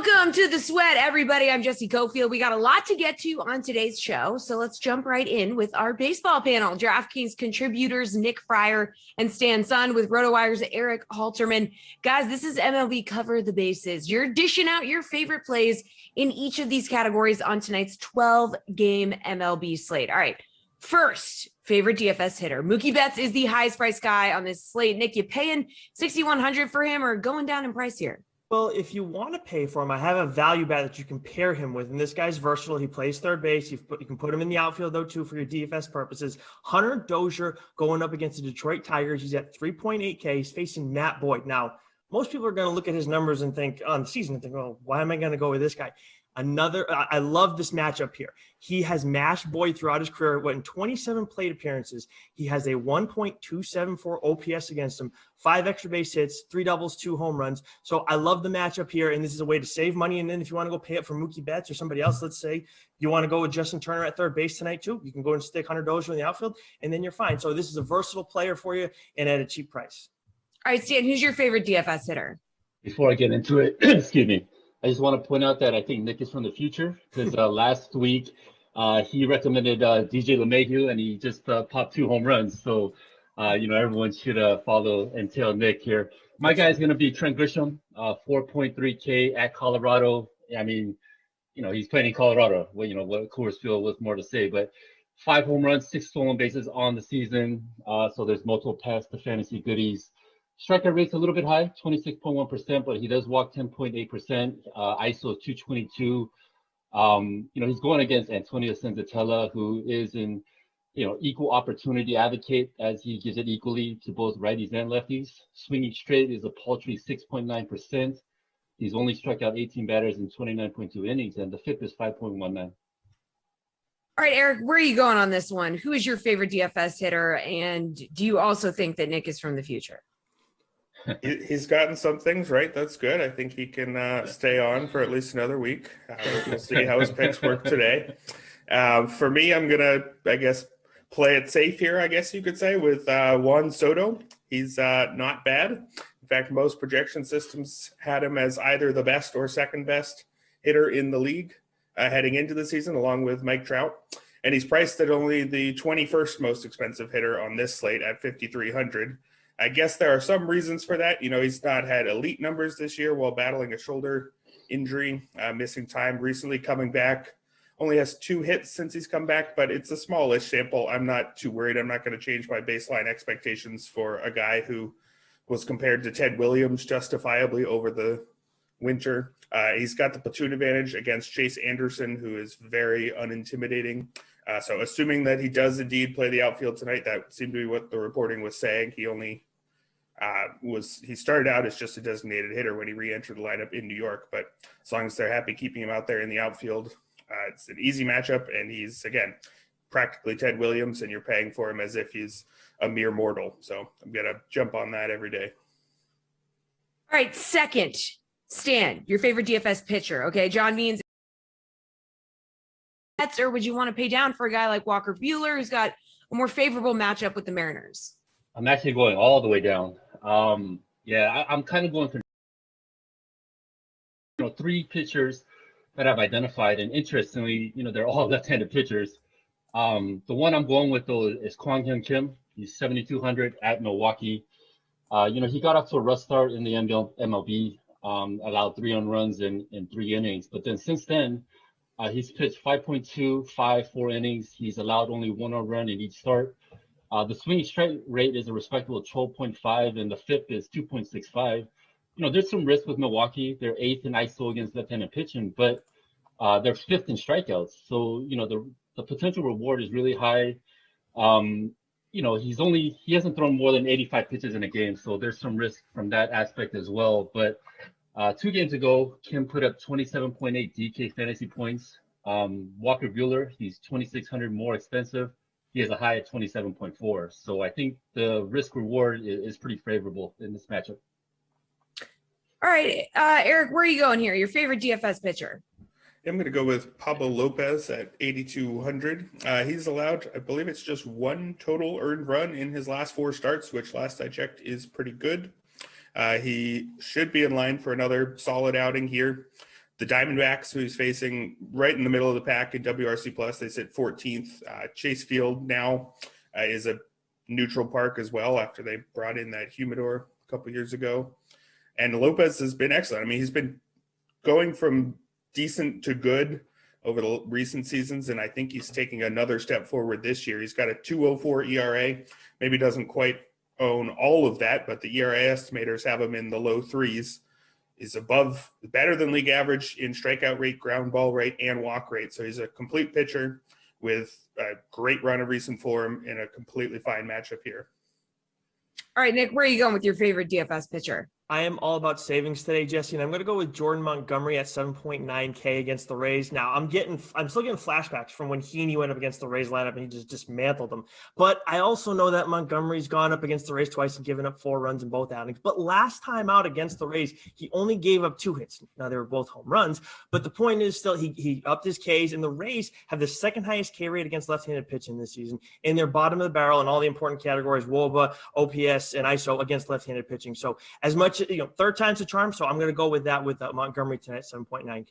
Welcome to The Sweat, everybody. I'm Jesse Cofield. We got a lot to get to on today's show, so let's jump right in with our baseball panel. DraftKings contributors Nick Fryer and Stan Sun with RotoWire's Eric Halterman. Guys, this is MLB Cover the Bases. You're dishing out your favorite plays in each of these categories on tonight's 12-game MLB slate. All right, first, favorite DFS hitter. Mookie Betts is the highest priced guy on this slate. Nick, you paying $6,100 for him or going down in price here? Well, if you want to pay for him, I have a value bet that you can pair him with. And this guy's versatile. He plays third base. You can put him in the outfield, though, too, for your DFS purposes. Hunter Dozier going up against the Detroit Tigers. He's at 3.8K. He's facing Matt Boyd. Now, most people are going to look at his numbers and think on the season and think, oh, why am I going to go with this guy? I love this matchup here. He has mashed Boyd throughout his career. Went in 27 plate appearances. He has a 1.274 OPS against him, 5 extra base hits, 3 doubles, 2 home runs. So I love the matchup here, and this is a way to save money. And then if you want to go pay up for Mookie Betts or somebody else, let's say you want to go with Justin Turner at third base tonight too, you can go and stick Hunter Dozier in the outfield, and then you're fine. So this is a versatile player for you and at a cheap price. All right, Stan, who's your favorite DFS hitter? Before I get into it, excuse me. I just want to point out that I think Nick is from the future because last week he recommended DJ LeMahieu and he just popped 2 home runs. So, everyone should follow and tail Nick here. My guy is going to be Trent Grisham, 4.3K at Colorado. I mean, he's playing in Colorado. Well, what Coors Field was more to say, but 5 home runs, 6 stolen bases on the season. So there's multiple paths to fantasy goodies. Strikeout rate's a little bit high, 26.1%, but he does walk 10.8%. ISO is 222. He's going against Antonio Senzatella, who is an, equal opportunity advocate as he gives it equally to both righties and lefties. Swinging straight is a paltry 6.9%. He's only struck out 18 batters in 29.2 innings, and the FIP is 5.19. All right, Eric, where are you going on this one? Who is your favorite DFS hitter? And do you also think that Nick is from the future? He's gotten some things right. That's good. I think he can stay on for at least another week. We'll see how his picks work today. For me, I'm going to, play it safe here, I guess you could say, with Juan Soto. He's not bad. In fact, most projection systems had him as either the best or second best hitter in the league heading into the season, along with Mike Trout. And he's priced at only the 21st most expensive hitter on this slate at $5,300. I guess there are some reasons for that. He's not had elite numbers this year while battling a shoulder injury, missing time recently, coming back. Only has 2 hits since he's come back, but it's a smallish sample. I'm not too worried. I'm not going to change my baseline expectations for a guy who was compared to Ted Williams justifiably over the winter. He's got the platoon advantage against Chase Anderson, who is very unintimidating. So assuming that he does indeed play the outfield tonight, that seemed to be what the reporting was saying. He only he started out as just a designated hitter when he re-entered the lineup in New York, but as long as they're happy keeping him out there in the outfield, it's an easy matchup, and he's, again, practically Ted Williams, and you're paying for him as if he's a mere mortal. So I'm going to jump on that every day. All right, second, Stan, your favorite DFS pitcher. Okay, John Means. Or would you want to pay down for a guy like Walker Buehler, who's got a more favorable matchup with the Mariners? I'm actually going all the way down. I'm kind of going for 3 pitchers that I've identified, and interestingly, they're all left-handed pitchers. The one I'm going with though is Kwang Hyun Kim. He's 7,200 at Milwaukee. He got off to a rough start in the MLB, allowed 3 earned runs in 3 innings, but then since then, he's pitched 5.2, 4 innings. He's allowed only 1 earned run in each start. The swinging strike rate is a respectable 12.5, and the FIP is 2.65. There's some risk with Milwaukee. They're 8th in ISO against left-handed pitching, but they're 5th in strikeouts. So, the potential reward is really high. He hasn't thrown more than 85 pitches in a game, so there's some risk from that aspect as well. But 2 games ago, Kim put up 27.8 DK fantasy points. Walker Buehler, he's 2,600 more expensive. He has a high at 27.4. So I think the risk reward is pretty favorable in this matchup. All right, Eric, where are you going here? Your favorite DFS pitcher? I'm going to go with Pablo Lopez at 8,200. He's allowed, I believe it's just 1 total earned run in his last 4 starts, which last I checked is pretty good. He should be in line for another solid outing here. The Diamondbacks, who he's facing right in the middle of the pack in WRC Plus, they sit 14th. Chase Field now is a neutral park as well after they brought in that humidor a couple years ago. And Lopez has been excellent. I mean, he's been going from decent to good over the recent seasons, and I think he's taking another step forward this year. He's got a 2.04 ERA, maybe doesn't quite own all of that, but the ERA estimators have him in the low threes. Is better than league average in strikeout rate, ground ball rate, and walk rate. So he's a complete pitcher with a great run of recent form in a completely fine matchup here. All right, Nick, where are you going with your favorite DFS pitcher? I am all about savings today, Jesse, and I'm going to go with Jordan Montgomery at 7.9K against the Rays. Now, I'm still getting flashbacks from when Heaney went up against the Rays lineup and he just dismantled them. But I also know that Montgomery's gone up against the Rays twice and given up 4 runs in both outings. But last time out against the Rays, he only gave up 2 hits. Now, they were both home runs, but the point is still he upped his Ks, and the Rays have the second highest K rate against left-handed pitching this season, and they're bottom of the barrel in all the important categories, WOBA, OPS, and ISO against left-handed pitching. So as much, third time's a charm. So I'm going to go with that with Montgomery tonight, 7.9K.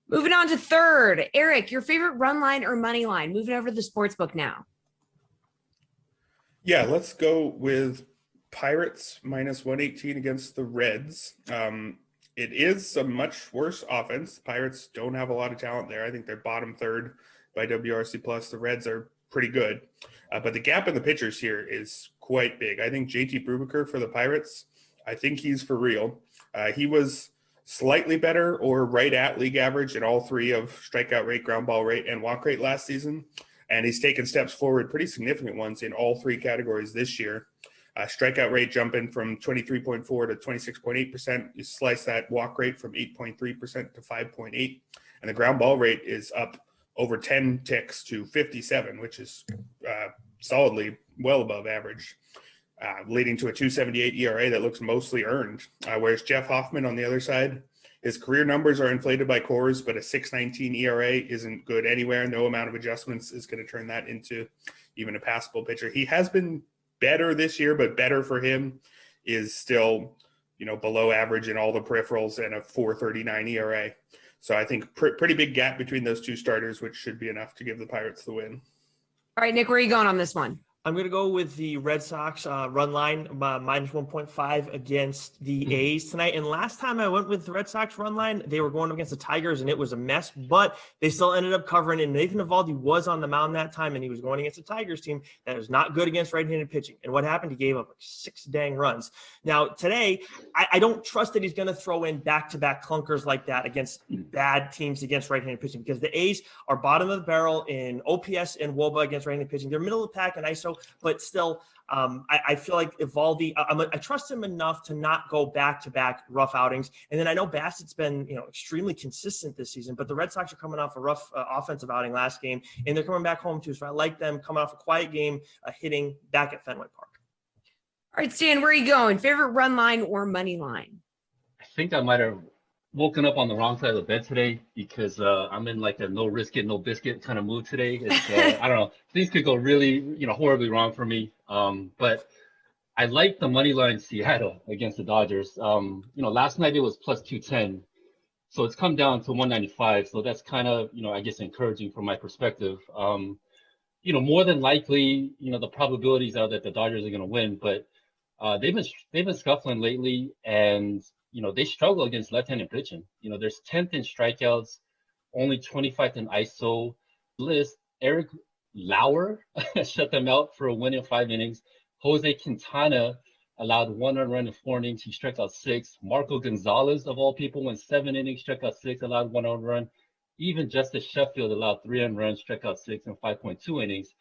Moving on to third. Eric, your favorite run line or money line? Moving over to the sports book now. Yeah, let's go with Pirates minus 118 against the Reds. It is a much worse offense. The Pirates don't have a lot of talent there. I think they're bottom third by WRC Plus. The Reds are pretty good. But the gap in the pitchers here is quite big. I think JT Brubaker for the Pirates, I think he's for real. He was slightly better or right at league average in all 3 of strikeout rate, ground ball rate, and walk rate last season. And he's taken steps forward, pretty significant ones in all 3 categories this year. Strikeout rate jumping from 23.4 to 26.8%. You slice that walk rate from 8.3% to 5.8. And the ground ball rate is up over 10 ticks to 57, which is solidly well above average. Leading to a 2.78 ERA that looks mostly earned. Whereas Jeff Hoffman on the other side, his career numbers are inflated by cores, but a 6.19 ERA isn't good anywhere. No amount of adjustments is going to turn that into even a passable pitcher. He has been better this year, but better for him is still, below average in all the peripherals and a 4.39 ERA. So I think pretty big gap between those 2 starters, which should be enough to give the Pirates the win. All right, Nick, where are you going on this one? I'm going to go with the Red Sox run line minus 1.5 against the A's tonight. And last time I went with the Red Sox run line, they were going up against the Tigers, and it was a mess, but they still ended up covering. And Nathan Eovaldi was on the mound that time, and he was going against a Tigers team that was not good against right-handed pitching. And what happened? He gave up 6 dang runs. Now, today, I don't trust that he's going to throw in back-to-back clunkers like that against bad teams against right-handed pitching, because the A's are bottom of the barrel in OPS and WOBA against right-handed pitching. They're middle of the pack in ISO, but still, I feel like Eovaldi, I trust him enough to not go back-to-back rough outings. And then I know Bassett's been, extremely consistent this season, but the Red Sox are coming off a rough offensive outing last game, and they're coming back home too. So I like them coming off a quiet game, hitting back at Fenway Park. All right, Stan, where are you going? Favorite run line or money line? I think I might have woken up on the wrong side of the bed today because I'm in like a no risk it, no biscuit kind of mood today. It's, I don't know. Things could go really, horribly wrong for me. But I like the money line Seattle against the Dodgers. Last night it was plus 210. So it's come down to 195. So that's kind of, I guess encouraging from my perspective. More than likely, the probabilities are that the Dodgers are going to win, but they've been scuffling lately, and they struggle against left-handed pitching. There's 10th in strikeouts, only 25th in ISO. List Eric Lauer shut them out for a win in 5 innings. Jose Quintana allowed 1 run in 4 innings. He struck out 6. Marco Gonzalez, of all people, went 7 innings, struck out 6, allowed 1 run. Even Justice Sheffield allowed 3 runs, struck out 6 in 5.2 innings.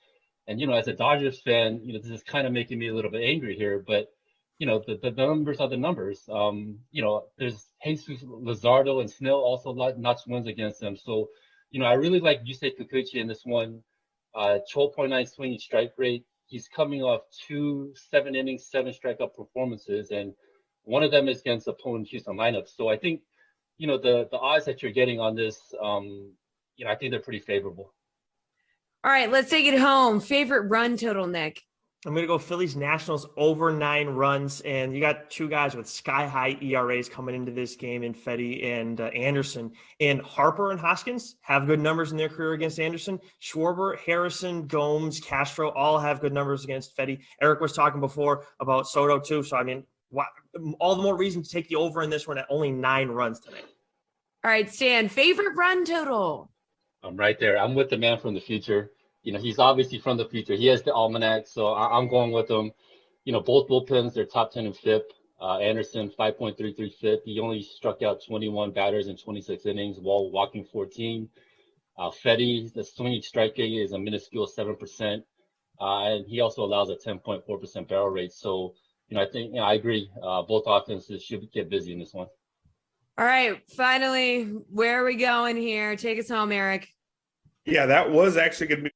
And, as a Dodgers fan, this is kind of making me a little bit angry here, but the numbers are the numbers. There's Jesus Luzardo and Snell also notched wins against them. So, I really like Yusei Kikuchi in this one. 12.9 swinging strike rate. He's coming off 2 7-inning, 7 strikeout performances, and one of them is against opponent Houston lineup. So I think, the odds that you're getting on this, I think they're pretty favorable. All right, let's take it home. Favorite run total, Nick? I'm going to go Phillies Nationals over 9 runs. And you got 2 guys with sky-high ERAs coming into this game in Fedde and Anderson. And Harper and Hoskins have good numbers in their career against Anderson. Schwarber, Harrison, Gomes, Castro all have good numbers against Fedde. Eric was talking before about Soto too. So, I mean, all the more reason to take the over in this one at only 9 runs tonight. All right, Stan, favorite run total? I'm right there. I'm with the man from the future. He's obviously from the future. He has the almanac, so I'm going with him. Both bullpens, they're top 10 in FIP. Anderson, 5.33 FIP. He only struck out 21 batters in 26 innings while walking 14. Fedde, the swinging strike rate is a minuscule 7%. And he also allows a 10.4% barrel rate. So, I think, I agree. Both offenses should get busy in this one. All right, finally, where are we going here? Take us home, Eric. Yeah, that was actually going to be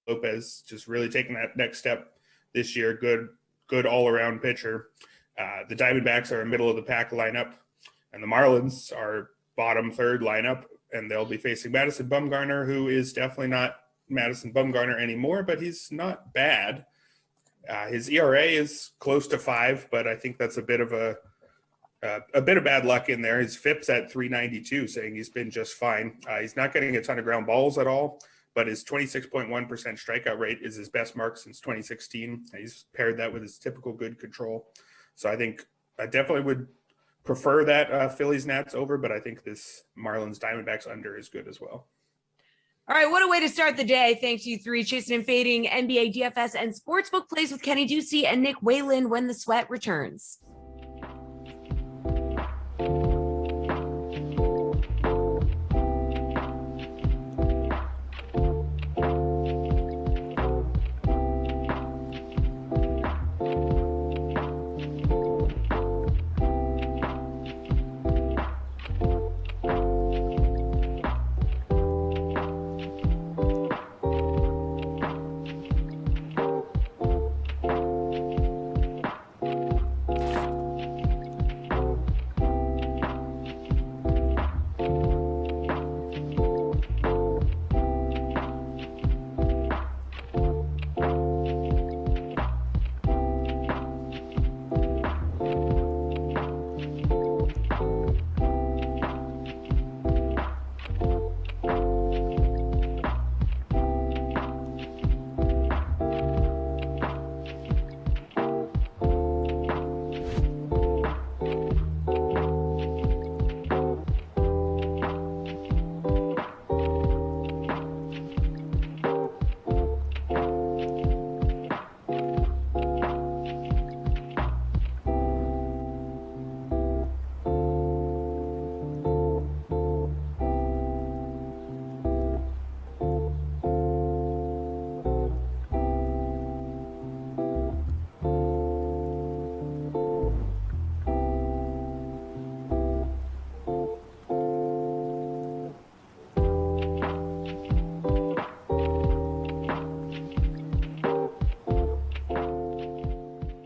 Lopez, just really taking that next step this year. Good all-around pitcher. The Diamondbacks are a middle-of-the-pack lineup, and the Marlins are bottom third lineup, and they'll be facing Madison Bumgarner, who is definitely not Madison Bumgarner anymore, but he's not bad. His ERA is close to 5, but I think that's a bit of bad luck in there. His FIP's at 392, saying he's been just fine. He's not getting a ton of ground balls at all, but his 26.1% strikeout rate is his best mark since 2016. He's paired that with his typical good control. So I think I definitely would prefer that Phillies Nats over, but I think this Marlins Diamondbacks under is good as well. All right, what a way to start the day. Thanks, you three. Chasing and fading NBA, DFS, and Sportsbook plays with Kenny Ducey and Nick Whalen when the sweat returns.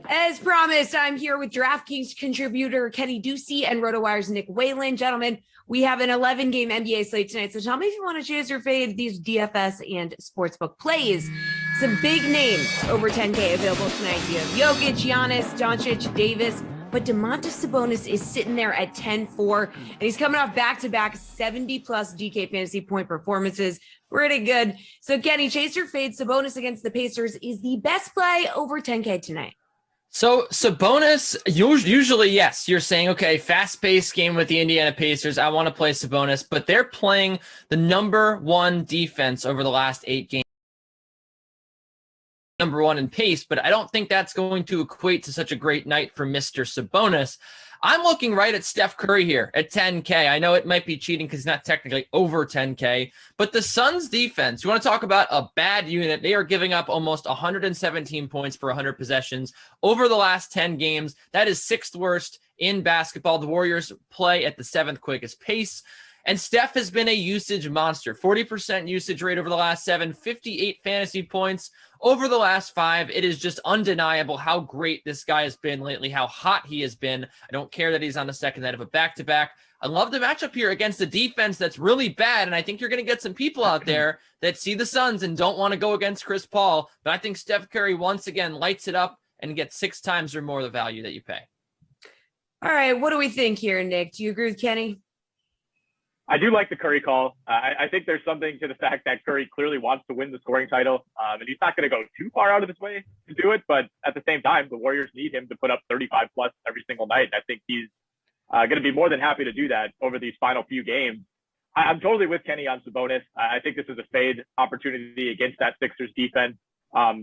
As promised, I'm here with DraftKings contributor Kenny Ducey and RotoWire's Nick Whalen. Gentlemen, we have an 11-game NBA slate tonight, so tell me if you want to chase or fade these DFS and sportsbook plays. Some big names over 10K available tonight. You have Jokic, Giannis, Doncic, Davis, but Domantas Sabonis is sitting there at 10-4, and he's coming off back-to-back 70-plus DK fantasy point performances. Pretty good. So, Kenny, chase or fade Sabonis against the Pacers is the best play over 10K tonight. So Sabonis, usually, yes, you're saying, okay, fast-paced game with the Indiana Pacers. I want to play Sabonis, but they're playing the number 1 defense over the last 8 games. Number 1 in pace, but I don't think that's going to equate to such a great night for Mr. Sabonis. I'm looking right at Steph Curry here at 10K. I know it might be cheating because it's not technically over 10K, but the Suns defense, you want to talk about a bad unit. They are giving up almost 117 points per 100 possessions over the last 10 games. That is 6th worst in basketball. The Warriors play at the 7th quickest pace. And Steph has been a usage monster, 40% usage rate over the last 7, 58 fantasy points over the last 5. It is just undeniable how great this guy has been lately, how hot he has been. I don't care that he's on the second night of a back-to-back. I love the matchup here against a defense that's really bad, and I think you're going to get some people out there that see the Suns and don't want to go against Chris Paul. But I think Steph Curry once again lights it up and gets 6 times or more the value that you pay. All right, what do we think here, Nick? Do you agree with Kenny? I do like the Curry call. I think there's something to the fact that Curry clearly wants to win the scoring title, and he's not going to go too far out of his way to do it. But at the same time, the Warriors need him to put up 35 plus every single night. I think he's going to be more than happy to do that over these final few games. I'm totally with Kenny on Sabonis. I think this is a fade opportunity against that Sixers defense.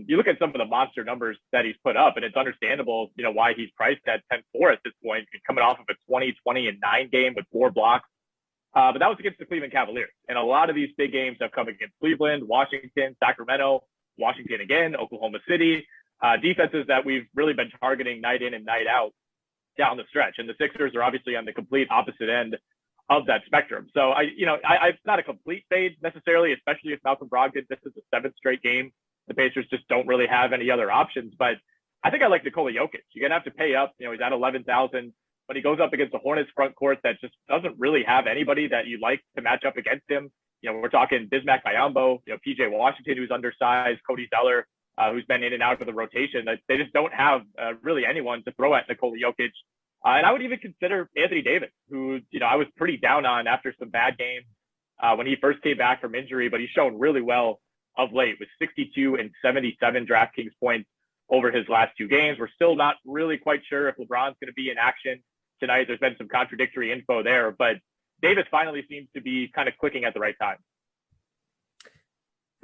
You look at some of the monster numbers that he's put up, and it's understandable, why he's priced at 10-4 at this point, coming off of a 20-20-9 game with 4 blocks. But that was against the Cleveland Cavaliers. And a lot of these big games have come against Cleveland, Washington, Sacramento, Washington again, Oklahoma City, defenses that we've really been targeting night in and night out down the stretch. And the Sixers are obviously on the complete opposite end of that spectrum. So it's not a complete fade necessarily, especially if Malcolm Brogdon, this is the 7th straight game. The Pacers just don't really have any other options. But I think I like Nikola Jokic. You're going to have to pay up. He's at 11,000. But he goes up against the Hornets front court that just doesn't really have anybody that you like to match up against him. We're talking Bismack Biyombo, PJ Washington, who's undersized, Cody Zeller, who's been in and out of the rotation. They just don't have really anyone to throw at Nikola Jokic. And I would even consider Anthony Davis, who, I was pretty down on after some bad games when he first came back from injury, but he's shown really well of late with 62 and 77 DraftKings points over his last 2 games. We're still not really quite sure if LeBron's going to be in action tonight. There's been some contradictory info there, but Davis finally seems to be kind of clicking at the right time.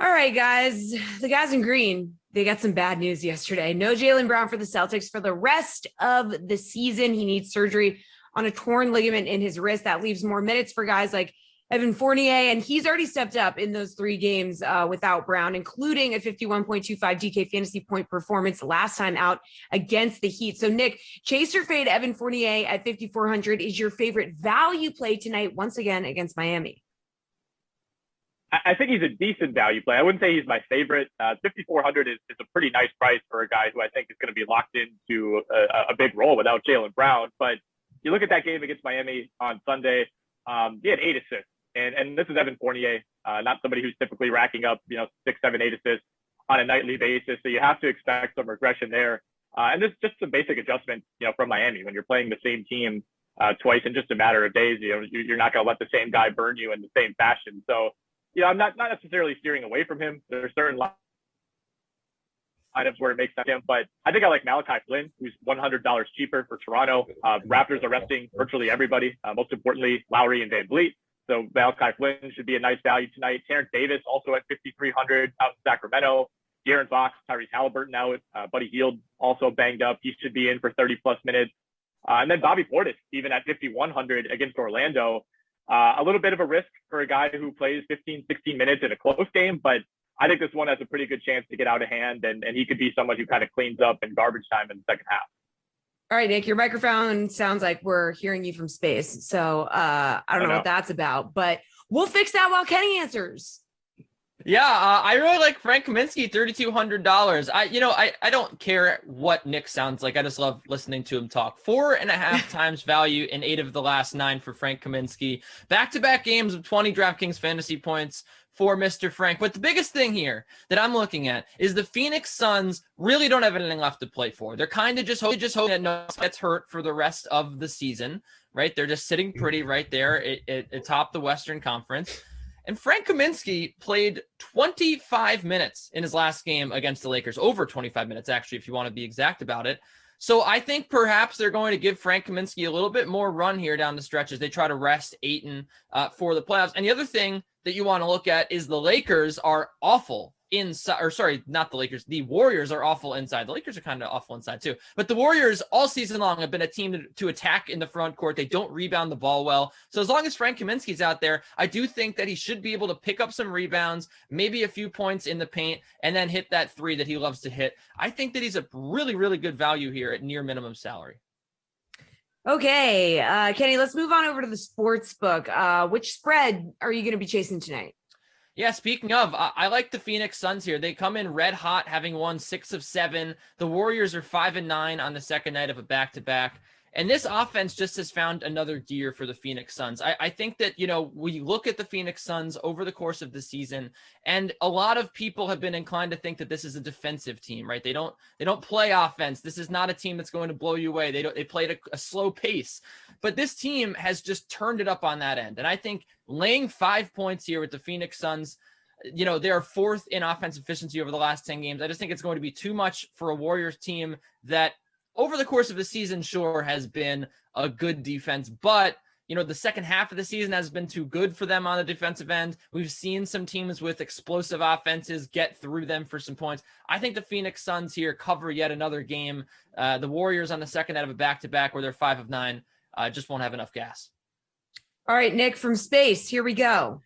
All right, guys. The guys in green, they got some bad news yesterday. No Jaylen Brown for the Celtics for the rest of the season. He needs surgery on a torn ligament in his wrist. That leaves more minutes for guys like Evan Fournier, and he's already stepped up in those 3 games without Brown, including a 51.25 DK fantasy point performance last time out against the Heat. So, Nick, chase or fade Evan Fournier at 5,400 is your favorite value play tonight, once again, against Miami. I think he's a decent value play. I wouldn't say he's my favorite. 5,400 is a pretty nice price for a guy who I think is going to be locked into a big role without Jaylen Brown. But you look at that game against Miami on Sunday, he had 8 assists. And this is Evan Fournier, not somebody who's typically racking up, 6, 7, 8 assists on a nightly basis. So you have to expect some regression there. And there's just some basic adjustments, from Miami. When you're playing the same team twice in just a matter of days, you're not going to let the same guy burn you in the same fashion. So, I'm not necessarily steering away from him. There are certain items where it makes sense to him, but I think I like Malachi Flynn, who's $100 cheaper for Toronto. Raptors are resting virtually everybody, most importantly, Lowry and Van Vliet. So Malachi Flynn should be a nice value tonight. Terrence Davis also at 5,300 out in Sacramento. De'Aaron Fox, Tyrese Halliburton out. Buddy Hield also banged up. He should be in for 30 plus minutes. And then Bobby Portis, even at 5,100 against Orlando. A little bit of a risk for a guy who plays 15, 16 minutes in a close game, but I think this one has a pretty good chance to get out of hand, and he could be someone who kind of cleans up in garbage time in the second half. All right, Nick, your microphone sounds like we're hearing you from space. So I don't know what that's about, but we'll fix that while Kenny answers. Yeah, I really like Frank Kaminsky, $3,200. I don't care what Nick sounds like. I just love listening to him talk. 4.5 times value in 8 of the last 9 for Frank Kaminsky. Back-to-back games of 20 DraftKings fantasy points for Mr. Frank. But the biggest thing here that I'm looking at is the Phoenix Suns really don't have anything left to play for. They're kind of just hoping that no one gets hurt for the rest of the season, right? They're just sitting pretty right there atop the Western Conference. And Frank Kaminsky played 25 minutes in his last game against the Lakers, over 25 minutes, actually, if you want to be exact about it. So I think perhaps they're going to give Frank Kaminsky a little bit more run here down the stretch as they try to rest Ayton for the playoffs. And the other thing that you want to look at is the Lakers are awful inside, or sorry, not the Lakers. The Warriors are awful inside. The Lakers are kind of awful inside too. But the Warriors all season long have been a team to attack in the front court. They don't rebound the ball well. So as long as Frank Kaminsky's out there, I do think that he should be able to pick up some rebounds, maybe a few points in the paint, and then hit that 3 that he loves to hit. I think that he's a really, really good value here at near minimum salary. Okay, Kenny, let's move on over to the sports book. Which spread are you going to be chasing tonight? Yeah, speaking of, I like the Phoenix Suns here. They come in red hot, having won 6 of 7. The Warriors are 5-9 on the second night of a back-to-back. And this offense just has found another gear for the Phoenix Suns. I think that, we look at the Phoenix Suns over the course of the season, and a lot of people have been inclined to think that this is a defensive team, right? They don't play offense. This is not a team that's going to blow you away. They play at a slow pace. But this team has just turned it up on that end. And I think laying 5 points here with the Phoenix Suns, they are fourth in offensive efficiency over the last 10 games. I just think it's going to be too much for a Warriors team that over the course of the season, sure, has been a good defense, but the second half of the season has been too good for them on the defensive end. We've seen some teams with explosive offenses get through them for some points. I think the Phoenix Suns here cover yet another game. The Warriors on the second night of a back-to-back where they're 5 of 9 just won't have enough gas. All right, Nick from space, here we go.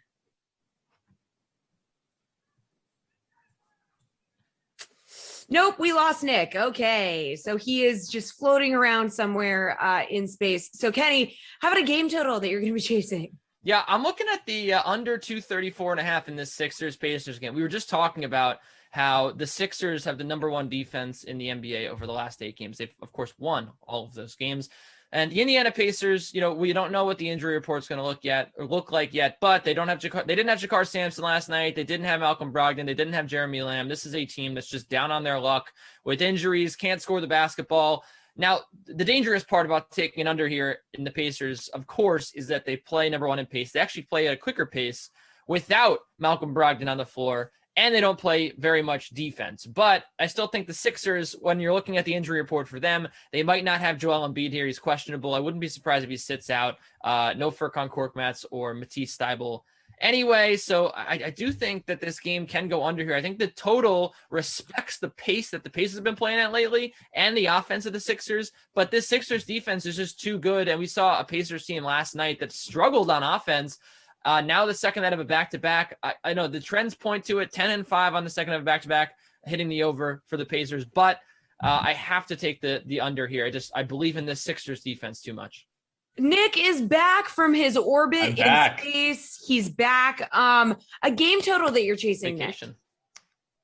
Nope, we lost Nick. Okay, so he is just floating around somewhere in space. So Kenny, how about a game total that you're going to be chasing? Yeah, I'm looking at the under 234.5 in this Sixers-Pacers game. We were just talking about how the Sixers have the number 1 defense in the NBA over the last 8 games. They've, of course, won all of those games. And the Indiana Pacers, we don't know what the injury report's going to look like yet, but they didn't have Jakar Sampson last night. They didn't have Malcolm Brogdon. They didn't have Jeremy Lamb. This is a team that's just down on their luck with injuries, can't score the basketball. Now, the dangerous part about taking an under here in the Pacers, of course, is that they play number 1 in pace. They actually play at a quicker pace without Malcolm Brogdon on the floor, and they don't play very much defense. But I still think the Sixers, when you're looking at the injury report for them, they might not have Joel Embiid here. He's questionable. I wouldn't be surprised if he sits out. No Furkan Korkmaz or Matisse Thybulle. Anyway, so I do think that this game can go under here. I think the total respects the pace that the Pacers have been playing at lately and the offense of the Sixers, but this Sixers defense is just too good, and we saw a Pacers team last night that struggled on offense. Now the second night of a back-to-back, I know the trends point to it, 10-5 on the second night of a back-to-back, hitting the over for the Pacers, but I have to take the under here. I believe in this Sixers defense too much. Nick is back from his orbit in space. He's back. A game total that you're chasing, Vacation. Nick.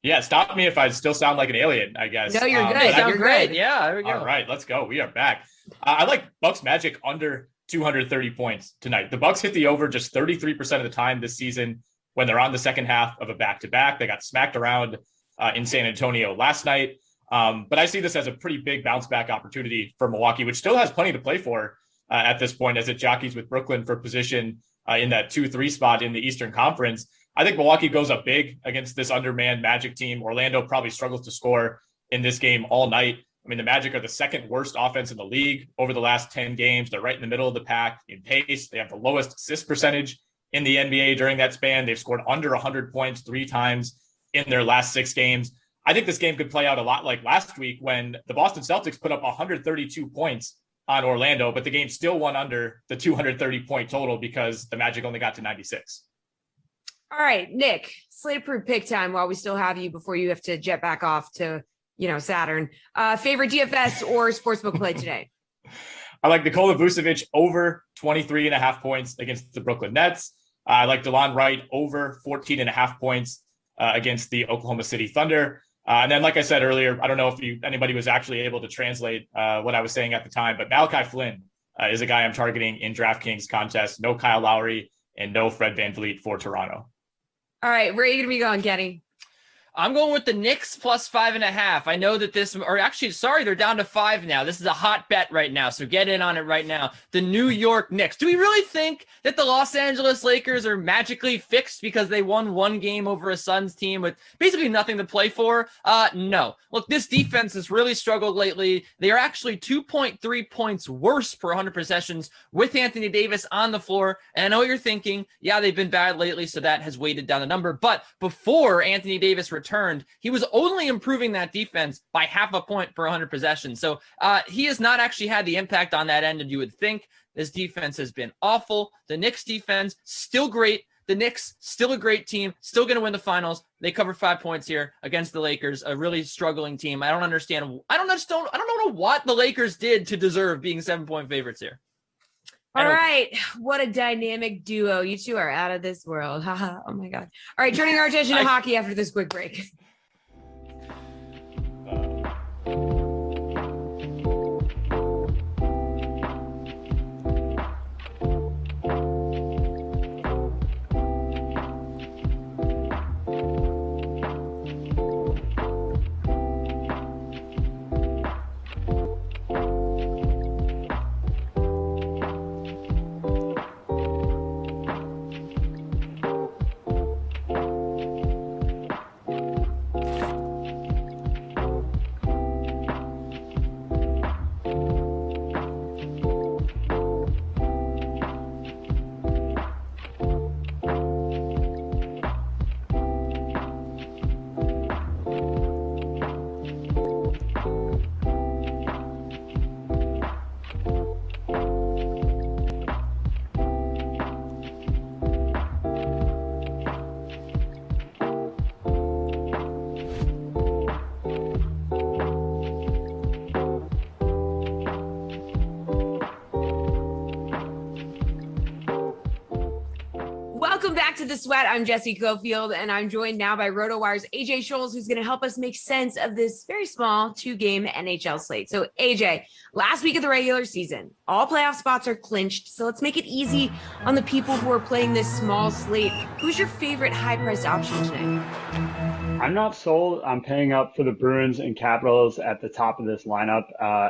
Yeah, stop me if I still sound like an alien, I guess. No, you're good. You're great. Yeah, there we go. All right, let's go. We are back. I like Bucks Magic under 230 points tonight. The Bucks hit the over just 33% of the time this season when they're on the second half of a back-to-back. They got smacked around in San Antonio last night. But I see this as a pretty big bounce-back opportunity for Milwaukee, which still has plenty to play for at this point as it jockeys with Brooklyn for position in that 2-3 spot in the Eastern Conference. I think Milwaukee goes up big against this undermanned Magic team. Orlando probably struggles to score in this game all night. I mean, the Magic are the second worst offense in the league over the last 10 games. They're right in the middle of the pack in pace. They have the lowest assist percentage in the NBA during that span. They've scored under 100 points 3 times in their last 6 games. I think this game could play out a lot like last week when the Boston Celtics put up 132 points on Orlando, but the game still won under the 230-point total because the Magic only got to 96. All right, Nick, slate approved pick time while we still have you before you have to jet back off to Saturn. Favorite DFS or sportsbook play today? I like Nikola Vucevic over 23.5 points against the Brooklyn Nets. I like DeLon Wright over 14.5 points against the Oklahoma City Thunder. And then, like I said earlier, I don't know if anybody was actually able to translate what I was saying at the time, but Malachi Flynn is a guy I'm targeting in DraftKings contest. No Kyle Lowry and no Fred VanVleet for Toronto. All right, where are you going to be going, Kenny? I'm going with the Knicks plus 5.5. I know that they're down to 5 now. This is a hot bet right now, so get in on it right now. The New York Knicks. Do we really think that the Los Angeles Lakers are magically fixed because they won 1 game over a Suns team with basically nothing to play for? No. Look, this defense has really struggled lately. They are actually 2.3 points worse per 100 possessions with Anthony Davis on the floor. And I know what you're thinking. Yeah, they've been bad lately, so that has weighted down the number. But before Anthony Davis returned, he was only improving that defense by 0.5 point per 100 possessions. So he has not actually had the impact on that end, and you would think. This defense has been awful. The Knicks defense, still great. The Knicks, still a great team, still going to win the finals. They cover 5 points here against the Lakers, a really struggling team. I don't understand. I don't know what the Lakers did to deserve being 7-point favorites here. All right. What a dynamic duo. You two are out of this world. Haha. Oh my God. All right. Turning our attention to hockey after this quick break. Welcome back to The Sweat. I'm Jesse Cofield, and I'm joined now by RotoWire's AJ Scholes, who's going to help us make sense of this very small 2-game NHL slate. So, AJ, last week of the regular season, all playoff spots are clinched, so let's make it easy on the people who are playing this small slate. Who's your favorite high-priced option tonight? I'm not sold on paying up for the Bruins and Capitals at the top of this lineup,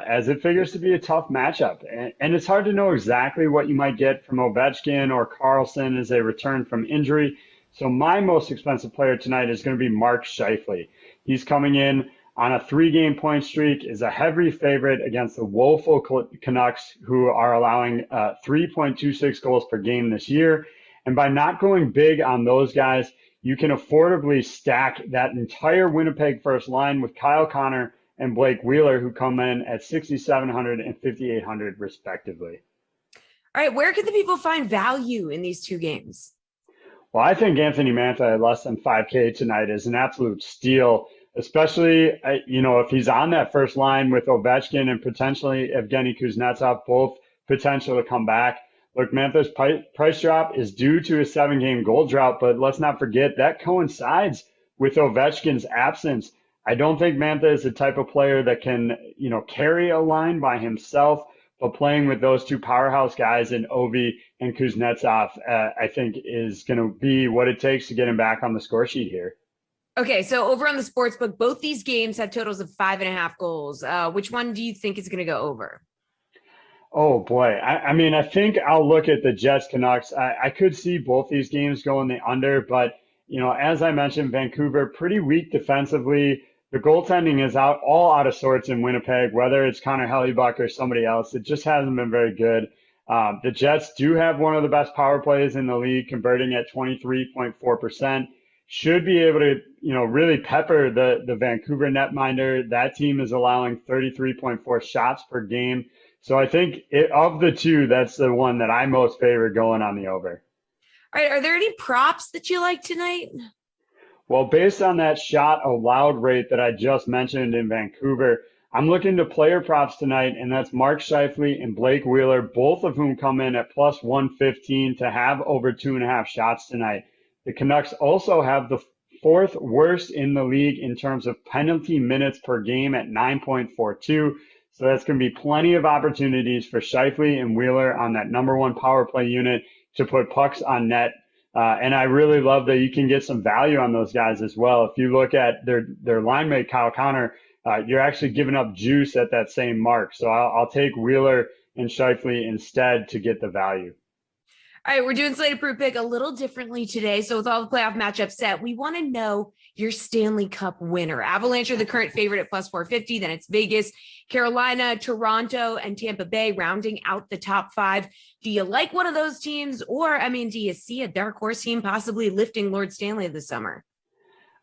as it figures to be a tough matchup. And it's hard to know exactly what you might get from Ovechkin or Carlson as they return from injury. So my most expensive player tonight is going to be Mark Scheifele. He's coming in on a 3-game point streak, is a heavy favorite against the woeful Canucks, who are allowing 3.26 goals per game this year. And by not going big on those guys, you can affordably stack that entire Winnipeg first line with Kyle Connor and Blake Wheeler, who come in at 6,700 and 5,800 respectively. All right, where can the people find value in these 2 games? Well, I think Anthony Mantha at less than 5K tonight is an absolute steal, especially, if he's on that first line with Ovechkin and potentially Evgeny Kuznetsov, both potential to come back. Look, Mantha's price drop is due to a 7-game goal drought, but let's not forget that coincides with Ovechkin's absence. I don't think Mantha is the type of player that can, carry a line by himself, but playing with those 2 powerhouse guys in Ovi and Kuznetsov, I think is going to be what it takes to get him back on the score sheet here. Okay, so over on the sportsbook, both these games have totals of 5.5 goals. Which one do you think is going to go over? Oh boy. I think I'll look at the Jets Canucks. I could see both these games going the under, but as I mentioned, Vancouver pretty weak defensively. The goaltending is all out of sorts in Winnipeg, whether it's Connor Hellebuck or somebody else. It just hasn't been very good. The Jets do have one of the best power plays in the league, converting at 23.4%. Should be able to, really pepper the Vancouver netminder. That team is allowing 33.4 shots per game. So I think of the 2, that's the one that I most favor going on the over. All right. Are there any props that you like tonight? Well, based on that shot allowed rate that I just mentioned in Vancouver, I'm looking to player props tonight, and that's Mark Scheifele and Blake Wheeler, both of whom come in at plus 115 to have over 2.5 shots tonight. The Canucks also have the 4th worst in the league in terms of penalty minutes per game at 9.42. So that's going to be plenty of opportunities for Scheifele and Wheeler on that number 1 power play unit to put pucks on net. And I really love that you can get some value on those guys as well. If you look at their line mate, Kyle Connor, you're actually giving up juice at that same mark. So I'll take Wheeler and Scheifele instead to get the value. All right, we're doing Slated Proof Pick a little differently today. So with all the playoff matchups set, we want to know your Stanley Cup winner. Avalanche are the current favorite at plus 450. Then it's Vegas, Carolina, Toronto, and Tampa Bay rounding out the top 5. Do you like one of those teams? Or, do you see a dark horse team possibly lifting Lord Stanley this summer?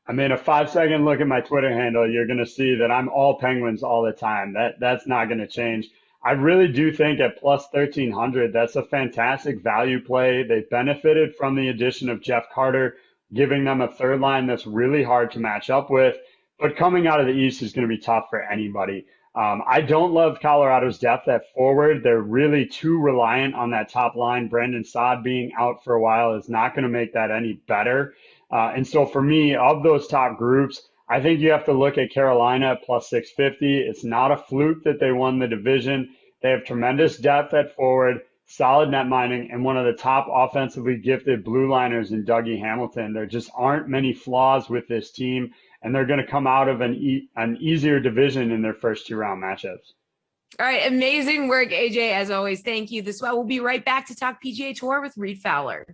A 5-second look at my Twitter handle, you're going to see that I'm all Penguins all the time. That's not going to change. I really do think at plus 1,300, that's a fantastic value play. They benefited from the addition of Jeff Carter, giving them a third line that's really hard to match up with. But coming out of the East is going to be tough for anybody. I don't love Colorado's depth at forward. They're really too reliant on that top line. Brandon Saad being out for a while is not going to make that any better. And so for me, of those top groups, I think you have to look at Carolina at plus 650. It's not a fluke that they won the division. They have tremendous depth at forward, solid net mining, and one of the top offensively gifted blue liners in Dougie Hamilton. There just aren't many flaws with this team, and they're going to come out of an easier division in their first 2-round matchups. All right. Amazing work, AJ. As always, thank you. This we'll be right back to talk PGA Tour with Reed Fowler.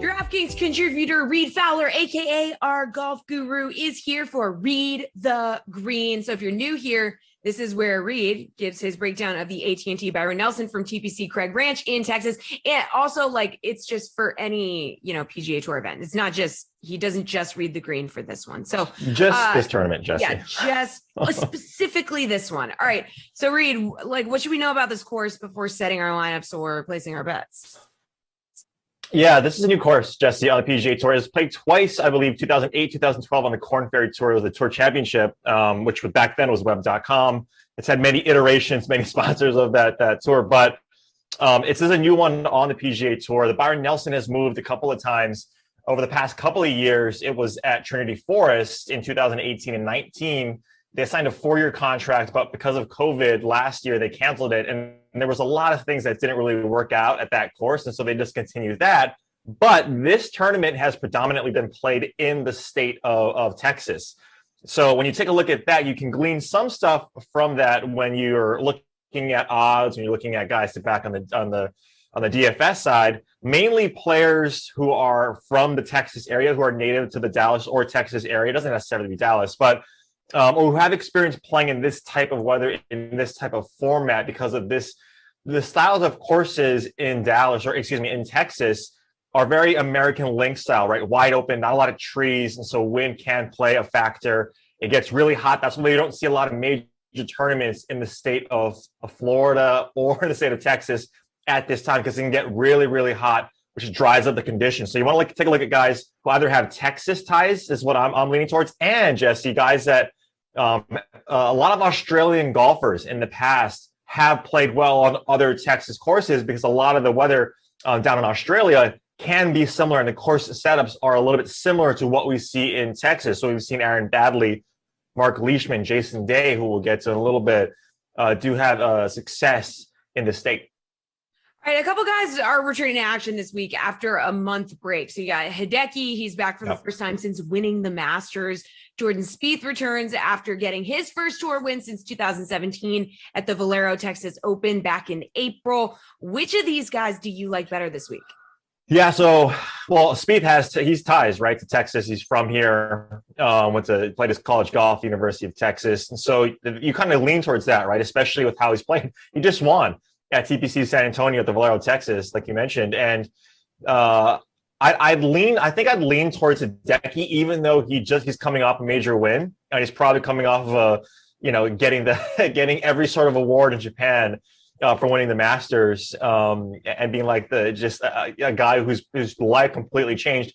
DraftKings contributor Reed Fowler, aka our golf guru, is here for Read the Green. So if you're new here, this is where Reed gives his breakdown of the AT&T Byron Nelson from TPC Craig Ranch in Texas. And also, like, it's just for any, PGA Tour event. It's not just, he doesn't just read the green for this one. So just this tournament, Jesse. Yeah, just specifically this one. All right. So Reed, what should we know about this course before setting our lineups or placing our bets? Yeah, this is a new course, Jesse, on the PGA Tour. It's played twice, I believe, 2008, 2012 on the Korn Ferry Tour. It was the Tour Championship, which back then was web.com. It's had many iterations, many sponsors of that tour, but this is a new one on the PGA Tour. The Byron Nelson has moved a couple of times over the past couple of years. It was at Trinity Forest in 2018 and 19. They signed a 4-year contract, but because of COVID last year, they canceled it. And there was a lot of things that didn't really work out at that course. And so they discontinued that. But this tournament has predominantly been played in the state of Texas. So when you take a look at that, you can glean some stuff from that when you're looking at odds, when you're looking at guys to back on the DFS side, mainly players who are from the Texas area, who are native to the Dallas or Texas area. It doesn't necessarily be Dallas, but or who have experience playing in this type of weather, in this type of format, because of this. The styles of courses in in Texas are very American link style, right? Wide open, not a lot of trees. And so wind can play a factor. It gets really hot. That's why you don't see a lot of major tournaments in the state of Florida or in the state of Texas at this time, because it can get really, really hot, which dries up the conditions. So you want to take a look at guys who either have Texas ties, is what I'm leaning towards, and Jesse, guys that a lot of Australian golfers in the past have played well on other Texas courses, because a lot of the weather down in Australia can be similar, and the course setups are a little bit similar to what we see in Texas. So we've seen Aaron Badley, Mark Leishman, Jason Day, who we'll get to in a little bit, do have success in the state. All right, a couple guys are returning to action this week after a month break. So you got Hideki, he's back for the first time since winning the Masters. Jordan Spieth returns after getting his first tour win since 2017 at the Valero Texas Open back in April. Which of these guys do you like better this week? Yeah, Spieth he's ties, right, to Texas. He's from here, played his college golf, University of Texas. And so you kind of lean towards that, right, especially with how he's playing. He just won at TPC San Antonio at the Valero, Texas, like you mentioned. And I'd lean towards Hideki, even though he's coming off a major win. And he's probably coming off of getting every sort of award in Japan for winning the Masters, and being like a guy whose life completely changed.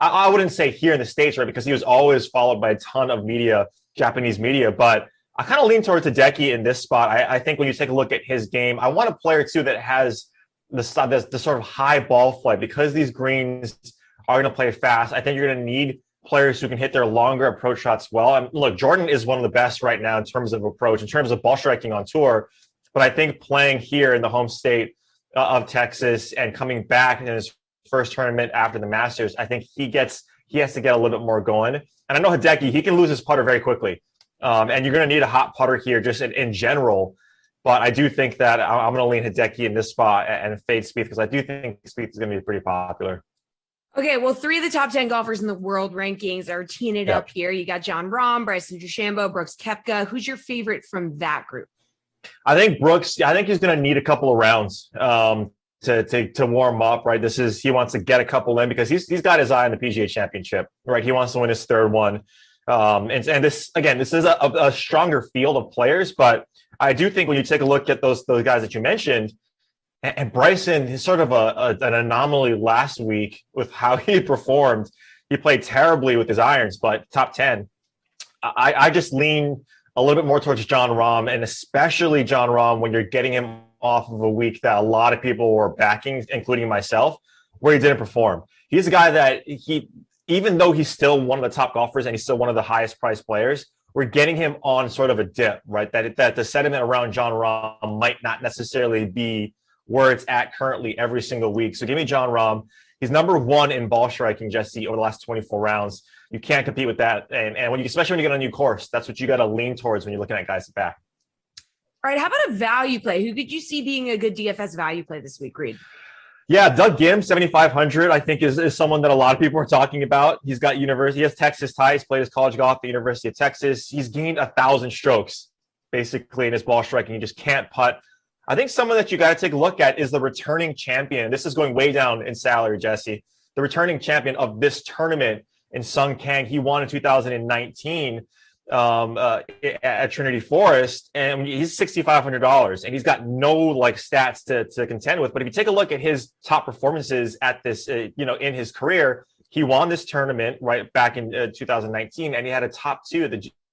I wouldn't say here in the States, right, because he was always followed by a ton of media, Japanese media, but I kind of lean towards Hideki in this spot. I think when you take a look at his game, I want a player too that has the sort of high ball flight, because these greens are going to play fast. I think you're going to need players who can hit their longer approach shots well. And look, Jordan is one of the best right now in terms of approach, in terms of ball striking on tour. But I think playing here in the home state of Texas and coming back in his first tournament after the Masters, I think he has to get a little bit more going. And I know Hideki, he can lose his putter very quickly. And you're going to need a hot putter here just in general. But I do think that I'm going to lean Hideki in this spot and fade Spieth, because I do think Spieth is going to be pretty popular. Okay, well, 3 of the top 10 golfers in the world rankings are teeing it up here. You got Jon Rahm, Bryson DeChambeau, Brooks Koepka. Who's your favorite from that group? I think Brooks, he's going to need a couple of rounds to warm up, right? He wants to get a couple in, because he's got his eye on the PGA Championship, right? He wants to win his third one. And this is a stronger field of players, but I do think when you take a look at those guys that you mentioned, and Bryson is sort of an anomaly last week with how he performed. He played terribly with his irons, but top 10. I just lean a little bit more towards Jon Rahm, and especially Jon Rahm when you're getting him off of a week that a lot of people were backing, including myself, where he didn't perform. He's a guy that even though he's still one of the top golfers and he's still one of the highest priced players, we're getting him on sort of a dip, right? That the sentiment around Jon Rahm might not necessarily be where it's at currently every single week. So give me Jon Rahm. He's number 1 in ball striking, Jesse, over the last 24 rounds. You can't compete with that. And especially when you get on a new course, that's what you got to lean towards when you're looking at guys at back. All right, how about a value play? Who could you see being a good DFS value play this week, Reed? Yeah, Doug Gim, 7,500, I think is someone that a lot of people are talking about. He has Texas ties, played his college golf at the University of Texas. He's gained 1,000 strokes, basically, in his ball striking. He just can't putt. I think someone that you got to take a look at is the returning champion. This is going way down in salary, Jesse. The returning champion of this tournament in Sung Kang. He won in 2019 at Trinity Forest, and he's $6,500, and he's got no stats to contend with. But if you take a look at his top performances at this, in his career, he won this tournament right back in 2019, and he had a top 2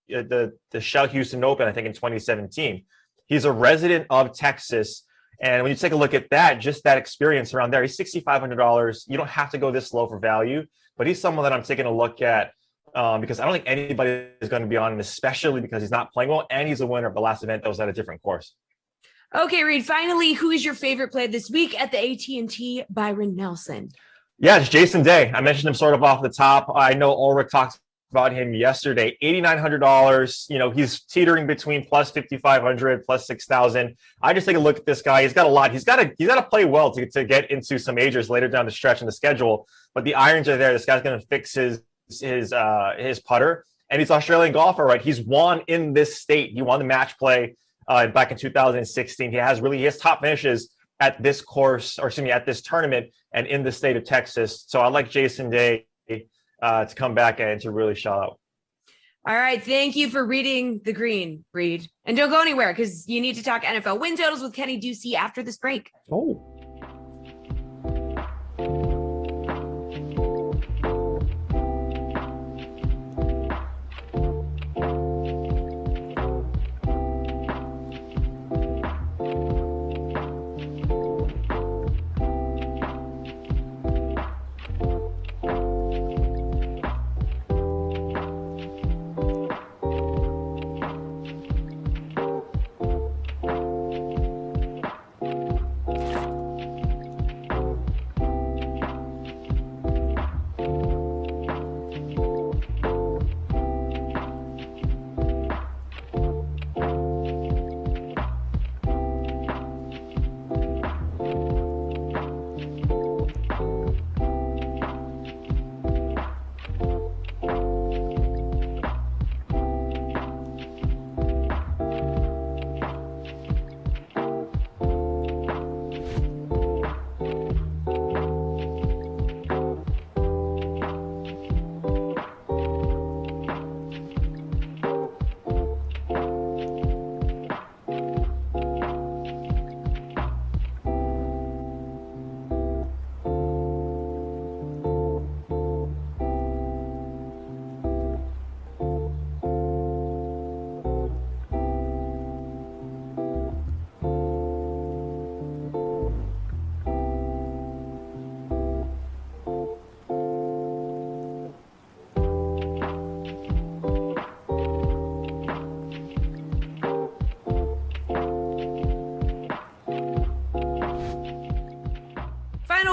at the Shell Houston Open, I think, in 2017. He's a resident of Texas. And when you take a look at that, just that experience around there, he's $6,500. You don't have to go this low for value, but he's someone that I'm taking a look at because I don't think anybody is going to be on him, especially because he's not playing well, and he's a winner of the last event that was at a different course. Okay, Reed, finally, who is your favorite play this week at the AT&T? Byron Nelson. Yeah, it's Jason Day. I mentioned him sort of off the top. I know Ulrich talked about him yesterday. $8,900. He's teetering between plus 5,500, plus 6,000. I just take a look at this guy. He's got a lot. He's got to play well to get into some majors later down the stretch in the schedule. But the irons are there. This guy's going to fix his putter, and he's an Australian golfer, right? He's won in this state. He won the match play back in 2016. He has top finishes at this course, at this tournament and in the state of Texas. So I like Jason Day to come back and to really shout out. All right. Thank you for reading the green, Reed. And don't go anywhere because you need to talk NFL win totals with Kenny Ducey after this break. Oh.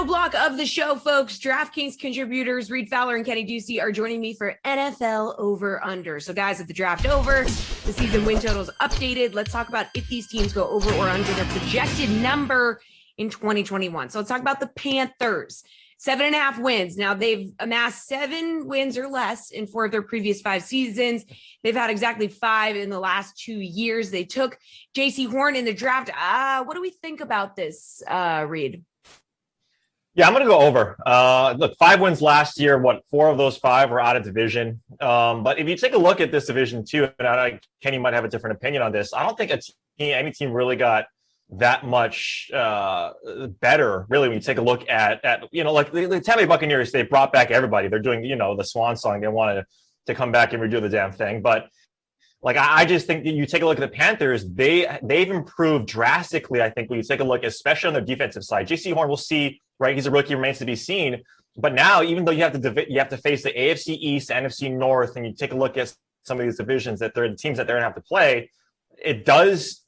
Final block of the show, folks. DraftKings contributors Reed Fowler and Kenny Ducey are joining me for NFL over-under. So, guys, at the draft over, the season win totals updated. Let's talk about if these teams go over or under their projected number in 2021. So let's talk about the Panthers. 7.5 wins. Now, they've amassed 7 wins or less in 4 of their previous 5 seasons. They've had exactly 5 in the last 2 years. They took J.C. Horn in the draft. What do we think about this, Reed? Yeah, I'm going to go over. Look, 5 wins last year. 4 of those 5 were out of division. But if you take a look at this division too, and Kenny might have a different opinion on this, I don't think any team really got that much better, really, when you take a look at like the Tampa Bay Buccaneers. They brought back everybody. They're doing, the swan song. They wanted to come back and redo the damn thing. But like, I just think that you take a look at the Panthers, they've improved drastically. I think when you take a look, especially on the defensive side, J.C. Horn, we'll see, right? He's a rookie, remains to be seen. But now, even though you have to face the AFC East, NFC North, and you take a look at some of these divisions that they're the teams that they're going to have to play, it does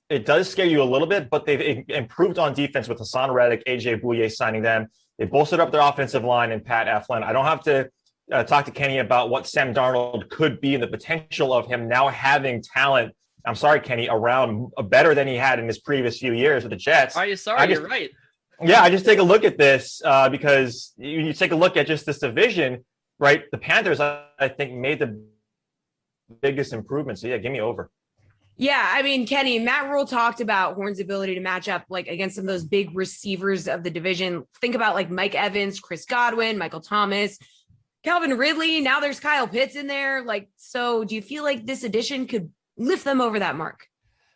scare you a little bit. But they've improved on defense with Hassan Reddick, AJ Bouye signing them. They've bolstered up their offensive line and Pat Eflin. I don't have to talk to Kenny about what Sam Darnold could be and the potential of him now having talent. I'm sorry, Kenny, around better than he had in his previous few years with the Jets. Are you sorry? You're right. Yeah, I just take a look at this because you take a look at just this division, right? The Panthers, I think, made the biggest improvement. So, yeah, give me over. Yeah, I mean, Kenny, Matt Rule talked about Horn's ability to match up like against some of those big receivers of the division. Think about like Mike Evans, Chris Godwin, Michael Thomas, Calvin Ridley. Now there's Kyle Pitts in there. Like, so do you feel like this addition could lift them over that mark?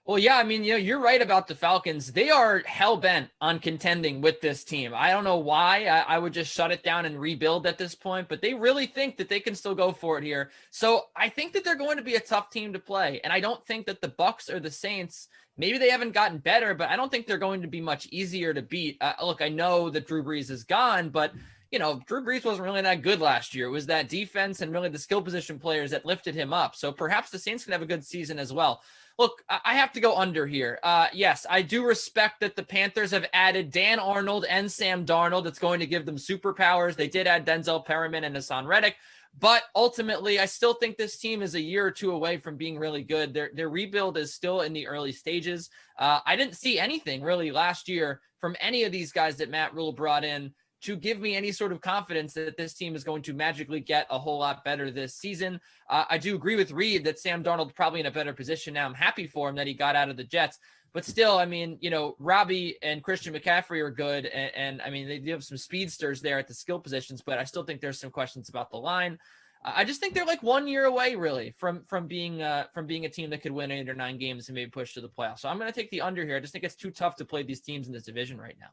Well, yeah, I mean, you're right about the Falcons. They are hell-bent on contending with this team. I don't know why. I would just shut it down and rebuild at this point, but they really think that they can still go for it here. So I think that they're going to be a tough team to play, and I don't think that the Bucs or the Saints, maybe they haven't gotten better, but I don't think they're going to be much easier to beat. Look, I know that Drew Brees is gone, but Drew Brees wasn't really that good last year. It was that defense and really the skill position players that lifted him up. So perhaps the Saints can have a good season as well. Look, I have to go under here. Yes, I do respect that the Panthers have added Dan Arnold and Sam Darnold. It's going to give them superpowers. They did add Denzel Perriman and Hassan Reddick. But ultimately, I still think this team is a year or two away from being really good. Their rebuild is still in the early stages. I didn't see anything really last year from any of these guys that Matt Rule brought in to give me any sort of confidence that this team is going to magically get a whole lot better this season. I do agree with Reed that Sam Darnold's probably in a better position now. I'm happy for him that he got out of the Jets. But still, I mean, Robbie and Christian McCaffrey are good. And I mean, they do have some speedsters there at the skill positions, but I still think there's some questions about the line. I just think they're like 1 year away, really, from being a team that could win 8 or 9 games and maybe push to the playoffs. So I'm going to take the under here. I just think it's too tough to play these teams in this division right now.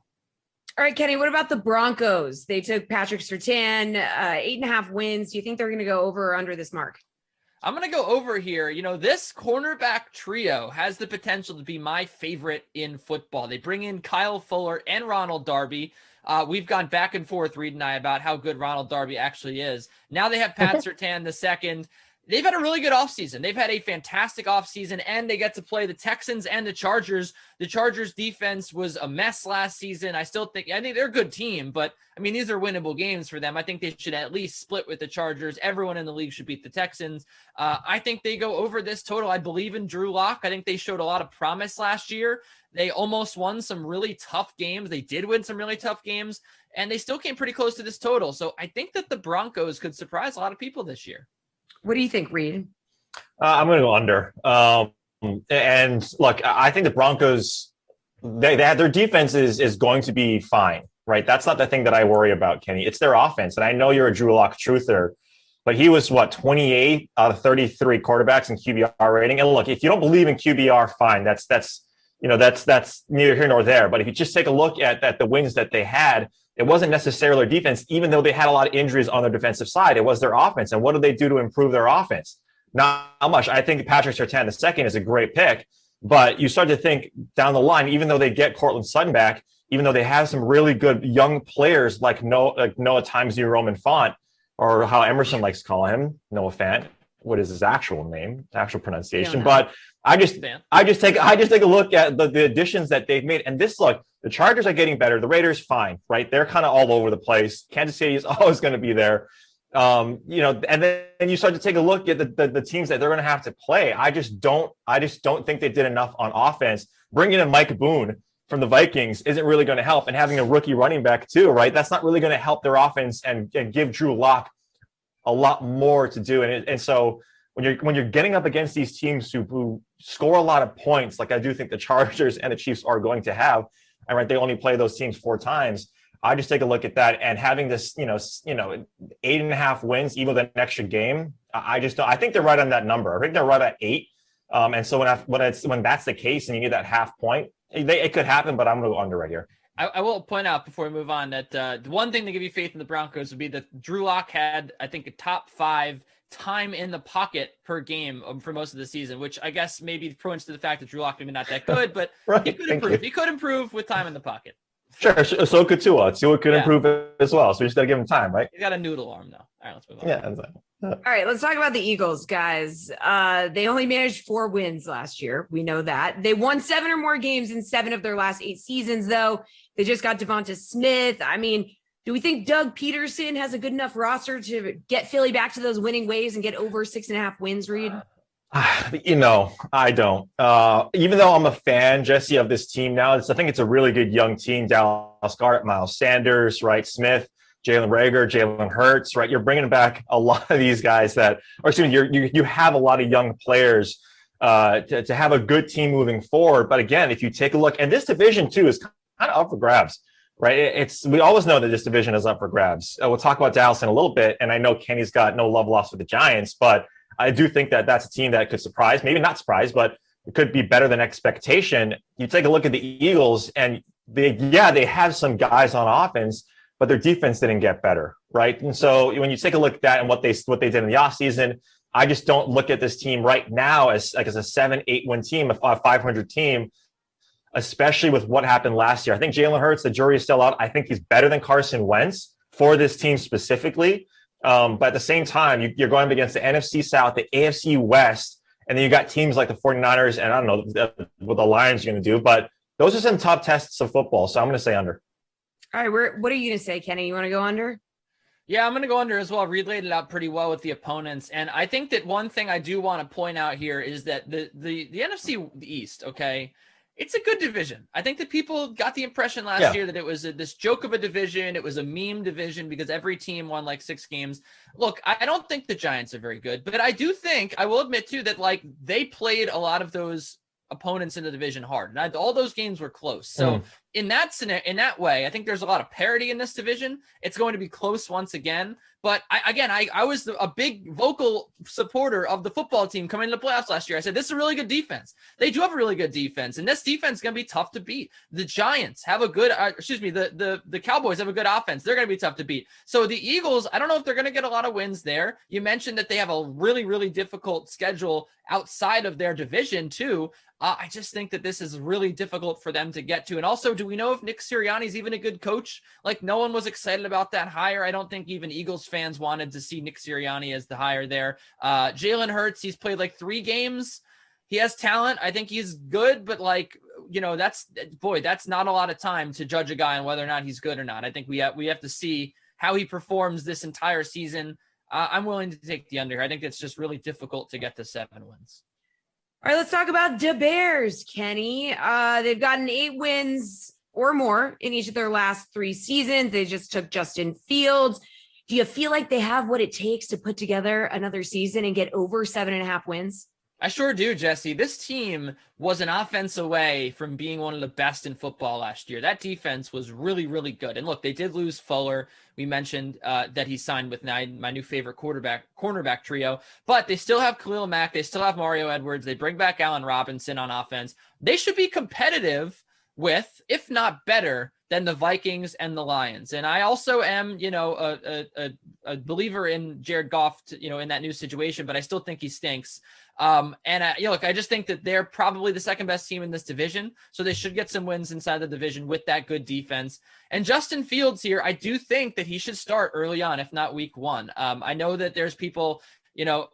All right, Kenny, what about the Broncos? They took Patrick Surtain, 8.5 wins. Do you think they're going to go over or under this mark? I'm going to go over here. This cornerback trio has the potential to be my favorite in football. They bring in Kyle Fuller and Ronald Darby. We've gone back and forth, Reed and I, about how good Ronald Darby actually is. Now they have Pat Surtain the second. They've had a really good offseason. They've had a fantastic offseason, and they get to play the Texans and the Chargers. The Chargers defense was a mess last season. I think they're a good team, but I mean, these are winnable games for them. I think they should at least split with the Chargers. Everyone in the league should beat the Texans. I think they go over this total. I believe in Drew Lock. I think they showed a lot of promise last year. They almost won some really tough games. They did win some really tough games, and they still came pretty close to this total. So I think that the Broncos could surprise a lot of people this year. What do you think, Reed? I'm going to go under. And look, I think the Broncos, they had their defense is going to be fine, right? That's not the thing that I worry about, Kenny. It's their offense. And I know you're a Drew Lock truther, but he was 28 out of 33 quarterbacks in QBR rating. And look, if you don't believe in QBR, fine. That's neither here nor there. But if you just take a look at the wins that they had, it wasn't necessarily their defense, even though they had a lot of injuries on their defensive side. It was their offense. And what did they do to improve their offense? Not much. I think Patrick Surtain II is a great pick, but you start to think down the line, even though they get Cortland Sutton back, even though they have some really good young players like Noah Times New Roman Font, or how Emerson likes to call him, Noah Fant. What is his actual name, actual pronunciation? But I just take a look at the additions that they've made, and the Chargers are getting better. The Raiders, fine, right? They're kind of all over the place. Kansas City is always going to be there, and then you start to take a look at the teams that they're going to have to play. I just don't think they did enough on offense. Bringing in Mike Boone from the Vikings isn't really going to help, and having a rookie running back too, right? That's not really going to help their offense and give Drew Lock a lot more to do, and so. When you're getting up against these teams who score a lot of points, like I do think the Chargers and the Chiefs are going to have, and right, they only play those teams 4 times. I just take a look at that and having this, 8.5 wins, even with an extra game. I think they're right on that number. I think they're right at 8. And so when that's the case and you get that half point, it could happen. But I'm going to go under right here. I will point out before we move on that the one thing to give you faith in the Broncos would be that Drew Lock had, I think, a top 5 time in the pocket per game for most of the season, which I guess maybe points to the fact that Drew Lock maybe not that good, but right, he could improve. He could improve with time in the pocket. Sure. So could Tua. Tua could improve as well. So you just got to give him time, right? He's got a noodle arm though. All right, let's move on. Yeah. All right, let's talk about the Eagles, guys. They only managed 4 wins last year. We know that. They won 7 or more games in 7 of their last 8 seasons, though. They just got Devonta Smith. I mean, do we think Doug Peterson has a good enough roster to get Philly back to those winning ways and get over 6.5 wins, Reed? I don't. Even though I'm a fan, Jesse, of this team now, I think it's a really good young team. Dallas Goedert, Miles Sanders, right? Smith, Jalen Reagor, Jalen Hurts, right? You're bringing back a lot of these guys you have a lot of young players to have a good team moving forward. But again, if you take a look, and this division too is kind of up for grabs. Right. We always know that this division is up for grabs. We'll talk about Dallas in a little bit. And I know Kenny's got no love lost with the Giants, but I do think that that's a team that could surprise, maybe not surprise, but it could be better than expectation. You take a look at the Eagles and they have some guys on offense, but their defense didn't get better. Right. And so when you take a look at that and what they did in the offseason, I just don't look at this team right now as a 7-8 win team, a 500 team, especially with what happened last year. I think Jalen Hurts, the jury is still out. I think he's better than Carson Wentz for this team specifically. But at the same time, you're going up against the NFC South, the AFC West, and then you got teams like the 49ers, and I don't know what the Lions are going to do, but those are some tough tests of football. So I'm going to say under. All right, what are you going to say, Kenny? You want to go under? Yeah, I'm going to go under as well. Reed laid it out pretty well with the opponents. And I think that one thing I do want to point out here is that the NFC East, okay, it's a good division. I think that people got the impression last year that it was this joke of a division. It was a meme division because every team won like 6 games. Look, I don't think the Giants are very good, but I do think, I will admit too, that like they played a lot of those opponents in the division hard. And all those games were close. So in that scenario, in that way, I think there's a lot of parity in this division. It's going to be close once again. But I was a big vocal supporter of the football team coming into the playoffs last year. I said, this is a really good defense. They do have a really good defense, and this defense is going to be tough to beat. The Giants have a good, the Cowboys have a good offense. They're going to be tough to beat. So the Eagles, I don't know if they're going to get a lot of wins there. You mentioned that they have a really, really difficult schedule outside of their division too. I just think that this is really difficult for them to get to. And also, do we know if Nick Sirianni is even a good coach? Like, no one was excited about that hire. I don't think even Eagles fans wanted to see Nick Sirianni as the hire there. Jalen Hurts, he's played like 3 games. He has talent. I think he's good, but like, that's not a lot of time to judge a guy on whether or not he's good or not. I think we have to see how he performs this entire season. I'm willing to take the under. I think it's just really difficult to get to 7 wins. All right, let's talk about the Bears, Kenny. They've gotten 8 wins or more in each of their last 3 seasons. They just took Justin Fields. Do you feel like they have what it takes to put together another season and get over 7.5 wins? I sure do, Jesse. This team was an offense away from being one of the best in football last year. That defense was really, really good. And look, they did lose Fuller. We mentioned that he signed with my new favorite cornerback trio, but they still have Khalil Mack. They still have Mario Edwards. They bring back Allen Robinson on offense. They should be competitive with, if not better, than the Vikings and the Lions. And I also am, a believer in Jared Goff, in that new situation, but I still think he stinks. I just think that they're probably the second best team in this division. So they should get some wins inside the division with that good defense. And Justin Fields here, I do think that he should start early on, if not week 1. I know that there's people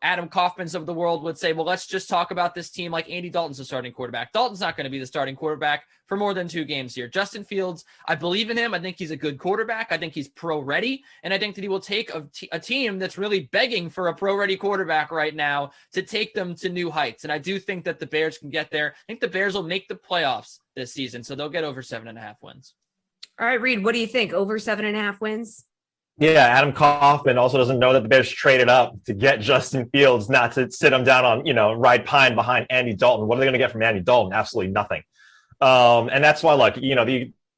Adam Kaufman's of the world would say, well, let's just talk about this team like Andy Dalton's the starting quarterback. Dalton's not going to be the starting quarterback for more than 2 games here. Justin Fields, I believe in him. I think he's a good quarterback. I think he's pro-ready, and I think that he will take a team that's really begging for a pro-ready quarterback right now to take them to new heights. And I do think that the Bears can get there. I think the Bears will make the playoffs this season, so they'll get over 7.5 wins. All right, Reed, what do you think? Over 7.5 wins? Yeah, Adam Kaufman also doesn't know that the Bears traded up to get Justin Fields, not to sit him down on, ride pine behind Andy Dalton. What are they going to get from Andy Dalton? Absolutely nothing. And that's why,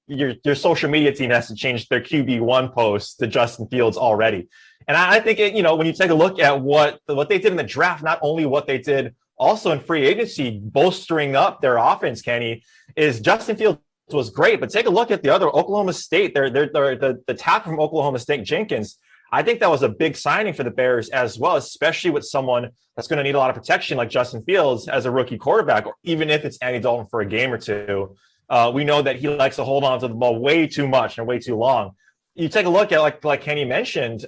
your social media team has to change their QB1 post to Justin Fields already. And I think, when you take a look at what they did in the draft, not only what they did also in free agency, bolstering up their offense, Kenny, is Justin Fields was great, but take a look at the other Oklahoma State. The tackle from Oklahoma State, Jenkins. I think that was a big signing for the Bears as well, especially with someone that's going to need a lot of protection like Justin Fields as a rookie quarterback, or even if it's Andy Dalton for a game or two. We know that he likes to hold on to the ball way too much and way too long. You take a look at like Kenny mentioned,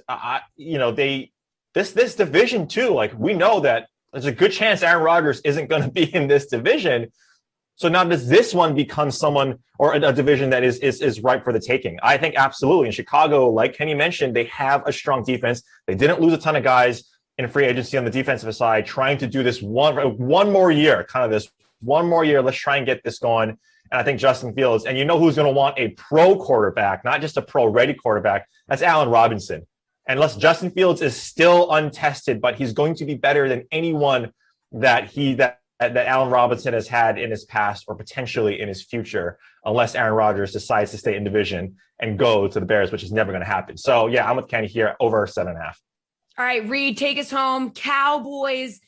this division too. Like, we know that there's a good chance Aaron Rodgers isn't going to be in this division. So now does this one become someone or a division that is ripe for the taking? I think absolutely. In Chicago, like Kenny mentioned, they have a strong defense. They didn't lose a ton of guys in free agency on the defensive side, trying to do this one more year, let's try and get this going. And I think Justin Fields, and who's going to want a pro quarterback, not just a pro-ready quarterback, that's Allen Robinson. Unless Justin Fields is still untested, but he's going to be better than anyone that Allen Robinson has had in his past or potentially in his future, unless Aaron Rodgers decides to stay in division and go to the Bears, which is never going to happen. So, yeah, I'm with Kenny here, over 7.5. All right, Reed, take us home. Cowboys,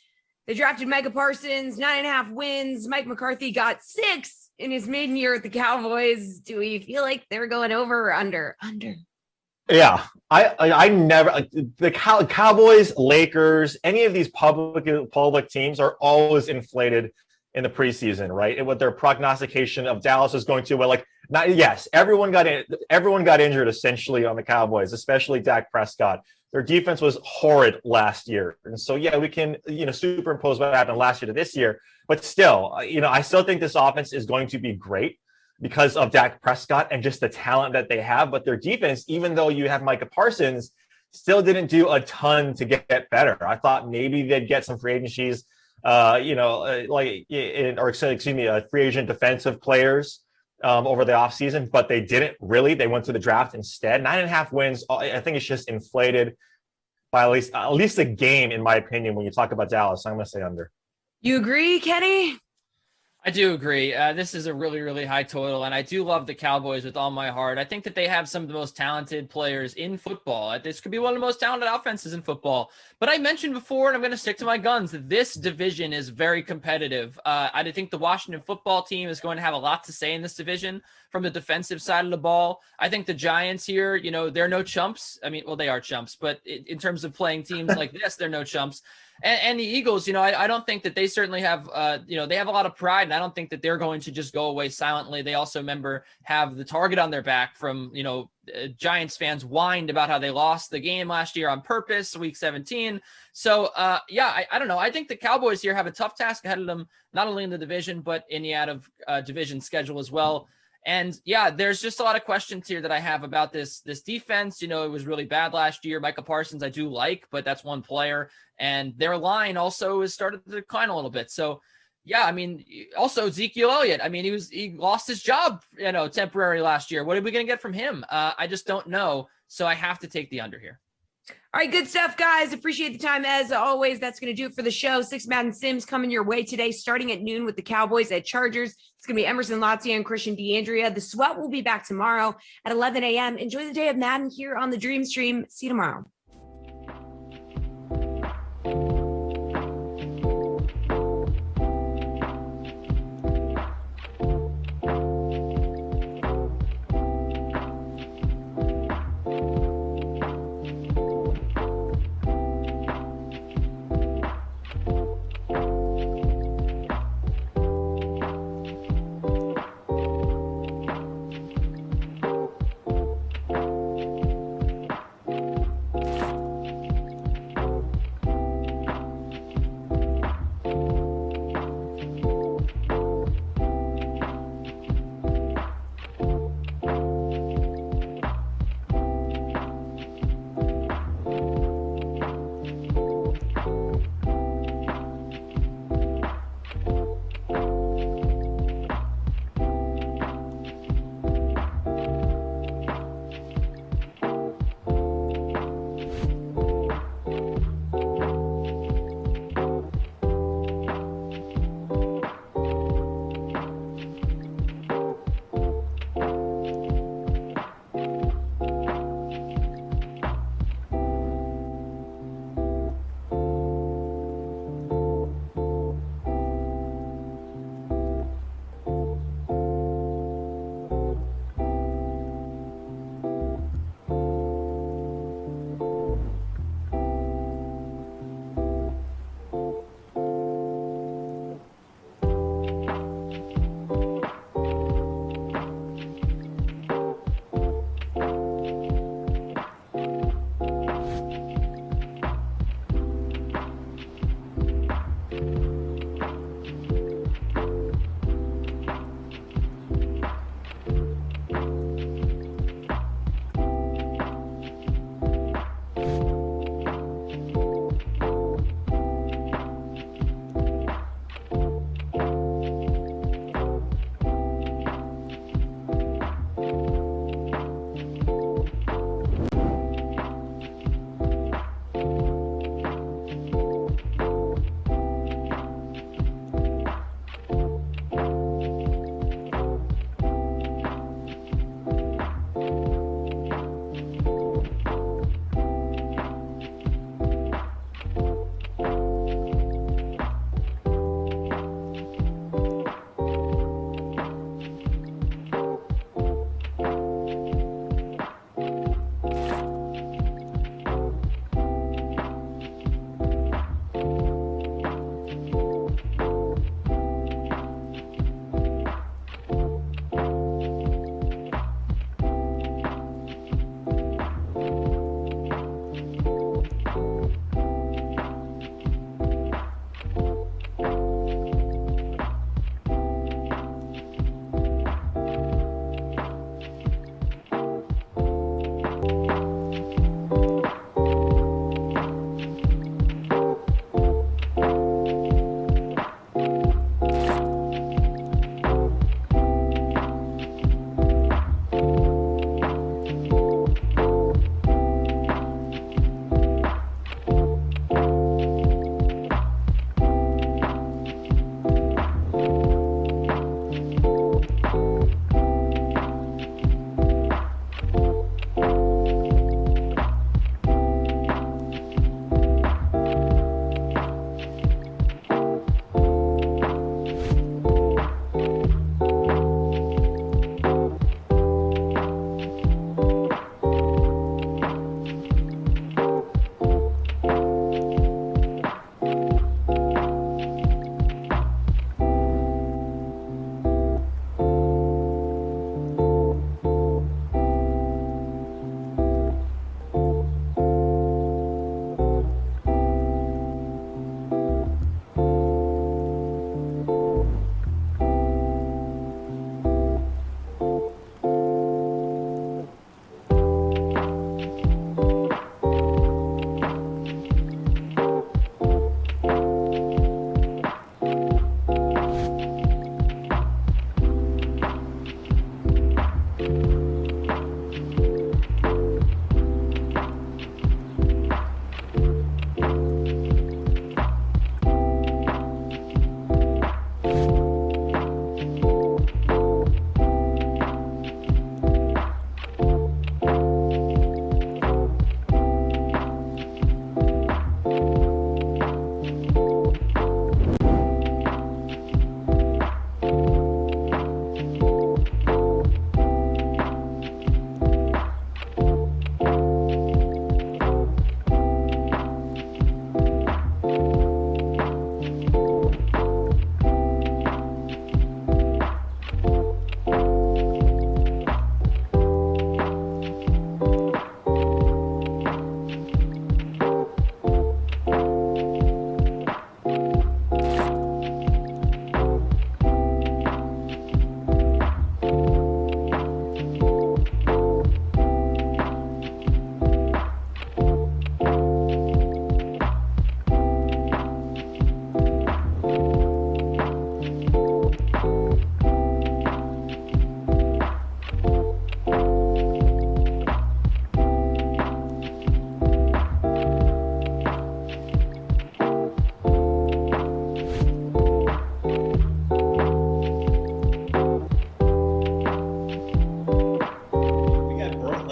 they drafted Micah Parsons, 9.5 wins. Mike McCarthy got 6 in his maiden year at the Cowboys. Do we feel like they're going over or under? Under. Yeah, I never the Cowboys, Lakers, any of these public teams are always inflated in the preseason, right? And what their prognostication of Dallas is going to, everyone got injured essentially on the Cowboys, especially Dak Prescott. Their defense was horrid last year, and so we can superimpose what happened last year to this year, but still, I still think this offense is going to be great because of Dak Prescott and just the talent that they have. But their defense, even though you have Micah Parsons, still didn't do a ton to get better. I thought maybe they'd get some free agencies, free agent defensive players over the offseason, but they didn't really. They went to the draft instead. 9.5 wins, I think it's just inflated by at least a game, in my opinion, when you talk about Dallas. I'm going to say under. You agree, Kenny? I do agree. This is a really, really high total, and I do love the Cowboys with all my heart. I think that they have some of the most talented players in football. This could be one of the most talented offenses in football. But I mentioned before, and I'm going to stick to my guns, that this division is very competitive. I think the Washington football team is going to have a lot to say in this division from the defensive side of the ball. I think the Giants here, they're no chumps. I mean, well, they are chumps, but in terms of playing teams like this, they're no chumps. And the Eagles, I don't think that they certainly have, they have a lot of pride, and I don't think that they're going to just go away silently. They also, have the target on their back from, Giants fans whined about how they lost the game last year on purpose, week 17. So, I don't know. I think the Cowboys here have a tough task ahead of them, not only in the division, but in the out of division schedule as well. And there's just a lot of questions here that I have about this defense. It was really bad last year. Micah Parsons, I do like, but that's one player. And their line also has started to decline a little bit. So, also Ezekiel Elliott. He lost his job, temporary last year. What are we going to get from him? I just don't know. So I have to take the under here. All right, good stuff, guys. Appreciate the time as always. That's going to do it for the show. 6 Madden Sims coming your way today, starting at noon with the Cowboys at Chargers. It's going to be Emerson Latia and Christian DeAndrea. The Sweat will be back tomorrow at 11 a.m. Enjoy the day of Madden here on the Dream Stream. See you tomorrow.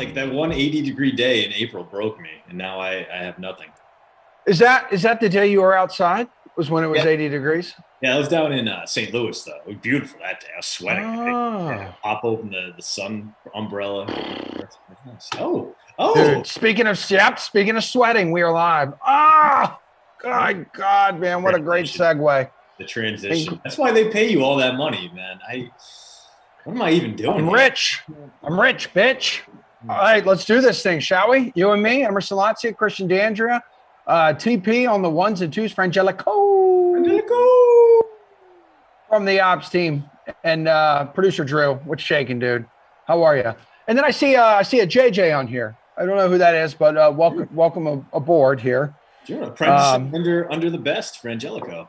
like that 180-degree day in April broke me, and now I have nothing. Is that the day you were outside? Was when it was 80 degrees? Yeah, I was down in St. Louis though. It was beautiful that day. I was sweating. Oh. Pop open the sun umbrella. Dude, speaking of sweating, we are live. God, man, what a great segue. The transition. That's why they pay you all that money, man. What am I even doing? I'm rich, bitch. All right, let's do this thing, shall we? You and me, Emerson Lazia, Christian D'Andrea, TP on the ones and twos, Frangelico from the ops team, and producer Drew. What's shaking, dude? How are you? And then I see a JJ on here. I don't know who that is, but welcome aboard here. Sure, apprentice under the best, Frangelico.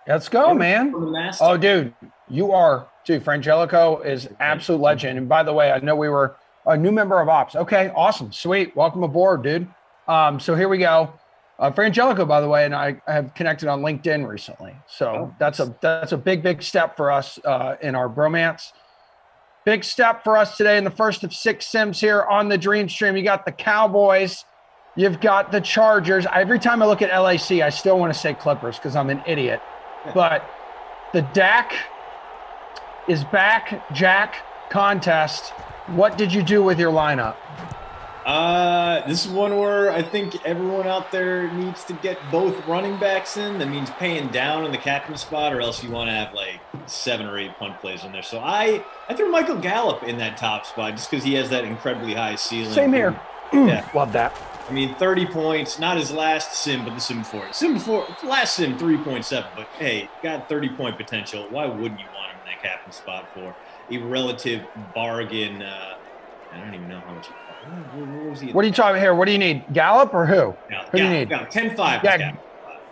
Let's go, man. Oh, dude, Frangelico is absolute legend. And by the way, I know we were a new member of Ops. Okay, awesome, sweet. Welcome aboard, dude. So here we go. Frangelico, by the way, and I have connected on LinkedIn recently. So that's a big step for us in our bromance. Big step for us today in the first of 6 sims here on the Dream Stream. You got the Cowboys. You've got the Chargers. Every time I look at LAC, I still want to say Clippers because I'm an idiot. But the Dak is back, Jack contest. What did you do with your lineup? This is one where I think everyone out there needs to get both running backs in. That means paying down in the captain spot, or else you want to have like 7 or 8 punt plays in there. So I threw Michael Gallup in that top spot just because he has that incredibly high ceiling. Same here. Yeah. Love that. I mean, 30 points, not his last sim, but the sim before it. Sim before, last sim, 3.7. But hey, got 30-point potential. Why wouldn't you want him in that captain spot for a relative bargain? I don't even know how much. What are you talking here? What do you need? Gallup or who? Who do you need? 10-5. Yeah.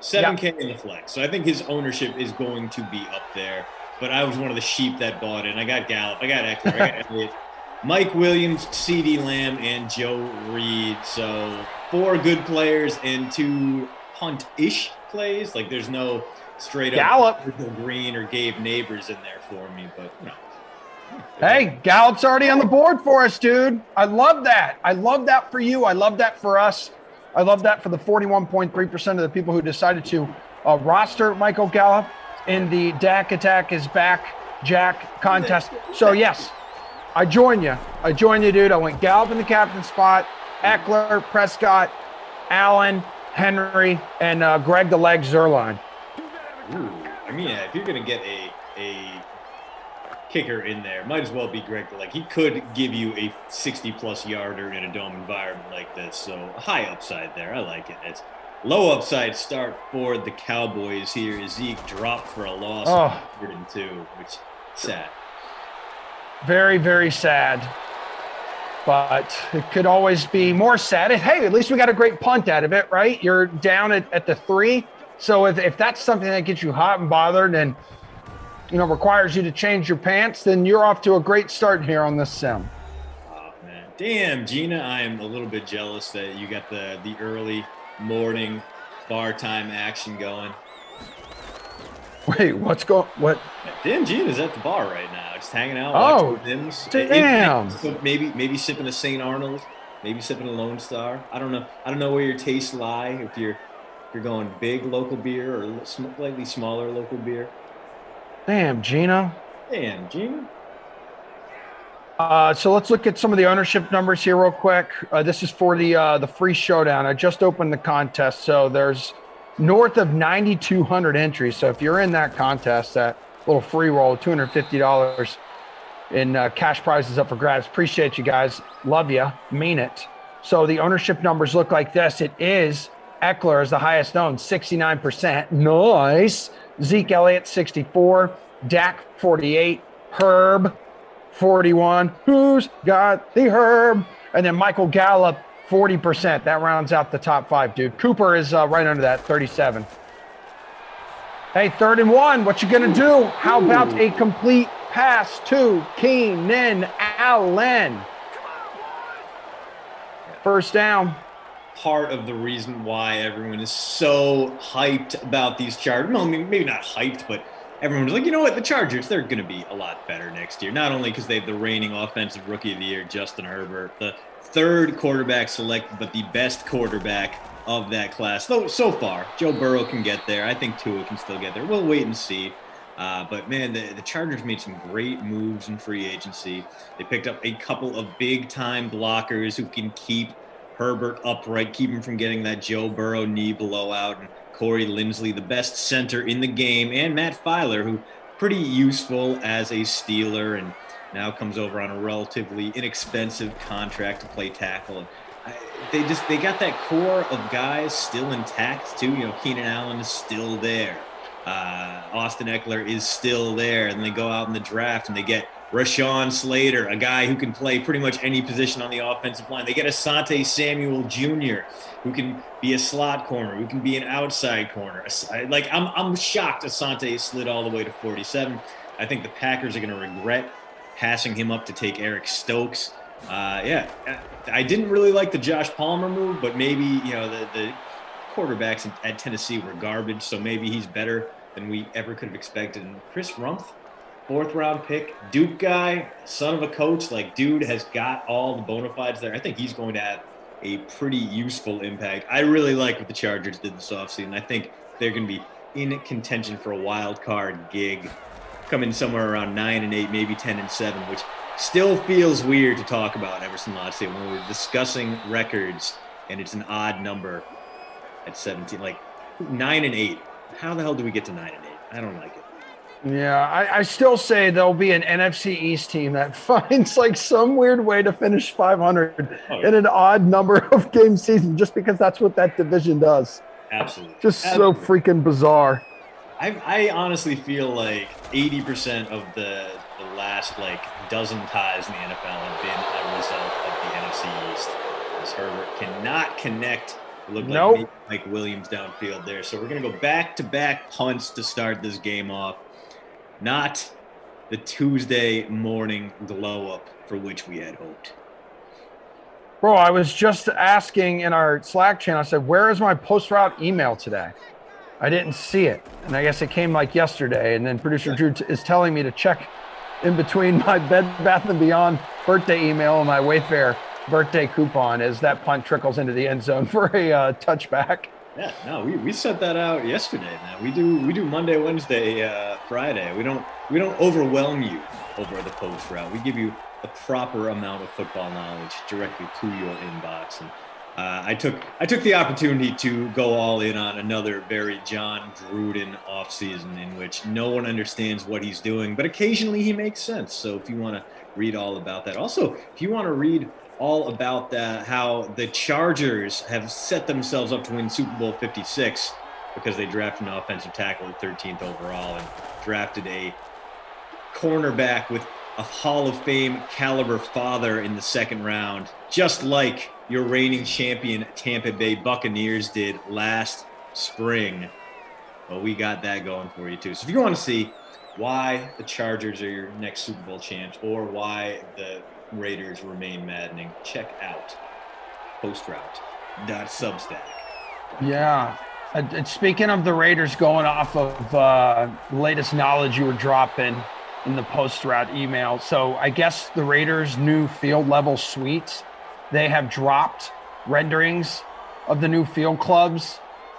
7K in the flex. So I think his ownership is going to be up there. But I was one of the sheep that bought it. I got Gallup. I got Eckler. I got Elliott. Mike Williams, CeeDee Lamb, and Joe Reed. So 4 good players and 2 punt-ish plays. Like there's no straight up Gallup, Green or Gabe Neighbors in there for me. But no. Hey, Gallup's already on the board for us, dude. I love that. I love that for you. I love that for us. I love that for the 41.3% of the people who decided to roster Michael Gallup in the Dak Attack is Back Jack contest. So, yes, I join you. Dude. I went Gallup in the captain spot, Eckler, Prescott, Allen, Henry, and Greg the Leg Zerline. Ooh, I mean, if you're going to get a kicker in there, might as well be Greg the Leg. He could give you a 60-plus yarder in a dome environment like this. So high upside there. I like it. It's low upside start for the Cowboys here. Zeke dropped for a loss of 102, which is sad. Very, very sad. But it could always be more sad. Hey, at least we got a great punt out of it, right? You're down at the 3. So if that's something that gets you hot and bothered and requires you to change your pants, then you're off to a great start here on this sim. Oh, man. Damn, Gina, I am a little bit jealous that you got the early morning bar time action going. Wait, what? Damn, Gina's at the bar right now. Just hanging out, watching Sims. Damn. So maybe sipping a St. Arnold, maybe sipping a Lone Star. I don't know where your tastes lie, if you're going big local beer or slightly smaller local beer. Damn, Gina. So let's look at some of the ownership numbers here real quick. This is for the free showdown. I just opened the contest, so there's north of 9,200 entries. So if you're in that contest, that little free roll, $250 in cash prizes up for grabs. Appreciate you guys. Love you. Mean it. So the ownership numbers look like this. It is Eckler is the highest owned, 69%. Nice. Zeke Elliott, 64. Dak, 48. Herb, 41. Who's got the Herb? And then Michael Gallup, 40%. That rounds out the top 5, dude. Cooper is right under that, 37. Hey, 3rd and 1. What you going to do? How about a complete pass to Keenan Allen? First down. Part of the reason why everyone is so hyped about these charts. No, maybe not hyped, but everyone was like, you know what, the Chargers, they're going to be a lot better next year. Not only because they have the reigning offensive rookie of the year, Justin Herbert, the third quarterback selected, but the best quarterback of that class. So far, Joe Burrow can get there. I think Tua can still get there. We'll wait and see. But man, the Chargers made some great moves in free agency. They picked up a couple of big-time blockers who can keep Herbert upright, keep him from getting that Joe Burrow knee blowout. And Corey Linsley, the best center in the game, and Matt Filer, who pretty useful as a Steeler and now comes over on a relatively inexpensive contract to play tackle. They got that core of guys still intact too. You know, Keenan Allen is still there. Austin Eckler is still there. And they go out in the draft and they get Rashawn Slater, a guy who can play pretty much any position on the offensive line. They get Asante Samuel Jr., who can be a slot corner, who can be an outside corner. Like, I'm shocked Asante slid all the way to 47. I think the Packers are going to regret passing him up to take Eric Stokes. I didn't really like the Josh Palmer move, but maybe, you know, the quarterbacks at Tennessee were garbage, so maybe he's better than we ever could have expected. And Chris Rumph, 4th round pick, Duke guy, son of a coach, like, dude has got all the bona fides there. I think he's going to have a pretty useful impact. I really like what the Chargers did this offseason. I think they're going to be in contention for a wild card gig, coming somewhere around 9-8, maybe 10-7, which still feels weird to talk about Emerson Lodge when we're discussing records and it's an odd number at 17. Like 9-8. How the hell do we get to 9-8? I don't like it. Yeah, I still say there'll be an NFC East team that finds like some weird way to finish 500 in an odd number of game season, just because that's what that division does. Absolutely. Just so freaking bizarre. I honestly feel like 80% of the last like dozen ties in the NFL have been a result of the NFC East. As Herbert cannot connect. It looked like Mike Williams downfield there. So we're going to go back-to-back punts to start this game off. Not the Tuesday morning glow-up for which we had hoped. Bro, I was just asking in our Slack channel, I said, where is my post-route email today? I didn't see it. And I guess it came like yesterday. And then producer Drew is telling me to check in between my Bed Bath & Beyond birthday email and my Wayfair birthday coupon as that punt trickles into the end zone for a touchback. Yeah, no, we set that out yesterday. Man, we do Monday, Wednesday, Friday. We don't overwhelm you over the post route. We give you the proper amount of football knowledge directly to your inbox. And I took the opportunity to go all in on another very John Gruden offseason in which no one understands what he's doing, but occasionally he makes sense. So if you want to read all about that, also if you want to read all about how the Chargers have set themselves up to win Super Bowl 56 because they drafted an offensive tackle at 13th overall and drafted a cornerback with a Hall of Fame caliber father in the 2nd round, just like your reigning champion Tampa Bay Buccaneers did last spring. Well, we got that going for you too. So if you want to see why the Chargers are your next Super Bowl champs or why the Raiders remain maddening, check out postroute.substack. Yeah. And speaking of the Raiders, going off of the latest knowledge you were dropping in the post-route email. So I guess the Raiders' new field level suites, they have dropped renderings of the new field clubs,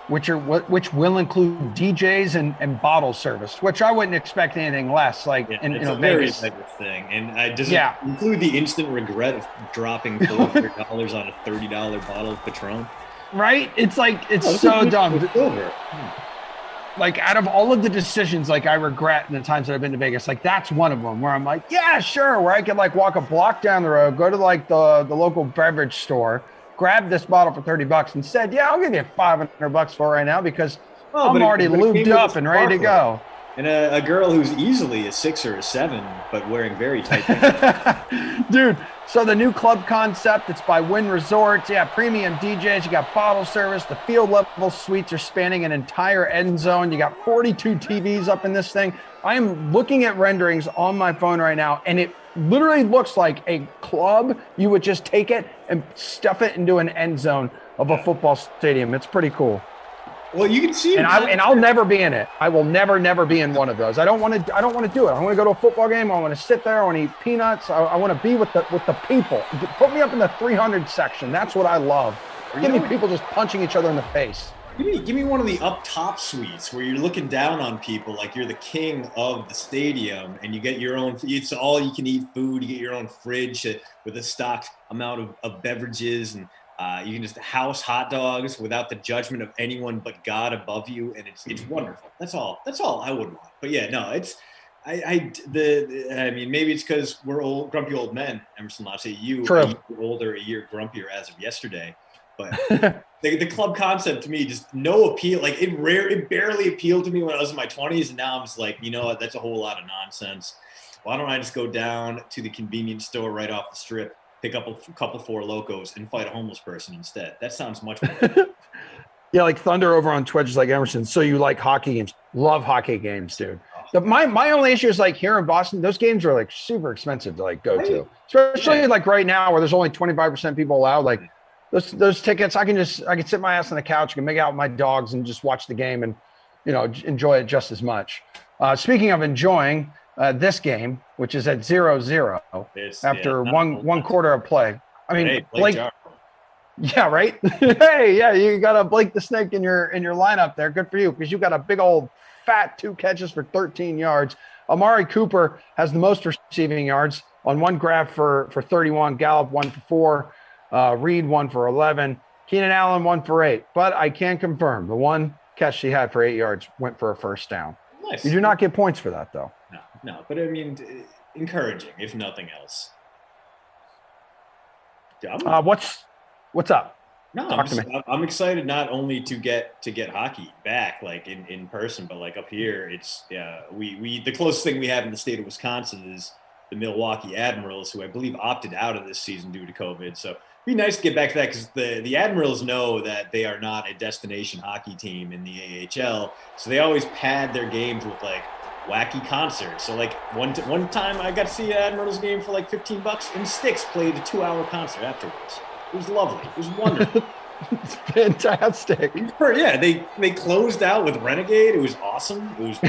which will include DJs and bottle service, which I wouldn't expect anything less. Like in a Vegas very big thing, and does it include the instant regret of dropping $400 on a $30 bottle of Patron? Right? It's like so dumb. Like out of all of the decisions, like I regret in the times that I've been to Vegas, like that's one of them where I'm like, yeah, sure. Where I could like walk a block down the road, go to like the local beverage store, grab this bottle for $30. Instead, yeah, I'll give you $500 for it right now because I'm already lubed up and ready to go. And a girl who's easily a 6 or a 7, but wearing very tight pants. Dude, so the new club concept, it's by Wynn Resorts. Yeah, premium DJs. You got bottle service. The field level suites are spanning an entire end zone. You got 42 TVs up in this thing. I am looking at renderings on my phone right now, and it literally looks like a club. You would just take it and stuff it into an end zone of a football stadium. It's pretty cool. Well, you can see, and I'll never be in it. I will never be in one of those. I don't want to do it. I want to go to a football game. I want to sit there. I want to eat peanuts. I want to be with the people. Put me up in the 300 section. That's what I love. Give me people just punching each other in the face. Give me one of the up top suites where you're looking down on people like you're the king of the stadium, and you get your own. It's all you can eat food. You get your own fridge with a stocked amount of beverages, and you can just house hot dogs without the judgment of anyone but God above you, and it's wonderful. That's all I would want. But yeah, no, it's I mean, maybe it's because we're old, grumpy old men. Emerson, I'll say you True. A year older, a year grumpier as of yesterday. But the club concept to me just no appeal. Like it barely appealed to me when I was in my 20s, and now I'm just like, you know what? That's a whole lot of nonsense. Why don't I just go down to the convenience store right off the strip, pick up a couple Four Locos, and fight a homeless person instead? That sounds much more. Yeah, like Thunder over on Twitch is like, Emerson, so you like hockey games. Love hockey games, dude. My only issue is like here in Boston, those games are like super expensive to like go to. Especially like right now where there's only 25% people allowed. Like those tickets, I can sit my ass on the couch, I can make out with my dogs and just watch the game and, you know, enjoy it just as much. Speaking of enjoying this game, which is at 0-0 after one quarter of play. I mean, Blake. Yeah, right. Hey, yeah, you got a Blake the Snake in your lineup there. Good for you, because you got a big old fat 2 catches for 13 yards. Amari Cooper has the most receiving yards on one grab for 31. Gallup 1 for 4. Reed 1 for 11. Keenan Allen 1 for 8. But I can confirm the one catch he had for 8 yards went for a first down. Nice. You do not get points for that though. No, but I mean, encouraging if nothing else. What's up? No, I'm excited not only to get hockey back like in person, but like up here, it's we the closest thing we have in the state of Wisconsin is the Milwaukee Admirals, who I believe opted out of this season due to COVID. So it'd be nice to get back to that, because the Admirals know that they are not a destination hockey team in the AHL, so they always pad their games with like wacky concerts. So like one time I got to see an Admirals game for like $15, and Styx played a 2-hour concert afterwards. It was lovely. It was wonderful. It's fantastic. Yeah, they closed out with Renegade. It was awesome. It was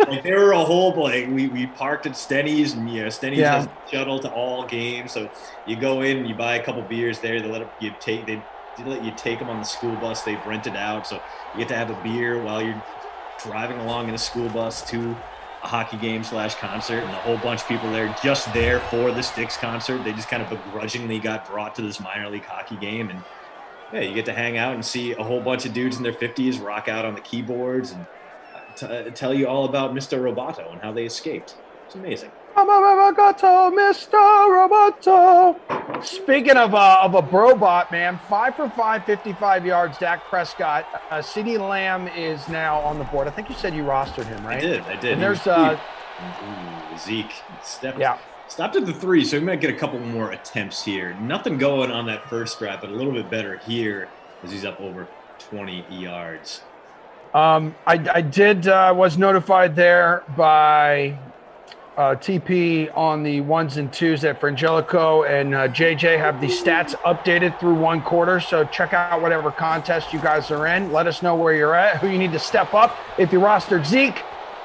like there were a whole like we parked at Stenny's, and Stenny's has a shuttle to all games. So you go in and you buy a couple beers there. They let you take them on the school bus they've rented out. So you get to have a beer while you're driving along in a school bus to a hockey game / concert, and a whole bunch of people there just there for the Styx concert. They just kind of begrudgingly got brought to this minor league hockey game, and yeah, you get to hang out and see a whole bunch of dudes in their 50s rock out on the keyboards and tell you all about Mr. Roboto and how they escaped. It's amazing. Mr. Roboto. Speaking of a brobot, man, 5 for 5, 55 yards. Dak Prescott. CeeDee Lamb is now on the board. I think you said you rostered him, right? I did. And there's Zeke. Stopped at the 3, so we might get a couple more attempts here. Nothing going on that first drive, but a little bit better here as he's up over 20 yards. I was notified there by TP on the 1s and 2s that Frangelico and JJ have the stats updated through one quarter. So check out whatever contest you guys are in. Let us know where you're at, who you need to step up. If you rostered Zeke,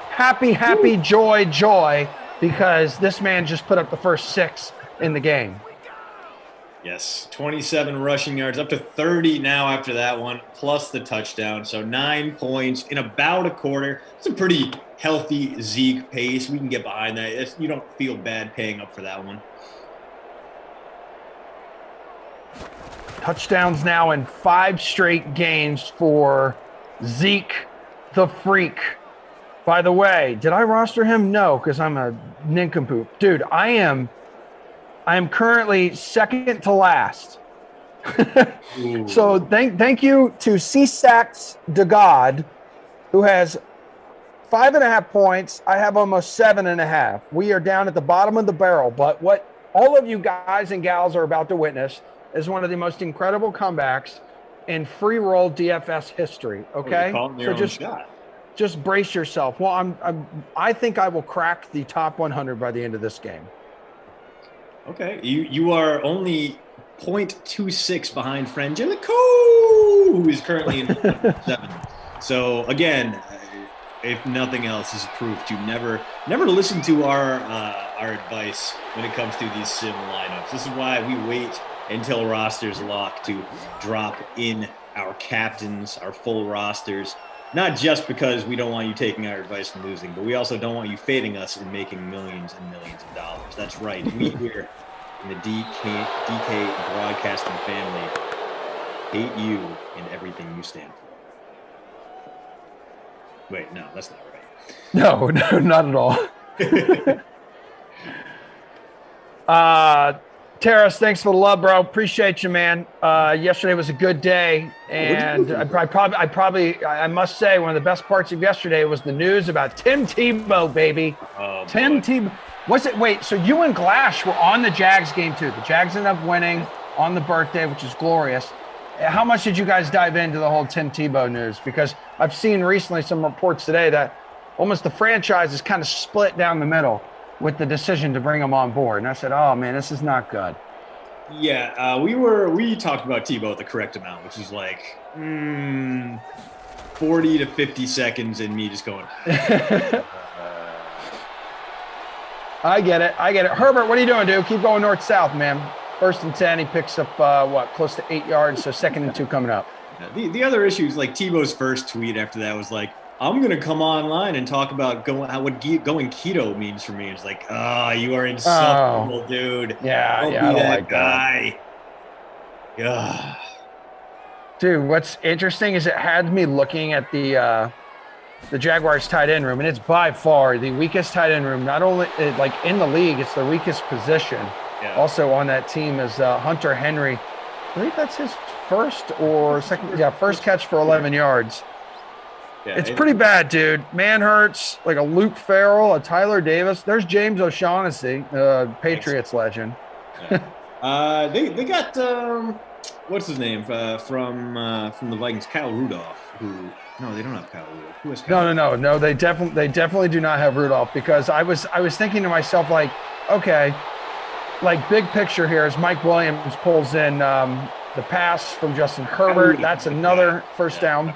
happy, joy, because this man just put up the first 6 in the game. Yes, 27 rushing yards, up to 30 now after that one, plus the touchdown. So 9 points in about a quarter. It's a pretty healthy Zeke pace. We can get behind that. You don't feel bad paying up for that one. Touchdowns now in 5 straight games for Zeke the Freak. By the way, did I roster him? No, because I'm a nincompoop. Dude, I am currently second to last. So thank you to CSAX de God, who has 5.5 points. I have almost 7.5. We are down at the bottom of the barrel. But what all of you guys and gals are about to witness is one of the most incredible comebacks in free roll DFS history. Okay, so just brace yourself. Well, I think I will crack the top 100 by the end of this game. Okay, you are only 0.26 behind Frangelico, who is currently in 7. So again, if nothing else, this is proof to never listen to our advice when it comes to these sim lineups. This is why we wait until rosters lock to drop in our captains, our full rosters. Not just because we don't want you taking our advice and losing, but we also don't want you fading us and making millions and millions of dollars. That's right. We here in the DK broadcasting family hate you and everything you stand for. Wait, no, that's not right. No, not at all. Terrace, thanks for the love, bro. Appreciate you, man. Yesterday was a good day, and I must say one of the best parts of yesterday was the news about Tim Tebow, baby. Oh, Tim Tebow. Was it? Wait, so you and Glash were on the Jags game too. The Jags ended up winning on the birthday, which is glorious. How much did you guys dive into the whole Tim Tebow news? Because I've seen recently some reports today that almost the franchise is kind of split down the middle with the decision to bring him on board. And I said, oh man, this is not good. Yeah, we talked about Tebow at the correct amount, which is like 40 to 50 seconds and me just going. I get it. Herbert, what are you doing, dude? Keep going north-south, man. 1st and 10, he picks up, close to 8 yards, so 2nd and 2 coming up. The other issue is like Tebow's first tweet after that was like, I'm going to come online and talk about what going keto means for me. It's like, you are insufferable, dude. Yeah, don't I be don't that like guy. Yeah. Dude, what's interesting is it had me looking at the Jaguars tight end room, and it's by far the weakest tight end room. Not only like in the league, it's the weakest position. Yeah. Also on that team is Hunter Henry. I believe that's his first or second. Yeah, first catch for 11 yards. Yeah, it's pretty bad, dude. Man hurts, like a Luke Farrell, a Tyler Davis. There's James O'Shaughnessy, Patriots legend. Yeah. They got what's his name from the Vikings, Kyle Rudolph. No, they don't have Kyle Rudolph. Who is Kyle? No. They definitely do not have Rudolph, because I was thinking to myself, like, okay, like big picture here is Mike Williams pulls in the pass from Justin Herbert. That's another first down.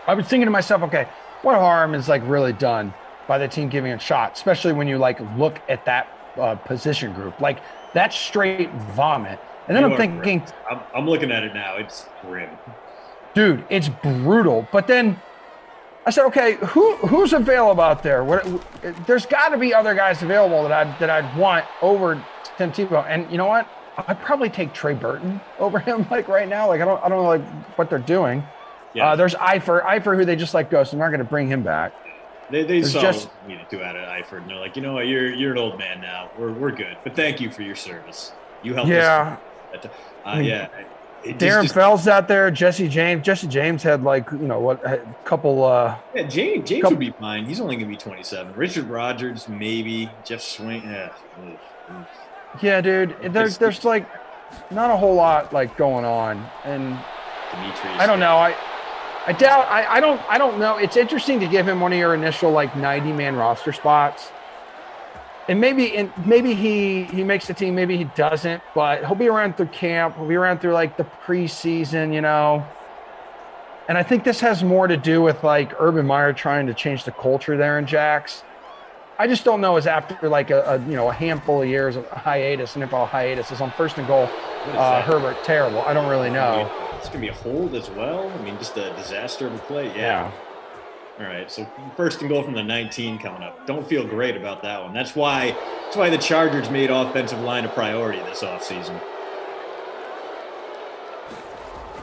I was thinking to myself, okay, what harm is like really done by the team giving a shot, especially when you like look at that position group, like that's straight vomit. And then I'm thinking, I'm looking at it now. It's grim, dude. It's brutal. But then I said, okay, who's available out there? There's got to be other guys available that I'd want over Tim Tebow. And you know what? I'd probably take Trey Burton over him. Like right now, like I don't know like what they're doing. Yeah. There's Eifert, who they just let go, so I'm not going to bring him back. They saw what we needed to out of Eifert, and they're like, you know what, you're an old man now. We're good, but thank you for your service. You helped us. Yeah. Darren Fells out there, Jesse James. Jesse James had like a couple. Yeah, James would be fine. He's only going to be 27. Richard Rodgers, maybe. Jeff Swain. Yeah, dude. There's like not a whole lot like going on, and Demetrius, I don't know. I doubt. I don't know. It's interesting to give him one of your initial like 90-man roster spots, and maybe he makes the team. Maybe he doesn't. But he'll be around through camp. He'll be around through like the preseason, And I think this has more to do with like Urban Meyer trying to change the culture there in Jax. I just don't know. Is after like a handful of years of hiatus, NFL hiatus, is on 1st and goal. Herbert terrible. I don't really know. It's going to be a hold as well. I mean, just a disaster of a play. Yeah. All right. So 1st and goal from the 19 coming up. Don't feel great about that one. That's why the Chargers made offensive line a priority this offseason.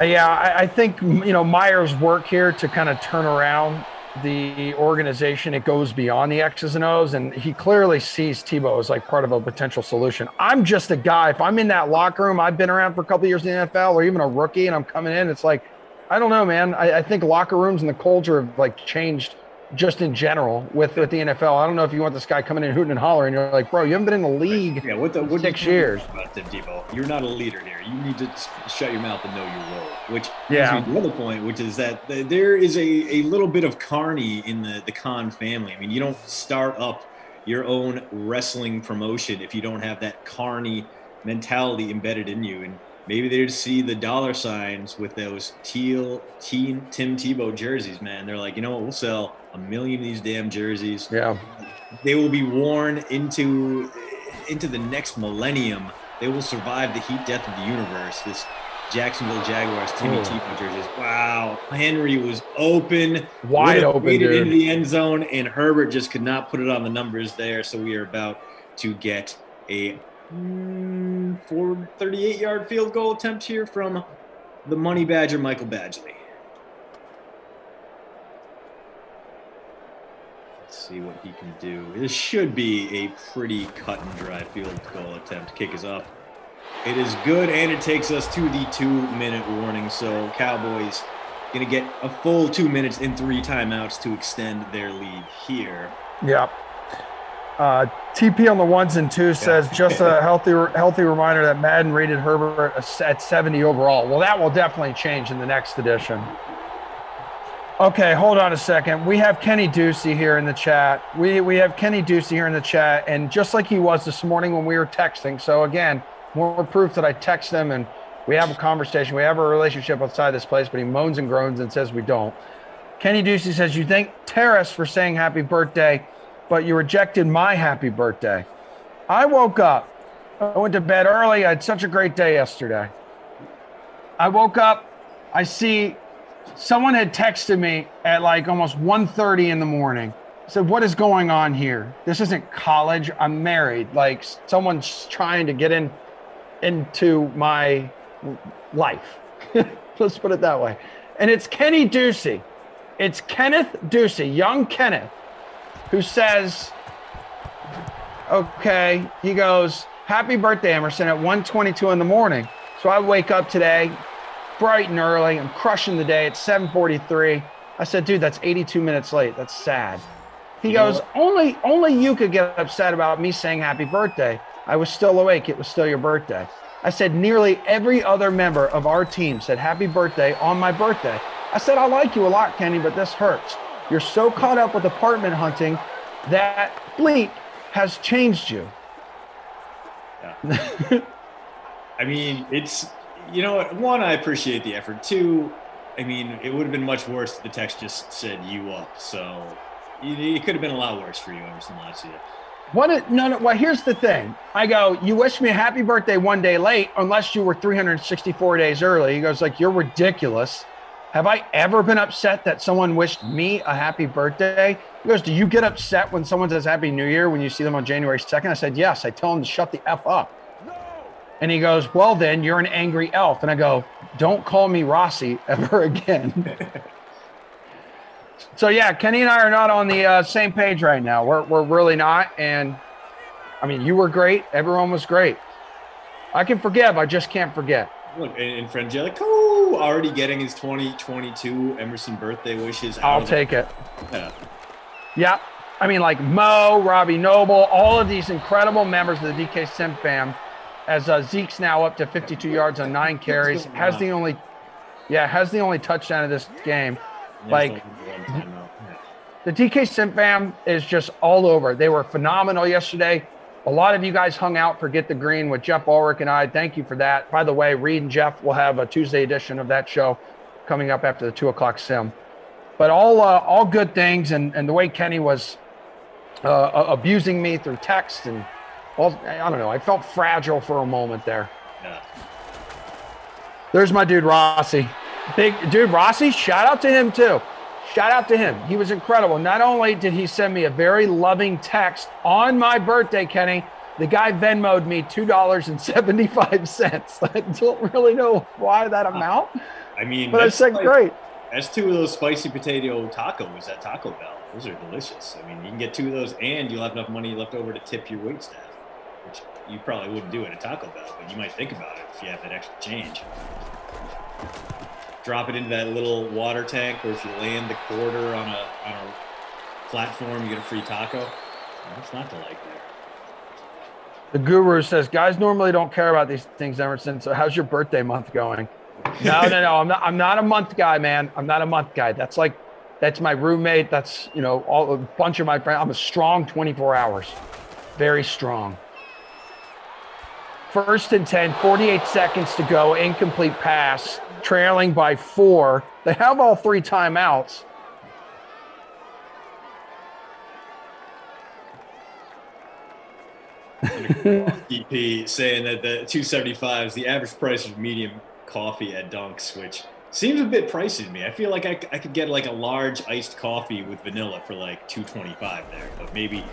Yeah, I think, Meyer's work here to kind of turn around the organization, it goes beyond the X's and O's, and he clearly sees Tebow as like part of a potential solution. I'm just a guy. If I'm in that locker room, I've been around for a couple of years in the NFL, or even a rookie, and I'm coming in, it's like, I don't know, man. I think locker rooms and the culture have like changed just in general with the NFL. I don't know if you want this guy coming in hooting and hollering. You're like, bro, you haven't been in the league what 6 years. About Tim Tebow, you're not a leader here. You need to shut your mouth and know your role. Which yeah, the other point, which is that there is a little bit of carny in the Khan family. I mean, you don't start up your own wrestling promotion if you don't have that carny mentality embedded in you. And maybe they just see the dollar signs with those teal Tim Tebow jerseys, man. They're like, you know what? We'll sell 1 million of these damn jerseys. Yeah. They will be worn into the next millennium. They will survive the heat death of the universe. This Jacksonville Jaguars Timmy Tebow jerseys. Wow. Henry was open. Wide open, dude. Into the end zone, and Herbert just could not put it on the numbers there. So we are about to get a 38-yard field goal attempt here from the Money Badger, Michael Badgley. Let's see what he can do. This should be a pretty cut and dry field goal attempt. Kick is up. It is good, and it takes us to the 2-minute warning. So Cowboys going to get a full 2 minutes and 3 timeouts to extend their lead here. Yeah. TP on the 1s and 2s says just a healthy reminder that Madden rated Herbert at 70 overall. Well, that will definitely change in the next edition. Okay, hold on a second. We have Kenny Ducey here in the chat. We have Kenny Ducey here in the chat, and just like he was this morning when we were texting. So again, more proof that I text him and we have a conversation. We have a relationship outside this place, but he moans and groans and says we don't. Kenny Ducey says, you thank Terrace for saying happy birthday, but you rejected my happy birthday. I woke up. I went to bed early. I had such a great day yesterday. I woke up. I see someone had texted me at like almost 1:30 in the morning. I said, what is going on here? This isn't college. I'm married. Like someone's trying to get into my life. Let's put it that way. And it's Kenny Ducey. It's Kenneth Ducey, young Kenneth, who says, okay, he goes, happy birthday, Emerson, at 1:22 in the morning. So I wake up today bright and early. I'm crushing the day. It's 7:43. I said, dude, that's 82 minutes late. That's sad. He goes, only you could get upset about me saying happy birthday. I was still awake. It was still your birthday. I said, nearly every other member of our team said happy birthday on my birthday. I said, I like you a lot, Kenny, but this hurts. You're so caught up with apartment hunting that bleep has changed you. Yeah. I mean, it's, you know what? One, I appreciate the effort. Two, I mean, it would have been much worse if the text just said you up. So it could have been a lot worse for you, Emerson, last year. Well, here's the thing. I go, you wish me a happy birthday one day late unless you were 364 days early. He goes, like, you're ridiculous. Have I ever been upset that someone wished me a happy birthday? He goes, do you get upset when someone says Happy New Year when you see them on January 2nd? I said, yes. I tell them to shut the F up. No. And he goes, well, then you're an angry elf. And I go, don't call me Rossi ever again. So, yeah, Kenny and I are not on the same page right now. We're really not. And, I mean, you were great. Everyone was great. I can forgive. I just can't forget. Look, and Frangelico already getting his 2022 Emerson birthday wishes. I'll take it. Yeah. Yeah. I mean, like Mo, Robbie Noble, all of these incredible members of the DK Sim fam, as Zeke's now up to 52 yards on 9 carries, has the only touchdown of this game. Like, the DK Sim fam is just all over. They were phenomenal yesterday. A lot of you guys hung out for Get the Green with Jeff Ulrich and I. Thank you for that. By the way, Reed and Jeff will have a Tuesday edition of that show coming up after the 2 o'clock sim. But all good things, and the way Kenny was abusing me through text and all, I don't know. I felt fragile for a moment there. Yeah. There's my dude Rossi. Big dude Rossi, shout out to him too. Shout out to him. He was incredible. Not only did he send me a very loving text on my birthday, Kenny, the guy Venmo'd me $2.75. I don't really know why that amount. I mean, but I said, like, great. That's 2 of those spicy potato tacos at Taco Bell. Those are delicious. I mean, you can get 2 of those and you'll have enough money left over to tip your wait staff, which you probably wouldn't do at a Taco Bell, but you might think about it if you have that extra change. Drop it into that little water tank, or if you land the quarter on a platform, you get a free taco. What's not to like there? The guru says, guys normally don't care about these things, Emerson. So how's your birthday month going? No. I'm not a month guy, man. I'm not a month guy. That's my roommate. That's, a bunch of my friends. I'm a strong 24 hours. Very strong. First and 10, 48 seconds to go, incomplete pass, trailing by 4. They have all 3 timeouts. DP saying that the 275 is the average price of medium coffee at Dunks, which seems a bit pricey to me. I feel like I could get like a large iced coffee with vanilla for like $2.25 there, but maybe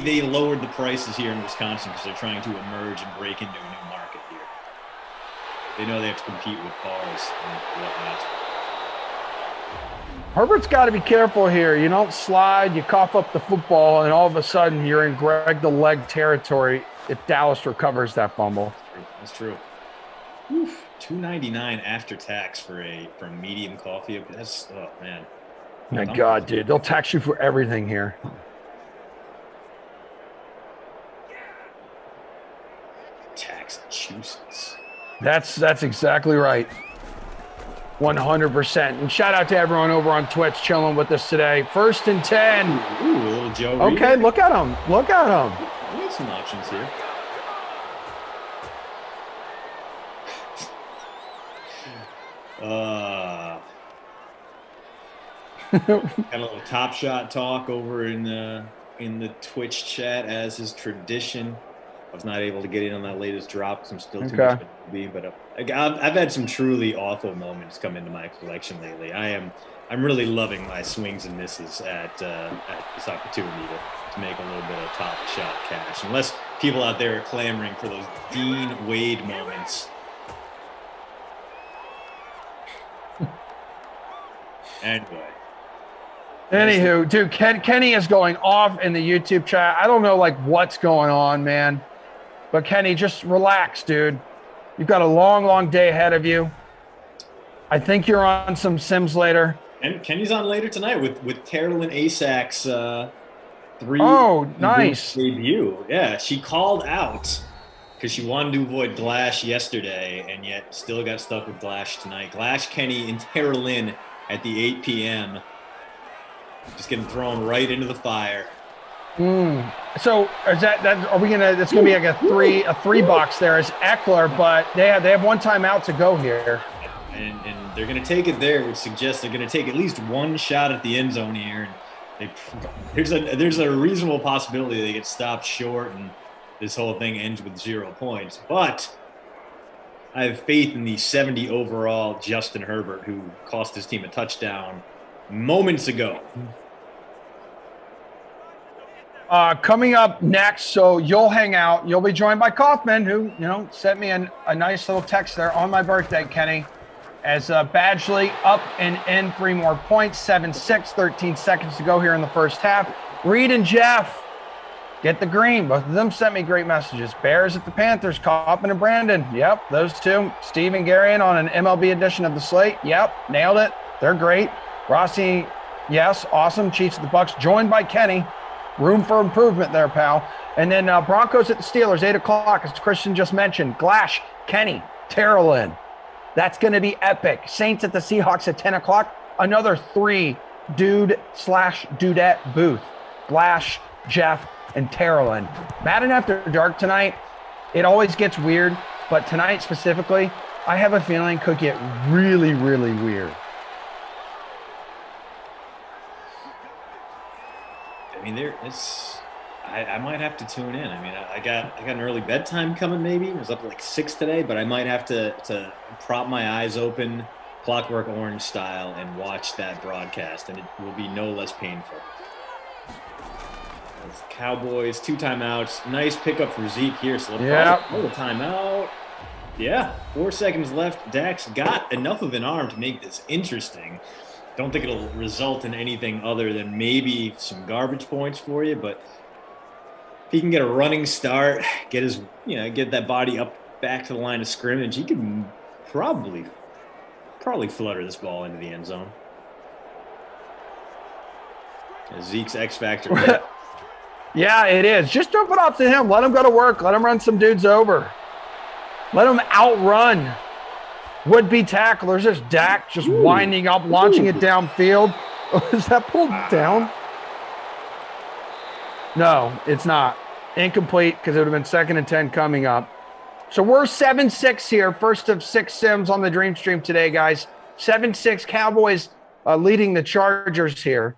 they lowered the prices here in Wisconsin because they're trying to emerge and break into a new market here. They know they have to compete with bars and whatnot. Herbert's got to be careful here. You don't slide, you cough up the football, and all of a sudden you're in Greg the Leg territory if Dallas recovers that fumble. That's true. Oof, $2.99 after tax for medium coffee. That's, oh man. My God, dude, they'll tax you for everything here. Massachusetts. That's exactly right. 100%. And shout out to everyone over on Twitch chilling with us today. First and 10. Ooh, a little Joe. Okay, Reed. look at him. Look at him. We got some options here. Got a little Top Shot talk over in the Twitch chat, as is tradition. I was not able to get in on that latest drop because I'm still too much to be, but I've had some truly awful moments come into my collection lately. I'm really loving my swings and misses at this opportunity to make a little bit of Top Shot cash. Unless people out there are clamoring for those Dean Wade moments. Anywho, dude, Kenny is going off in the YouTube chat. I don't know what's going on, man. But Kenny, just relax, dude. You've got a long, long day ahead of you. I think you're on some Sims later. And Kenny's on later tonight with Terrell Asak's nice debut. Yeah, she called out because she wanted to avoid Glash yesterday and yet still got stuck with Glash tonight. Glash, Kenny, and Terrell at the 8 p.m. Just getting thrown right into the fire. So is that's gonna be like a three box there is Eckler, but they have one timeout to go here. And they're gonna take it there, which suggests they're gonna take at least one shot at the end zone here. And there's a reasonable possibility they get stopped short and this whole thing ends with 0 points. But I have faith in the 70 overall Justin Herbert, who cost his team a touchdown moments ago. Coming up next, so you'll hang out. You'll be joined by Kaufman, who sent me a nice little text there on my birthday, Kenny. As Badgley up and in 3 more points, 7-6, 13 seconds to go here in the first half. Reed and Jeff get the green. Both of them sent me great messages. Bears at the Panthers, Kaufman and Brandon. Yep, those two. Steve and Garion on an MLB edition of the slate. Yep, nailed it. They're great. Rossi, yes, awesome. Chiefs at the Bucks, joined by Kenny. Room for improvement there, pal. And then Broncos at the Steelers, 8 o'clock, as Christian just mentioned. Glash, Kenny, Terrell. That's going to be epic. Saints at the Seahawks at 10 o'clock. Another 3 dude/dudette booth. Glash, Jeff, and Terrell. Madden After Dark tonight, it always gets weird, but tonight specifically, I have a feeling could get really, really weird. I mean, I might have to tune in. I mean, I got an early bedtime coming. Maybe I was up at 6 today, but I might have to prop my eyes open, Clockwork Orange style, and watch that broadcast, and it will be no less painful. It's Cowboys, 2 timeouts. Nice pickup for Zeke here. So another timeout. Yeah, 4 seconds left. Dak's got enough of an arm to make this interesting. Don't think it'll result in anything other than maybe some garbage points for you, but if he can get a running start, get that body up back to the line of scrimmage, he can probably flutter this ball into the end zone. Zeke's X factor. Yeah, it is. Just dump it off to him. Let him go to work. Let him run some dudes over. Let him outrun would-be tacklers. There's Dak just winding up, launching it downfield. Is that pulled down? No, it's not. Incomplete because it would have been 2nd and 10 coming up. So we're 7-6 here. First of 6 sims on the Dream Stream today, guys. 7-6 Cowboys leading the Chargers here.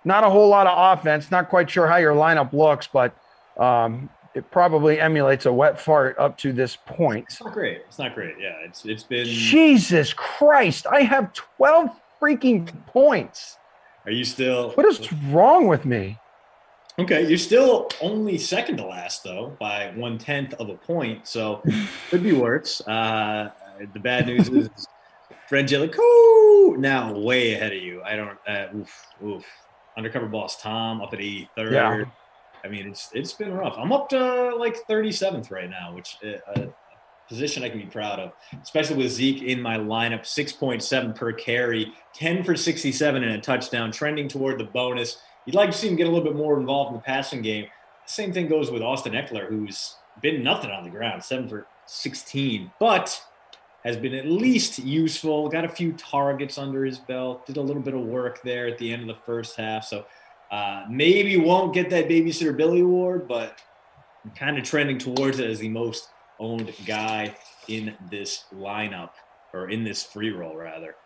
Not a whole lot of offense. Not quite sure how your lineup looks, but it probably emulates a wet fart up to this point. It's not great. It's not great. Yeah, it's been. Jesus Christ! I have 12 freaking points. Are you still? What is wrong with me? Okay, you're still only second to last though by 1/10 of a point, so could be worse. The bad news is Frangelico now way ahead of you. I don't. Oof. Undercover boss Tom up at 83rd. Yeah. I mean, it's been rough. I'm up to like 37th right now, which a position I can be proud of, especially with Zeke in my lineup. 6.7 per carry, 10 for 67 and a touchdown, trending toward the bonus. You'd like to see him get a little bit more involved in the passing game. The same thing goes with Austin Eckler, who's been nothing on the ground, 7 for 16, but has been at least useful, got a few targets under his belt, did a little bit of work there at the end of the first half. So maybe won't get that Babysitter Billy award, but I'm kind of trending towards it as the most owned guy in this lineup, or in this free roll, rather.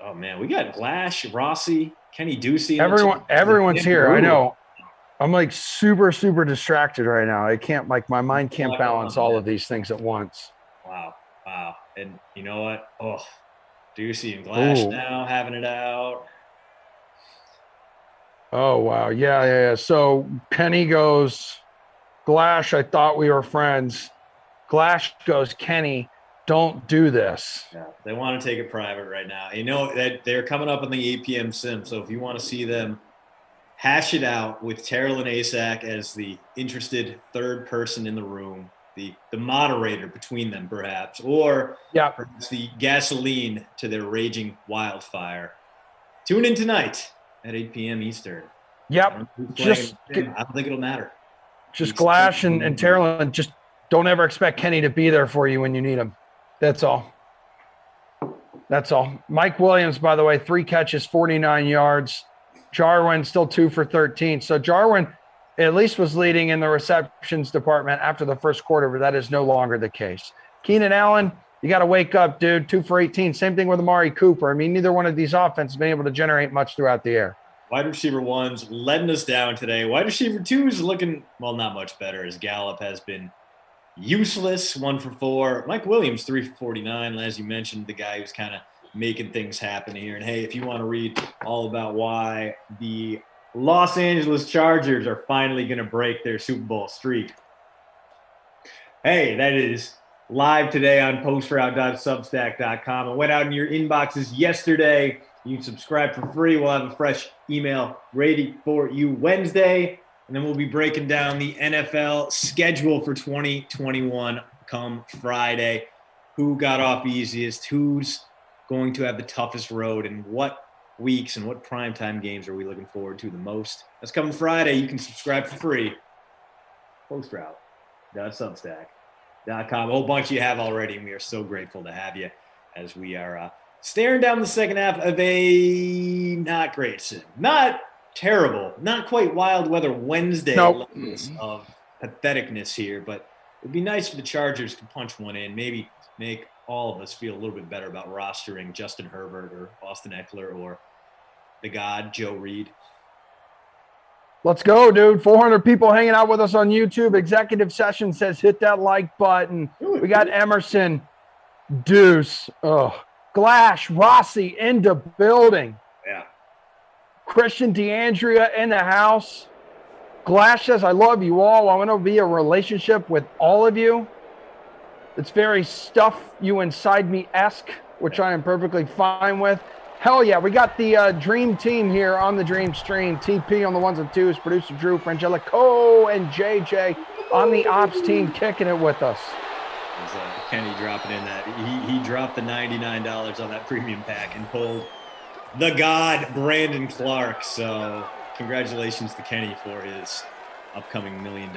Oh, man, we got Glash, Rossi, Kenny Ducey. Everyone's here. I know. I'm like super distracted right now. I can't, like, my mind can't balance all of these things at once. Wow. And you know what? Oh, Ducey and Glash now having it out. Oh, wow. Yeah. So Kenny goes, Glash, I thought we were friends. Glash goes, Kenny, don't do this. Yeah, they want to take it private right now. You know that they're coming up on the 8 p.m. sim, so if you want to see them hash it out with Terrell and Asak as the interested third person in the room, the moderator between them perhaps, or perhaps the gasoline to their raging wildfire, tune in tonight at 8 p.m. Eastern. Yep. I don't think it'll matter. Just Glash and Terrell, and just don't ever expect Kenny to be there for you when you need him. That's all. Mike Williams, by the way, 3 catches, 49 yards. Jarwin still 2 for 13. So Jarwin at least was leading in the receptions department after the first quarter, but that is no longer the case. Keenan Allen, you got to wake up, dude. 2 for 18. Same thing with Amari Cooper. I mean, neither one of these offenses has been able to generate much throughout the air. Wide receiver 1's letting us down today. Wide receiver 2 is looking, well, not much better, as Gallup has been useless, 1 for 4. Mike Williams, 3 for 49. As you mentioned, the guy who's kind of making things happen here. And hey, if you want to read all about why the Los Angeles Chargers are finally going to break their Super Bowl streak, hey, that is live today on postroute.substack.com. It went out in your inboxes yesterday. You can subscribe for free. We'll have a fresh email ready for you Wednesday. And then we'll be breaking down the NFL schedule for 2021 come Friday. Who got off easiest? Who's going to have the toughest road? And what weeks and what primetime games are we looking forward to the most? That's coming Friday. You can subscribe for free. postroute.substack.com. A whole bunch you have already, and we are so grateful to have you as we are staring down the second half of a not great sim. Not terrible, not quite wild weather Wednesday levels of patheticness here, but it'd be nice if the Chargers could punch one in, maybe make all of us feel a little bit better about rostering Justin Herbert or Austin Eckler or the god Joe Reed. Let's go, dude. 400 people hanging out with us on YouTube. Executive Session says hit that like button. We got Emerson, Deuce, Glash, Rossi in the building. Yeah. Christian DeAndrea in the house. Glash says, I love you all. I want to be a relationship with all of you. It's very stuff you inside me-esque, which I am perfectly fine with. Hell yeah, we got the dream team here on the Dream Stream. TP on the 1s and 2s, producer Drew, Frangelico, and JJ on the ops team kicking it with us. Kenny dropping in that. He dropped the $99 on that premium pack and pulled the god Brandon Clark. So congratulations to Kenny for his upcoming $1 million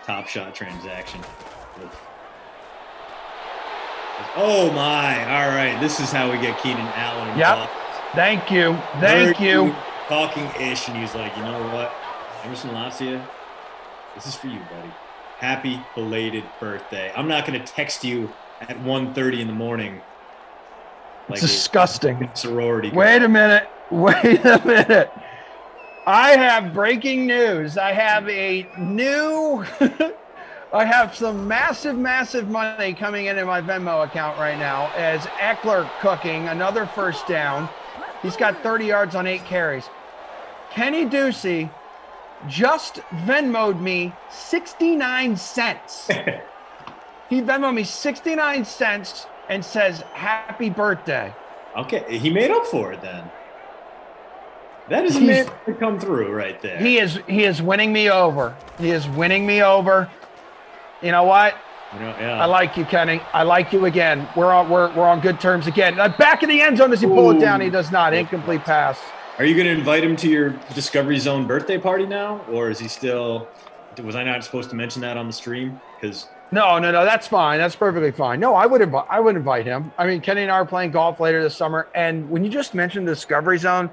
Top Shot transaction. Oh my! All right, this is how we get Keenan Allen. Yep. Thank you. Talking ish, and he's like, you know what, Emerson Lancia, this is for you, buddy. Happy belated birthday. I'm not going to text you at 1:30 in the morning. Like disgusting. Sorority. Wait a minute. I have breaking news. I have I have some massive money coming into my Venmo account right now as Eckler cooking another first down. He's got 30 yards on 8 carries. Kenny Ducey just Venmo'd me 69 cents. He Venmo'd me 69 cents and says, happy birthday. Okay, he made up for it then. That is a man to come through right there. He is winning me over. He is winning me over. You know what? Yeah. I like you, Kenny. I like you again. We're on good terms again. Back in the end zone, does he pull it down? He does not. Incomplete pass. Are you going to invite him to your Discovery Zone birthday party now, or is he still? Was I not supposed to mention that on the stream? Because no, that's fine. That's perfectly fine. No, I would invite him. I mean, Kenny and I are playing golf later this summer, and when you just mentioned Discovery Zone,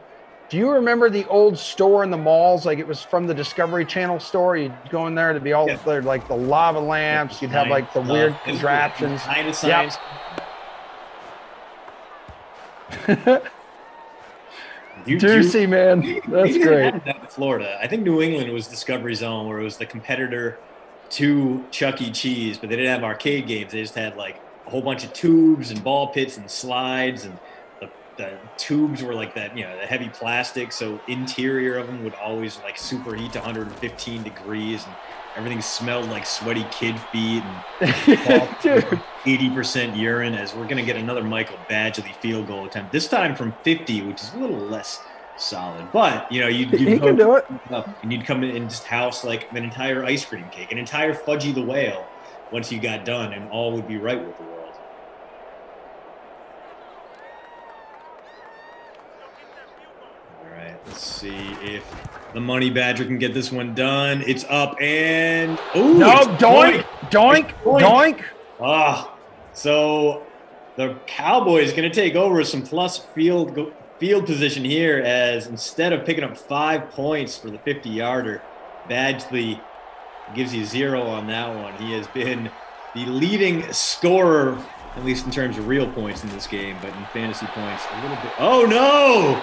do you remember the old store in the malls? Like it was from the Discovery Channel store. You'd go in there to be all like the lava lamps. You'd have like the weird contraptions. Kind of science. Juicy, man. That's great. That in Florida. I think New England was Discovery Zone, where it was the competitor to Chuck E. Cheese, but they didn't have arcade games. They just had like a whole bunch of tubes and ball pits and slides, and the tubes were like that, the heavy plastic. So interior of them would always like superheat to 115 degrees, and everything smelled like sweaty kid feet and 80% urine. As we're going to get another Michael Badgley field goal attempt, this time from 50, which is a little less solid. But, you'd can do it. And you'd come in and just house like an entire ice cream cake, an entire Fudgy the Whale once you got done, and all would be right with the world. All right, let's see if the Money Badger can get this one done. It's up and doink. So the Cowboys going to take over some plus field position here, as instead of picking up 5 points for the 50-yarder, Badgley gives you 0 on that one. He has been the leading scorer, at least in terms of real points in this game, but in fantasy points a little bit. Oh no!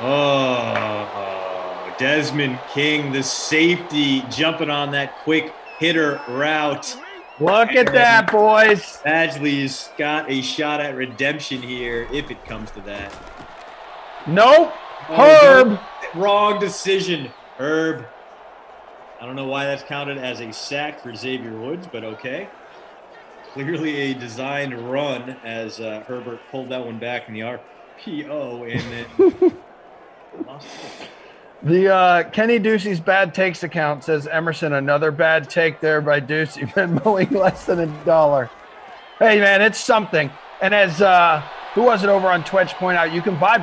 Oh, Desmond King, the safety, jumping on that quick hitter route. Look at that, boys. Badgley's got a shot at redemption here, if it comes to that. Nope. Herb. Wrong decision, Herb. I don't know why that's counted as a sack for Xavier Woods, but okay. Clearly a designed run, as Herbert pulled that one back in the RPO, and then lost it. The Kenny Ducey's bad takes account says, Emerson, another bad take there by Ducey, Venmoing less than $1. Hey, man, it's something. And as who was it over on Twitch point out, you can buy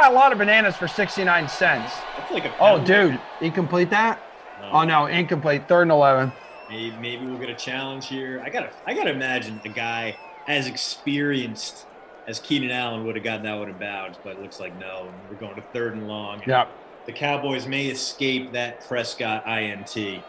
a lot of bananas for 69 cents. That's like a dude, you complete that? Oh no, incomplete. 3rd and 11. Maybe we'll get a challenge here. I gotta imagine a guy as experienced as Keenan Allen would have gotten that one in bounds, but it looks like no. We're going to 3rd and long. Yeah. The Cowboys may escape that Prescott INT.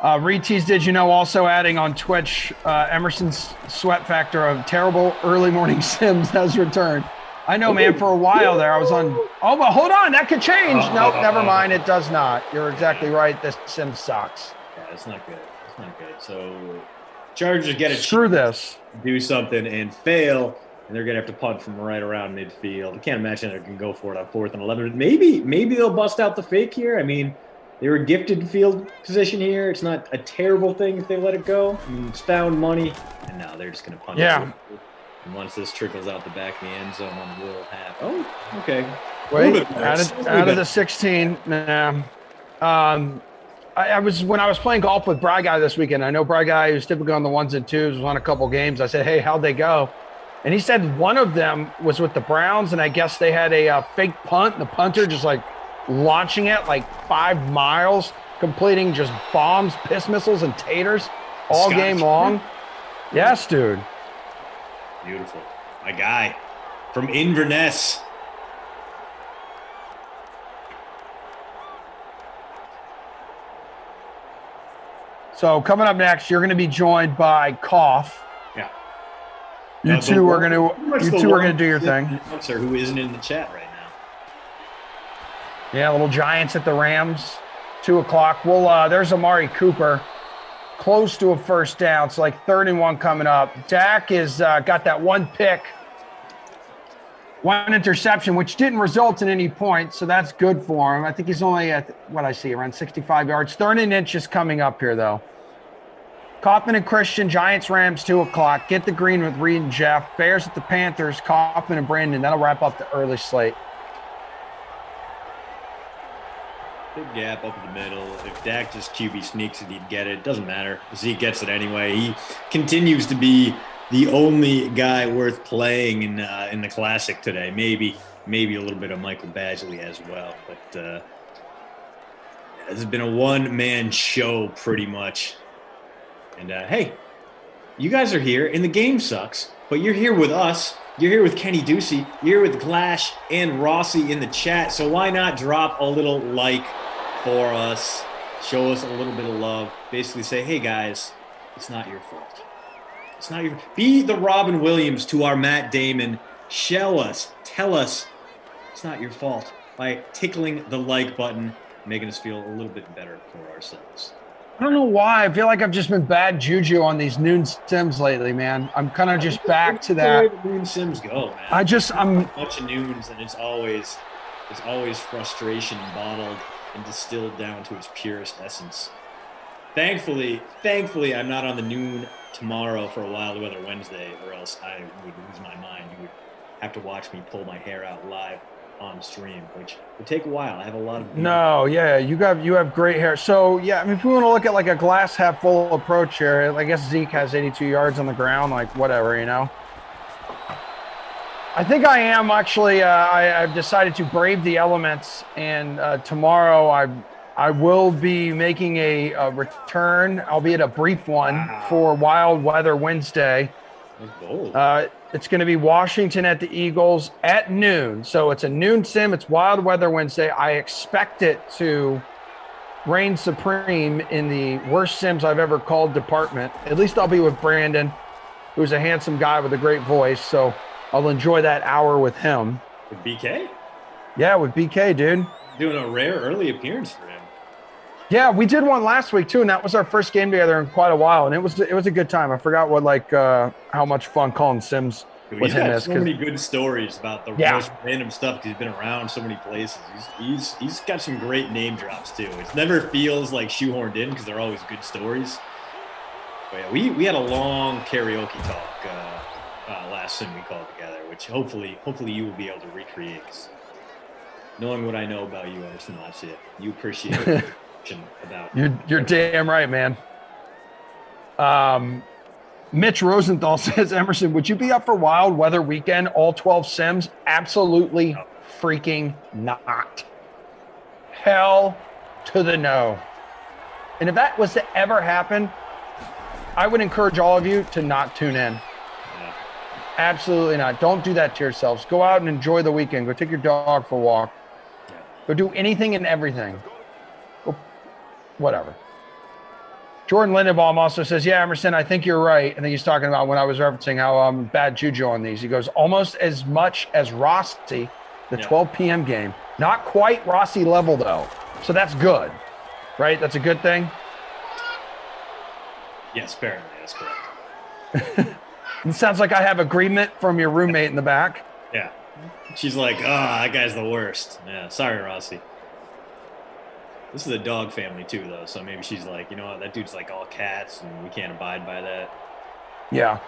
Retease, did you know, also adding on Twitch, Emerson's sweat factor of terrible early morning Sims has returned. I know, man, for a while there I was on. Oh, but hold on, that could change. Nope, never mind. It does not. You're exactly right. This Sim sucks. Yeah, it's not good. It's not good. So Chargers get a screw this. Do something and fail, and they're gonna have to punt from right around midfield. I can't imagine they can go for it on 4th and 11. Maybe they'll bust out the fake here. I mean, they were gifted field position here. It's not a terrible thing if they let it go. I mean, it's found money, and now they're just gonna punt it. And once this trickles out the back of the end zone, we'll have. Oh, okay. Wait, out of the 16. Nah. When I was playing golf with Bry Guy this weekend. I know Bry Guy, who's typically on the 1s and 2s, was on a couple games. I said, "Hey, how'd they go?" And he said one of them was with the Browns, and I guess they had a fake punt. And the punter just like launching it like 5 miles, completing just bombs, piss missiles, and taters all game long. Yes, dude. Beautiful. My guy from Inverness. So coming up next, you're going to be joined by Koff. Yeah. You two are going to do your thing. Announcer who isn't in the chat right now. Yeah, little Giants at the Rams, 2 o'clock. Well, there's Amari Cooper, close to a first down. It's like 3rd and 1 coming up. Dak is got that 1 pick, 1 interception, which didn't result in any points, so that's good for him. I think he's only at, what I see, around 65 yards. 3rd and inches coming up here, though. Kaufman and Christian, Giants, Rams, 2 o'clock. Get the green with Reed and Jeff. Bears at the Panthers, Kaufman and Brandon. That'll wrap up the early slate. Big gap up in the middle. If Dak just QB sneaks it, he'd get it. Doesn't matter. Zeke gets it anyway. He continues to be the only guy worth playing in the Classic today. Maybe a little bit of Michael Badgley as well. But this has been a one-man show pretty much. And, hey, you guys are here, and the game sucks, but you're here with us. You're here with Kenny Ducey. You're here with Glash and Rossi in the chat. So why not drop a little like for us, show us a little bit of love, basically say, hey, guys, it's not your fault. It's not your – be the Robin Williams to our Matt Damon. Tell us it's not your fault by tickling the like button, making us feel a little bit better for ourselves. I don't know why. I feel like I've just been bad juju on these noon sims lately, man. I'm kind of just back to that. That's the way the noon sims go, man. I'm a bunch of noons, and it's always frustration bottled and distilled down to its purest essence. Thankfully, I'm not on the noon tomorrow for a Wild Weather Wednesday, or else I would lose my mind. You would have to watch me pull my hair out live on stream, which would take a while. I have a lot of no, yeah, you have great hair. So yeah, I mean, if we want to look at like a glass half full approach here, I guess Zeke has 82 yards on the ground, like whatever, you know. I think I am actually. I've decided to brave the elements, and tomorrow I will be making a return, albeit a brief one, for Wild Weather Wednesday. It's going to be Washington at the Eagles at noon. So it's a noon sim. It's Wild Weather Wednesday. I expect it to reign supreme in the worst sims I've ever called department. At least I'll be with Brandon, who's a handsome guy with a great voice. So I'll enjoy that hour with him. With BK? Yeah, with BK, dude. Doing a rare early appearance for him. Yeah, we did one last week too, and that was our first game together in quite a while, and it was a good time. I forgot what how much fun calling sims with him is. He's got so many good stories about the most random stuff. He's been around so many places. He's got some great name drops too. It never feels like shoehorned in because they're always good stories. But yeah, we had a long karaoke talk last sim we called together, which hopefully you will be able to recreate. Knowing what I know about you, Emerson Lapsia, you appreciate it. About you're damn right, man. Mitch Rosenthal says, Emerson, would you be up for Wild Weather Weekend, all 12 sims? Absolutely freaking not. Hell to the no. And if that was to ever happen, I would encourage all of you to not tune in. Yeah. Absolutely not. Don't do that to yourselves. Go out and enjoy the weekend. Go take your dog for a walk. Yeah. Go do anything and everything. Whatever. Jordan Lindenbaum also says, yeah, Emerson, I think you're right. I think he's talking about when I was referencing how I'm bad juju on these. He goes, almost as much as Rossi, the 12 p.m. game. Not quite Rossi level, though. So that's good, right? That's a good thing? Yes, apparently. That's correct. It sounds like I have agreement from your roommate in the back. Yeah. She's like, that guy's the worst. Yeah, sorry, Rossi. This is a dog family, too, though. So maybe she's like, you know what? That dude's like all cats, and we can't abide by that. Yeah.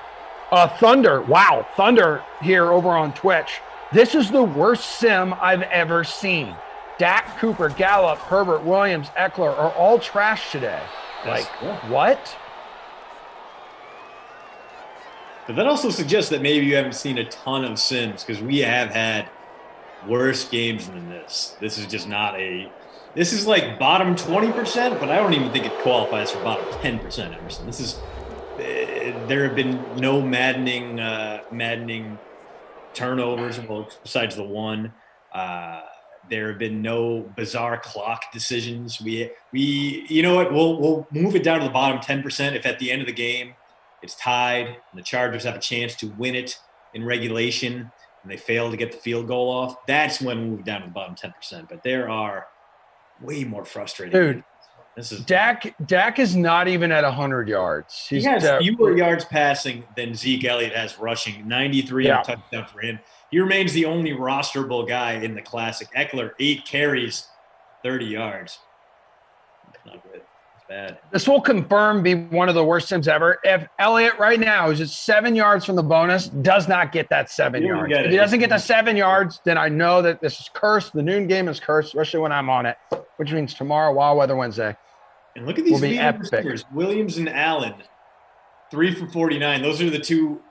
Thunder. Wow. Thunder here over on Twitch. This is the worst sim I've ever seen. Dak, Cooper, Gallup, Herbert, Williams, Eckler are all trash today. What? But that also suggests that maybe you haven't seen a ton of sims, because we have had worse games than this. This is just not a... This is like bottom 20%, but I don't even think it qualifies for bottom 10%, Emerson. This is there have been no maddening turnovers, well, besides the one. There have been no bizarre clock decisions. We you know what? We'll move it down to the bottom 10% if at the end of the game it's tied and the Chargers have a chance to win it in regulation and they fail to get the field goal off. That's when we move down to the bottom 10%. But there are way more frustrating. Dude, this is Dak is not even at 100 yards. He has fewer yards passing than Zeke Elliott has rushing. 93 and a touchdown for him. He remains the only rosterable guy in the classic. Eckler, 8 carries, 30 yards. Not good. It's bad. This will be one of the worst teams ever. If Elliott right now is just 7 yards from the bonus, does not get that 7 yards. If he doesn't get the 7 yards, then I know that this is cursed. The noon game is cursed, especially when I'm on it, which means tomorrow, Wild Weather Wednesday. And look at these receivers, Williams and Allen, 3 for 49. Those are the two.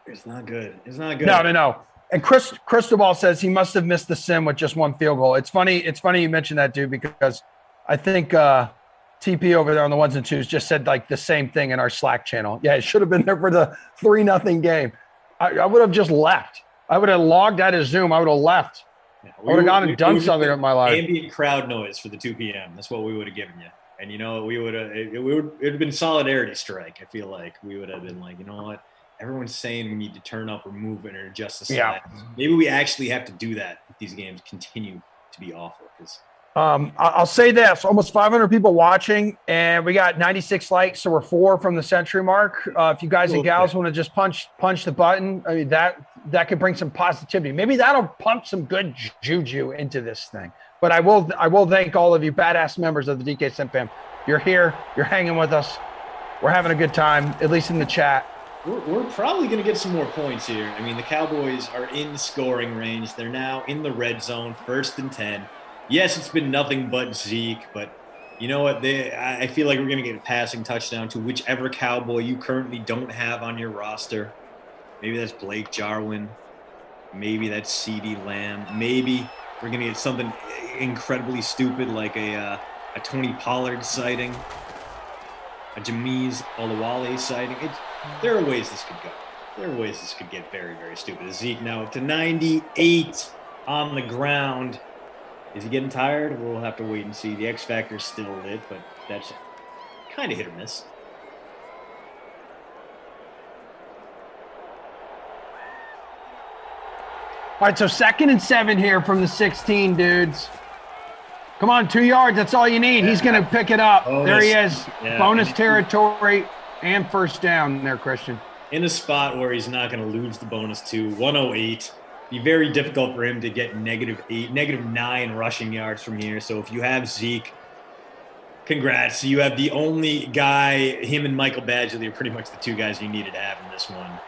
It's not good. It's not good. No. And Cristobal says he must have missed the sim with just one field goal. It's funny you mentioned that, dude, because I think TP over there on the ones and twos just said like the same thing in our Slack channel. Yeah, it should have been there for the 3-0 game. I would have just left. I would have logged out of Zoom. I would have left. Yeah, I would have gone and done something with my life. Ambient crowd noise for the 2 p.m. That's what we would have given you. And, you know, we would have – it would have been solidarity strike. I feel like we would have been like, you know what? Everyone's saying we need to turn up or move it or adjust the slides. Yeah. Maybe we actually have to do that if these games continue to be awful. I'll say this, almost 500 people watching, and we got 96 likes, so we're 4 from the century mark. If you guys and gals want to just punch the button, I mean, that could bring some positivity. Maybe that'll pump some good juju into this thing. But I will thank all of you badass members of the DK Sim fam. You're here. You're hanging with us. We're having a good time, at least in the chat. We're probably going to get some more points here. I mean, the Cowboys are in scoring range. They're now in the red zone, 1st and 10. Yes, it's been nothing but Zeke, but you know what? I feel like we're going to get a passing touchdown to whichever Cowboy you currently don't have on your roster. Maybe that's Blake Jarwin. Maybe that's CeeDee Lamb. Maybe we're going to get something incredibly stupid like a Tony Pollard sighting, a Jameez Olawale sighting. There are ways this could go. There are ways this could get very, very stupid. Zeke now up to 98 on the ground. Is he getting tired? We'll have to wait and see. The X Factor is still lit, but that's kind of hit or miss. All right, so 2nd and 7 here from the 16, dudes. Come on, 2 yards. That's all you need. He's going to pick it up. Bonus. There he is. Yeah. Bonus territory and 1st down there, Christian. In a spot where he's not going to lose the bonus to 108. Be very difficult for him to get -9 rushing yards from here. So if you have Zeke, congrats. You have the only guy, him and Michael Badgley are pretty much the 2 guys you needed to have in this one.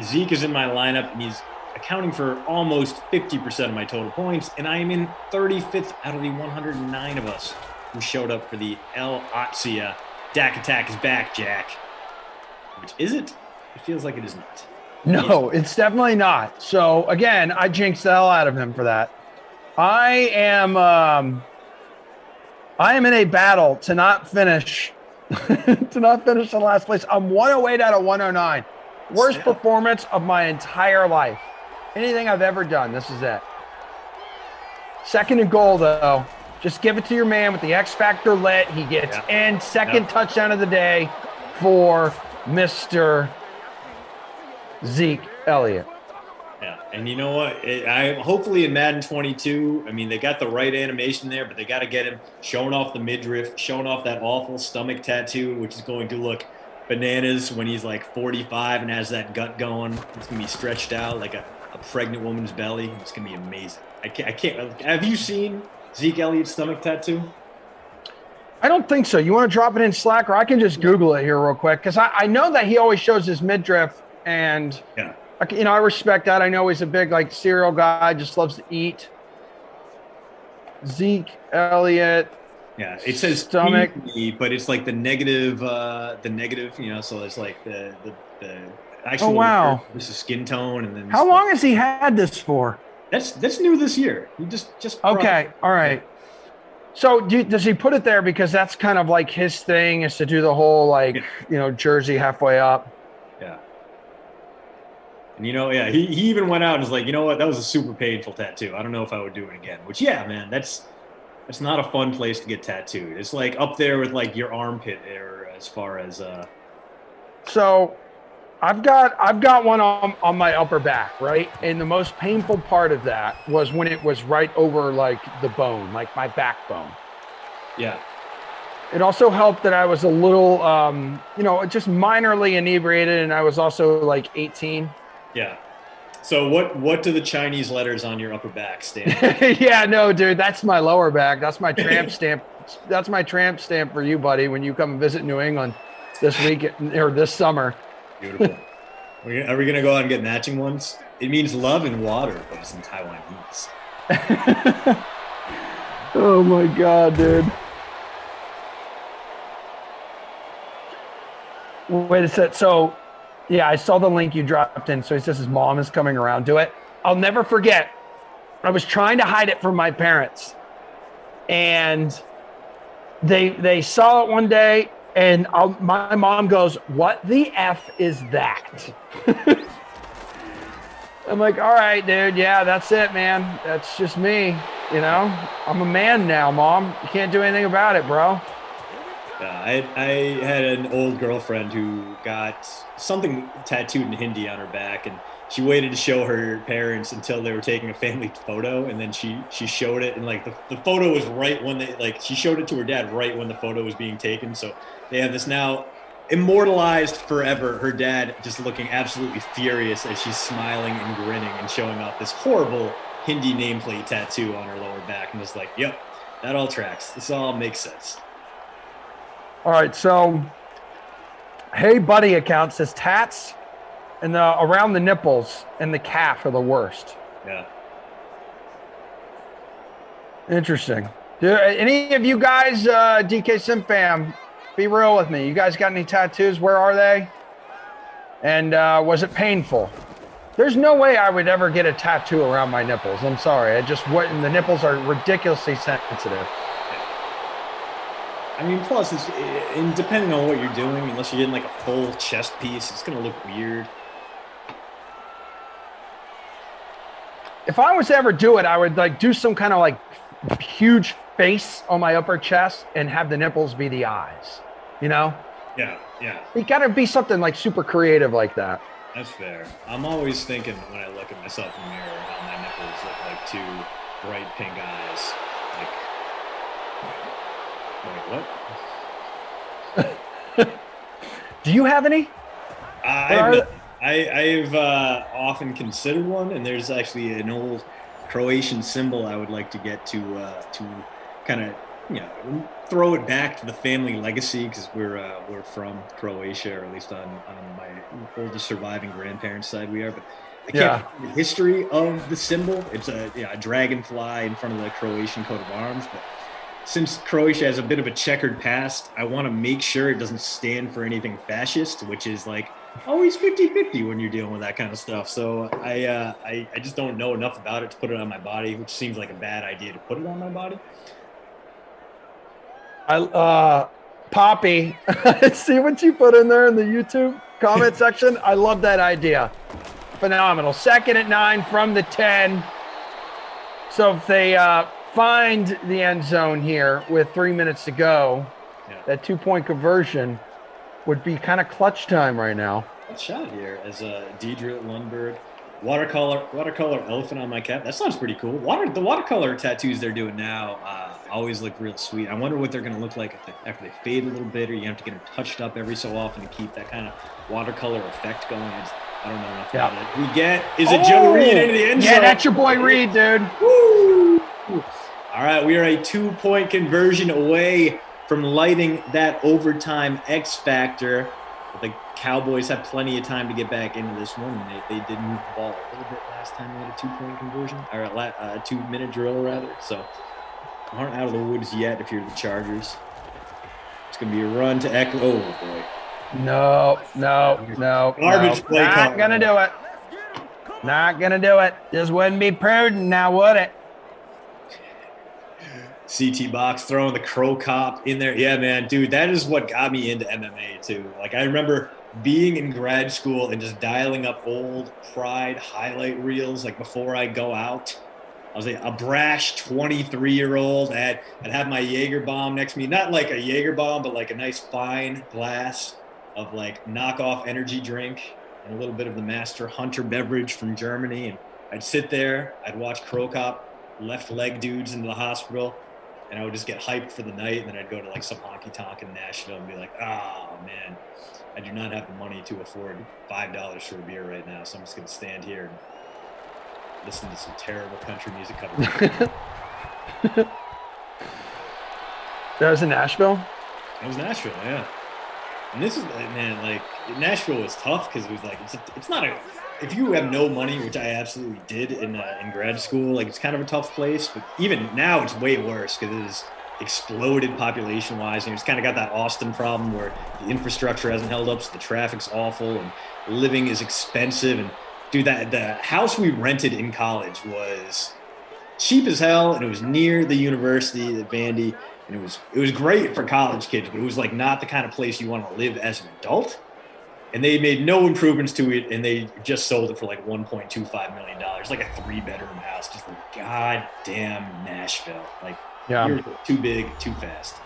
Zeke is in my lineup, and he's accounting for almost 50% of my total points, and I am in 35th out of the 109 of us who showed up for the El Otsia. Dak Attack is back, Jack. Which is it? It feels like it is not. No, it's definitely not. So again, I jinxed the hell out of him for that. I am in a battle to not finish in last place. I'm 108 out of 109. Worst performance of my entire life. Anything I've ever done, this is it. 2nd and goal, though. Just give it to your man with the X Factor lit. He gets in. 2nd touchdown of the day for Mr. Zeke Elliott. Yeah, and you know what? Hopefully in Madden 22, I mean, they got the right animation there, but they got to get him showing off the midriff, showing off that awful stomach tattoo, which is going to look bananas when he's like 45 and has that gut going. It's going to be stretched out like a pregnant woman's belly. It's going to be amazing. I can't. Have you seen Zeke Elliott's stomach tattoo? I don't think so. You want to drop it in Slack, or I can just Google it here real quick, because I know that he always shows his midriff. And, I respect that. I know he's a big, cereal guy, just loves to eat. Zeke Elliott. Yeah, it says stomach, but it's like the negative, so it's like the actual. Oh, wow. This is skin tone. And then how long has he had this for? That's new this year. He just okay. All right. So does he put it there because that's kind of like his thing is to do the whole jersey halfway up? And he even went out and was like, you know what, that was a super painful tattoo. I don't know if I would do it again. Which, yeah, man, that's not a fun place to get tattooed. It's like up there with like your armpit area as far as. So, I've got one on my upper back, right? And the most painful part of that was when it was right over like the bone, like my backbone. Yeah. It also helped that I was a little, just minorly inebriated, and I was also like 18. Yeah. So what do the Chinese letters on your upper back stand for? Yeah, no, dude, that's my lower back. That's my tramp stamp. That's my tramp stamp for you, buddy, when you come visit New England this week or this summer. Beautiful. Are we going to go out and get matching ones? It means love and water, but it's in Taiwanese. Oh, my God, dude. Wait a sec. So, yeah, I saw the link you dropped in. So he says his mom is coming around to it. I'll never forget. I was trying to hide it from my parents. And they saw it one day. And my mom goes, "What the F is that?" I'm like, "All right, dude. Yeah, that's it, man. That's just me. I'm a man now, Mom. You can't do anything about it, bro." I had an old girlfriend who got something tattooed in Hindi on her back, and she waited to show her parents until they were taking a family photo, and then she showed it, and like the photo was right when she showed it to her dad right when the photo was being taken. So they have this now immortalized forever. Her dad just looking absolutely furious as she's smiling and grinning and showing off this horrible Hindi nameplate tattoo on her lower back, and just like, yep, that all tracks. This all makes sense. All right, so Hey Buddy account says tats and around the nipples and the calf are the worst. Yeah. Interesting. Do any of you guys, DK Sim fam, be real with me. You guys got any tattoos? Where are they? And was it painful? There's no way I would ever get a tattoo around my nipples. I'm sorry. The nipples are ridiculously sensitive. I mean, plus, and depending on what you're doing, unless you're getting like a full chest piece, it's going to look weird. If I was to ever do it, I would like do some kind of like huge face on my upper chest and have the nipples be the eyes, Yeah. It got to be something like super creative like that. That's fair. I'm always thinking when I look at myself in the mirror how my nipples look like two bright pink eyes. What? Do you have any? I've often considered one, and there's actually an old Croatian symbol I would like to get to kind of throw it back to the family legacy, because we're from Croatia, or at least on my oldest surviving grandparents' side we are. But I can't find the history of the symbol. It's a dragonfly in front of the Croatian coat of arms, but since Croatia has a bit of a checkered past, I want to make sure it doesn't stand for anything fascist, which is like always 50-50 when you're dealing with that kind of stuff. So I just don't know enough about it to put it on my body, which seems like a bad idea to put it on my body. Poppy, see what you put in there in the YouTube comment section? I love that idea. Phenomenal. 2nd and 9 from the 10. So if they find the end zone here with 3 minutes to go, that 2-point conversion would be kind of clutch time right now. Good shot here as Deidre Lundberg. Watercolor elephant on my cap. That sounds pretty cool. The watercolor tattoos they're doing now always look real sweet. I wonder what they're going to look like after they fade a little bit, or you have to get them touched up every so often to keep that kind of watercolor effect going. I don't know enough about it. Is it Joe Reed into the end zone? Yeah, that's your boy Reed, dude. Woo! All right, we are a 2-point conversion away from lighting that overtime X factor. The Cowboys have plenty of time to get back into this one. They did move the ball a little bit last time they had a 2-point conversion, or a 2-minute drill rather. So aren't out of the woods yet if you're the Chargers. It's going to be a run to Eckler. Oh boy. No. Garbage play. Not going to do it. Not going to do it. This wouldn't be prudent now, would it? CT box, throwing the crow cop in there. Yeah, man, dude, that is what got me into MMA too. Like I remember being in grad school and just dialing up old Pride highlight reels like before I go out. I was like a brash 23-year-old. I'd have my Jaeger bomb next to me, not like a Jaeger bomb, but like a nice fine glass of like knockoff energy drink and a little bit of the Master Hunter beverage from Germany. And I'd sit there, I'd watch Crow Cop left leg dudes into the hospital, and I would just get hyped for the night. And then I'd go to like some honky tonk in Nashville and be like, oh man, I do not have the money to afford $5 for a beer right now. So I'm just going to stand here and listen to some terrible country music cover. That was in Nashville? It was Nashville, yeah. And this is, man, like, Nashville was tough because it was like, it's not a, if you have no money, which I absolutely did in grad school, like, it's kind of a tough place. But even now, it's way worse because it has exploded population-wise. And it's kind of got that Austin problem where the infrastructure hasn't held up, so the traffic's awful and living is expensive. And dude, the house we rented in college was cheap as hell, and it was near the university at Vandy, and it was great for college kids, but it was like not the kind of place you want to live as an adult. And they made no improvements to it, and they just sold it for like $1.25 million, like a 3-bedroom house. Just like goddamn Nashville, like you're too big, too fast.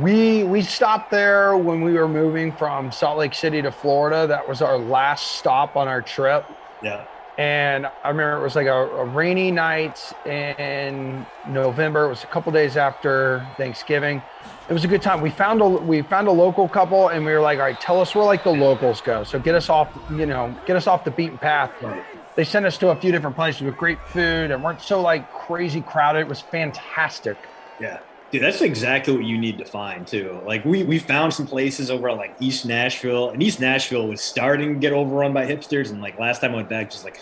We stopped there when we were moving from Salt Lake City to Florida. That was our last stop on our trip. Yeah. And I remember it was like a rainy night in November. It was a couple days after Thanksgiving. It was a good time. We found a local couple, and we were like, all right, tell us where like the locals go. So get us off the beaten path. Right. They sent us to a few different places with great food and weren't so like crazy crowded. It was fantastic. Yeah. Dude, that's exactly what you need to find too. Like we found some places over at like East Nashville, and East Nashville was starting to get overrun by hipsters. And like last time I went back, just like,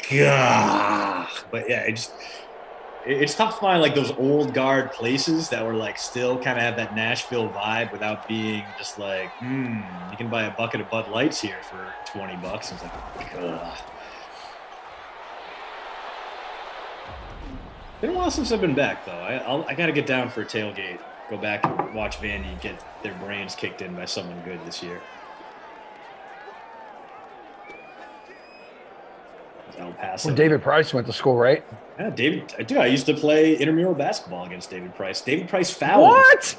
gah. But yeah, it's tough to find like those old guard places that were like still kind of have that Nashville vibe without being just like, you can buy a bucket of Bud Lights here for $20. It's like, gah. Been a while since I've been back, though. I got to get down for a tailgate. Go back and watch Vandy get their brains kicked in by someone good this year. El Paso. Well, David Price went to school, right? Yeah, Dude, I used to play intramural basketball against David Price. David Price fouled. What?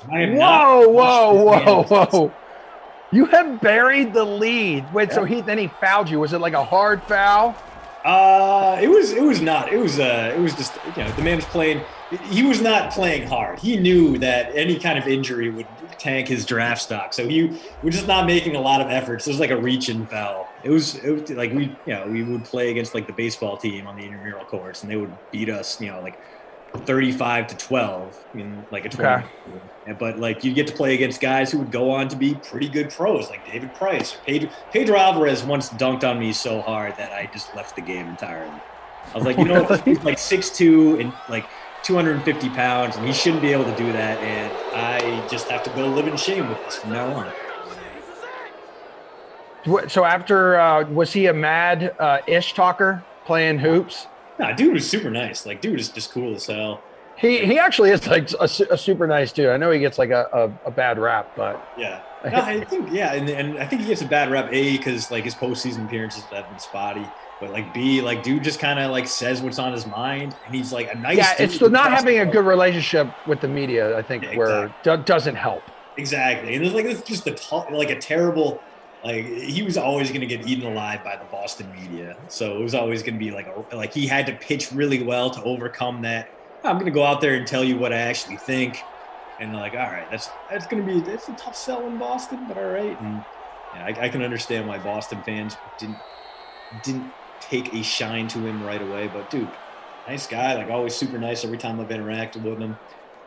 Whoa. You have buried the lead. Wait, so then he fouled you. Was it like a hard foul? It was not. It was just, the man was playing. He was not playing hard. He knew that any kind of injury would tank his draft stock. So he was just not making a lot of efforts. It was like a reach-in foul. It was like we would play against like the baseball team on the intramural courts, and they would beat us, like 35-12 in like a 20. Okay. But like you get to play against guys who would go on to be pretty good pros, like David Price or Pedro Alvarez once dunked on me so hard that I just left the game entirely. I was like, he's like 6'2" and like 250 pounds, and he shouldn't be able to do that. And I just have to go live in shame with this from now on. So after, was he a mad ish talker playing hoops? Nah, dude was super nice. Like, dude is just cool as hell. He actually is like a super nice dude. I know he gets like a bad rap, but yeah, no, I think and I think he gets a bad rap because like his postseason appearances have been spotty, but like B, like dude just kind of like says what's on his mind, and he's like a nice. Yeah, it's not having a good relationship with the media. I think where doesn't help. Exactly, and it's just a terrible. Like he was always going to get eaten alive by the Boston media, so it was always going to be like he had to pitch really well to overcome that. I'm going to go out there and tell you what I actually think, and they're like, all right, that's a tough sell in Boston, but all right. And yeah, I can understand why Boston fans didn't take a shine to him right away. But dude, nice guy, like always super nice every time I've interacted with him.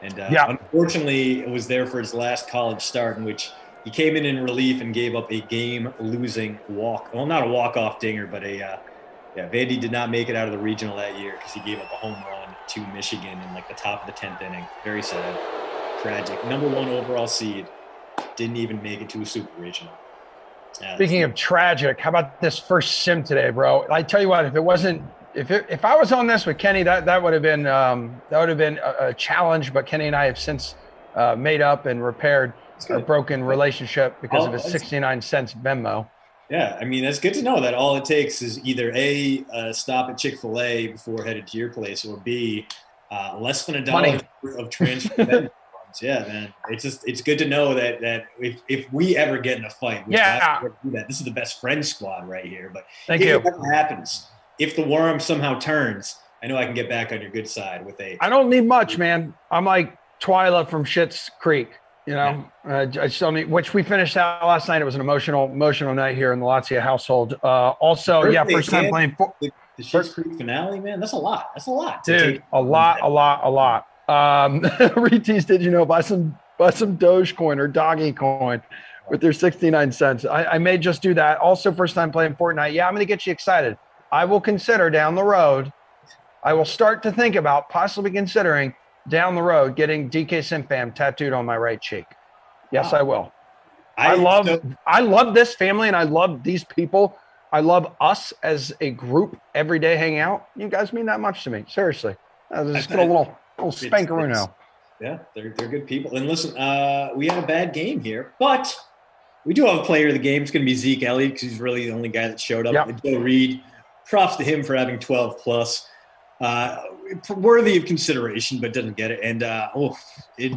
And unfortunately, it was there for his last college start, in which he came in relief and gave up a game-losing walk. Well, not a walk-off dinger, but Vandy did not make it out of the regional that year because he gave up a home run to Michigan in like the top of the 10th inning. Very sad. Tragic. Number 1 overall seed. Didn't even make it to a super regional. Speaking of tragic, how about this first sim today, bro? I tell you what, if it wasn't If I was on this with Kenny, that would have been a challenge. But Kenny and I have since made up and repaired our broken relationship because of his 69 cents Venmo. Yeah, I mean, that's good to know that all it takes is either A, stop at Chick-fil-A before headed to your place, or B, less than $1 of transfer funds. Yeah, man. It's good to know that if we ever get in a fight, this is the best friend squad right here. But if it ever happens, if the worm somehow turns, I know I can get back on your good side with a. I don't need much, man. I'm like Twyla from Schitt's Creek. You know, I still need, which we finished out last night. It was an emotional night here in the Lazio household. Also, first time playing the Schitt's Creek finale, man. That's a lot. That's a lot, dude. A lot. Retease, did you know, buy some Dogecoin or Doggy Coin with their 69 cents. I may just do that. Also, first time playing Fortnite. Yeah, I'm going to get you excited. I will consider down the road. I will start to think about possibly considering down the road getting DK Simfam tattooed on my right cheek. Yes, I will. I love this family and I love these people. I love us as a group every day hanging out. You guys mean that much to me. Seriously. Just get a little spankaroo. Yeah, they're good people. And listen, we had a bad game here, but we do have a player of the game. It's going to be Zeke Elliott because he's really the only guy that showed up. Yep. Joe Reed, props to him for having 12 plus. Worthy of consideration, but doesn't get it. And a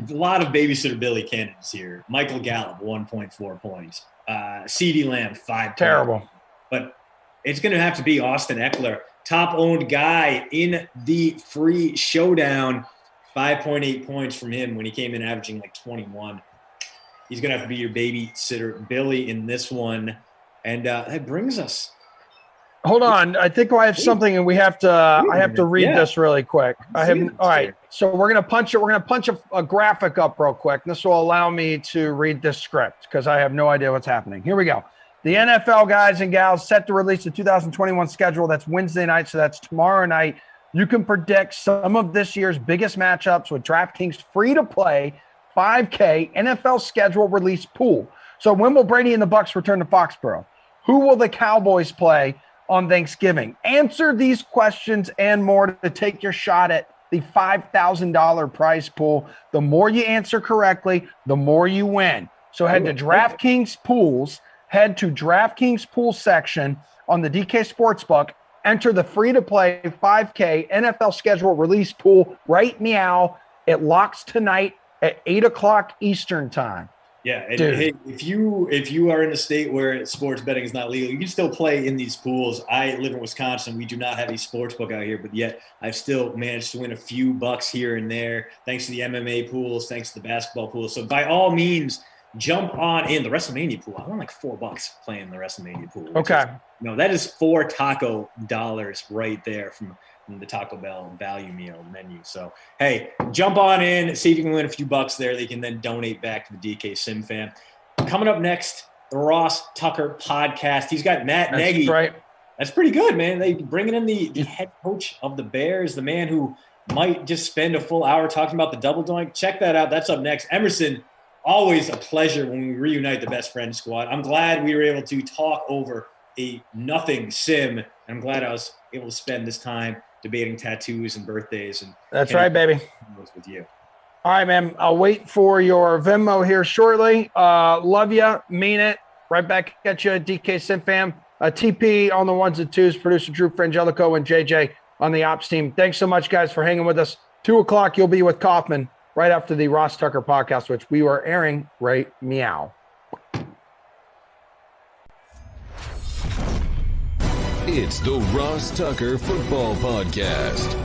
lot of babysitter Billy candidates here. Michael Gallup, 1.4 points. CeeDee Lamb, 5. Terrible. But it's going to have to be Austin Eckler, top-owned guy in the free showdown. 5.8 points from him when he came in averaging like 21. He's going to have to be your babysitter Billy in this one. And that brings us. Hold on. I think I have something, and I have to read this really quick. All right. So we're gonna punch a graphic up real quick. This will allow me to read this script because I have no idea what's happening. Here we go. The NFL guys and gals set to release the 2021 schedule. That's Wednesday night, so that's tomorrow night. You can predict some of this year's biggest matchups with DraftKings free-to-play 5K NFL schedule release pool. So when will Brady and the Bucs return to Foxborough? Who will the Cowboys play on Thanksgiving? Answer these questions and more to take your shot at the $5,000 prize pool. The more you answer correctly, the more you win. So head to DraftKings Pools, head to DraftKings Pool section on the DK Sportsbook, enter the free-to-play 5K NFL schedule release pool right meow. It locks tonight at 8 o'clock Eastern time. Yeah, and hey, if you are in a state where sports betting is not legal, you can still play in these pools. I live in Wisconsin. We do not have a sports book out here, but yet I've still managed to win a few bucks here and there, thanks to the MMA pools, thanks to the basketball pools. So by all means, jump on in the WrestleMania pool. I won like $4 playing the WrestleMania pool. Okay. That is $4 taco dollars right there from the Taco Bell value meal menu. So, hey, jump on in, see if you can win a few bucks there. They can then donate back to the DK Sim fam. Coming up next, the Ross Tucker podcast. He's got Matt Nagy. Right. That's pretty good, man. They bringing in the head coach of the Bears, the man who might just spend a full hour talking about the double doink. Check that out. That's up next. Emerson, always a pleasure when we reunite the best friend squad. I'm glad we were able to talk over a nothing sim. I'm glad I was able to spend this time debating tattoos and birthdays. And that's right, baby. With you. All right, man. I'll wait for your Venmo here shortly. Love you. Mean it. Right back at you, DK Simfam. TP on the ones and twos, producer Drew Frangelico and JJ on the ops team. Thanks so much, guys, for hanging with us. 2 o'clock, you'll be with Kaufman right after the Ross Tucker podcast, which we are airing right meow. It's the Ross Tucker Football Podcast.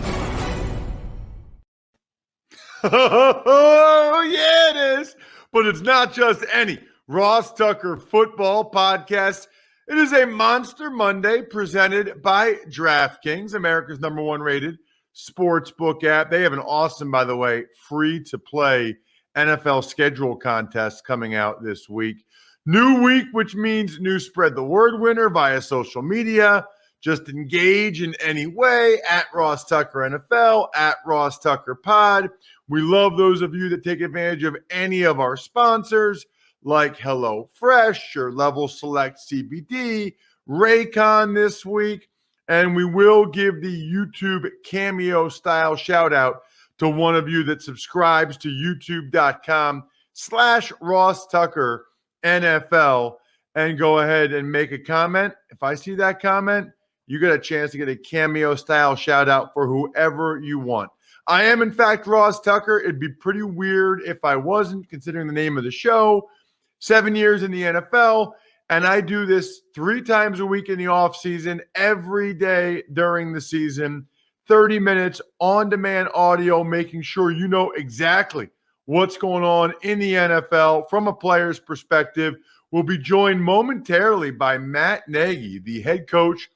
Oh, yeah, it is. But it's not just any Ross Tucker Football Podcast. It is a Monster Monday presented by DraftKings, America's #1 rated sportsbook app. They have an awesome, by the way, free-to-play NFL schedule contest coming out this week. New week, which means new spread the word winner via social media. Just engage in any way at Ross Tucker NFL, at Ross Tucker Pod. We love those of you that take advantage of any of our sponsors like HelloFresh or Level Select CBD, Raycon this week. And we will give the YouTube cameo style shout out to one of you that subscribes to youtube.com/Ross Tucker NFL and go ahead and make a comment. If I see that comment, you get a chance to get a cameo style shout out for whoever you want. I am, in fact, Ross Tucker. It'd be pretty weird if I wasn't, considering the name of the show. 7 years in the NFL, and I do this 3 times a week in the off season, every day during the season. 30 minutes on-demand audio, making sure you know exactly what's going on in the NFL from a player's perspective. We'll be joined momentarily by Matt Nagy, the head coach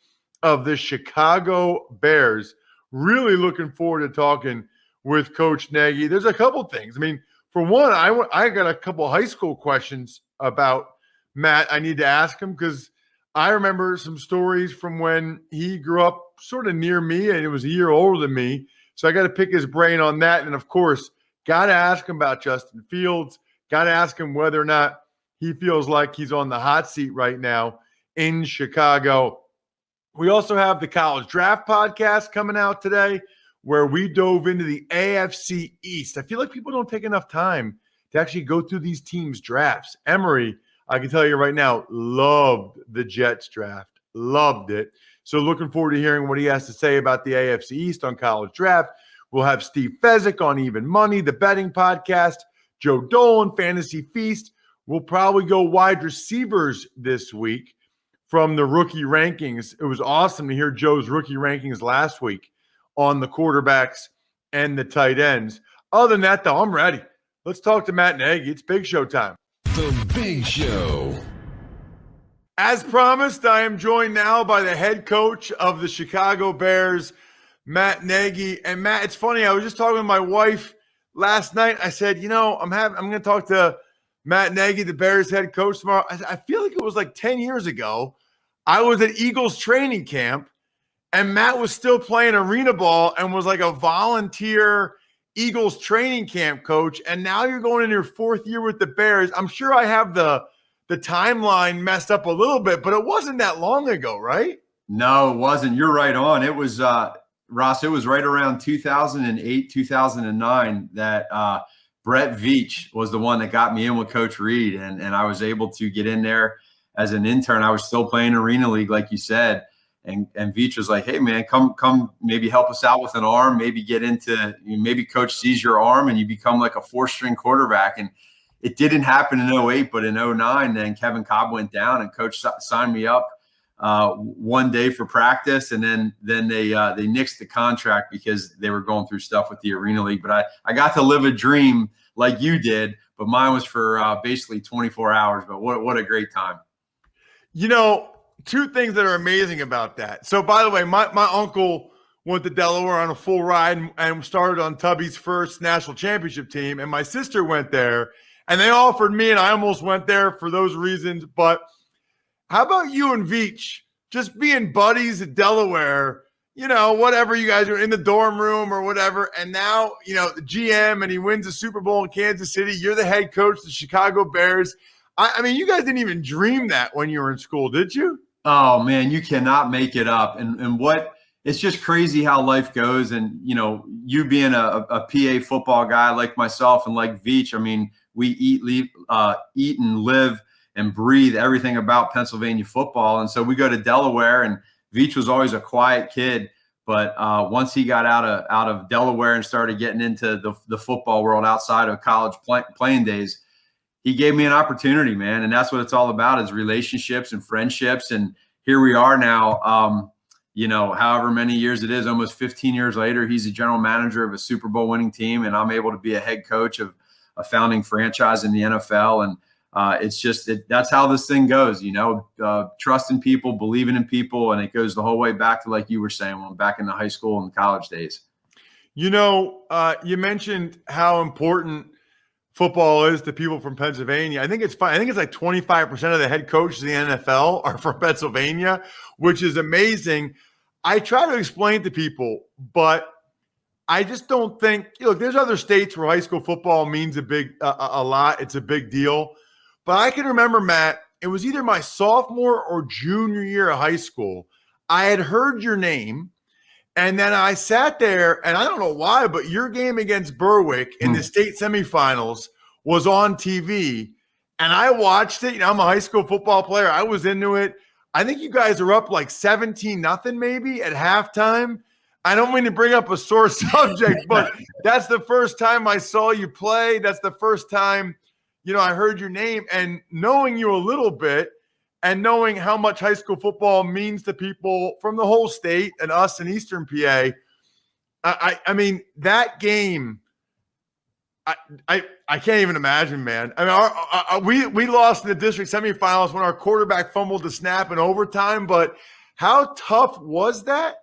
of the Chicago Bears. Really looking forward to talking with Coach Nagy. There's a couple things. I mean, for one, I got a couple high school questions about Matt I need to ask him, because I remember some stories from when he grew up sort of near me, and it was a year older than me. So I got to pick his brain on that. And, of course, got to ask him about Justin Fields. Got to ask him whether or not he feels like he's on the hot seat right now in Chicago. We also have the College Draft Podcast coming out today, where we dove into the AFC East. I feel like people don't take enough time to actually go through these teams' drafts. Emory, I can tell you right now, loved the Jets draft. Loved it. So looking forward to hearing what he has to say about the AFC East on College Draft. We'll have Steve Fezzik on Even Money, the betting podcast. Joe Dolan, Fantasy Feast. We'll probably go wide receivers this week from the rookie rankings. It was awesome to hear Joe's rookie rankings last week on the quarterbacks and the tight ends. Other than that, though, I'm ready. Let's talk to Matt Nagy. It's Big Show time. The Big Show. As promised, I am joined now by the head coach of the Chicago Bears, Matt Nagy. And Matt, it's funny, I was just talking with my wife last night. I said, I'm going to talk to Matt Nagy, the Bears head coach, tomorrow. I feel like it was like 10 years ago. I was at Eagles training camp, and Matt was still playing arena ball and was like a volunteer Eagles training camp coach. And now you're going in your 4th year with the Bears. I'm sure I have the timeline messed up a little bit, but it wasn't that long ago, right? No, it wasn't. You're right on. It was, Ross, it was right around 2008, 2009 that Brett Veach was the one that got me in with Coach Reed. And I was able to get in there as an intern. I was still playing Arena League, like you said. And Veach was like, hey, man, come maybe help us out with an arm, maybe get into, maybe coach sees your arm and you become like a 4-string quarterback. And it didn't happen in 08, but in 09, then Kevin Cobb went down and coach signed me up one day for practice. And then they nixed the contract because they were going through stuff with the Arena League. But I got to live a dream like you did, but mine was for basically 24 hours. But what a great time. Two things that are amazing about that. So, by the way, my uncle went to Delaware on a full ride and started on Tubby's first national championship team. And my sister went there, and they offered me, and I almost went there for those reasons. But how about you and Veach just being buddies at Delaware, whatever you guys are in the dorm room or whatever. And now, the GM, and he wins the Super Bowl in Kansas City. You're the head coach of the Chicago Bears. I mean, you guys didn't even dream that when you were in school, did you? Oh man, you cannot make it up. And what it's just crazy how life goes. And you being a PA football guy like myself and like Veach, I mean, we eat and live and breathe everything about Pennsylvania football. And so we go to Delaware, and Veach was always a quiet kid. But once he got out of Delaware and started getting into the football world outside of college playing days, he gave me an opportunity, man. And that's what it's all about, is relationships and friendships. And here we are now, however many years it is, almost 15 years later, he's a general manager of a Super Bowl winning team. And I'm able to be a head coach of a founding franchise in the NFL. And it's just, that's how this thing goes, trusting people, believing in people. And it goes the whole way back to, like you were saying, when back in the high school and college days. You mentioned how important football is to people from Pennsylvania. I think it's fine. I think it's like 25% of the head coaches in the NFL are from Pennsylvania, which is amazing. I try to explain to people, but I just don't think, there's other states where high school football means a lot. It's a big deal. But I can remember, Matt, it was either my sophomore or junior year of high school. I had heard your name, and then I sat there, and I don't know why, but your game against Berwick in the state semifinals was on TV, and I watched it. I'm a high school football player. I was into it. I think you guys are up like 17-0 maybe at halftime. I don't mean to bring up a sore subject, but that's the first time I saw you play. That's the first time, I heard your name, and knowing you a little bit and knowing how much high school football means to people from the whole state and us in Eastern PA, I mean, that game, I can't even imagine, man. I mean, we lost in the district semifinals when our quarterback fumbled the snap in overtime, but how tough was that?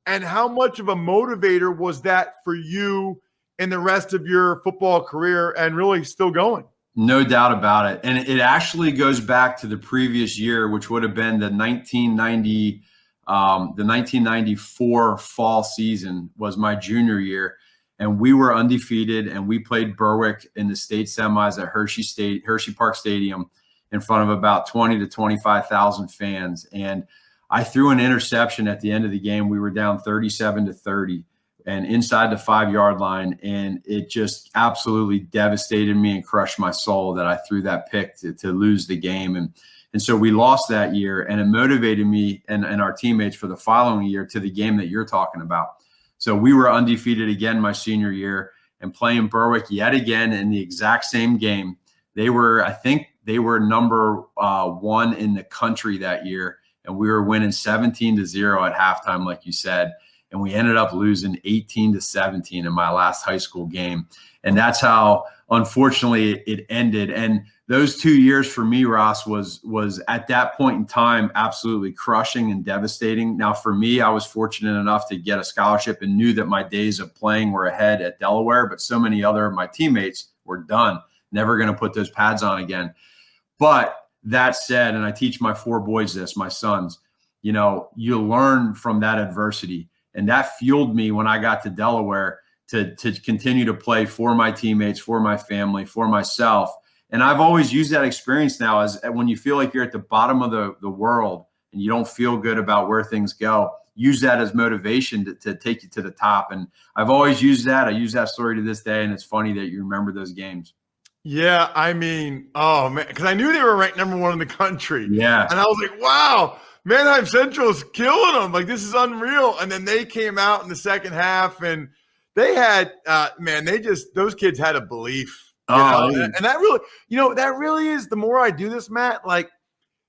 And how much of a motivator was that for you in the rest of your football career and really still going? No doubt about it. And it actually goes back to the previous year, which would have been the 1994 fall season was my junior year. And we were undefeated, and we played Berwick in the state semis at Hershey Park Stadium in front of about 20 to 25,000 fans. And I threw an interception at the end of the game. We were down 37-30 and inside the 5-yard line. And it just absolutely devastated me and crushed my soul that I threw that pick to lose the game. And so we lost that year, and it motivated me and our teammates for the following year to the game that you're talking about. So we were undefeated again my senior year and playing Berwick yet again in the exact same game. I think they were number 1 in the country that year. And we were winning 17-0 at halftime, like you said. And we ended up losing 18-17 in my last high school game. And that's how, unfortunately, it ended. And those 2 years for me, Ross, was at that point in time absolutely crushing and devastating. Now, for me, I was fortunate enough to get a scholarship and knew that my days of playing were ahead at Delaware. But so many other of my teammates were done, never going to put those pads on again. But that said, and I teach my 4 boys this, my sons, you learn from that adversity. And that fueled me when I got to Delaware to continue to play for my teammates, for my family, for myself. And I've always used that experience now as when you feel like you're at the bottom of the world and you don't feel good about where things go, use that as motivation to take you to the top. And I've always used that. I use that story to this day. And it's funny that you remember those games. Yeah, I mean, oh man, because I knew they were ranked number 1 in the country. Yeah. And I was like, wow, Manheim Central's killing them. Like, this is unreal. And then they came out in the second half, and they had, those kids had a belief. And that really, that really is, the more I do this, Matt, like,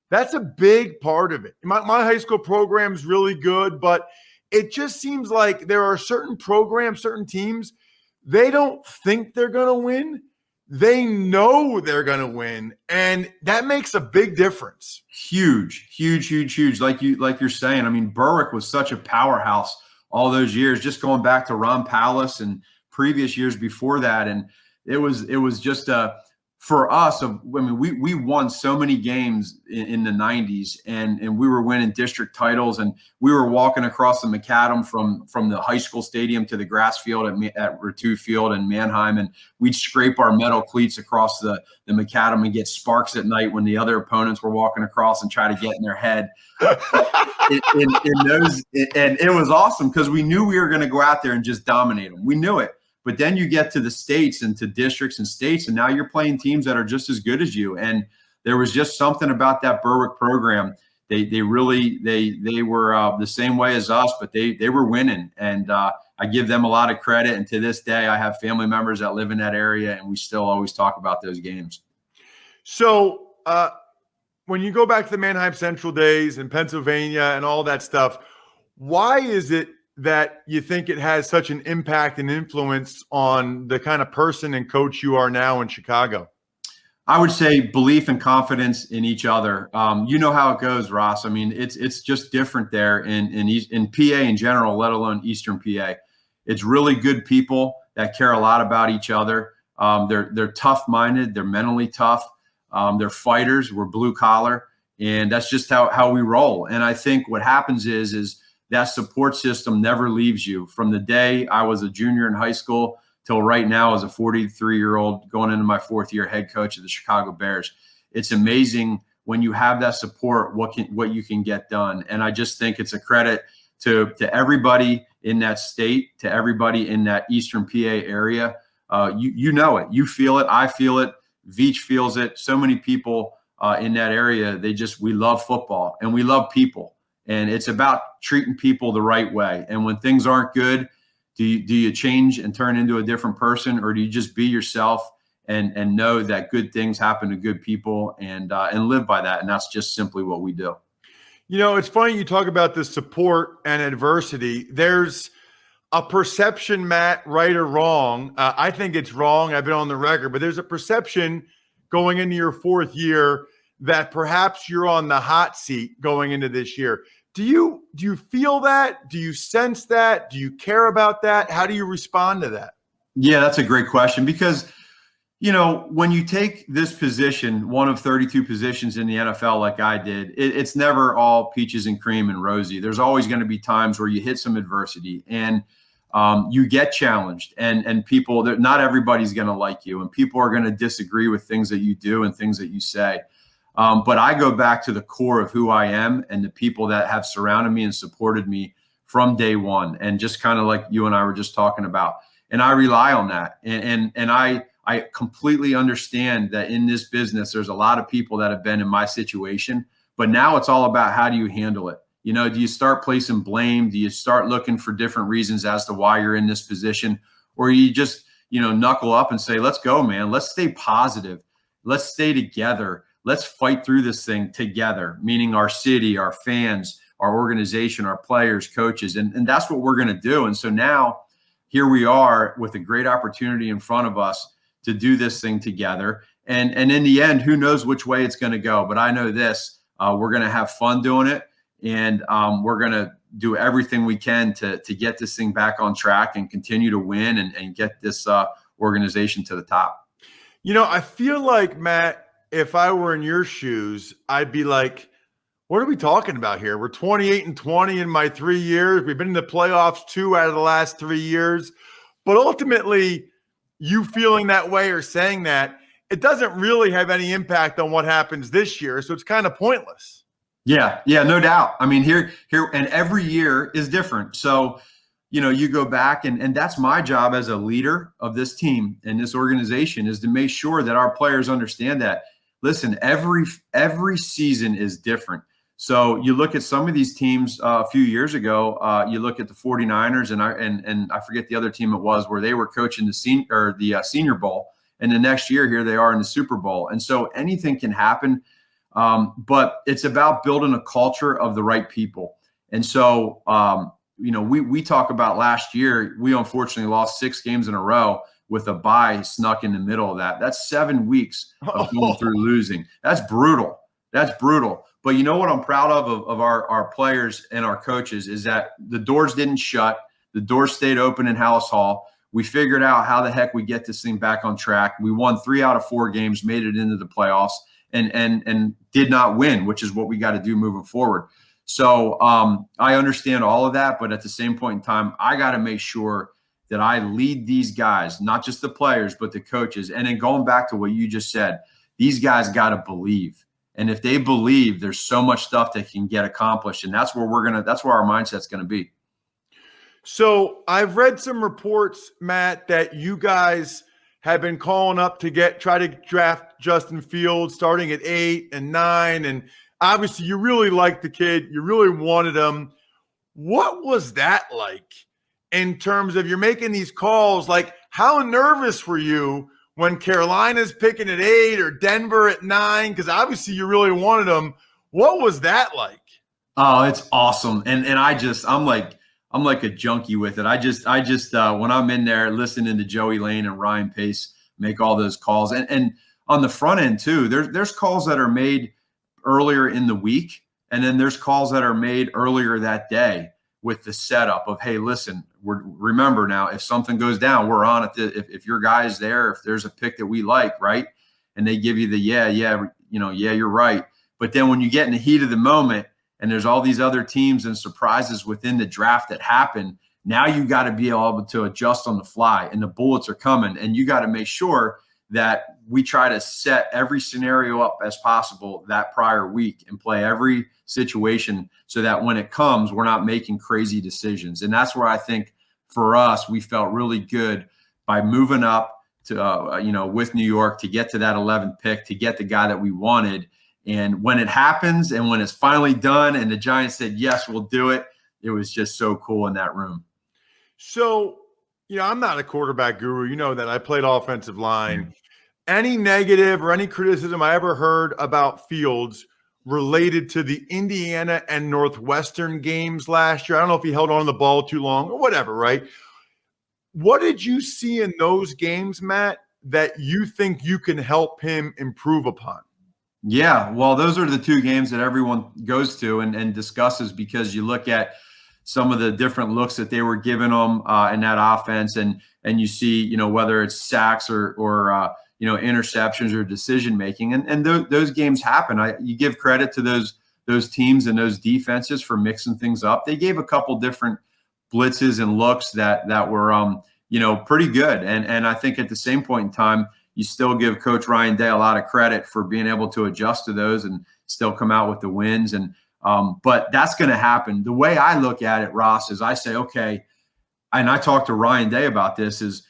that's a big part of it. My high school program's really good, but it just seems like there are certain programs, certain teams, they don't think they're going to win. They know they're going to win, and that makes a big difference. Huge. Like you're saying, I mean, Berwick was such a powerhouse all those years, just going back to Ron Palace and previous years before that. And it was just for us, we won so many games in the 90s, and we were winning district titles, and we were walking across the macadam from the high school stadium to the grass field at Ratu Field in Manheim, and we'd scrape our metal cleats across the macadam and get sparks at night when the other opponents were walking across and try to get in their head. And it was awesome because we knew we were going to go out there and just dominate them. We knew it. But then you get to the states and to districts and states, and now you're playing teams that are just as good as you. And there was just something about that Berwick program. They were the same way as us, but they were winning. And I give them a lot of credit. And to this day, I have family members that live in that area, and we still always talk about those games. So when you go back to the Manheim Central days in Pennsylvania and all that stuff, why is it that you think it has such an impact and influence on the kind of person and coach you are now in Chicago? I would say belief and confidence in each other. You know how it goes, Ross. I mean, it's just different there in PA in general, let alone Eastern PA. It's really good people that care a lot about each other. They're tough-minded. They're mentally tough. They're fighters. We're blue collar, and that's just how we roll. And I think what happens is that support system never leaves you. From the day I was a junior in high school till right now as a 43-year-old going into my 4th year head coach of the Chicago Bears. It's amazing when you have that support, what you can get done. And I just think it's a credit to everybody in that state, to everybody in that Eastern PA area. You know it, you feel it, I feel it, Veach feels it. So many people in that area, we love football and we love people. And it's about treating people the right way. And when things aren't good, do you change and turn into a different person, or do you just be yourself and know that good things happen to good people and live by that? And that's just simply what we do. You know, it's funny you talk about the support and adversity. There's a perception, Matt, right or wrong. I think it's wrong. I've been on the record, but there's a perception going into your fourth year that perhaps you're on the hot seat going into this year. Do you feel that? Do you sense that? Do you care about that? How do you respond to that? Yeah, that's a great question, because, you know, when you take this position, one of 32 positions in the NFL like I did, it's never all peaches and cream and rosy. There's always going to be times where you hit some adversity and you get challenged, and people, not everybody's going to like you, and people are going to disagree with things that you do and things that you say. But I go back to the core of who I am and the people that have surrounded me and supported me from day one. And just kind of like you and I were just talking about, and I rely on that. And I completely understand that in this business, there's a lot of people that have been in my situation, but now it's all about how do you handle it? You know, do you start placing blame? Do you start looking for different reasons as to why you're in this position? Or you just, knuckle up and say, let's go, man. Let's stay positive. Let's stay together. Let's fight through this thing together, meaning our city, our fans, our organization, our players, coaches. And that's what we're going to do. And so now here we are with a great opportunity in front of us to do this thing together. And in the end, who knows which way it's going to go. But I know this, we're going to have fun doing it. And we're going to do everything we can to get this thing back on track and continue to win and get this organization to the top. You know, I feel like, Matt, if I were in your shoes, I'd be like, what are we talking about here? We're 28-20 in my 3 years. We've been in the playoffs 2 out of the last 3 years. But ultimately, you feeling that way or saying that, it doesn't really have any impact on what happens this year. So it's kind of pointless. Yeah, no doubt. I mean, here, and every year is different. So, you go back and that's my job as a leader of this team and this organization, is to make sure that our players understand that. Listen, every season is different. So you look at some of these teams a few years ago, you look at the 49ers and I forget the other team it was, where they were coaching the Senior Bowl, and the next year here they are in the Super Bowl. And so anything can happen. But it's about building a culture of the right people. And so, we talk about last year, we unfortunately lost 6 games in a row with a bye snuck in the middle of that. That's 7 weeks of going through losing. That's brutal. But you know what I'm proud of our players and our coaches is that the doors didn't shut. The doors stayed open in Hallis Hall. We figured out how the heck we get this thing back on track. We won 3 out of 4 games, made it into the playoffs. And did not win, which is what we got to do moving forward. So I understand all of that, but at the same point in time, I got to make sure that I lead these guys, not just the players, but the coaches. And then going back to what you just said, these guys got to believe. And if they believe, there's so much stuff that can get accomplished. And that's where that's where our mindset's going to be. So I've read some reports, Matt, that you guys have been calling up to try to draft Justin Fields starting at 8 and 9. And obviously you really liked the kid. You really wanted him. What was that like in terms of you're making these calls? Like, how nervous were you when Carolina's picking at 8 or Denver at 9? Because obviously you really wanted him. What was that like? Oh, it's awesome. And I'm like a junkie with it. I just when I'm in there listening to Joey Lane and Ryan Pace make all those calls, and on the front end too, there's calls that are made earlier in the week, and then there's calls that are made earlier that day with the setup of, hey, listen, remember now, if something goes down, we're on it. If your guy is there, if there's a pick that we like, right, and they give you the yeah, you're right. But then when you get in the heat of the moment, and there's all these other teams and surprises within the draft that happen, now you got to be able to adjust on the fly, and the bullets are coming, and you got to make sure that we try to set every scenario up as possible that prior week and play every situation so that when it comes, we're not making crazy decisions. And that's where I think for us, we felt really good by moving up to, with New York to get to that 11th pick, to get the guy that we wanted. And when it happens and when it's finally done and the Giants said, yes, we'll do it, it was just so cool in that room. So, I'm not a quarterback guru. You know that I played offensive line. Any negative or any criticism I ever heard about Fields related to the Indiana and Northwestern games last year? I don't know if he held on to the ball too long or whatever, right? What did you see in those games, Matt, that you think you can help him improve upon? Yeah, well, those are the two games that everyone goes to and discusses, because you look at some of the different looks that they were giving them in that offense, and you see, whether it's sacks or interceptions or decision making, and those games happen. You give credit to those teams and those defenses for mixing things up. They gave a couple different blitzes and looks that were pretty good, and I think at the same point in time, you still give Coach Ryan Day a lot of credit for being able to adjust to those and still come out with the wins. And but that's going to happen. The way I look at it, Ross, is I say, okay, and I talked to Ryan Day about this, is,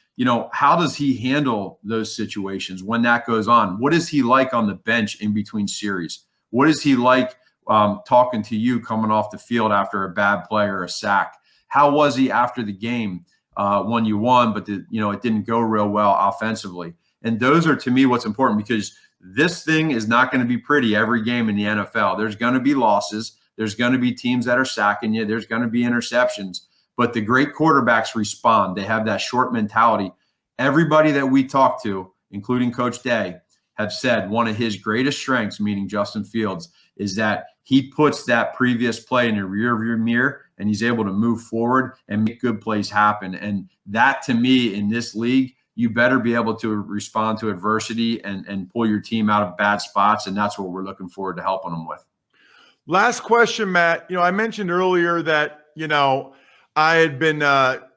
how does he handle those situations when that goes on? What is he like on the bench in between series? What is he like talking to you coming off the field after a bad play or a sack? How was he after the game when you won, but it didn't go real well offensively? And those are, to me, what's important, because this thing is not going to be pretty every game in the NFL. There's going to be losses. There's going to be teams that are sacking you. There's going to be interceptions. But the great quarterbacks respond. They have that short mentality. Everybody that we talk to, including Coach Day, have said one of his greatest strengths, meaning Justin Fields, is that he puts that previous play in the rearview mirror and he's able to move forward and make good plays happen. And that, to me, in this league, you better be able to respond to adversity and pull your team out of bad spots. And that's what we're looking forward to helping them with. Last question, Matt. I mentioned earlier that, I had been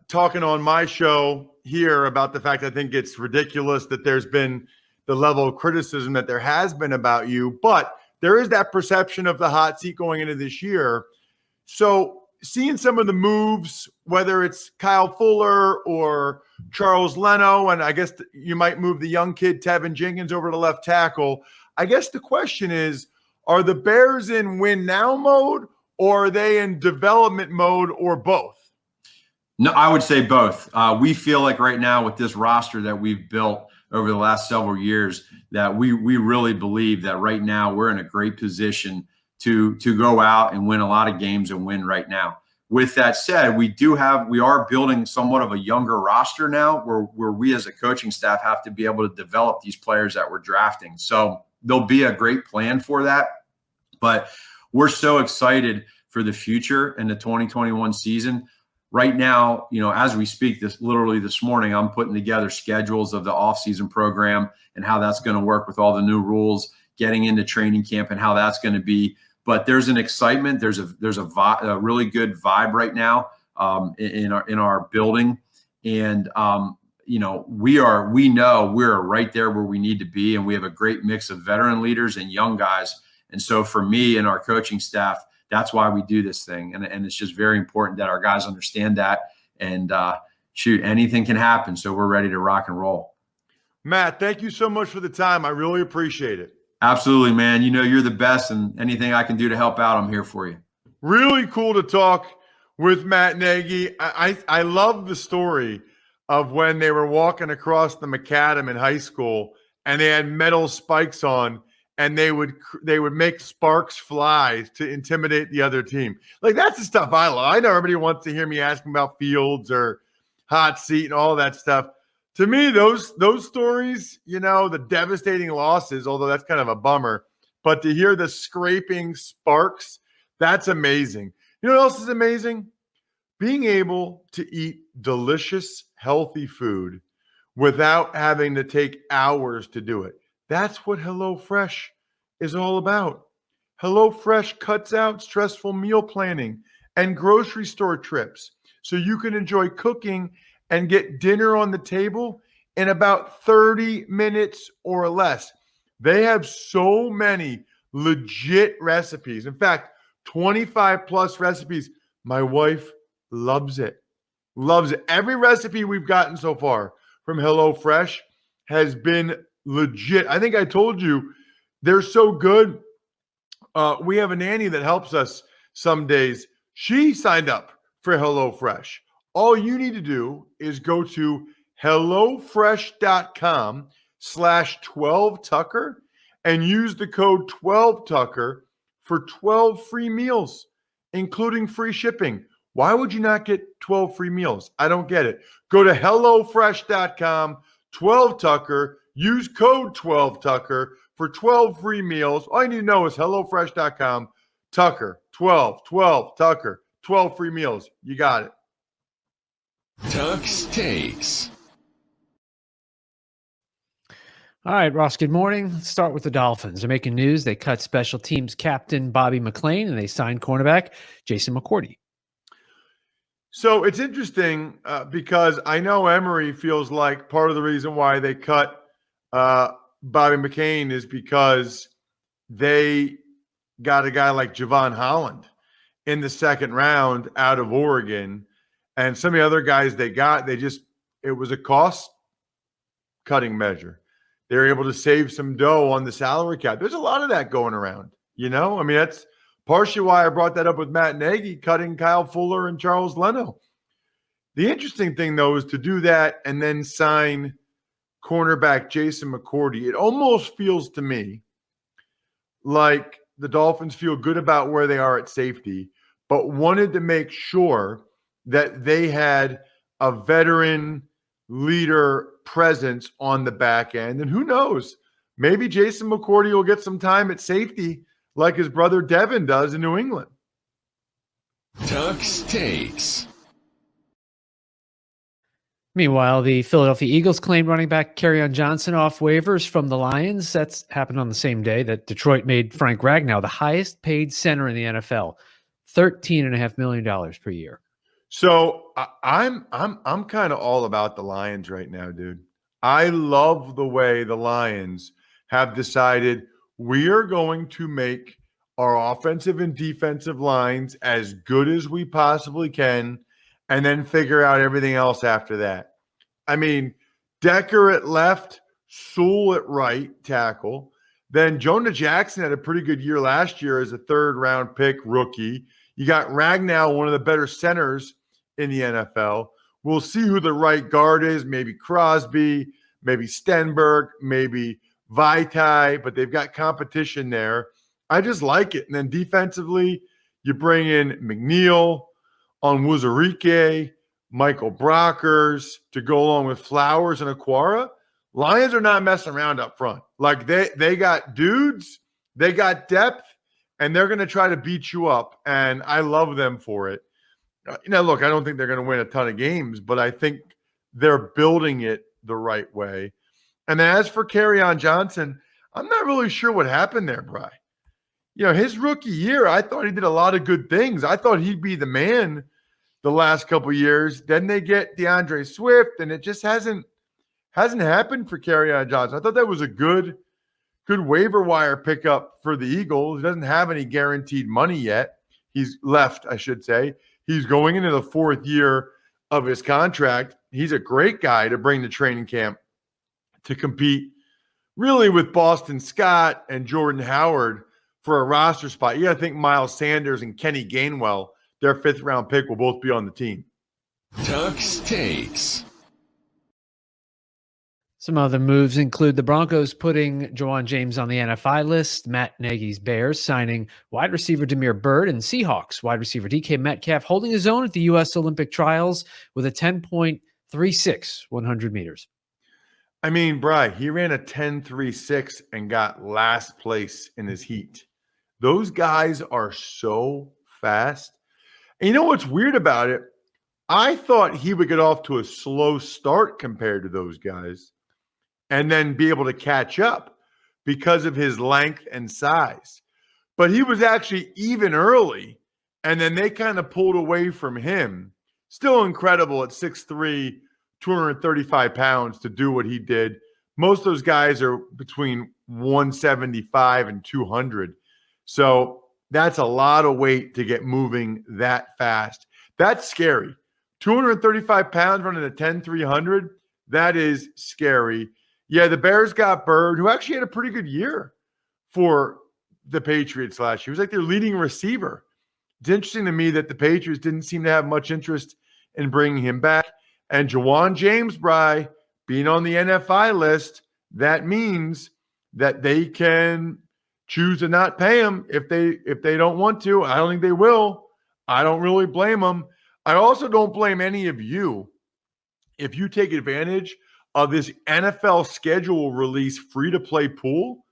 talking on my show here about the fact I think it's ridiculous that there's been the level of criticism that there has been about you, but there is that perception of the hot seat going into this year. So seeing some of the moves, whether it's Kyle Fuller or Charles Leno, and I guess you might move the young kid Tevin Jenkins over to left tackle. I guess the question is, are the Bears in win now mode, or are they in development mode, or both? No, I would say both. We feel like right now with this roster that we've built over the last several years, that we really believe that right now we're in a great position to go out and win a lot of games and win right now. With that said, we are building somewhat of a younger roster now where we as a coaching staff have to be able to develop these players that we're drafting. So there'll be a great plan for that. But we're so excited for the future in the 2021 season. Right now, as we speak, this morning, I'm putting together schedules of the offseason program and how that's going to work with all the new rules, getting into training camp and how that's going to be. But there's an excitement. There's a really good vibe right now in our building, and we know we're right there where we need to be, and we have a great mix of veteran leaders and young guys. And so for me and our coaching staff, that's why we do this thing, and it's just very important that our guys understand that. And anything can happen, so we're ready to rock and roll. Matt, thank you so much for the time. I really appreciate it. Absolutely, man. You're the best, and anything I can do to help out, I'm here for you. Really cool to talk with Matt Nagy. I love the story of when they were walking across the macadam in high school and they had metal spikes on, and they would make sparks fly to intimidate the other team. Like, that's the stuff I love. I know everybody wants to hear me asking about Fields or hot seat and all that stuff. To me, those stories, the devastating losses, although that's kind of a bummer, but to hear the scraping sparks, that's amazing. You know what else is amazing? Being able to eat delicious, healthy food without having to take hours to do it. That's what HelloFresh is all about. HelloFresh cuts out stressful meal planning and grocery store trips so you can enjoy cooking and get dinner on the table in about 30 minutes or less. They have so many legit recipes. In fact, 25 plus recipes. My wife loves it. Loves it. Every recipe we've gotten so far from HelloFresh has been legit. I think I told you they're so good. We have a nanny that helps us some days. She signed up for HelloFresh. All you need to do is go to HelloFresh.com/12Tucker and use the code 12Tucker for 12 free meals, including free shipping. Why would you not get 12 free meals? I don't get it. Go to HelloFresh.com/12Tucker, use code 12Tucker for 12 free meals. All you need to know is HelloFresh.com, Tucker, 12, Tucker, 12 free meals. You got it. Tuck's Takes. All right, Ross, good morning. Let's start with the Dolphins. They're making news. They cut special teams captain Bobby McClain, and they signed cornerback Jason McCourty. So it's interesting because I know Emory feels like part of the reason why they cut Bobby McCain is because they got a guy like Javon Holland in the second round out of Oregon. And some of the other guys they got, it was a cost-cutting measure. They were able to save some dough on the salary cap. There's a lot of that going around, you know? I mean, that's partially why I brought that up with Matt Nagy, cutting Kyle Fuller and Charles Leno. The interesting thing, though, is to do that and then sign cornerback Jason McCourty. It almost feels to me like the Dolphins feel good about where they are at safety, but wanted to make sure that they had a veteran leader presence on the back end. And who knows, maybe Jason McCourty will get some time at safety like his brother Devin does in New England. Tuck's Takes. Meanwhile, the Philadelphia Eagles claimed running back Kerryon Johnson off waivers from the Lions. That's happened on the same day that Detroit made Frank Ragnow the highest paid center in the NFL, $13.5 million per year. So I'm kind of all about the Lions right now, dude. I love the way the Lions have decided we are going to make our offensive and defensive lines as good as we possibly can, and then figure out everything else after that. I mean, Decker at left, Sewell at right tackle. Then Jonah Jackson had a pretty good year last year as a third-round pick rookie. You got Ragnow, one of the better centers in the NFL. We'll see who the right guard is. Maybe Crosby, maybe Stenberg, maybe Vaitai, but they've got competition there. I just like it. And then defensively, you bring in McNeil, Onwuzurike, Michael Brockers to go along with Flowers and Aquara. Lions are not messing around up front. Like they got dudes, they got depth, and they're going to try to beat you up. And I love them for it. Look, I don't think they're going to win a ton of games, but I think they're building it the right way. And then as for Kerryon Johnson, I'm not really sure what happened there, Bri. His rookie year, I thought he did a lot of good things. I thought he'd be the man the last couple of years. Then they get DeAndre Swift, and it just hasn't happened for Kerryon Johnson. I thought that was a good waiver wire pickup for the Eagles. He doesn't have any guaranteed money yet. He's left, I should say. He's going into the fourth year of his contract. He's a great guy to bring to training camp to compete really with Boston Scott and Jordan Howard for a roster spot. You got to think Miles Sanders and Kenny Gainwell, their fifth-round pick, will both be on the team. Tuck's Takes. Some other moves include the Broncos putting Juwan James on the NFI list, Matt Nagy's Bears signing wide receiver Damiere Byrd, and Seahawks wide receiver DK Metcalf holding his own at the U.S. Olympic trials with a 10.36 100 meters. I mean, Bri, he ran a 10.36 and got last place in his heat. Those guys are so fast. And you know what's weird about it? I thought he would get off to a slow start compared to those guys and then be able to catch up because of his length and size. But he was actually even early, and then they kind of pulled away from him. Still incredible at 6'3", 235 pounds to do what he did. Most of those guys are between 175 and 200. So that's a lot of weight to get moving that fast. That's scary. 235 pounds running a 10-300, that is scary. Yeah, the Bears got Bird, who actually had a pretty good year for the Patriots last year. He was like their leading receiver. It's interesting to me that the Patriots didn't seem to have much interest in bringing him back. And Jawan James, Bry, being on the NFI list, that means that they can choose to not pay him if they don't want to. I don't think they will. I don't really blame them. I also don't blame any of you if you take advantage of this NFL schedule release free-to-play pool.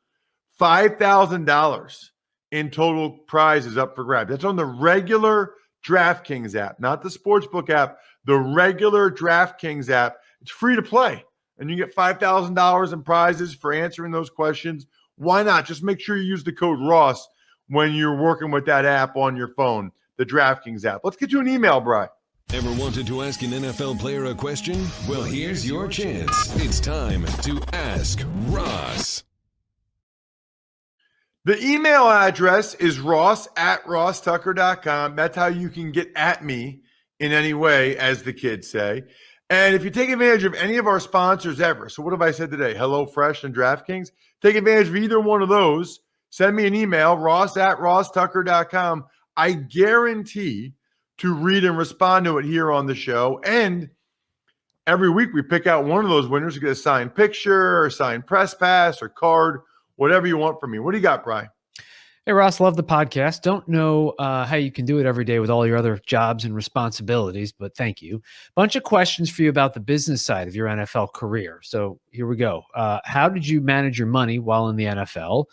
$5,000 in total prizes up for grabs. That's on the regular DraftKings app, not the Sportsbook app, the regular DraftKings app. It's free to play, and you get $5,000 in prizes for answering those questions. Why not? Just make sure you use the code Ross when you're working with that app on your phone, the DraftKings app. Let's get you an email, Bri. Ever wanted to ask an NFL player a question? Well, here's your chance. It's time to Ask Ross. The email address is ross@rosstucker.com. That's how you can get at me in any way, as the kids say. And if you take advantage of any of our sponsors ever, so what have I said today? HelloFresh and DraftKings. Take advantage of either one of those. Send me an email, ross@rosstucker.com. I guarantee to read and respond to it here on the show. And every week we pick out one of those winners to get a signed picture or signed press pass or card, whatever you want from me. What do you got, Brian? Hey, Ross, love the podcast. Don't know how you can do it every day with all your other jobs and responsibilities, but thank you. Bunch of questions for you about the business side of your NFL career. So here we go. How did you manage your money while in the NFL?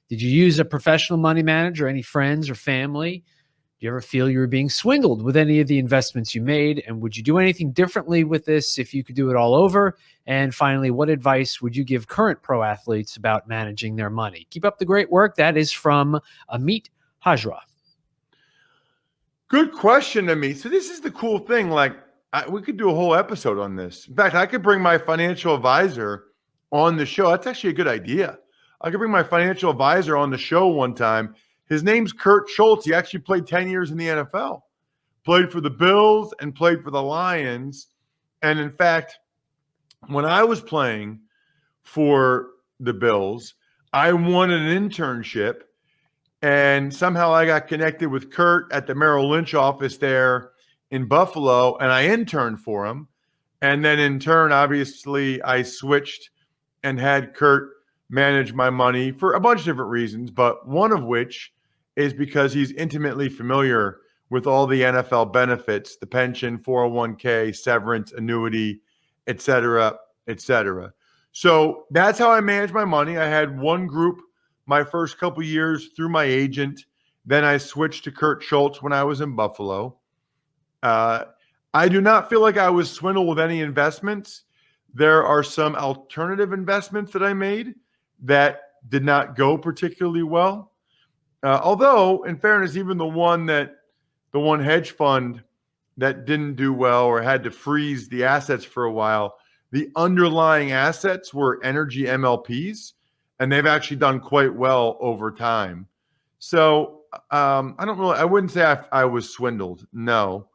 Did you use a professional money manager, any friends or family? Do you ever feel you were being swindled with any of the investments you made? And would you do anything differently with this if you could do it all over? And finally, what advice would you give current pro athletes about managing their money? Keep up the great work. That is from Amit Hajra. Good question, Amit. So this is the cool thing. Like, we could do a whole episode on this. In fact, I could bring my financial advisor on the show. That's actually a good idea. I could bring my financial advisor on the show one time. His name's Kurt Schultz. He actually played 10 years in the NFL, played for the Bills and played for the Lions. And in fact, when I was playing for the Bills, I won an internship, and somehow I got connected with Kurt at the Merrill Lynch office there in Buffalo, and I interned for him. And then in turn, obviously, I switched and had Kurt manage my money for a bunch of different reasons, but one of which is because he's intimately familiar with all the NFL benefits, the pension, 401k, severance, annuity, et cetera, et cetera. So that's how I manage my money. I had one group my first couple years through my agent. Then I switched to Kurt Schultz when I was in Buffalo. I do not feel like I was swindled with any investments. There are some alternative investments that I made that did not go particularly well. Although, in fairness, even the one hedge fund that didn't do well or had to freeze the assets for a while, the underlying assets were energy MLPs, and they've actually done quite well over time. So I wouldn't say I was swindled. No.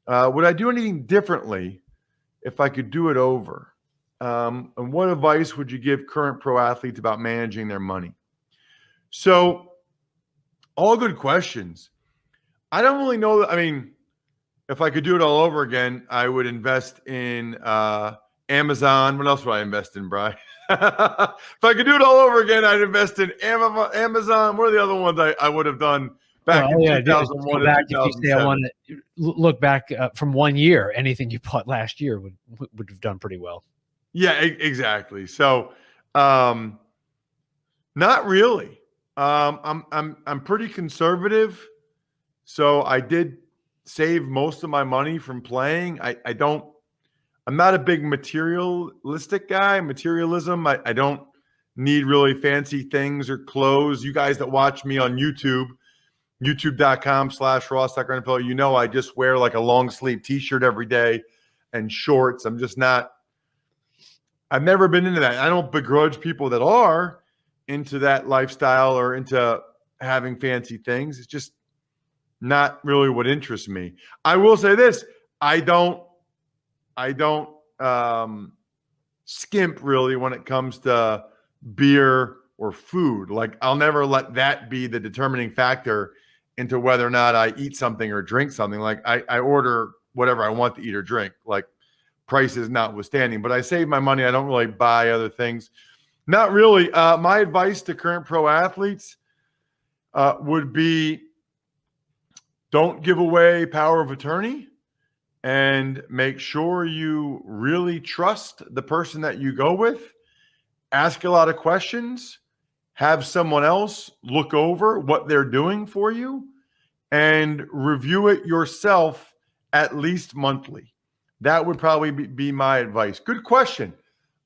Would I do anything differently if I could do it over? And what advice would you give current pro athletes about managing their money? So, all good questions. I don't really know that. I mean, if I could do it all over again, I would invest in Amazon. What else would I invest in, Bri? If I could do it all over again, I'd invest in Amazon. What are the other ones I would have done back in 2001 and 2007? I want to look back from 1 year. Anything you bought last year would have done pretty well. Yeah, exactly. So, not really. I'm pretty conservative, so I did save most of my money from playing. I'm not a big materialistic guy. Materialism. I don't need really fancy things or clothes. You guys that watch me on YouTube, youtube.com/RossTuckerNFL, I just wear like a long sleeve t-shirt every day. and shorts. I'm just not. I've never been into that. I don't begrudge people that are into that lifestyle or into having fancy things. It's just not really what interests me. I will say this: I don't skimp really when it comes to beer or food. Like, I'll never let that be the determining factor into whether or not I eat something or drink something. Like, I order whatever I want to eat or drink, like prices notwithstanding. But I save my money. I don't really buy other things. Not really. My advice to current pro athletes would be, don't give away power of attorney, and make sure you really trust the person that you go with. Ask a lot of questions. Have someone else look over what they're doing for you and review it yourself at least monthly. That would probably be my advice. Good question.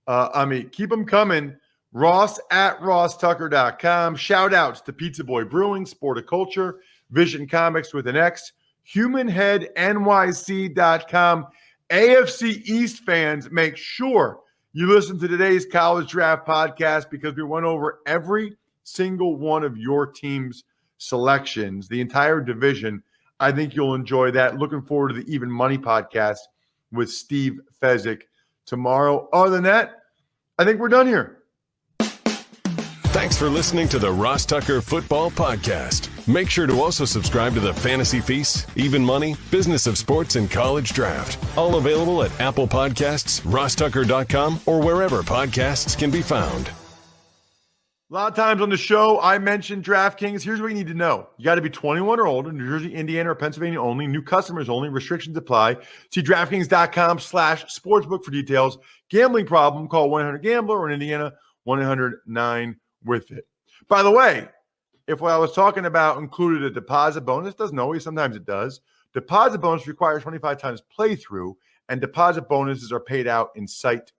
Keep them coming. Ross at rosstucker.com. Shout outs to Pizza Boy Brewing, Sporticulture, Vision Comics with an X, HumanHeadNYC.com. AFC East fans, make sure you listen to today's College Draft podcast because we went over every single one of your team's selections, the entire division. I think you'll enjoy that. Looking forward to the Even Money podcast with Steve Fezzik tomorrow. Other than that, I think we're done here. Thanks for listening to the Ross Tucker Football Podcast. Make sure to also subscribe to the Fantasy Feast, Even Money, Business of Sports, and College Draft. All available at Apple Podcasts, rosstucker.com, or wherever podcasts can be found. A lot of times on the show, I mentioned DraftKings. Here's what you need to know. You got to be 21 or older, New Jersey, Indiana, or Pennsylvania only. New customers only. Restrictions apply. See DraftKings.com/sportsbook for details. Gambling problem, call 1-800-GAMBLER, or in Indiana, 1-800-9-WITH-IT. By the way, if what I was talking about included a deposit bonus, doesn't always, sometimes it does. Deposit bonus requires 25 times playthrough, and deposit bonuses are paid out in site.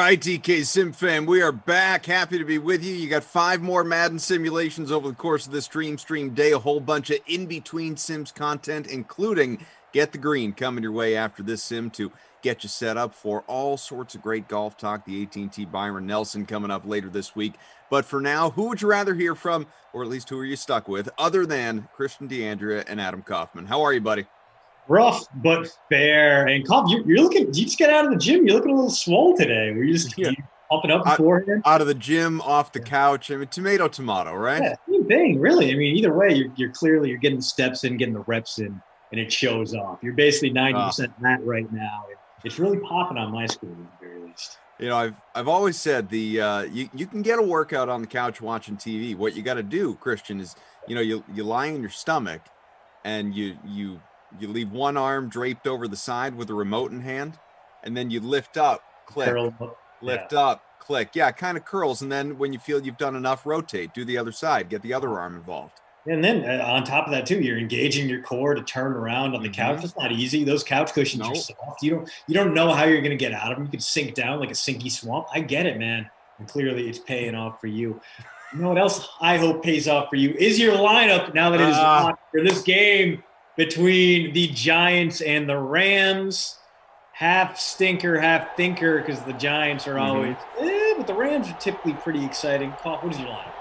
right, DK Sim fam, we are back. Happy to be with you. You got 5 more Madden simulations over the course of this stream day. A whole bunch of in-between Sims content, including Get the Green coming your way after this sim to get you set up for all sorts of great golf talk. The AT&T Byron Nelson coming up later this week. But for now, who would you rather hear from, or at least who are you stuck with, other than Christian DeAndrea and Adam Kaufman? How are you, buddy? Rough but fair. And Cobb, you're looking. You just get out of the gym. You're looking a little swole today. Were you just pumping up beforehand? Out of the gym, off the couch. I mean, tomato, right? Yeah, same thing, really. I mean, either way, you're clearly getting the steps in, getting the reps in, and it shows off. You're basically 90% that right now. It's really popping on my screen at the very least. You know, I've always said you can get a workout on the couch watching TV. What you got to do, Christian, is you lie on your stomach, and you leave one arm draped over the side with a remote in hand, and then you lift up, click, lift up, click. Yeah, it kind of curls. And then when you feel you've done enough, rotate, do the other side, get the other arm involved. And then on top of that too, you're engaging your core to turn around on the couch. It's not easy. Those couch cushions are soft. You don't know how you're going to get out of them. You can sink down like a sinky swamp. I get it, man. And clearly it's paying off for you. You know what else I hope pays off for you is your lineup now that it is locked for this game between the Giants and the Rams. Half stinker, half thinker, because the Giants are always, but the Rams are typically pretty exciting. What is your lineup?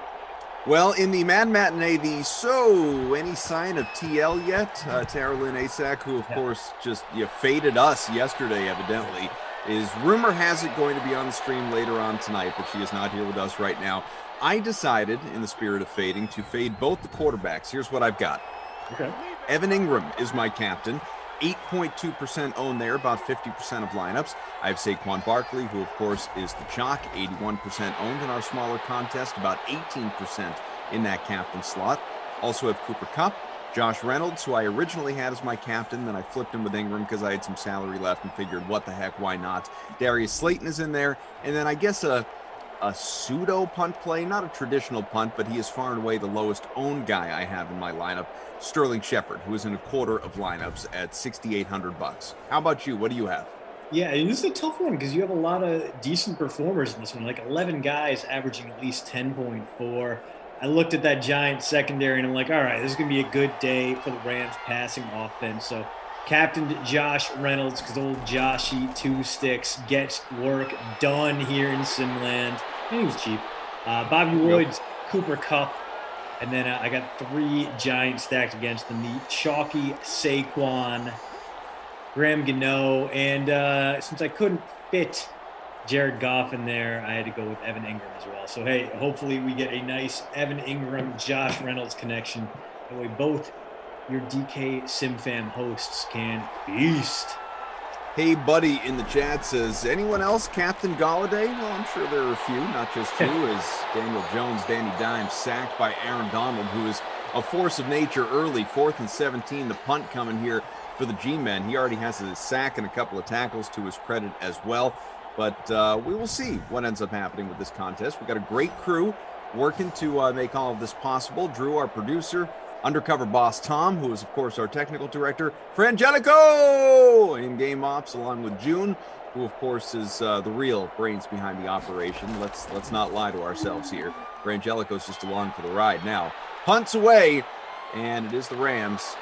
Well, in the Mad Matinee, any sign of TL yet? Tara Lynn Asak, who of course just faded us yesterday, evidently, is rumor has it going to be on the stream later on tonight, but she is not here with us right now. I decided, in the spirit of fading, to fade both the quarterbacks. Here's what I've got. Okay. Evan Ingram is my captain. 8.2% owned there, about 50% of lineups. I have Saquon Barkley, who of course is the chalk, 81% owned in our smaller contest, about 18% in that captain slot. Also have Cooper Kupp, Josh Reynolds, who I originally had as my captain, then I flipped him with Ingram because I had some salary left and figured, what the heck, why not? Darius Slayton is in there, and then I guess a pseudo punt play, not a traditional punt, but he is far and away the lowest owned guy I have in my lineup, Sterling Shepard, who is in a quarter of lineups at $6,800. How about you? What do you have? Yeah, and this is a tough one because you have a lot of decent performers in this one, like 11 guys averaging at least 10.4. I looked at that Giants secondary and I'm like, all right, this is going to be a good day for the Rams passing offense. So captained Josh Reynolds because old Joshy 2 sticks gets work done here in Simland. And he was cheap. Bobby Woods, Cooper Kupp. And then I got 3 Giants stacked against them. The chalky Saquon, Graham Gano, and since I couldn't fit Jared Goff in there, I had to go with Evan Ingram as well. So, hey, hopefully we get a nice Evan Ingram, Josh Reynolds connection. That way both your DK SimFam hosts can feast. Hey, buddy in the chat says, anyone else Captain Galladay? Well, I'm sure there are a few, not just 2, as Daniel Jones, Danny Dimes, sacked by Aaron Donald, who is a force of nature early, 4th and 17, the punt coming here for the G-men. He already has a sack and a couple of tackles to his credit as well, but we will see what ends up happening with this contest. We've got a great crew working to make all of this possible. Drew, our producer, undercover boss Tom, who is of course our technical director, Frangelico in game ops, along with June, who of course is the real brains behind the operation. Let's not lie to ourselves here. Frangelico's just along for the ride now. Punts away, and it is the Rams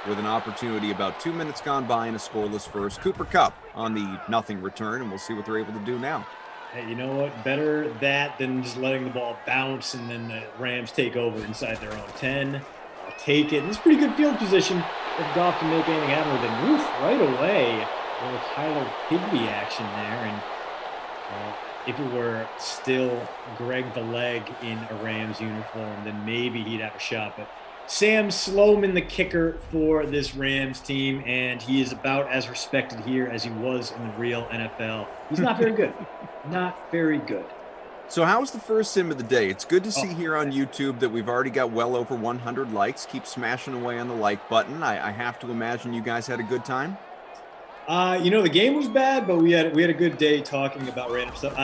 with an opportunity about 2 minutes gone by in a scoreless first. Cooper Kupp on the nothing return, and we'll see what they're able to do now. Hey, you know what? Better that than just letting the ball bounce and then the Rams take over inside their own 10. I'll take it. It's pretty good field position if Goff can make anything happen with it. Woof, right away. A little Tyler Higbee action there. And if it were still Greg the Leg in a Rams uniform, then maybe he'd have a shot. But Sam Sloman, the kicker for this Rams team, and he is about as respected here as he was in the real NFL. He's not very good. Not very good. So how's the first sim of the day? It's good to see here on YouTube that we've already got well over 100 likes. Keep smashing away on the like button. I have to imagine you guys had a good time. The game was bad, but we had a good day talking about random stuff.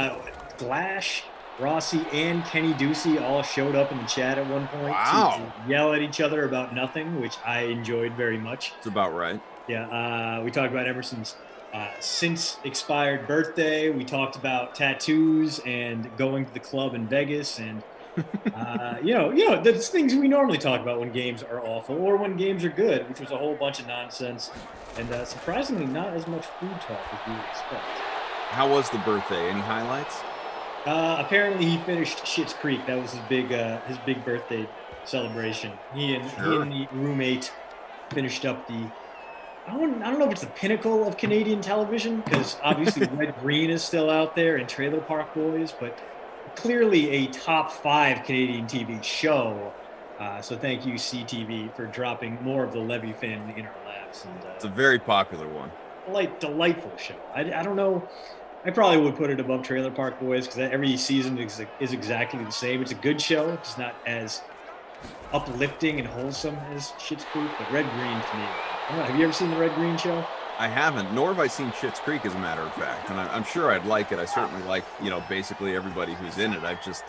Glash, Rossi, and Kenny Ducey all showed up in the chat at one point to yell at each other about nothing, which I enjoyed very much. It's about right. Yeah, we talked about Emerson's since expired birthday. We talked about tattoos and going to the club in Vegas, and the things we normally talk about when games are awful or when games are good, which was a whole bunch of nonsense, and surprisingly not as much food talk as we would expect. How was the birthday? Any highlights? Apparently, he finished Schitt's Creek. That was his big birthday celebration. He and the roommate finished up I don't know if it's the pinnacle of Canadian television, because obviously Red Green is still out there and Trailer Park Boys, but clearly a top 5 Canadian TV show. So thank you, CTV, for dropping more of the Levy family in our laps. And it's a very popular one. Delightful show. I don't know. I probably would put it above Trailer Park Boys because every season is exactly the same. It's a good show. It's not as uplifting and wholesome as Schitt's Creek, but Red Green to me. I don't know, have you ever seen the Red Green show? I haven't, nor have I seen Schitt's Creek, as a matter of fact. And I'm sure I'd like it. I certainly like, basically everybody who's in it. I've just,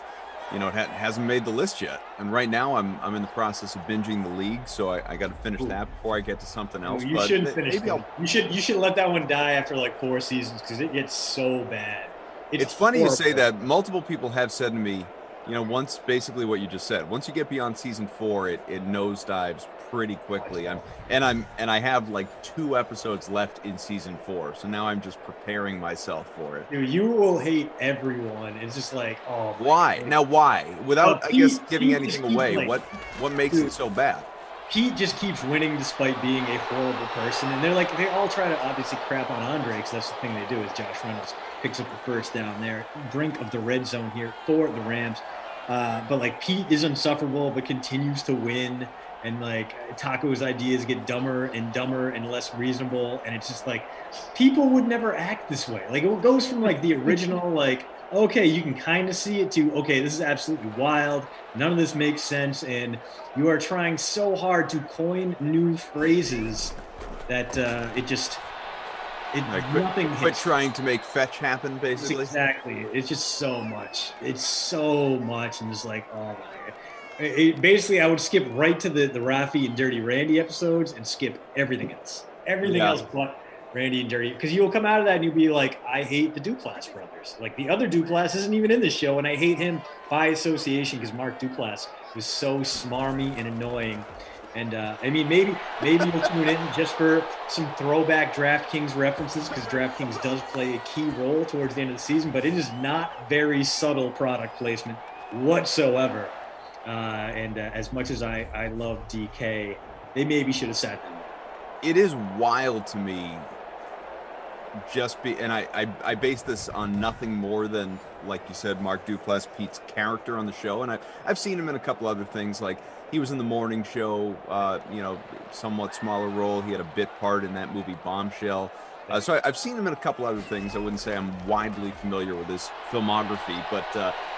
it hasn't made the list yet. And right now I'm in the process of binging The League, so I got to finish that before I get to something else. You shouldn't finish it. You should let that one die after like 4 seasons because it gets so bad. It's funny you say that. Multiple people have said to me, once, basically what you just said, once you get beyond season 4, it nosedives pretty quickly. I have like 2 episodes left in season 4, so now I'm just preparing myself for it. Dude, you will hate everyone. It's just like, oh, why? Now why? Without I guess giving anything away, what makes it so bad? Pete just keeps winning despite being a horrible person, and they all try to obviously crap on Andre because that's the thing they do. Is Josh Reynolds picks up the first down there, brink of the red zone here for the Rams. But like Pete is insufferable, but continues to win. And like Taco's ideas get dumber and less reasonable. And it's just like, people would never act this way. Like it goes from like the original, like, okay, you can kind of see it to, okay, this is absolutely wild. None of this makes sense. And you are trying so hard to coin new phrases that nothing hits. But trying to make fetch happen, basically. Exactly. It's just so much. It's so much. And just like, oh my God. Basically, I would skip right to the Rafi and Dirty Randy episodes and skip everything else. Everything else but Randy and Dirty. Because you'll come out of that and you'll be like, I hate the Duplass brothers. Like, the other Duplass isn't even in this show, and I hate him by association because Mark Duplass was so smarmy and annoying. And, maybe you'll tune in just for some throwback DraftKings references because DraftKings does play a key role towards the end of the season, but it is not very subtle product placement whatsoever. As much as I love DK, they maybe should have sat them. It is wild to me. I base this on nothing more than, like you said, Mark Duplass, Pete's character on the show, and I've seen him in a couple other things. Like he was in the morning show, somewhat smaller role. He had a bit part in that movie Bombshell. So I've seen him in a couple other things. I wouldn't say I'm widely familiar with his filmography, but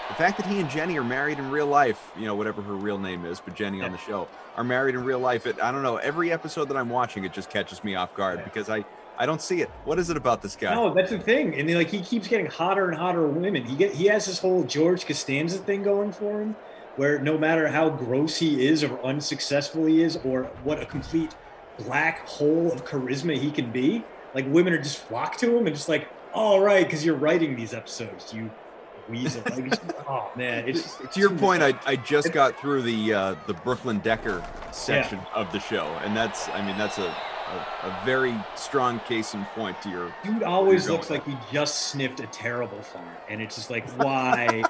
the fact that he and Jenny are married in real life, whatever her real name is, but Jenny on the show, are married in real life. I don't know. Every episode that I'm watching, it just catches me off guard because I don't see it. What is it about this guy? No, that's the thing. And he keeps getting hotter and hotter women. He has this whole George Costanza thing going for him, where no matter how gross he is or unsuccessful he is, or what a complete black hole of charisma he can be, like women are just flock to him and just like, all right, because you're writing these episodes, you weasel. Like, oh man, it's to your point. I just got through the Brooklyn Decker section of the show, and that's a very strong case in point to your dude. Always looks like he just sniffed a terrible fart, and it's just like, why?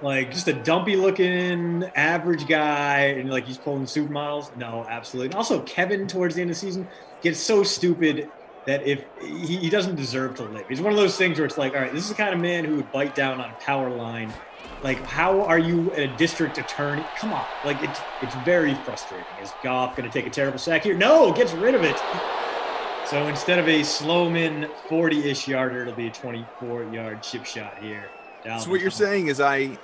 Like just a dumpy looking average guy, and like he's pulling supermodels. No, absolutely. And also, Kevin towards the end of the season gets so stupid that if he doesn't deserve to live. It's one of those things where it's like, all right, this is the kind of man who would bite down on a power line. Like, how are you a district attorney? Come on. Like, it's very frustrating. Is Goff going to take a terrible sack here? No, gets rid of it. So instead of a Sloman 40-ish yarder, it'll be a 24-yard chip shot here. So what you're saying is I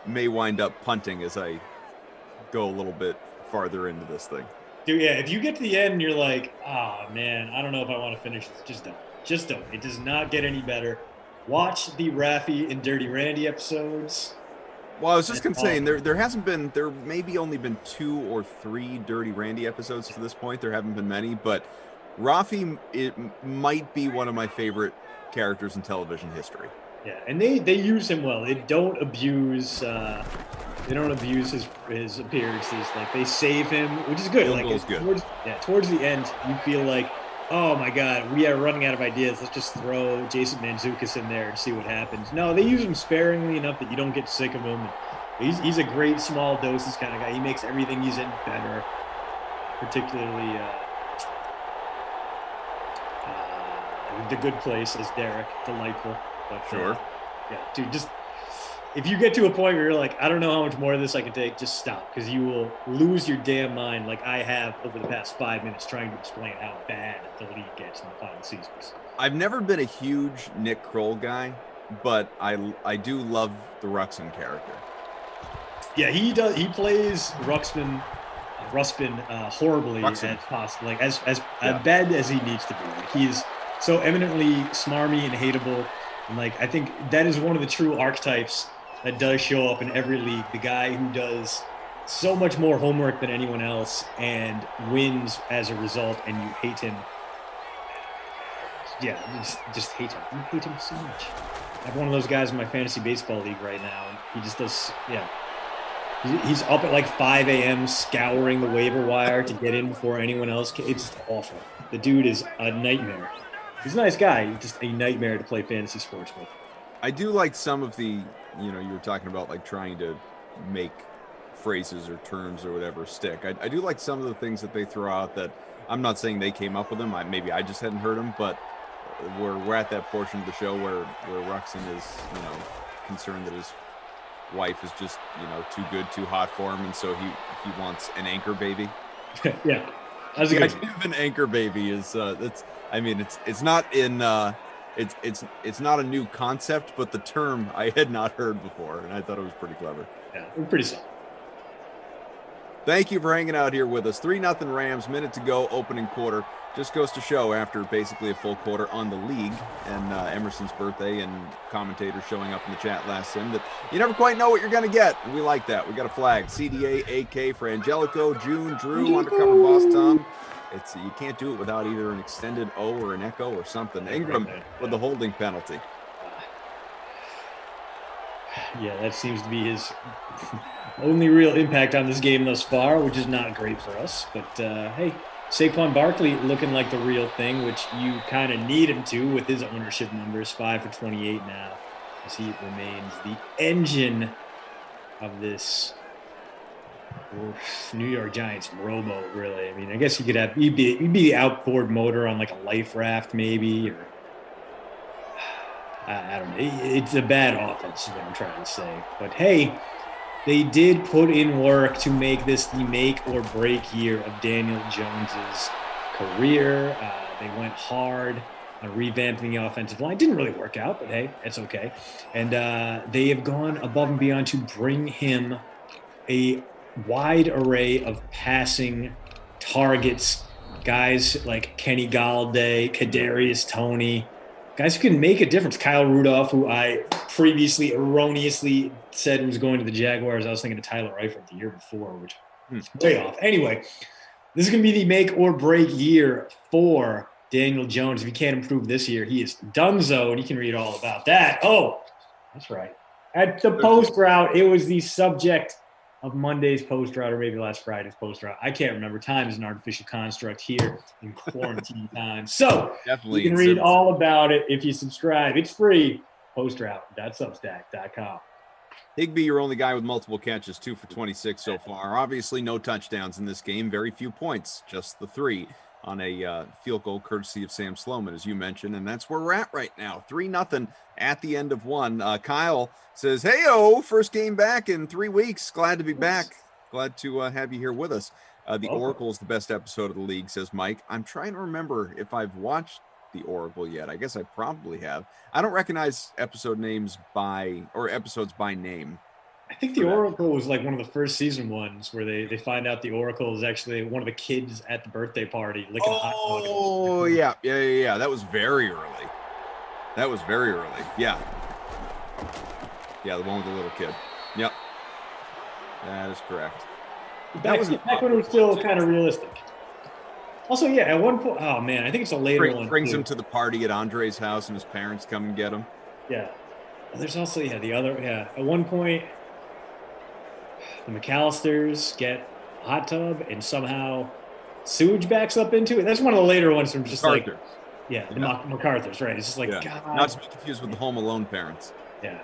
may wind up punting as I go a little bit farther into this thing. Dude, yeah, if you get to the end and you're like, oh, man, I don't know if I want to finish this, just don't. Just don't. It does not get any better. Watch the Rafi and Dirty Randy episodes. Well, I was just going to say, there maybe only been 2 or 3 Dirty Randy episodes to this point. There haven't been many, but Rafi, it might be one of my favorite characters in television history. Yeah, and they use him well. They don't abuse his appearances. Like they save him, which is good. Field goal's good. Towards the end, you feel like, oh my God, we are running out of ideas. Let's just throw Jason Mantzoukas in there and see what happens. No, they use him sparingly enough that you don't get sick of him. He's a great small doses kind of guy. He makes everything he's in better, particularly The Good Place as Derek. Delightful. But, sure. Yeah, dude, just if you get to a point where you're like, I don't know how much more of this I can take, just stop, because you will lose your damn mind like I have over the past 5 minutes trying to explain how bad the league gets in the final seasons. I've never been a huge Nick Kroll guy, but I do love the Ruxpin character. Yeah, he does. He plays Ruxpin horribly as possible, like as bad as he needs to be. Like, he's so eminently smarmy and hateable, and like I think that is one of the true archetypes that does show up in every league. The guy who does so much more homework than anyone else and wins as a result, and you hate him. Yeah, just hate him. You hate him so much. I have one of those guys in my fantasy baseball league right now, and he just does. Yeah. He's up at like 5 a.m. scouring the waiver wire to get in before anyone else can. It's just awful. The dude is a nightmare. He's a nice guy. He's just a nightmare to play fantasy sports with. I do like some of the, you were talking about like trying to make phrases or terms or whatever stick. I do like some of the things that they throw out that I'm not saying they came up with them. Maybe I just hadn't heard them, but we're at that portion of the show where Ruxpin is, concerned that his wife is just too good, too hot for him, and so he wants an anchor baby. Yeah, the idea of an anchor baby is it's not a new concept, but the term I had not heard before, and I thought it was pretty clever. Yeah, pretty solid. Thank you for hanging out here with us. 3-0 Rams, minute to go, opening quarter. Just goes to show after basically a full quarter on the league and Emerson's birthday and commentators showing up in the chat last sim that you never quite know what you're going to get. And we like that. We got a flag. CDA, AK for Angelico, June, Drew, Undercover Boss Tom. You can't do it without either an extended O or an echo or something. Ingram with the holding penalty. Yeah, that seems to be his only real impact on this game thus far, which is not great for us. But, hey, Saquon Barkley looking like the real thing, which you kind of need him to with his ownership numbers, 5 for 28 now, as he remains the engine of this New York Giants rowboat, really. I mean, I guess he'd be the outboard motor on like a life raft maybe, or I don't know. It's a bad offense is what I'm trying to say. But, hey, they did put in work to make this the make or break year of Daniel Jones's career. They went hard on revamping the offensive line. Didn't really work out, but hey, it's okay. And they have gone above and beyond to bring him a wide array of passing targets. Guys like Kenny Galladay, Kadarius Toney, guys who can make a difference. Kyle Rudolph, who I previously erroneously said was going to the Jaguars. I was thinking of Tyler Eifert the year before, which is way off. Anyway, this is going to be the make or break year for Daniel Jones. If he can't improve this year, he is donezo, and you can read all about that. Oh, that's right. At the post route, it was the subject of Monday's post route, or maybe last Friday's post route. I can't remember. Time is an artificial construct here in quarantine time. So definitely you can read all about it if you subscribe. It's free. Postroute.substack.com. Higbee, your only guy with multiple catches, 2 for 26 so far. Obviously, no touchdowns in this game. Very few points, just the 3 on a field goal courtesy of Sam Sloman, as you mentioned. And that's where we're at right now. 3-0 at the end of one. Kyle says, hey-o, first game back in 3 weeks. Glad to be back. Glad to have you here with us. The Oracle is the best episode of the league, says Mike. I'm trying to remember if I've watched the Oracle yet. I guess I probably have. I don't recognize episodes by name. I think the Oracle was like one of the first season ones where they find out the Oracle is actually one of the kids at the birthday party licking a hot dog. Oh, yeah. That was very early. Yeah. Yeah, the one with the little kid. Yep. That is correct. Back when it was still kind of realistic. Also, yeah, at one point, oh man, I think it's a later one. Brings too. him to the party at Andre's house, and his parents come and get him. Yeah. There's also, the other, at one point, the McAllisters get a hot tub and somehow sewage backs up into it. That's one of the later ones from just MacArthur. the MacArthur's, right? It's just like, God. Not to be confused with the Home Alone parents. Yeah.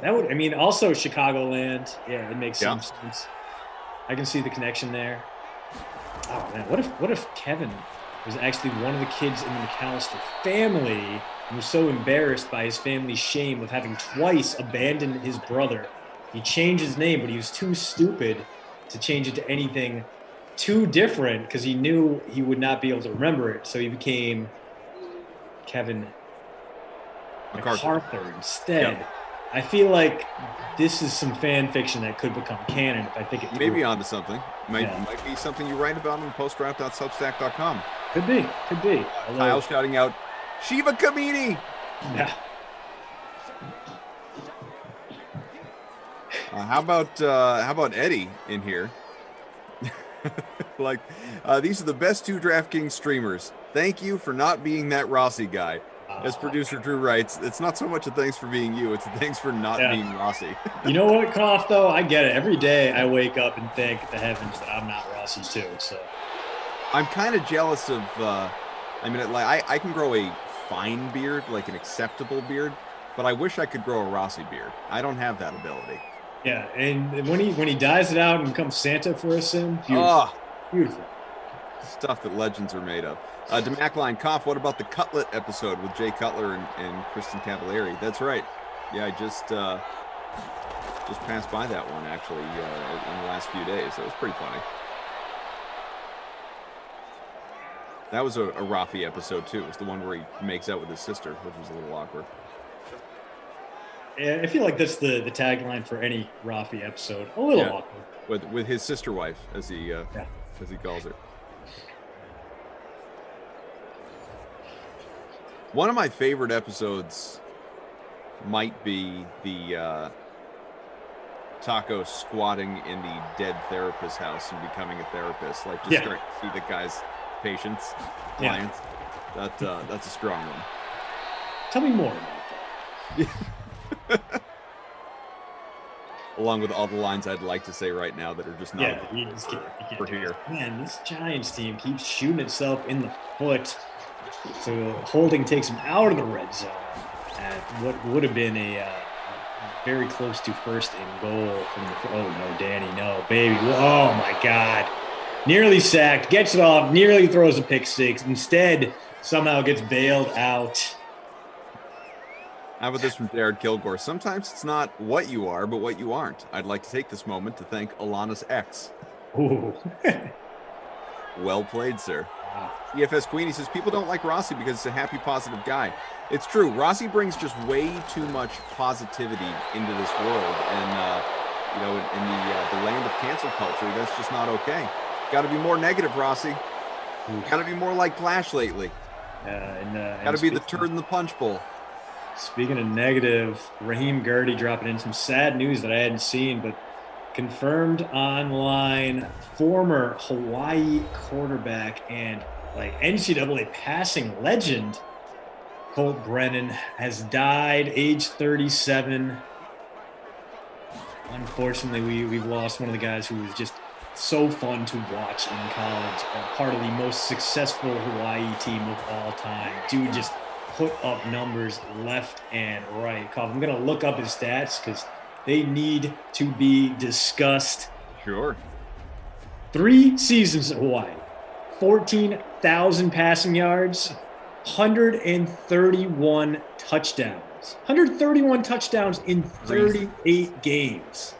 That would, also Chicagoland. Yeah, it makes some sense. I can see the connection there. Oh man, what if Kevin was actually one of the kids in the McAllister family and was so embarrassed by his family's shame of having twice abandoned his brother? He changed his name, but he was too stupid to change it to anything too different because he knew he would not be able to remember it. So he became Kevin MacArthur instead. Yep. I feel like this is some fan fiction that could become canon if I think it through. Maybe onto something. Might be something you write about on postdraft.substack.com. Could be. Kyle shouting out, Shiva Kamini! Yeah. How about Eddie in here? These are the best two DraftKings streamers. Thank you for not being that Rossi guy. As producer Drew writes, it's not so much a thanks for being you, it's a thanks for not being Rossi. You know what, Koff, though? I get it. Every day I wake up and thank the heavens that I'm not Rossi too. So I'm kind of jealous of I can grow a fine beard, like an acceptable beard, but I wish I could grow a Rossi beard. I don't have that ability. Yeah, and when he dyes it out and becomes Santa for a sim, beautiful. Beautiful. Stuff that legends are made of. DeMacline Koff, what about the Cutlet episode with Jay Cutler and Kristen Cavallari? That's right. Yeah, I just passed by that one actually in the last few days. That was pretty funny. That was a Rafi episode too. It was the one where he makes out with his sister, which was a little awkward. Yeah, I feel like that's the tagline for any Rafi episode. A little awkward. With his sister wife, as he calls her. One of my favorite episodes might be the Taco squatting in the dead therapist's house and becoming a therapist. Like just starting to see the guy's patients, clients. That's a strong one. Tell me more about that. Along with all the lines I'd like to say right now that are just not you can't for here. Man, this Giants team keeps shooting itself in the foot. So Holding takes him out of the red zone at what would have been a very close to first and goal from the. Oh no, Danny, no, baby! Oh my God! Nearly sacked, gets it off, nearly throws a pick six. Instead, somehow gets bailed out. How about this from Jared Kilgore? Sometimes it's not what you are, but what you aren't. I'd like to take this moment to thank Alana's ex. Ooh. Well played, sir. EFS Queenie says, people don't like Rossi because he's a happy, positive guy. It's true. Rossi brings just way too much positivity into this world. And, in the land of cancel culture, that's just not okay. Got to be more negative, Rossi. Got to be more like Flash lately. Got to be the turd in the punch bowl. Speaking of negative, Raheem Gertie dropping in some sad news that I hadn't seen, but confirmed online, former Hawaii quarterback and NCAA passing legend Colt Brennan has died, age 37. Unfortunately, we've lost one of the guys who was just so fun to watch in college, part of the most successful Hawaii team of all time. Dude just put up numbers left and right. I'm going to look up his stats because they need to be discussed. Sure. 3 seasons at Hawaii, 14,000 passing yards, 131 touchdowns. 131 touchdowns in 38 games.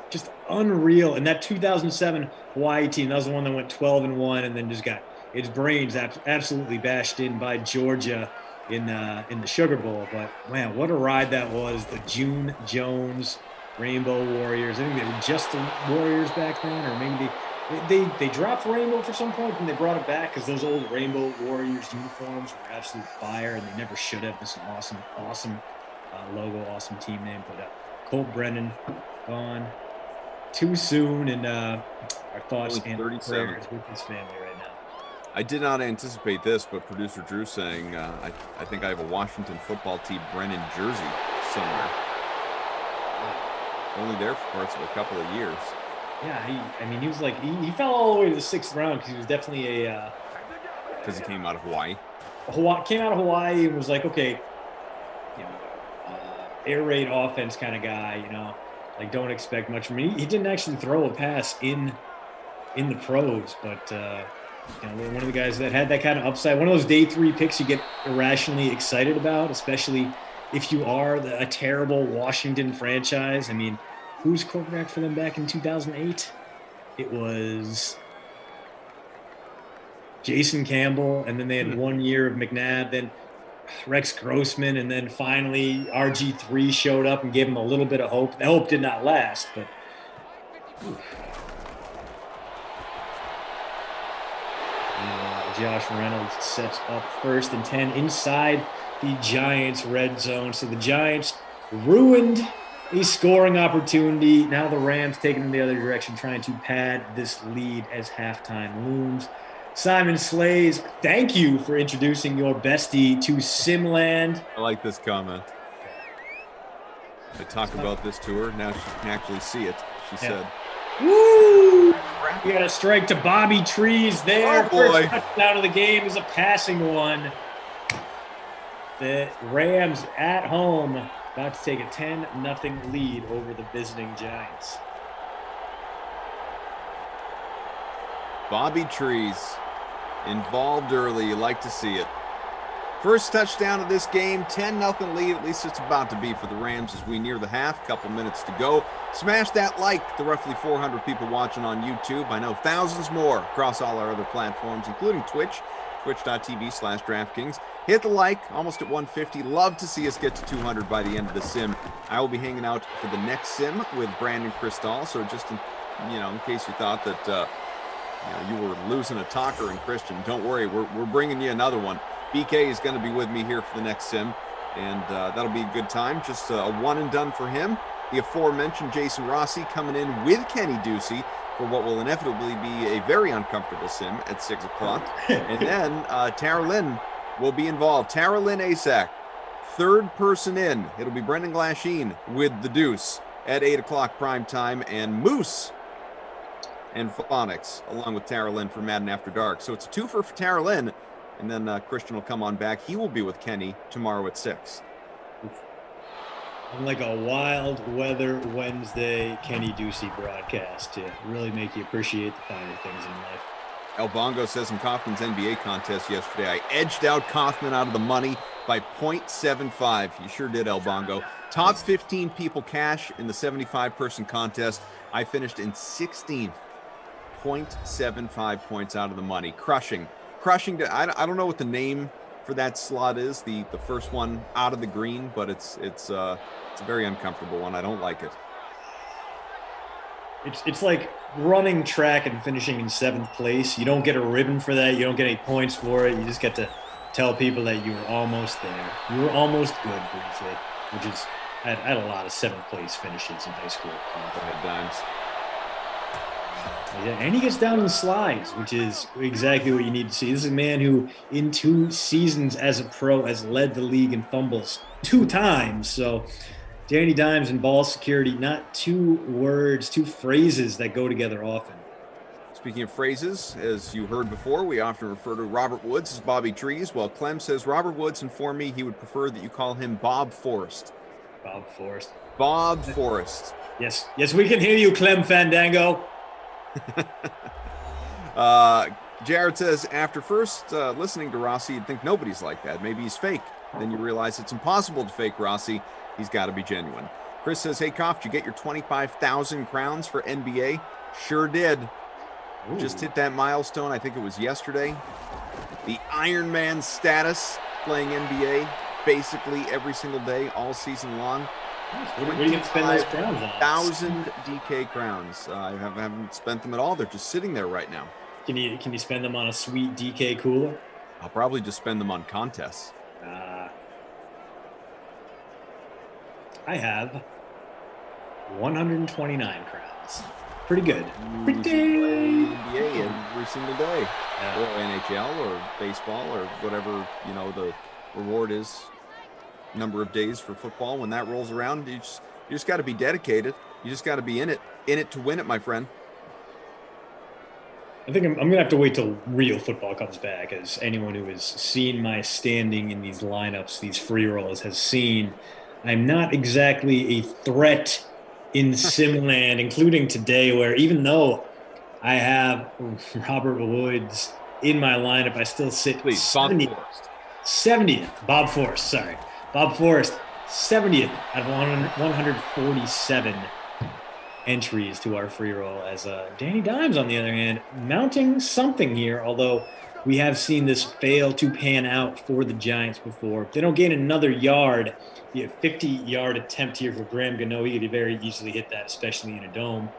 Just unreal. And that 2007 Hawaii team, that was the one that went 12-1 and then just got its brains absolutely bashed in by Georgia in the Sugar Bowl. But man, what a ride that was. The June Jones Rainbow Warriors. I think they were just the Warriors back then, or maybe they dropped Rainbow for some point and they brought it back because those old Rainbow Warriors uniforms were absolute fire and they never should have. This is an awesome logo, awesome team name. But Colt Brennan gone. too soon, and our thoughts Only and 37. prayers with his family right now. I did not anticipate this, but producer Drew saying, I think I have a Washington football team Brennan jersey somewhere. Only there for parts of a couple of years. Yeah, he was like, he fell all the way to the 6th round because he was definitely Because he came out of Hawaii. Came out of Hawaii and was like, okay, air raid offense kind of guy, like don't expect much from him. He didn't actually throw a pass in the pros, but one of the guys that had that kind of upside, one of those day 3 picks you get irrationally excited about, especially if you are a terrible Washington franchise. I mean, who's quarterback for them back in 2008? It was Jason Campbell, and then they had 1 year of McNabb, then Rex Grossman, and then finally RG3 showed up and gave him a little bit of hope. The hope did not last, but Josh Reynolds sets up 1st and 10 inside the Giants' red zone. So the Giants ruined a scoring opportunity. Now the Rams taking in the other direction, trying to pad this lead as halftime looms. Simon Slays, thank you for introducing your bestie to Simland. I like this comment. I talk about this to her. Now she can actually see it. She said, Woo! We got a strike to Bobby Trees there. Oh, boy. First touchdown of the game is a passing one. The Rams at home about to take a 10-0 lead over the visiting Giants. Bobby Trees involved early. You like to see it. First touchdown of this game, 10-0 lead. At least it's about to be for the Rams as we near the half. Couple minutes to go. Smash that like, the roughly 400 people watching on YouTube. I know thousands more across all our other platforms, including Twitch, twitch.tv/DraftKings. Hit the like, almost at 150. Love to see us get to 200 by the end of the sim. I will be hanging out for the next sim with Brandon Cristal. So just in case you thought that you were losing a talker and Christian, don't worry, we're bringing you another one. BK is going to be with me here for the next sim, and that'll be a good time. Just a one and done for him. The aforementioned Jason Rossi coming in with Kenny Ducey for what will inevitably be a very uncomfortable sim at 6 o'clock. And then Tara Lynn will be involved. Tara Lynn Asak, third person in. It'll be Brendan Glasheen with the Deuce at 8 o'clock prime time, and Moose and Phonics along with Tara Lynn for Madden After Dark. So it's a twofer for Tara Lynn. And then Christian will come on back. He will be with Kenny tomorrow at 6. Like a wild weather Wednesday Kenny Ducey broadcast to really make you appreciate the finer things in life. El Bongo says in Kaufman's NBA contest yesterday, I edged out Kaufman out of the money by 0.75. You sure did, El Bongo. Top 15 people cash in the 75-person contest. I finished in 16th. 0.75 points out of the money. Crushing to, I don't know what the name for that slot is, the first one out of the green, but it's a very uncomfortable one. I don't like it. It's like running track and finishing in 7th place. You don't get a ribbon for that. You don't get any points for it. You just get to tell people that you were almost there. You were almost good briefly, which is, I had a lot of 7th place finishes in high school. Go ahead, Dimes. Yeah, and he gets down in the slides, which is exactly what you need to see. This is a man who, in 2 seasons as a pro, has led the league in fumbles 2 times. So, Danny Dimes and ball security, not 2 phrases that go together often. Speaking of phrases, as you heard before, we often refer to Robert Woods as Bobby Trees. Well, Clem says Robert Woods informed me he would prefer that you call him Bob Forrest. Bob Forrest. Bob Forrest. Yes, we can hear you, Clem Fandango. Jared says, after first listening to Rossi, you'd think nobody's like that. Maybe he's fake. Then you realize it's impossible to fake Rossi. He's got to be genuine. Chris says, hey, Koff, did you get your 25,000 crowns for NBA? Sure did. Ooh. Just hit that milestone. I think it was yesterday. The Iron Man status, playing NBA basically every single day, all season long. What are you going to spend those crowns on? 1,000 DK crowns. I haven't spent them at all. They're just sitting there right now. Can you spend them on a sweet DK cooler? I'll probably just spend them on contests. I have 129 crowns. Giants. Pretty good. Pretty NBA every single day, or NHL, or baseball, or whatever the reward is. Number of days for football. When that rolls around, you just got to be dedicated. You just got to be in it to win it, my friend. I think I'm going to have to wait till real football comes back, as anyone who has seen my standing in these lineups, these free rolls, has seen I'm not exactly a threat in Simland, including today, where even though I have Robert Woods in my lineup, I still sit 70th. Bob Forrest, sorry. Bob Forrest, 70th out of 147 entries to our free roll, as Danny Dimes, on the other hand, mounting something here, although we have seen this fail to pan out for the Giants before. If they don't gain another yard, be a 50-yard attempt here for Graham Gano. He could very easily hit that, especially in a dome.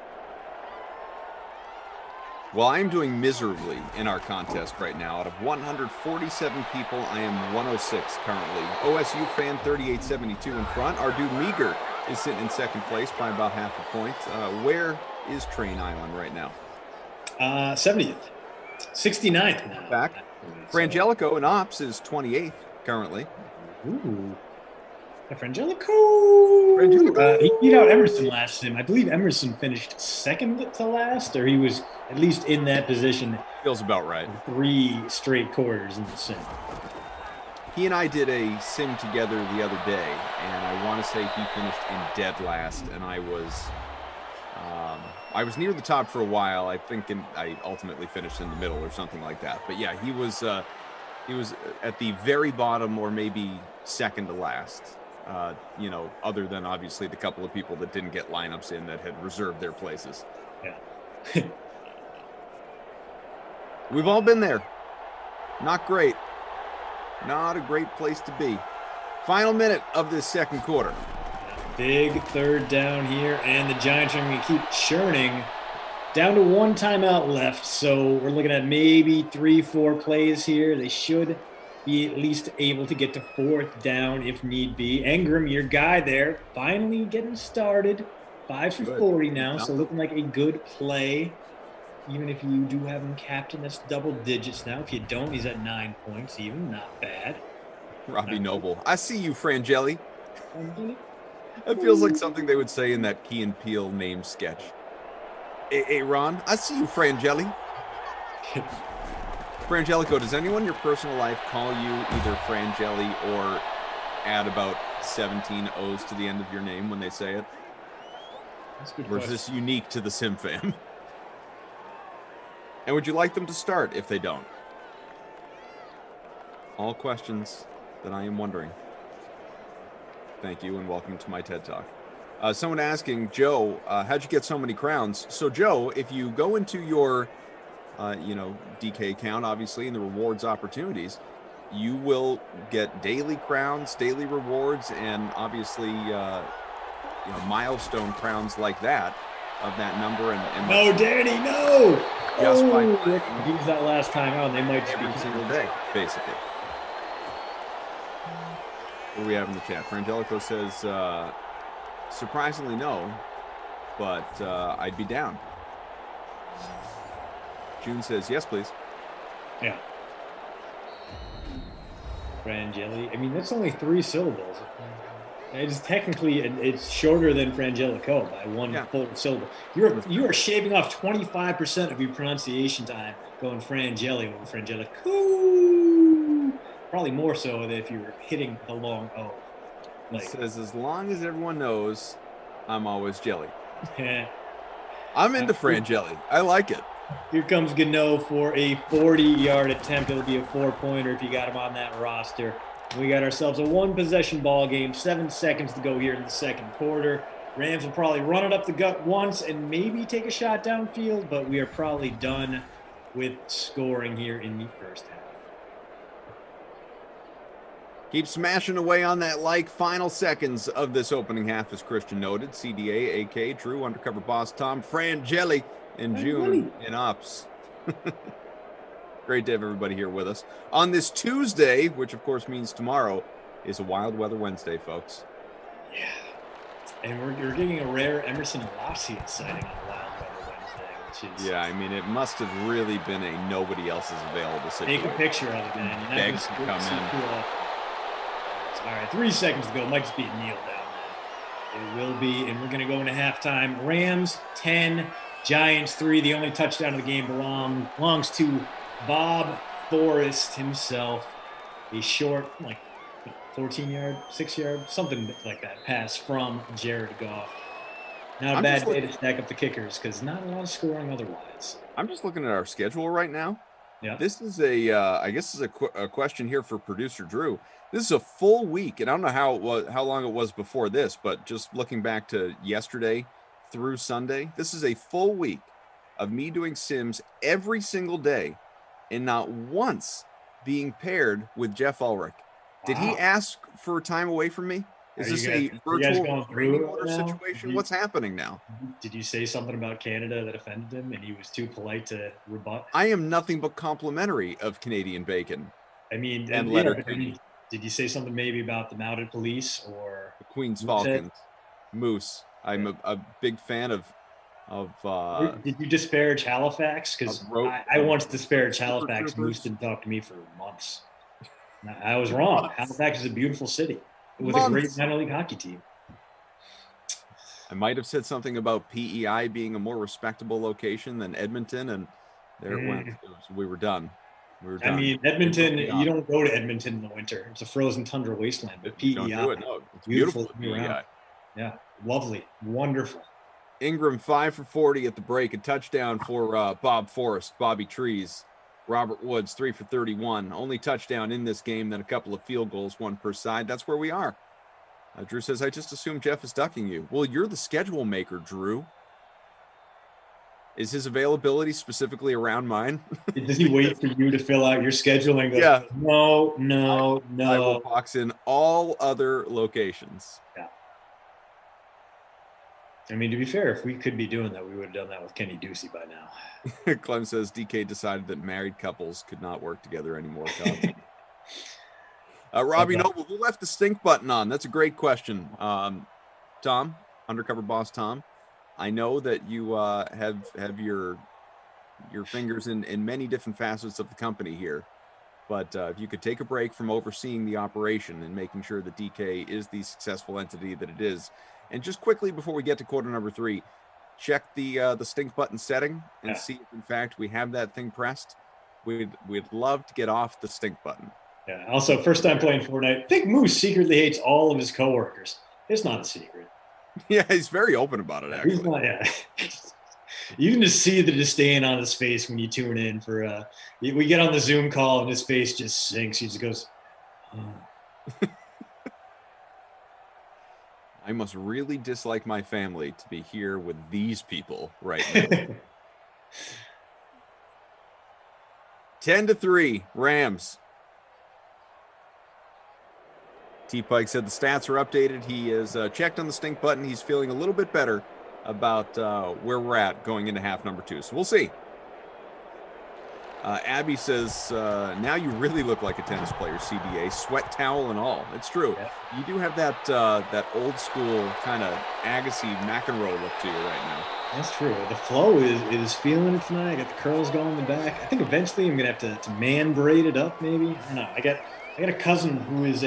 Well, I'm doing miserably in our contest right now. Out of 147 people, I am 106 currently. OSU fan 3872 in front. Our dude Meager is sitting in second place by about half a point. Where is Train Island right now? 70th. 69th now. Back. Frangelico in Ops is 28th currently. Ooh. Frangelico. He beat out Emerson last sim. I believe Emerson finished second to last, or he was at least in that position. Feels about right. 3 straight quarters in the sim. He and I did a sim together the other day, and I want to say he finished in dead last, and I was near the top for a while. I think I ultimately finished in the middle or something like that. But yeah, he was at the very bottom, or maybe second to last. Other than obviously the couple of people that didn't get lineups in that had reserved their places. Yeah. We've all been there. Not great. Not a great place to be. Final minute of this second quarter. Big third down here, and the Giants are going to keep churning. Down to 1 timeout left, so we're looking at maybe 3-4 plays here. They should be at least able to get to 4th down if need be. Engram, your guy there, finally getting started. 5 for 40 now, so looking like a good play. Even if you do have him captain, that's double digits now. If you don't, he's at 9 points even. Not bad. Robbie Noble. I see you, Frangeli. That feels like something they would say in that Key and Peele name sketch. Hey, Ron, I see you, Frangeli. Frangelico, does anyone in your personal life call you either Frangeli or add about 17 O's to the end of your name when they say it? That's a good or is this unique to the Sim fam? And would you like them to start if they don't? All questions that I am wondering. Thank you and welcome to my TED Talk. Someone asking, Joe, how'd you get so many crowns? So Joe, if you go into your DK account, obviously, in the rewards opportunities, you will get daily crowns, daily rewards, and obviously, milestone crowns like that of that number. And no, Danny, no! Just by use that last time out, and they might every single day, basically. What do we have in the chat? Frangelico says, surprisingly no, but I'd be down. June says, yes, please. Yeah. Frangeli. I mean, that's only 3 syllables. It's technically, it's shorter than Frangelico by 1 full syllable. You are shaving off 25% of your pronunciation time going Frangeli over Frangelico. Probably more so than if you were hitting the long O. It says, as long as everyone knows, I'm always jelly. Yeah. I'm into Frangeli. I like it. Here comes Gano for a 40-yard attempt. It'll be a 4-pointer if you got him on that roster. We got ourselves a 1-possession ball game. 7 seconds to go here in the second quarter. Rams will probably run it up the gut once and maybe take a shot downfield, but we are probably done with scoring here in the first half. Keep smashing away on that final seconds of this opening half, as Christian noted. CDA, AK, Drew, Undercover Boss Tom, Frangeli, and June in Ops. Great to have everybody here with us. On this Tuesday, which of course means tomorrow, is a Wild Weather Wednesday, folks. Yeah. And we're getting a rare Emerson Lassie sighting on Wild Yeah, I mean, it must have really been a nobody else is available situation. Take a picture of it, man. Begs to come in. All right, 3 seconds to go. Mike's beating Neil down. It will be, and we're going to go into halftime. Rams 10, Giants 3. The only touchdown of the game belongs to Bob Forrest himself. A short, 14-yard, 6-yard, something like that pass from Jared Goff. Not a bad day to stack up the kickers because not a lot of scoring otherwise. I'm just looking at our schedule right now. Yeah. This is I guess this is a question here for producer Drew. This is a full week, and I don't know how long it was before this, but just looking back to yesterday through Sunday, this is a full week of me doing Sims every single day and not once being paired with Jeff Ulrich. Did he ask for time away from me? Is this a virtual restraining order situation? What's happening now? Did you say something about Canada that offended him and he was too polite to rebut? I am nothing but complimentary of Canadian bacon. I mean, and yeah, Letterkenny. Did you say something maybe about the mounted police or the Queen's Falcons? Moose. I'm a big fan of. Did you disparage Halifax? Because I once disparaged Halifax. Moose didn't talk to me for months. I was wrong. Halifax is a beautiful city with a great minor league hockey team. I might have said something about PEI being a more respectable location than Edmonton, and there it went. We were done. I mean, Edmonton, you don't go to Edmonton in the winter. It's a frozen tundra wasteland, but PEI. Don't do it, no. It's beautiful PEI. Yeah, lovely, wonderful. Ingram 5 for 40 at the break, a touchdown for Bob Forrest, Bobby Trees. Robert Woods 3 for 31, only touchdown in this game, then a couple of field goals, one per side. That's where we are. Drew says, I just assume Jeff is ducking you. Well, you're the schedule maker, Drew. Is his availability specifically around mine? Does he wait for you to fill out your schedule and go, yeah. No. I will box in all other locations. Yeah. I mean, to be fair, if we could be doing that, we would have done that with Kenny Ducey by now. Clem says DK decided that married couples could not work together anymore. Robbie Noble, who left the stink button on? That's a great question. Tom, undercover boss Tom, I know that you have your fingers in many different facets of the company here, but if you could take a break from overseeing the operation and making sure that DK is the successful entity that it is. And just quickly before we get to quarter number 3, check the stink button setting and see if in fact we have that thing pressed. We'd love to get off the stink button. Yeah. Also, first time playing Fortnite. I think Moose secretly hates all of his coworkers. It's not a secret. Yeah, he's very open about it. Actually, he's not, yeah. You can just see the disdain on his face when you tune in for. We get on the Zoom call and his face just sinks. He just goes. Oh. I must really dislike my family to be here with these people right now. 10-3, Rams. T-Pike said the stats are updated. He has checked on the stink button. He's feeling a little bit better about where we're at going into half number 2. So we'll see. Abby says, now you really look like a tennis player, CBA, sweat towel and all. It's true. Yeah. You do have that old school kind of Agassi McEnroe look to you right now. That's true. The flow is feeling it tonight. I got the curls going in the back. I think eventually I'm going to have to man braid it up maybe. I don't know. I got a cousin who is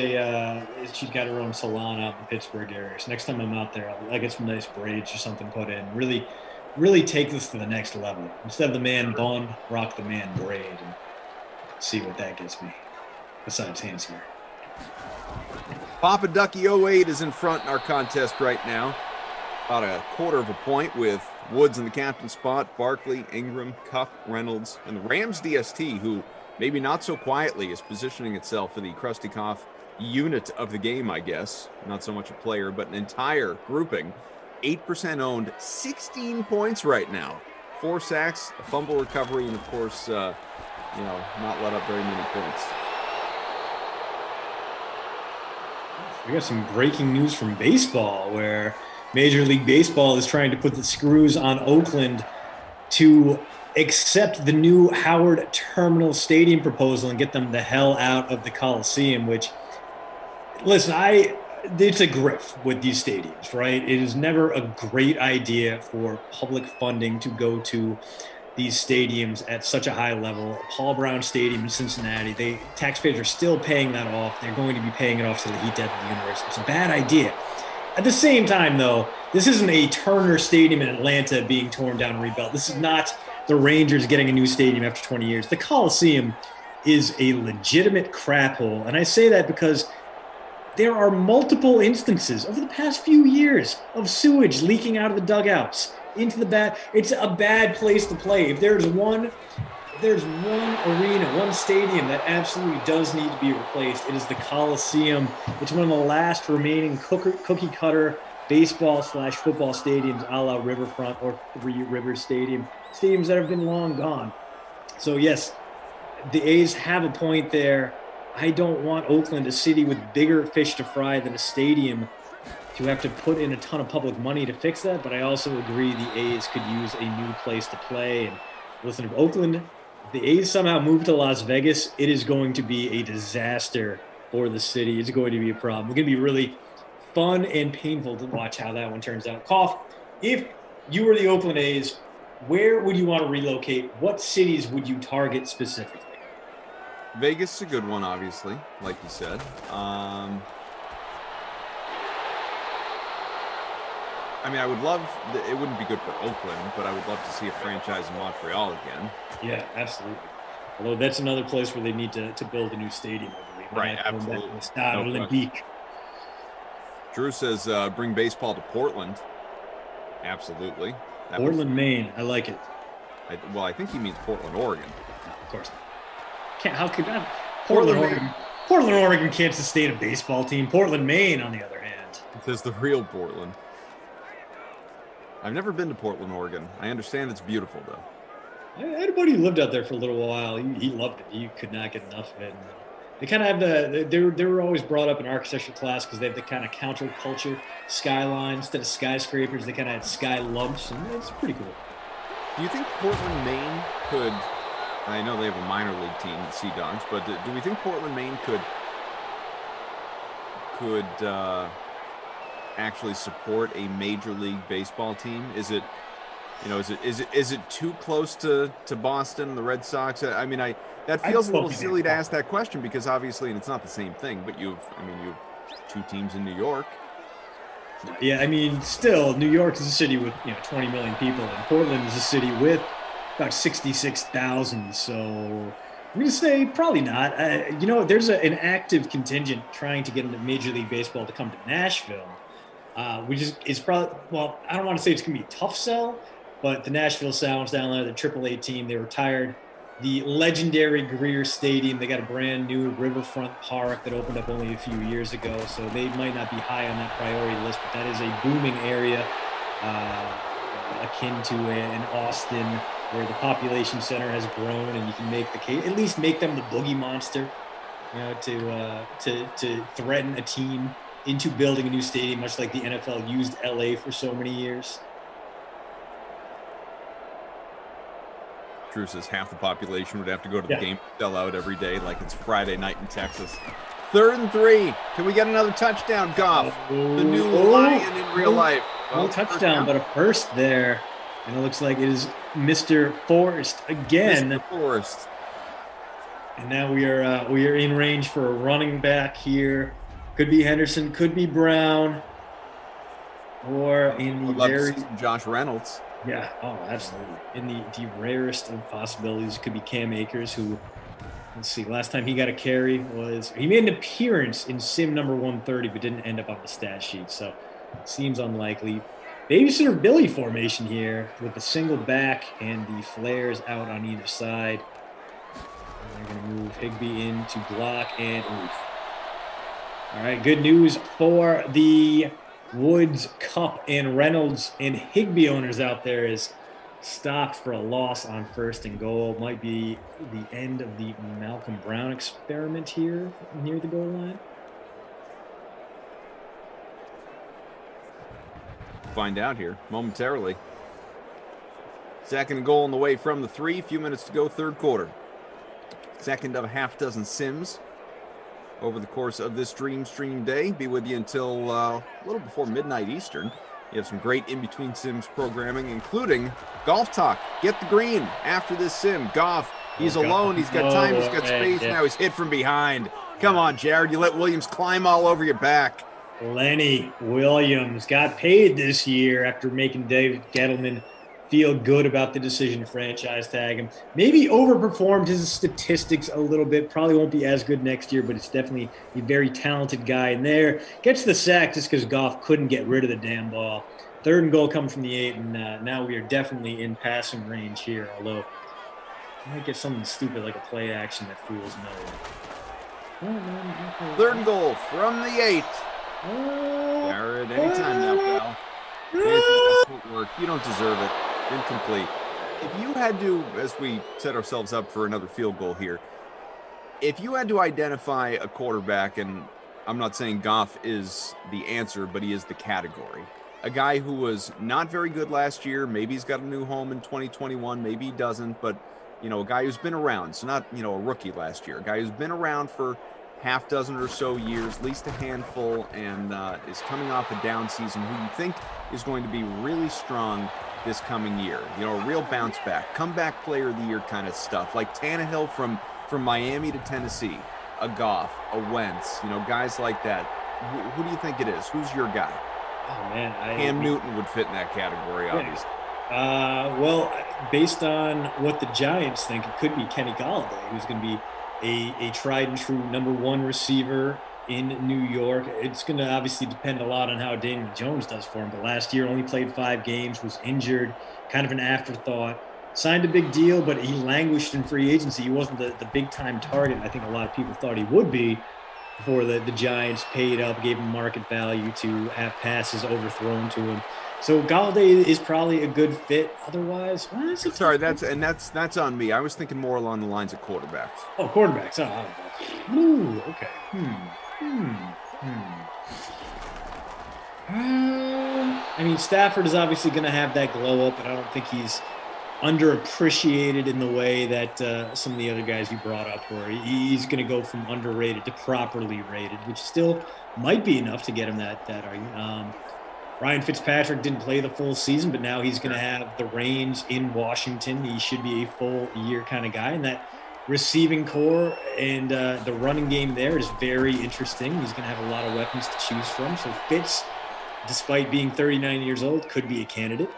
she's got her own salon out in the Pittsburgh area. So next time I'm out there, I'll get some nice braids or something put in. Really take this to the next level. Instead of the man bun, rock the man braid and see what that gets me. Besides handsomer. Papa Ducky 08 is in front in our contest right now. About a quarter of a point with Woods in the captain spot, Barkley, Ingram, Cup, Reynolds, and the Rams DST, who maybe not so quietly is positioning itself for the Krusty Koff unit of the game, I guess. Not so much a player, but an entire grouping. 8% owned, 16 points right now. 4 sacks, a fumble recovery, and of course, not let up very many points. We got some breaking news from baseball where Major League Baseball is trying to put the screws on Oakland to accept the new Howard Terminal Stadium proposal and get them the hell out of the Coliseum, which, listen, it's a grift with these stadiums, right? It is never a great idea for public funding to go to these stadiums at such a high level. Paul Brown Stadium in Cincinnati, taxpayers are still paying that off. They're going to be paying it off to the heat death of the universe. It's a bad idea. At the same time, though, this isn't a Turner Stadium in Atlanta being torn down and rebuilt. This is not the Rangers getting a new stadium after 20 years. The Coliseum is a legitimate crap hole. And I say that because there are multiple instances over the past few years of sewage leaking out of the dugouts into the bat. It's a bad place to play. If there's one arena, one stadium that absolutely does need to be replaced, it is the Coliseum. It's one of the last remaining cookie cutter baseball/football stadiums a la Riverfront or Three Rivers Stadium, stadiums that have been long gone. So yes, the A's have a point there. I don't want Oakland, a city with bigger fish to fry than a stadium, to have to put in a ton of public money to fix that. But I also agree the A's could use a new place to play. And listen, if Oakland, the A's somehow move to Las Vegas, it is going to be a disaster for the city. It's going to be a problem. It's going to be really fun and painful to watch how that one turns out. Koff, if you were the Oakland A's, where would you want to relocate? What cities would you target specifically? Vegas is a good one, obviously, like you said. I mean, I would love, it wouldn't be good for Oakland, but I would love to see a franchise in Montreal again. Yeah, absolutely. Although that's another place where they need to build a new stadium, I believe. Right, absolutely. Stade Olympique. Drew says bring baseball to Portland. Absolutely. Portland, Maine. I like it. I think he means Portland, Oregon. No, of course not. How could that? Portland, Oregon can't sustain a baseball team. Portland, Maine, on the other hand. It says the real Portland. I've never been to Portland, Oregon. I understand it's beautiful, though. I had a buddy who lived out there for a little while. He loved it. He could not get enough of it. And they kind of have they were always brought up in architecture class because they have the kind of counterculture skyline. Instead of skyscrapers, they kind of had sky lumps, and it's pretty cool. Do you think Portland, Maine could, I know they have a minor league team, the Sea Dogs, but do we think Portland, Maine could actually support a major league baseball team? Is it, is it too close to Boston and the Red Sox? I mean, that feels a little silly to ask that question because obviously, and it's not the same thing, but you have two teams in New York. Yeah, I mean, still, New York is a city with 20 million people, and Portland is a city with about 66,000. So I'm going to say probably not. There's an active contingent trying to get into Major League Baseball to come to Nashville, which is probably, well, I don't want to say it's going to be a tough sell, but the Nashville Sounds down there, the AAA team, they retired the legendary Greer Stadium. They got a brand new Riverfront Park that opened up only a few years ago, so they might not be high on that priority list, but that is a booming area akin to an Austin where the population center has grown, and you can make the case, at least make them the boogie monster, to threaten a team into building a new stadium, much like the NFL used LA for so many years. Drew says half the population would have to go to the game, sell out every day like it's Friday night in Texas. 3rd and 3. Can we get another touchdown, Goff? The new Lion in real life. Well, touchdown, but a first there. And it looks like it is Mr. Forrest again. Mr. Forrest. And now we are in range for a running back here. Could be Henderson, could be Brown, or in the Josh Reynolds. Yeah, oh, absolutely. In the rarest of possibilities, it could be Cam Akers, who, let's see, last time he got a carry he made an appearance in sim number 130, but didn't end up on the stat sheet, so it seems unlikely. Babysitter Billy formation here with the single back and the flares out on either side. And they're going to move Higbee in to block and oof. All right, good news for the Woods, Cup, and Reynolds and Higbee owners out there is stopped for a loss on 1st and goal. Might be the end of the Malcolm Brown experiment here near the goal line. Find out here momentarily. 2nd and goal on the way from the 3. Few minutes to go, 3rd quarter. Second of a half dozen sims. over the course of this Dream Stream day. Be with you until a little before midnight Eastern. You have some great in-between sims programming, including Golf Talk. Get the green after this sim. Goff, he's alone. He's got time. He's got space. Now he's hit from behind. Come on, Jared. You let Williams climb all over your back. Lenny Williams got paid this year after making David Gettleman feel good about the decision to franchise tag him. Maybe overperformed his statistics a little bit. Probably won't be as good next year, but it's definitely a very talented guy in there. Gets the sack just because Goff couldn't get rid of the damn ball. 3rd and goal comes from the 8, and now we are definitely in passing range here, although I might get something stupid like a play action that fools no one. 3rd and goal from the 8. Jared, anytime now, pal. Footwork. You don't deserve it. Incomplete. If you had to, as we set ourselves up for another field goal here, if you had to identify a quarterback, and I'm not saying Goff is the answer, but he is the category. A guy who was not very good last year. Maybe he's got a new home in 2021. Maybe he doesn't, but a guy who's been around. So not, a rookie last year. A guy who's been around for half dozen or so years, at least a handful, and is coming off a down season, who you think is going to be really strong this coming year. A real bounce back, comeback player of the year kind of stuff, like Tannehill from Miami to Tennessee, a Goff, a Wentz, guys like that. Who do you think it is? Who's your guy? Oh, man. Cam Newton would fit in that category, obviously. Well, based on what the Giants think, it could be Kenny Golladay, who's going to be a tried and true number 1 receiver in New York. It's going to obviously depend a lot on how Daniel Jones does for him. But last year only played 5 games, was injured, kind of an afterthought. Signed a big deal, but he languished in free agency. He wasn't the big-time target I think a lot of people thought he would be before the Giants paid up, gave him market value to have passes overthrown to him. So Golladay is probably a good fit. Otherwise, sorry, that's on me. I was thinking more along the lines of quarterbacks. Oh, quarterbacks. Ooh, okay. I mean, Stafford is obviously going to have that glow up, but I don't think he's underappreciated in the way that some of the other guys you brought up were. He's going to go from underrated to properly rated, which still might be enough to get him that argument. Ryan Fitzpatrick didn't play the full season, but now he's going to have the reins in Washington. He should be a full year kind of guy. And that receiving core and the running game there is very interesting. He's going to have a lot of weapons to choose from. So Fitz, despite being 39 years old, could be a candidate.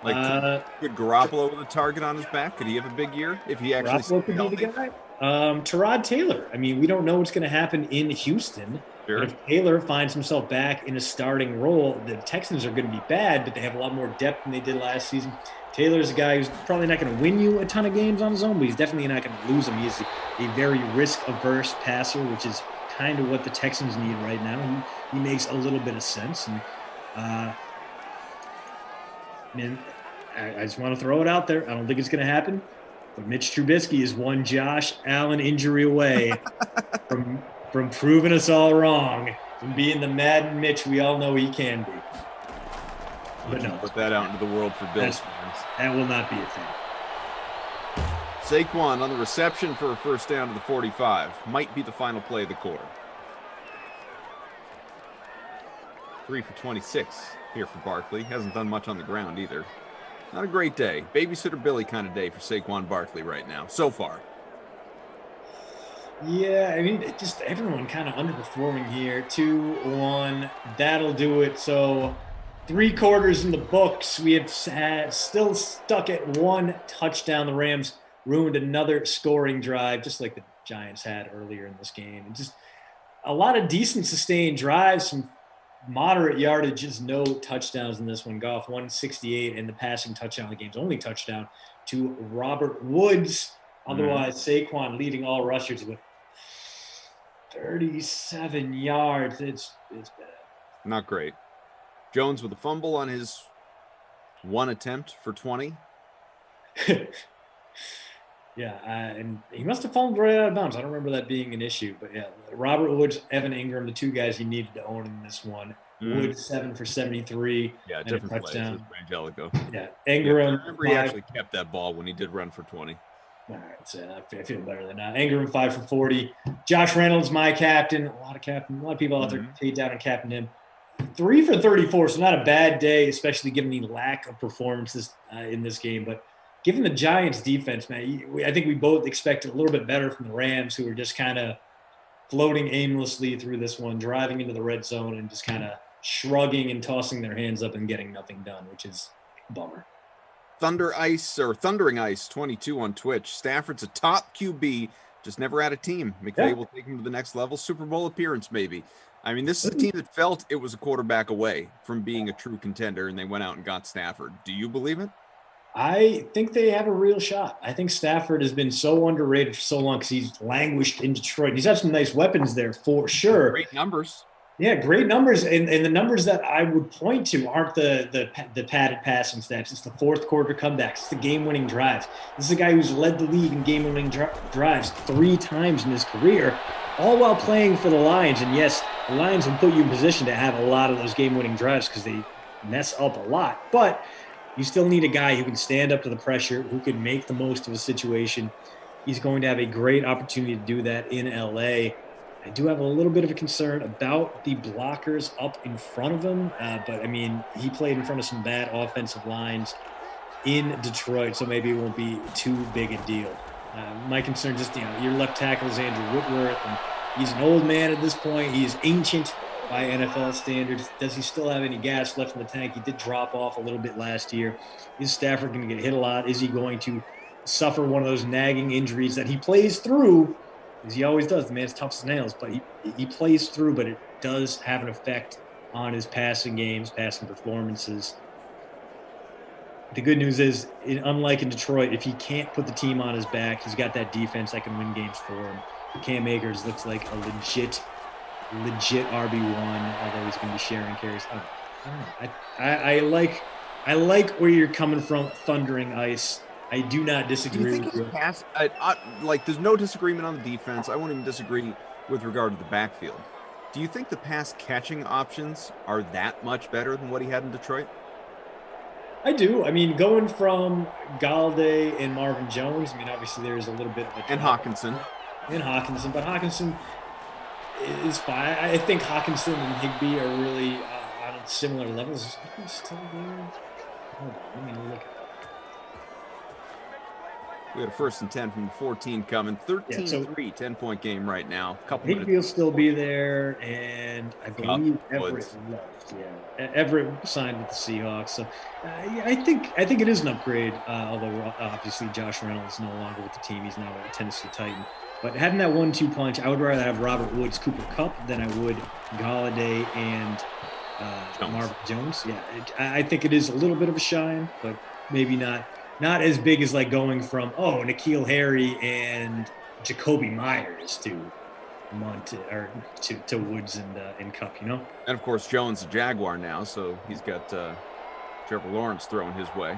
Could Garoppolo with a target on his back? Could he have a big year if he actually Garoppolo could be the guy? Tyrod Taylor. I mean, we don't know what's going to happen in Houston. Sure. But if Taylor finds himself back in a starting role, the Texans are going to be bad, but they have a lot more depth than they did last season. Taylor's a guy who's probably not going to win you a ton of games on his own, but he's definitely not going to lose them. He's a very risk-averse passer, which is kind of what the Texans need right now. He makes a little bit of sense. And I just want to throw it out there. I don't think it's going to happen. But Mitch Trubisky is one Josh Allen injury away from proving us all wrong and being the Madden Mitch we all know he can be. But no, put that out into the world for Bills fans. That will not be a thing. Saquon on the reception for a first down to the 45. Might be the final play of the quarter. 3 for 26 here for Barkley. Hasn't done much on the ground either. Not a great day. Babysitter Billy kind of day for Saquon Barkley right now, so far. Yeah, I mean, just everyone kind of underperforming here. 2-1, that'll do it. So 3 quarters in the books. We have still stuck at 1 touchdown. The Rams ruined another scoring drive, just like the Giants had earlier in this game. And just a lot of decent sustained drives, some moderate yardage, just no touchdowns in this one. Goff 168, and the passing touchdown of the game's only touchdown to Robert Woods. Otherwise, Saquon leading all rushers with 37 yards. It's bad. Not great. Jones with a fumble on his 1 attempt for 20. Yeah, and he must have fallen right out of bounds. I don't remember that being an issue. But, yeah, Robert Woods, Evan Ingram, the 2 guys he needed to own in this one. Woods 7 for 73. Yeah, and different a touchdown. plays with Angelico. Yeah, Ingram. I remember he actually kept that ball when he did run for 20. All right, so I feel better than that. Ingram 5 for 40. Josh Reynolds, my captain. A lot of people out there paid down and captain him. 3 for 34, so not a bad day, especially given the lack of performances in this game. But given the Giants' defense, man, I think we both expected a little bit better from the Rams, who were just kind of floating aimlessly through this one, driving into the red zone and just kind of shrugging and tossing their hands up and getting nothing done, which is a bummer. Thundering Ice 22 on Twitch. Stafford's a top QB, just never had a team. McVay will take him to the next level. Super Bowl appearance, maybe. I mean, this is a team that felt it was a quarterback away from being a true contender, and they went out and got Stafford. Do you believe it? I think they have a real shot. I think Stafford has been so underrated for so long because he's languished in Detroit. He's had some nice weapons there for sure. Great numbers. Yeah, great numbers. And the numbers that I would point to aren't the padded passing stats. It's the fourth quarter comebacks. It's the game-winning drives. This is a guy who's led the league in game-winning drives 3 times in his career, all while playing for the Lions. And yes, the Lions will put you in position to have a lot of those game-winning drives because they mess up a lot. But you still need a guy who can stand up to the pressure, who can make the most of a situation. He's going to have a great opportunity to do that in LA. I do have a little bit of a concern about the blockers up in front of him. But, I mean, he played in front of some bad offensive lines in Detroit, so maybe it won't be too big a deal. My concern just, your left tackle is Andrew Whitworth, and he's an old man at this point. He's ancient by NFL standards. Does he still have any gas left in the tank? He did drop off a little bit last year. Is Stafford going to get hit a lot? Is he going to suffer one of those nagging injuries that he plays through, as he always does? The man's tough as nails, but he plays through, but it does have an effect on his passing games, passing performances. The good news is, unlike in Detroit, if he can't put the team on his back, he's got that defense that can win games for him. Cam Akers looks like a legit RB1, although he's going to be sharing carries. I don't know. I like where you're coming from, Thundering Ice. I do not disagree do you think with you. Pass, there's no disagreement on the defense. I won't even disagree with regard to the backfield. Do you think the pass catching options are that much better than what he had in Detroit? I do. I mean, going from Galladay and Marvin Jones, I mean, obviously there's a little bit of a... And Hawkinson. But Hawkinson is fine. I think Hawkinson and Higbee are really on similar levels. Is Higbee still there? Hold on, let me look. We had a 1st and 10 from the 14 coming. 13-3, 10-point game right now. Higbee will still be there, and I believe Everett left. Yeah, Everett signed with the Seahawks. So I think it is an upgrade, although obviously Josh Reynolds is no longer with the team. He's now a Tennessee Titan. But having that 1-2 punch, I would rather have Robert Woods, Cooper Kupp than I would Galladay and Marvin Jones. Yeah, I think it is a little bit of a shine, but maybe not as big as like going from N'Keal Harry and Jacoby Myers to Woods and Kupp, And of course Jones, a Jaguar now, so he's got Trevor Lawrence thrown his way.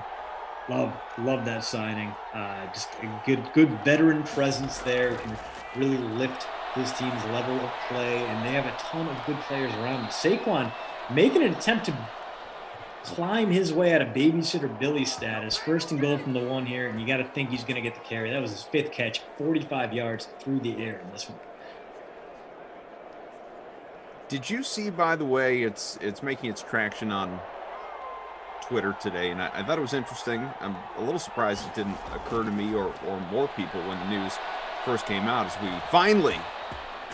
Love that signing. Just a good veteran presence there who can really lift this team's level of play, and they have a ton of good players around them. Saquon making an attempt to climb his way out of babysitter Billy status. 1st and goal from the 1 here, and you got to think he's going to get the carry. That was his 5th catch, 45 yards through the air in this one. Did you see, by the way, it's making its traction on Twitter today, and I thought it was interesting. I'm a little surprised it didn't occur to me or more people when the news first came out, as we finally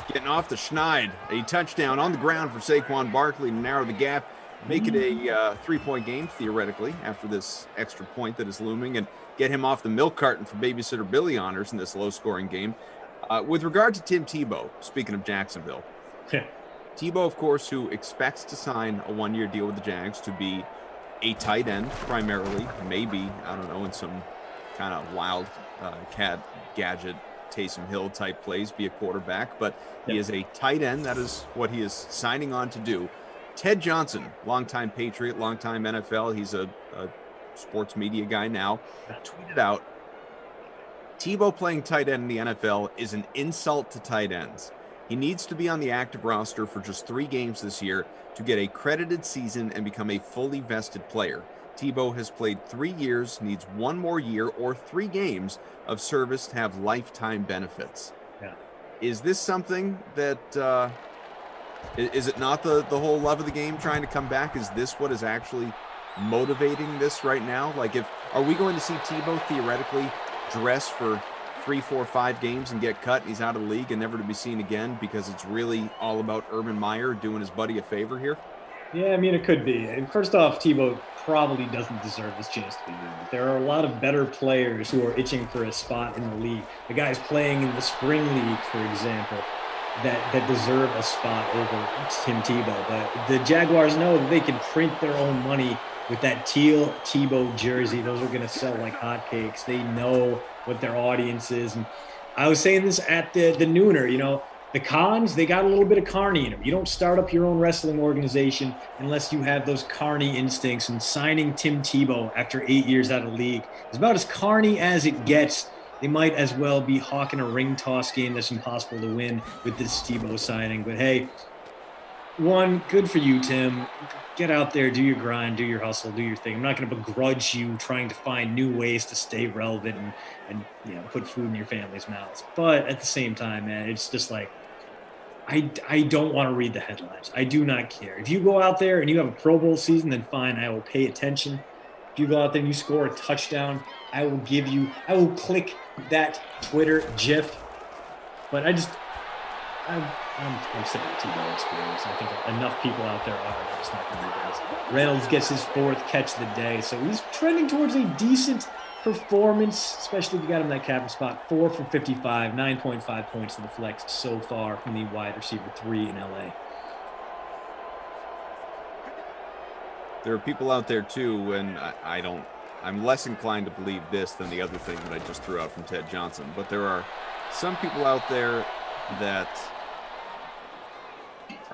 getting off the schneid. A touchdown on the ground for Saquon Barkley to narrow the gap, make it a 3-point game, theoretically, after this extra point that is looming, and get him off the milk carton for babysitter Billy honors in this low-scoring game. With regard to Tim Tebow, speaking of Jacksonville, Tebow, of course, who expects to sign a 1-year deal with the Jags to be a tight end primarily, maybe, I don't know, in some kind of wild cat gadget Taysom Hill type plays, be a quarterback, but he is a tight end. That is what he is signing on to do. Ted Johnson, longtime Patriot, longtime NFL, he's a sports media guy now, tweeted out, Tebow playing tight end in the NFL is an insult to tight ends. He needs to be on the active roster for just 3 games this year to get a credited season and become a fully vested player. Tebow has played 3 years, needs 1 more year or 3 games of service to have lifetime benefits. Yeah. Is this something that is it not the whole love of the game trying to come back? Is this what is actually motivating this right now? Like, are we going to see Tebow theoretically dress for 3, 4, 5 games and get cut? He's out of the league and never to be seen again because it's really all about Urban Meyer doing his buddy a favor here? Yeah, I mean, it could be. And first off, Tebow probably doesn't deserve this chance to be moved. There are a lot of better players who are itching for a spot in the league. The guys playing in the spring league, for example, that deserve a spot over Tim Tebow. But the Jaguars know that they can print their own money with that teal Tebow jersey. Those are going to sell like hotcakes. They know what their audience is. And I was saying this at the nooner, you know, the Khans, they got a little bit of Carney in them. You don't start up your own wrestling organization unless you have those Carney instincts. And signing Tim Tebow after 8 years out of the league is about as Carney as it gets. They might as well be hawking a ring toss game that's impossible to win with this Tebow signing. But hey, one, good for you, Tim. Get out there, do your grind, do your hustle, do your thing. I'm not going to begrudge you trying to find new ways to stay relevant and you know, put food in your family's mouths. But at the same time, man, it's just like, I don't want to read the headlines. I do not care. If you go out there and you have a Pro Bowl season, then fine, I will pay attention. If you go out there and you score a touchdown, I will click that Twitter GIF. But I'm sick of the Tebow experience. I think enough people out there are. They're just not going to do this. Reynolds gets his 4th catch of the day, so he's trending towards a decent performance, especially if you got him in that captain spot. 4 for 55, 9.5 points to the flex so far from the wide receiver 3 in LA. There are people out there too, and I'm less inclined to believe this than the other thing that I just threw out from Ted Johnson, but there are some people out there that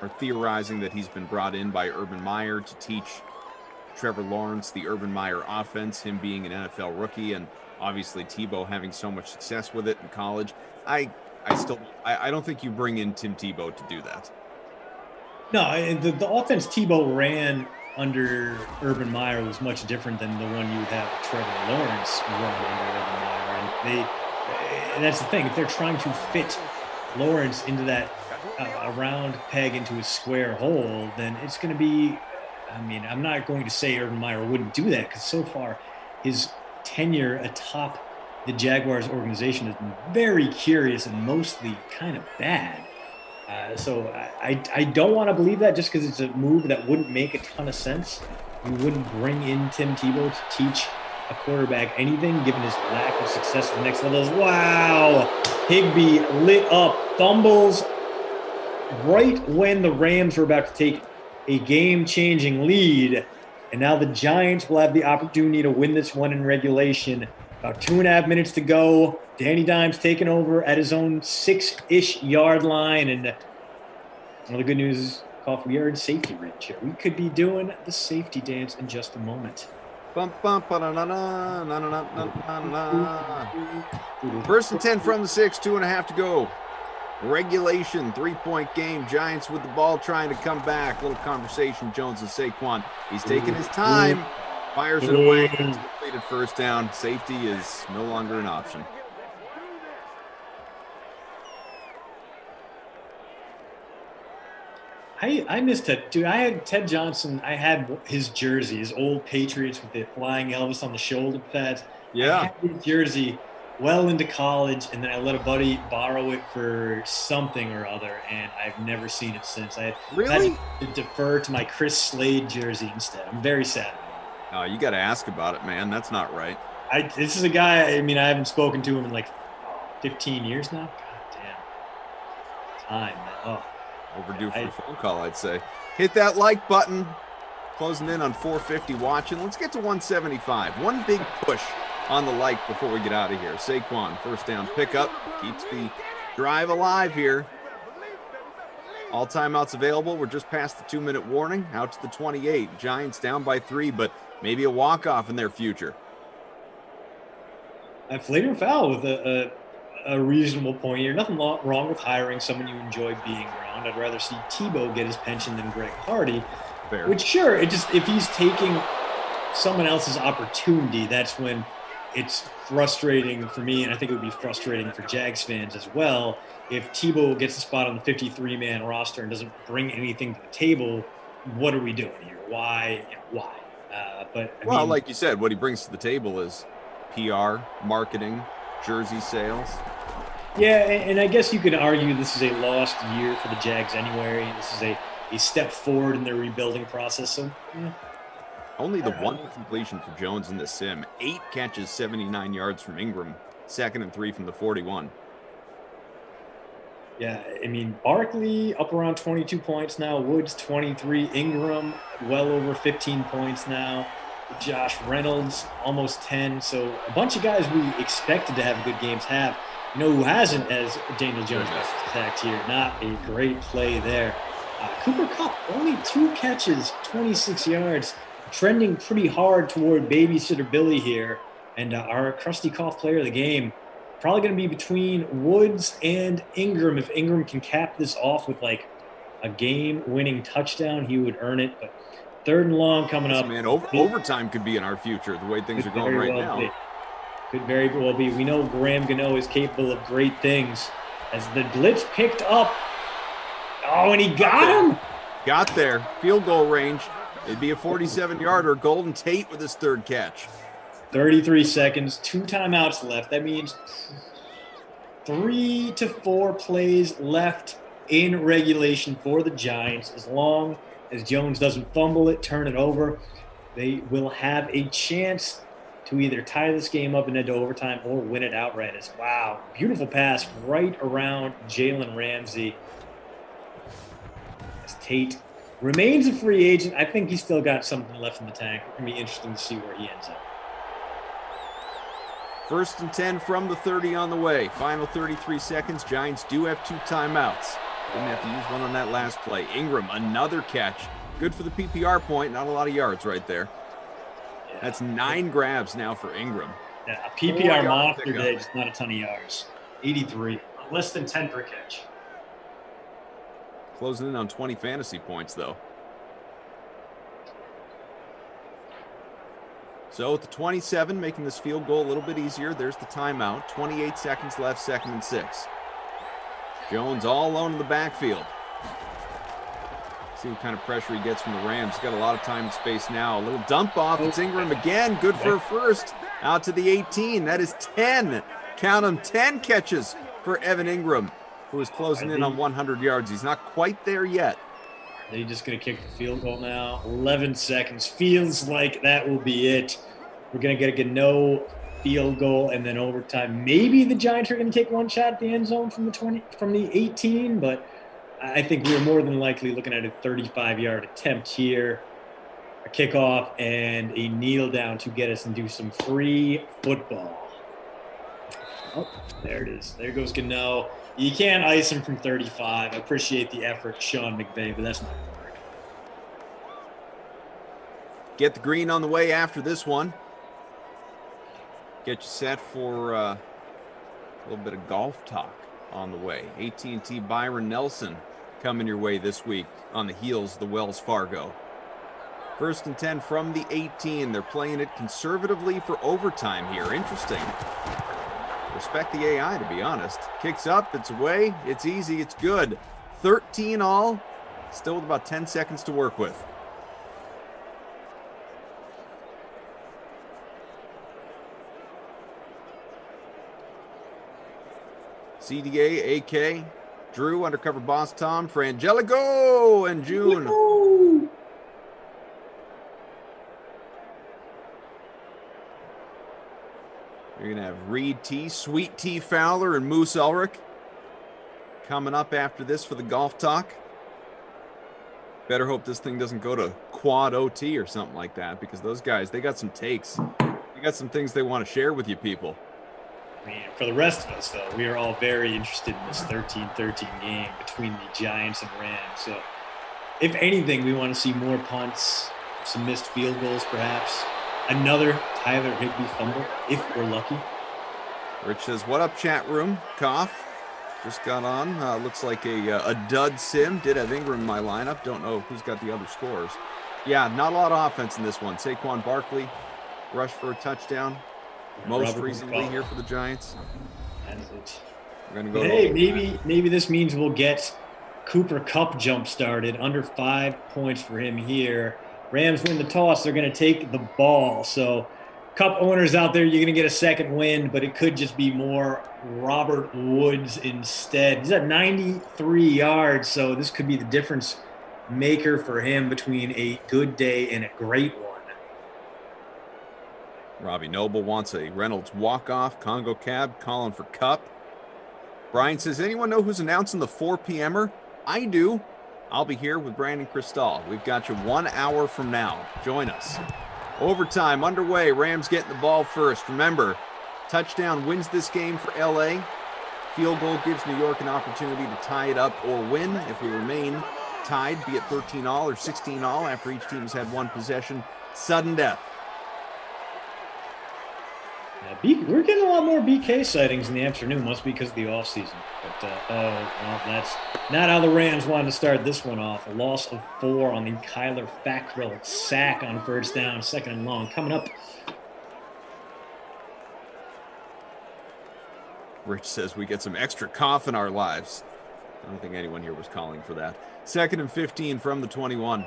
are theorizing that he's been brought in by Urban Meyer to teach Trevor Lawrence the Urban Meyer offense, him being an NFL rookie, and obviously Tebow having so much success with it in college. I don't think you bring in Tim Tebow to do that. No, the offense Tebow ran under Urban Meyer was much different than the one you would have Trevor Lawrence run under Urban Meyer. And that's the thing. If they're trying to fit Lawrence into that a round peg into a square hole, then it's going to be, I mean, I'm not going to say Urban Meyer wouldn't do that because so far his tenure atop the Jaguars organization has been very curious and mostly kind of bad. So I don't want to believe that just because it's a move that wouldn't make a ton of sense. You wouldn't bring in Tim Tebow to teach a quarterback anything, given his lack of success at the next levels. Wow! Higbee lit up, fumbles right when the Rams were about to take a game-changing lead. And now the Giants will have the opportunity to win this one in regulation. About 2.5 minutes to go. Danny Dimes taking over at his own 6-ish yard line. And well, the good news is, Cough, we are in safety range here. We could be doing the safety dance in just a moment. First and 10 from the 6, 2.5 to go. Regulation, 3-point game. Giants with the ball trying to come back. Little conversation, Jones and Saquon. He's taking his time. Fires it away. Completed first down. Safety is no longer an option. I missed it, dude. I had Ted Johnson. I had his jersey, his old Patriots with the flying Elvis on the shoulder pads. Yeah. I had his jersey well into college, and then I let a buddy borrow it for something or other, and I've never seen it since. I had to defer to my Chris Slade jersey instead. I'm very sad. Oh, you got to ask about it, man. That's not right. This is a guy, I mean, I haven't spoken to him in like 15 years now. God damn. Time, man. Oh. Overdue for a phone call, I'd say. Hit that like button. Closing in on 450 watching. Let's get to 175. One big push on the like before we get out of here. Saquon, first down pickup. Keeps the drive alive here. All timeouts available. We're just past the 2-minute warning. Out to the 28. Giants down by 3, but maybe a walk-off in their future. Flagrant foul with a reasonable point here. Nothing wrong with hiring someone you enjoy being around. I'd rather see Tebow get his pension than Greg Hardy. Fair. Which, sure, if he's taking someone else's opportunity, that's when it's frustrating for me, and I think it would be frustrating for Jags fans as well. If Tebow gets a spot on the 53-man roster and doesn't bring anything to the table, what are we doing here? Why? Why? But I mean, like you said, what he brings to the table is PR, marketing, jersey sales. yeah, and I guess you could argue this is a lost year for the Jags anyway. This is a step forward in their rebuilding process. So, yeah. Only the one completion for Jones in the sim. 8 catches, 79 yards from Ingram. 2nd and 3 from the 41. Yeah, I mean, Barkley up around 22 points now. Woods 23. Ingram well over 15 points now. Josh Reynolds almost 10. So a bunch of guys we expected to have good games have. You know who hasn't, as Daniel Jones was attacked here. Not a great play there. Cooper Kupp, only 2 catches, 26 yards. Trending pretty hard toward babysitter Billy here. And our crusty cough player of the game, probably going to be between Woods and Ingram. If Ingram can cap this off with like a game-winning touchdown, he would earn it. But 3rd and long coming up. Man, overtime could be in our future, the way things are going right now. Could very well be. We know Graham Gano is capable of great things. As the blitz picked up. Oh, and he got him. Got there. Field goal range. It'd be a 47-yarder. Golden Tate with his 3rd catch. 33 seconds, 2 timeouts left. That means 3 to 4 plays left in regulation for the Giants. As long as Jones doesn't fumble it, turn it over, they will have a chance to either tie this game up and head to overtime or win it outright. Wow, beautiful pass right around Jalen Ramsey. As Tate remains a free agent, I think he's still got something left in the tank. It's going to be interesting to see where he ends up. 1st and 10 from the 30 on the way. Final 33 seconds. Giants do have 2 timeouts. Didn't have to use one on that last play. Ingram, another catch. Good for the PPR point. Not a lot of yards right there. Yeah. That's 9 grabs now for Ingram. Yeah, a PPR monster day, just not a ton of yards. 83. Less than 10 per catch. Closing in on 20 fantasy points, though. So with the 27, making this field goal a little bit easier. There's the timeout. 28 seconds left, 2nd and 6. Jones all alone in the backfield. See what kind of pressure he gets from the Rams. He's got a lot of time and space now. A little dump off. It's Ingram again. Good for a first. Out to the 18. That is 10. Count them, 10 catches for Evan Ingram, who is closing in on 100 yards. He's not quite there yet. They're just going to kick the field goal now. 11 seconds. Feels like that will be it. We're going to get a no field goal and then overtime. Maybe the Giants are going to take one shot at the end zone from the 18, but I think we're more than likely looking at a 35-yard attempt here. A kickoff and a kneel down to get us into some free football. Oh, there it is. There goes Gano. You can't ice him from 35. I appreciate the effort, Sean McVay, but that's not going to work. Get the green on the way after this one. Get you set for a little bit of golf talk on the way. AT&T Byron Nelson coming your way this week on the heels of the Wells Fargo. 1st and 10 from the 18. They're playing it conservatively for overtime here. Interesting. Respect the AI, to be honest. Kicks up, it's away, it's easy, it's good. 13 all, still with about 10 seconds to work with. CDA, AK, Drew, Undercover Boss Tom, Frangelico, and June. Woo-hoo! You're going to have Reed T, Sweet T Fowler, and Moose Ulrich coming up after this for the golf talk. Better hope this thing doesn't go to quad OT or something like that, because those guys, they got some takes. They got some things they want to share with you people. I mean, for the rest of us, though, we are all very interested in this 13-13 game between the Giants and Rams. So, if anything, we want to see more punts, some missed field goals, perhaps. Another Tyler Higbee fumble, if we're lucky. Rich says, what up, chat room? Cough. Just got on. Looks like a dud sim. Did have Ingram in my lineup. Don't know who's got the other scores. Yeah, not a lot of offense in this one. Saquon Barkley rushed for a touchdown. Most recently here for the Giants. That is it. We're going to go. Hey, maybe this means we'll get Cooper Kupp jump started. Under 5 points for him here. Rams win the toss. They're going to take the ball. So, Kupp owners out there, you're going to get a second win, but it could just be more Robert Woods instead. He's at 93 yards, so this could be the difference maker for him between a good day and a great one. Robbie Noble wants a Reynolds walk-off. Congo Cab calling for Kupp. Brian says, anyone know who's announcing the 4 p.m.er? I do. I'll be here with Brandon Cristal. We've got you 1 hour from now. Join us. Overtime underway. Rams getting the ball first. Remember, touchdown wins this game for LA. Field goal gives New York an opportunity to tie it up or win. If we remain tied, be it 13-all or 16-all after each team has had one possession. Sudden death. Yeah, we're getting a lot more BK sightings in the afternoon. Must be because of the offseason. But, that's not how the Rams wanted to start this one off. A loss of 4 on the Kyler Fackrell sack on first down, 2nd and long. Coming up. Rich says we get some extra cough in our lives. I don't think anyone here was calling for that. 2nd and 15 from the 21.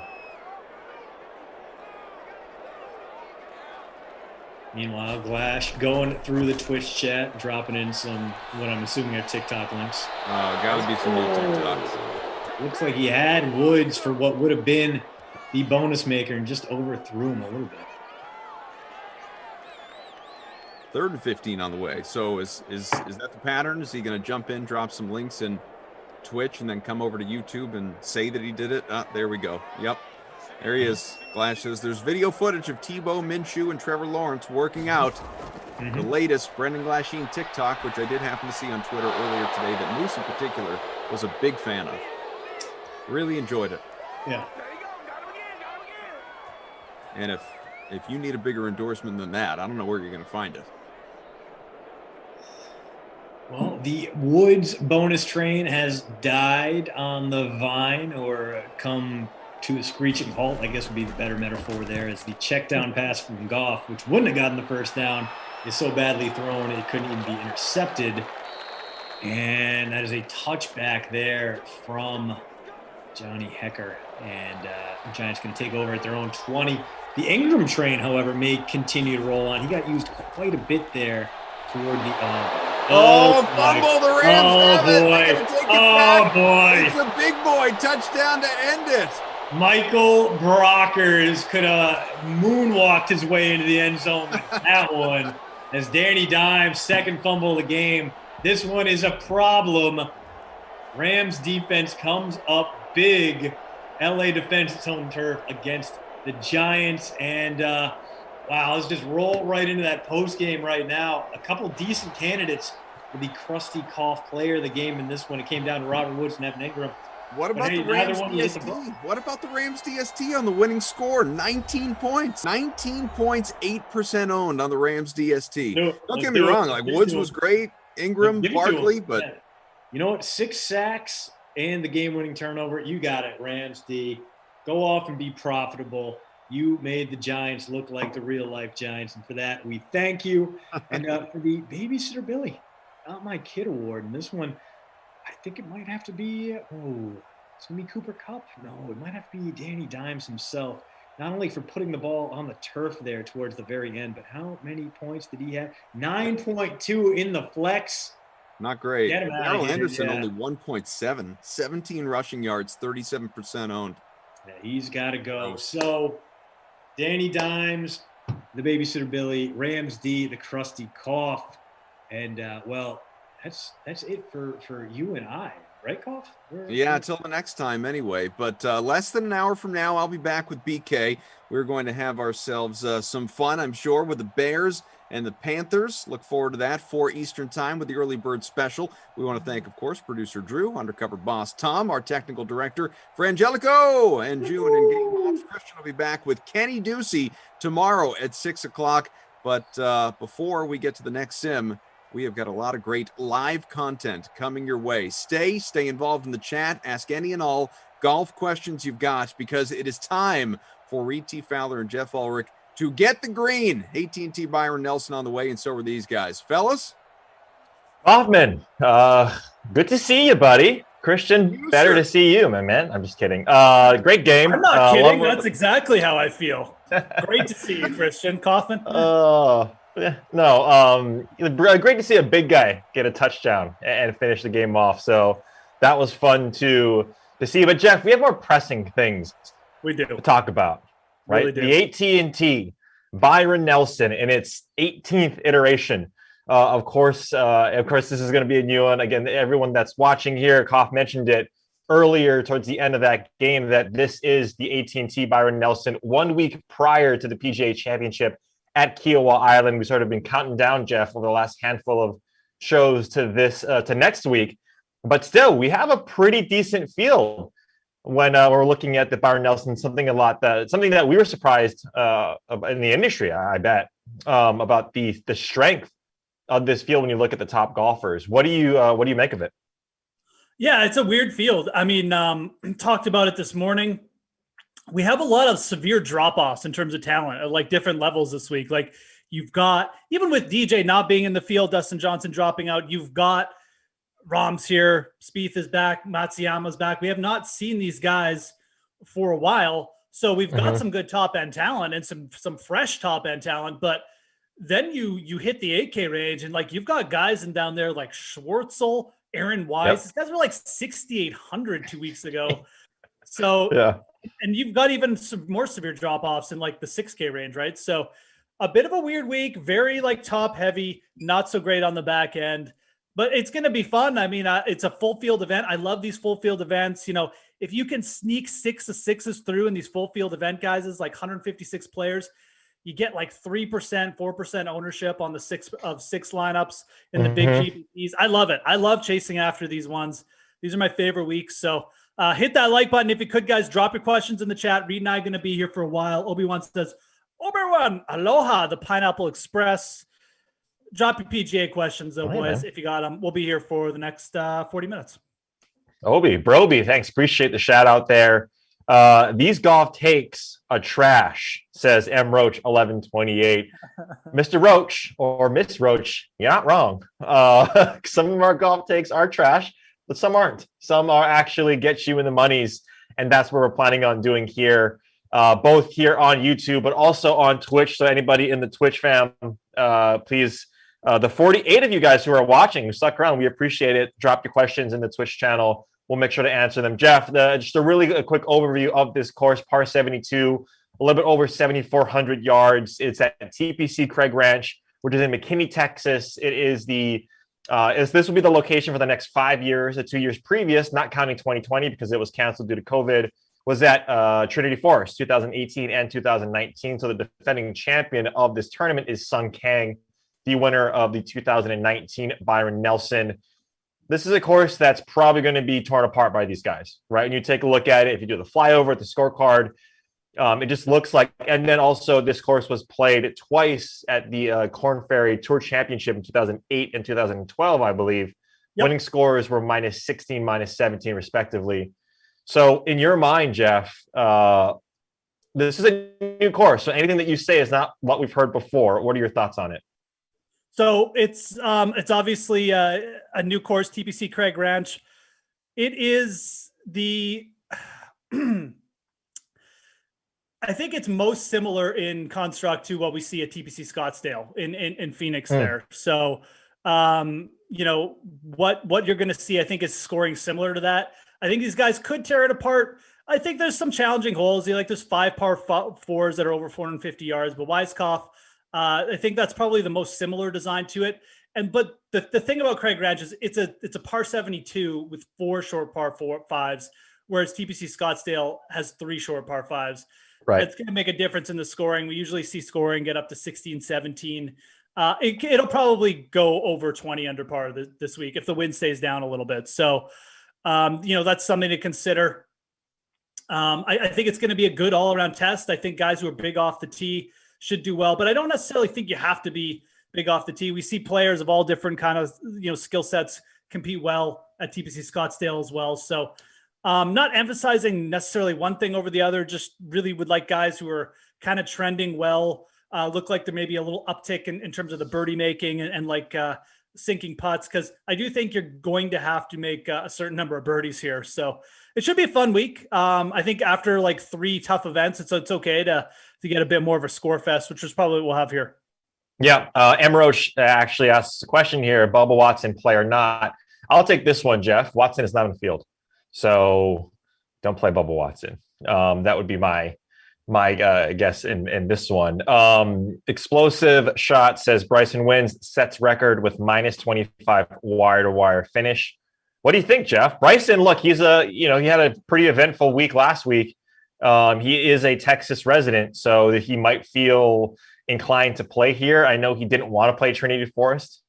Meanwhile, Glash going through the Twitch chat, dropping in some, what I'm assuming are TikTok links. Gotta be some new TikToks. Looks like he had Woods for what would have been the bonus maker and just overthrew him a little bit. 3rd and 15 on the way. So is that the pattern? Is he going to jump in, drop some links in Twitch, and then come over to YouTube and say that he did it? There we go. Yep. There he is. Glash says there's video footage of Tebow, Minshew, and Trevor Lawrence working out. The latest Brendan Glasheen TikTok, which I did happen to see on Twitter earlier today, that Moose in particular was a big fan of. Really enjoyed it. Yeah. And if you need a bigger endorsement than that, I don't know where you're going to find it. Well, the Woods bonus train has died on the vine or come to a screeching halt, I guess would be the better metaphor there, as the check down pass from Goff, which wouldn't have gotten the first down, is so badly thrown it couldn't even be intercepted. And that is a touchback there from Johnny Hecker. And the Giants going to take over at their own 20. The Ingram train, however, may continue to roll on. He got used quite a bit there toward the fumble! The Rams have it. Boy! They're gonna take it back. Boy! It's a big boy touchdown to end it. Michael Brockers could have moonwalked his way into the end zone with that one. As Danny Dimes, 2nd fumble of the game. This one is a problem. Rams defense comes up big. LA defends its home turf against the Giants. And, wow, let's just roll right into that post game right now. A couple decent candidates for the crusty cough player of the game in this one. It came down to Robert Woods and Evan Ingram. What about the Rams DST? What about the Rams DST on the winning score? 19 points. 19 points, 8% owned on the Rams DST. Don't get me wrong. Like, Woods was great. Ingram, Barkley, but... Yeah. You know what? 6 sacks and the game-winning turnover. You got it, Rams D. Go off and be profitable. You made the Giants look like the real-life Giants, and for that, we thank you. And for the Babysitter Billy, Not My Kid Award, and this one, I think it might have to be, it's going to be Cooper Kupp. No, it might have to be Danny Dimes himself. Not only for putting the ball on the turf there towards the very end, but how many points did he have? 9.2 in the flex. Not great. Darrell Henderson only 1.7. 17 rushing yards, 37% owned. Yeah, he's got to go. So, Danny Dimes, the Babysitter Billy, Rams D, the Crusty Cough. And, well, that's it for you and I, right, Cough? Yeah, until the next time anyway. But less than an hour from now, I'll be back with BK. We're going to have ourselves some fun, I'm sure, with the Bears and the Panthers. Look forward to that, 4 Eastern time with the Early Bird Special. We want to thank, of course, producer Drew, undercover boss Tom, our technical director, Frangelico, and June and Game Moms. Christian will be back with Kenny Ducey tomorrow at 6 o'clock. But before we get to the next sim, we have got a lot of great live content coming your way. Stay involved in the chat. Ask any and all golf questions you've got, because it is time for E.T. Fowler and Jeff Ulrich to get the green. AT&T Byron Nelson on the way, and so are these guys. Fellas? Hoffman, good to see you, buddy. Christian, better to see you, my man. I'm just kidding. Great game. I'm not kidding. That's exactly how I feel. Great to see you, Christian. Kaufman. Great to see a big guy get a touchdown and finish the game off. So that was fun to see. But Jeff, we have more pressing things to talk about, right? Really do. The AT&T Byron Nelson in its 18th iteration. Of course, this is going to be a new one. Again, everyone that's watching here, Koff mentioned it earlier towards the end of that game, that this is the AT&T Byron Nelson 1 week prior to the PGA Championship at Kiowa Island. We've sort of been counting down, Jeff, over the last handful of shows to next week. But still, we have a pretty decent field when we're looking at the Byron Nelson, something that we were surprised in the industry, I bet, about the strength of this field when you look at the top golfers. What do you make of it? Yeah, it's a weird field. I mean, talked about it this morning. We have a lot of severe drop-offs in terms of talent at like different levels this week. Like you've got, even with DJ not being in the field, Dustin Johnson dropping out, you've got Rahm's here, Spieth is back, Matsuyama's back. We have not seen these guys for a while. So we've got some good top-end talent and some fresh top-end talent, but then you hit the 8K range and like you've got guys in down there like Schwartzel, Aaron Wise. These guys were like 6,800 2 weeks ago. So and you've got even some more severe drop-offs in like the 6K range, right? So a bit of a weird week, very like top heavy, not so great on the back end, but it's going to be fun. I mean, it's a full field event. I love these full field events. You know, if you can sneak 6 of 6s through in these full field event guys, is like 156 players. You get like 3%, 4% ownership on the 6 of 6 lineups in the big GPPs. I love it. I love chasing after these ones. These are my favorite weeks. So hit that like button. If you could, guys, drop your questions in the chat. Reed and I are going to be here for a while. Obi-Wan says, Obi-Wan, aloha, the Pineapple Express. Drop your PGA questions, though, boys. If you got them, we'll be here for the next 40 minutes. Broby, thanks. Appreciate the shout out there. These golf takes are trash, says M. Roach 1128. Mr. Roach or Miss Roach, you're not wrong. Some of our golf takes are trash, but some aren't. Some are actually get you in the monies, and that's what we're planning on doing here, both here on YouTube, but also on Twitch. So anybody in the Twitch fam, please, the 48 of you guys who are watching, who stuck around, we appreciate it. Drop your questions in the Twitch channel. We'll make sure to answer them. Jeff, just a quick overview of this course, par 72, a little bit over 7,400 yards. It's at TPC Craig Ranch, which is in McKinney, Texas. It is this will be the location for the next 5 years. The 2 years previous, not counting 2020 because it was canceled due to COVID, was at Trinity Forest, 2018 and 2019. So the defending champion of this tournament is Sung Kang, the winner of the 2019 Byron Nelson. This is a course that's probably going to be torn apart by these guys, right? And you take a look at it, if you do the flyover at the scorecard, it just looks like, and then also this course was played twice at the Korn Ferry Tour Championship in 2008 and 2012, I believe. Winning scores were -16, -17, respectively. So in your mind, Jeff, this is a new course. So anything that you say is not what we've heard before. What are your thoughts on it? So it's obviously a new course, TPC Craig Ranch. It is I think it's most similar in construct to what we see at TPC Scottsdale in Phoenix there. So, you know, what you're going to see, I think, is scoring similar to that. I think these guys could tear it apart. I think there's some challenging holes. There's 5 par 4s that are over 450 yards, but Weiskopf, I think that's probably the most similar design to it. But the thing about Craig Ranch is it's a par 72 with 4 short par 5s, whereas TPC Scottsdale has 3 short par 5s. Right. It's going to make a difference in the scoring. We usually see scoring get up to 16, 17. It'll probably go over 20 under par this week if the wind stays down a little bit. So, you know, that's something to consider. I think it's going to be a good all-around test. I think guys who are big off the tee should do well, but I don't necessarily think you have to be big off the tee. We see players of all different kind of, you know, skill sets compete well at TPC Scottsdale as well. So Not emphasizing necessarily one thing over the other, just really would like guys who are kind of trending well, look like there may be a little uptick in terms of the birdie making and like sinking putts, because I do think you're going to have to make a certain number of birdies here. So it should be a fun week. I think after like 3 tough events, it's okay to get a bit more of a score fest, which is probably what we'll have here. Yeah. Emroche actually asks a question here. Bubba Watson play or not? I'll take this one, Jeff. Watson is not on the field. So don't play Bubba Watson. That would be my guess in this one. Explosive Shot says Bryson wins, sets record with -25 wire-to-wire finish. What do you think, Jeff? Bryson, look, he had a pretty eventful week last week. He is a Texas resident, so that he might feel inclined to play here. I know he didn't want to play Trinity Forest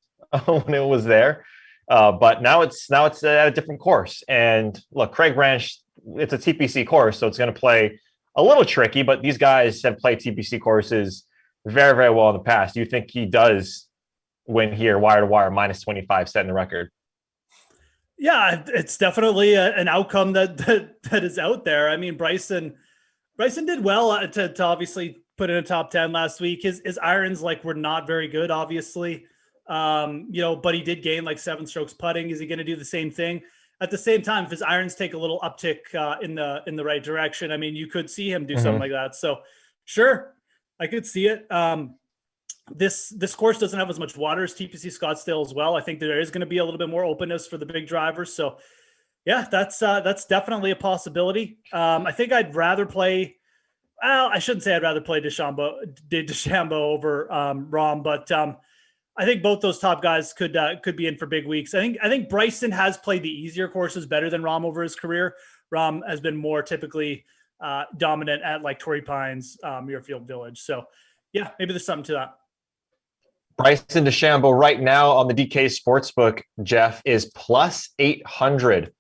when it was there, but now it's at a different course. And look, Craig Ranch, it's a TPC course, so it's going to play a little tricky. But these guys have played TPC courses very, very well in the past. Do you think he does win here, wire to wire, -25, setting the record? Yeah, it's definitely an outcome that is out there. I mean, Bryson did well to obviously put in a top 10 last week. His irons were not very good, obviously. But he did gain 7 strokes putting. Is he going to do the same thing? At the same time, if his irons take a little uptick in the right direction, I mean, you could see him do something like that. So sure, I could see it. This course doesn't have as much water as TPC Scottsdale as well. I think there is going to be a little bit more openness for the big drivers. So yeah, that's definitely a possibility. I think I'd rather play. Well, I shouldn't say I'd rather play DeChambeau over Rahm, but I think both those top guys could be in for big weeks. I think Bryson has played the easier courses better than Rahm over his career. Rahm has been more typically dominant at Torrey Pines, Muirfield Village. So yeah, maybe there's something to that. Bryson DeChambeau right now on the DK Sportsbook, Jeff, is +800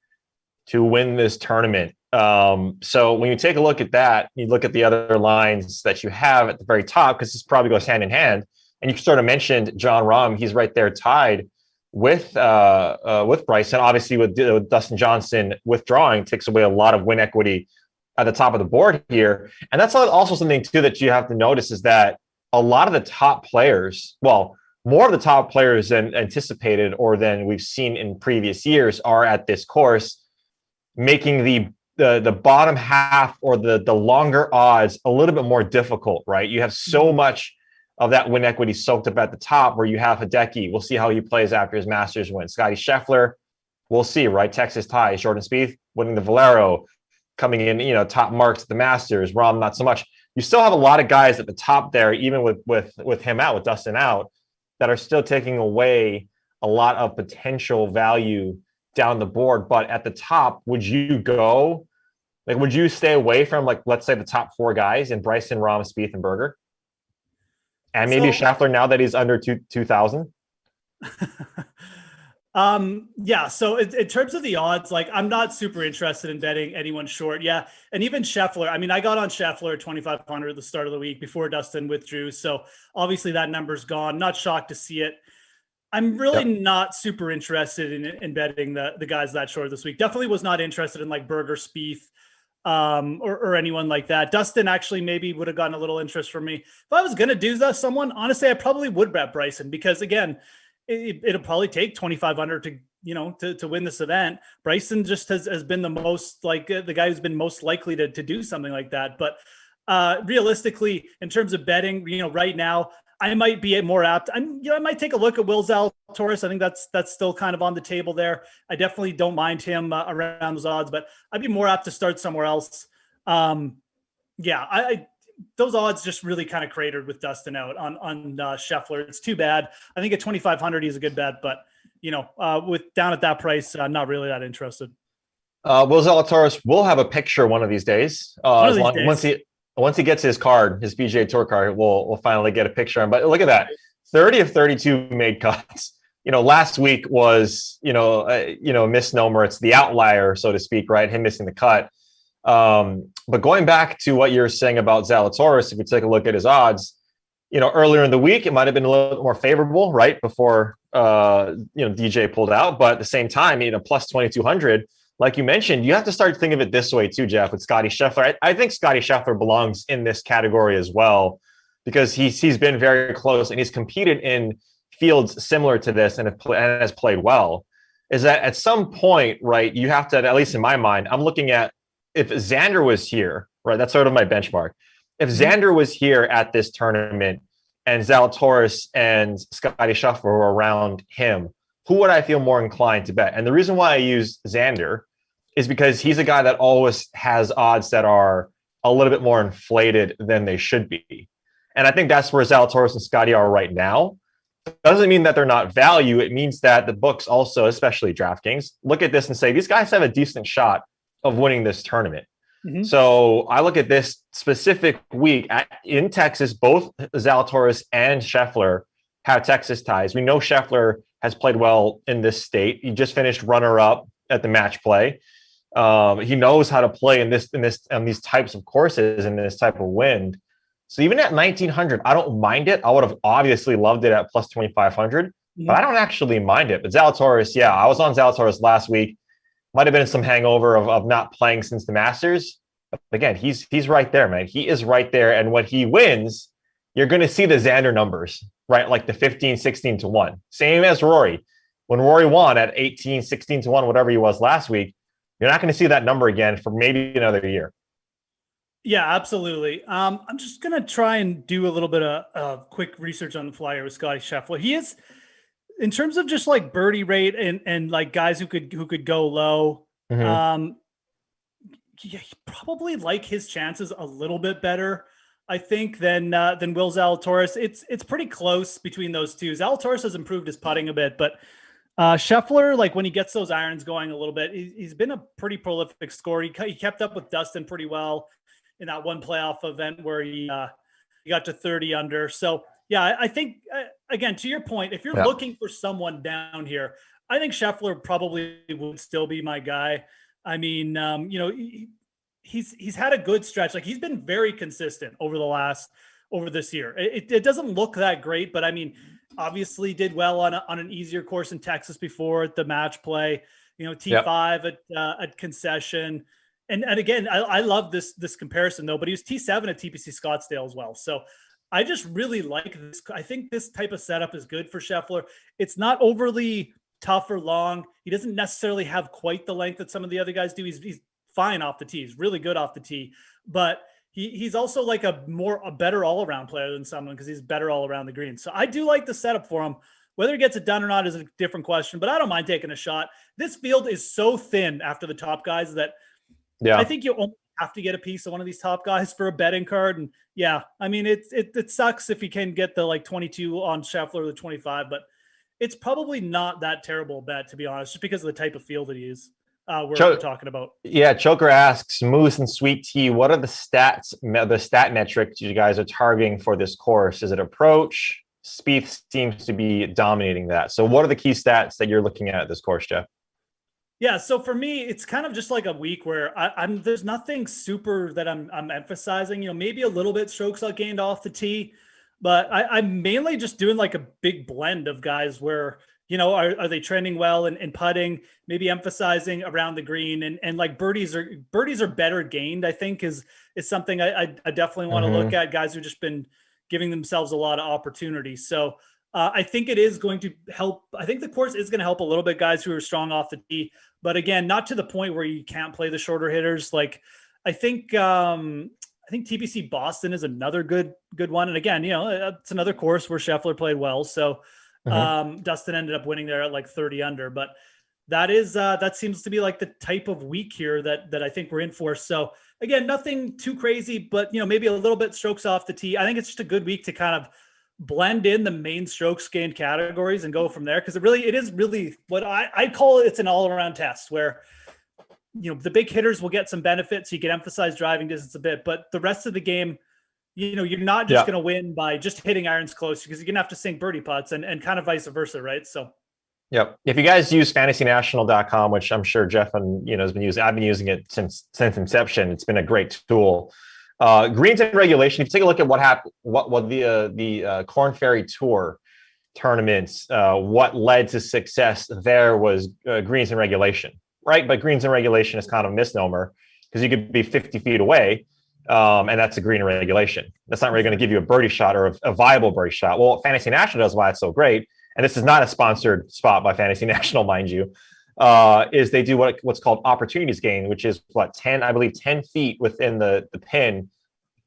to win this tournament. So when you take a look at that, you look at the other lines that you have at the very top, because this probably goes hand in hand. And you sort of mentioned Jon Rahm. He's right there tied with Bryson. Obviously, with Dustin Johnson withdrawing, takes away a lot of win equity at the top of the board here. And that's also something, too, that you have to notice is that a lot of the top players, well, more of the top players than anticipated or than we've seen in previous years are at this course, making the bottom half or the longer odds a little bit more difficult, right? You have so much of that win equity soaked up at the top where you have Hideki. We'll see how he plays after his Masters win. Scotty Scheffler, we'll see, right? Texas ties. Jordan Spieth winning the Valero, coming in, top marks at the Masters. Rahm, not so much. You still have a lot of guys at the top there, even with him out, with Dustin out, that are still taking away a lot of potential value down the board. But at the top, would you stay away from, let's say the top 4 guys in Bryson, Rahm, Spieth, and Berger? And maybe Scheffler now that he's under 2,000? Yeah. So in terms of the odds, I'm not super interested in betting anyone short. Yeah. And even Scheffler, I mean, I got on Scheffler at 2,500 at the start of the week before Dustin withdrew. So obviously that number's gone. Not shocked to see it. I'm really not super interested in betting the guys that short this week. Definitely was not interested in Berger, Spieth, or anyone like that. Dustin actually maybe would have gotten a little interest from me. If I was going to do that, honestly, I probably would bet Bryson, because again, it'll probably take 2,500 to win this event. Bryson just has been the most the guy who's been most likely to do something like that. But realistically, in terms of betting, right now, I might be more apt. I might take a look at Will Zalatoris. I think that's still kind of on the table there. I definitely don't mind him around those odds, but I'd be more apt to start somewhere else. Those odds just really kind of cratered with Dustin out on Scheffler. It's too bad. I think at 2,500 he's a good bet, but with down at that price, not really that interested. Will Zalatoris will have a picture one of these days. Once he gets his card, his PGA Tour card, we'll finally get a picture of him. But look at that, 30 of 32 made cuts. Last week was a misnomer. It's the outlier, so to speak, right? Him missing the cut. But going back to what you're saying about Zalatoris, if you take a look at his odds, earlier in the week, it might have been a little more favorable, right? Before, DJ pulled out, but at the same time, plus 2,200, like you mentioned, you have to start thinking of it this way too, Jeff, with Scotty Scheffler. I think Scotty Scheffler belongs in this category as well, because he's been very close and he's competed in fields similar to this and has played well. Is that at some point, right, you have to, at least in my mind, I'm looking at if Xander was here, right, that's sort of my benchmark. If Xander was here at this tournament and Zalatoris and Scotty Scheffler were around him, who would I feel more inclined to bet? And the reason why I use Xander is because he's a guy that always has odds that are a little bit more inflated than they should be. And I think that's where Zalatoris and Scotty are right now. Doesn't mean that they're not value. It means that the books also, especially DraftKings, look at this and say, these guys have a decent shot of winning this tournament. Mm-hmm. So I look at this specific week in Texas, both Zalatoris and Scheffler have Texas ties. We know Scheffler has played well in this state. He just finished runner-up at the match play. He knows how to play in these types of courses in this type of wind. So even at 1,900, I don't mind it. I would have obviously loved it at plus 2,500, but I don't actually mind it. But Zalatoris, yeah, I was on Zalatoris last week. Might have been some hangover of not playing since the Masters. But again, he's right there, man. He is right there. And when he wins, you're going to see the Xander numbers, right? Like the 15, 16 to 1. Same as Rory. When Rory won at 18, 16 to 1, whatever he was last week, you're not going to see that number again for maybe another year. Yeah, absolutely. I'm just going to try and do a little bit of quick research on the fly here with Scotty Scheffler. He is, in terms of just like birdie rate and like guys who could go low, he probably like his chances a little bit better, I think, than Will Zalatoris. It's pretty close between those two. Zalatoris has improved his putting a bit, but Scheffler, like when he gets those irons going a little bit, he's been a pretty prolific scorer. He kept up with Dustin pretty well in that one playoff event where he got to 30 under. So yeah, I think again, to your point, if you're looking for someone down here, I think Scheffler probably would still be my guy. I mean, he's had a good stretch. Like he's been very consistent over this year. It doesn't look that great, but I mean, obviously did well on an easier course in Texas before at the match play, T5 at Concession. And again, I love this comparison though, but he was T7 at TPC Scottsdale as well. So I just really like this. I think this type of setup is good for Scheffler. It's not overly tough or long. He doesn't necessarily have quite the length that some of the other guys do. He's fine off the tee. He's really good off the tee, but he's also like a better all-around player than someone because he's better all around the green. So I do like the setup for him. Whether he gets it done or not is a different question, but I don't mind taking a shot. This field is so thin after the top guys that I think you only have to get a piece of one of these top guys for a betting card. And yeah, I mean, it sucks if you can get the like 22 on Scheffler or the 25, but it's probably not that terrible a bet, to be honest, just because of the type of field that he is. We're talking about. Yeah, Choker asks, Moose and Sweet Tea, what are the stat metrics you guys are targeting for this course? Is it approach? Spieth seems to be dominating that. So what are the key stats that you're looking at this course, Jeff? Yeah, so for me, it's kind of just like a week where there's nothing super that I'm emphasizing. Maybe a little bit strokes out gained off the tee, but I'm mainly just doing like a big blend of guys where are they trending well and putting, maybe emphasizing around the green and like birdies are better gained, I think is something I definitely want to look at. Guys who've just been giving themselves a lot of opportunity. So I think it is going to help. I think the course is going to help a little bit guys who are strong off the tee, but again, not to the point where you can't play the shorter hitters. Like I think TPC Boston is another good one. And again, it's another course where Scheffler played well. So Dustin ended up winning there at like 30 under, but that seems to be like the type of week here that I think we're in for. So again, nothing too crazy, but maybe a little bit strokes off the tee. I think it's just a good week to kind of blend in the main strokes gained categories and go from there. Cause it is really what I call it's an all around test where, the big hitters will get some benefits. You can emphasize driving distance a bit, but the rest of the game, you're not just going to win by just hitting irons close because you're going to have to sink birdie putts and kind of vice versa. Right. So. Yep. If you guys use fantasynational.com, which I'm sure Jeff and has been using, I've been using it since inception. It's been a great tool. Greens and regulation. If you take a look at what happened, what the Corn Ferry Tour tournaments, what led to success there was greens and regulation. right? But greens in regulation is kind of a misnomer because you could be 50 feet away, and that's a green in regulation. That's not really going to give you a birdie shot or a viable birdie shot. Well, Fantasy National does why it's so great, and this is not a sponsored spot by Fantasy National, mind you, is they do what's called opportunities gain, which is 10 feet within the pin,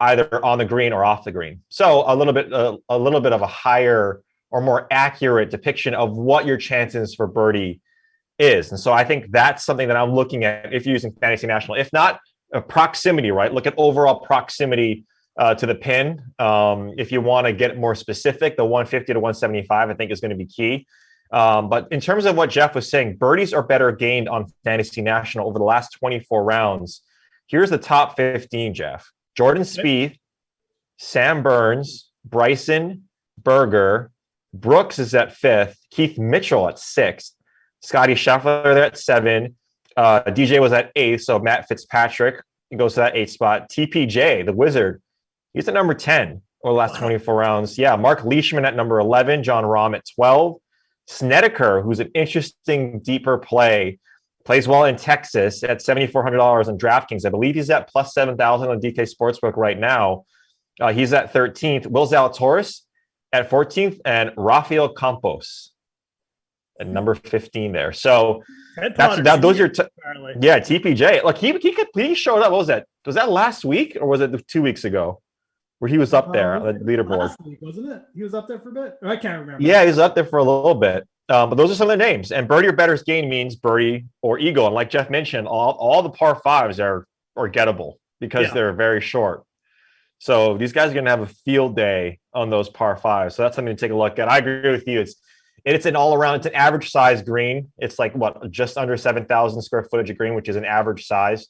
either on the green or off the green. So a little bit of a higher or more accurate depiction of what your chances for birdie is. And so I think that's something that I'm looking at if you're using Fantasy National. If not, proximity, right? Look at overall proximity to the pin. If you want to get more specific, the 150 to 175, I think, is going to be key. But in terms of what Jeff was saying, birdies are better gained on Fantasy National over the last 24 rounds. Here's the top 15, Jeff. Jordan Spieth, Sam Burns, Bryson, Berger, Brooks is at 5th, Keith Mitchell at 6th, Scotty Scheffler there at 7, DJ was at 8th, so Matt Fitzpatrick goes to that 8th spot. TPJ, the Wizard, he's at number 10 over the last 24 rounds. Yeah, Mark Leishman at number 11, John Rahm at 12, Snedeker, who's an interesting, deeper play, plays well in Texas at $7,400 on DraftKings. I believe he's at plus 7,000 on DK Sportsbook right now. He's at 13th. Will Zalatoris at 14th, and Rafael Campos at number 15 there. So those are TPJ. Like he showed up. What was that? Was that last week or was it 2 weeks ago? Where he was up there on the leaderboard. Last week, wasn't it? He was up there for a bit. I can't remember. Yeah, he was up there for a little bit. But those are some of the names. And birdie or better's gain means birdie or eagle. And like Jeff mentioned, all the par fives are gettable because they're very short. So these guys are going to have a field day on those par fives. So that's something to take a look at. I agree with you. It's an all around. It's an average size green. It's like just under 7,000 square footage of green, which is an average size.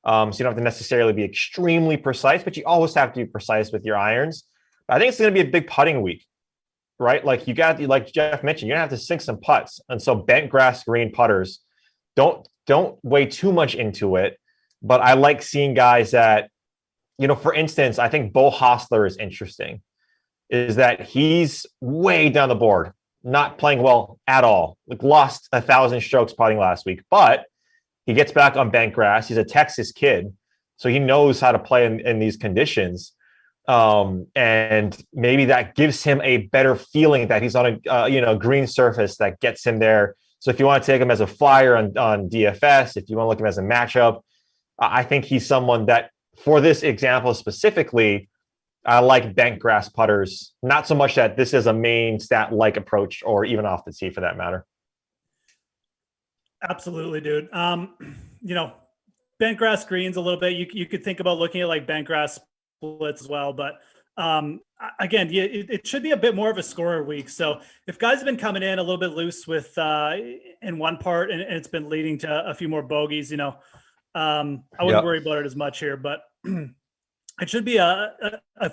So you don't have to necessarily be extremely precise, but you always have to be precise with your irons. I think it's going to be a big putting week, right? Like like Jeff mentioned, you're going to have to sink some putts. And so bent grass green putters, don't weigh too much into it. But I like seeing guys that, for instance, I think Bo Hostler is interesting, is that he's way down the board, not playing well at all. Like lost 1,000 strokes putting last week, but he gets back on bent grass. He's a Texas kid, so he knows how to play in these conditions. And maybe that gives him a better feeling that he's on a green surface that gets him there. So if you want to take him as a flyer on DFS, if you want to look at him as a matchup, I think he's someone that, for this example specifically, I like bent grass putters. Not so much that this is a main stat-like approach, or even off the tee for that matter. Absolutely, dude. Bent grass greens a little bit. You could think about looking at like bent grass splits as well, but again, it should be a bit more of a scorer week. So if guys have been coming in a little bit loose with in one part, and it's been leading to a few more bogeys, I wouldn't worry about it as much here, but it should be a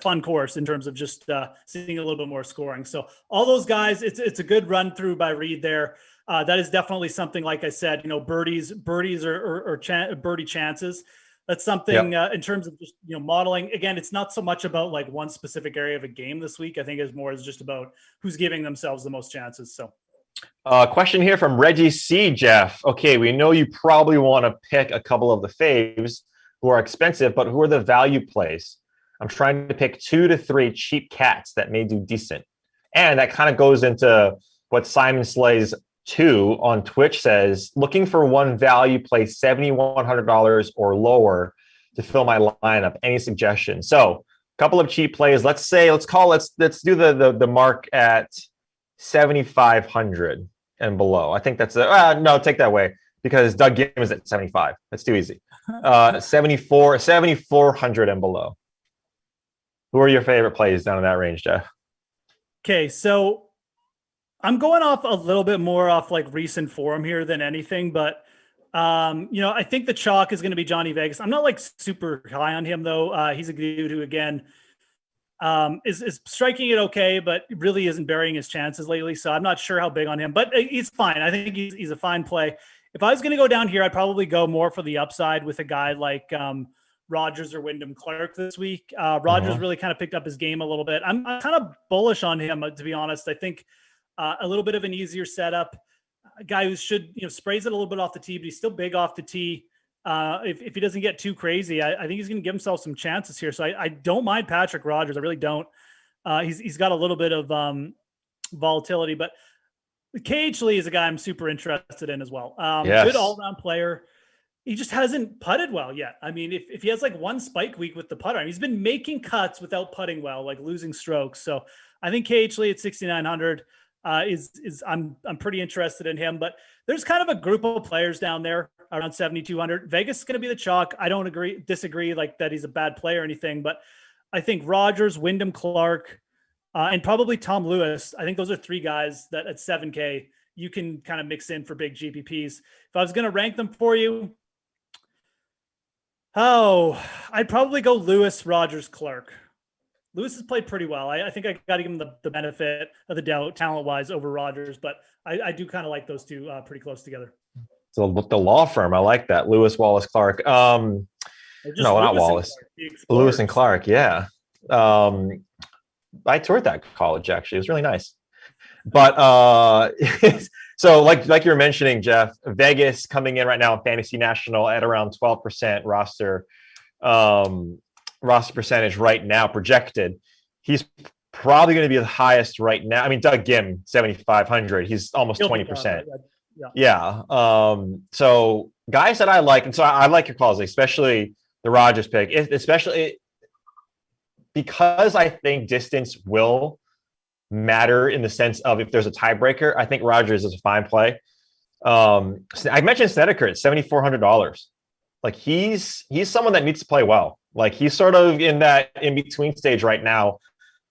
fun course in terms of just seeing a little bit more scoring. So all those guys, it's a good run through by Reed there. That is definitely something, like I said, birdies or birdie chances. That's something in terms of just, modeling. Again, it's not so much about like one specific area of a game this week. I think it's more just about who's giving themselves the most chances. So question here from Reggie C. Jeff. Okay, we know you probably want to pick a couple of the faves who are expensive, but who are the value plays? I'm trying to pick 2 to 3 cheap cats that may do decent. And that kind of goes into what Simon Slays 2 on Twitch says, looking for one value play $7,100 or lower to fill my lineup. Any suggestions? So a couple of cheap plays. Let's do the mark at 7,500 and below. I think that's no, take that away because Doug Gim is at 75. That's too easy. 7,400 and below. Who are your favorite plays down in that range, Jeff? Okay, so I'm going off a little bit more off like recent form here than anything, but I think the chalk is going to be Johnny Vegas. I'm not like super high on him though. He's a dude who again is striking it okay, but really isn't burying his chances lately. So I'm not sure how big on him, but he's fine. I think he's a fine play. If I was going to go down here, I'd probably go more for the upside with a guy like Rogers or Wyndham Clark this week. Rogers really kind of picked up his game a little bit. I'm kind of bullish on him, to be honest. I think a little bit of an easier setup. a guy who should, sprays it a little bit off the tee, but he's still big off the tee. If he doesn't get too crazy, I think he's going to give himself some chances here. So I don't mind Patrick Rogers. I really don't. He's got a little bit of volatility, but KH Lee is a guy I'm super interested in as well. Good all-around player. He just hasn't putted well yet. I mean, if he has like one spike week with the putter, he's been making cuts without putting well, like losing strokes. So I think KH Lee at 6,900 I'm pretty interested in him. But there's kind of a group of players down there around 7,200. Vegas is going to be the chalk. I don't disagree like that he's a bad player or anything, but I think Rogers, Wyndham Clark, and probably Tom Lewis. I think those are three guys that at 7K you can kind of mix in for big GPPs. If I was going to rank them for you, I'd probably go Lewis, Rogers, Clark. Lewis has played pretty well. I think I got to give him the benefit of the doubt talent-wise over Rogers, but I do kind of like those two pretty close together. So the law firm, I like that. Lewis, Wallace, Clark. No, not Wallace. Lewis and Clark, yeah. I toured that college, actually. It was really nice. But so like you were mentioning, Jeff, Vegas coming in right now in Fantasy National at around 12% roster percentage right now projected. He's probably going to be the highest right now. I mean, Doug Gim, 7,500. He's almost 20%. Yeah. So guys that I like, and so I like your calls, especially the Rogers pick, especially because I think distance will matter in the sense of if there's a tiebreaker. I think Rogers is a fine play. I mentioned Snedeker at $7,400. Like he's someone that needs to play well. Like he's sort of in that in-between stage right now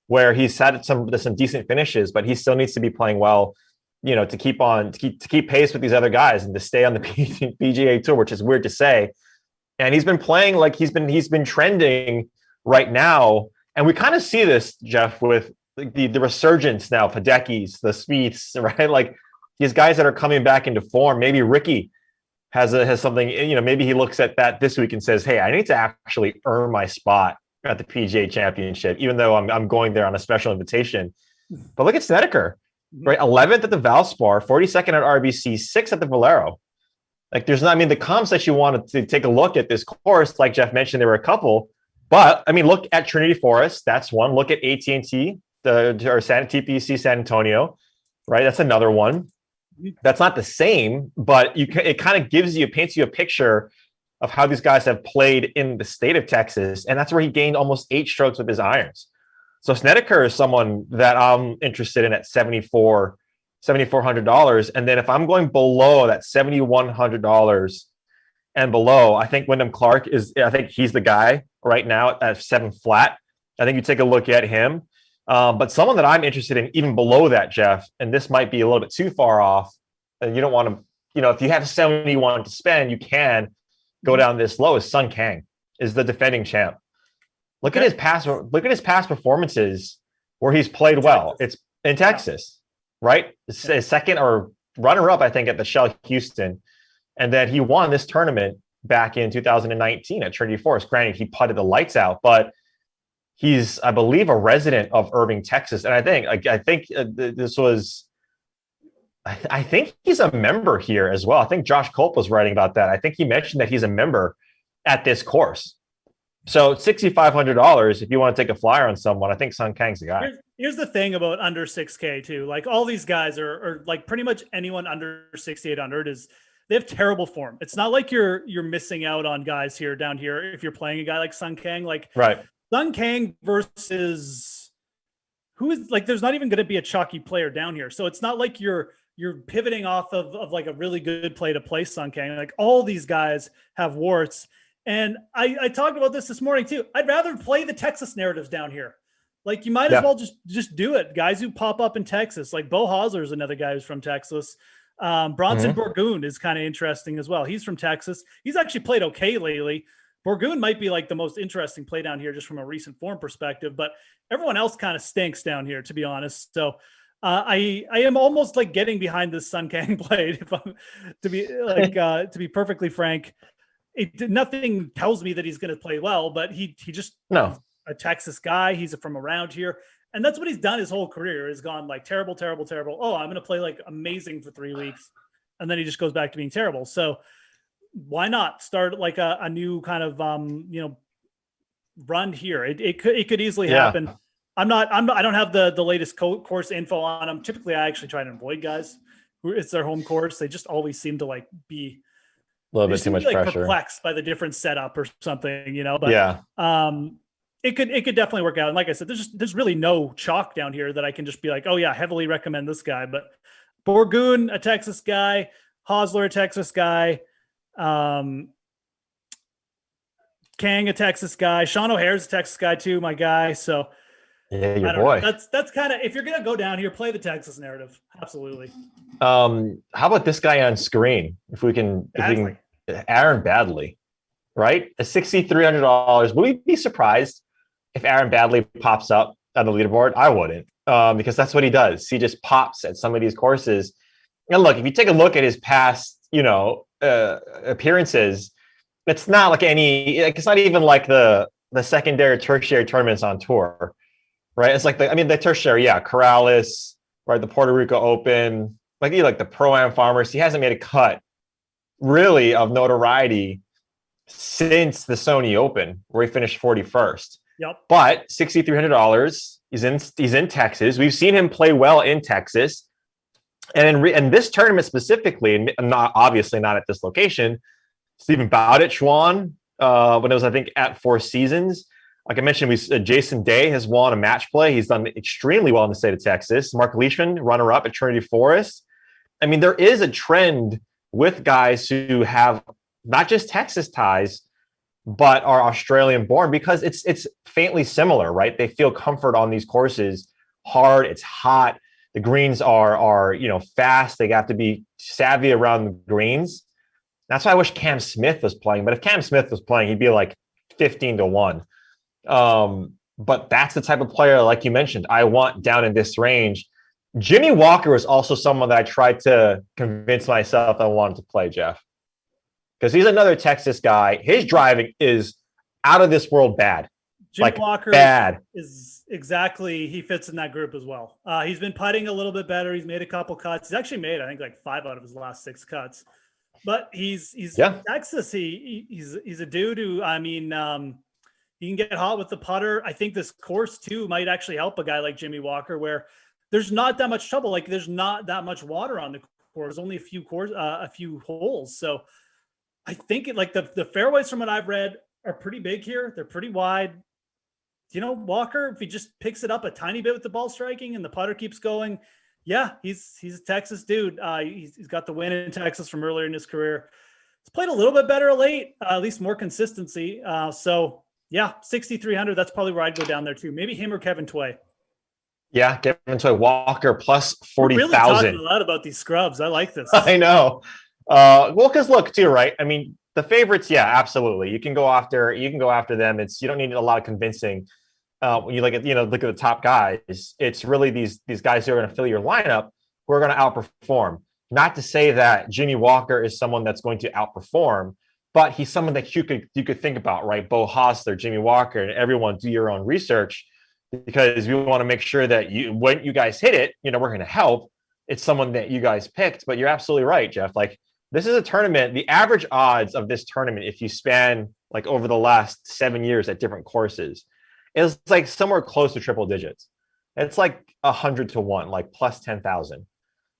where he's had some decent finishes, but he still needs to be playing well, to keep pace with these other guys and to stay on the PGA Tour, which is weird to say. And he's been playing like he's been trending right now. And we kind of see this, Jeff, with the resurgence now, Hidekis, the Spieths, right? Like these guys that are coming back into form. Maybe Ricky has something, maybe he looks at that this week and says, hey, I need to actually earn my spot at the PGA Championship, even though I'm going there on a special invitation. But look at Snedeker, right? 11th at the Valspar, 42nd at RBC, 6th at the Valero. Like the comps that you wanted to take a look at this course, like Jeff mentioned, there were a couple, but look at Trinity Forest. That's one. Look at AT&T, TPC San Antonio, right? That's another one. That's not the same, but it kind of paints you a picture of how these guys have played in the state of Texas. And that's where he gained almost 8 strokes with his irons. So Snedeker is someone that I'm interested in at $7,400. And then if I'm going below that $7,100 and below, I think Wyndham Clark I think he's the guy right now at 7 flat. I think you take a look at him. But someone that I'm interested in even below that, Jeff, and this might be a little bit too far off, and you don't want to, if you have 71 to spend, you can go down this low. Is Sung Kang, is the defending champ. Look at his past performances where he's played well. It's in Texas, right? It's a second or runner-up, I think, at the Shell Houston. And then he won this tournament back in 2019 at Trinity Forest. Granted, he putted the lights out, but he's, I believe, a resident of Irving, Texas. And I think he's a member here as well. I think Josh Culp was writing about that. I think he mentioned that he's a member at this course. So $6,500, if you want to take a flyer on someone, I think Sung Kang's the guy. Here's the thing about under 6K too. Like all these guys are like pretty much anyone under 6,800 they have terrible form. It's not like you're missing out on guys down here if you're playing a guy like Sung Kang. Like right. Sung Kang versus who is like, there's not even going to be a chalky player down here. So it's not like you're pivoting off of like a really good play to play Sung Kang. Like all these guys have warts. And I talked about this morning too. I'd rather play the Texas narratives down here. Like you might as well just do it. Guys who pop up in Texas, like Bo Hosler is another guy who's from Texas. Bronson Borgoon is kind of interesting as well. He's from Texas. He's actually played okay lately. Borgoon might be like the most interesting play down here just from a recent form perspective, but everyone else kind of stinks down here, to be honest. So I am almost like getting behind this Sung Kang play, if I'm to be perfectly frank. Nothing tells me that he's going to play well, but he just a Texas guy. He's from around here. And that's what he's done his whole career. Has gone like terrible. Oh, I'm going to play like amazing for 3 weeks. and then he just goes back to being terrible. So why not start like a new kind of run here? It could easily happen. I don't have the latest course info on them. Typically, I actually try to avoid guys who it's their home course. They just always seem to like be a little bit too much pressure, perplexed by the different setup or something, But it could definitely work out. And like I said, there's really no chalk down here that I can just be like, oh yeah, heavily recommend this guy. But Borgoon, a Texas guy, Hosler, a Texas guy, Kang, a Texas guy, Sean O'Hare's a Texas guy too, my guy. So yeah, your boy. That's kind of, if you're gonna go down here, play the Texas narrative. Absolutely. How about this guy on screen? If we can, Aaron Badley, right? A $6,300. Would we be surprised if Aaron Badley pops up on the leaderboard? I wouldn't, because that's what he does. He just pops at some of these courses. And look, if you take a look at his past, appearances, it's not like it's not even like the secondary, tertiary tournaments on tour, right? It's like the tertiary, Corrales, right? The Puerto Rico Open, like the Pro-Am Farmers. He hasn't made a cut really of notoriety since the Sony Open, where he finished 41st. Yep. But $6,300. He's in Texas. We've seen him play well in Texas, and in this tournament specifically, and not obviously not at this location. Stephen Bowditch won when it was, I think, at Four Seasons. Like I mentioned, Jason Day has won a match play. He's done extremely well in the state of Texas. Mark Leishman, runner-up at Trinity Forest. I mean, there is a trend with guys who have not just Texas ties, but are Australian-born, because it's faintly similar, right? They feel comfort on these courses. Hard, it's hot. The greens are fast. They have to be savvy around the greens. That's why I wish Cam Smith was playing. But if Cam Smith was playing, he'd be like 15-1. But that's the type of player, like you mentioned, I want down in this range. Jimmy Walker was also someone that I tried to convince myself I wanted to play, Jeff, because he's another Texas guy. His driving is out of this world bad. Jimmy Walker bad. Is exactly, he fits in that group as well. He's been putting a little bit better. He's made a couple cuts. He's actually made, I think, like 5 out of his last 6 cuts. But he's Texas. He's a dude who, he can get hot with the putter. I think this course too might actually help a guy like Jimmy Walker, where there's not that much trouble. Like there's not that much water on the course. Only a few holes. So I think the fairways, from what I've read, are pretty big here. They're pretty wide. Walker, if he just picks it up a tiny bit with the ball striking and the putter keeps going, he's a Texas dude. He's got the win in Texas from earlier in his career. He's played a little bit better late, at least more consistency. So 6,300. That's probably where I'd go down there too. Maybe him or Kevin Tway. Yeah, Kevin Tway. Walker plus 40,000. Really talking a lot about these scrubs. I like this. I know. Well, because look too, right? I mean, the favorites, absolutely. You can go after them. You don't need a lot of convincing. When you look at the top guys, it's really these guys who are going to fill your lineup who are going to outperform. Not to say that Jimmy Walker is someone that's going to outperform, but he's someone that you could think about, right? Bo Hostler, Jimmy Walker, and everyone do your own research, because we want to make sure that when you guys hit it, we're going to help. It's someone that you guys picked. But you're absolutely right, Jeff. Like, this is a tournament. The average odds of this tournament, if you span like over the last 7 years at different courses, is like somewhere close to triple digits. It's like 100-1, like plus 10,000,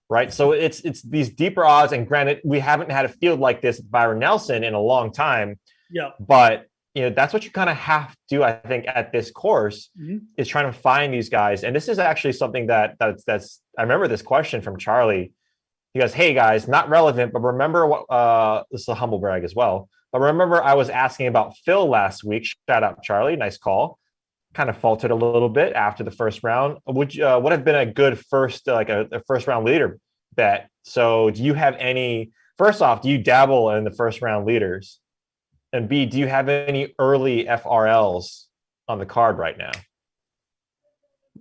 right? So it's these deeper odds. And granted, we haven't had a field like this, Byron Nelson, in a long time. Yeah. But that's what you kind of have to do, I think, at this course, is trying to find these guys. And this is actually something that's I remember this question from Charlie. He goes, "Hey guys, not relevant, but remember what this is a humble brag as well. But remember, I was asking about Phil last week. Shout out, Charlie. Nice call. Kind of faltered a little bit after the first round. Would have been a good first, like a first round leader bet. So do you have any, first off, do you dabble in the first round leaders? And B, do you have any early FRLs on the card right now?"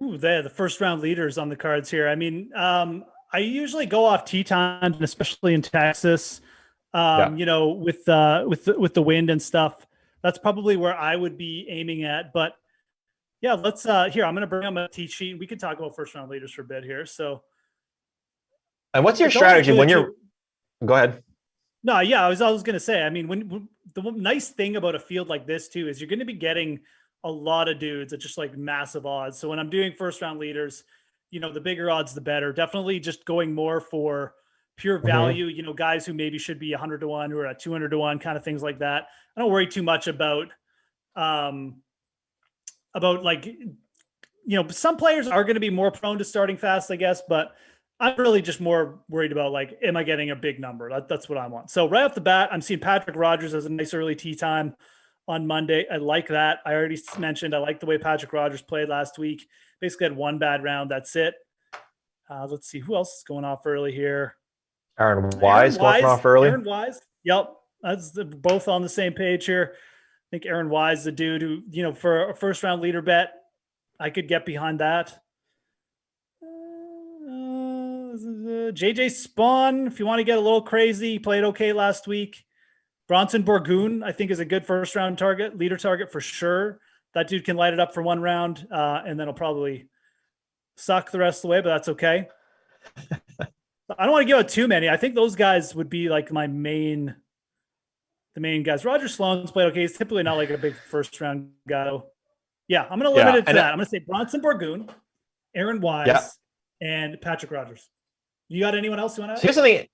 Ooh, the first round leaders on the cards here. I mean, I usually go off tee time, especially in Texas, with the wind and stuff. That's probably where I would be aiming at. But yeah, let's here. I'm going to bring up a tee sheet, and we can talk about first round leaders for a bit here. So, and what's your strategy when you're Go ahead. No, yeah, I was going to say, I mean, when the nice thing about a field like this too is you're going to be getting a lot of dudes at just like massive odds. So when I'm doing first round leaders, the bigger odds, the better. Definitely just going more for pure value, guys who maybe should be 100 to 1 or at 200 to 1, kind of things like that. I don't worry too much about like, some players are going to be more prone to starting fast, I guess, but I'm really just more worried about, like, am I getting a big number? That's what I want. So right off the bat, I'm seeing Patrick Rogers as a nice early tee time on Monday. I like that. I already mentioned I like the way Patrick Rogers played last week. Basically had one bad round. That's it. Let's see who else is going off early here. Aaron Wise going off early. Aaron Wise. Yep. Both on the same page here. I think Aaron Wise is the dude who, for a first round leader bet, I could get behind that. JJ Spawn, if you want to get a little crazy, he played okay last week. Bronson Borgoon, I think, is a good first round leader target for sure. That dude can light it up for one round, and then he'll probably suck the rest of the way, but that's okay. I don't want to give out too many. I think those guys would be like the main guys. Roger Sloan's played okay. He's typically not like a big first round guy. Yeah, I'm going to limit it to that. I'm going to say Bronson Borgoon, Aaron Wise, and Patrick Rogers. You got anyone else you want to add? Here's something.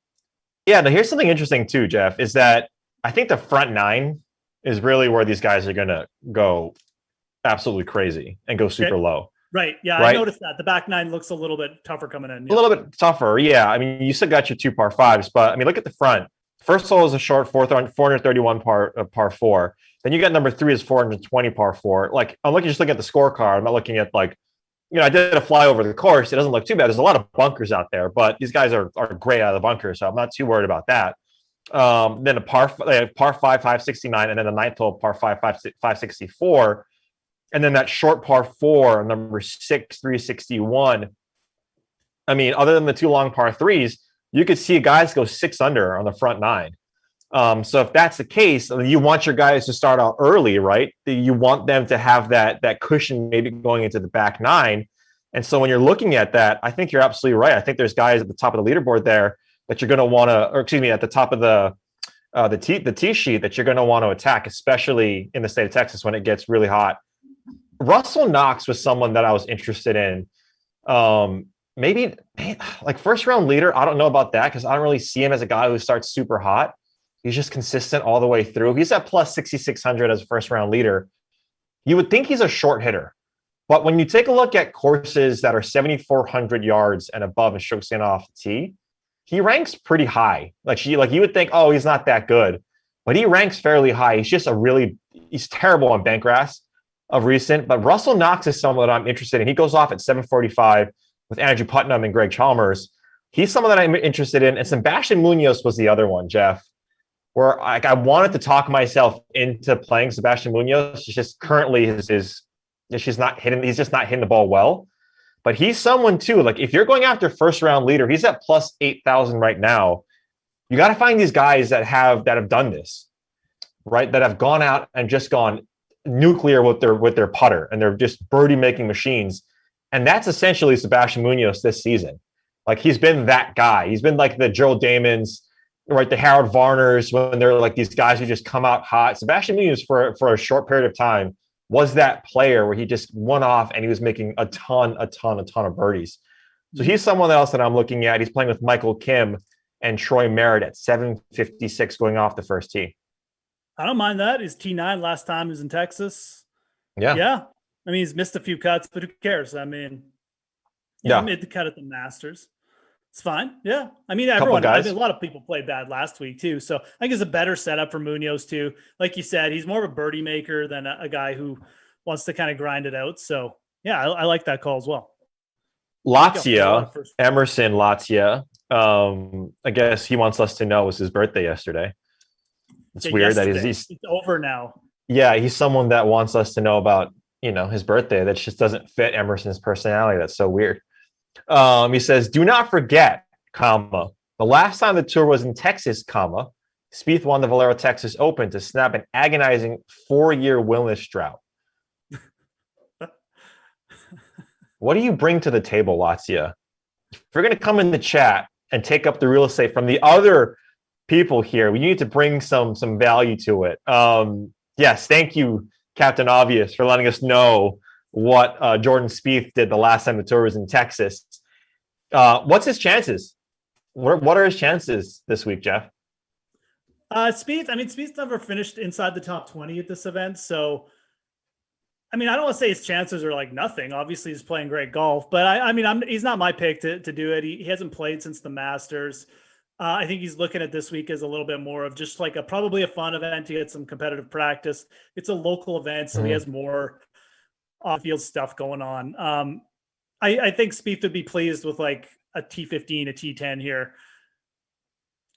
Yeah, no, here's something interesting too, Jeff, is that I think the front nine is really where these guys are going to go absolutely crazy and go super low. Right. Yeah, right? I noticed that. The back nine looks a little bit tougher coming in. Yeah. A little bit tougher. Yeah. I mean, you still got your 2 par 5s, but I mean, look at the front. First hole is a short 431 par 4. Then you got number 3 is 420 par 4. Like, I'm just looking at the scorecard. I'm not looking at like, I did a fly over the course. It doesn't look too bad. There's a lot of bunkers out there, but these guys are great out of the bunker, so I'm not too worried about that. Then a par 5, 569, and then the 9th hole, par 5, 564. And then that short par 4, number 6, 361. I mean, other than the 2 long par 3s, you could see guys go 6 under on the front 9. So if that's the case, you want your guys to start out early, right? You want them to have that cushion maybe going into the back 9. And so when you're looking at that, I think you're absolutely right. I think there's guys at the top of the leaderboard there that you're going to want to, or excuse me, at the top of the tee sheet that you're going to want to attack, especially in the state of Texas when it gets really hot. Russell Knox was someone that I was interested in. Maybe like first round leader. I don't know about that because I don't really see him as a guy who starts super hot. He's just consistent all the way through. He's at plus 6,600 as a first round leader. You would think he's a short hitter, but when you take a look at courses that are 7,400 yards and above and strokes in off the tee, he ranks pretty high. Like you would think, oh, he's not that good, but he ranks fairly high. He's just he's terrible on bent grass of recent, but Russell Knox is someone that I'm interested in. He goes off at 745 with Andrew Putnam and Greg Chalmers. He's someone that I'm interested in. And Sebastian Munoz was the other one, Jeff, where I wanted to talk myself into playing Sebastian Munoz. It's just currently he's just not hitting the ball well. But he's someone too. Like if you're going after first round leader, he's at plus 8,000 right now. You got to find these guys that have done this, right? That have gone out and just gone nuclear with their putter, and they're just birdie making machines. And that's essentially Sebastian Munoz this season. Like he's been that guy. He's been like the Joe Damons, right? The Howard Varners, when they're like these guys who just come out hot. Sebastian Munoz for a short period of time was that player where he just went off and he was making a ton of birdies. So he's someone else that I'm looking at. He's playing with Michael Kim and Troy Merritt at 756 going off the first tee. I don't mind that. He's T9 last time he was in Texas. Yeah. I mean, he's missed a few cuts, but who cares? I mean, he made the cut at the Masters. It's fine. Yeah. I mean, a lot of people played bad last week too. So I think it's a better setup for Munoz too. Like you said, he's more of a birdie maker than a guy who wants to kind of grind it out. So yeah, I like that call as well. Emerson Latzia. I guess he wants us to know it was his birthday yesterday. It's weird that it's over now. Yeah. He's someone that wants us to know about, his birthday. That just doesn't fit Emerson's personality. That's so weird. He says, do not forget, the last time the tour was in Texas, Spieth won the Valero Texas Open to snap an agonizing 4-year winless drought. What do you bring to the table, Latzia? If you're going to come in the chat and take up the real estate from the other people here. We need to bring some value to it. Yes, thank you, Captain Obvious, for letting us know what Jordan Spieth did the last time the tour was in Texas. What's his chances? What are his chances this week, Jeff? Spieth's never finished inside the top 20 at this event, so I don't want to say his chances are like nothing. Obviously, he's playing great golf, but he's not my pick to do it. He hasn't played since the Masters. I think he's looking at this week as a little bit more of just like probably a fun event to get some competitive practice. It's a local event, so he has more off-field stuff going on. I think Spieth would be pleased with like a T15, a T10 here.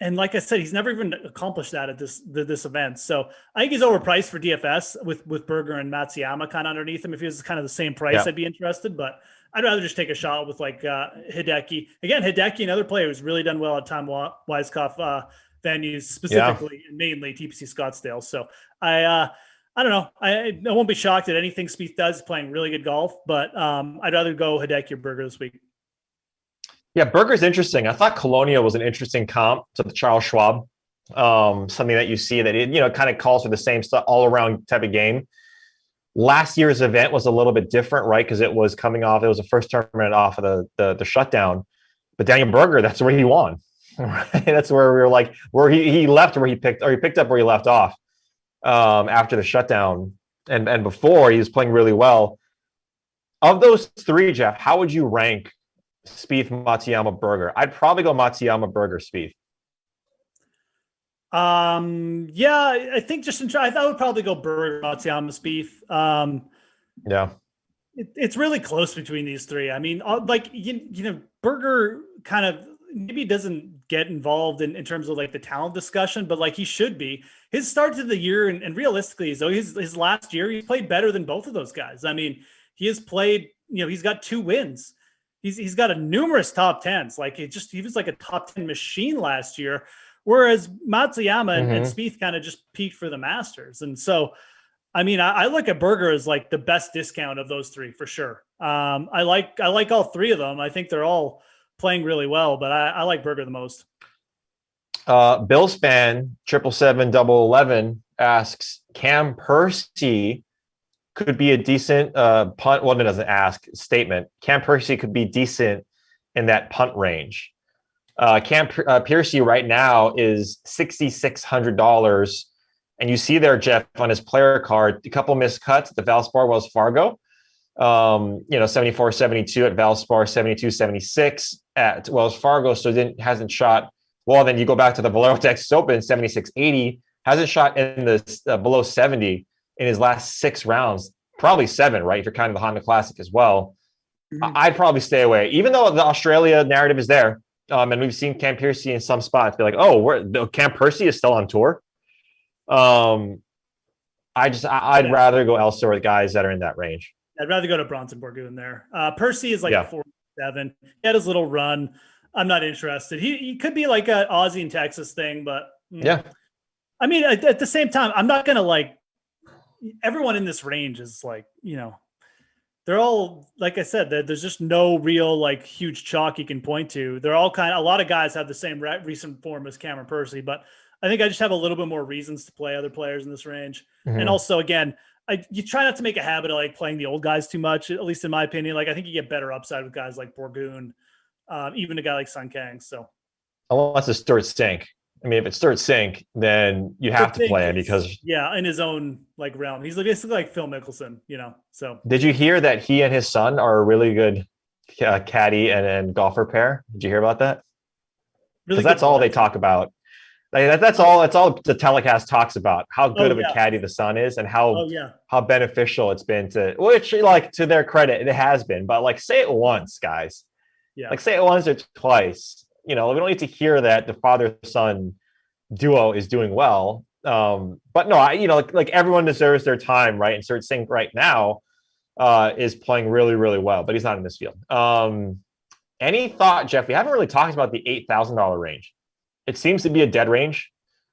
And like I said, he's never even accomplished that at this event. So I think he's overpriced for DFS with Berger and Matsuyama kind of underneath him. If he was kind of the same price, I'd be interested. But I'd rather just take a shot with like Hideki. Again, Hideki, another player who's really done well at Tom Weiskopf venues, specifically and mainly TPC Scottsdale. So I don't know. I won't be shocked at anything Spieth does, playing really good golf. But I'd rather go Hideki or Berger this week. Yeah, Berger's interesting. I thought Colonial was an interesting comp to the Charles Schwab. Something that you see that it kind of calls for the same stuff all around type of game. Last year's event was a little bit different, right? Because it was coming off. It was the first tournament off of the shutdown. But Daniel Berger, that's where he won. Right? That's where we were like, where he left, where he picked up where he left off after the shutdown, and before he was playing really well. Of those three, Jeff, how would you rank Spieth, Matsuyama, Berger? I'd probably go Matsuyama, Berger, Spieth. Yeah, I think I would probably go Berger, Matsuyama, Spieth. Yeah, it's really close between these three. Berger kind of maybe doesn't get involved in terms of like the talent discussion, but like he should be. His start to the year and realistically, so his last year, he played better than both of those guys. He has played. He's got 2 wins. He's got a numerous top 10s. Like he was like a top 10 machine last year. Whereas Matsuyama and Spieth kind of just peaked for the Masters. And so, I look at Berger as like the best discount of those three for sure. I like all three of them. I think they're all playing really well, but I like Berger the most. Bill Span 777-11 asks, Cam Percy could be a decent punt. Well, it doesn't ask, statement. Cam Percy could be decent in that punt range. Cam Piercy right now is $6,600. And you see there, Jeff, on his player card, a couple missed cuts at the Valspar Wells Fargo. 74-72 at Valspar, 72-76 at Wells Fargo. So hasn't shot. Well, then you go back to the Valero Texas Open, 76-80. Hasn't shot in the below 70 in his last 6 rounds. Probably 7, right? If you're counting the Honda Classic as well. I'd probably stay away. Even though the Australia narrative is there. And we've seen Cam Piercy in some spots be like, Cam Percy is still on tour. I'd rather go elsewhere with guys that are in that range. I'd rather go to Bronson Burgoon there. Percy is like a 47. He had his little run. I'm not interested. He could be like an Aussie and Texas thing, but yeah. At the same time, I'm not gonna like everyone in this range is like, they're all, like I said, there's just no real like huge chalk you can point to. They're all a lot of guys have the same recent form as Cameron Percy, but I think I just have a little bit more reasons to play other players in this range. And also, again, you try not to make a habit of like playing the old guys too much, at least in my opinion. Like I think you get better upside with guys like Burgoon, even a guy like Sun Kang. So unless it's Stuart Stink. If it's Stuart Sink, then you have to play him because in his own like realm, he's basically like Phil Mickelson, So did you hear that he and his son are a really good caddy and golfer pair? Did you hear about that? Because that's all they talk about. Like that's all the telecast talks about. How good of a caddy the son is and how beneficial it's been to. Which, like, to their credit, it has been. But like, say it once, guys. Yeah. Like, say it once or twice. We don't need to hear that the father-son duo is doing well. But no, like everyone deserves their time, right? And Stuart Sink right now is playing really, really well, but he's not in this field. Any thought, Jeff? We haven't really talked about the $8,000 range. It seems to be a dead range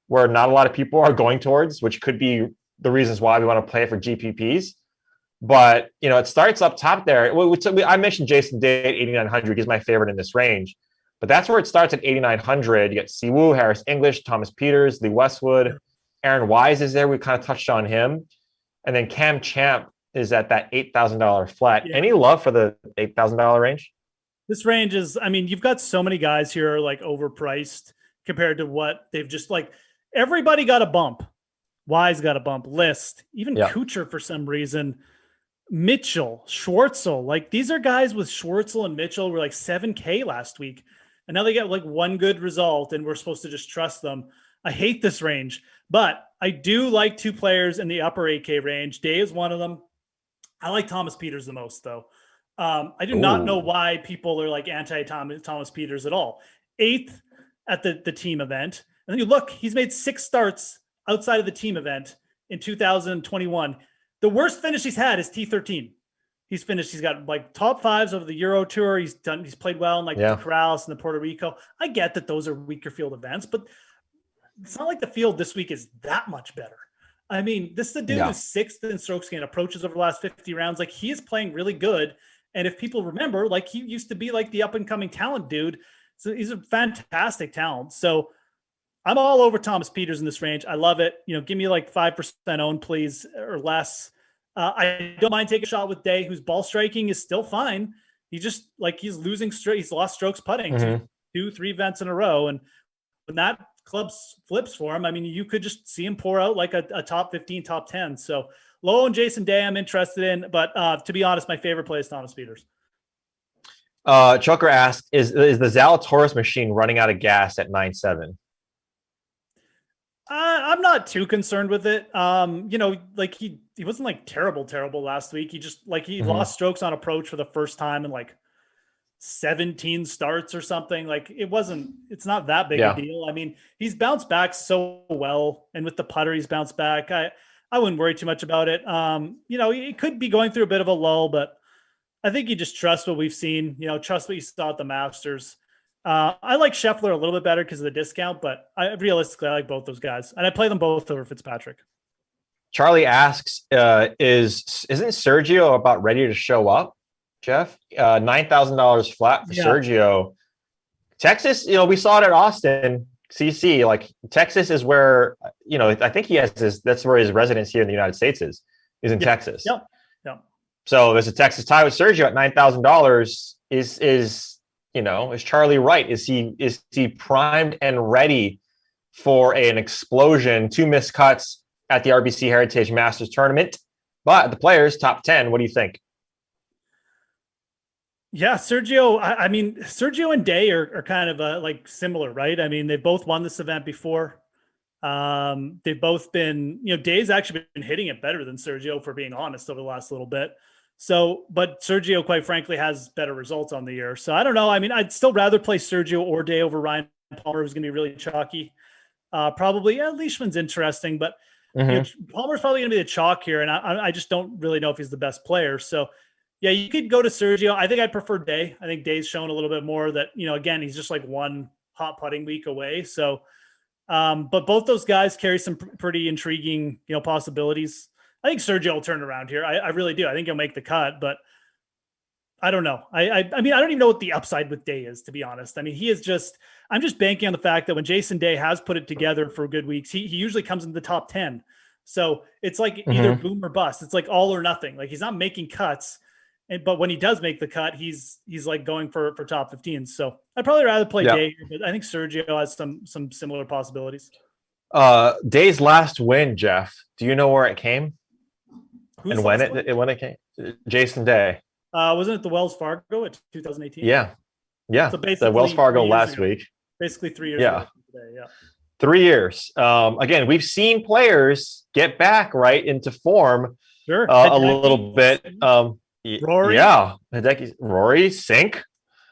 where not a lot of people are going towards, which could be the reasons why we want to play for GPPs. But, it starts up top there. I mentioned Jason Day at 8,900. He's my favorite in this range. But that's where it starts at 8,900. You get Siwoo, Harris English, Thomas Peters, Lee Westwood, Aaron Wise is there. We kind of touched on him. And then Cam Champ is at that $8,000 flat. Yeah. Any love for the $8,000 range? This range is, I mean, you've got so many guys here like overpriced compared to what they've just like, everybody got a bump. Wise got a bump, List, even Kuchar for some reason, Mitchell, Schwartzel. Like these are guys with Schwartzel and Mitchell were like 7K last week. And now they get like one good result and we're supposed to just trust them. I hate this range, but I do like two players in the upper 8K range. Day is one of them. I like Thomas Peters the most though. I do not know why people are like anti-Thomas Peters at all. 8th at the team event. And then you look, he's made 6 starts outside of the team event in 2021. The worst finish he's had is T13. He's got like top 5s over the Euro Tour. He's played well in like the Corrales and the Puerto Rico. I get that those are weaker field events, but it's not like the field this week is that much better. I mean, this is a dude who's 6th in strokes gain approaches over the last 50 rounds. Like he is playing really good. And if people remember, like he used to be like the up and coming talent dude. So he's a fantastic talent. So I'm all over Thomas Peters in this range. I love it. You know, give me like 5% own, please, or less. I don't mind taking a shot with Day, whose ball striking is still fine. He just like he's losing he's lost strokes putting 2-3 events in a row. And when that club flips for him, I mean, you could just see him pour out like a top 15, top 10. So Low and Jason Day, I'm interested in, but to be honest, my favorite play is Thomas Peters. Chucker asked, is the Zalatoris machine running out of gas at 9.7? I'm not too concerned with it. You know, like he wasn't like terrible last week. He just like he lost strokes on approach for the first time in like 17 starts or something. Like it's not that big a deal. I mean, he's bounced back so well, and with the putter, he's bounced back. I wouldn't worry too much about it. You know, he could be going through a bit of a lull, but I think you just trust what we've seen, you know, trust what you saw at the Masters. I like Scheffler a little bit better because of the discount, but realistically, I like both those guys. And I play them both over Fitzpatrick. Charlie asks, isn't Sergio about ready to show up, Jeff? $9,000 flat for Sergio. Texas, you know, we saw it at Austin. CC, like Texas is where, you know, I think that's where his residence here in the United States is in Texas. Yep. So there's a Texas tie with Sergio at $9,000. Is Charlie right? Is he primed and ready for an explosion? 2 missed cuts at the RBC Heritage Masters tournament, but the players top 10. What do you think? Yeah, Sergio. I mean, Sergio and Day are kind of like similar, right? I mean, they've both won this event before. They've both been, you know, Day's actually been hitting it better than Sergio, for being honest, over the last little bit. So, but Sergio, quite frankly, has better results on the year. So I don't know. I mean, I'd still rather play Sergio or Day over Ryan Palmer, who's going to be really chalky. Probably, Leishman's interesting, but you know, Palmer's probably going to be the chalk here, and I just don't really know if he's the best player. So. Yeah, you could go to Sergio. I think I'd prefer Day. I think Day's shown a little bit more that, you know, again, he's just like one hot putting week away. So, but both those guys carry some pretty intriguing, you know, possibilities. I think Sergio will turn around here. I really do. I think he'll make the cut, but I don't know. I mean, I don't even know what the upside with Day is, to be honest. I mean, I'm just banking on the fact that when Jason Day has put it together for good weeks, he usually comes in the top 10. So it's like either boom or bust. It's like all or nothing. Like he's not making cuts. But when he does make the cut, he's like going for top 15. So I'd probably rather play Day, but I think Sergio has some similar possibilities. Day's last win, Jeff. Do you know where it came? When it came? Jason Day. Wasn't it the Wells Fargo at 2018? Yeah. So basically the Wells Fargo last week. Basically 3 years ago today. Yeah. 3 years. Again, we've seen players get back right into form a little bit. Rory, Rory, Sink.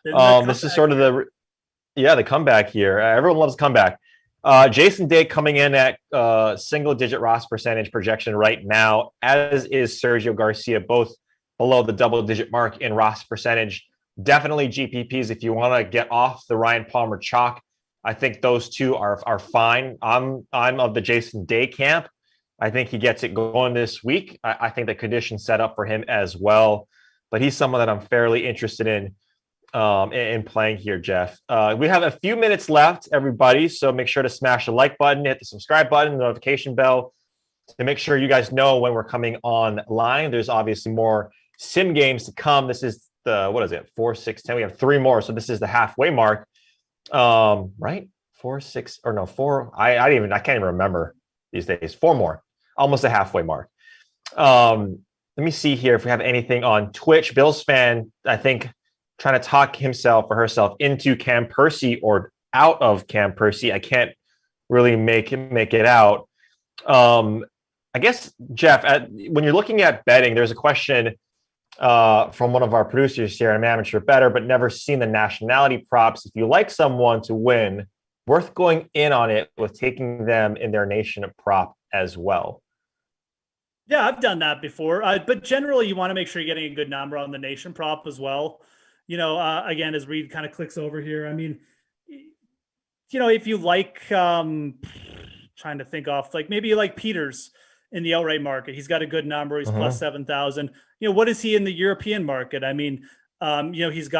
This is sort of the comeback here. Everyone loves comeback. Jason Day coming in at single-digit Ross percentage projection right now, as is Sergio Garcia, both below the double-digit mark in Ross percentage. Definitely GPPs if you want to get off the Ryan Palmer chalk. I think those two are fine. I'm of the Jason Day camp. I think he gets it going this week. I think the conditions set up for him as well, but he's someone that I'm fairly interested in. in playing here, Jeff. We have a few minutes left, everybody. So make sure to smash the like button, hit the subscribe button, the notification bell to make sure you guys know when we're coming online. There's obviously more sim games to come. This is the, what is it? 4, 6, 10. We have 3 more. So this is the halfway mark. Right? 4, 6, or no, 4. I can't even remember these days. 4 more. Almost a halfway mark. Let me see here if we have anything on Twitch. Bills fan, I think, trying to talk himself or herself into Cam Percy or out of Cam Percy. I can't really make it out. I guess, Jeff, when you're looking at betting, there's a question from one of our producers here. I'm an amateur bettor, but never seen the nationality props. If you like someone to win, worth going in on it with taking them in their nation prop as well. Yeah, I've done that before. But generally, you want to make sure you're getting a good number on the nation prop as well. Again, as Reed kind of clicks over here, I mean, if you like, trying to think off, like maybe you like Peters in the outright market. He's got a good number. He's plus 7,000. What is he in the European market? I mean, he's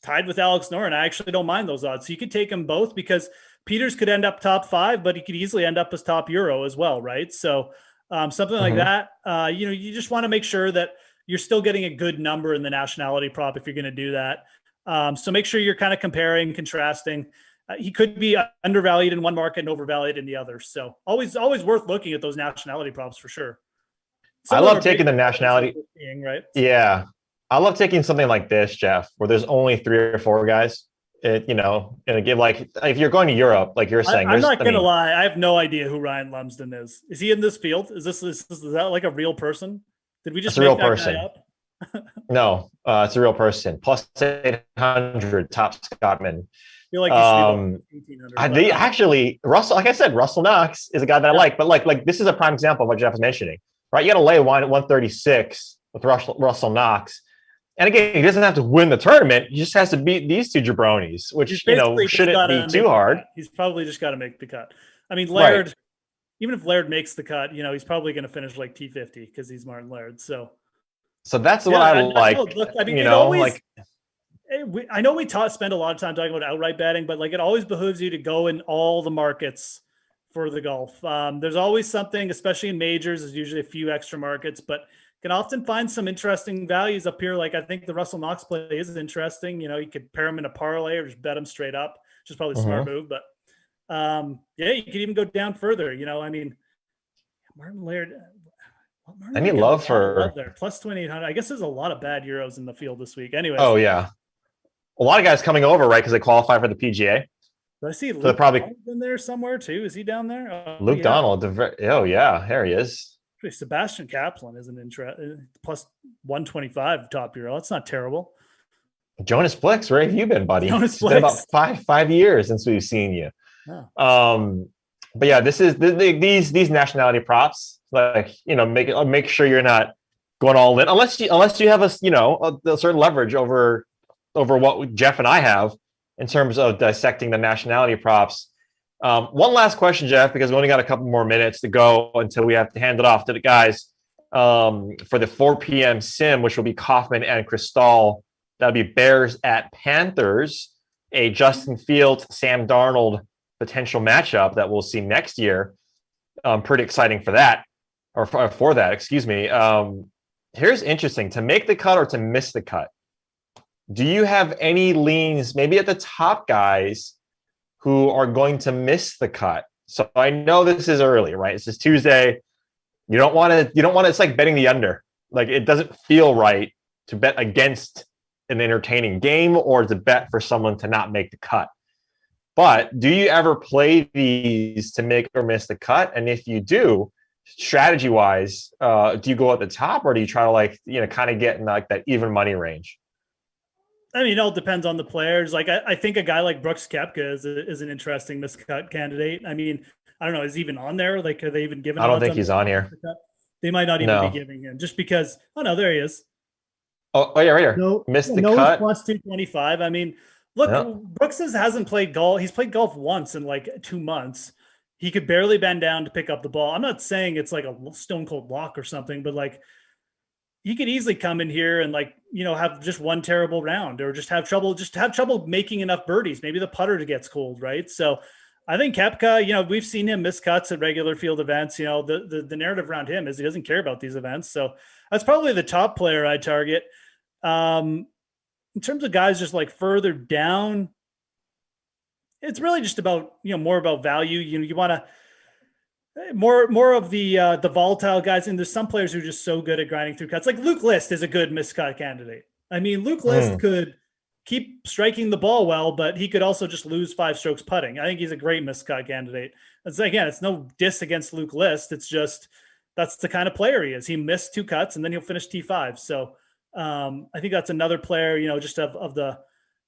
tied with Alex Noren. I actually don't mind those odds. So you could take them both because Peters could end up top 5, but he could easily end up as top Euro as well, right? So something like that. You just want to make sure that you're still getting a good number in the nationality prop if you're going to do that. So make sure you're kind of comparing, contrasting. He could be undervalued in one market and overvalued in the other. So always worth looking at those nationality props for sure. I love taking the nationality. Right? Yeah. I love taking something like this, Jeff, where there's only 3 or 4 guys. And again, like if you're going to Europe, like you're saying, I'm not going to lie. I have no idea who Ryan Lumsden is. Is he in this field? Is that like a real person? Did we just make that guy up? No, it's a real person. Plus 800 top Scotsman. Feel like Russell, like I said, Russell Knox is a guy that I like, but like this is a prime example of what Jeff was mentioning, right? You got to lay one at 136 with Russell Knox. And again, he doesn't have to win the tournament. He just has to beat these 2 jabronis, which, shouldn't be too hard. He's probably just got to make the cut. I mean, Laird, even if Laird makes the cut, he's probably going to finish like T50 because he's Martin Laird. So that's what I like. I mean, I know we spend a lot of time talking about outright betting, but like it always behooves you to go in all the markets for the golf. There's always something, especially in majors, there's usually a few extra markets, but can often find some interesting values up here. Like I think the Russell Knox play is interesting. You could pair him in a parlay or just bet him straight up, which is probably a smart move. But you could even go down further. I mean, Martin Laird. Any love for there plus 2,800. I guess there's a lot of bad Euros in the field this week. Anyway. Oh yeah, a lot of guys coming over, right? Because they qualify for the PGA. Did I see Luke Donald in there somewhere too? Is he down there? Luke Donald. Oh yeah, there he is. Sebastian Kaplan is an plus 125 top Euro. That's not terrible. Jonas Blix, where have you been, buddy? It's been about five years since we've seen you. Oh. But yeah, this is these nationality props. Like make sure you're not going all in unless you have a certain leverage over what Jeff and I have in terms of dissecting the nationality props. One last question, Jeff, because we only got a couple more minutes to go until we have to hand it off to the guys for the 4 p.m. sim, which will be Kaufman and Cristal. That'll be Bears at Panthers, a Justin Fields, Sam Darnold potential matchup that we'll see next year. Pretty exciting for that, or for that, excuse me. Here's interesting: to make the cut or to miss the cut. Do you have any leans, maybe at the top guys, who are going to miss the cut? So I know this is early, right? This is Tuesday. You don't want to, it's like betting the under. Like it doesn't feel right to bet against an entertaining game or to bet for someone to not make the cut. But do you ever play these to make or miss the cut? And if you do, strategy wise, do you go at the top or do you try to kind of get in like that even money range? I mean, it all depends on the players. Like, I think a guy like Brooks Koepka is an interesting miscut candidate. I mean, I don't know, is he even on there? Like, are they even giving? I don't think he's on here. They might not even be giving him just because. Oh no, there he is. Oh yeah, right here. No, missed the cut. Plus 225. I mean, look, Brooks hasn't played golf. He's played golf once in like 2 months. He could barely bend down to pick up the ball. I'm not saying it's like a stone cold lock or something, but like, he could easily come in here and have just one terrible round or just have trouble making enough birdies. Maybe the putter gets cold, right? So I think Koepka, we've seen him miss cuts at regular field events. The narrative around him is he doesn't care about these events. So that's probably the top player I target. In terms of guys just further down, it's really just about, more about value. You want to more of the volatile guys. And there's some players who are just so good at grinding through cuts. Like Luke List is a good miscut candidate. I mean, Luke List could keep striking the ball well, but he could also just lose 5 strokes putting. I think he's a great miscut candidate. It's no diss against Luke List. It's just, that's the kind of player he is. He missed 2 cuts and then he'll finish T5. So I think that's another player, just of the,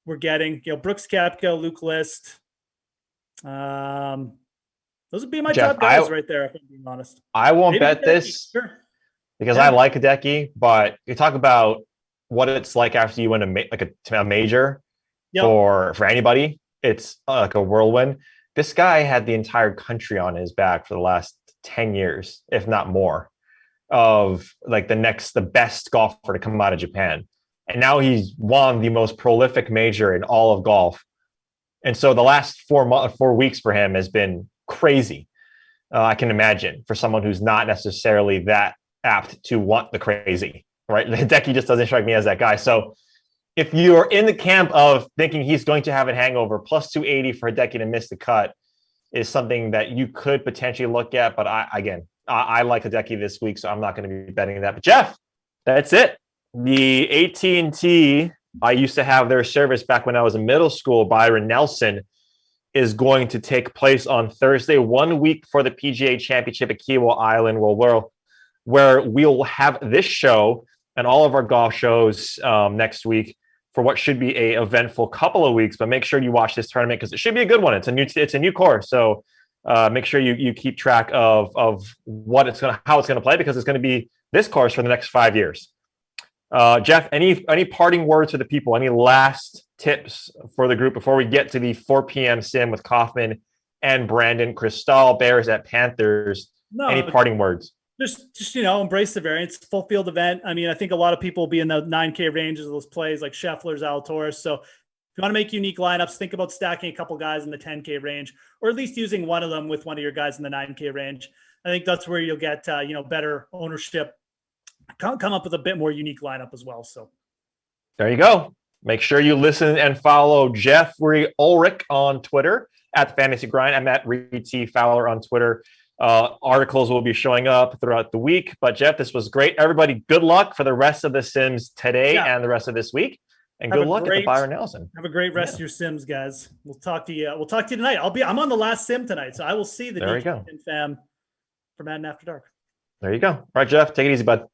we're getting, Brooks Koepka, Luke List. Those would be my Jeff, top guys right there, if I'm being honest. I won't Maybe bet this because Yeah. I like Hideki, but you talk about what it's like after you win a major for anybody. It's like a whirlwind. This guy had the entire country on his back for the last 10 years, if not more, of the best golfer to come out of Japan. And now he's won the most prolific major in all of golf. And so the last 4 weeks for him has been crazy. I can imagine for someone who's not necessarily that apt to want the crazy, right? Hideki just doesn't strike me as that guy. So if you're in the camp of thinking he's going to have a hangover, plus 280 for Hideki to miss the cut is something that you could potentially look at. But I like Hideki this week, so I'm not going to be betting that. But Jeff, that's it. The AT&T, I used to have their service back when I was in middle school, Byron Nelson, is going to take place on Thursday, 1 week for the PGA Championship at Kiawah Island, where we'll have this show and all of our golf shows next week for what should be a eventful couple of weeks. But make sure you watch this tournament because it should be a good one. It's a new course, so make sure you keep track of how it's gonna play, because it's going to be this course for the next 5 years. Jeff, any parting words for the people? Any last tips for the group before we get to the 4 p.m. sim with Kaufman and Brandon Cristal, Bears at Panthers? Any parting words? Just embrace the variance. Full field event. I mean, I think a lot of people will be in the 9K ranges of those plays like Scheffler's, Zalatoris. So if you want to make unique lineups, think about stacking a couple guys in the 10K range, or at least using one of them with one of your guys in the 9K range. I think that's where you'll get better ownership. Come up with a bit more unique lineup as well. So there you go. Make sure you listen and follow Jeffrey Ulrich on Twitter at Fantasy Grind. I'm at Reed T. Fowler on Twitter. Articles will be showing up throughout the week. But Jeff, this was great. Everybody, good luck for the rest of the Sims today and the rest of this week. And good luck at the Byron Nelson. Have a great rest of your Sims, guys. We'll talk to you. We'll talk to you tonight. I'm on the last Sim tonight, so I will see the DK fam for Madden After Dark. There you go. All right, Jeff, take it easy, bud.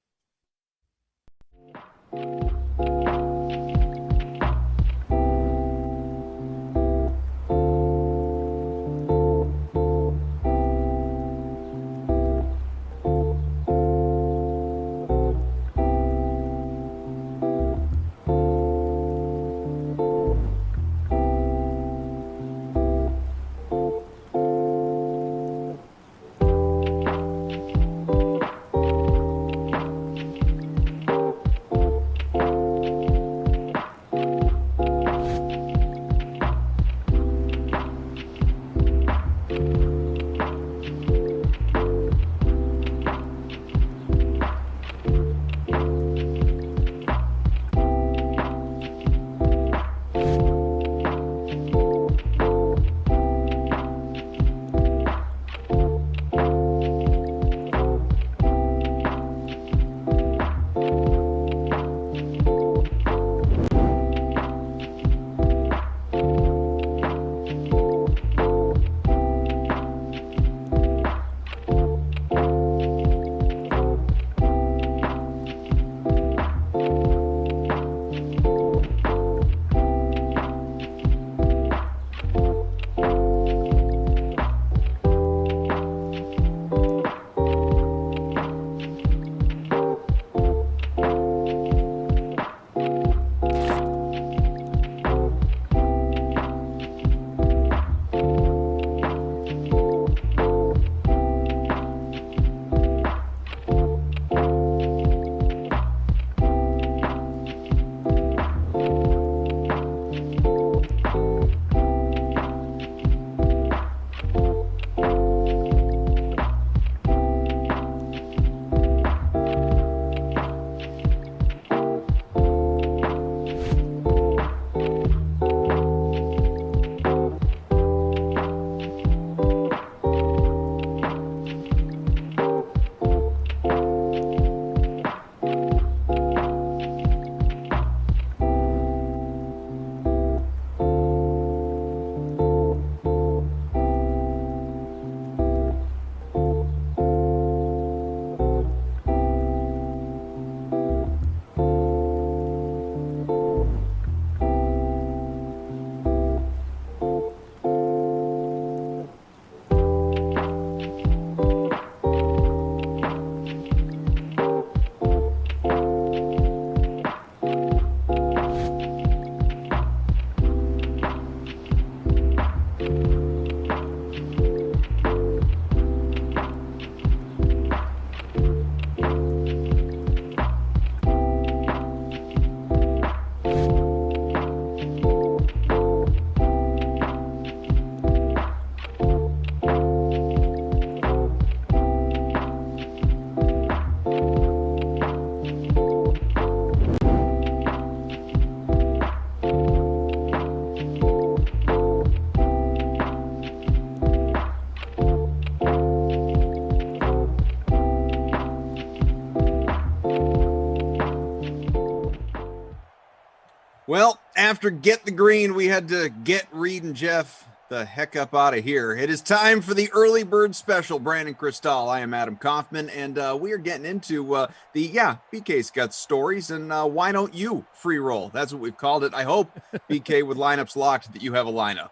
Well, after Get the Green, we had to get Reed and Jeff the heck up out of here. It is time for the early bird special. Brandon Cristal, I am Adam Kaufman, and we are getting into BK's got stories, and why don't you free roll? That's what we've called it. I hope, BK, with lineups locked, that you have a lineup.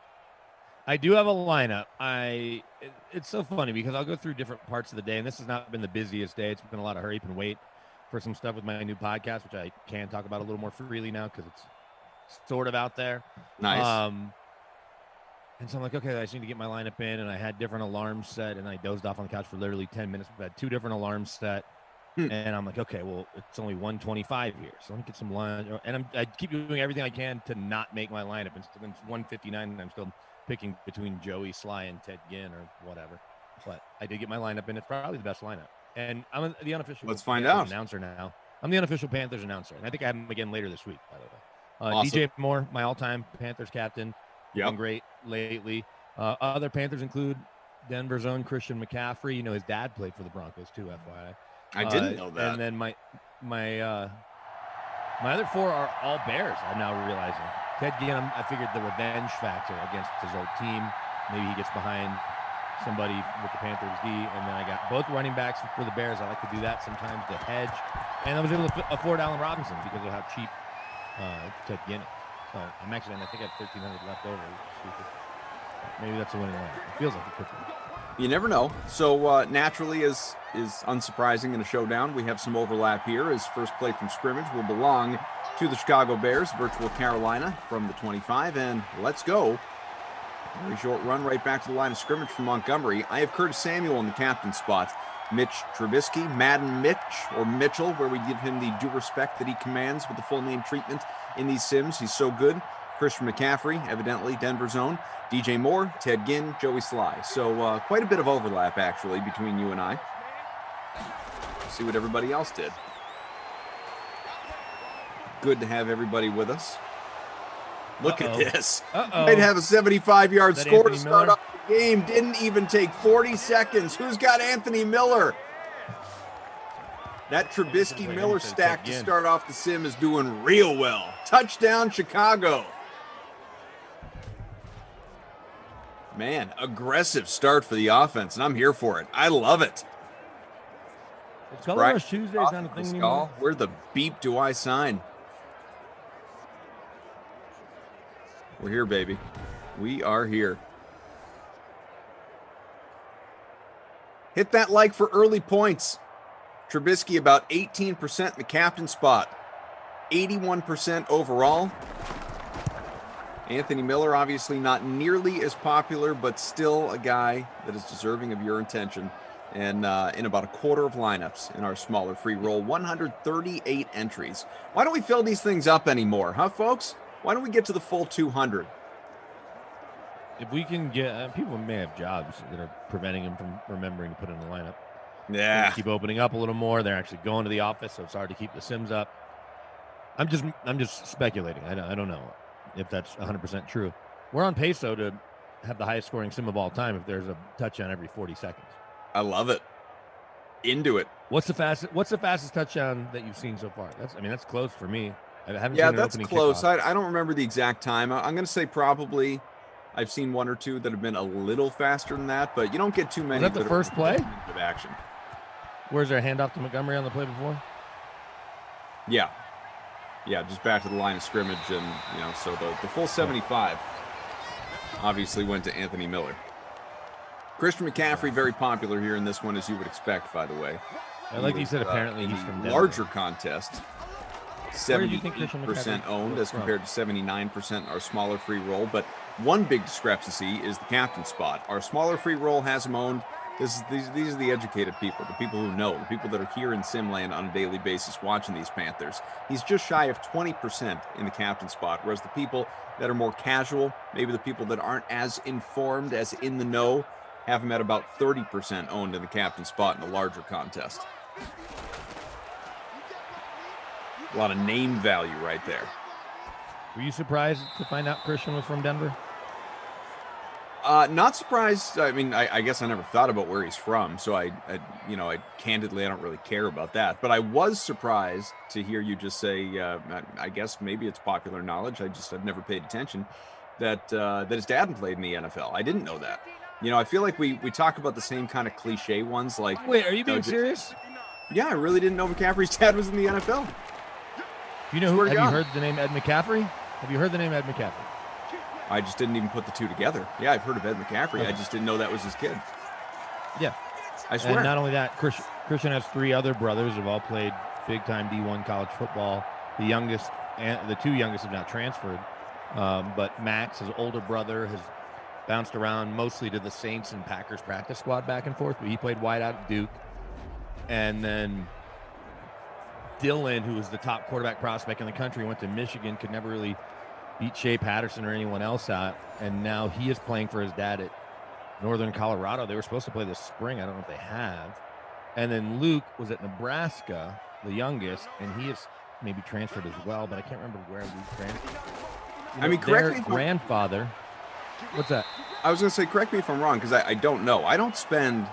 I do have a lineup. It's so funny because I'll go through different parts of the day, and this has not been the busiest day. It's been a lot of hurry up and wait for some stuff with my new podcast, which I can talk about a little more freely now because it's sort of out there. Nice. And so I'm like, okay, I just need to get my lineup in, and I had different alarms set, and I dozed off on the couch for literally 10 minutes. I had 2 different alarms set, and I'm like, okay, well, it's only 1:25 here, so let me get some lunch. And I keep doing everything I can to not make my lineup, and then it's 1:59, and I'm still picking between Joey, Sly, and Ted Ginn or whatever. But I did get my lineup in. It's probably the best lineup. And I'm the unofficial Let's find Panthers out. announcer now. I'm the unofficial Panthers announcer, and I think I have him again later this week, by the way. Awesome. DJ Moore, my all-time Panthers captain. Yep. Been great lately. Other Panthers include Denver's own Christian McCaffrey. You know, his dad played for the Broncos too, FYI. I didn't know that. And then my other 4 are all Bears, I'm now realizing. Ted Ginn, I figured the revenge factor against his old team. Maybe he gets behind somebody with the Panthers D. And then I got both running backs for the Bears. I like to do that sometimes to hedge. And I was able to afford Allen Robinson because of how cheap Ted Ginn is. So I'm actually, and I think I have 1,300 left over. Maybe that's a winning line. It feels like it could be. You never know. So naturally, is unsurprising in a showdown, we have some overlap here as first play from scrimmage will belong to the Chicago Bears, virtual Carolina from the 25, and let's go. Very short run right back to the line of scrimmage from Montgomery. I have Curtis Samuel in the captain spot. Mitch Trubisky, Madden Mitch, or Mitchell, where we give him the due respect that he commands with the full name treatment in these sims. He's so good. Christian McCaffrey, evidently Denver's own. DJ Moore, Ted Ginn, Joey Sly. So quite a bit of overlap, actually, between you and I. Let's see what everybody else did. Good to have everybody with us. Look at this. Might have a 75-yard score to start off the game. Didn't even take 40 seconds. Who's got Anthony Miller? That Trubisky-Miller stack to start off the sim is doing real well. Touchdown, Chicago. Man, aggressive start for the offense, and I'm here for it. I love it. It's Color Rush Tuesdays not a thing anymore. Where the beep do I sign? We're here, baby. We are here. Hit that like for early points. Trubisky about 18% in the captain spot. 81% overall. Anthony Miller, obviously not nearly as popular, but still a guy that is deserving of your attention. And in about a quarter of lineups in our smaller free roll, 138 entries. Why don't we fill these things up anymore, huh, folks? Why don't we get to the full 200? If we can get people may have jobs that are preventing them from remembering to put in the lineup. Yeah, keep opening up a little more. They're actually going to the office, so it's hard to keep the sims up. I'm just speculating. I don't know if that's 100% true. We're on pace though to have the highest scoring sim of all time if there's a touchdown every 40 seconds. I love it. Into it. What's the fastest touchdown that you've seen so far? That's close for me. I haven't Yeah, seen an that's opening close. kickoff. I don't remember the exact time. I'm going to say probably I've seen 1 or 2 that have been a little faster than that, but you don't get too many. Was that the first play? Of action. Where's there a handoff to Montgomery on the play before? Yeah, just back to the line of scrimmage, and so the full 75 obviously went to Anthony Miller. Christian McCaffrey very popular here in this one, as you would expect. By the way, like you said, apparently he's from Denver. Larger contest. Where did you think Christian 78% McCaffrey owned was as from? compared to 79% in our smaller free roll. But one big discrepancy is the captain spot. Our smaller free roll has him owned. These are the educated people, the people who know, the people that are here in Simland on a daily basis watching these Panthers. He's just shy of 20% in the captain spot, whereas the people that are more casual, maybe the people that aren't as informed, as in the know, have him at about 30% owned in the captain spot in the larger contest. A lot of name value right there. Were you surprised to find out Christian was from Denver? Not surprised. I mean, I guess I never thought about where he's from, so I candidly, I don't really care about that. But I was surprised to hear you just say, I guess maybe it's popular knowledge. I've never paid attention that his dad played in the NFL. I didn't know that. I feel like we talk about the same kind of cliche ones. Like, wait, are you being serious? Yeah, I really didn't know McCaffrey's dad was in the NFL. You know who? Have you heard the name Ed McCaffrey? Have you heard the name Ed McCaffrey? I just didn't even put the two together. Yeah, I've heard of Ed McCaffrey. Okay. I just didn't know that was his kid. Yeah. I swear. And not only that, Christian has 3 other brothers who've all played big-time D1 college football. The youngest and the 2 youngest have not transferred. But Max, his older brother, has bounced around mostly to the Saints and Packers practice squad back and forth, but he played wide out at Duke. And then Dylan, who was the top quarterback prospect in the country, went to Michigan, could never really beat Shea Patterson or anyone else out, and now he is playing for his dad at Northern Colorado. They were supposed to play this spring. I don't know if they have. And then Luke was at Nebraska, the youngest, and he is maybe transferred as well, but I can't remember where Luke transferred. I mean, correct me if grandfather. What's that? I was going to say, correct me if I'm wrong, because I don't know. I don't spend,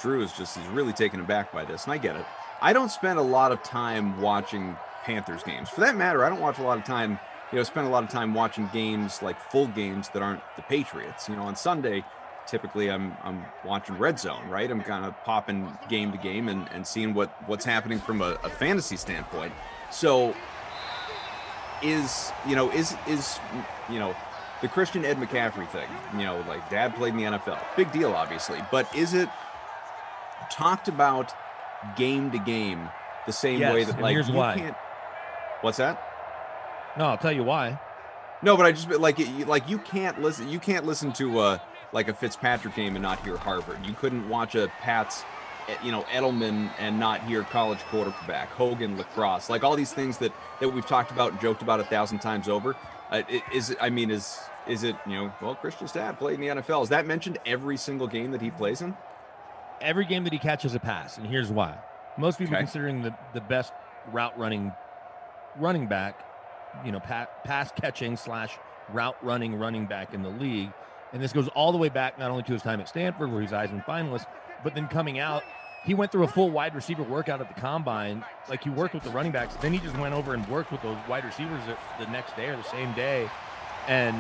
Drew he's really taken aback by this, and I get it. I don't spend a lot of time watching Panthers games. For that matter, I don't watch a lot of time spend a lot of time watching games, like full games that aren't the Patriots. On Sunday, typically I'm watching Red Zone, right? I'm kind of popping game to game and seeing what's happening from a fantasy standpoint. So is the Christian Ed McCaffrey thing, like dad played in the NFL, big deal, obviously, but is it talked about game to game the same way that, like, here's why. Can't, what's that? No, I'll tell you why. No, but I just like you can't listen. You can't listen to a Fitzpatrick game and not hear Harvard. You couldn't watch a Pats, Edelman and not hear college quarterback, Hogan, lacrosse, like all these things that we've talked about and joked about 1,000 times over. Is it Christian's dad played in the NFL? Is that mentioned every single game that he plays in? Every game that he catches a pass, and here's why. Most people considering the best route running back, pass catching / route running back in the league. And this goes all the way back not only to his time at Stanford, where he's Heisman finalist, but then coming out, he went through a full wide receiver workout at the combine. Like, he worked with the running backs. Then he just went over and worked with those wide receivers the next day or the same day, and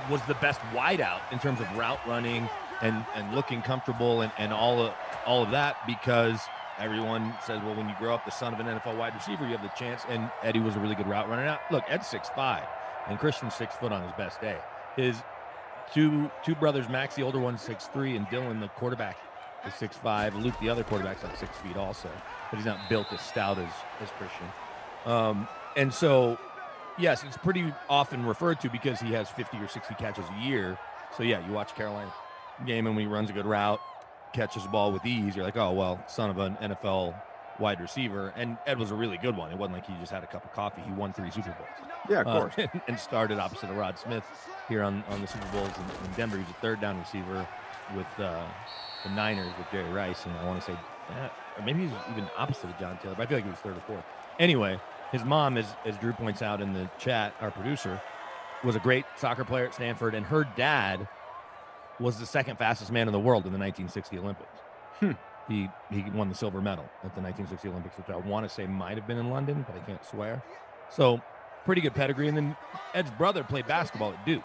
was the best wideout in terms of route running and looking comfortable and all of that, because everyone says, well, when you grow up the son of an NFL wide receiver, you have the chance. And Eddie was a really good route runner. Now, look, Ed's 6'5", and Christian's 6 foot on his best day. His two brothers, Max, the older one's 6'3", and Dylan, the quarterback, is 6'5". Luke, the other quarterback's like 6 feet also, but he's not built as stout as Christian. And so, yes, it's pretty often referred to because he has 50 or 60 catches a year. So, yeah, you watch Carolina game, and when he runs a good route, catches the ball with ease, you're like, oh, well, son of an NFL wide receiver. And Ed was a really good one. It wasn't like he just had a cup of coffee. He won 3 Super Bowls. Yeah, of course. And started opposite of Rod Smith here on the Super Bowls in Denver. He was a third down receiver with the Niners with Jerry Rice. And I want to say, or maybe he's even opposite of John Taylor, but I feel like he was 3rd or 4th. Anyway, his mom, as Drew points out in the chat, our producer, was a great soccer player at Stanford, and her dad was the 2nd fastest man in the world in the 1960 Olympics. He won the silver medal at the 1960 Olympics, which I want to say might have been in London, but I can't swear. So, pretty good pedigree. And then Ed's brother played basketball at Duke.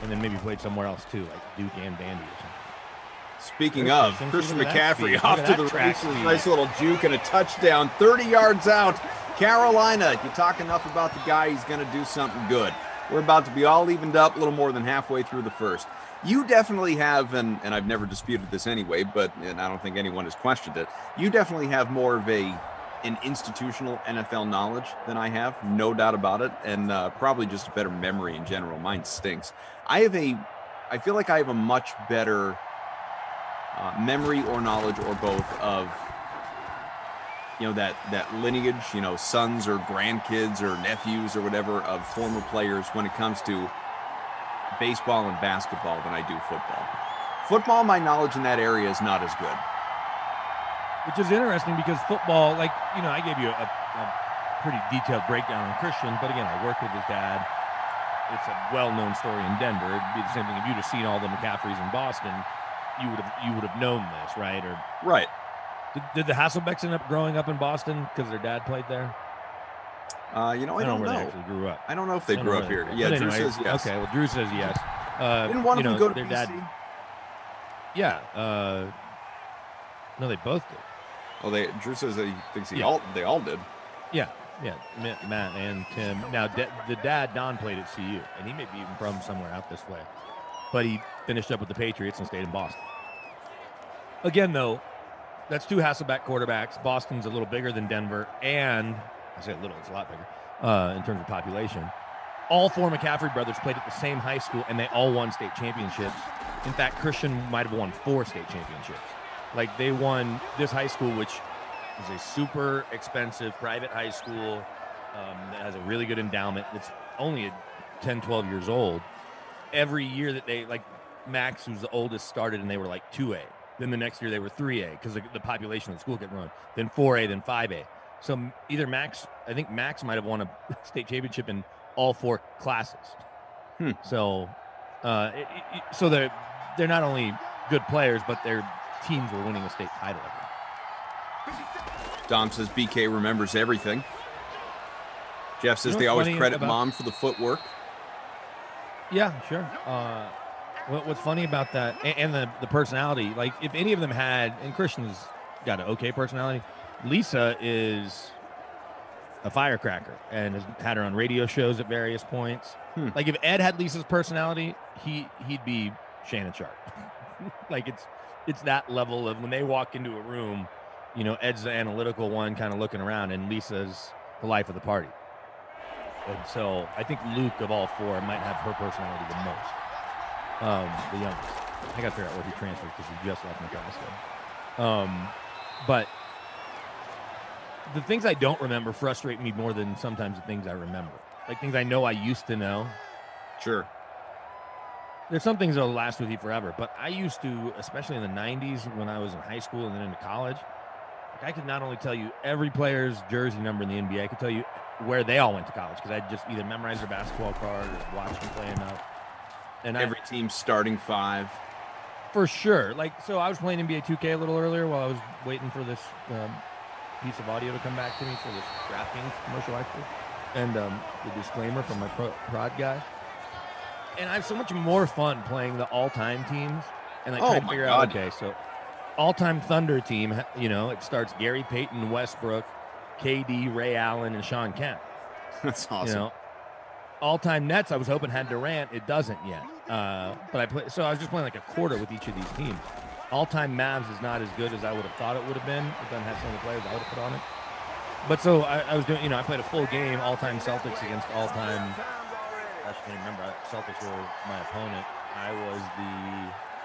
And then maybe played somewhere else too, like Duke and Vandy or something. Speaking of, Christian McCaffrey off to the races. Nice little juke and a touchdown, 30 yards out. Carolina, you talk enough about the guy, he's going to do something good. We're about to be all evened up, a little more than halfway through the first. You definitely have, and I've never disputed this anyway, and I don't think anyone has questioned it, you definitely have more of an institutional NFL knowledge than I have, no doubt about it, and probably just a better memory in general. Mine stinks. I feel like I have a much better memory or knowledge or both of that lineage, sons or grandkids or nephews or whatever of former players when it comes to baseball and basketball than I do football. Football, my knowledge in that area is not as good. Which is interesting because football, I gave you a pretty detailed breakdown on Christian, but again, I worked with his dad. it's a well-known story in Denver. It'd be the same thing if you'd have seen all the McCaffreys in Boston. You would have known this, right? Or right. Did the Hasselbecks end up growing up in Boston because their dad played there? I don't know. Where they actually grew up. I don't know if they grew up here. Yeah, But Drew anyway, says yes. Okay, well, Drew says yes. Didn't one of them go to their BC? dad. Yeah. No, they both did. Oh, Drew says he thinks they all did. Yeah. Matt and Tim. Now, the dad, Don, played at CU, and he may be even from somewhere out this way. But he finished up with the Patriots and stayed in Boston. Again, though, that's two Hasselbeck quarterbacks. Boston's a little bigger than Denver, and I say a little, it's a lot bigger in terms of population. All four McCaffrey brothers played at the same high school, and they all won state championships. In fact, Christian might have won 4 state championships. Like, they won this high school, which is a super expensive private high school that has a really good endowment. It's only 10, 12 years old. Every year that they, like, Max, who's the oldest, started, and they were like 2A. Then the next year they were 3A because the population of the school kept growing. Then 4A, then 5A. So either I think Max might have won a state championship in all 4 classes. So, so they're not only good players, but their teams were winning a state title. Dom says BK remembers everything. Jeff says You know they what's always funny credit about- mom for the footwork. Yeah, sure. What's funny about that and the personality, like if any of them had, and Christian's got an okay personality, Lisa is a firecracker and has had her on radio shows at various points. Like if Ed had Lisa's personality, he'd be Shannon Sharp. Like it's that level of when they walk into a room, you know, Ed's the analytical one kind of looking around and Lisa's the life of the party. And so I think Luke of all 4 might have her personality the most. The youngest. I got to figure out where he transferred because he just left Nebraska. But the things I don't remember frustrate me more than sometimes the things I remember. Like things I know I used to know. Sure. There's some things that'll last with you forever, but I used to, especially in the 90s when I was in high school and then into college, like I could not only tell you every player's jersey number in the NBA, I could tell you where they all went to college because I'd just either memorize their basketball card or watch them play enough. And Every team starting 5. For sure. Like, so I was playing NBA 2K a little earlier while I was waiting for this piece of audio to come back to me for this DraftKings commercial actually. And the disclaimer from my prod guy. And I have so much more fun playing the all-time teams and like trying to figure out, okay, so all-time Thunder team, you know, it starts Gary Payton, Westbrook, KD, Ray Allen, and Sean Kemp. That's awesome. You know, all-time Nets, I was hoping had Durant. It doesn't yet. But so I was just playing like a quarter with each of these teams. All-time Mavs is not as good as I would have thought it would have been. It doesn't have some of the players I would have put on it. But so I was doing, you know, I played a full game, all-time Celtics against all-time. I can't remember. Celtics were my opponent. I was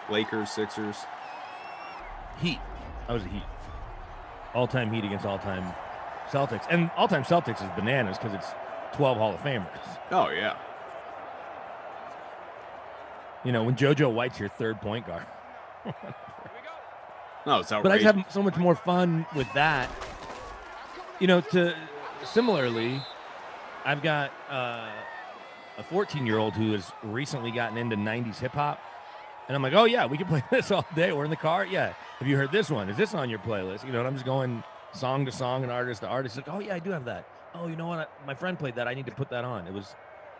the Lakers, Sixers, Heat. I was the Heat. All-time Heat against all-time Celtics, and all-time Celtics is bananas because it's 12 Hall of Famers. Oh yeah. You know, when JoJo White's your third point guard. No, it's outrageous. But I just have so much more fun with that. You know, similarly, I've got a 14-year-old who has recently gotten into 90s hip-hop. And I'm like, oh, yeah, we can play this all day. We're in the car. Yeah. Have you heard this one? Is this on your playlist? You know, and I'm just going song to song and artist to artist. Like, oh, yeah, I do have that. Oh, you know what? My friend played that. I need to put that on.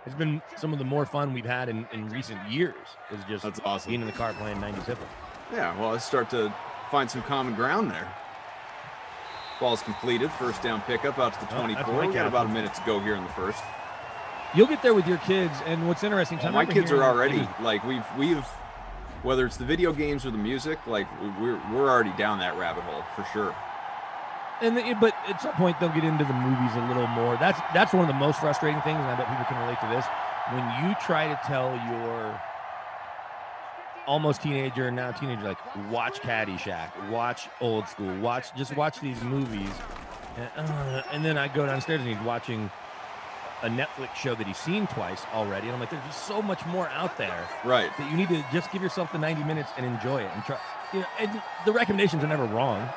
It's been some of the more fun we've had in recent years. Is just That's awesome. being in the car playing 90s hip-hop. Yeah, well, let's start to find some common ground there. Ball's completed. First down pickup out to the 24. We got about a minute to go here in the first. You'll get there with your kids, and what's interesting, my kids are already like we've whether it's the video games or the music, like we're already down that rabbit hole for sure. But at some point they'll get into the movies a little more. That's one of the most frustrating things, and I bet people can relate to this. When you try to tell your almost teenager, now teenager, like watch Caddyshack, watch Old School, watch these movies, and then I go downstairs and he's watching a Netflix show that he's seen twice already. And I'm like, there's just so much more out there. Right. That you need to just give yourself the 90 minutes and enjoy it. And try, you know, and the recommendations are never wrong.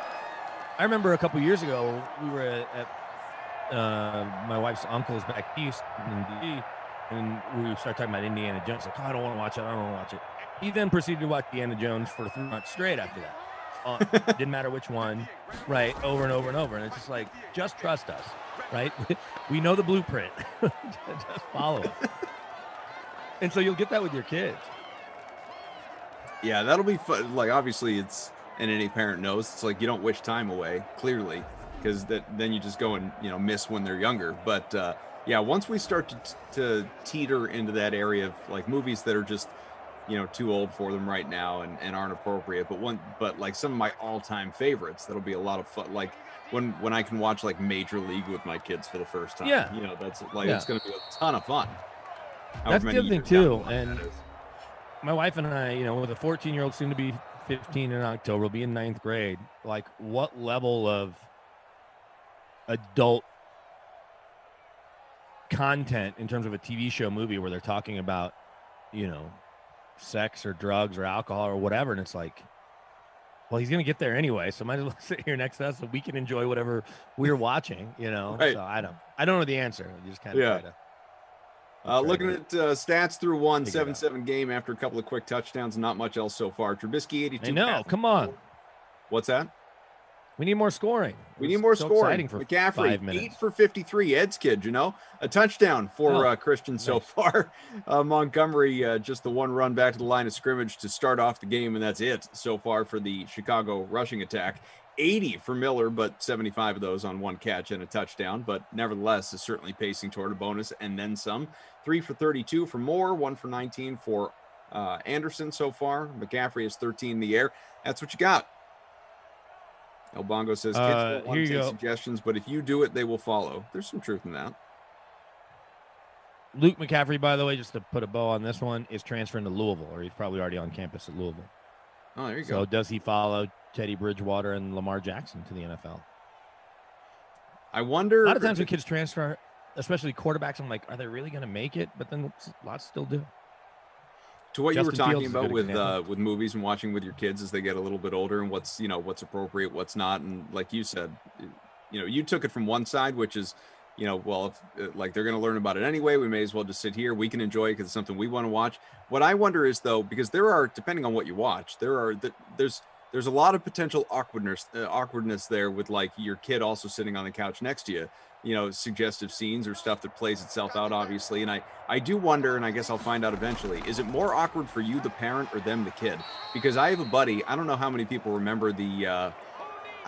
I remember a couple years ago, we were at my wife's uncle's back east in D.C., and we started talking about Indiana Jones. Like, oh, I don't want to watch it. I don't want to watch it. He then proceeded to watch Indiana Jones for 3 months straight after that. Didn't matter which one, right? Over and over and over. And it's just like, just trust us, right? We know the blueprint. Just follow it. And so you'll get that with your kids. Yeah, that'll be fun. Like, obviously, it's, and any parent knows, it's like you don't wish time away, clearly, because then you just go and, miss when they're younger. But yeah, once we start to teeter into that area of like movies that are just, too old for them right now and aren't appropriate, but like some of my all-time favorites, that'll be a lot of fun. Like when I can watch like Major League with my kids for the first time. Yeah. That's like, it's going to be a ton of fun. That's the other thing too. And my wife and I, with a 14-year-old soon to be 15 in October, will be in 9th grade. Like, what level of adult content in terms of a TV show, movie where they're talking about, sex or drugs or alcohol or whatever, and it's like, well, he's gonna get there anyway, so might as well sit here next to us so we can enjoy whatever we're watching. Right. So I don't know the answer. You just kind of try to. Looking at stats through 7-7 game after a couple of quick touchdowns, not much else so far. Trubisky 82. I know. Come on. What's that? We need more scoring. We need more scoring. For McCaffrey, 5 minutes. 8 for 53. Ed's kid, a touchdown for Christian so far. Montgomery, just the one run back to the line of scrimmage to start off the game, and that's it so far for the Chicago rushing attack. 80 for Miller, but 75 of those on one catch and a touchdown, but nevertheless is certainly pacing toward a bonus and then some. 3 for 32 for Moore, 1 for 19 for Anderson so far. McCaffrey has 13 in the air. That's what you got. El Bongo says, kids don't want to take suggestions, but if you do it, they will follow. There's some truth in that. Luke McCaffrey, by the way, just to put a bow on this one, is transferring to Louisville, or he's probably already on campus at Louisville. Oh, there you go. go. So does he follow Teddy Bridgewater and Lamar Jackson to the NFL? I wonder. A lot of times when kids transfer, especially quarterbacks, I'm like, are they really going to make it? But then lots still do. To what Justin you were talking Fields about with movies and watching with your kids as they get a little bit older and what's appropriate, what's not. And like you said, you took it from one side, which is, well, if like they're going to learn about it anyway, we may as well just sit here. We can enjoy it because it's something we want to watch. What I wonder is, though, because there are, depending on what you watch, there's a lot of potential awkwardness there with like your kid also sitting on the couch next to you, suggestive scenes or stuff that plays itself out, obviously. And I do wonder, and I guess I'll find out eventually, is it more awkward for you, the parent, or them, the kid? Because I have a buddy, I don't know how many people remember I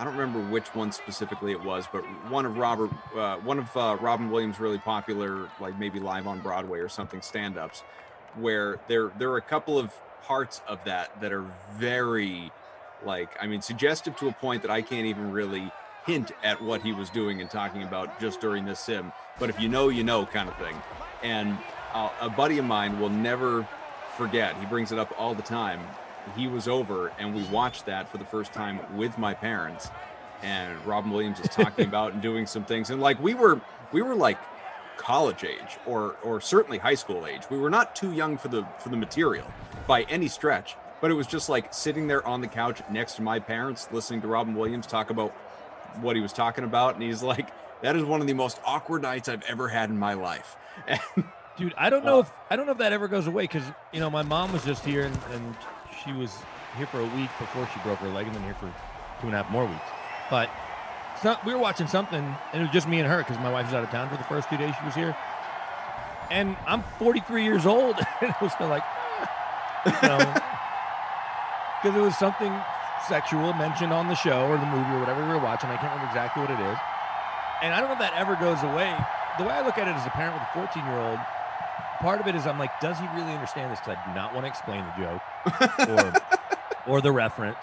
don't remember which one specifically it was, but one of Robin Williams' really popular, like maybe Live on Broadway or something, stand-ups, where there are a couple of parts of that are very, suggestive to a point that I can't even really hint at what he was doing and talking about just during this sim. But if you know kind of thing. And a buddy of mine will never forget, he brings it up all the time. He was over and we watched that for the first time with my parents, and Robin Williams is talking about and doing some things. And like, we were like college age or certainly high school age. We were not too young for the material by any stretch, but it was just like sitting there on the couch next to my parents, listening to Robin Williams talk about what he was talking about. And he's like, that is one of the most awkward nights I've ever had in my life. Dude, I don't know if that ever goes away, because my mom was just here and she was here for a week before she broke her leg, and then here for 2.5 more weeks. But we were watching something, and it was just me and her because my wife was out of town for the first 2 days she was here. And I'm 43 years old, and it was still like, because it was something sexual mentioned on the show or the movie or whatever we were watching. I can't remember exactly what it is. And I don't know if that ever goes away. The way I look at it as a parent with a 14-year-old, part of it is I'm like, does he really understand this? Because I do not want to explain the joke or the reference.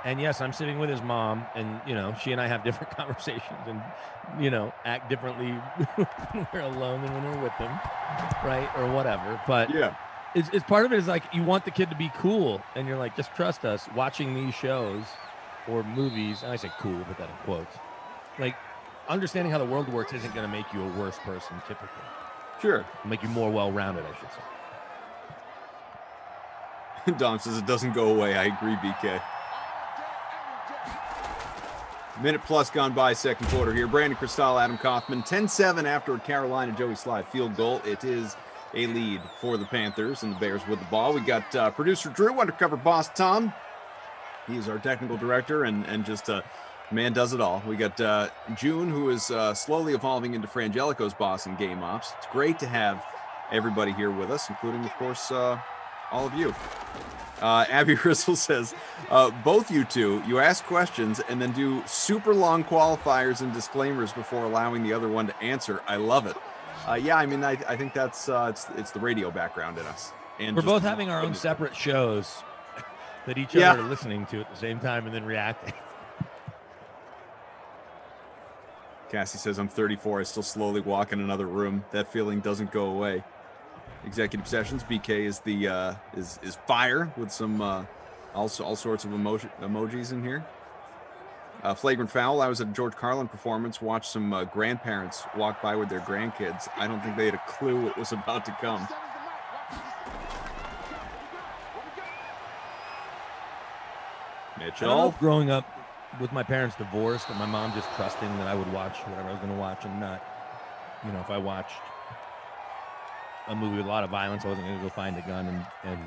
And yes, I'm sitting with his mom, and she and I have different conversations, and act differently when we're alone than when we're with him, right, or whatever. But yeah, it's part of it is like you want the kid to be cool, and you're like, just trust us. Watching these shows or movies, and I say cool, put that in quotes, like understanding how the world works isn't going to make you a worse person typically. Sure. Make you more well-rounded, I should say. Dom says it doesn't go away. I agree, BK. Minute plus gone by, second quarter here. Brandon Cristal, Adam Kaufman, 10-7 after a Carolina Joey Slye field goal. It is a lead for the Panthers, and the Bears with the ball. We got producer Drew, undercover boss Tom. He is our technical director, and just man does it all. We got June, who is slowly evolving into Frangelico's boss in game ops. It's great to have everybody here with us, including, of course, all of you. Abby Rizzle says, both you two, you ask questions and then do super long qualifiers and disclaimers before allowing the other one to answer. I love it. Yeah, I mean, I think that's it's the radio background in us. And we're both having our own separate shows that each other are listening to at the same time and then reacting. Cassie says, I'm 34. I still slowly walk in another room. That feeling doesn't go away. Executive sessions. BK is the is fire with some all sorts of emojis in here. Flagrant foul. I was at a George Carlin performance. Watched some grandparents walk by with their grandkids. I don't think they had a clue what was about to come. Mitchell. Growing up with my parents divorced and my mom just trusting that I would watch whatever I was going to watch and not, if I watched a movie with a lot of violence, I wasn't going to go find a gun and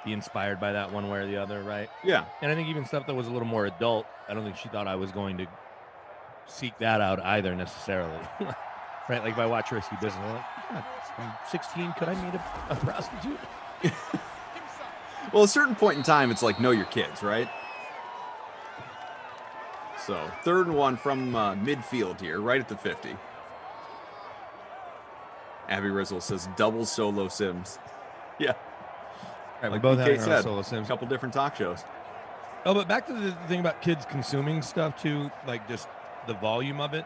be inspired by that one way or the other, right? Yeah. And I think even stuff that was a little more adult, I don't think she thought I was going to seek that out either necessarily. Right? Like if I watch Risky Business, I'm like, I'm 16, could I meet a prostitute? Well, at a certain point in time, it's like, know your kids, right? So 3rd and 1 from midfield here, right at the 50. Abby Rizzle says double solo sims. Yeah. Right, like we both BK have said, solo sims. A couple different talk shows. Oh, but back to the thing about kids consuming stuff too, like just the volume of it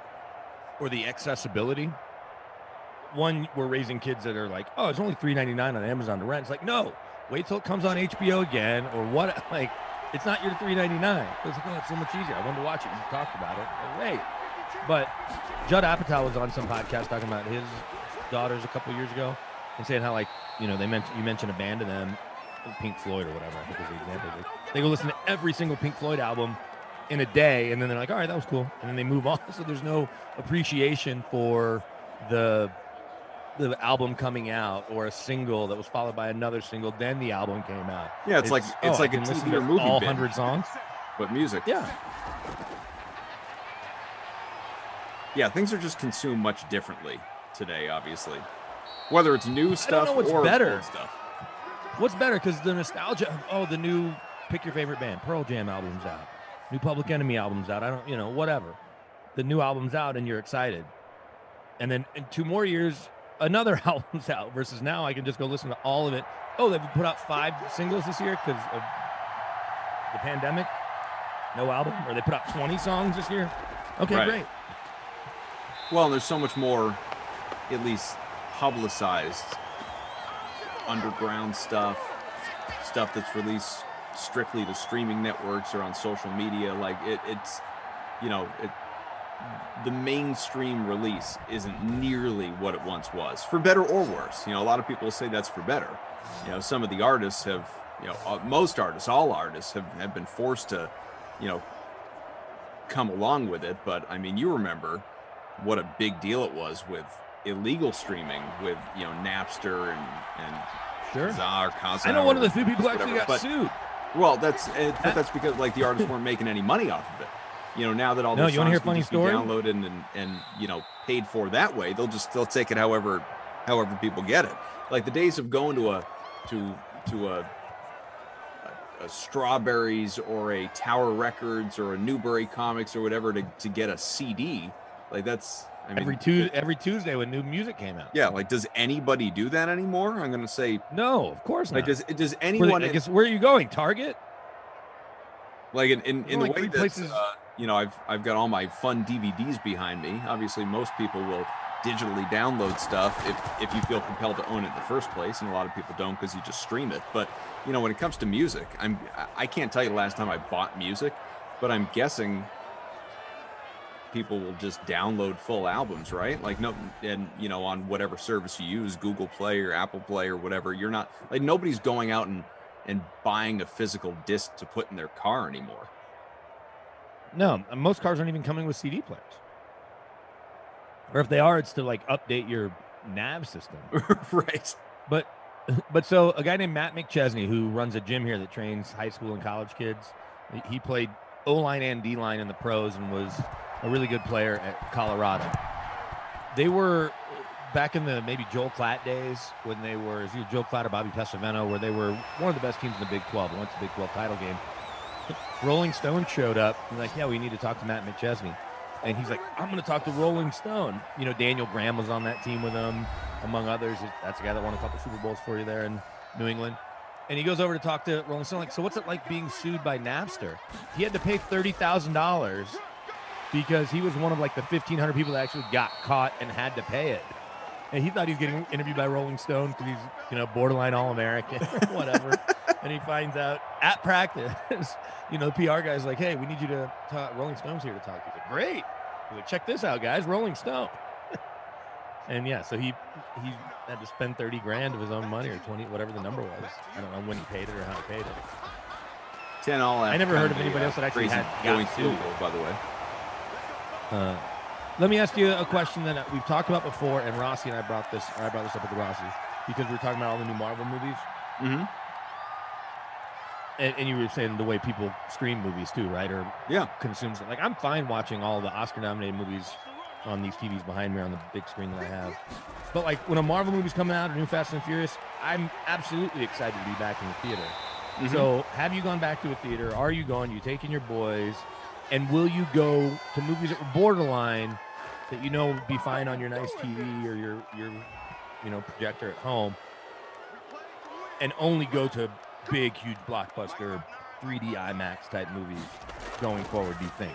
or the accessibility. One, we're raising kids that are like, oh, it's only $3.99 on Amazon to rent. It's like, no, wait till it comes on HBO again or what? Like, it's not your $3.99. It's like, oh, it's so much easier. I wanted to watch it. You talked about it. Like, wait. But Judd Apatow was on some podcast talking about his daughters a couple years ago and saying how, like, you mentioned a band to them, Pink Floyd or whatever, I think was the example. They go listen to every single Pink Floyd album in a day, and then they're like, all right, that was cool. And then they move on. So there's no appreciation for the album coming out or a single that was followed by another single, then the album came out. Yeah, it's like a TV or movie all binge, 100 songs. But music. Yeah. Yeah, things are just consumed much differently today, obviously. Whether it's new stuff what's or better. old stuff. What's better? Because the nostalgia of, the new pick your favorite band, Pearl Jam album's out, new Public Enemy album's out. I don't, whatever. The new album's out and you're excited. And then in 2 more years, another album's out versus now I can just go listen to all of it. Oh, they've put out 5 singles this year because of the pandemic. No album. Or they put out 20 songs this year. Okay, Right. great. Well, and there's so much more, at least publicized, underground stuff that's released strictly to streaming networks or on social media. Like it's the mainstream release isn't nearly what it once was, for better or worse. A lot of people say that's for better. Some of the artists have, most artists, all artists have been forced to, come along with it. But I mean, you remember what a big deal it was with illegal streaming with, Napster and Sure. Zar, Kazaa, I know one of the few people who whatever, actually got but- sued. Well, that's because like the artists weren't making any money off of it. Now that all No, those you wanna songs hear a can funny just be story? downloaded and paid for that way, they'll take it however people get it. Like the days of going to a Strawberries or a Tower Records or a Newbury Comics or whatever to get a CD, like that's. I mean, every Tuesday when new music came out. Yeah, like does anybody do that anymore? I'm gonna say no, of course not. Like does anyone? I guess where are you going? Target? Like in the like way 3 that places. I've got all my fun DVDs behind me. Obviously, most people will digitally download stuff if you feel compelled to own it in the first place, and a lot of people don't because you just stream it. But when it comes to music, I can't tell you the last time I bought music, but I'm guessing people will just download full albums, right? Like on whatever service you use, Google Play or Apple Play or whatever. You're not like nobody's going out and buying a physical disc to put in their car anymore. No, most cars aren't even coming with CD players. Or if they are, it's to like update your nav system. Right. But so a guy named Matt McChesney, who runs a gym here that trains high school and college kids, he played O-line and D-line in the pros and was a really good player at Colorado. They were back in the maybe Joel Klatt days when they were, is it Joel Klatt or Bobby Pesavento, where they were one of the best teams in the Big 12. They went to the Big 12 title game. Rolling Stone showed up and like, yeah, we need to talk to Matt McChesney. And he's like, I'm going to talk to Rolling Stone. You know, Daniel Graham was on that team with him, among others. That's a guy that won a couple Super Bowls for you there in New England. And he goes over to talk to Rolling Stone, like, so what's it like being sued by Napster? He had to pay $30,000 because he was one of like the 1,500 people that actually got caught and had to pay it. And he thought he was getting interviewed by Rolling Stone because he's, you know, borderline All-American or whatever. And he finds out at practice, you know, the PR guy's like, hey, we need you to talk. Rolling Stone's here to talk. He's like, great. He's like, check this out, guys. Rolling Stone. And yeah, so he had to spend 30 grand of his own money or 20, whatever the number was. I don't know when he paid it or how he paid it. 10 all. I never heard of anybody else that actually had going sued. by the way. Let me ask you a question that we've talked about before, and Rossi and I brought this up with the Rossi because we were talking about all the new Marvel movies. Mm-hmm. And you were saying the way people stream movies too, right? Or consumes it. Like, I'm fine watching all the Oscar-nominated movies on these TVs behind me on the big screen that I have. But like when a Marvel movie's coming out, a new Fast and Furious, I'm absolutely excited to be back in the theater. Mm-hmm. So have you gone back to a theater? Are you going? You taking your boys? And will you go to movies that were borderline that you know would be fine on your nice TV or your you know, projector at home, and only go to big, huge blockbuster 3D IMAX type movies going forward, do you think?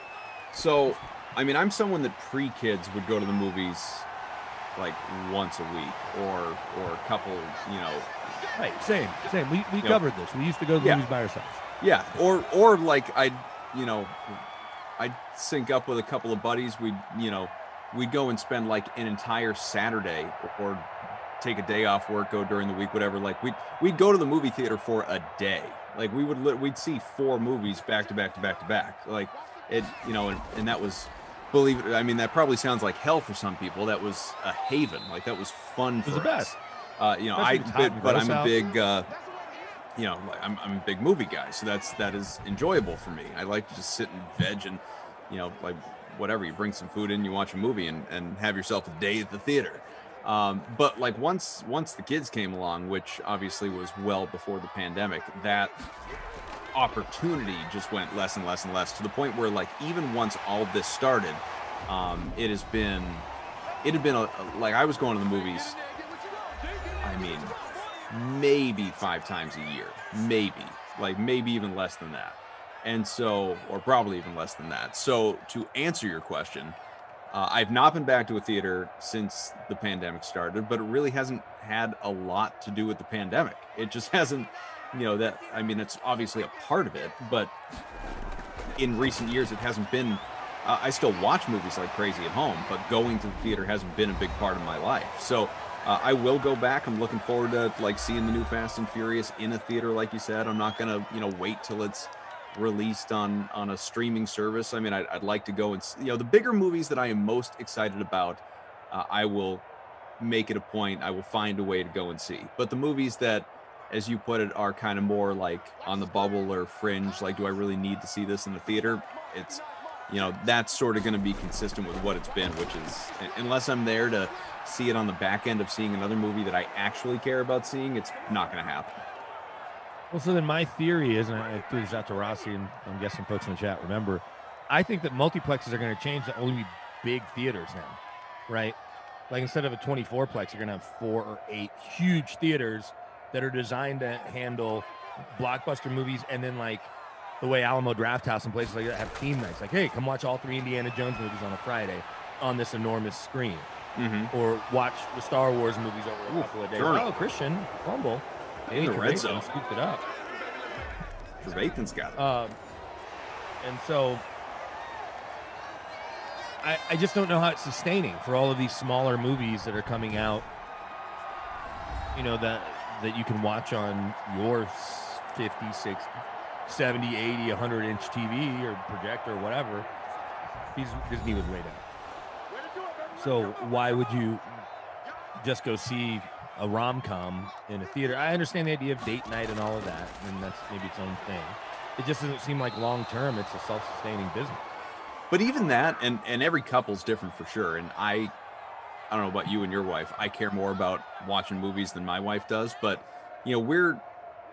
So, I mean, I'm someone that pre-kids would go to the movies like once a week or a couple, you know. Right, same. We covered this. We used to go to the movies by ourselves. Yeah, or like I'd sync up with a couple of buddies. We'd go and spend like an entire Saturday or take a day off work, go during the week, whatever. Like we'd go to the movie theater for a day. Like we'd see 4 movies back to back to back to back. Like it, you know, and that was, believe it, I mean, that probably sounds like hell for some people. That was a haven. Like that was fun for us. It was the best. You know, but I'm a big, you know, I'm a big movie guy, so that is enjoyable for me. I like to just sit and veg and, you know, like whatever, you bring some food in, you watch a movie and have yourself a day at the theater. But like once the kids came along, which obviously was well before the pandemic, that opportunity just went less and less and less, to the point where like even once all this started, it had been like I was going to the movies, I mean, maybe 5 times a year, maybe even less than that. And so, or probably even less than that. So to answer your question, I've not been back to a theater since the pandemic started, but it really hasn't had a lot to do with the pandemic. It just hasn't, you know, that, I mean, it's obviously a part of it, but in recent years, it hasn't been, I still watch movies like crazy at home, but going to the theater hasn't been a big part of my life. So I will go back. I'm looking forward to like seeing the new Fast and Furious in a theater, like you said. I'm not going to, you know, wait till it's released on a streaming service. I mean, I'd like to go and, you know, the bigger movies that I am most excited about, I will make it a point. I will find a way to go and see. But the movies that, as you put it, are kind of more like on the bubble or fringe, like, do I really need to see this in the theater? It's, you know, that's sort of going to be consistent with what it's been, which is, unless I'm there to see it on the back end of seeing another movie that I actually care about seeing, it's not going to happen. Well, so then my theory is, and I threw this out to Rossi, and I'm guessing folks in the chat remember, I think that multiplexes are going to change to only be big theaters now, right? Like instead of a 24-plex, you're going to have 4 or 8 huge theaters that are designed to handle blockbuster movies, and then like the way Alamo Drafthouse and places like that have theme nights. Like, hey, come watch all 3 Indiana Jones movies on a Friday on this enormous screen. Mm-hmm. Or watch the Star Wars movies over a couple of days. Oh, Christian, fumble. In the red zone. Scooped it up. Trevathan's got it. And so I just don't know how it's sustaining for all of these smaller movies that are coming out, you know, that you can watch on your 50, 60, 70, 80, 100-inch TV or projector or whatever. His knee was way down. So why would you just go see a rom-com in a theater? I understand the idea of date night and all of that, and that's maybe its own thing. It just doesn't seem like long-term it's a self-sustaining business. But even that, and every couple's different for sure. And I don't know about you and your wife. I care more about watching movies than my wife does. But, you know, we're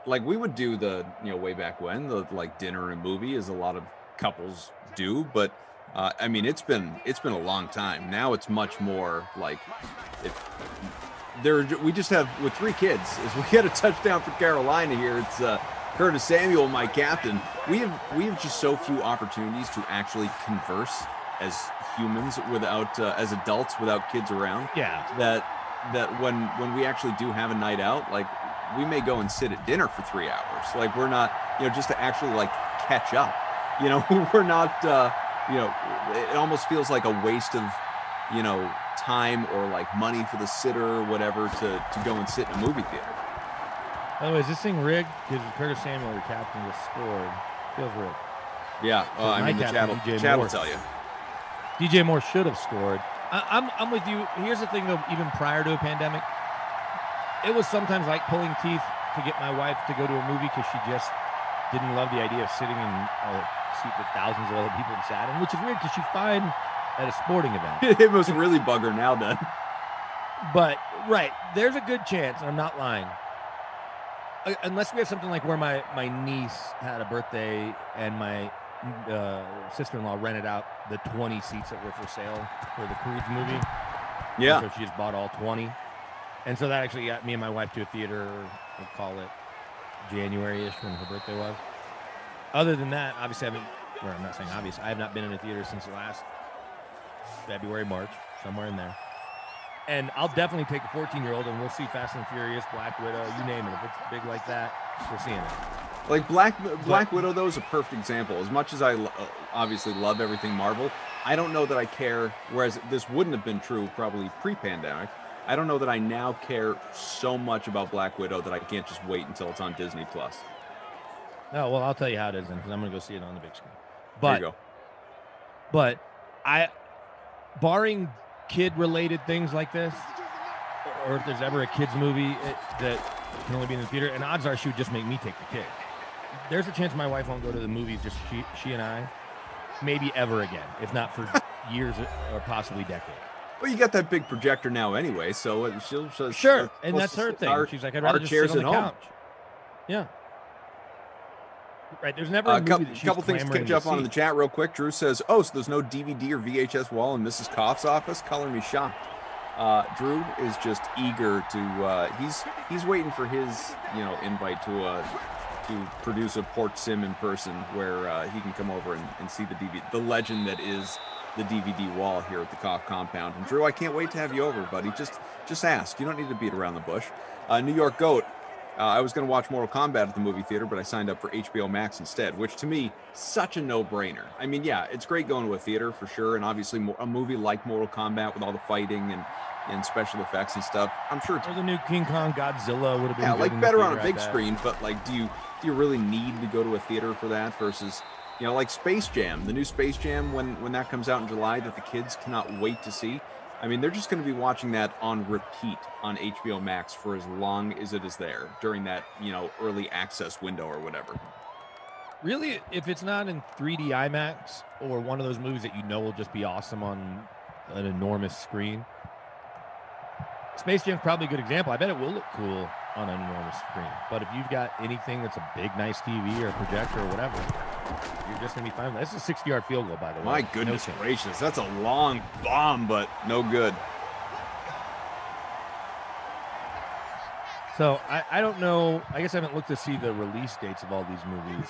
like, we would do the, you know, way back when, the like dinner and movie, as a lot of couples do. But I mean, it's been a long time. Now it's much more like we just have, with 3 kids, as we get a touchdown for Carolina here, it's Curtis Samuel, my captain. We have just so few opportunities to actually converse as humans without as adults without kids around. Yeah. That when we actually do have a night out, like, we may go and sit at dinner for 3 hours. Like, we're not, you know, just to actually like catch up. You know, we're not. You know, it almost feels like a waste of, you know, time or like money for the sitter or whatever to go and sit in a movie theater. By the way, is this thing rigged? Because Curtis Samuel, your captain, just scored. Feels rigged. Yeah, I mean, the chat will tell you. DJ Moore should have scored. I'm with you. Here's the thing, though, even prior to a pandemic, it was sometimes like pulling teeth to get my wife to go to a movie because she just didn't love the idea of sitting in a seat that thousands of other people sat in, which is weird because she's fine at a sporting event. It must really bug her now, then. But, right, there's a good chance, and I'm not lying, unless we have something like where my niece had a birthday and my sister-in-law rented out the 20 seats that were for sale for the Croods movie. Yeah. So she just bought all 20. And so that actually got me and my wife to a theater, we'll call it January-ish when her birthday was. Other than that, obviously I'm not saying obvious, I have not been in a theater since last February, March, somewhere in there. And I'll definitely take a 14-year-old and we'll see Fast and Furious, Black Widow, you name it. If it's big like that, we're seeing it. Like Black Widow, though, is a perfect example. As much as I obviously love everything Marvel, I don't know that I care, whereas this wouldn't have been true probably pre-pandemic. I don't know that I now care so much about Black Widow that I can't just wait until it's on Disney+. No, well, I'll tell you how it is then, because I'm going to go see it on the big screen. There you go. But barring kid-related things like this, or if there's ever a kids movie that can only be in the theater, and odds are she would just make me take the kid. There's a chance my wife won't go to the movies, just she and I, maybe ever again, if not for years or possibly decades. Well, you got that big projector now anyway, so she'll sure, and that's her thing. She's like, I'd rather just sit on the couch. Yeah. Right, there's never a movie that she's couple things to catch up on in the chat real quick. Drew says, so there's no DVD or VHS wall in Mrs. Koff's office? Color me shocked. Drew is just eager to, he's waiting for his, invite to produce a port sim in person where he can come over and see the DVD, the legend that is the DVD wall here at the Koff compound. And Drew, I can't wait to have you over, buddy. Just ask. You don't need to beat around the bush. New York Goat. I was going to watch Mortal Kombat at the movie theater, but I signed up for HBO Max instead, which to me, such a no-brainer. I mean, yeah, it's great going to a theater for sure, and obviously a movie like Mortal Kombat with all the fighting and special effects and stuff, I'm sure it's... Or the new King Kong Godzilla would have been yeah, good like in better the on a theater, big screen, but like, do you really need to go to a theater for that versus, like Space Jam, the new Space Jam when that comes out in July that the kids cannot wait to see? I mean, they're just going to be watching that on repeat on HBO Max for as long as it is there during that, early access window or whatever. Really, if it's not in 3D IMAX or one of those movies that will just be awesome on an enormous screen, Space Jam's probably a good example. I bet it will look cool on an enormous screen. But if you've got anything that's a big, nice TV or a projector or whatever, you're just going to be fine. That's a 60-yard field goal, by the way. My goodness gracious. That's a long bomb, but no good. So I don't know. I guess I haven't looked to see the release dates of all these movies.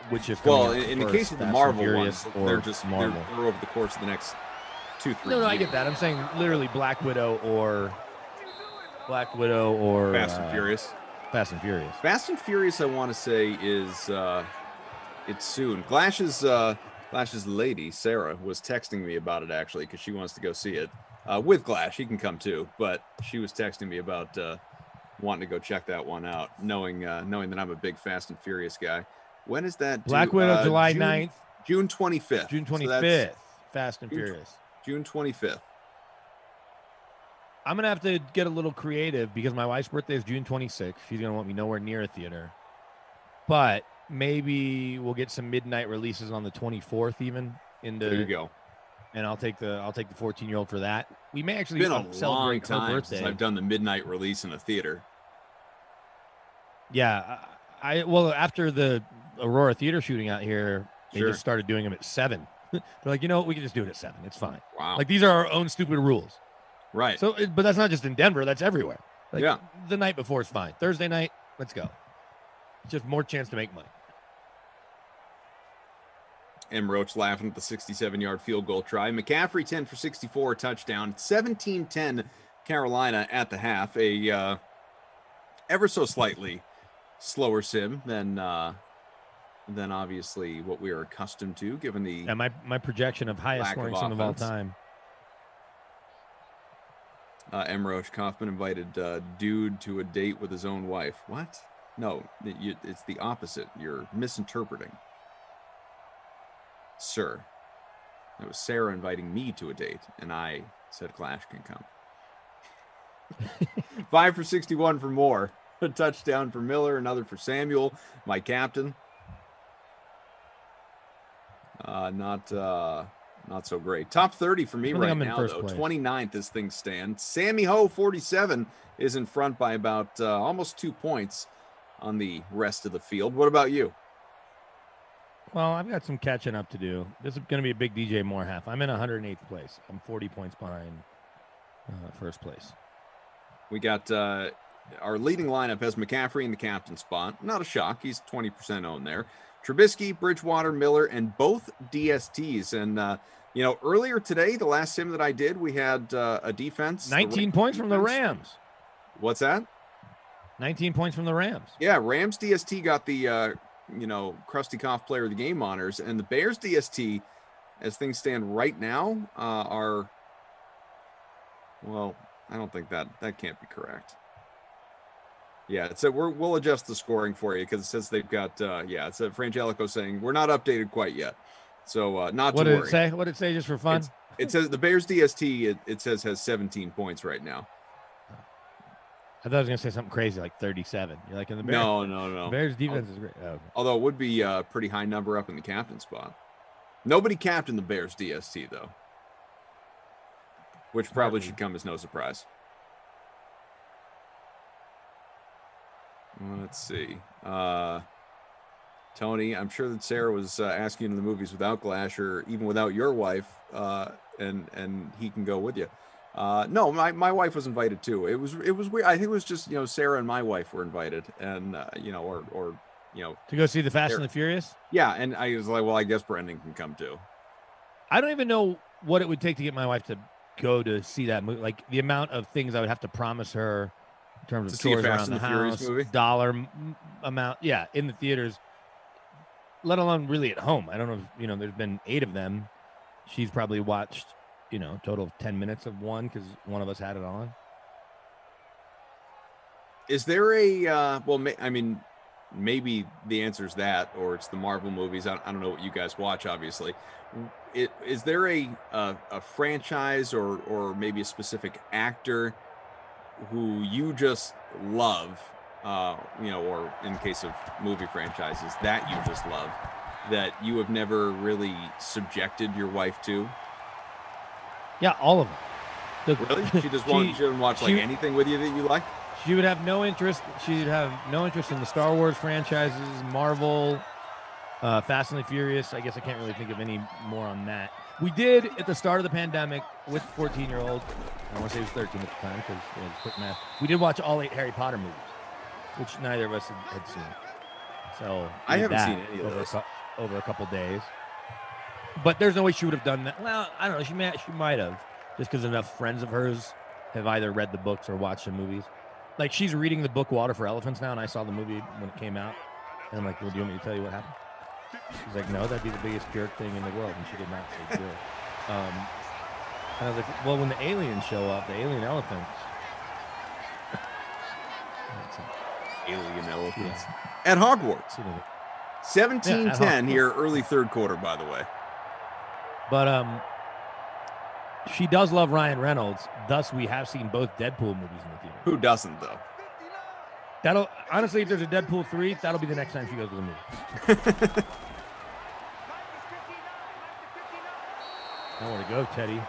Which is in the case of the Marvel ones, they're over the course of the next 2-3 years. No, I get that. I'm saying literally Black Widow or Fast and Furious. Fast and Furious. Fast and Furious, I want to say, is it's soon. Glash's lady, Sarah, was texting me about it actually because she wants to go see it with Glash. He can come too, but she was texting me about wanting to go check that one out, knowing that I'm a big Fast and Furious guy. When is that? Black due? Widow, July 9th. June 25th. June So 25th. that's Fast and Furious. June 25th. I'm going to have to get a little creative because my wife's birthday is June 26th. She's going to want me nowhere near a theater. But maybe we'll get some midnight releases on the 24th even. There you go. And I'll take the 14-year-old for that. We may actually It's been a long celebrate her time birthday. since I've done the midnight release in a theater. Yeah, well, after the Aurora Theater shooting out here, they Sure. just started doing them at 7. They're like, you know what? We can just do it at 7. It's fine. Wow. Like, these are our own stupid rules. Right. So, but that's not just in Denver. That's everywhere. Like, Yeah. The night before is fine. Thursday night, let's go. Just more chance to make money. M. Roach laughing at the 67-yard field goal try. McCaffrey 10 for 64, touchdown. 17-10 Carolina at the half. A ever so slightly slower sim than obviously what we are accustomed to, given the my projection of highest scoring sim of all time. M. Roach Kaufman invited dude to a date with his own wife. What? No, it's the opposite. You're misinterpreting. Sir, it was Sarah inviting me to a date, and I said Clash can come. 5 for 61 for Moore. A touchdown for Miller, another for Samuel, my captain. Not so great. Top 30 for me right now, though. 29th as things stand. Sammy Ho, 47, is in front by about almost 2 points on the rest of the field. What about you? Well, I've got some catching up to do. This is going to be a big DJ Moore half. I'm in 108th place. I'm 40 points behind first place. We got our leading lineup has McCaffrey in the captain spot. Not a shock. He's 20% owned there. Trubisky, Bridgewater, Miller, and both DSTs. And, earlier today, the last sim that I did, we had a defense. 19 points from the Rams. What's that? 19 points from the Rams. Yeah, Rams DST got the, Krusty Koff player of the game honors. And the Bears DST, as things stand right now, are, well, I don't think that can't be correct. Yeah, it's we'll adjust the scoring for you because it says they've got it's Frangelico saying we're not updated quite yet, so not what to did worry. it say? What did it say just for fun? It says the Bears DST. It says has 17 points right now. I thought I was gonna say something crazy like 37. You're like in the Bears. No. The Bears defense is great. Oh, okay. Although it would be a pretty high number up in the captain spot. Nobody captained the Bears DST though, which probably should come as no surprise. Let's see. Tony, I'm sure that Sarah was asking you to the movies without Glasher, even without your wife, and he can go with you. No, my wife was invited too. It was weird. I think it was just Sarah and my wife were invited, and to go see the Fast and the Furious. Yeah, and I was like, well, I guess Brendan can come too. I don't even know what it would take to get my wife to go to see that movie. Like the amount of things I would have to promise her in terms of chores around the house, dollar amount, in the theaters, let alone really at home. I don't know if, there's been 8 of them. She's probably watched, total of 10 minutes of one because one of us had it on. Is there a, maybe the answer is that, or it's the Marvel movies. I don't know what you guys watch, obviously. Is there a franchise or maybe a specific actor who you just love, or in case of movie franchises that you just love, that you have never really subjected your wife to? Yeah, all of them. Really? She doesn't watch anything with you that you like? She would have no interest. She'd have no interest in the Star Wars franchises, Marvel, Fast and the Furious. I guess I can't really think of any more on that. We did at the start of the pandemic with 14-year-old. I want to say he was 13 at the time because it was quick math. We did watch all 8 Harry Potter movies, which neither of us had seen. So I haven't seen any of those over a couple days. But there's no way she would have done that. Well, I don't know. She might have, just because enough friends of hers have either read the books or watched the movies. Like she's reading the book Water for Elephants now, and I saw the movie when it came out. And I'm like, well, do you want me to tell you what happened? She's like, no, that'd be the biggest jerk thing in the world. And she did not say jerk. And I was like, well, when the aliens show up, the alien elephants. Alien elephants. At Hogwarts. 17-10 here, early third quarter, by the way. But she does love Ryan Reynolds. Thus, we have seen both Deadpool movies in the theater. Who doesn't, though? That'll honestly, if there's a Deadpool 3, that'll be the next time she goes to the movie. I want to go, Teddy.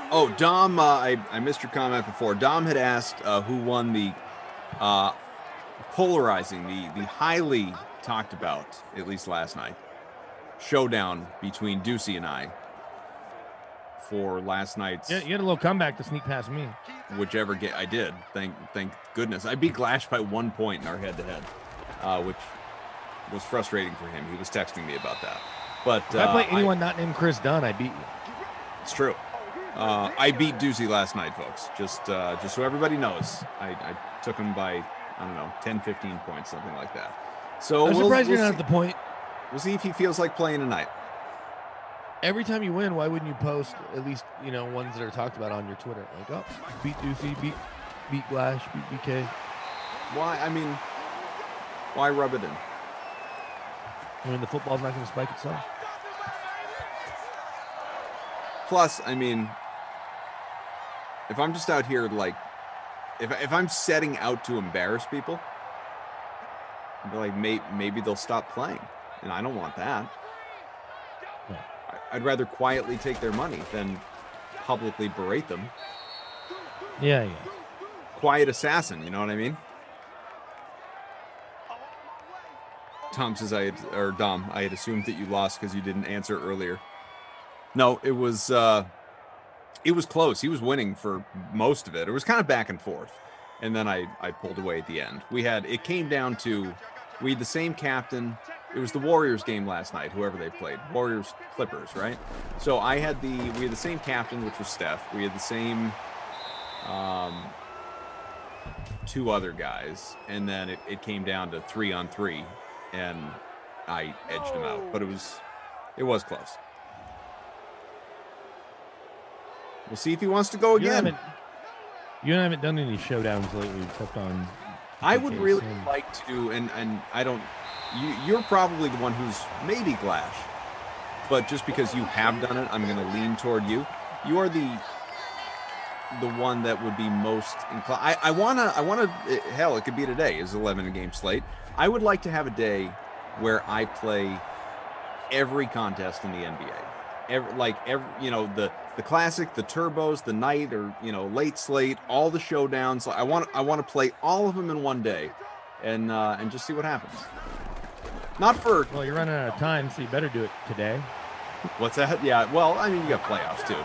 Oh, Dom, I missed your comment before. Dom had asked who won the polarizing, the highly talked about, at least last night, showdown between Ducey and I for last night's. Yeah, you had a little comeback to sneak past me. Whichever game I did, thank goodness. I beat Glash by 1 point in our head-to-head, which was frustrating for him. He was texting me about that. But if I play anyone not named Chris Dunn, I beat you. It's true. I beat Ducey last night, folks. Just so everybody knows, I took him by, I don't know, 10, 15 points, something like that. So I'm surprised you're not at the point. We'll see if he feels like playing tonight. Every time you win, why wouldn't you post at least, ones that are talked about on your Twitter? Like, oh, beat Ducey, beat Glash, beat BK. Why? I mean, why rub it in? I mean, the football's not going to spike itself. Plus, I mean, if I'm just out here, like, if I'm setting out to embarrass people, I'd be like, maybe they'll stop playing. And I don't want that. Yeah. I'd rather quietly take their money than publicly berate them. Yeah. Quiet assassin, you know what I mean? Tom says Dom, I had assumed that you lost because you didn't answer earlier. No, it was close. He was winning for most of it. It was kind of back and forth. And then I pulled away at the end. It came down to, we had the same captain. It was the Warriors game last night, whoever they played. Warriors Clippers, right? So we had the same captain, which was Steph. We had the same two other guys. And then it came down to 3-on-3. And I edged him out. But it was close. We'll see if he wants to go again. You haven't done any showdowns lately, except on. I would really like to, and I don't. You're probably the one who's maybe Glash, but just because you have done it, I'm going to lean toward you. You are the one that would be most inclined. I wanna. Hell, it could be today. Is 11 game slate. I would like to have a day where I play every contest in the NBA. The classic, the turbos, the night or late slate, all the showdowns. I want to play all of them in one day, and just see what happens. Well, you're running out of time, so you better do it today. What's that? Yeah. Well, I mean, you got playoffs too,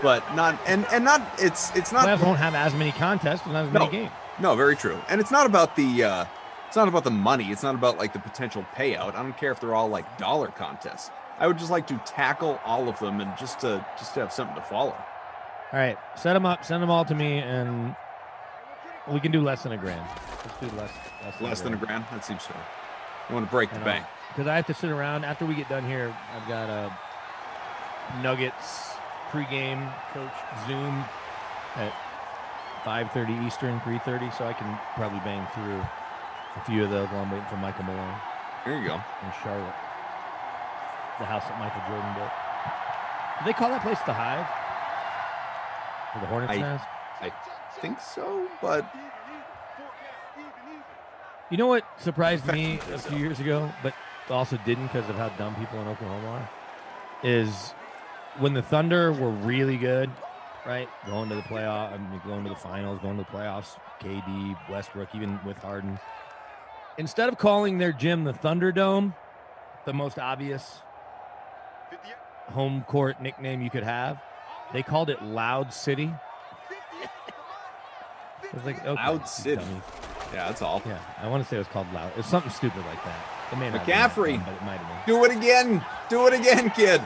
but not and not. It's not. Playoffs won't have as many contests, not as many games. No, very true. And it's not about the. It's not about the money. It's not about like the potential payout. I don't care if they're all like dollar contests. I would just like to tackle all of them and just to have something to follow. All right, set them up, send them all to me, and we can do less than $1,000. Let's do less than $1,000. That seems fair. You want to break the bank because I have to sit around after we get done here. I've got a Nuggets pregame coach Zoom at 5:30 Eastern, 3:30, so I can probably bang through a few of those while I'm waiting for Michael Malone. There you go. In Charlotte. The house that Michael Jordan built. Do they call that place the Hive? Or the Hornet's Nest? I think so, but you know what surprised me a few years ago, but also didn't because of how dumb people in Oklahoma are, is when the Thunder were really good, right? Going to the going to the finals, going to the playoffs, KD, Westbrook, even with Harden. Instead of calling their gym the Thunderdome, the most obvious home court nickname you could have, they called it Loud City. It was like, okay, Loud City. Dummy. Yeah, that's all. Yeah, I want to say it was called Loud. It's something stupid like that. It may not McCaffrey, but it might have been. Do it again. Do it again, kid.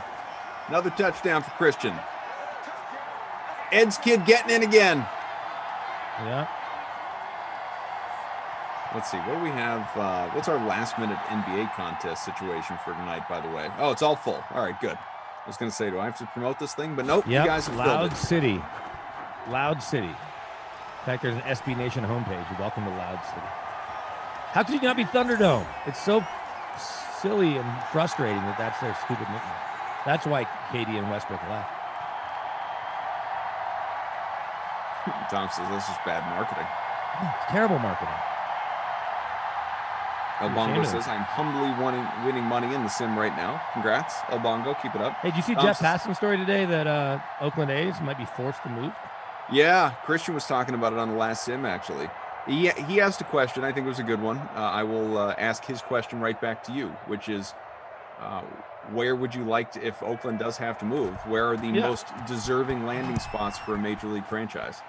Another touchdown for Christian. Ed's kid getting in again. Yeah. Let's see. What do we have? What's our last-minute NBA contest situation for tonight, by the way? Oh, it's all full. All right, good. I was going to say, do I have to promote this thing? But nope, Yep. you guys have filled Loud it. City. Loud City. In fact, there's an SB Nation homepage. Welcome to Loud City. How could you not be Thunderdome? It's so silly and frustrating that that's their stupid nickname. That's why KD and Westbrook left. Tom says that's just bad marketing. It's terrible marketing. El Bongo says, I'm humbly winning money in the sim right now. Congrats, El Bongo. Keep it up. Hey, did you see Tom Jeff says, Passan's story today that Oakland A's might be forced to move? Yeah, Christian was talking about it on the last sim, actually. He asked a question. I think it was a good one. I will ask his question right back to you, which is, where would you like to, if Oakland does have to move, where are the most deserving landing spots for a major league franchise?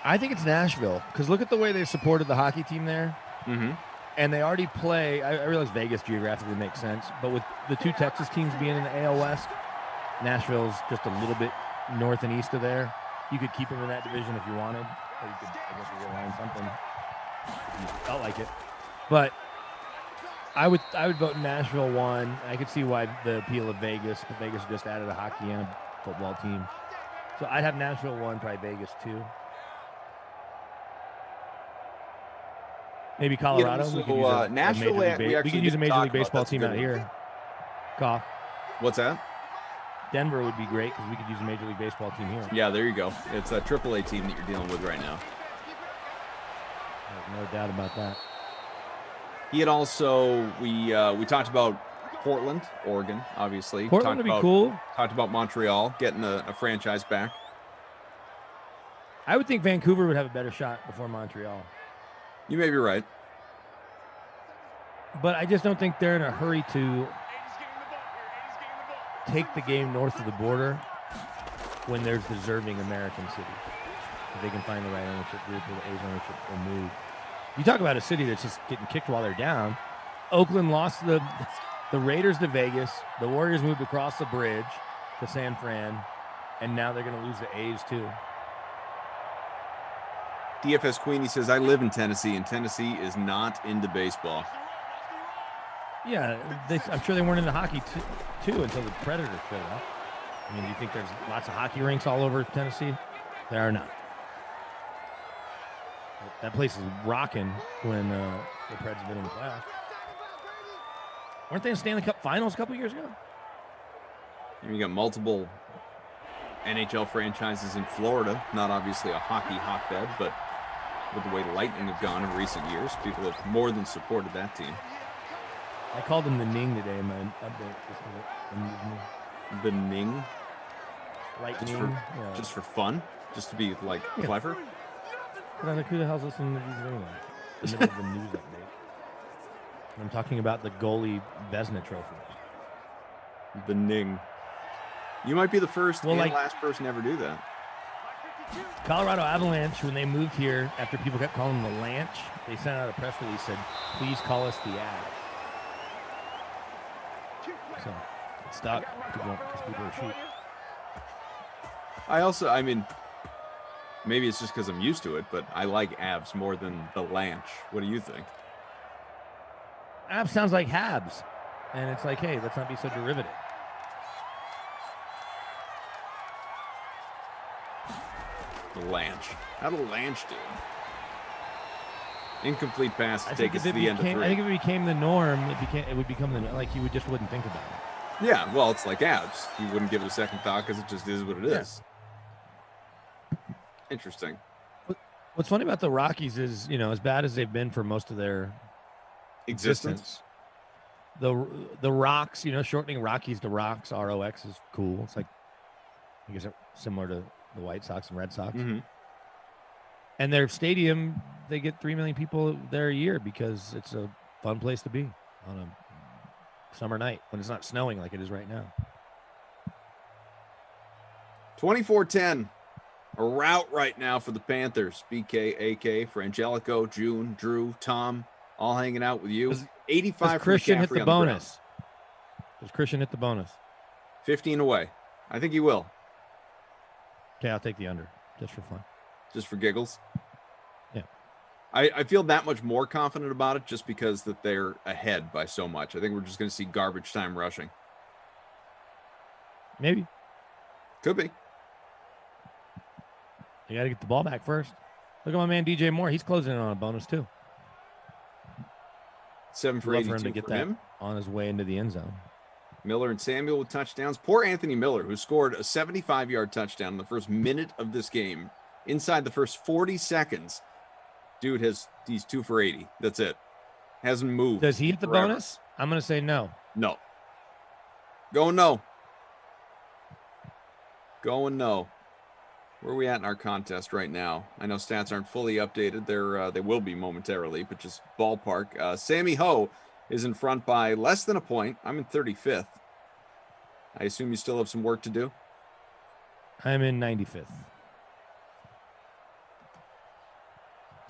I think it's Nashville, because look at the way they've supported the hockey team there. Mm-hmm. And they already play, I realize Vegas geographically makes sense, but with the two Texas teams being in the AL West, Nashville's just a little bit north and east of there. You could keep them in that division if you wanted, or you could, I guess, realign something if you felt like it. But I would vote Nashville 1. I could see why the appeal of Vegas, but Vegas just added a hockey and a football team. So I'd have Nashville 1, probably Vegas 2. Maybe Colorado. So, we could use Nashville, we could use a Major League Baseball team out here. Cough. What's that? Denver would be great because we could use a Major League Baseball team here. Yeah, there you go. It's a AAA team that you're dealing with right now. I have no doubt about that. He had also, we talked about Portland, Oregon, obviously. Portland would be cool. Talked about Montreal, getting a franchise back. I would think Vancouver would have a better shot before Montreal. You may be right. But I just don't think they're in a hurry to take the game north of the border when there's deserving American cities. If they can find the right ownership group or the A's ownership will move. You talk about a city that's just getting kicked while they're down. Oakland lost the Raiders to Vegas. The Warriors moved across the bridge to San Fran. And now they're going to lose the A's too. DFS Queenie says, I live in Tennessee, and Tennessee is not into baseball. Yeah, I'm sure they weren't into hockey too until the Predators showed up. I mean, do you think there's lots of hockey rinks all over Tennessee? There are not. That place is rocking when the Preds have been in the playoffs. Weren't they in Stanley Cup Finals a couple years ago? You got multiple NHL franchises in Florida. Not obviously a hockey hotbed, but with the way the Lightning have gone in recent years, people have more than supported that team. I called them the Ning today in my update. The Ning? Lightning. Just for fun? Just to be, like, clever? But I'm like, who the hell's listening to these anyway? In the middle of the news update. I'm talking about the goalie Vezina trophy. The Ning. You might be the first and like, last person to ever do that. Colorado Avalanche, when they moved here, after people kept calling them the Lanch, they sent out a press release that said, please call us the Avs. So, it stuck because people are sheep. I mean, maybe it's just because I'm used to it, but I like Avs more than the Lanch. What do you think? Avs sounds like Habs. And it's like, hey, let's not be so derivative. The Lanch. How did Lanch do? Incomplete pass to take us to the end of 3. I think if it became the norm, it would become the, like, you just wouldn't think about it. Yeah, well, it's like Avs. You wouldn't give it a second thought because it just is what it is. Interesting. What's funny about the Rockies is, as bad as they've been for most of their existence, the Rocks, shortening Rockies to Rocks, ROX is cool. It's like, I guess similar to the White Sox and Red Sox. Mm-hmm. And their stadium, they get 3 million people there a year because it's a fun place to be on a summer night when it's not snowing like it is right now. 24-10. A rout right now for the Panthers. BK, AK, Frangelico, June, Drew, Tom, all hanging out with you. 85 Christian hit the bonus. Does Christian hit the bonus? 15 away. I think he will. Okay, I'll take the under just for fun. Just for giggles? Yeah. I feel that much more confident about it just because that they're ahead by so much. I think we're just going to see garbage time rushing. Maybe. Could be. You got to get the ball back first. Look at my man DJ Moore. He's closing in on a bonus too. 7 for 82 for him. on his way into the end zone. Miller and Samuel with touchdowns. Poor Anthony Miller, who scored a 75-yard touchdown in the first minute of this game. Inside the first 40 seconds, dude he's 2 for 80. That's it. Hasn't moved. Does he hit the bonus? I'm going to say no. No. Going no. Going no. Where are we at in our contest right now? I know stats aren't fully updated. They will be momentarily, but just ballpark. Sammy Ho is in front by less than a point. I'm in 35th. I assume you still have some work to do? I'm in 95th.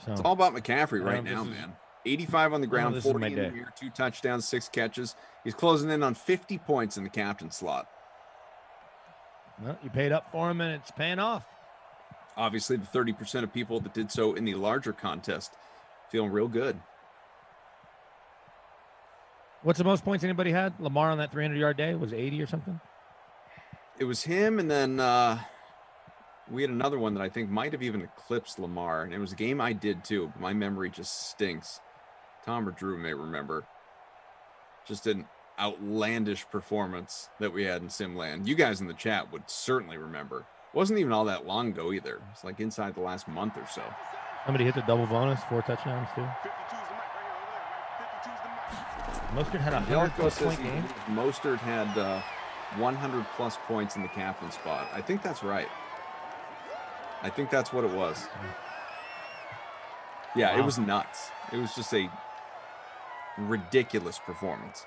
So it's all about McCaffrey right now, man. 85 on the ground, 40 in the air, 2 touchdowns, 6 catches. He's closing in on 50 points in the captain slot. Well, you paid up for him, and it's paying off. Obviously, the 30% of people that did so in the larger contest feeling real good. What's the most points anybody had? Lamar on that 300-yard day was 80 or something? It was him, and then we had another one that I think might have even eclipsed Lamar, and it was a game I did too. My memory just stinks. Tom or Drew may remember. Just an outlandish performance that we had in Simland. You guys in the chat would certainly remember. It wasn't even all that long ago either. It's like inside the last month or so. Somebody hit the double bonus, 4 touchdowns too. Mostert had a 100-plus point game. Mostert had 100-plus points in the captain spot. I think that's right. I think that's what it was. Yeah, Wow. It was nuts. It was just a ridiculous performance.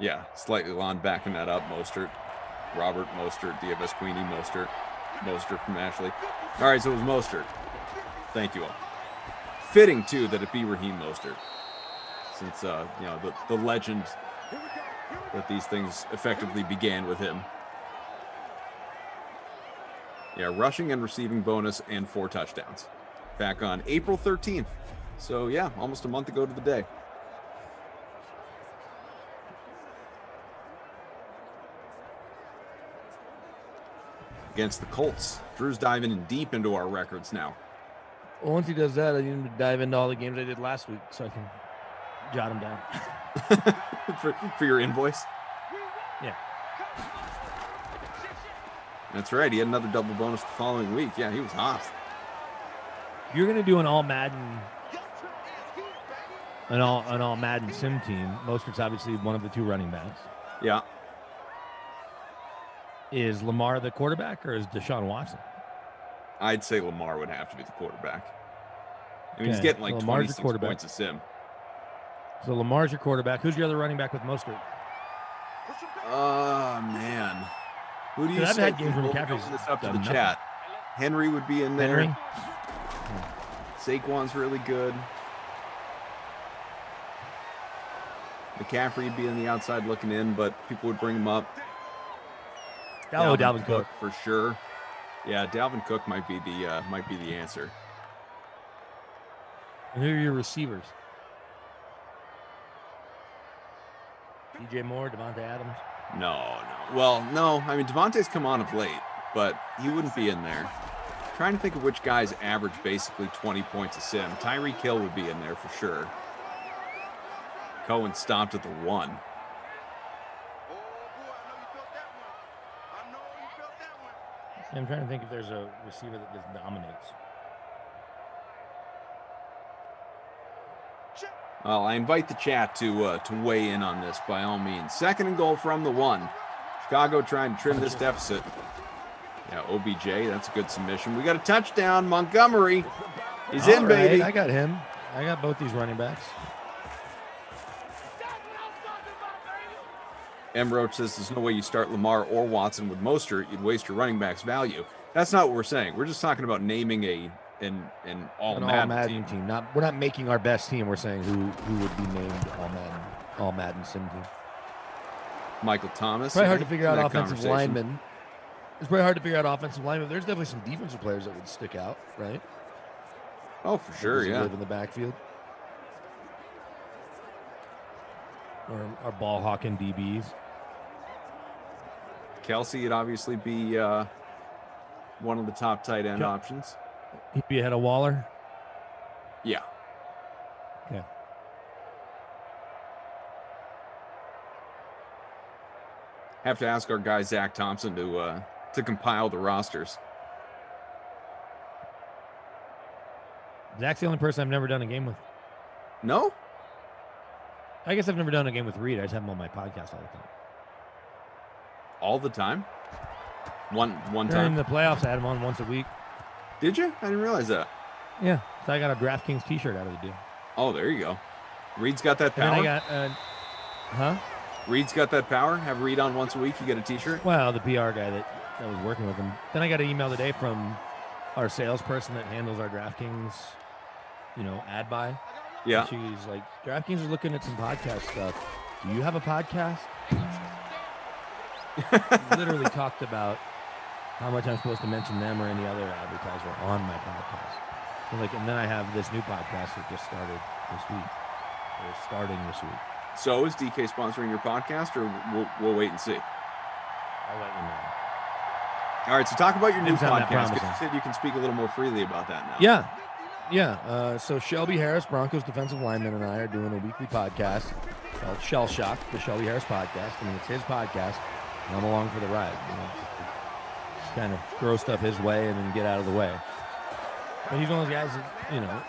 Yeah, slightly Lon backing that up. Mostert, Robert Mostert, DFS Queenie Mostert, Mostert from Ashley. All right, so it was Mostert. Thank you all. Fitting too that it be Raheem Mostert, since you know the legend that these things effectively began with him. Yeah, rushing and receiving bonus and 4 touchdowns. Back on April 13th. So yeah, almost a month ago to the day. Against the Colts. Drew's diving in deep into our records now. Well, once he does that, I need him to dive into all the games I did last week so I can jot them down. for your invoice? Yeah. That's right. He had another double bonus the following week. Yeah, he was hot. You're going to do an all Madden sim team. Mostert's obviously one of the 2 running backs. Yeah. Is Lamar the quarterback or is Deshaun Watson? I'd say Lamar would have to be the quarterback. I mean, he's Okay, getting like so Lamar's 26 points a sim. So Lamar's your quarterback. Who's your other running back with Mostert? Oh, man. Who do you I've say? had games where We'll McCaffrey's open this up to the done nothing. chat. Henry would be in there. Henry? Saquon's really good. McCaffrey would be on the outside looking in, but people would bring him up. Dalvin Cook for sure. Yeah, Dalvin Cook might be the answer. And who are your receivers? DJ Moore, Devontae Adams? No. Well, no. I mean, Devontae's come on of late, but he wouldn't be in there. Trying to think of which guys average basically 20 points a sim. Tyreek Hill would be in there for sure. Cohen stopped at the 1. I'm trying to think if there's a receiver that just dominates. Well, I invite the chat to weigh in on this by all means. 2nd and goal from the 1. Chicago trying to trim this deficit. Yeah, OBJ, that's a good submission. We got a touchdown. Montgomery. He's in, baby. I got him. I got both these running backs. M. Roach says there's no way you start Lamar or Watson with Mostert. You'd waste your running back's value. That's not what we're saying. We're just talking about naming an all Madden team. We're not making our best team. We're saying who would be named all Madden sim team. Michael Thomas. It's probably hard to figure out offensive linemen. It's very hard to figure out offensive linemen. There's definitely some defensive players that would stick out, right? Oh, for sure, yeah. Live in the backfield. Or ball hawking DBs. Kelsey would obviously be one of the top tight end options. He'd be ahead of Waller. Yeah. Okay. Have to ask our guy Zach Thompson to compile the rosters. Zach's the only person I've never done a game with. No? I guess I've never done a game with Reed. I just have him on my podcast all the time. All the time? One During time? the playoffs, I had him on once a week. Did you? I didn't realize that. Yeah. So I got a DraftKings t-shirt out of the deal. Oh, there you go. Reed's got that And power? then I got, huh? Reed's got that power? Have Reed on once a week, you get a t-shirt? Well, the PR guy that was working with him. Then I got an email today from our salesperson that handles our DraftKings, ad buy. Yeah. And she's like, DraftKings is looking at some podcast stuff. Do you have a podcast? Literally talked about how much I'm supposed to mention them or any other advertiser on my podcast. So and then I have this new podcast that just started this week. Or starting this week. So is DK sponsoring your podcast, or we'll wait and see? I'll let you know. All right, so talk about your new Didn't sound that podcast. 'Cause promising. you said you can speak a little more freely about that now. Yeah. So Shelby Harris, Broncos defensive lineman, and I are doing a weekly podcast called Shell Shock, the Shelby Harris podcast. I mean, it's his podcast, and I'm along for the ride. Just kind of throw stuff his way and then get out of the way. But he's one of those guys that,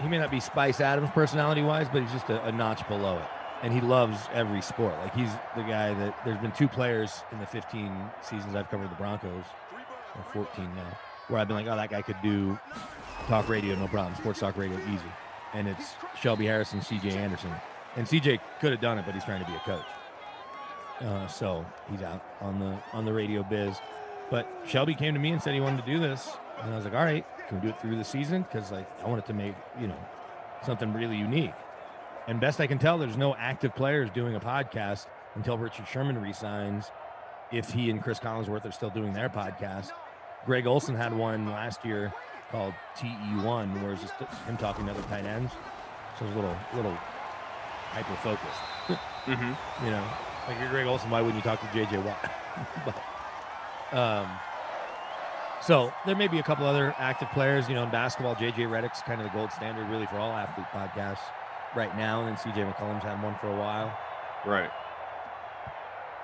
he may not be Spice Adams personality-wise, but he's just a notch below it. And he loves every sport. Like, he's the guy that there's been 2 players in the 15 seasons I've covered the Broncos, or 14 now, where I've been like, oh, that guy could do talk radio, no problem. Sports talk radio, easy. And it's Shelby Harris and CJ Anderson. And CJ could have done it, but he's trying to be a coach. So he's out on the radio biz. But Shelby came to me and said he wanted to do this. And I was like, all right, can we do it through the season? Because I wanted to make, something really unique. And best I can tell, there's no active players doing a podcast until Richard Sherman resigns. If he and Chris Collinsworth are still doing their podcast. Greg Olson had one last year called TE1, where it's just him talking to other tight ends. So it's a little hyper focused. Mm-hmm. Like you're Greg Olson, why wouldn't you talk to JJ Watt? But, so there may be a couple other active players, in basketball. JJ Redick's kind of the gold standard really for all athlete podcasts right now. And then CJ McCollum's had one for a while. Right.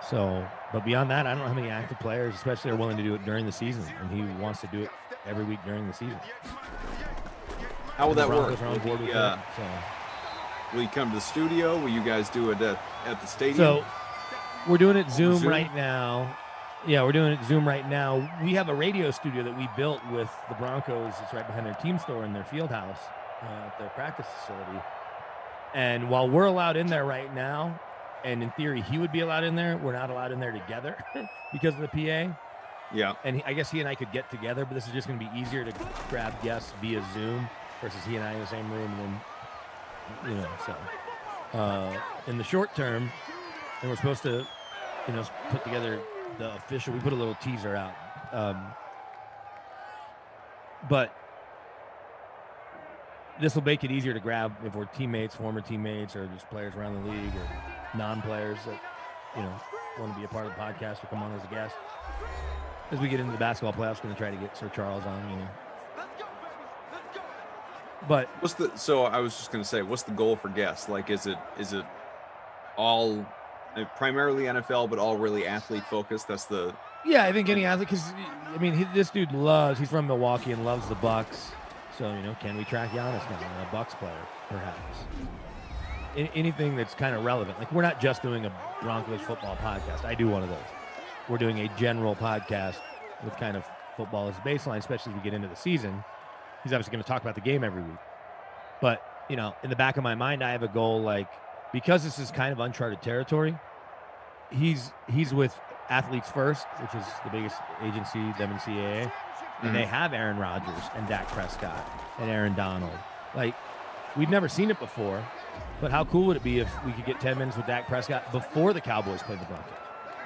So, but beyond that, I don't know how many active players, especially, are willing to do it during the season. And he wants to do it every week during the season. How will that work? Will you come to the studio? Will you guys do it at the stadium? So we're doing it Zoom right now. Yeah, we're doing it Zoom right now. We have a radio studio that we built with the Broncos. It's right behind their team store in their field house, at their practice facility. And while we're allowed in there right now, and in theory he would be allowed in there, we're not allowed in there together because of the PA. Yeah. And I guess he and I could get together, but this is just going to be easier to grab guests via Zoom versus he and I in the same room. And then, so in the short term, and we're supposed to, put together the official, we put a little teaser out. But this will make it easier to grab if we're teammates, former teammates, or just players around the league, or non-players that, want to be a part of the podcast or come on as a guest. As we get into the basketball playoffs, going to try to get Sir Charles on, But so I was just going to say, what's the goal for guests? Like, is it all primarily NFL, but all really athlete focused? That's the. Yeah, I think any athlete, because this dude he's from Milwaukee and loves the Bucks. So, can we track Giannis now, a Bucks player, perhaps? Anything that's kind of relevant. Like, we're not just doing a Broncos football podcast. I do one of those. We're doing a general podcast with kind of football as a baseline, especially as we get into the season. He's obviously going to talk about the game every week. But, in the back of my mind, I have a goal, because this is kind of uncharted territory, he's with Athletes First, which is the biggest agency, them in CAA, and they have Aaron Rodgers and Dak Prescott and Aaron Donald. We've never seen it before, but how cool would it be if we could get 10 minutes with Dak Prescott before the Cowboys played the Broncos?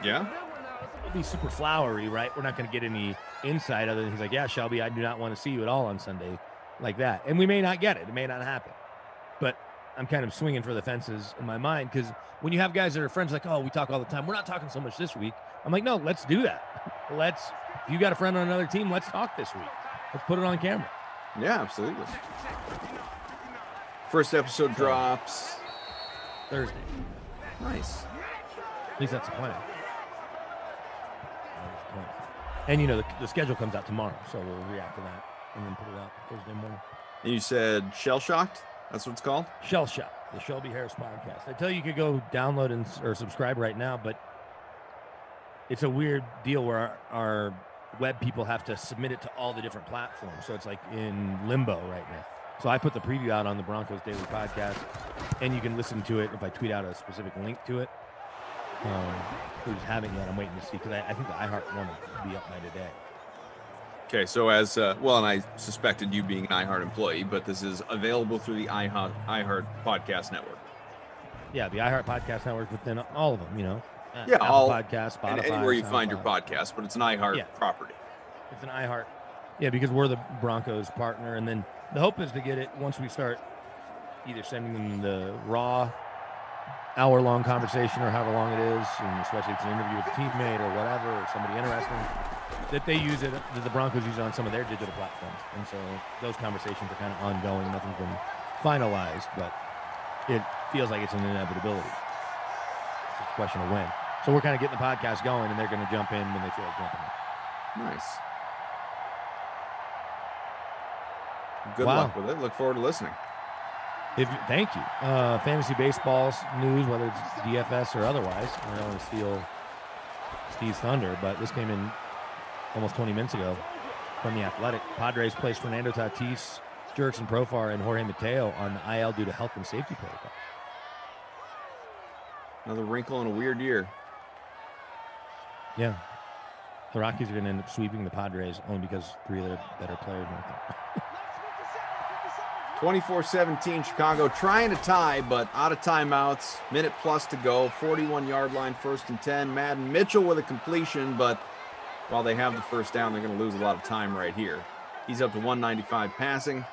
Yeah. It'll be super flowery, right? We're not going to get any insight other than he's like, yeah, Shelby, I do not want to see you at all on Sunday like that. And we may not get it. It may not happen. But I'm kind of swinging for the fences in my mind, because when you have guys that are friends like, oh, we talk all the time, we're not talking so much this week. I'm like, no, let's do that. If you got a friend on another team, let's talk this week. Let's put it on camera. Yeah, absolutely. First episode drops Thursday. Nice. At least that's the plan. And the schedule comes out tomorrow, so we'll react to that and then put it out Thursday morning. And you said Shell Shocked? That's what it's called? Shell Shock, the Shelby Harris podcast. I tell you could go download or subscribe right now, but it's a weird deal where our web people have to submit it to all the different platforms. So it's like in limbo right now. So I put the preview out on the Broncos Daily Podcast, and you can listen to it if I tweet out a specific link to it. We just haven't yet. I'm waiting to see because I think the iHeart one will be up by today. Okay, so as well, and I suspected you being an iHeart employee, but this is available through the iHeart Podcast Network. Yeah, the iHeart Podcast Network within all of them, Yeah, Apple all Podcasts, Spotify, and anywhere you SoundCloud. find your podcast, but it's an iHeart property. It's an iHeart. Yeah, because we're the Broncos partner, and then the hope is to get it once we start either sending them the raw hour-long conversation or however long it is, and especially if it's an interview with a teammate or whatever, or somebody interesting, that they use it, that the Broncos use it on some of their digital platforms. And so those conversations are kind of ongoing. Nothing's been finalized, but it feels like it's an inevitability. It's just a question of when. So we're kind of getting the podcast going, and they're going to jump in when they feel like jumping in. Nice. Good luck with it. Look forward to listening. Thank you. Fantasy baseball's news, whether it's DFS or otherwise. I don't want to steal Steve's thunder, but this came in almost 20 minutes ago from The Athletic. Padres placed Fernando Tatis, Jurickson Profar, and Jorge Mateo on the IL due to health and safety protocol. Another wrinkle in a weird year. Yeah. The Rockies are going to end up sweeping the Padres only because three of their better players weren't there. 24-17 Chicago trying to tie, but out of timeouts. Minute plus to go. 41-yard line, 1st and 10. Madden Mitchell with a completion, but while they have the first down, they're going to lose a lot of time right here. He's up to 195 passing.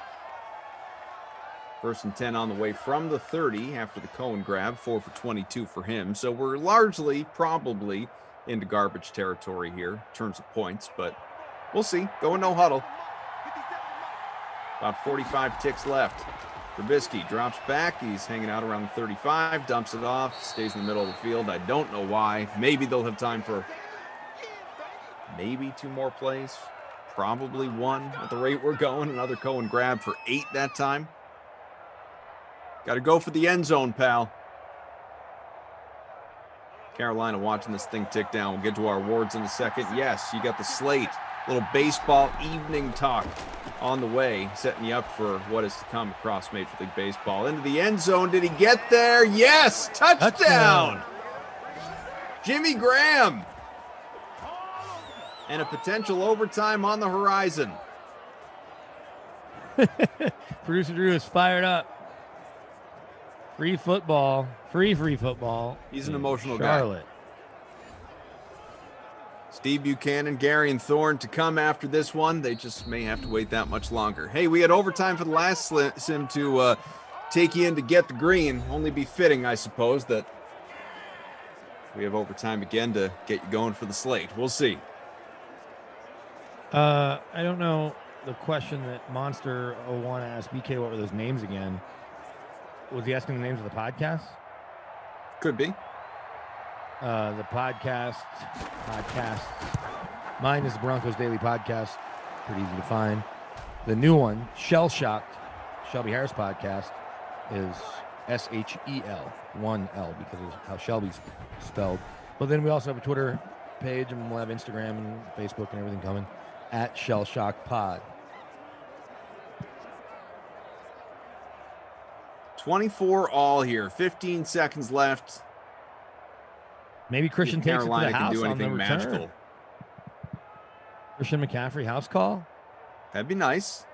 1st and 10 on the way from the 30 after the Cohen grab. 4 for 22 for him. So we're largely, probably, into garbage territory here in terms of points, but we'll see. Going no huddle. About 45 ticks left. Trubisky drops back. He's hanging out around the 35, dumps it off, stays in the middle of the field. I don't know why. Maybe they'll have time for maybe 2 more plays. Probably 1 at the rate we're going. Another Cohen grab for 8 that time. Got to go for the end zone, pal. Carolina watching this thing tick down. We'll get to our awards in a second. Yes, you got the slate. Little baseball evening talk on the way, setting you up for what is to come across Major League Baseball. Into the end zone. Did he get there? Yes! Touchdown! Jimmy Graham! And a potential overtime on the horizon. Producer Drew is fired up. Free football. Free football. He's an emotional Charlotte. guy. Steve Buchanan, Gary, and Thorne to come after this one. They just may have to wait that much longer. Hey, we had overtime for the last sim to take you in to get the green. Only be fitting, I suppose, that we have overtime again to get you going for the slate. We'll see. I don't know the question that Monster 01 asked BK. What were those names again? Was he asking the names of the podcast? Could be. The podcasts. Mine is the Broncos Daily Podcast. Pretty easy to find. The new one, Shell Shocked, Shelby Harris Podcast, is SHEL, 1L, because of how Shelby's spelled. But then we also have a Twitter page, and we'll have Instagram and Facebook and everything coming at Shell Shock Pod. 24 all here. 15 seconds left. Maybe Christian takes Carolina it to the house can do on the anything return. magical. Christian McCaffrey house call. That'd be nice.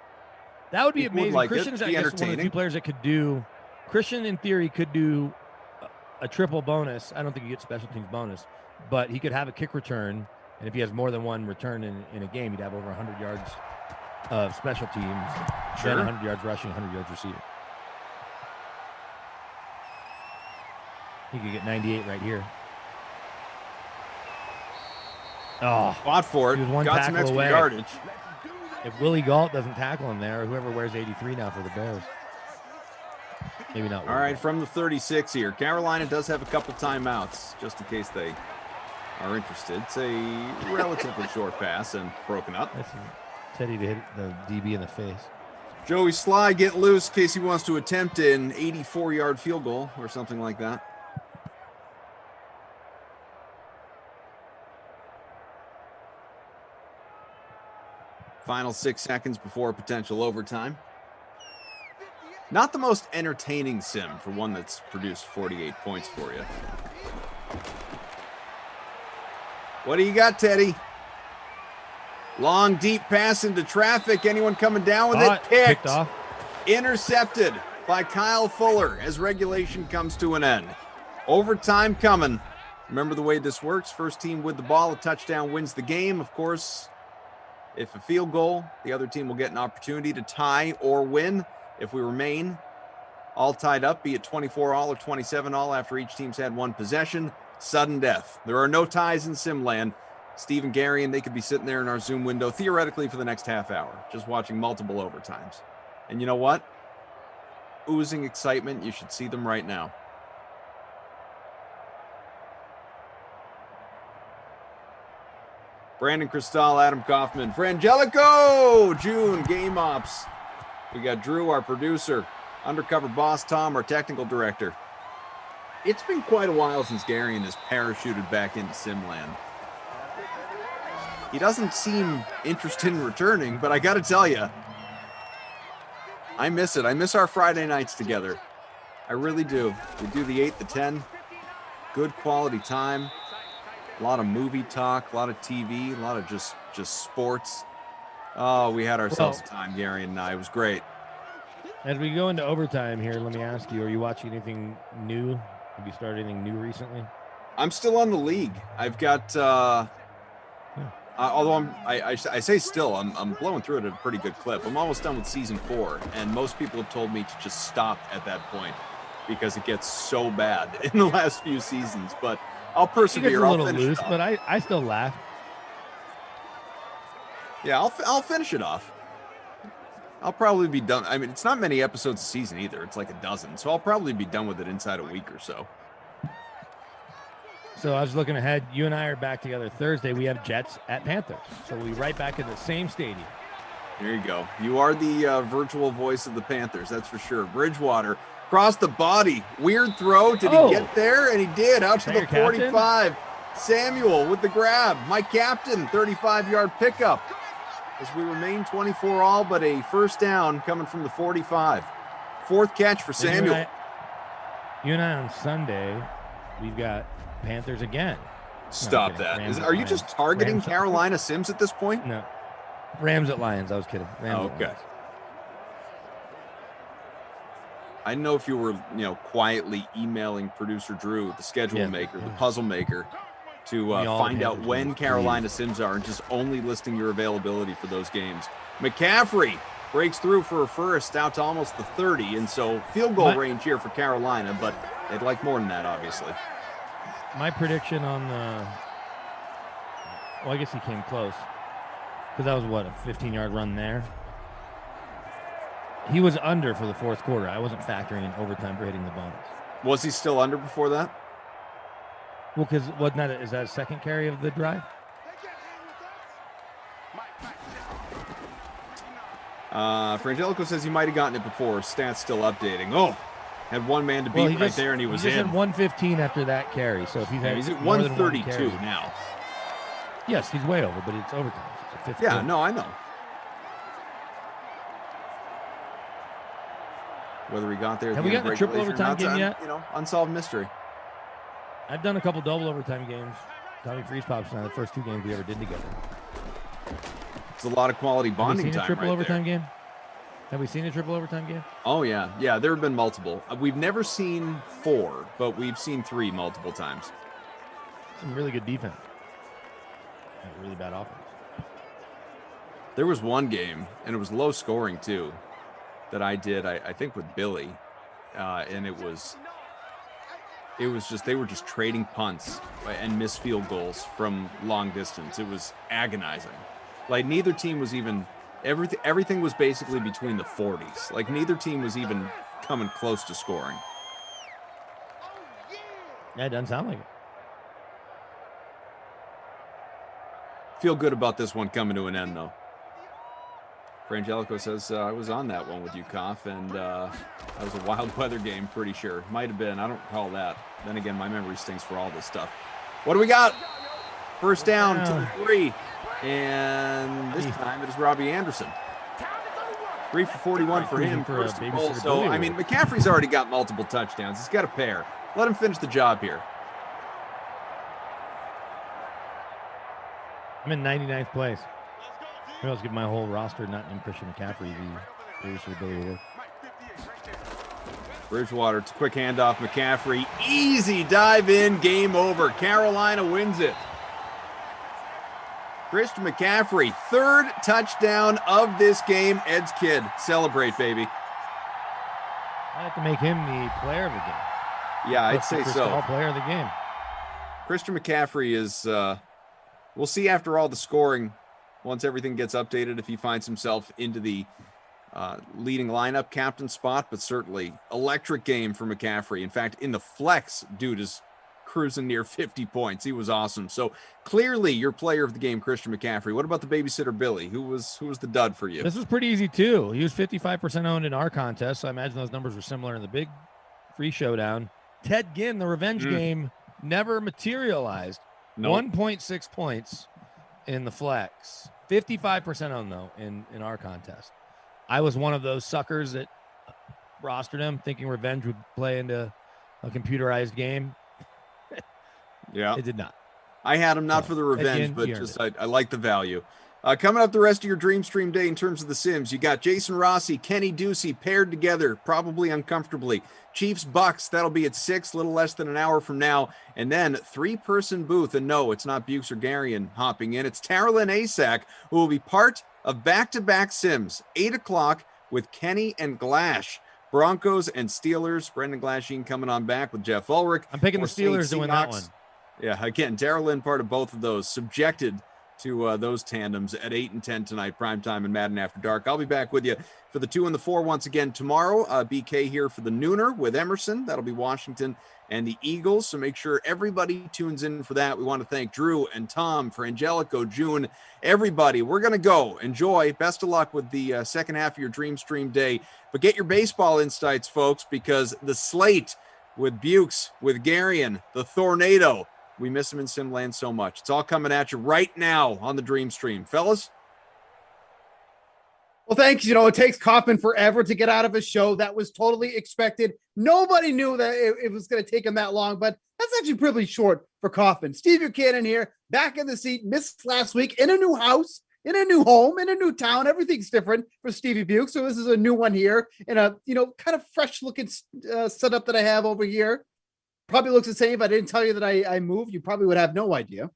That would be People would amazing. like it. Christian's, I Be guess, one of the entertaining. few players that could do. Christian, in theory, could do a triple bonus. I don't think he gets special teams bonus, but he could have a kick return, and if he has more than one return in a game, he'd have over 100 yards of special teams, Sure. then 100 yards rushing, 100 yards receiving. He could get 98 right here. Oh, fought for it. He was one Got some tackle extra away. yardage. If Willie Galt doesn't tackle him there, or whoever wears 83 now for the Bears. Maybe not. All right, from the 36 here. Carolina does have a couple timeouts, just in case they are interested. It's a relatively short pass and broken up. That's Teddy to hit the DB in the face. Joey Sly getting loose in case he wants to attempt an 84-yard field goal or something like that. Final 6 seconds before potential overtime. Not the most entertaining sim for one that's produced 48 points for you. What do you got, Teddy? Long, deep pass into traffic. Anyone coming down with it? Picked off. Intercepted by Kyle Fuller as regulation comes to an end. Overtime coming. Remember the way this works. First team with the ball, a touchdown wins the game. Of course, if a field goal, the other team will get an opportunity to tie or win. If we remain all tied up, be it 24-all or 27-all after each team's had one possession, sudden death. There are no ties in Simland. Steve and Gary, and they could be sitting there in our Zoom window theoretically for the next half hour, just watching multiple overtimes. And you know what? Oozing excitement. You should see them right now. Brandon Cristal, Adam Kaufman, Frangelico, June, Game Ops. We got Drew, our producer, Undercover Boss Tom, our technical director. It's been quite a while since Garion has parachuted back into Simland. He doesn't seem interested in returning, but I got to tell you, I miss it. I miss our Friday nights together. I really do. We do the 8 to 10. Good quality time. A lot of movie talk, a lot of TV, a lot of just sports. Oh, we had ourselves a time, Gary and I. It was great. As we go into overtime here, let me ask you, are you watching anything new? Have you started anything new recently? I'm still on the league. I've got, although I say still, I'm blowing through it at a pretty good clip. I'm almost done with season 4, and most people have told me to just stop at that point because it gets so bad in the last few seasons. But I'll persevere. It gets a little I'll finish loose, it off. but I still laugh. Yeah, I'll finish it off. I'll probably be done. I mean, it's not many episodes a season either. It's like a dozen. So I'll probably be done with it inside a week or so. So I was looking ahead. You and I are back together Thursday. We have Jets at Panthers. So we'll be right back in the same stadium. There you go. You are the virtual voice of the Panthers. That's for sure. Bridgewater across the body. Weird throw. Did he get there? And he did. Out to the 45. Samuel with the grab. My captain, 35-yard pickup. As we remain 24-all, but a first down coming from the 45. Fourth catch for Samuel. You and I on Sunday, we've got Panthers again. Stop that. Are you just targeting Carolina Sims at this point? No. Rams at Lions. I was kidding. Rams okay. I didn't know if you were, quietly emailing producer Drew, the schedule maker, the puzzle maker, to find out when Carolina Sims are and just only listing your availability for those games. McCaffrey breaks through for a first out to almost the 30, and so field goal range here for Carolina, but they'd like more than that, obviously. My prediction on I guess he came close because that was, a 15-yard run there. He was under for the fourth quarter. I wasn't factoring in overtime for hitting the bonus. Was he still under before that? Well, because is that a second carry of the drive? Frangelico says he might have gotten it before. Stats still updating. Oh, had one man to beat there, and he was in. He's at 115 after that carry. So if he's at 132 now. Yes, he's way over, but it's overtime. It's yeah, no, I know. Whether he got there, have we gotten a triple overtime game yet? Unsolved mystery. I've done a couple double overtime games. Tommy Freeze Pops and I, the first 2 games we ever did together. It's a lot of quality bonding time. Triple overtime game? Have we seen a triple overtime game? Oh yeah, there have been multiple. We've never seen 4, but we've seen 3 multiple times. Some really good defense. And really bad offense. There was one game, and it was low scoring too, that I did. I think with Billy, and it was just they were just trading punts and missed field goals from long distance. It was agonizing. Like neither team was even everything was basically between the 40s. Like neither team was even coming close to scoring. Yeah, it doesn't sound like it. Feel good about this one coming to an end, though. Frangelico says, I was on that one with you, Koff, and that was a wild weather game, pretty sure. Might have been. I don't recall that. Then again, my memory stinks for all this stuff. What do we got? First down to the 3. And this time it is Robbie Anderson. 3 for 41 for him. First goal. So, I mean, McCaffrey's already got multiple touchdowns. He's got a pair. Let him finish the job here. I'm in 99th place. Maybe I'll give my whole roster, not named Christian McCaffrey, the producer ability to work. Bridgewater, it's a quick handoff. McCaffrey, easy dive in, game over. Carolina wins it. Christian McCaffrey, 3rd touchdown of this game. Ed's kid, celebrate, baby. I have to make him the player of the game. Yeah, I'd say so. Player of the game. Christian McCaffrey is, we'll see after all the scoring, once everything gets updated, if he finds himself into the leading lineup captain spot, but certainly electric game for McCaffrey. In fact, in the flex, dude is cruising near 50 points. He was awesome. So clearly your player of the game, Christian McCaffrey. What about the babysitter, Billy? Who was the dud for you? This was pretty easy too. He was 55% owned in our contest, so I imagine those numbers were similar in the big free showdown. Ted Ginn, the revenge game, never materialized. Nope. 1.6 points in the flex. 55% owned, though, in our contest. I was one of those suckers that rostered him, thinking revenge would play into a computerized game. Yeah. It did not. I had him not for the revenge, but just I like the value. Coming up the rest of your Dream Stream day in terms of the Sims, you got Jason Rossi, Kenny Ducey paired together, probably uncomfortably. Chiefs Bucks, that'll be at 6, a little less than an hour from now. And then 3-person booth, and no, it's not Bukes or Garion hopping in. It's Taralyn Asak, who will be part of back-to-back Sims, 8 o'clock with Kenny and Glash. Broncos and Steelers. Brendan Glasheen coming on back with Jeff Ulrich. I'm picking the Steelers to win that one. Yeah, again, Taralyn part of both of those, subjected to those tandems at 8 and 10 tonight, primetime and Madden After Dark. I'll be back with you for the 2 and the 4 once again tomorrow. BK here for the Nooner with Emerson. That'll be Washington and the Eagles, so make sure everybody tunes in for that. We want to thank Drew and Tom, for Angelico, June, everybody. We're going to go. Enjoy. Best of luck with the second half of your Dream Stream day. But get your baseball insights, folks, because the slate with Bukes, with Garion, the Tornado, we miss him in Simland so much. It's all coming at you right now on the Dream Stream. Fellas? Well, thanks. You know, it takes Kaufman forever to get out of a show. That was totally expected. Nobody knew that it was going to take him that long, but that's actually pretty short for Kaufman. Steve Buchanan here, back in the seat, missed last week, in a new house, in a new home, in a new town. Everything's different for Stevie Buke. So this is a new one here in a, kind of fresh looking setup that I have over here. Probably looks the same. If I didn't tell you that I moved, you probably would have no idea.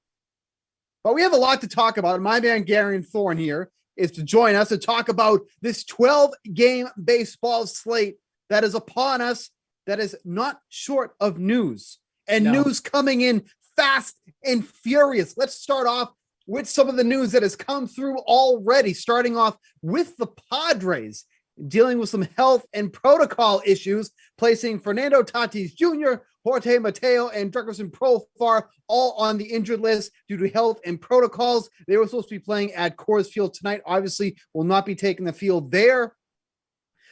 But we have a lot to talk about. My man, Garion Thorne here, is to join us to talk about this 12-game baseball slate that is upon us, that is not short of news. And news coming in fast and furious. Let's start off with some of the news that has come through already, starting off with the Padres dealing with some health and protocol issues, placing Fernando Tatis Jr., Jorge Mateo, and Jefferson Profar all on the injured list due to health and protocols. They were supposed to be playing at Coors Field tonight. Obviously, will not be taking the field there.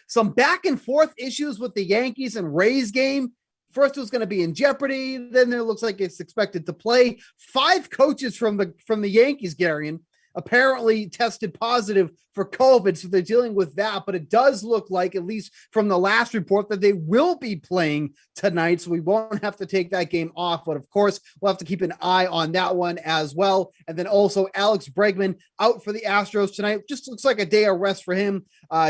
Some back and forth issues with the Yankees and Rays game. First, it was going to be in jeopardy. Then it looks like it's expected to play. 5 coaches from the Yankees, Garion, apparently tested positive for COVID, so they're dealing with that. But it does look like, at least from the last report, that they will be playing tonight, so we won't have to take that game off. But of course, we'll have to keep an eye on that one as well. And then also Alex Bregman out for the Astros tonight. Just looks like a day of rest for him.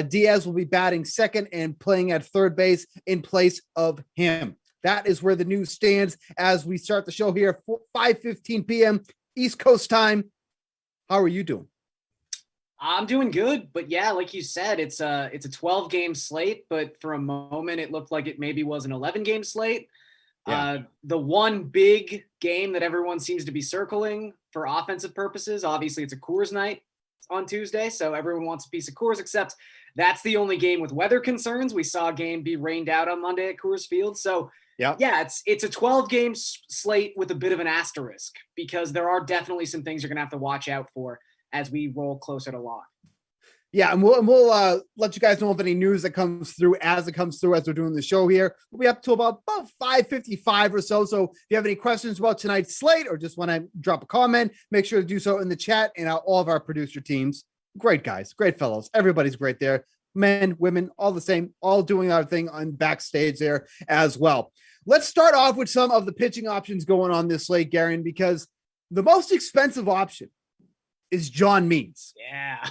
Diaz will be batting second and playing at third base in place of him. That is where the news stands as we start the show here, 5:15 p.m. East Coast time. How are you doing? I'm doing good, but yeah, like you said, it's a 12-game slate, but for a moment it looked like it maybe was an 11-game slate. Yeah. The one big game that everyone seems to be circling for offensive purposes, obviously it's a Coors night. on Tuesday, so everyone wants a piece of Coors, except that's the only game with weather concerns. We saw a game be rained out on Monday at Coors Field. So yeah, it's a 12-game slate with a bit of an asterisk because there are definitely some things you're going to have to watch out for as we roll closer to lock. Yeah, and we'll let you guys know of any news that comes through as we're doing the show here. We'll be up to about 5:55 or so. So if you have any questions about tonight's slate or just want to drop a comment, make sure to do so in the chat. And all of our producer teams, great guys, great fellows. Everybody's great there. Men, women, all the same, all doing our thing on backstage there as well. Let's start off with some of the pitching options going on this slate, Garen, because the most expensive option is John Means. Yeah.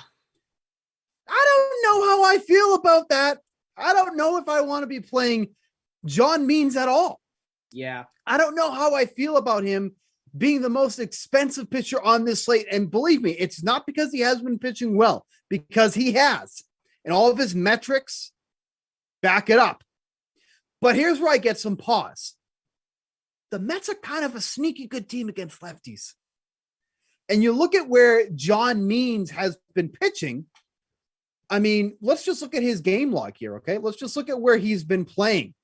I don't know how I feel about that. I don't know if I want to be playing John Means at all. Yeah. I don't know how I feel about him being the most expensive pitcher on this slate. And believe me, it's not because he has been pitching well, because he has. And all of his metrics back it up. But here's where I get some pause. The Mets are kind of a sneaky good team against lefties. And you look at where John Means has been pitching. I mean, let's just look at his game log here, okay? Let's just look at where he's been playing.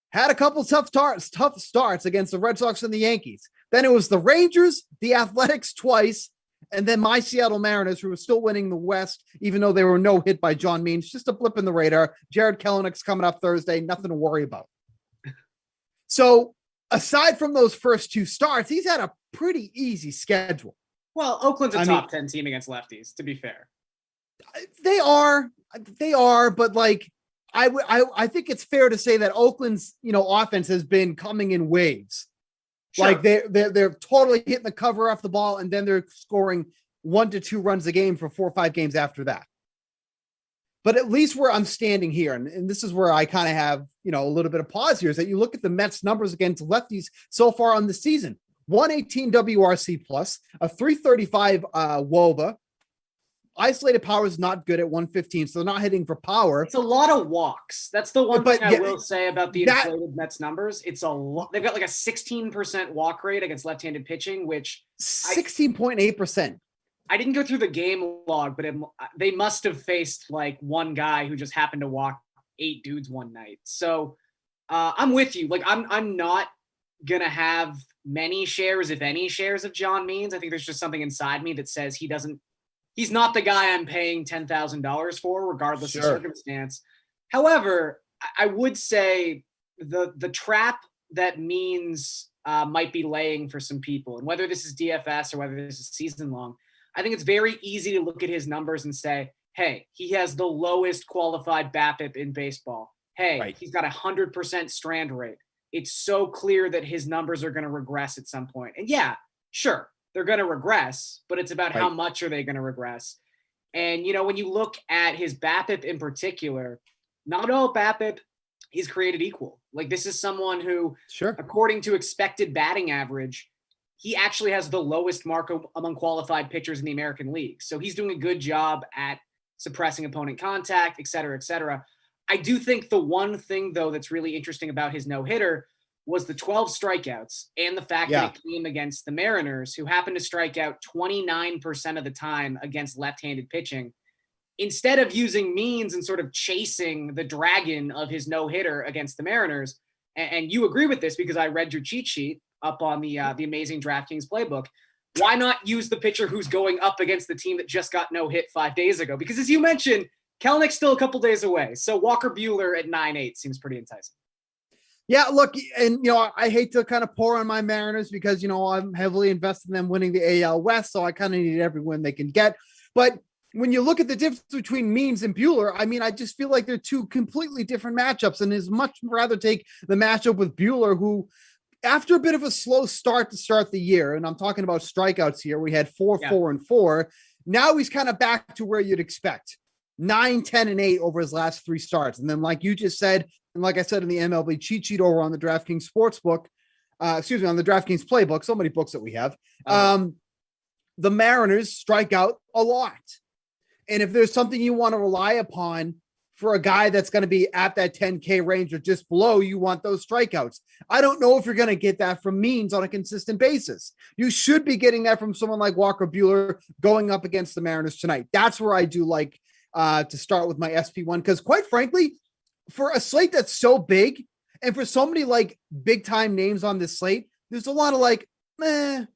Had a couple tough starts against the Red Sox and the Yankees. Then it was the Rangers, the Athletics twice, and then my Seattle Mariners, who were still winning the West, even though they were no hit by John Means. Just a blip in the radar. Jared Kelenick's coming up Thursday. Nothing to worry about. So aside from those first two starts, he's had a pretty easy schedule. Well, Oakland's a top 10 team against lefties, to be fair. They are, but like I think it's fair to say that Oakland's offense has been coming in waves. Sure. Like they're totally hitting the cover off the ball, and then they're scoring 1 to 2 runs a game for 4 or 5 games after that. But at least where I'm standing here, and this is where I kind of have a little bit of pause here, is that you look at the Mets numbers against lefties so far on the season: 118 WRC plus, a 335 WOBA. Isolated power is not good at 115, so they're not hitting for power. It's a lot of walks. That's the one thing I will say about the inflated Mets numbers. It's a lot. They've got like a 16% walk rate against left-handed pitching, which 16.8%. I didn't go through the game log, but they must have faced like one guy who just happened to walk 8 dudes one night. So I'm with you. Like I'm not gonna have many shares, if any shares, of John Means. I think there's just something inside me that says he's not the guy I'm paying $10,000 for, regardless of circumstance. However, I would say the trap that Means might be laying for some people, and whether this is DFS or whether this is season long, I think it's very easy to look at his numbers and say, hey, he has the lowest qualified BABIP in baseball. Hey, He's got 100% strand rate. It's so clear that his numbers are going to regress at some point. And yeah, sure, they're going to regress, but it's about how much are they going to regress. And, when you look at his BABIP in particular, not all BABIP is created equal. Like, this is someone who, according to expected batting average, he actually has the lowest mark among qualified pitchers in the American League. So he's doing a good job at suppressing opponent contact, et cetera, et cetera. I do think the one thing, though, that's really interesting about his no-hitter was the 12 strikeouts and the fact that it came against the Mariners, who happened to strike out 29% of the time against left-handed pitching. Instead of using Means and sort of chasing the dragon of his no-hitter against the Mariners, and you agree with this because I read your cheat sheet up on the amazing DraftKings playbook, why not use the pitcher who's going up against the team that just got no hit 5 days ago? Because as you mentioned, Kelenick's still a couple days away. So Walker Buehler at 9.8 seems pretty enticing. Yeah, look, and, I hate to kind of pour on my Mariners because, I'm heavily invested in them winning the AL West, so I kind of need every win they can get. But when you look at the difference between Means and Buehler, I mean, I just feel like they're two completely different matchups, and is much rather take the matchup with Buehler, who, after a bit of a slow start to start the year, and I'm talking about strikeouts here, we had 4, 4, and 4. Now he's kind of back to where you'd expect. 9, 10, and 8 over his last 3 starts. And then, like you just said, and like I said in the MLB cheat sheet over on the DraftKings Sportsbook, on the DraftKings Playbook, so many books that we have, the Mariners strike out a lot. And if there's something you want to rely upon for a guy that's going to be at that 10K range or just below, you want those strikeouts. I don't know if you're going to get that from Means on a consistent basis. You should be getting that from someone like Walker Buehler going up against the Mariners tonight. That's where I do like to start with my SP1, because quite frankly, for a slate that's so big and for so many like big time names on this slate, there's a lot of like, maybe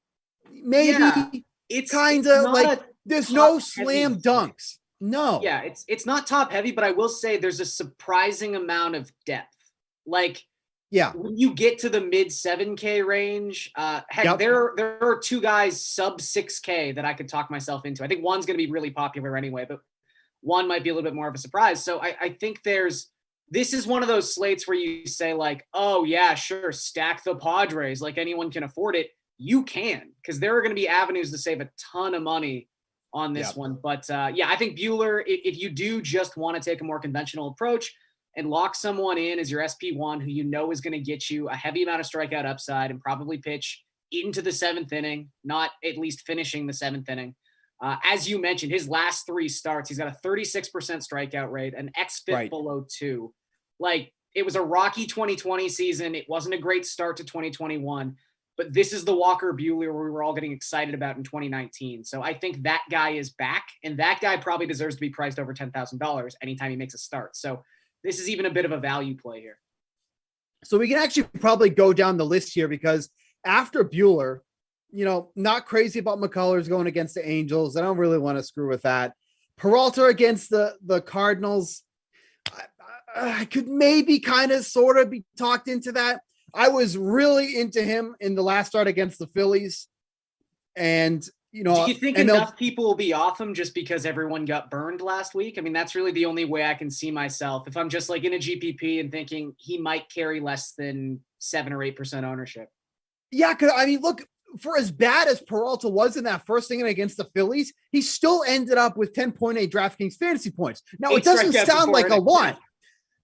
it's kind of like there's no slam heavy dunks. No. Yeah, it's not top heavy, but I will say there's a surprising amount of depth. Like, yeah, when you get to the mid 7K range, heck, there are two guys sub 6K that I could talk myself into. I think one's going to be really popular anyway, but one might be a little bit more of a surprise. So I think this is one of those slates where you say like, oh yeah, sure, stack the Padres, like anyone can afford it. You can, because there are going to be avenues to save a ton of money on this one. But I think Buehler, if you do just want to take a more conventional approach and lock someone in as your SP1 who you know is going to get you a heavy amount of strikeout upside and probably pitch into the 7th inning, not at least finishing the 7th inning. As you mentioned, his last 3 starts, he's got a 36% strikeout rate, an xFIP below 2. Like, it was a rocky 2020 season. It wasn't a great start to 2021. But this is the Walker Buehler we were all getting excited about in 2019. So I think that guy is back, and that guy probably deserves to be priced over $10,000 anytime he makes a start. So this is even a bit of a value play here. So we can actually probably go down the list here, because after Buehler, not crazy about McCullers going against the Angels. I don't really want to screw with that. Peralta against the Cardinals. I could maybe kind of sort of be talked into that. I was really into him in the last start against the Phillies. And, do you think enough people will be off him just because everyone got burned last week? I mean, that's really the only way I can see myself. If I'm just like in a GPP and thinking he might carry less than 7 or 8% ownership. Yeah. Cause I mean, look, for as bad as Peralta was in that first inning against the Phillies, he still ended up with 10.8 DraftKings fantasy points. Now, it doesn't sound like a lot.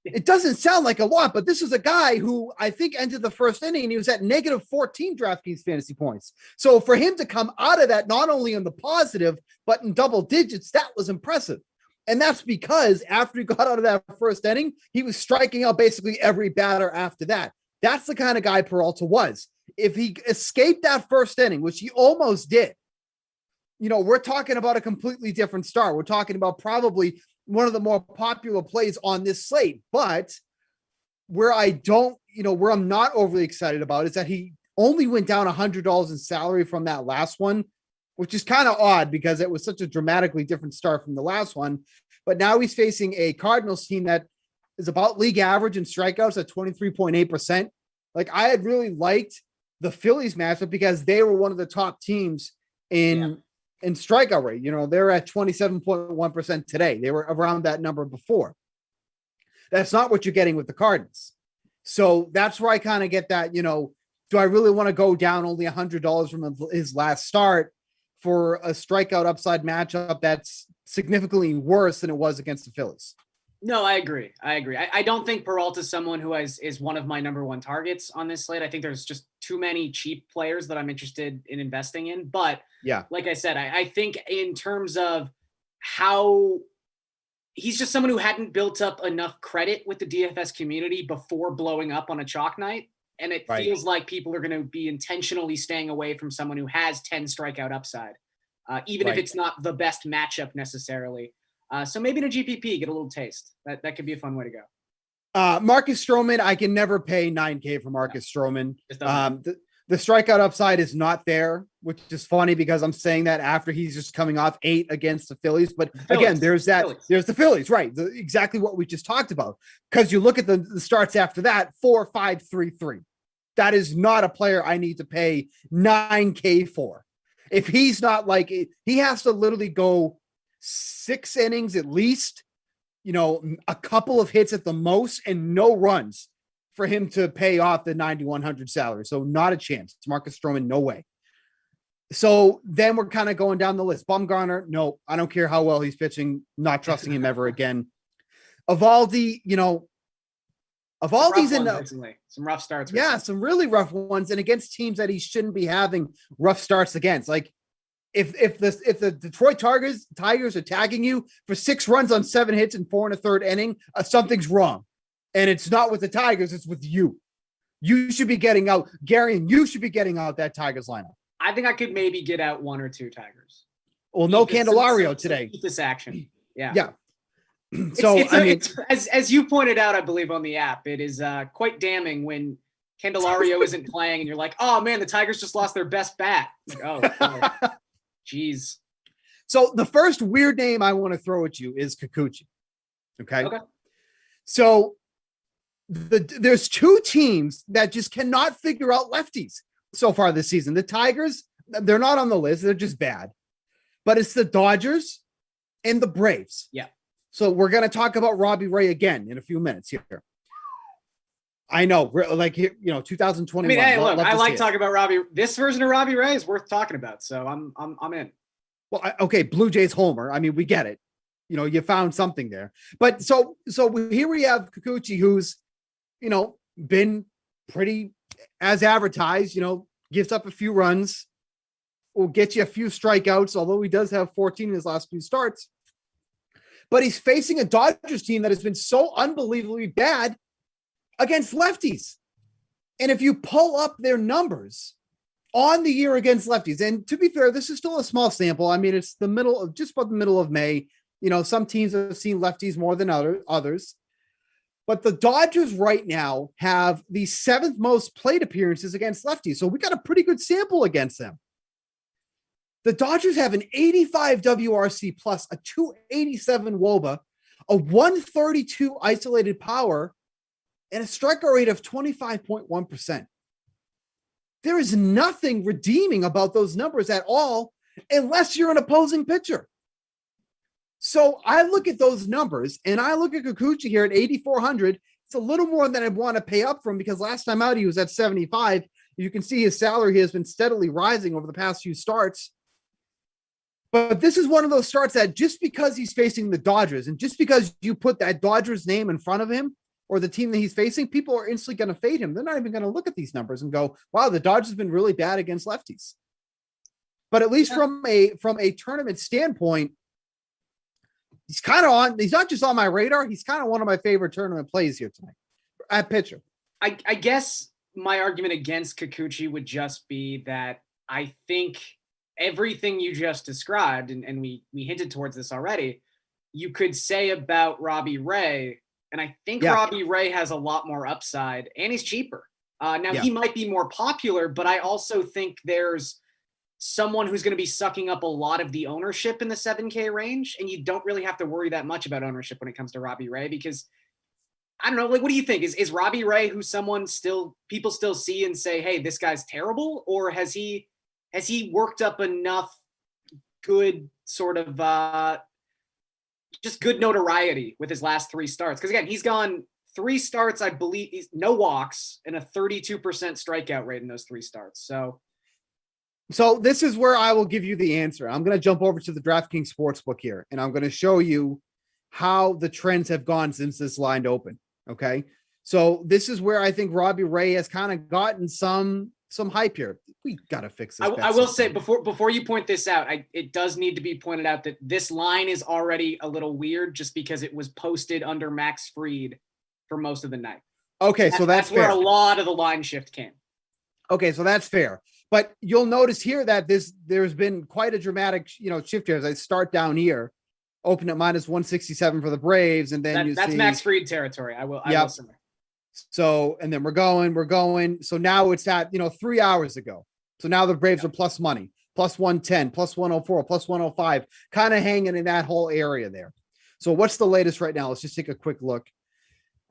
It doesn't sound like a lot, but this is a guy who I think ended the first inning and he was at negative 14 DraftKings fantasy points. So for him to come out of that, not only in the positive, but in double digits, that was impressive. And that's because after he got out of that first inning, he was striking out basically every batter after that. That's the kind of guy Peralta was. If he escaped that first inning, which he almost did, we're talking about a completely different start. We're talking about probably one of the more popular plays on this slate. But where where I'm not overly excited about is that he only went down $100 in salary from that last one, which is kind of odd because it was such a dramatically different start from the last one. But now he's facing a Cardinals team that is about league average in strikeouts at 23.8%. Like, I had really liked the Phillies matchup because they were one of the top teams in strikeout rate. They're at 27.1% today. They were around that number before. That's not what you're getting with the Cardinals. So that's where I kind of get that, do I really want to go down only $100 from his last start for a strikeout upside matchup that's significantly worse than it was against the Phillies? No, I agree. I don't think Peralta is someone who is one of my number one targets on this slate. I think there's just too many cheap players that I'm interested in investing in. But like I said, I think in terms of how he's just someone who hadn't built up enough credit with the DFS community before blowing up on a chalk night. And it feels like people are going to be intentionally staying away from someone who has 10 strikeout upside, even if it's not the best matchup necessarily. So maybe in a GPP, get a little taste. That could be a fun way to go. Marcus Stroman, I can never pay $9K for Marcus Stroman. The strikeout upside is not there, which is funny because I'm saying that after he's just coming off 8 against the Phillies. But again, there's the Phillies, right? Exactly what we just talked about. Because you look at the starts after that, 4, 5, 3, 3. That is not a player I need to pay $9K for. If he's not like, he has to literally go 6 innings at least, a couple of hits at the most and no runs for him to pay off the 9,100 salary. So not a chance. It's Marcus Stroman, no way. So then we're kind of going down the list. Bumgarner, no, I don't care how well he's pitching, not trusting him ever again. Evaldi, Evaldi's in some rough starts. Yeah, some really rough ones, and against teams that he shouldn't be having rough starts against. Like, if the Detroit Tigers are tagging you for 6 runs on 7 hits and 4 1/3 inning, something's wrong. And it's not with the Tigers, it's with you. You should be getting out, Gary, and you should be getting out that Tigers lineup. I think I could maybe get out 1 or 2 Tigers. Well, no Candelario today. This action. Yeah. Yeah. So, as you pointed out, I believe on the app, it is quite damning when Candelario isn't playing and you're like, oh man, the Tigers just lost their best bat. Like, oh, geez. So the first weird name I want to throw at you is Kikuchi. Okay. So there's 2 teams that just cannot figure out lefties so far this season. The Tigers, they're not on the list. They're just bad. But it's the Dodgers and the Braves. Yeah. So we're going to talk about Robbie Ray again in a few minutes here. I know, like, 2021. I mean, hey, look, I like talking about Robbie. This version of Robbie Ray is worth talking about. So I'm in. Well, okay, Blue Jays homer. I mean, we get it. You found something there. But so here we have Kikuchi, who's, been pretty as advertised, gives up a few runs, will get you a few strikeouts, although he does have 14 in his last few starts. But he's facing a Dodgers team that has been so unbelievably bad against lefties. And if you pull up their numbers on the year against lefties, and to be fair, this is still a small sample. I mean, it's just about the middle of May. Some teams have seen lefties more than others. But the Dodgers right now have the 7th most plate appearances against lefties. So we got a pretty good sample against them. The Dodgers have an 85 WRC plus, a 287 WOBA, a 132 isolated power, and a strikeout rate of 25.1%. There is nothing redeeming about those numbers at all, unless you're an opposing pitcher. So I look at those numbers, and I look at Kikuchi here at 8,400. It's a little more than I'd want to pay up for him, because last time out he was at 75. You can see his salary has been steadily rising over the past few starts. But this is one of those starts that just because he's facing the Dodgers, and just because you put that Dodgers name in front of him or the team that he's facing, people are instantly going to fade him. They're not even going to look at these numbers and go, wow, the Dodgers have been really bad against lefties. But at least from a tournament standpoint, he's kind of on. He's not just on my radar. He's kind of one of my favorite tournament plays here tonight at pitcher. I guess my argument against Kikuchi would just be that I think everything you just described, and we hinted towards this already, you could say about Robbie Ray. And I think Robbie Ray has a lot more upside, and he's cheaper. He might be more popular, but I also think there's someone who's going to be sucking up a lot of the ownership in the 7K range. And you don't really have to worry that much about ownership when it comes to Robbie Ray, because I don't know, like, what do you think? Is Robbie Ray who people still see and say, hey, this guy's terrible? Or has he worked up enough good sort of just good notoriety with his last 3 starts? Because again, he's gone 3 starts, I believe, he's no walks and a 32% strikeout rate in those 3 starts. So this is where I will give you the answer. I'm going to jump over to the DraftKings Sportsbook here, and I'm going to show you how the trends have gone since this line opened. Okay. So this is where I think Robbie Ray has kind of gotten some hype here. We got to fix this. I will say before you point this out, it does need to be pointed out that this line is already a little weird just because it was posted under Max Fried for most of the night. Okay. So that's where fair. a lot of the line shift came. Okay. So that's fair. But you'll notice here that there's been quite a dramatic, shift here as I start down here, open at minus 167 for the Braves. And then that's Max Fried territory. I will say. So, and then we're going. So now it's at, 3 hours ago. So now the Braves are plus money, plus 110, plus 104, plus 105, kind of hanging in that whole area there. So what's the latest right now? Let's just take a quick look.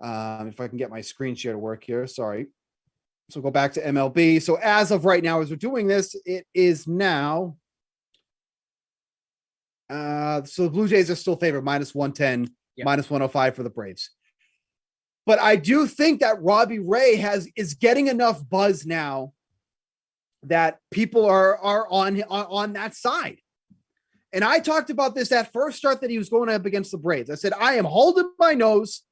If I can get my screen share to work here. Sorry. So go back to MLB. So as of right now, as we're doing this, it is now. So the Blue Jays are still favored, minus 110, minus 105 for the Braves. But I do think that Robbie Ray is getting enough buzz now that people are on that side. And I talked about this that first start that he was going up against the Braves. I said, I am holding my nose.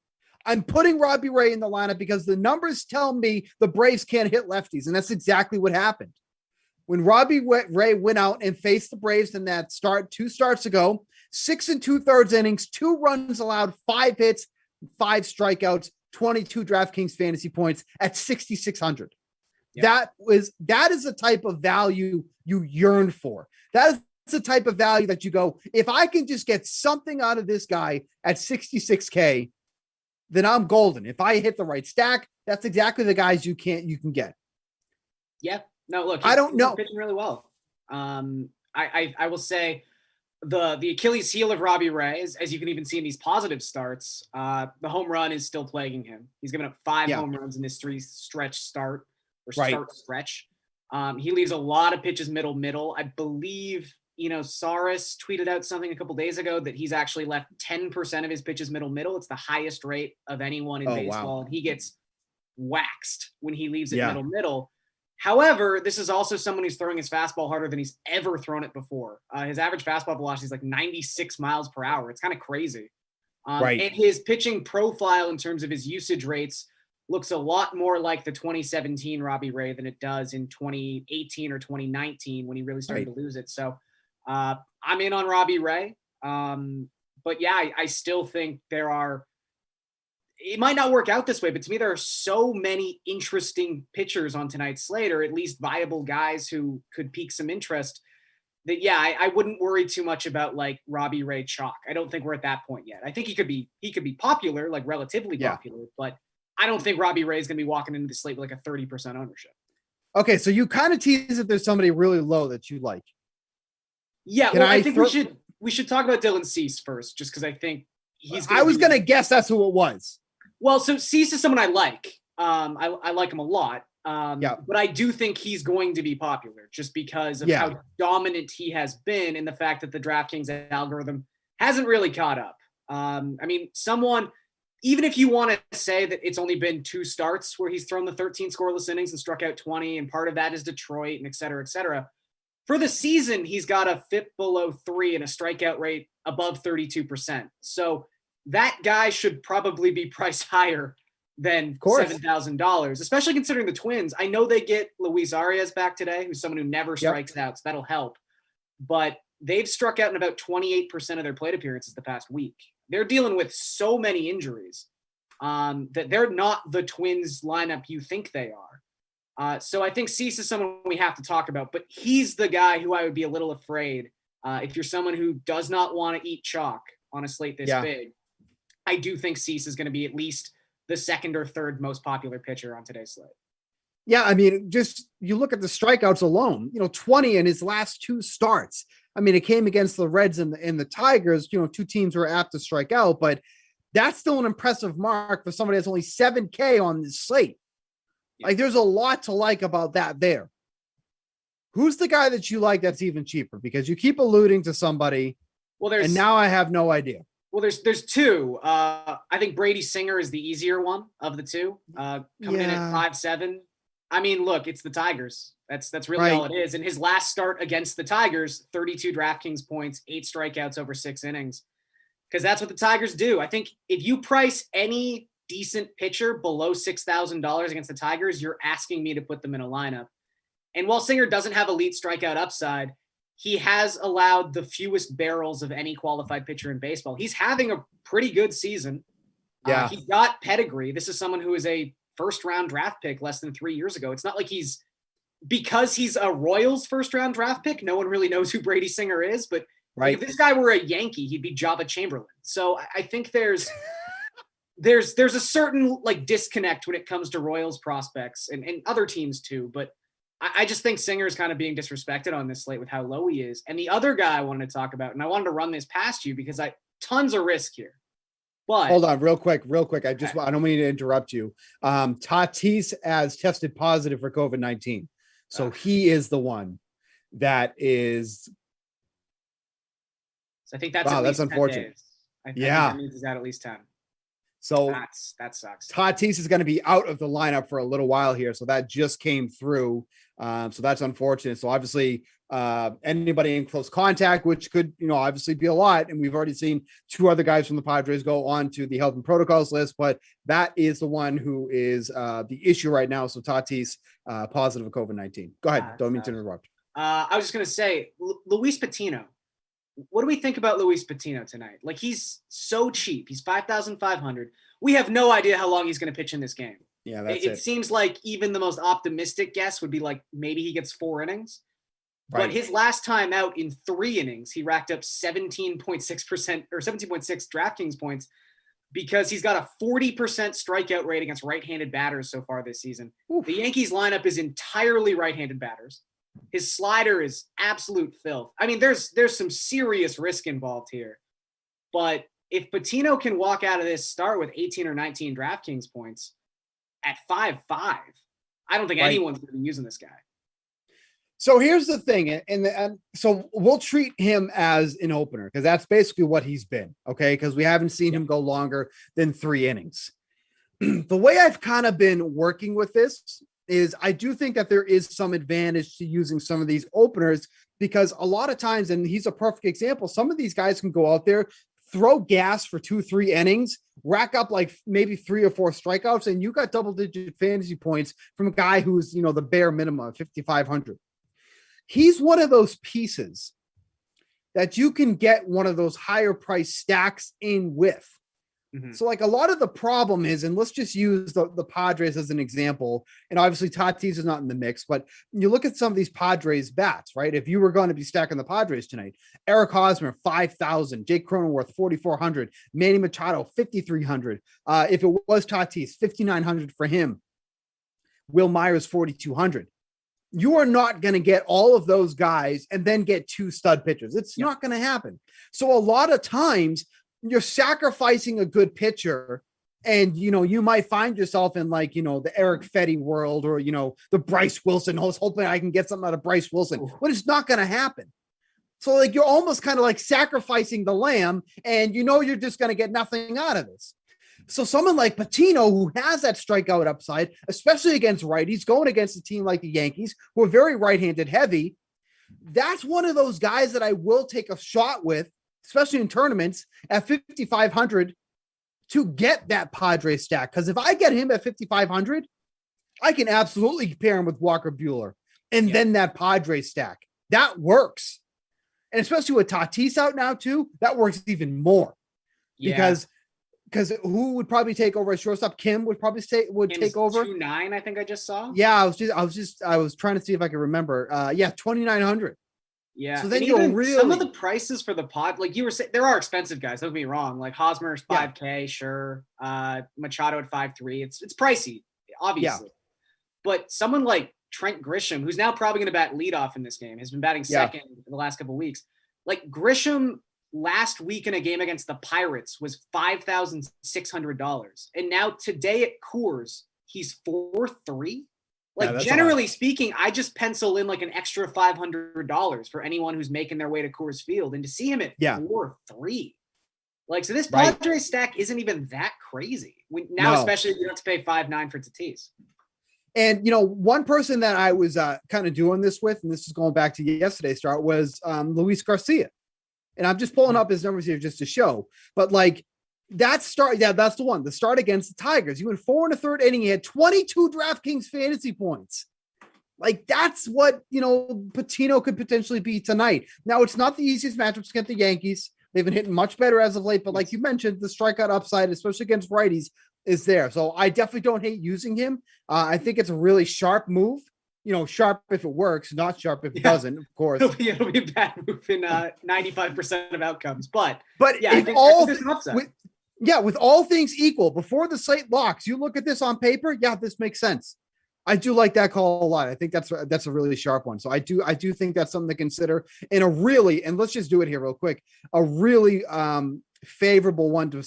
I'm putting Robbie Ray in the lineup because the numbers tell me the Braves can't hit lefties. And that's exactly what happened. when Robbie Ray went out and faced the Braves in that 2 starts ago, 6 2/3 innings, 2 runs allowed, 5 hits, 5 strikeouts, 22 DraftKings fantasy points at 6,600. Yeah. That is the type of value you yearn for. That is the type of value that you go, if I can just get something out of this guy at 66K, then I'm golden. If I hit the right stack, that's exactly the guys you can get. Yeah. No, look, I don't know. Pitching really well. I will say the Achilles heel of Robbie Ray, as you can even see in these positive starts, the home run is still plaguing him. He's given up 5 home runs in this 3-stretch start stretch. He leaves a lot of pitches middle. I believe, Saris tweeted out something a couple days ago that he's actually left 10% of his pitches middle. It's the highest rate of anyone in baseball. Wow. And he gets waxed when he leaves it middle. However, this is also someone who's throwing his fastball harder than he's ever thrown it before. His average fastball velocity is like 96 miles per hour. It's kind of crazy. And his pitching profile in terms of his usage rates looks a lot more like the 2017 Robbie Ray than it does in 2018 or 2019 when he really started to lose it. So I'm in on Robbie Ray. But yeah, I still think it might not work out this way, but to me, there are so many interesting pitchers on tonight's slate, or at least viable guys who could pique some interest that, I wouldn't worry too much about like Robbie Ray chalk. I don't think we're at that point yet. I think he could be popular, like relatively popular, but I don't think Robbie Ray is going to be walking into the slate with like a 30% ownership. Okay. So you kind of tease if there's somebody really low that you like. Yeah. I think we should talk about Dylan Cease first, just because I think I was going to guess that's who it was. Well, so Cease is someone I like. I like him a lot. But I do think he's going to be popular just because of how dominant he has been and the fact that the DraftKings algorithm hasn't really caught up. Even if you want to say that it's only been 2 starts where he's thrown the 13 scoreless innings and struck out 20, and part of that is Detroit and et cetera, for the season, he's got a FIP below 3 and a strikeout rate above 32%. So that guy should probably be priced higher than $7,000, especially considering the Twins. I know they get Luis Arias back today, who's someone who never strikes out, so that'll help. But they've struck out in about 28% of their plate appearances the past week. They're dealing with so many injuries that they're not the Twins lineup you think they are. So I think Cease is someone we have to talk about, but he's the guy who I would be a little afraid if you're someone who does not want to eat chalk on a slate this big. I do think Cease is going to be at least the 2nd or 3rd most popular pitcher on today's slate. Yeah, I mean, just you look at the strikeouts alone, 20 in his last 2 starts. I mean, it came against the Reds and the Tigers, 2 teams were apt to strike out, but that's still an impressive mark for somebody that's only 7K on this slate. Like, there's a lot to like about that there. Who's the guy that you like that's even cheaper? Because you keep alluding to somebody, and now I have no idea. Well, there's 2. I think Brady Singer is the easier one of the 2, coming in at 5.7. I mean, look, it's the Tigers. That's really all it is. And his last start against the Tigers, 32 DraftKings points, 8 strikeouts over 6 innings, because that's what the Tigers do. I think if you price any decent pitcher below $6,000 against the Tigers, you're asking me to put them in a lineup. And while Singer doesn't have elite strikeout upside, he has allowed the fewest barrels of any qualified pitcher in baseball. He's having a pretty good season. He's got pedigree. This is someone who is a 1st-round draft pick less than 3 years ago. It's not like because he's a Royals 1st-round draft pick, no one really knows who Brady Singer is. But if this guy were a Yankee, he'd be Java Chamberlain. So I think there's a certain disconnect when it comes to Royals prospects and other teams too. But I just think Singer is kind of being disrespected on this slate with how low he is. And the other guy I wanted to talk about, and I wanted to run this past you because tons of risk here. But hold on real quick. I don't mean to interrupt you. Tatis has tested positive for COVID-19. So he is the one that is. So I think that's that's unfortunate. I think that means he's at least 10. So that sucks. Tatis is going to be out of the lineup for a little while here. So that just came through. So that's unfortunate. So obviously anybody in close contact, which could, obviously be a lot. And we've already seen 2 other guys from the Padres go on to the health and protocols list, but that is the one who is the issue right now. So Tatis positive of COVID-19. Go ahead. Don't mean to interrupt. I was just going to say, Luis Patino. What do we think about Luis Patino tonight? Like, he's so cheap. He's 5,500. We have no idea how long he's going to pitch in this game. Yeah, that's it seems like even the most optimistic guess would be like maybe he gets 4 innings. Right. But his last time out in 3 innings, he racked up 17.6% or 17.6 DraftKings points because he's got a 40% strikeout rate against right-handed batters so far this season. The Yankees lineup is entirely right-handed batters. His slider is absolute filth. I mean, there's some serious risk involved here. But if Patino can walk out of this start with 18 or 19 DraftKings points at 5.5, I don't think anyone's going to be using this guy. So here's the thing, and so we'll treat him as an opener because that's basically what he's been, okay? Because we haven't seen him go longer than 3 innings. The way I've kind of been working with this is I do think that there is some advantage to using some of these openers because a lot of times, and he's a perfect example, some of these guys can go out there, throw gas for 2-3 innings, rack up like maybe 3 or 4 strikeouts, and you got double-digit fantasy points from a guy who's, the bare minimum of 5,500. He's one of those pieces that you can get one of those higher price stacks in with. So like a lot of the problem is, and let's just use the Padres as an example. And obviously Tatis is not in the mix, but you look at some of these Padres bats, right? If you were going to be stacking the Padres tonight, Eric Hosmer, 5,000, Jake Cronenworth, 4,400, Manny Machado, 5,300. If it was Tatis, 5,900 for him. Will Myers, 4,200. You are not going to get all of those guys and then get 2 stud pitchers. It's not going to happen. So a lot of times you're sacrificing a good pitcher and, you might find yourself in like, the Eric Fetty world or, the Bryce Wilson. I was hoping I can get something out of Bryce Wilson, but it's not going to happen. So like, you're almost kind of like sacrificing the lamb and you're just going to get nothing out of this. So someone like Patino, who has that strikeout upside, especially against righties, going against a team like the Yankees, who are very right-handed heavy, that's one of those guys that I will take a shot with, especially in tournaments, at 5,500 to get that Padres stack. Because if I get him at 5,500, I can absolutely pair him with Walker Buehler and then that Padres stack. That works. And especially with Tatis out now too, that works even more. Because who would probably take over at shortstop? Kim would probably take over 2.9. I think I just saw. Yeah, I was trying to see if I could remember. 2,900. Yeah. So then some of the prices for the pod, like you were saying, there are expensive guys. Don't get me wrong. Like Hosmer's 5K, sure. Machado at 5.3. It's pricey, obviously. But someone like Trent Grisham, who's now probably going to bat leadoff in this game, has been batting second in the last couple of weeks. Like Grisham last week in a game against the Pirates was $5,600. And now today at Coors, he's 4.3. Like generally speaking, I just pencil in like an extra $500 for anyone who's making their way to Coors Field. And to see him at 4.3, like, so this Padres stack isn't even that crazy. Especially if you have to pay 5.9 for Tatis. And, one person that I was kind of doing this with, and this is going back to yesterday's start, was Luis Garcia. And I'm just pulling up his numbers here just to show. But like that start, that's the one. The start against the Tigers. He went 4 1/3 inning. He had 22 DraftKings fantasy points. Like that's what, Patino could potentially be tonight. Now, it's not the easiest matchups against the Yankees. They've been hitting much better as of late. But like you mentioned, the strikeout upside, especially against righties, is there. So I definitely don't hate using him. I think it's a really sharp move. Sharp if it works, not sharp if it doesn't, of course. It'll be a bad move in 95% of outcomes. But yeah, with all things equal, before the site locks, you look at this on paper. Yeah, this makes sense. I do like that call a lot. I think that's a really sharp one. So I do think that's something to consider in and let's just do it here real quick. A really favorable one to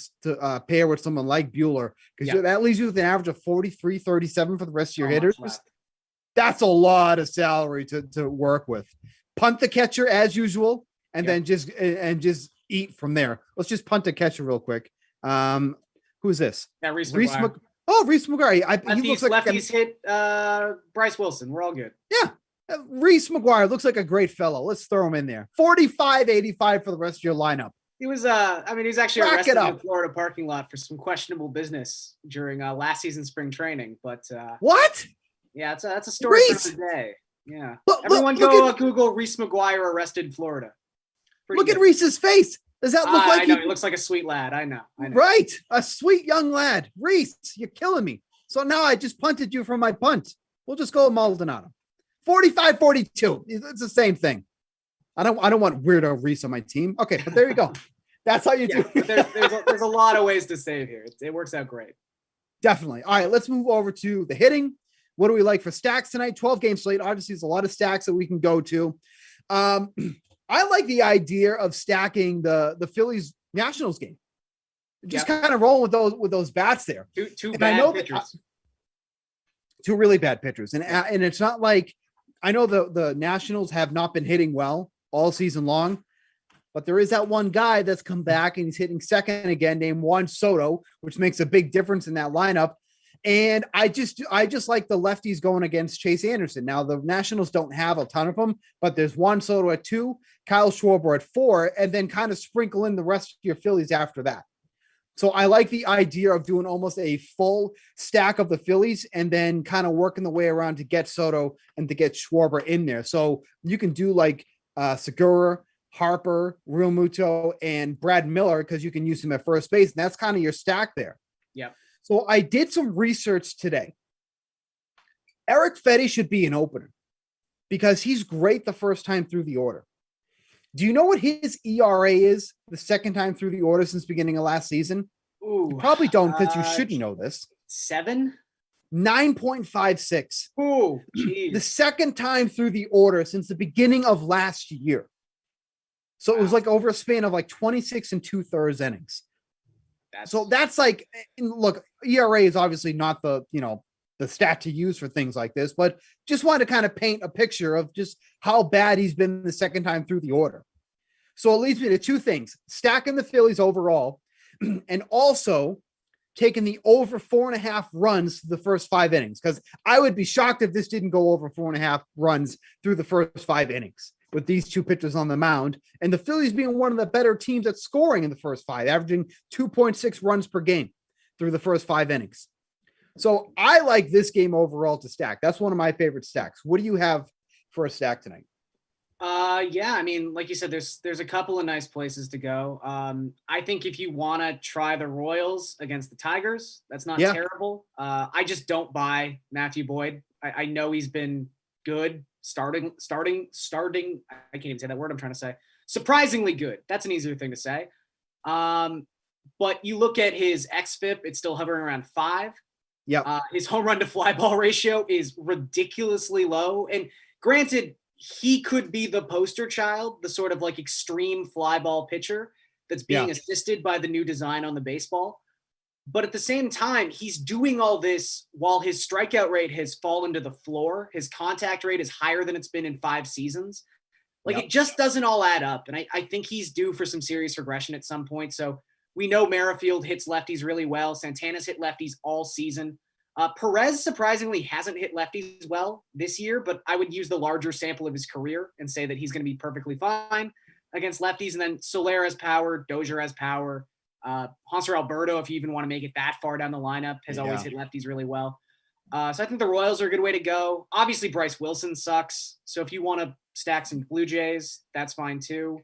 pair with someone like Buehler, because that leaves you with an average of 43-37 for the rest of your hitters. That's a lot of salary to work with. Punt the catcher as usual, and then just eat from there. Let's just punt the catcher real quick. Who's this? Yeah, Reese McGuire. Reese McGuire. He looks like lefties hit Bryce Wilson. We're all good. Yeah. Reese McGuire looks like a great fellow. Let's throw him in there. 45-85 for the rest of your lineup. He was he was actually arrested in a Florida parking lot for some questionable business during last season's spring training. But what? Yeah, that's a story for the day. Yeah. Look, Everyone look go at- Google Reese McGuire arrested in Florida. Pretty Look at good. Reese's face. Does that look like I know. He looks like a sweet lad. I know. Right? A sweet young lad. Reese, you're killing me. So now I just punted you from my punt. We'll just go Maldonado. 45-42. It's the same thing. I don't want weirdo Reese on my team. Okay, but there you go. That's how you do But there's a lot of ways to save here. It works out great. Definitely. All right, let's move over to the hitting. What do we like for stacks tonight? 12 game slate. Obviously, there's a lot of stacks that we can go to. I like the idea of stacking the Phillies Nationals game. Just kind of rolling with those bats there. Two And bad pitchers. Two really bad pitchers. And it's not like, I know the Nationals have not been hitting well all season long, but there is that one guy that's come back and he's hitting second again, named Juan Soto, which makes a big difference in that lineup. And I just like the lefties going against Chase Anderson. Now the Nationals don't have a ton of them, but there's Juan Soto at 2, Kyle Schwarber at 4, and then kind of sprinkle in the rest of your Phillies after that. So I like the idea of doing almost a full stack of the Phillies and then kind of working the way around to get Soto and to get Schwarber in there. So you can do like Segura, Harper, Real Muto, and Brad Miller because you can use him at first base. And that's kind of your stack there. Yeah. So I did some research today. Eric Fetty should be an opener because he's great the first time through the order. Do you know what his ERA is the second time through the order since beginning of last season? Ooh, you probably don't because you should know this. 9.56. Ooh, geez. The second time through the order since the beginning of last year. So it was like over a span of like 26 2/3 innings. So that's like, look, ERA is obviously not the stat to use for things like this, but just wanted to kind of paint a picture of just how bad he's been the second time through the order. So it leads me to two things: stacking the Phillies overall and also taking the over 4.5 runs the first 5 innings. Because I would be shocked if this didn't go over 4.5 runs through the first 5 innings with these two pitchers on the mound. And the Phillies being one of the better teams at scoring in the first 5, averaging 2.6 runs per game through the first 5 innings. So I like this game overall to stack. That's one of my favorite stacks. What do you have for a stack tonight? Yeah, I mean, like you said, there's a couple of nice places to go. I think if you want to try the Royals against the Tigers, that's not terrible. I just don't buy Matthew Boyd. I know he's been good starting. I can't even say that word I'm trying to say. Surprisingly good. That's an easier thing to say. But you look at his xFIP, it's still hovering around 5. Yeah. His home run to fly ball ratio is ridiculously low. And granted, he could be the poster child, the sort of like extreme fly ball pitcher that's being assisted by the new design on the baseball. But at the same time, he's doing all this while his strikeout rate has fallen to the floor. His contact rate is higher than it's been in 5 seasons. It just doesn't all add up. And I think he's due for some serious regression at some point. So we know Merrifield hits lefties really well. Santana's hit lefties all season. Perez surprisingly hasn't hit lefties well this year, but I would use the larger sample of his career and say that he's going to be perfectly fine against lefties. And then Soler has power, Dozier has power. Hanser Alberto, if you even want to make it that far down the lineup, has always hit lefties really well. So I think the Royals are a good way to go. Obviously, Bryce Wilson sucks. So if you want to stack some Blue Jays, that's fine too.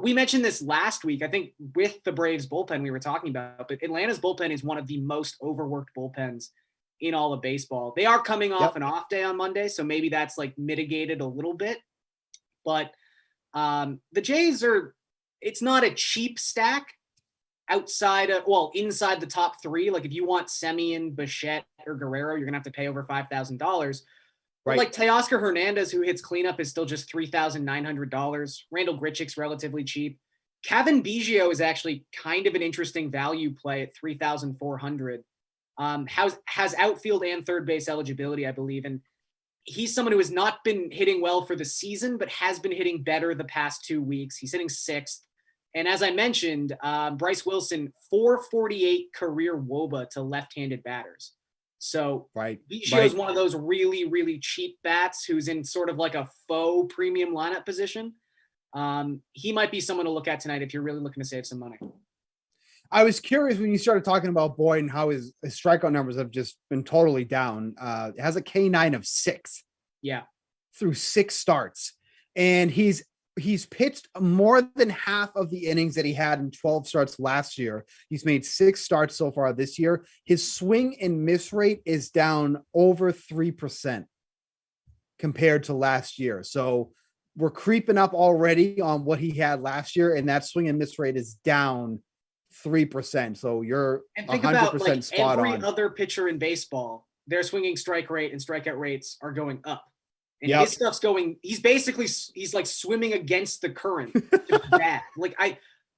We mentioned this last week, I think with the Braves bullpen we were talking about, but Atlanta's bullpen is one of the most overworked bullpens in all of baseball. They are coming off an off day on Monday, so maybe that's like mitigated a little bit. But the Jays it's not a cheap stack inside the top 3. Like if you want Semien, Bichette, or Guerrero, you're gonna have to pay over $5,000. Right. Like Teoscar Hernandez, who hits cleanup, is still just $3,900. Randall Grichuk's relatively cheap. Kevin Biggio is actually kind of an interesting value play at $3,400. Has outfield and third base eligibility, I believe. And he's someone who has not been hitting well for the season, but has been hitting better the past 2 weeks. He's hitting 6th. And as I mentioned, Bryce Wilson, 448 career WOBA to left-handed batters. So Biggio is one of those really, really cheap bats who's in sort of like a faux premium lineup position. He might be someone to look at tonight if you're really looking to save some money. I was curious when you started talking about Boyd and how his strikeout numbers have just been totally down. It has a K9 of 6. Yeah. through 6 starts, and he's pitched more than half of the innings that he had in 12 starts last year. He's made 6 starts so far this year. His swing and miss rate is down over 3% compared to last year. So we're creeping up already on what he had last year, and that swing and miss rate is down 3%. So you're And think 100% about like spot every on. other pitcher in baseball, their swinging strike rate and strikeout rates are going up. And Yep. his stuff's going, he's like swimming against the current. It's bad.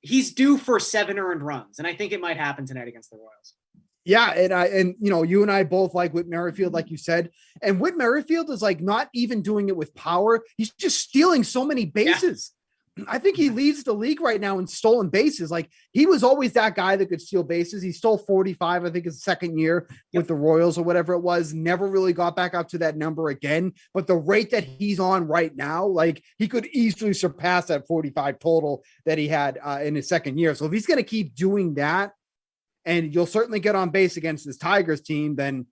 He's due for 7 earned runs. And I think it might happen tonight against the Royals. Yeah, and you and I both like Whit Merrifield, like you said. And Whit Merrifield is like not even doing it with power. He's just stealing so many bases. I think he leads the league right now in stolen bases. Like, he was always that guy that could steal bases. He stole 45, I think, his second year with the Royals or whatever it was. Never really got back up to that number again. But the rate that he's on right now, like, he could easily surpass that 45 total that he had in his second year. So if he's going to keep doing that, and you'll certainly get on base against this Tigers team, then,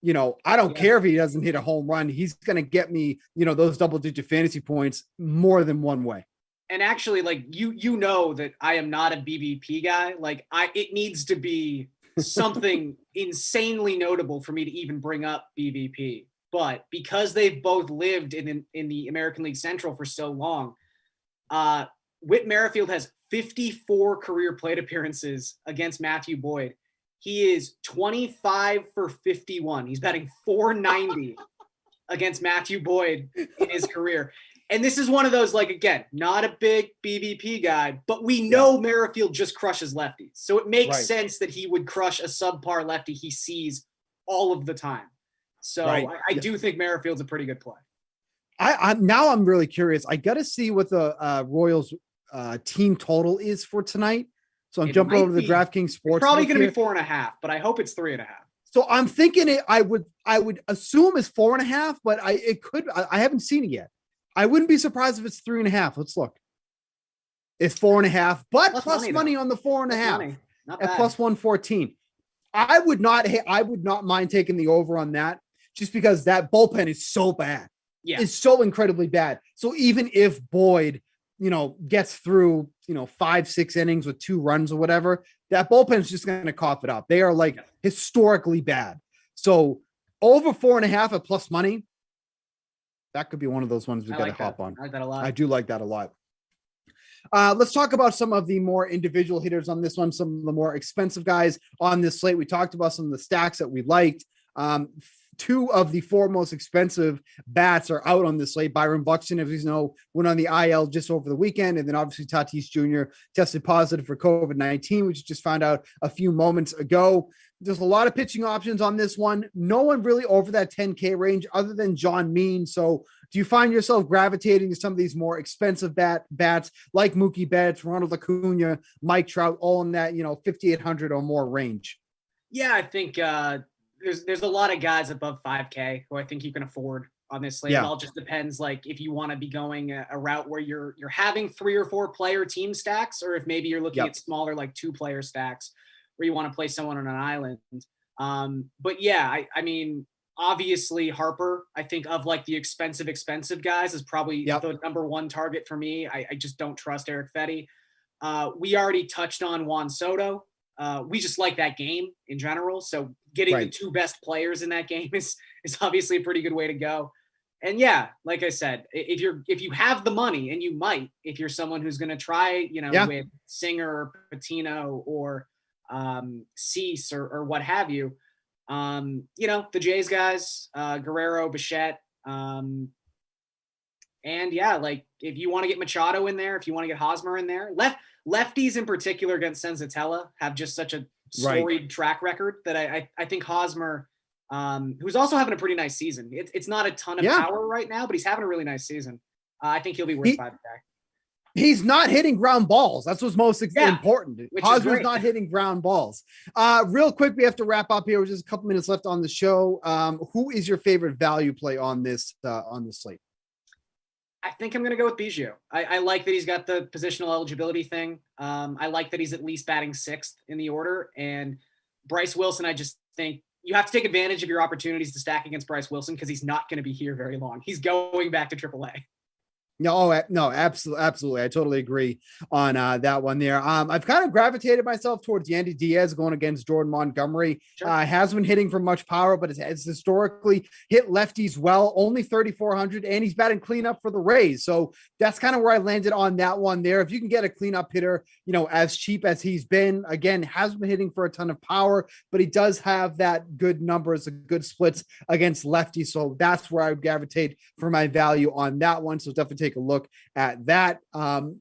I don't care if he doesn't hit a home run. He's going to get me, those double-digit fantasy points more than one way. And actually, like, you know that I am not a BBP guy. Like, it needs to be something insanely notable for me to even bring up BBP. But because they've both lived in the American League Central for so long, Whit Merrifield has 54 career plate appearances against Matthew Boyd. He is 25 for 51. He's batting .490 against Matthew Boyd in his career. And this is one of those, like, again, not a big BBP guy, but we know Merrifield just crushes lefties. So it makes sense that he would crush a subpar lefty he sees all of the time. So I do think Merrifield's a pretty good play. I'm really curious. I got to see what the Royals team total is for tonight. So I'm jumping over to the DraftKings Sports. It's probably going to be 4.5, but I hope it's 3.5. So I'm thinking I would assume it's 4.5, but I haven't seen it yet. I wouldn't be surprised if it's 3.5. Let's look. It's 4.5, but plus money on the 4.5 at plus 114. I would not mind taking the over on that, just because that bullpen is so bad. Yeah. It's so incredibly bad. So even if Boyd, gets through, 5-6 innings with 2 runs or whatever, that bullpen is just going to cough it up. They are like historically bad. So over 4.5 at plus money, that could be one of those ones we got to hop on. I like that a lot. I do like that a lot. Let's talk about some of the more individual hitters on this one, some of the more expensive guys on this slate. We talked about some of the stacks that we liked. 2 of the 4 most expensive bats are out on this slate. Byron Buxton, as you know, went on the IL just over the weekend. And then obviously Tatis Jr. tested positive for COVID-19, which just found out a few moments ago. There's a lot of pitching options on this one. No one really over that 10K range other than John Mean. So do you find yourself gravitating to some of these more expensive bats like Mookie Betts, Ronald Acuna, Mike Trout, all in that, 5,800 or more range? Yeah, I think there's a lot of guys above 5K who I think you can afford on this slate. Yeah. It all just depends, like, if you want to be going a route where you're having 3 or 4 player team stacks, or if maybe you're looking at smaller, like 2-player stacks where you want to play someone on an island. But yeah, I mean, obviously Harper, I think of like the expensive guys, is probably the number 1 target for me. I just don't trust Eric Fetty. We already touched on Juan Soto. We just like that game in general. So getting the 2 best players in that game is obviously a pretty good way to go. And yeah, like I said, if you have the money, and you might, if you're someone who's going to try, with Singer or Patino or Cease or what have you, the Jays guys, Guerrero, Bichette, and yeah, like if you want to get Machado in there, if you want to get Hosmer in there, lefties in particular against Senzatella have just such a storied track record that I think Hosmer, who's also having a pretty nice season. It's not a ton of power right now, but he's having a really nice season. I think he'll be worth 5K. He's not hitting ground balls. That's what's most important. Hosmer's not hitting ground balls. Real quick, we have to wrap up here with just a couple minutes left on the show. Who is your favorite value play on this slate? I think I'm going to go with Biggio. I like that he's got the positional eligibility thing. I like that he's at least batting 6th in the order. And Bryce Wilson, I just think, you have to take advantage of your opportunities to stack against Bryce Wilson because he's not going to be here very long. He's going back to AAA. No, absolutely. I totally agree on that one there. I've kind of gravitated myself towards Yandy Diaz going against Jordan Montgomery. Sure. Has been hitting from much power, but has historically hit lefties well, only 3,400, and he's batting cleanup for the Rays. So that's kind of where I landed on that one there. If you can get a cleanup hitter, as cheap as he's been, again, hasn't been hitting for a ton of power, but he does have that good numbers, good splits against lefties. So that's where I would gravitate for my value on that one. So definitely take a look at that. And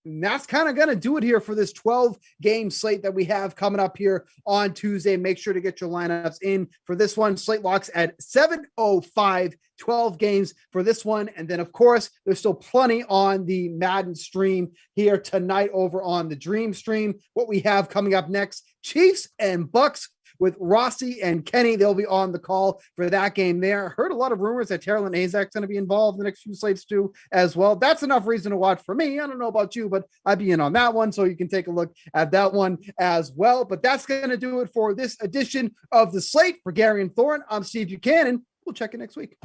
that's kind of going to do it here for this 12-game slate that we have coming up here on Tuesday. Make sure to get your lineups in for this one. Slate locks at 7:05, 12 games for this one. And then, of course, there's still plenty on the Madden stream here tonight over on the Dream stream. What we have coming up next, Chiefs and Bucks with Rossi and Kenny. They'll be on the call for that game there. Heard a lot of rumors that Terrell and Azek's going to be involved in the next few slates too as well. That's enough reason to watch for me. I don't know about you, but I'd be in on that one. So you can take a look at that one as well. But that's going to do it for this edition of the slate. For Gary and Thorne, I'm Steve Buchanan. We'll check it next week.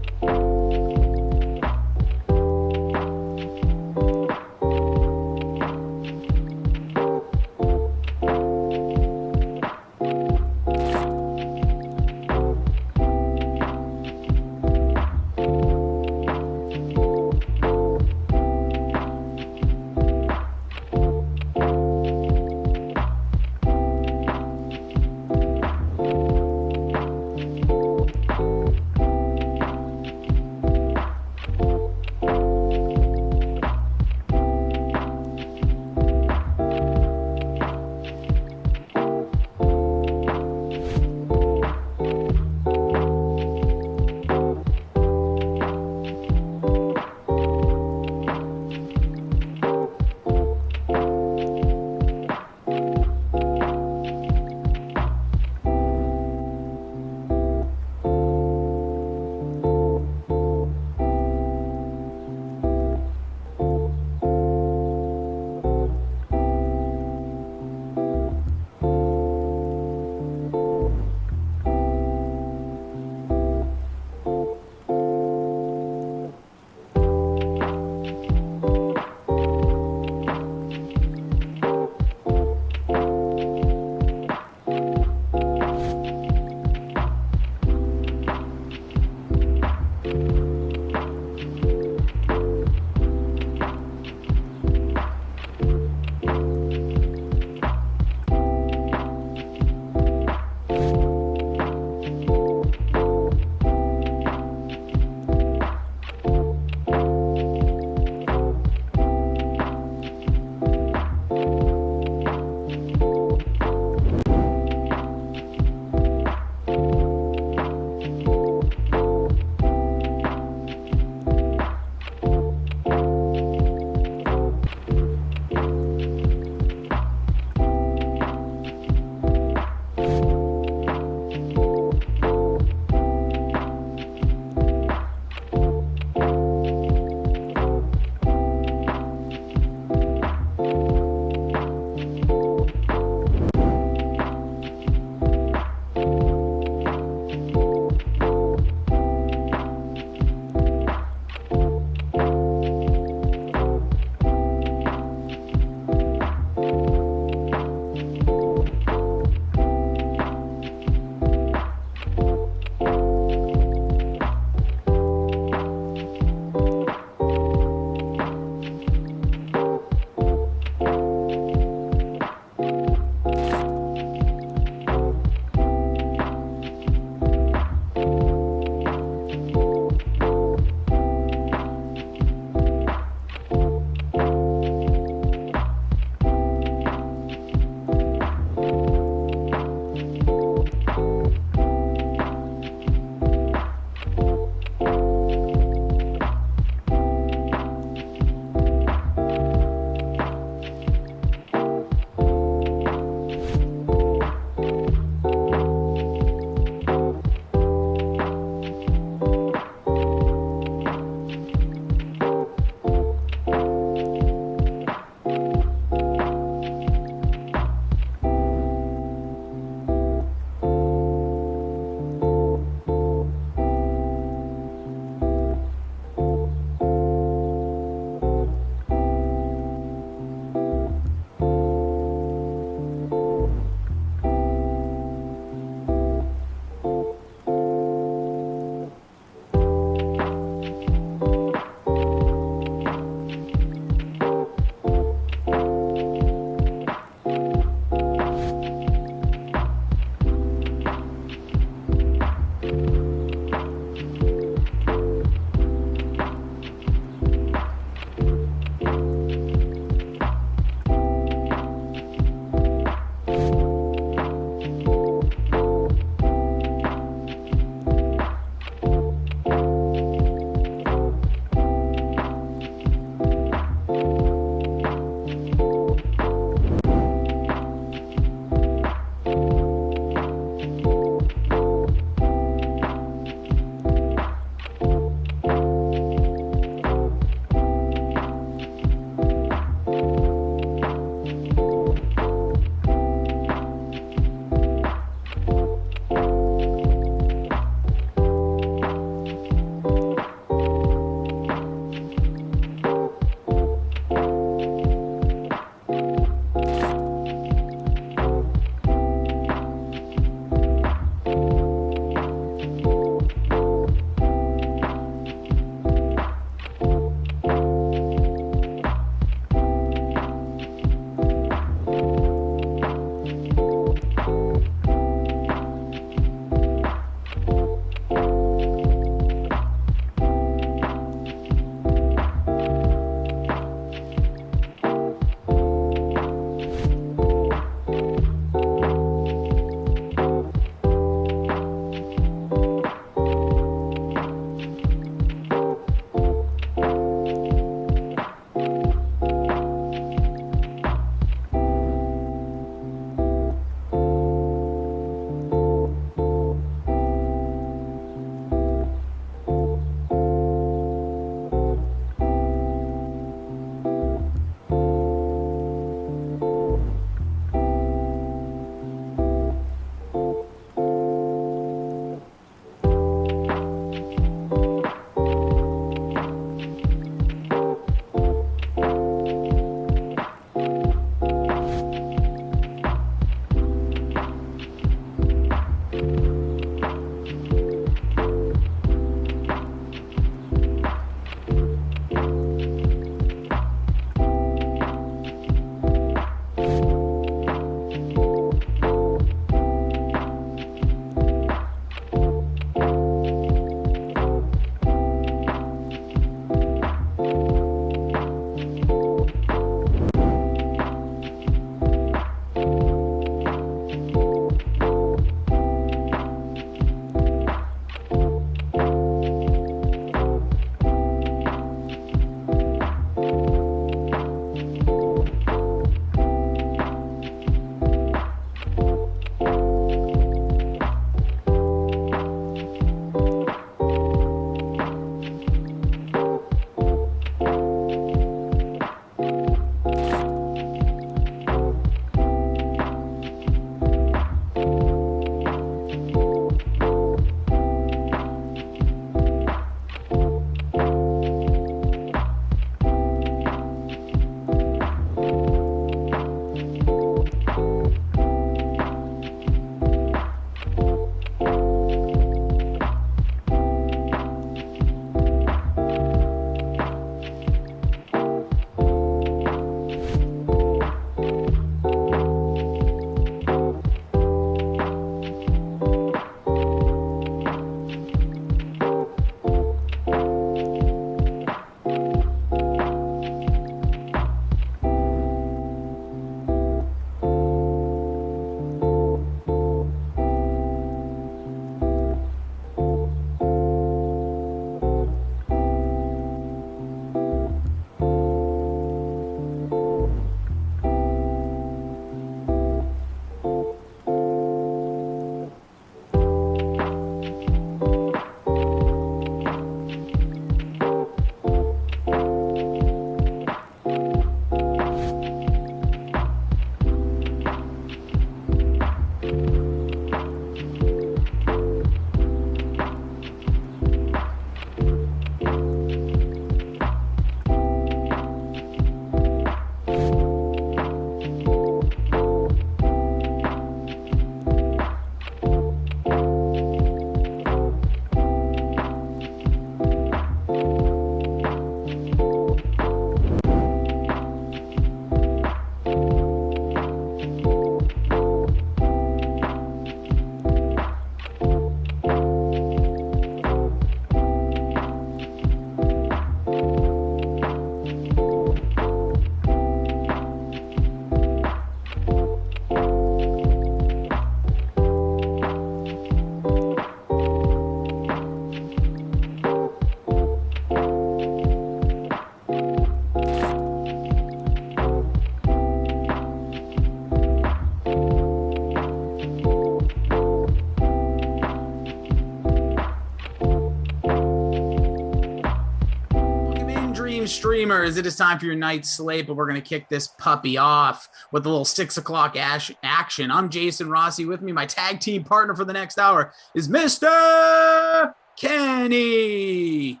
streamers, it is time for your night's slate, but we're going to kick this puppy off with a little 6 o'clock action. I'm Jason Rossi. With me, my tag team partner for the next hour is Mr. Kenny.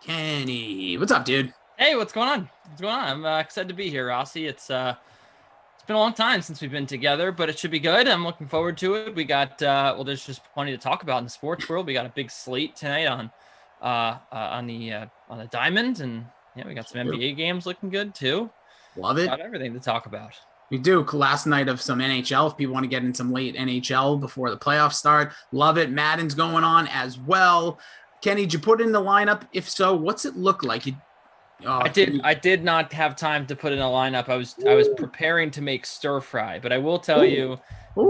Kenny, what's up, dude? Hey, what's going on? What's going on? I'm excited to be here, Rossi. It's been a long time since we've been together, but it should be good. I'm looking forward to it. We got there's just plenty to talk about in the sports world. We got a big slate tonight on the Diamond, and yeah, we got some NBA games looking good too. Love it. Got everything to talk about. We do. Last night of some NHL. If people want to get in some late NHL before the playoffs start, love it. Madden's going on as well. Kenny, did you put in the lineup? If so, what's it look like? I did not have time to put in a lineup. I was preparing to make stir fry, but I will tell you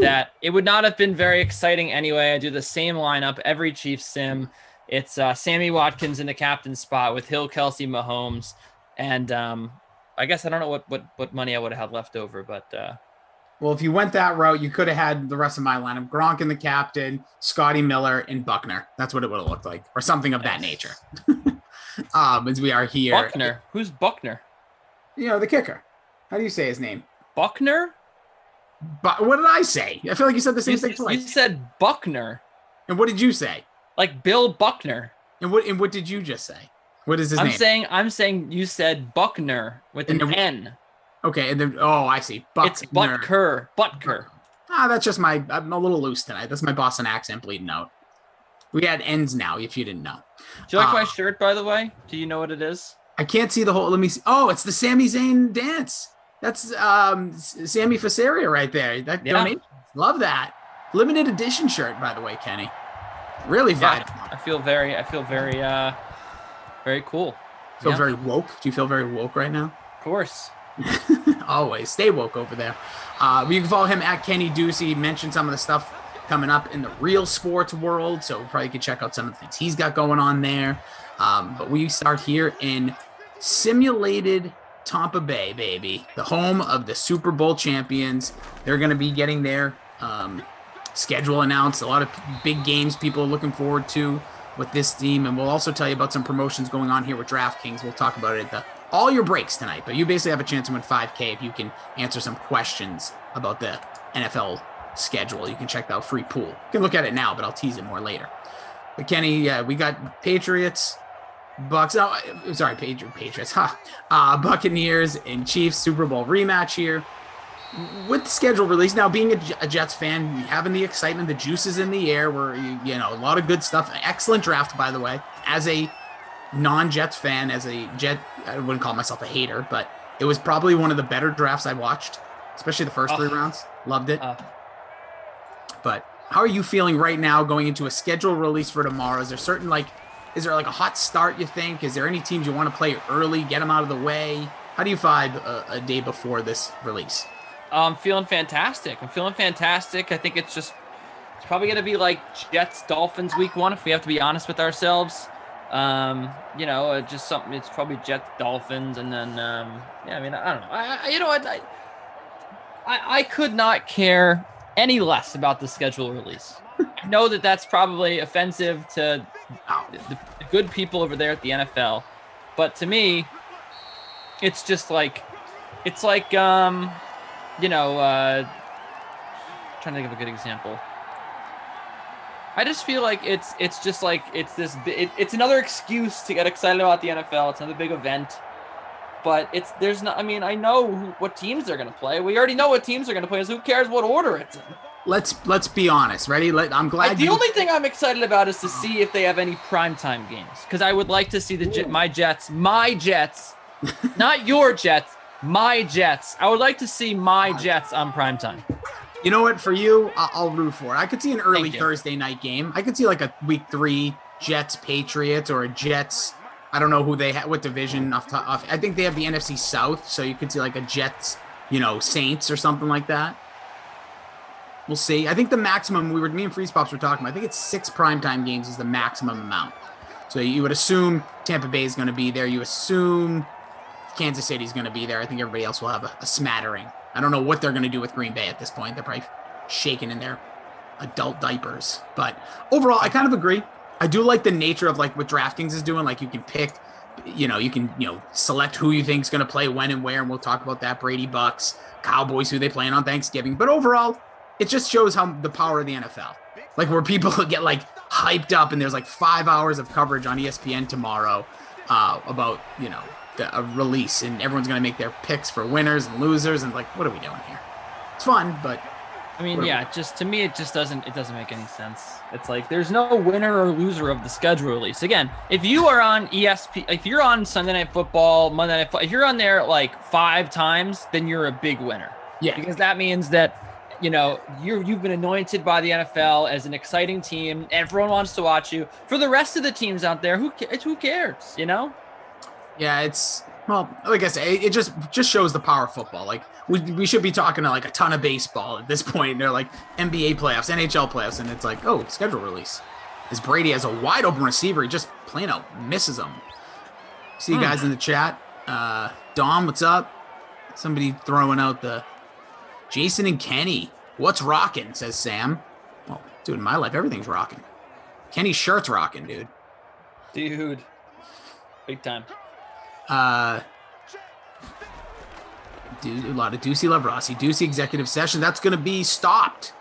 that it would not have been very exciting anyway. I do the same lineup every Chiefs sim. It's Sammy Watkins in the captain spot with Hill, Kelsey, Mahomes, and I guess I don't know what money I would have had left over, but well, if you went that route, you could have had the rest of my lineup: Gronk in the captain, Scotty Miller, and Buckner. That's what it would have looked like, or something of that nature. As we are here. Buckner. Who's Buckner? You know, the kicker. How do you say his name? Buckner? But what did I say? I feel like you said the same thing twice. You said Buckner. And what did you say? Like Bill Buckner. And what did you just say? What is his name? I'm saying you said Buckner with an N. Okay, and then I see. Buckner. It's Butker. Butker. That's just I'm a little loose tonight. That's my Boston accent bleeding out. We had N's now, if you didn't know. Do you like my shirt, by the way? Do you know what it is? I can't see the whole. Let me see. Oh, it's the Sami Zayn dance. That's Sammy Fasaria right there. That donation. Love that. Limited edition shirt, by the way, Kenny. Really vibe. I feel very very cool. Feel very woke. Do you feel very woke right now? Of course. Always stay woke over there. You can follow him at Kenny Ducey. He mentioned some of the stuff coming up in the real sports world, so probably could check out some of the things he's got going on there. But we start here in simulated Tampa Bay, baby, the home of the Super Bowl champions. They're going to be getting their schedule announced. A lot of big games people are looking forward to with this team, and we'll also tell you about some promotions going on here with DraftKings. We'll talk about it at all your breaks tonight, but you basically have a chance to win $5K if you can answer some questions about the NFL schedule. You can check that free pool. You can look at it now, but I'll tease it more later. But Kenny, we got Patriots, Bucks. Oh, sorry, Patriots. Buccaneers and Chiefs Super Bowl rematch here. With the schedule release now, being a Jets fan, having the excitement, the juice is in the air. Where you know a lot of good stuff. Excellent draft, by the way. As a non-Jets fan, as a Jet, I wouldn't call myself a hater, but it was probably one of the better drafts I watched, especially the first 3 rounds. Loved it. But how are you feeling right now going into a schedule release for tomorrow? Is there a hot start, you think? Is there any teams you want to play early, get them out of the way? How do you vibe a day before this release? I'm feeling fantastic. I think it's probably going to be like Jets Dolphins week 1 if we have to be honest with ourselves. Just something. It's probably Jets Dolphins, and then I don't know. I could not care any less about the schedule release. I know that's probably offensive to the good people over there at the NFL, but to me, it's just trying to think of a good example. I just feel like it's another excuse to get excited about the NFL. It's another big event, but I know what teams they're going to play. We already know what teams they're going to play. So who cares what order it's in? Let's be honest. Ready? I'm glad. The only thing I'm excited about is to see if they have any primetime games, because I would like to see my Jets, not your Jets, my Jets. I would like to see my Jets on primetime. You know what? For you, I'll root for it. I could see an early Thursday night game. I could see like a week 3 Jets Patriots or a Jets. I don't know who they have, what division off. I think they have the NFC South, so you could see like a Jets, Saints or something like that. We'll see. I think the maximum me and Freeze Pops were talking about, I think it's 6 primetime games is the maximum amount. So you would assume Tampa Bay is going to be there. You assume Kansas City is going to be there. I think everybody else will have a smattering. I don't know what they're going to do with Green Bay at this point. They're probably shaking in their adult diapers. But overall, I kind of agree. I do like the nature of like what DraftKings is doing. Like you can pick you can select who you think is going to play when and where, and we'll talk about that. Brady, Bucks, Cowboys, who they playing on Thanksgiving. But overall, it just shows how the power of the NFL. Like where people get like hyped up, and there's like 5 hours of coverage on ESPN tomorrow about a release, and everyone's going to make their picks for winners and losers, and like, what are we doing here? It's fun, but I mean, just to me, it doesn't make any sense. It's like there's no winner or loser of the schedule release. Again, if you are on ESP, if you're on Sunday Night Football, Monday Night Football, if you're on there like 5 times, then you're a big winner. Yeah, because that means that you've been anointed by the NFL as an exciting team. Everyone wants to watch you. For the rest of the teams out there, who cares? Yeah, it's like I say, it just shows the power of football. Like we should be talking to like a ton of baseball at this point. They're like NBA playoffs, NHL playoffs, and it's like, oh, schedule release. As Brady has a wide open receiver, he just plain out misses him. See you guys in the chat. Dom, what's up? Somebody throwing out the Jason and Kenny. What's rocking? Says Sam. Well, dude, in my life, everything's rocking. Kenny's shirt's rocking, dude. Dude, big time. A lot of Ducey Love Rossi. Ducey executive session. That's going to be stopped.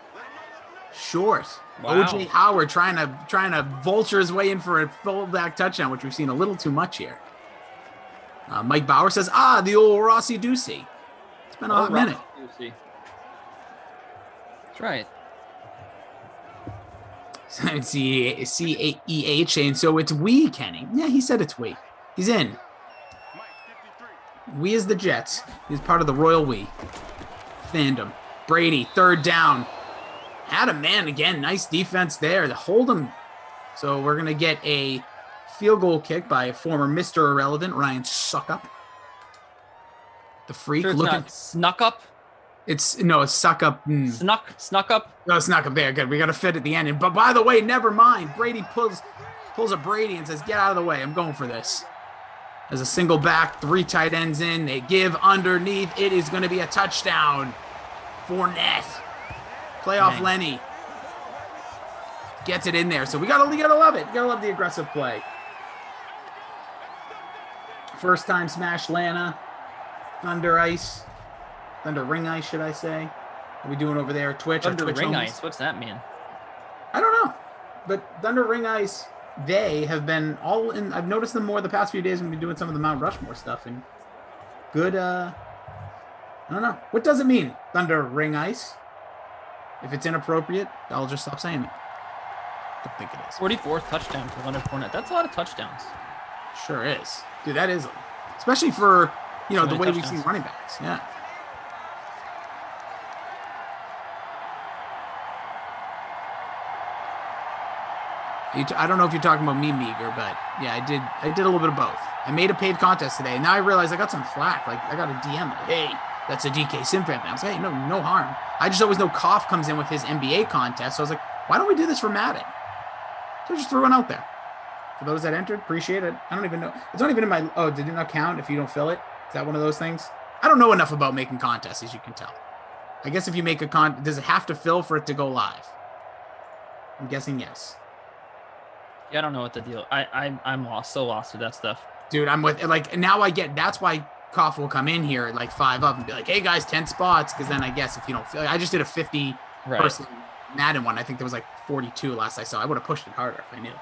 Short. Wow. OJ Howard trying to vulture his way in for a fullback touchdown, which we've seen a little too much here. Mike Bauer says, the old Rossi Ducey. It's been a hot minute. Ducey. That's right. CEH saying, so it's we, Kenny. Yeah, he said it's we. He's in. We is the Jets. He's part of the Royal We fandom. Brady, 3rd down. Had a man again. Nice defense there to hold him. So we're going to get a field goal kick by former Mr. Irrelevant, Ryan Suckup. The freak sure it's looking. Not snuck up? It's suck up. Snuck up? No, snuck up there. Good. We got to fit at the end. But by the way, never mind. Brady pulls a Brady and says, get out of the way. I'm going for this. As a single back, 3 tight ends in. They give underneath. It is going to be a touchdown. Fournette. Playoff Lenny. Gets it in there. So we gotta love it. You gotta love the aggressive play. First time smash Lana. Thunder Ring Ice, should I say? What are we doing over there? Twitch. Thunder Twitch Ring homies? Ice. What's that mean? I don't know. But Thunder Ring Ice, they have been all in. I've noticed them more the past few days when we've been doing some of the Mount Rushmore stuff. And good, I don't know. What does it mean, Thunder Ring Ice? If it's inappropriate, I'll just stop saying it. I don't think it is. 44th touchdown for Leonard Fournette. That's a lot of touchdowns. Sure is. Dude, that is. Especially for, the way touchdowns. we've seen running backs. Yeah. I don't know if you're talking about me, Meager, but yeah, I did a little bit of both. I made a paid contest today. Now I realize I got some flack. Like, I got a DM like, hey, that's a DK Sim fan. I was like, hey, no harm. I just always know Koff comes in with his NBA contest. So I was like, why don't we do this for Madden? So I just threw one out there. For those that entered, appreciate it. I don't even know. It's not even in my, did it not count if you don't fill it? Is that one of those things? I don't know enough about making contests, as you can tell. I guess if you make a does it have to fill for it to go live? I'm guessing yes. Yeah, I don't know what the deal. I'm so lost with that stuff. Dude, I'm with now that's why Koff will come in here at like 5 up and be like, hey guys, 10 spots. Because then I guess if you don't feel, I just did a 50 person Madden one. I think there was like 42 last I saw. I would have pushed it harder if I knew.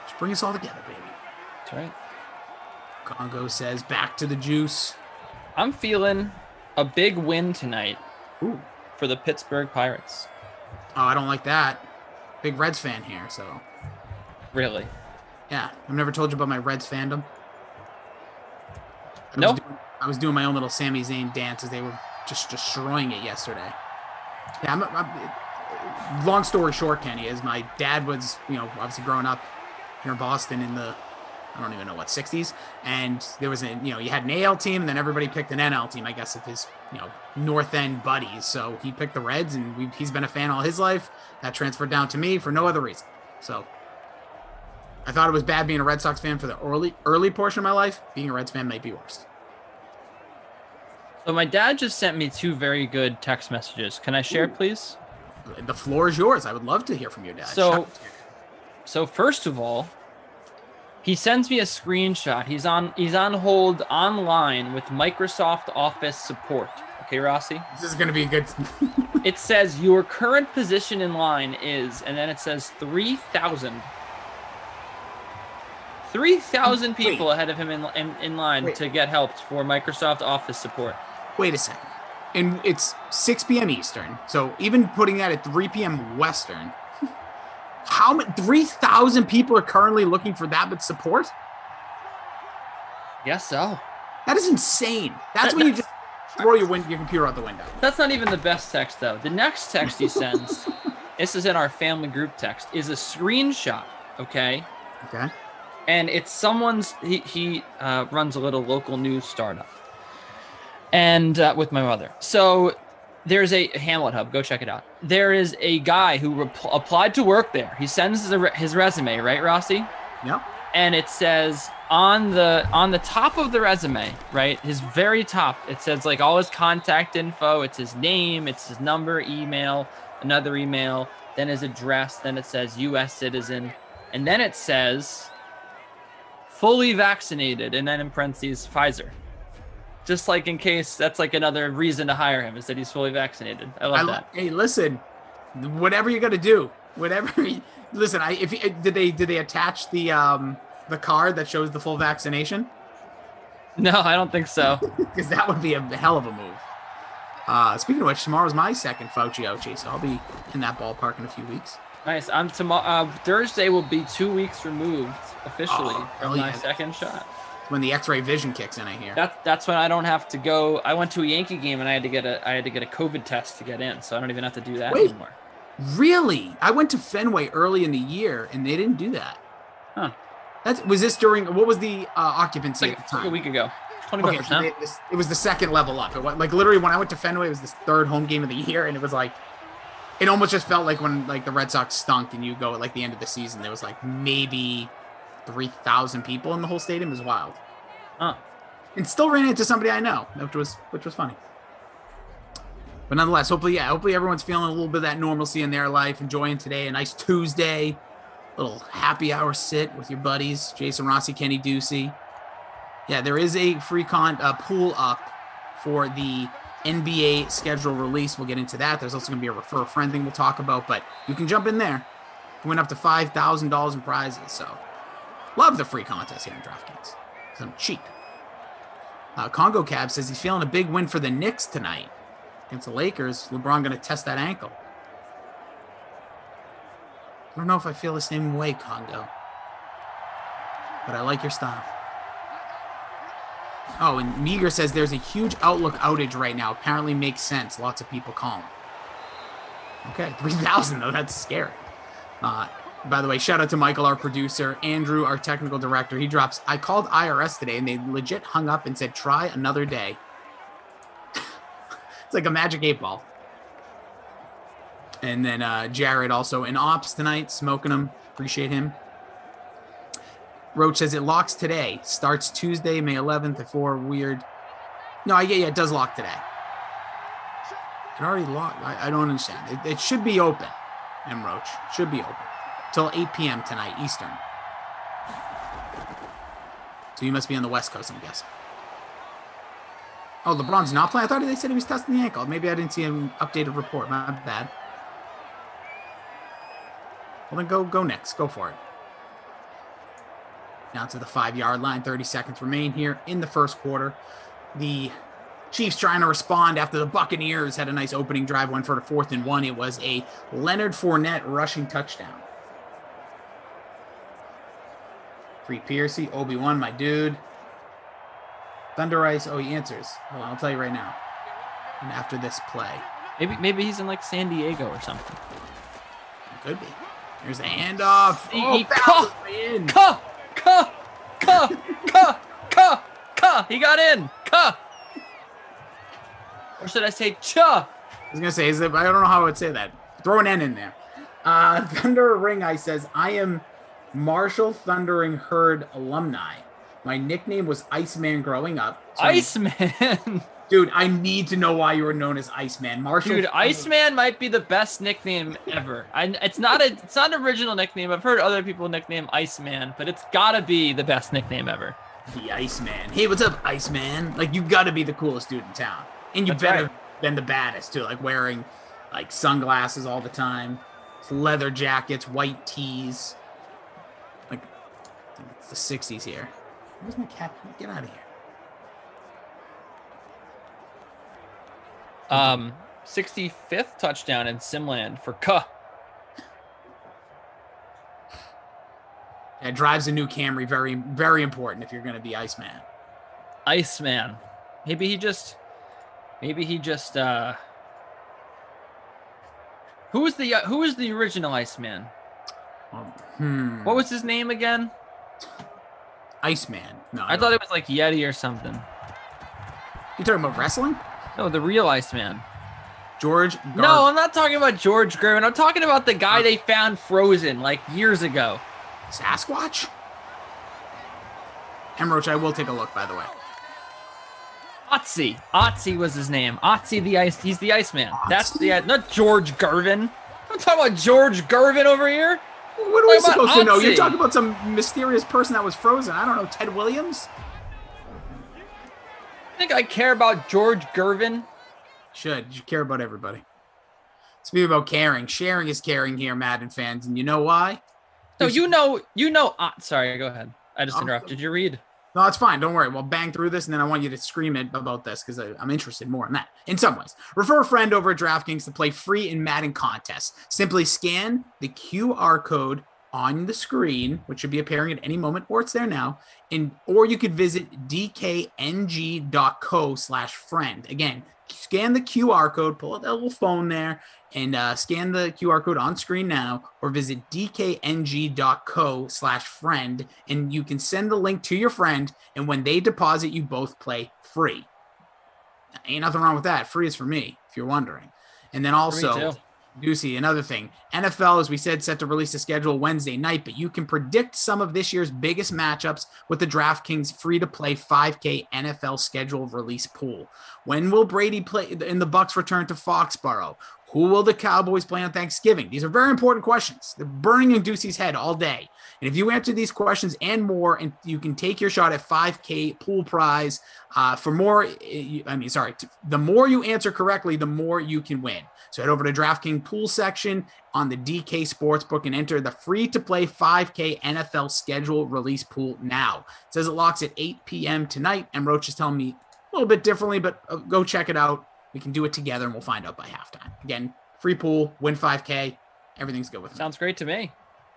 Just bring us all together, baby. That's right. Congo says back to the juice. I'm feeling a big win tonight for the Pittsburgh Pirates. Oh, I don't like that. Big Reds fan here, so. Really? Yeah. I've never told you about my Reds fandom. I was doing my own little Sami Zayn dance as they were just destroying it yesterday. Yeah, long story short, Kenny, is my dad was, obviously growing up here in Boston in the, I don't even know what, 60s. And there was you had an AL team, and then everybody picked an NL team, I guess, of his, North End buddies. So he picked the Reds, and he's been a fan all his life. That transferred down to me for no other reason. So I thought it was bad being a Red Sox fan for the early portion of my life. Being a Reds fan might be worse. So my dad just sent me 2 very good text messages. Can I share, please? The floor is yours. I would love to hear from your dad. So first of all, He sends me a screenshot. He's on hold online with Microsoft Office support. Okay, Rossi? This is going to be a good... It says your current position in line is, and then it says 3,000. 3,000 people ahead of him in line to get help for Microsoft Office support. Wait a second. And it's 6 p.m. Eastern. So even putting that at 3 p.m. Western, how many 3,000 people are currently looking for that much support? Guess so. That is insane. That's when you just throw your computer out the window. That's not even the best text, though. The next text he sends, this is in our family group text, is a screenshot, okay? Okay. And it's someone's, he runs a little local news startup. And with my mother. So there's a Hamlet Hub. Go check it out. There is a guy who applied to work there. He sends his resume, right, Rossi? Yep. And it says on the top of the resume, right, his very top, it says like all his contact info. It's his name, it's his number, email, another email, then his address. Then it says U.S. citizen, and then it says fully vaccinated, and then in parentheses Pfizer. Just like in case that's like another reason to hire him is that he's fully vaccinated. I love that. Hey, listen, whatever you got to do, listen. Did they attach the card that shows the full vaccination? No, I don't think so. Because that would be a hell of a move. Speaking of which, tomorrow's my second Fauci, so I'll be in that ballpark in a few weeks. Nice. I'm tomorrow. Thursday will be 2 weeks removed officially from my second shot. When the X-ray vision kicks in, I hear. That's when I don't have to go. I went to a Yankee game and I had to get a COVID test to get in, so I don't even have to do that anymore. Really? I went to Fenway early in the year and they didn't do that. Huh. Was this during, what was the occupancy at the time? Like a week ago. 25%. Okay, it was the second level up. Like literally when I went to Fenway, it was this third home game of the year, and it was like, it almost just felt like when like the Red Sox stunk and you go at like the end of the season, there was like maybe 3,000 people in the whole stadium. Is wild. Huh. And still ran into somebody I know, which was funny. But nonetheless, hopefully everyone's feeling a little bit of that normalcy in their life, enjoying today, a nice Tuesday, little happy hour sit with your buddies, Jason Rossi, Kenny Ducey. Yeah, there is a free pool up for the NBA schedule release. We'll get into that. There's also going to be a refer a friend thing we'll talk about, but you can jump in there. You win up to $5,000 in prizes. So love the free contest here in DraftKings. I'm cheap. Congo Cab says he's feeling a big win for the Knicks tonight against the Lakers. LeBron going to test that ankle. I don't know if I feel the same way, Congo, but I like your style. Oh, and Meager says there's a huge Outlook outage right now. Apparently makes sense. Lots of people calling. Okay, 3,000 though. That's scary. By the way, shout out to Michael, our producer, Andrew, our technical director. He drops, I called IRS today and they legit hung up and said, try another day. It's like a magic 8-ball. And then Jared also in ops tonight, smoking them. Appreciate him. Roach says it locks today. Starts Tuesday, May 11th at 4. Weird. No, yeah, it does lock today. It already locked. I don't understand. It should be open. M. Roach should be open till 8 p.m. tonight Eastern. So you must be on the West Coast, I'm guessing. Oh, LeBron's not playing? I thought they said he was testing the ankle. Maybe I didn't see an updated report. My bad. Well, then go Knicks. Go for it. Now to the 5-yard line. 30 seconds remain here in the first quarter. The Chiefs trying to respond after the Buccaneers had a nice opening drive, went for the 4th and 1. It was a Leonard Fournette rushing touchdown. Free Piercy, Obi-Wan, my dude. Thunder Ice, oh, he answers. Hold on, I'll tell you right now. And after this play. Maybe he's in like San Diego or something. Could be. There's a handoff. He got in. Or should I say cha? I was going to say, I don't know how I would say that. Throw an N in there. Thunder Ring Eye says, I am Marshall Thundering Herd alumni. My nickname was Iceman growing up. So Iceman? Dude, I need to know why you were known as Iceman. Marshall. Dude, Iceman might be the best nickname ever. It's not an original nickname. I've heard other people nickname Iceman, but it's gotta be the best nickname ever. The Iceman. Hey, what's up, Iceman? Like, you gotta be the coolest dude in town. And you That's better right. been the baddest, too. Like, wearing, like, sunglasses all the time, leather jackets, white tees. Like, I think it's the 60s here. Where's my cat? Get out of here. 65th touchdown in Simland for Kuh. Yeah, drives a new Camry. Very, very important if you're going to be Iceman. Iceman. Maybe he just who was the original Iceman? What was his name again? Iceman. No, I thought it was like Yeti or something. You talking about wrestling? No, the real Iceman. George No, I'm not talking about George Gervin. I'm talking about the guy they found frozen like years ago. Sasquatch? Hemroach, I will take a look, by the way. Otzi. Otzi was his name. Otzi the Ice. He's the Iceman. That's the not George Gervin. I'm talking about George Gervin over here. What are we supposed to know? Otzi. You're talking about some mysterious person that was frozen. I don't know, Ted Williams? Think I care about George Gervin? You care about everybody. Speaking about caring, sharing is caring here, Madden fans, and you know why? So sorry, go ahead. I just interrupted. You read. No, it's fine. Don't worry. We'll bang through this, and then I want you to scream it about this because I'm interested more in that. In some ways, refer a friend over at DraftKings to play free in Madden contests. Simply scan the QR code on the screen, which should be appearing at any moment, or it's there now, or you could visit dkng.co/friend. Again, scan the QR code, pull out that little phone there, and scan the QR code on screen now, or visit dkng.co/friend, and you can send the link to your friend, and when they deposit, you both play free. Ain't nothing wrong with that. Free is for me, if you're wondering. And then also, Ducey, another thing, NFL, as we said, set to release a schedule Wednesday night, but you can predict some of this year's biggest matchups with the DraftKings free-to-play 5K NFL schedule release pool. When will Brady play and the Bucs return to Foxborough? Who will the Cowboys play on Thanksgiving? These are very important questions. They're burning in Ducey's head all day. And if you answer these questions and more, and you can take your shot at 5K pool prize for more. The more you answer correctly, the more you can win. So head over to DraftKings pool section on the DK Sportsbook and enter the free-to-play 5K NFL schedule release pool now. It says it locks at 8 p.m. tonight, and Roach is telling me a little bit differently, but go check it out. We can do it together, and we'll find out by halftime. Again, free pool, win 5K. Everything's good with me. Sounds great to me.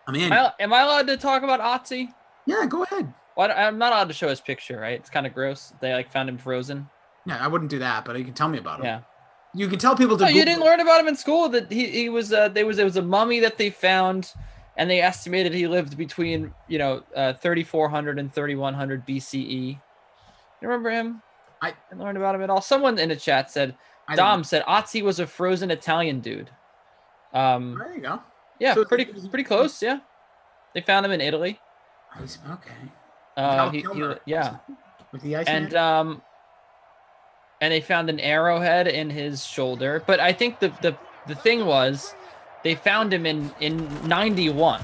I'm in. Am I allowed to talk about Otzi? Yeah, go ahead. Well, I'm not allowed to show his picture, right? It's kind of gross. They found him frozen. Yeah, I wouldn't do that, but you can tell me about him. Yeah. You can tell people to. No, you didn't learn about him in school. That he was. It was a mummy that they found, and they estimated he lived between 3400 and 3100 BCE. You remember him? I didn't learn about him at all. Someone in the chat said, Dom said Otzi was a frozen Italian dude. There you go. Yeah, So pretty close. Yeah, they found him in Italy. Okay. Yeah. With the Iceman? And they found an arrowhead in his shoulder. But I think the thing was, they found him in 91.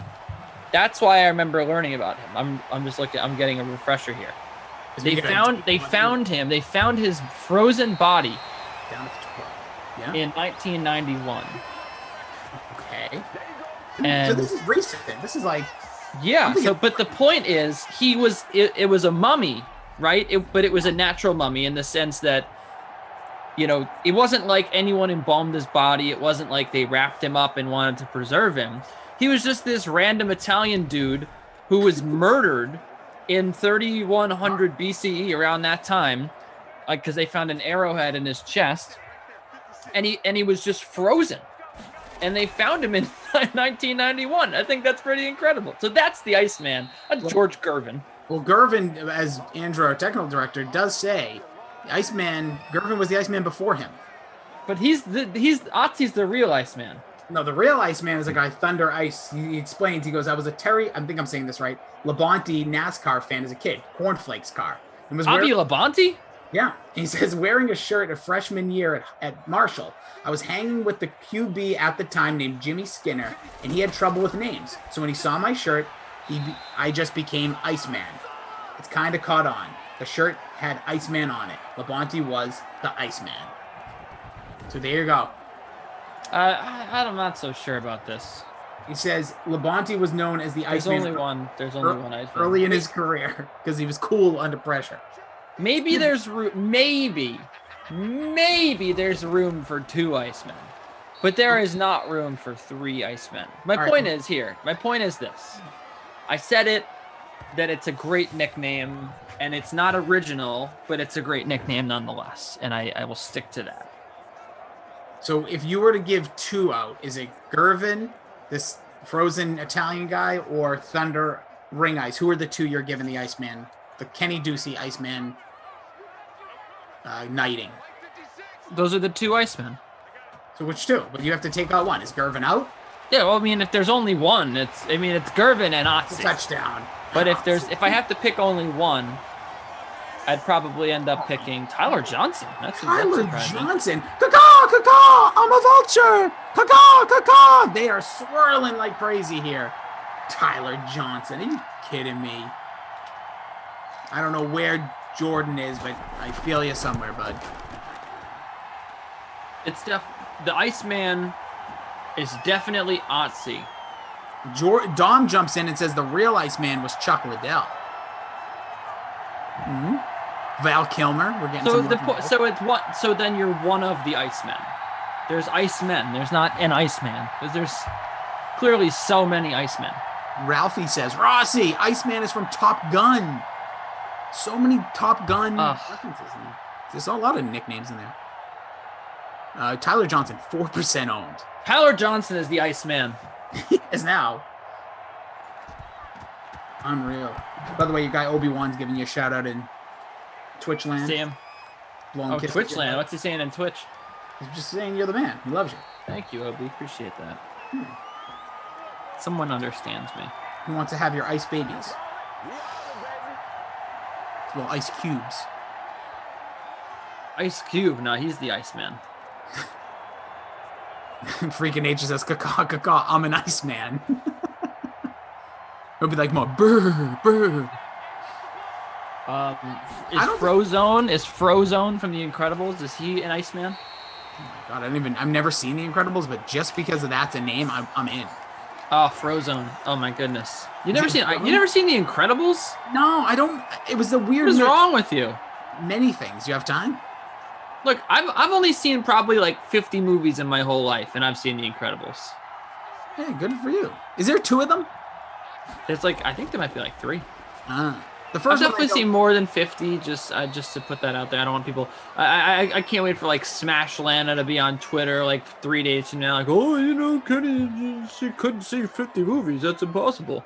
That's why I remember learning about him. I'm just looking. I'm getting a refresher here. They found him. They found his frozen body down at the 12. Yeah. In 1991. Okay. And so this is recent. This is like. Yeah. But the point is, it was a mummy, right? But it was a natural mummy in the sense that, it wasn't like anyone embalmed his body. It wasn't like they wrapped him up and wanted to preserve him. He was just this random Italian dude who was murdered in 3100 BCE around that time, because they found an arrowhead in his chest, and he was just frozen. And they found him in 1991. I think that's pretty incredible. So that's the Iceman. That's George Gervin. Well, Gervin, as Andrew, our technical director, does say, Gervin was the Iceman before him. But Otzi's the real Iceman. No, the real Iceman is a guy, Thunder Ice. He explains, he goes, I was a I think I'm saying this right, Labonte NASCAR fan as a kid, Cornflakes car. Bobby Labonte? Yeah. He says, wearing a shirt of freshman year at Marshall, I was hanging with the QB at the time named Jimmy Skinner, and he had trouble with names. So when he saw my shirt, I just became Iceman. It's kind of caught on. The shirt had Iceman on it. Labonte was the Iceman. So there you go. I'm not so sure about this. He says Labonte was known as the There's Iceman. only one Iceman. Early in his career because he was cool under pressure. Maybe there's maybe there's room for 2 Icemen, but there is not room for 3 Icemen. My point is this. I said it, that it's a great nickname, and it's not original, but it's a great nickname nonetheless, and I will stick to that. So if you were to give 2 out, is it Gervin, this frozen Italian guy, or Thunder Ring Ice? Who are the 2 you're giving the Iceman, the Kenny Ducey Iceman knighting? Those are the 2 Icemen. So which 2? But you have to take out one. Is Gervin out? Yeah, well, I mean, if there's only one, it's Gervin and Otzi. Touchdown. But if I have to pick only one, I'd probably end up picking Tyler Johnson. That's Johnson. Caw-caw, I'm a vulture. Caw-caw. They are swirling like crazy here. Tyler Johnson. Are you kidding me? I don't know where Jordan is, but I feel you somewhere, bud. The Iceman is definitely Otzi. Dom jumps in and says the real Iceman was Chuck Liddell. Mm-hmm. Val Kilmer. We're getting so then you're one of the Icemen. There's Icemen. There's not an Iceman because there's clearly so many Icemen. Ralphie says Rossi. Iceman is from Top Gun. So many Top Gun references. There's a lot of nicknames in there. Tyler Johnson, 4% owned. Tyler Johnson is the Iceman. He is now. Unreal. By the way, your guy Obi-Wan's giving you a shout out in Twitch land. See him. Twitch land. What's he saying in Twitch? He's just saying you're the man. He loves you. Thank you, Obi. Appreciate that. Someone understands me. He wants to have your ice babies. Little ice cubes. Ice Cube. No, he's the Iceman. Freaking Nature says, caw, I'm an Iceman. He'll be like more, brr. Is Frozone from The Incredibles? Is he an Iceman? Oh my God, I've never seen The Incredibles, but just because of that's a name, I'm in. Oh, Frozone. Oh my goodness. You never seen The Incredibles? No, I don't. It was the weird. What's wrong with you? Many things. You have time? Look, I've only seen probably like 50 movies in my whole life, and I've seen The Incredibles. Hey, good for you. Is there 2 of them? There's I think there might be like 3. The first I've definitely seen more than 50. Just to put that out there, I don't want people. I can't wait for Smash Lana to be on Twitter 3 days from now, Kenny, she couldn't see 50 movies. That's impossible.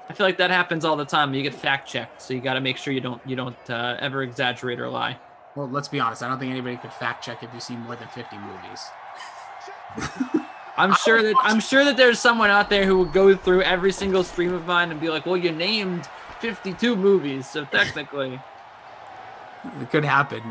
I feel like that happens all the time. You get fact checked, so you got to make sure you don't ever exaggerate or lie. Well, let's be honest. I don't think anybody could fact check if you see more than 50 movies. I'm sure that there's someone out there who will go through every single stream of mine and be like, "Well, you named 52 movies, so technically." It could happen.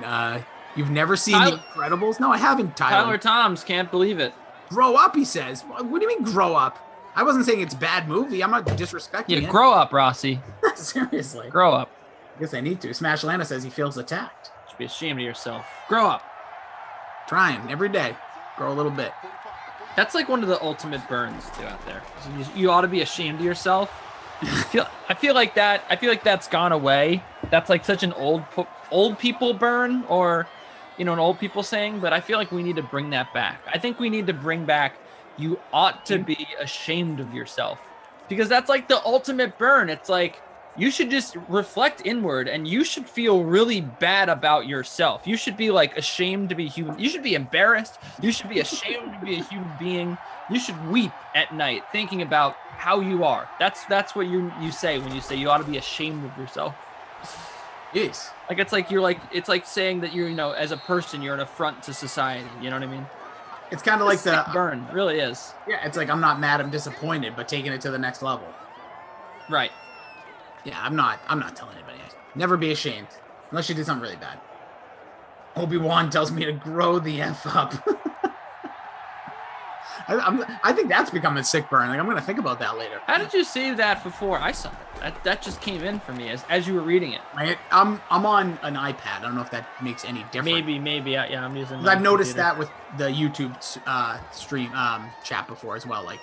You've never seen The Incredibles? No, I haven't, Tyler. Tyler Toms can't believe it. Grow up, he says. What do you mean grow up? I wasn't saying it's a bad movie. I'm not disrespecting it. Grow up, Rossi. Seriously. Grow up. I guess I need to. Smash Lana says he feels attacked. You should be ashamed of yourself. Grow up. Trying every day. Grow a little bit. That's one of the ultimate burns too out there. You ought to be ashamed of yourself. I feel like that's gone away. That's such an old people burn, or an old people saying. But I feel like we need to bring that back. I think we need to bring back. You ought to be ashamed of yourself, because that's the ultimate burn. It's you should just reflect inward, and you should feel really bad about yourself. You should be ashamed to be human. You should be embarrassed. You should be ashamed to be a human being. You should weep at night thinking about how you are. That's what you say when you say you ought to be ashamed of yourself. Yes. It's like saying that you're, as a person, you're an affront to society. You know what I mean? It's kind of like the burn. It really is. Yeah, it's I'm not mad, I'm disappointed, but taking it to the next level. Right. Yeah, I'm not telling anybody. Never be ashamed unless you did something really bad. Obi-Wan tells me to grow the F up. I think that's becoming a sick burn. Like, I'm going to think about that later. How did you save that before I saw it? That just came in for me as you were reading it. I'm on an iPad. I don't know if that makes any difference. Maybe. Yeah, I'm using. I've noticed that with the YouTube stream chat before as well. Like,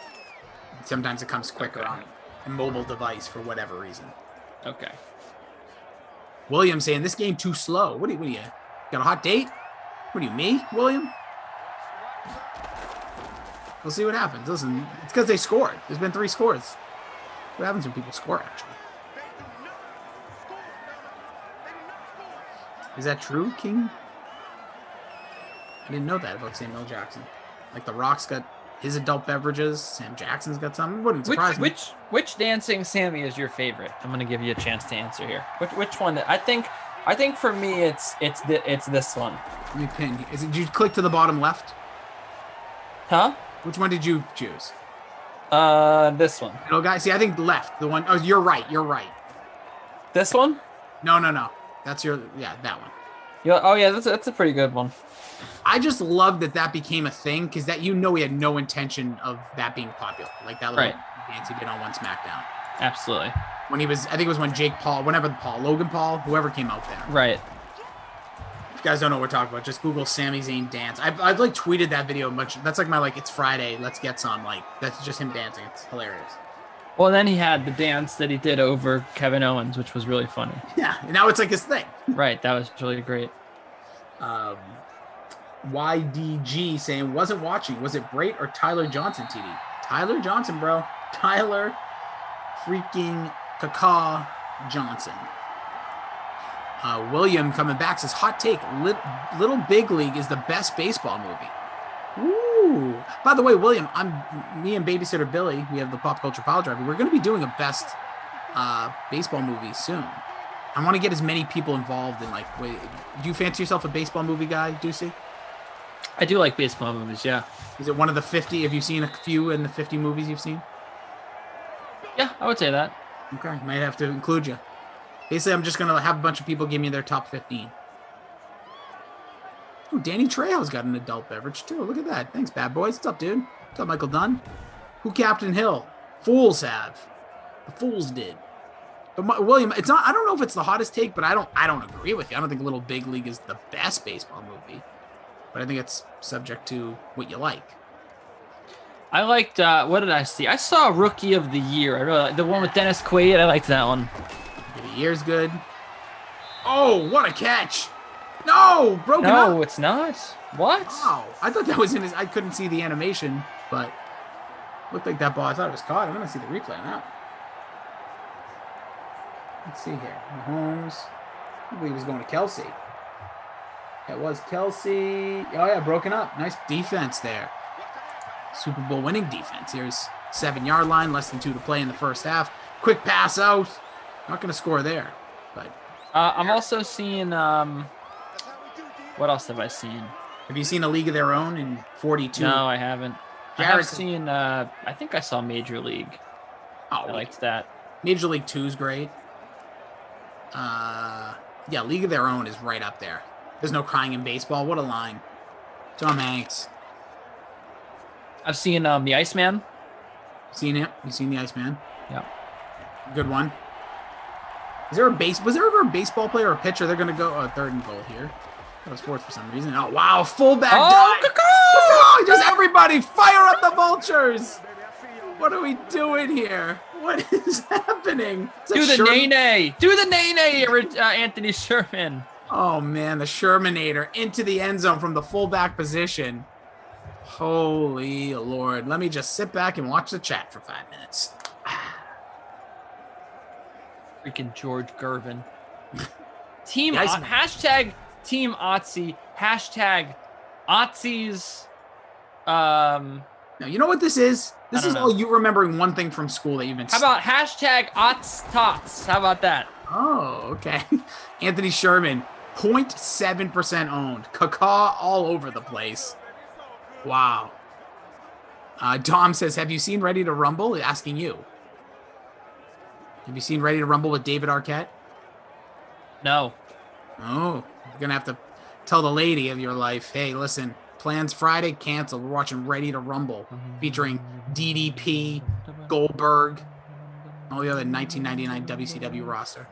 sometimes it comes quicker on a mobile device for whatever reason. Okay. William saying this game too slow. What do you got a hot date? What do you, me, William? We'll see what happens. Listen, it's because they scored. There's been 3 scores. What happens when people score, actually? Is that true, King? I didn't know that about Samuel Jackson. Like, The Rock's got his adult beverages. Sam Jackson's got some. It wouldn't surprise me. Which dancing Sammy is your favorite? I'm going to give you a chance to answer here. Which one? I think for me, it's this one. Let me pin. Did you click to the bottom left? Huh? Which one did you choose? This one. Middle guy. See, I think left. The one. Oh, you're right. This one? No. That's that one. Yeah. Oh, yeah. That's a pretty good one. I just love that became a thing because we had no intention of that being popular. Like that little dance he did on One SmackDown. Absolutely. When I think it was when Jake Paul, Logan Paul, whoever came out there. Right. If you guys don't know what we're talking about, just Google Sami Zayn dance. I've like tweeted that video a bunch. That's like my it's Friday, let's get some. Like that's just him dancing. It's hilarious. Well, then he had the dance that he did over Kevin Owens, which was really funny. Yeah, and now it's like his thing. Right, that was really great. YDG saying wasn't watching. Was it Brait or Tyler Johnson, TD? Tyler Johnson, bro. Tyler freaking Kaka Johnson. William coming back says, hot take, Little Big League is the best baseball movie. Ooh. By the way, William, me and babysitter Billy, we have the Pop Culture Pile Driver. We're going to be doing a best baseball movie soon. I want to get as many people involved in do you fancy yourself a baseball movie guy, Ducey? I do like baseball movies, yeah. Is it one of the 50? Have you seen a few in the 50 movies you've seen? Yeah, I would say that. Okay, might have to include you. Basically, I'm just going to have a bunch of people give me their top 15. Oh, Danny Trejo's got an adult beverage, too. Look at that. Thanks, bad boys. What's up, dude? What's up, Michael Dunn? Who Captain Hill? Fools have. The Fools did. But William, it's not. I don't know if it's the hottest take, but I don't agree with you. I don't think Little Big League is the best baseball movie. But I think it's subject to what you like. I liked, what did I see? I saw Rookie of the Year. I really liked the one with Dennis Quaid. I liked that one. The year's good. Oh, what a catch. No, broken up. No, it's not. What? Wow. I thought that was in his, I couldn't see the animation, but looked like that ball. I thought it was caught. I'm going to see the replay on that. Let's see here. Mahomes. I believe he was going to Kelsey. That was Kelsey. Oh, yeah, broken up. Nice defense there. Super Bowl winning defense. Here's 7-yard line, less than 2 to play in the first half. Quick pass out. Not going to score there, but. I'm also seeing, what else have I seen? Have you seen A League of Their Own in 42? No, I haven't. I have seen, I think I saw Major League. Oh, I liked that. Major League 2 is great. Yeah, League of Their Own is right up there. There's no crying in baseball. What a line. Tom Hanks. I've seen The Iceman. Seen it? You seen The Iceman? Yeah. Good one. Was there ever a baseball player or a pitcher? They're going to go third and goal here. That was fourth for some reason. Oh, wow. Fullback dive. Oh, just everybody fire up the vultures. What are we doing here? What is happening? Do the nay-nay. Do the nay-nay, Anthony Sherman. Oh, man. The Shermanator into the end zone from the fullback position. Holy Lord. Let me just sit back and watch the chat for 5 minutes. Freaking George Gervin. Hashtag Team Otzi. Hashtag Otzi's. Now, you know what this is? This is all you remembering one thing from school that you've been. How about hashtag Otz Tots? How about that? Oh, okay. Anthony Sherman, 0.7% owned. Kaka all over the place. Wow. Dom says, have you seen Ready to Rumble? Asking you. Have you seen Ready to Rumble with David Arquette? No. Oh, you're going to have to tell the lady of your life, hey, listen, plans Friday canceled. We're watching Ready to Rumble, featuring DDP, Goldberg, all the other 1999 WCW roster.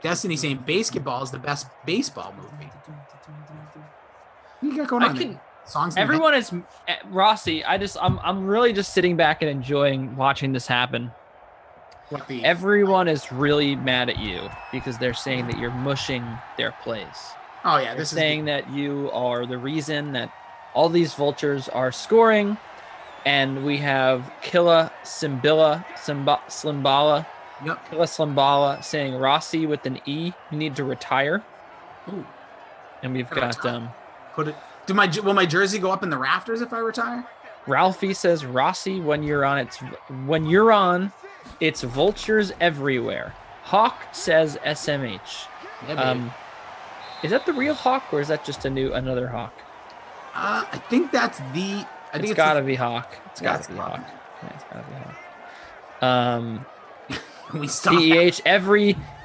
Destiny saying basketball is the best baseball movie. What you got going on there? Songs. Everyone is Rossi. I'm really just sitting back and enjoying watching this happen. Everyone is really mad at you because they're saying that you're mushing their plays. Oh yeah, they're saying that you are the reason that all these vultures are scoring, and we have Killa Slimbala. Yep. Killa Slimbala saying Rossi with an E. You need to retire. Ooh. And we've got put it. Will my jersey go up in the rafters if I retire? Ralphie says Rossi when you're on it's vultures everywhere. Hawk says SMH. Yeah, is that the real Hawk or is that just another Hawk? I think that's the. It's gotta be Hawk. It's gotta be Hawk. Yeah, it's gotta be Hawk. We stop. CEH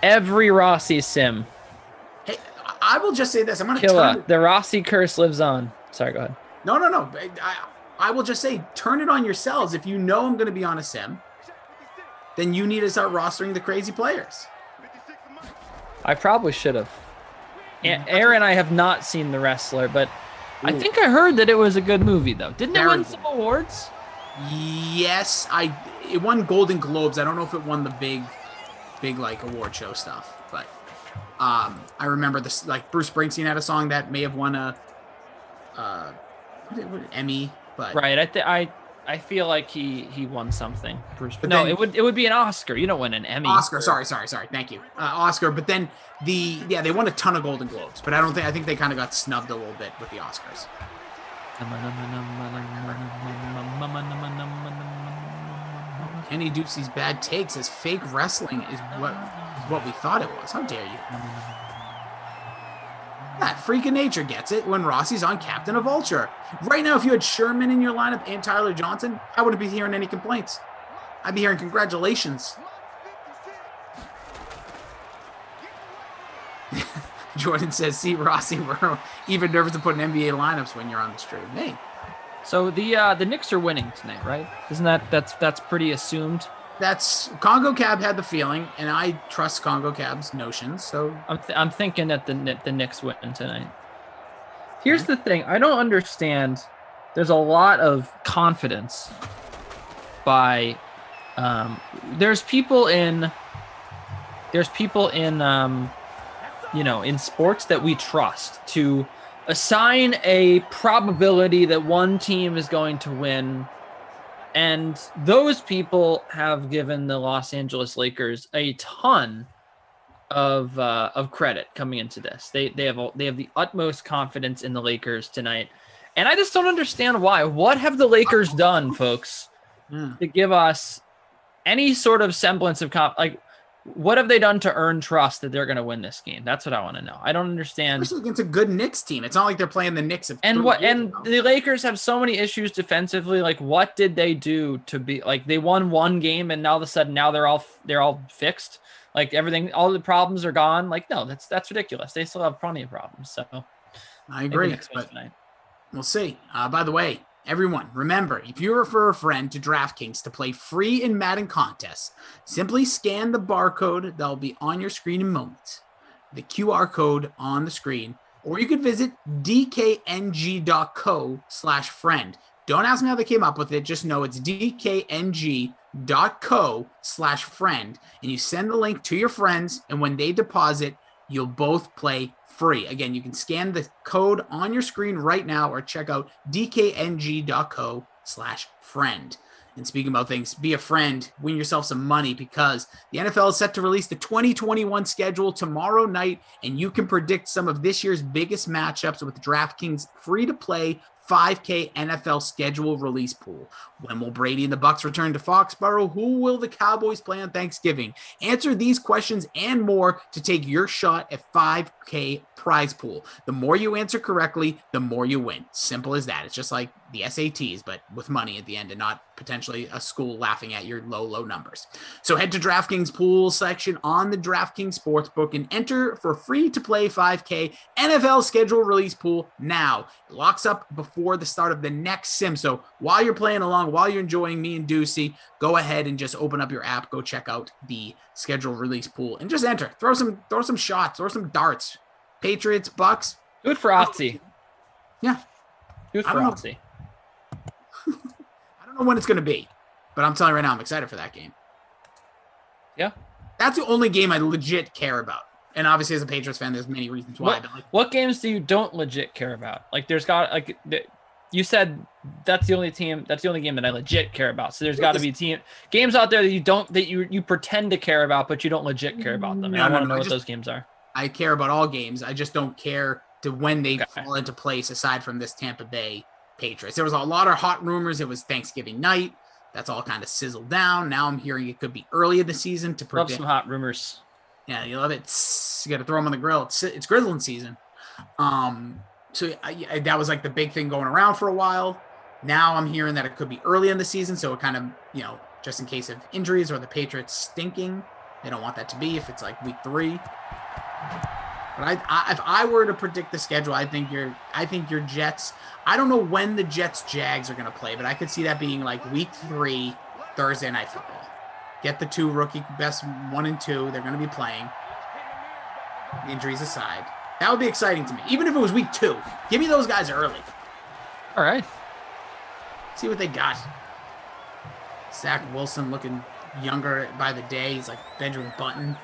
every Rossi sim. Hey, I will just say this. I'm gonna Killa. The Rossi curse lives on. Sorry, go ahead. No. I will just say, turn it on yourselves. If you know I'm going to be on a sim, then you need to start rostering the crazy players. I probably should have. Aaron and I have not seen The Wrestler, but I think I heard that it was a good movie, though. Didn't it win some awards? Yes, it won Golden Globes. I don't know if it won the big like award show stuff, but I remember this. Like Bruce Springsteen had a song that may have won a Emmy. But right, I feel like he won something. It would be an Oscar. You don't win an Emmy. Oscar, sorry. Thank you, Oscar. But then they won a ton of Golden Globes, but I think they kind of got snubbed a little bit with the Oscars. Kenny Ducey's bad takes as fake wrestling is what we thought it was. How dare you? That freak of nature gets it when Rossi's on Captain of Vulture. Right now, if you had Sherman in your lineup and Tyler Johnson, I wouldn't be hearing any complaints. I'd be hearing congratulations. Jordan says, see, Rossi, we're even nervous to put in NBA lineups when you're on the stream. Hey. So the Knicks are winning tonight, right? Isn't that's pretty assumed? That's Congo Cab had the feeling, and I trust Congo Cab's notions. So I'm thinking that the Knicks win tonight. Here's the thing: I don't understand. There's a lot of confidence by there's people in in sports that we trust to assign a probability that one team is going to win. And those people have given the Los Angeles Lakers a ton of credit coming into this. They have the utmost confidence in the Lakers tonight, and I just don't understand why. What have the Lakers done, folks, to give us any sort of semblance of what have they done to earn trust that they're going to win this game? That's what I want to know. I don't understand. Especially against a good Knicks team. It's not like they're playing the Knicks. The Lakers have so many issues defensively. Like, what did they do to be like? They won one game, and all of a sudden now they're all fixed. Like everything, all the problems are gone. Like, no, that's ridiculous. They still have plenty of problems. So I agree. But we'll see. By the way, everyone, remember, if you refer a friend to DraftKings to play free in Madden contests, simply scan the barcode that will be on your screen in moments, the QR code on the screen, or you could visit dkng.co/friend. Don't ask me how they came up with it. Just know it's dkng.co/friend, and you send the link to your friends, and when they deposit, you'll both play free. Again, you can scan the code on your screen right now or check out dkng.co/friend. And speaking about things, be a friend, win yourself some money, because the NFL is set to release the 2021 schedule tomorrow night, and you can predict some of this year's biggest matchups with DraftKings free-to-play 5K NFL schedule release pool. When will Brady and the Bucs return to Foxborough? Who will the Cowboys play on Thanksgiving? Answer these questions and more to take your shot at 5K prize pool. The more you answer correctly, the more you win. Simple as that. It's just like the SATs, but with money at the end and not potentially a school laughing at your low numbers. So head to DraftKings pool section on the DraftKings Sportsbook and enter for free to play 5K NFL schedule release pool now. It locks up before the start of the next sim. So while you're playing along, while you're enjoying me and Ducey, go ahead and just open up your app, go check out the schedule release pool and just enter. Throw some shots, throw some darts. Patriots, Bucks. Do it for Otzi. Yeah. Do it for Otzi. I don't know when it's going to be, but I'm telling you right now, I'm excited for that game. Yeah. That's the only game I legit care about. And obviously, as a Patriots fan, there's many reasons why. What games do you don't legit care about? Like, you said that's the only game that I legit care about. So there's got to be games out there that you pretend to care about, but you don't legit care about them. And I want to know what those games are. I care about all games. I just don't care to when they fall into place aside from this Tampa Bay Patriots. There was a lot of hot rumors. It was Thanksgiving night. That's all kind of sizzled down. Now I'm hearing it could be early in the season to predict. Love some hot rumors. Yeah, you love it. You got to throw them on the grill. It's grizzling season. So that was like the big thing going around for a while. Now I'm hearing that it could be early in the season. So it kind of, just in case of injuries or the Patriots stinking, they don't want that to be if it's like week 3. But if I were to predict the schedule, I think your Jets. I don't know when the Jets-Jags are going to play, but I could see that being like week 3, Thursday Night Football. Get the 2 rookie best 1 and 2. They're going to be playing. Injuries aside, that would be exciting to me. Even if it was week 2, give me those guys early. All right. See what they got. Zach Wilson looking younger by the day. He's like Benjamin Button.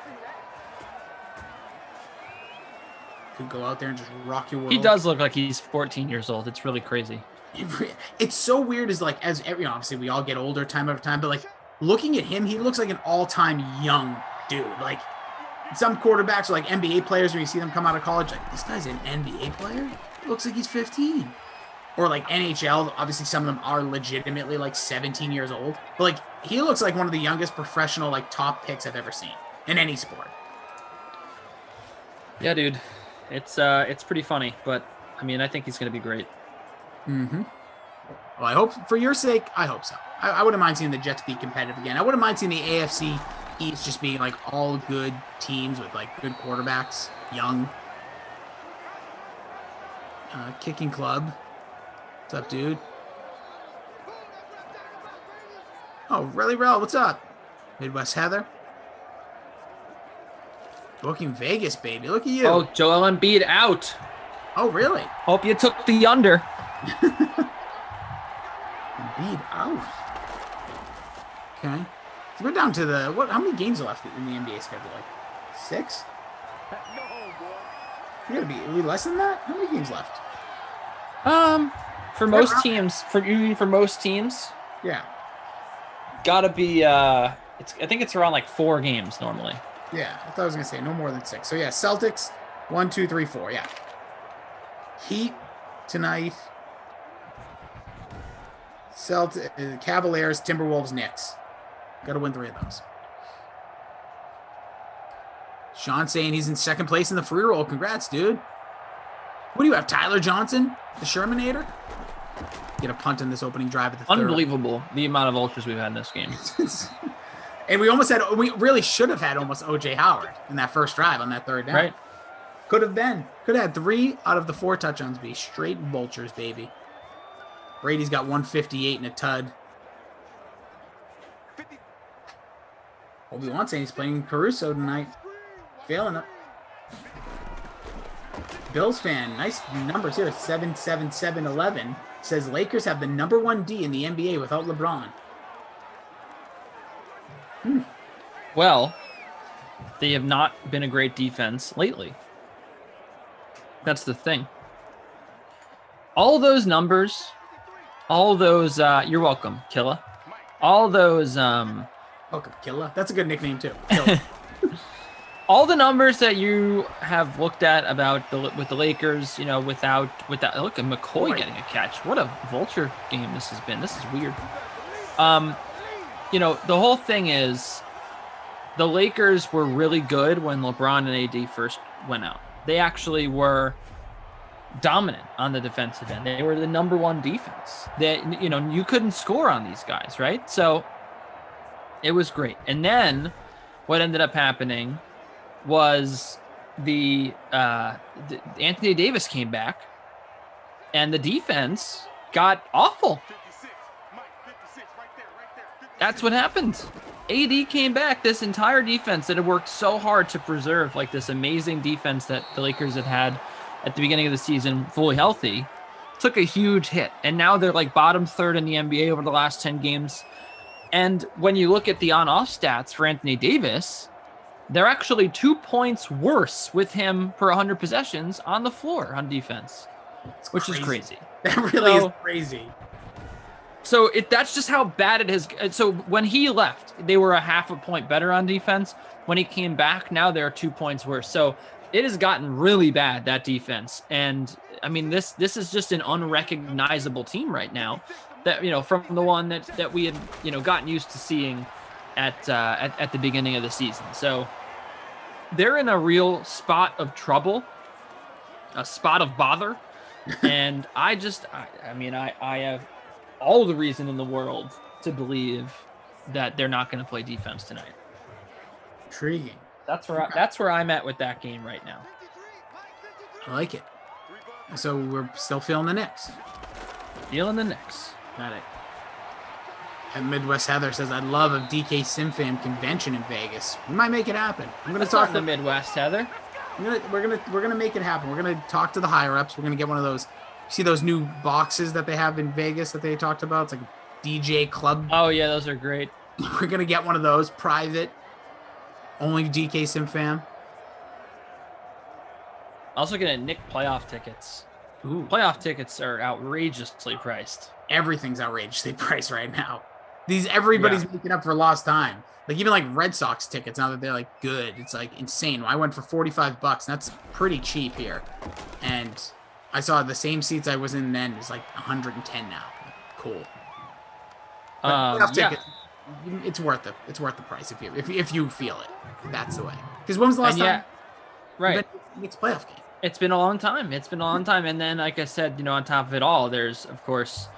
Could go out there and just rock your world. He does look like he's 14 years old. It's really crazy. It's so weird. Is like obviously we all get older time over time, but like looking at him, he looks like an all-time young dude. Like some quarterbacks are like NBA players when you see them come out of college. Like this guy's an NBA player. It looks like he's 15. Or like NHL. Obviously, some of them are legitimately like 17 years old. But like he looks like one of the youngest professional like top picks I've ever seen in any sport. Yeah, dude. It's pretty funny, but I mean, I think he's going to be great. Mm-hmm. Well, I hope for your sake, I hope so. I wouldn't mind seeing the Jets be competitive again. I wouldn't mind seeing the AFC East just being like all good teams with like good quarterbacks, young. Kicking Club. What's up, dude? Oh, really, Rel? What's up? Midwest Heather. Booking Vegas, baby. Look at you. Oh, Joel Embiid out. Oh, really? Hope you took the under. Embiid out. Okay. So we're down to how many games are left in the NBA schedule? Like 6? Are we less than that? How many games left? For most teams. Yeah. Gotta be I think it's around like 4 games normally. Yeah, I thought I was gonna say no more than 6. So yeah, Celtics 1, 2, 3, 4. Yeah. Heat tonight. Cavaliers, Timberwolves, Knicks. Got to win 3 of those. Sean saying he's in second place in the free roll. Congrats, dude. What do you have, Tyler Johnson, the Shermanator? Get a punt in this opening drive at the third. Unbelievable the amount of ultras we've had in this game. And we really should have had almost O.J. Howard in that first drive on that third down. Right. Could have had 3 out of the 4 touchdowns be straight vultures, baby. Brady's got 158 and a tud. Obi-Wan saying he's playing Caruso tonight. Failing it. Bills fan, nice numbers here. 77711 says Lakers have the number 1 D in the NBA without LeBron. Well, they have not been a great defense lately. That's the thing. All those numbers, all those, you're welcome, Killa. All those, welcome, Killa. That's a good nickname too. Killa. all the numbers that you have looked at about with the Lakers, without look at McCoy getting a catch. What a vulture game this has been. This is weird. The whole thing is the Lakers were really good when LeBron and AD first went out. They actually were dominant on the defensive end. They were the number one defense. You couldn't score on these guys, right? So it was great. And then what ended up happening was the Anthony Davis came back and the defense got awful. That's what happened. AD came back. This entire defense that had worked so hard to preserve, like this amazing defense that the Lakers had at the beginning of the season, fully healthy, took a huge hit. And now they're like bottom third in the NBA over the last 10 games. And when you look at the on-off stats for Anthony Davis, they're actually 2 points worse with him per 100 possessions on the floor on defense, which is crazy. That really is crazy. So that's just how bad it has. So when he left, they were a half a point better on defense. When he came back, now they're 2 points worse. So it has gotten really bad, that defense. And I mean, this is just an unrecognizable team right now that, from the one that we had, gotten used to seeing at the beginning of the season. So they're in a real spot of trouble, a spot of bother. And I have all the reason in the world to believe that they're not going to play defense tonight. Intriguing. That's where I'm at with that game right now. I like it. So we're still feeling the Knicks. Feeling the Knicks. Got it. And Midwest Heather says, "I'd love a DK SimFam convention in Vegas. We might make it happen. I'm going to talk to the Midwest Heather. We're gonna make it happen. We're gonna talk to the higher ups. We're gonna get one of those. See those new boxes that they have in Vegas that they talked about? It's like a DJ club. Oh yeah, those are great. We're gonna get one of those private, only DK SimFam. Also gonna Nick playoff tickets. Ooh. Playoff tickets are outrageously priced. Everything's outrageously priced right now. Everybody's making up for lost time. Like even like Red Sox tickets now that they're like good, it's like insane. I went for $45. That's pretty cheap here, and I saw the same seats I was in then is like 110 now. Cool. Ticket, it's worth it. It's worth the price if you feel it. That's the way. Because when was the last time? Right. It's playoff game. It's been a long time. And then, like I said, on top of it all, there's of course,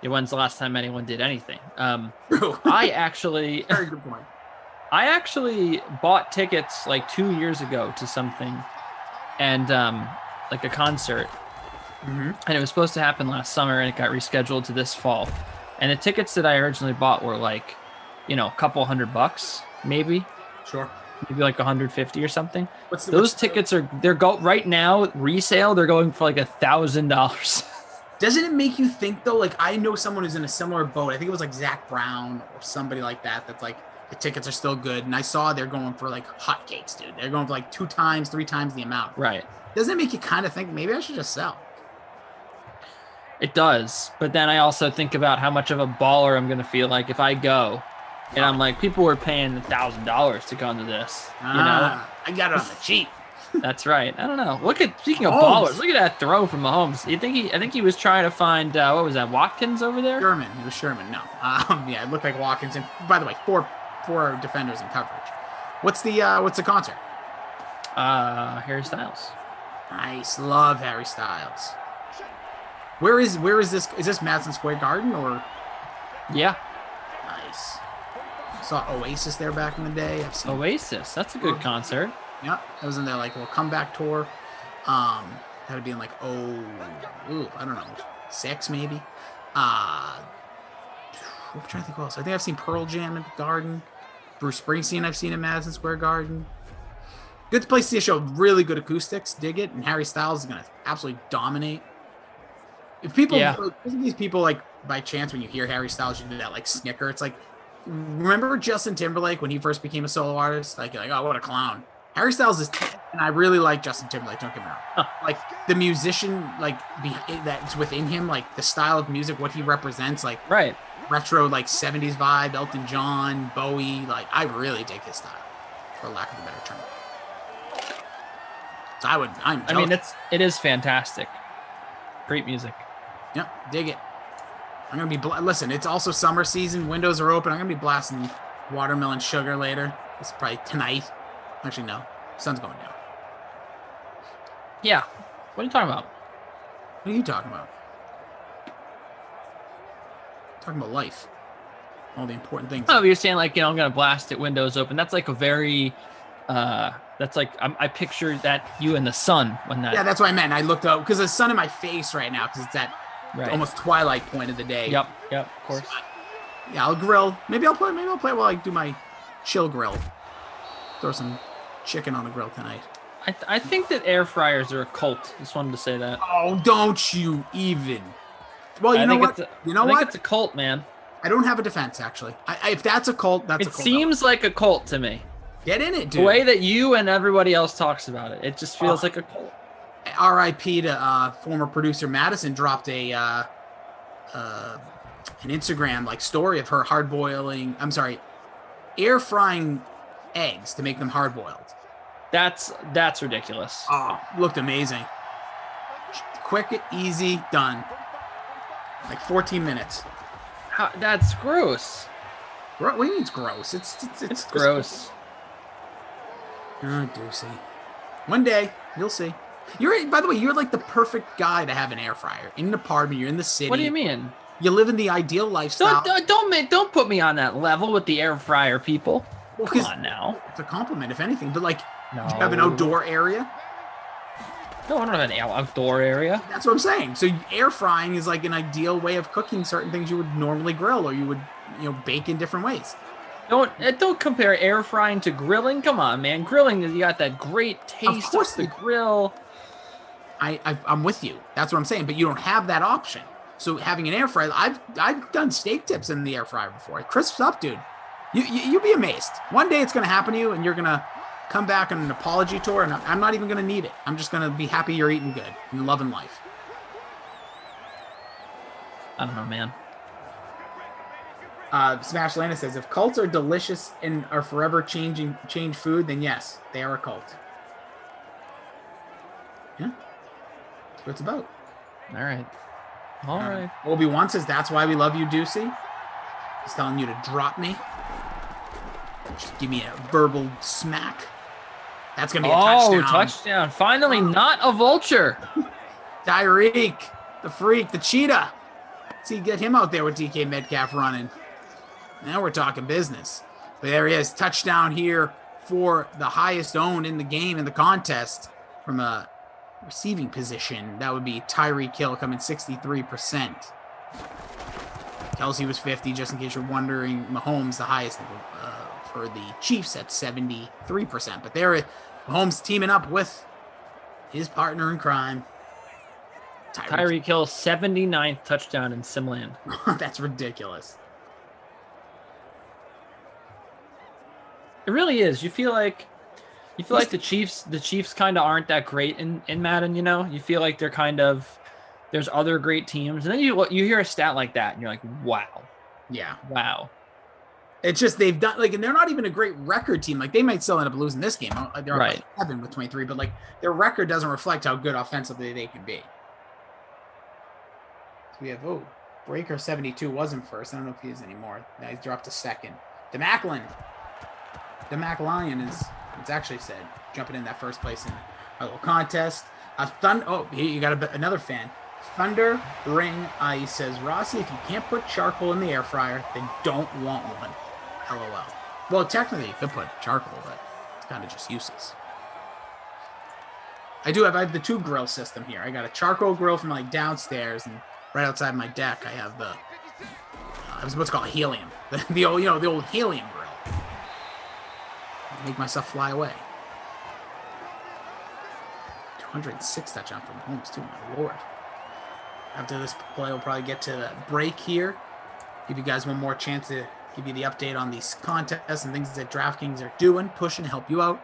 when's the last time anyone did anything? I actually very good point. I actually bought tickets like 2 years ago to something, and like a concert. Mm-hmm. And it was supposed to happen last summer, and it got rescheduled to this fall. And the tickets that I originally bought were like, a couple $100, maybe. Sure. Maybe like 150 or something. Those tickets right now resale. They're going for like $1,000. Doesn't it make you think though? Like I know someone who's in a similar boat. I think it was like Zach Brown or somebody like that. That's like the tickets are still good, and I saw they're going for like hotcakes, dude. They're going for like 2 times, 3 times the amount. Right. Doesn't it make you kind of think maybe I should just sell? It does, but then I also think about how much of a baller I'm going to feel like if I go, and I'm like, people were paying $1,000 to come to this. I got it on the cheap. That's right. I don't know. Speaking of ballers, look at that throw from Mahomes. I think he was trying to find what was that? Watkins over there? Sherman. It was Sherman. No. Yeah, it looked like Watkins. And by the way, four defenders in coverage. What's the concert? Harry Styles. Nice. Love Harry Styles. Where is this? Is this Madison Square Garden or? Yeah. Nice. Saw Oasis there back in the day. Oasis. That's a good concert. Yeah, it was in their like little comeback tour. That would be in like I don't know, 6 maybe. I'm trying to think what else. I think I've seen Pearl Jam at the Garden. Bruce Springsteen I've seen at Madison Square Garden. Good place to see a show. Really good acoustics. Dig it. And Harry Styles is gonna absolutely dominate. If people, these people like by chance when you hear Harry Styles, you do that like snicker. It's like, remember Justin Timberlake when he first became a solo artist? Like, you're like, oh, what a clown. Harry Styles is 10, and I really like Justin Timberlake. Don't get me wrong. Like the musician, like that's within him, like the style of music, what he represents, like retro, like 70s vibe, Elton John, Bowie. Like I really dig his style, for lack of a better term. I mean, it is fantastic. Great music. Yep, dig it. I'm gonna be listen. It's also summer season. Windows are open. I'm gonna be blasting Watermelon Sugar later. It's probably tonight. Actually, no. Sun's going down. Yeah. What are you talking about? What are you talking about? Talking about life. All the important things. Oh, you're saying like, I'm gonna blast it. Windows open. That's like a very. That's like I picture that you and the sun when that. Yeah, that's what I meant. I looked up because the sun in my face right now because it's at Right. almost twilight point of the day. Yep, of course. Yeah, I'll grill. Maybe I'll play while I do my chill grill. Throw some chicken on the grill tonight. I think that air fryers are a cult. Just wanted to say that. Oh, don't you even. Well, you know what? I think it's a cult, man. I don't have a defense, actually. If that's a cult, that's a It cult. seems like a cult to me. Get in it, dude. The way that you and everybody else talks about it, it just feels like a cult. R.I.P. to former producer Madison dropped an Instagram like story of her air frying eggs to make them hard boiled. That's ridiculous. Oh, looked amazing. Quick, easy, done. Like 14 minutes. That's gross. What do you mean it's gross? It's gross. Oh, Deucey. One day, you'll see. By the way, you're like the perfect guy to have an air fryer. In an apartment, you're in the city. What do you mean? You live in the ideal lifestyle. Don't put me on that level with the air fryer people. Come on now. It's a compliment, if anything. But like, no. Do you have an outdoor area? No, I don't have an outdoor area. That's what I'm saying. So air frying is like an ideal way of cooking certain things you would normally grill or you would, bake in different ways. Don't compare air frying to grilling. Come on, man. Grilling, you got that great taste of the grill. I'm with you. That's what I'm saying. But you don't have that option. So having an air fryer, I've done steak tips in the air fryer before. It crisps up, dude. You'll be amazed. One day it's going to happen to you, and you're going to come back on an apology tour, and I'm not even going to need it. I'm just going to be happy you're eating good and loving life. I don't know, man. Smash Lana says, if cults are delicious and are forever change food, then yes, they are a cult. Yeah. That's what it's about. All right. All right. Obi-Wan says, that's why we love you, Deucey. He's telling you to drop me. Just give me a verbal smack. That's going to be a touchdown. Oh, touchdown. Finally, not a vulture. Tyreek, the freak, the cheetah. Let's see, get him out there with DK Metcalf running. Now we're talking business. But there he is. Touchdown here for the highest owned in the game, in the contest, from a receiving position. That would be Tyreek Hill coming 63%. Kelsey was 50, just in case you're wondering. Mahomes, the highest for the Chiefs at 73%. But there, Mahomes teaming up with his partner in crime. Tyreek Hill, 79th touchdown in Simland. That's ridiculous. It really is. You feel like the Chiefs kind of aren't that great in Madden, You feel like they're kind of, there's other great teams. And then you hear a stat like that and you're like, wow. Yeah. Wow. It's just they've done and they're not even a great record team. Like they might still end up losing this game. They're right. Up 7 with 23, but like their record doesn't reflect how good offensively they can be. So we have Breaker 72 wasn't first. I don't know if he is anymore. Now he's dropped to second. DeMaclin is, it's actually said, jumping in that first place in a little contest. Here you got another fan. Thunder Ring Ice says, Rossi, if you can't put charcoal in the air fryer, then don't want one. LOL. Well, technically you could put charcoal, but it's kind of just useless. I have the 2 grill system here. I got a charcoal grill from like downstairs, and right outside my deck I have the what's called helium. The old helium grill. Make myself fly away. 206 touchdown from Holmes too, my lord. After this play, we'll probably get to the break here. Give you guys one more chance to give you the update on these contests and things that DraftKings are doing, pushing to help you out.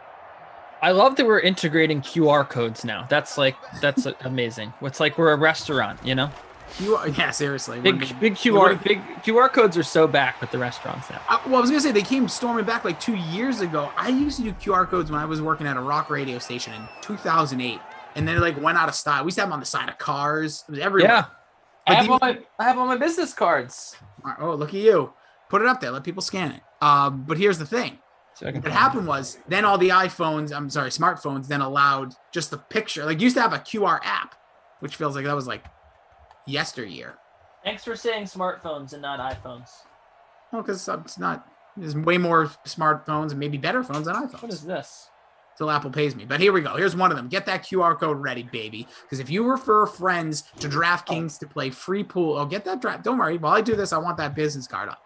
I love that we're integrating QR codes now. That's amazing. It's like we're a restaurant, Yeah, seriously. Big QR codes are so back with the restaurants now. Well, I was gonna say they came storming back like 2 years ago. I used to do QR codes when I was working at a rock radio station in 2008, and then it like went out of style. We used to have them on the side of cars. It was everywhere. Yeah, But I have all my business cards. Oh, look at you! Put it up there. Let people scan it. But here's the thing. What happened was then all the smartphones then allowed just the picture. Like you used to have a QR app, which feels like that was like yesteryear. Thanks for saying smartphones and not iPhones. Oh, because there's way more smartphones and maybe better phones than iPhones. What is this? Till Apple pays me. But here we go. Here's one of them. Get that QR code ready, baby. Because if you refer friends to DraftKings to play free pool, get that draft. Don't worry. While I do this, I want that business card up.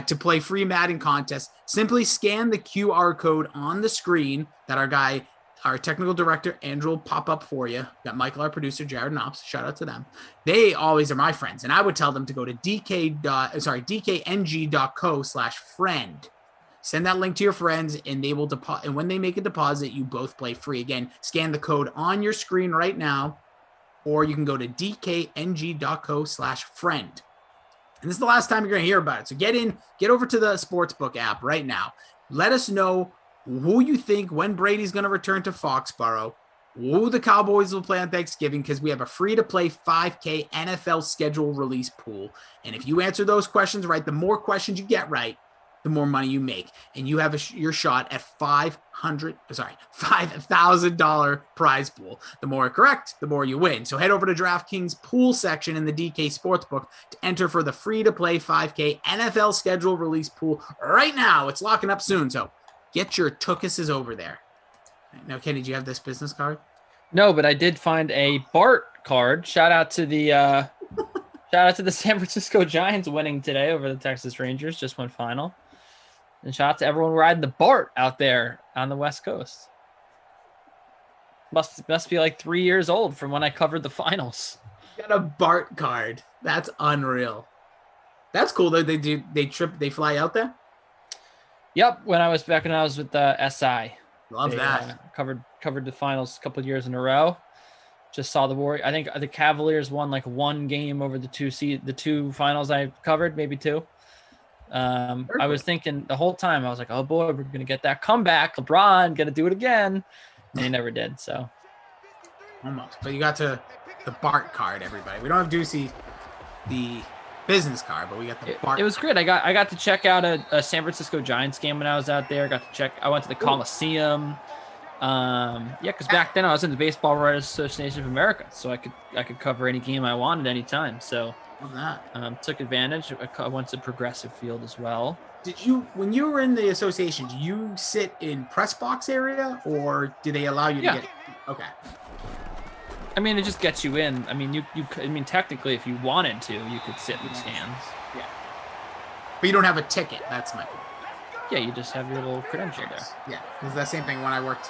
To play free Madden contest, simply scan the QR code on the screen that our technical director, Andrew, will pop up for you. Got Michael, our producer, Jared Knops. Shout out to them. They always are my friends. And I would tell them to go to dkng.co/friend. Send that link to your friends, and they will deposit. And when they make a deposit, you both play free. Again, scan the code on your screen right now, or you can go to dkng.co/friend. And this is the last time you're going to hear about it. So get over to the Sportsbook app right now. Let us know who you think when Brady's going to return to Foxborough, who the Cowboys will play on Thanksgiving, because we have a free-to-play 5K NFL schedule release pool. And if you answer those questions right, the more questions you get right, the more money you make, and you have your shot at $5,000 prize pool. The more correct, the more you win. So head over to DraftKings pool section in the DK Sportsbook to enter for the free-to-play 5K NFL schedule release pool right now. It's locking up soon, so get your tookuses over there. Now, Kenny, do you have this business card? No, but I did find a Bart card. Shout out to the San Francisco Giants winning today over the Texas Rangers. Just went final. And shout out to everyone riding the BART out there on the West Coast. Must be like 3 years old from when I covered the finals. You got a BART card. That's unreal. That's cool though. They fly out there? Yep. When I was with the SI. Love that. Covered the finals a couple of years in a row. Just saw the Warriors. I think the Cavaliers won like one game over the two finals I covered, maybe two. I was thinking the whole time, I was like, oh boy, we're going to get that comeback. LeBron going to do it again. And he never did. So almost, but you got to the BART card, everybody. We don't have Ducey, the business card, but we got the BART. It was great. I got to check out a San Francisco Giants game when I was out there. I went to the Coliseum. Because back then I was in the Baseball Writers Association of America, so I could cover any game I wanted anytime. So took advantage. I went to Progressive Field as well. When you were in the association, do you sit in press box area, or do they allow you to get? Okay. I mean, it just gets you in. I mean, technically, if you wanted to, you could sit in the stands. Yeah. But you don't have a ticket. That's my point. Yeah, you just have your little credential there. Yeah, it's the same thing when I worked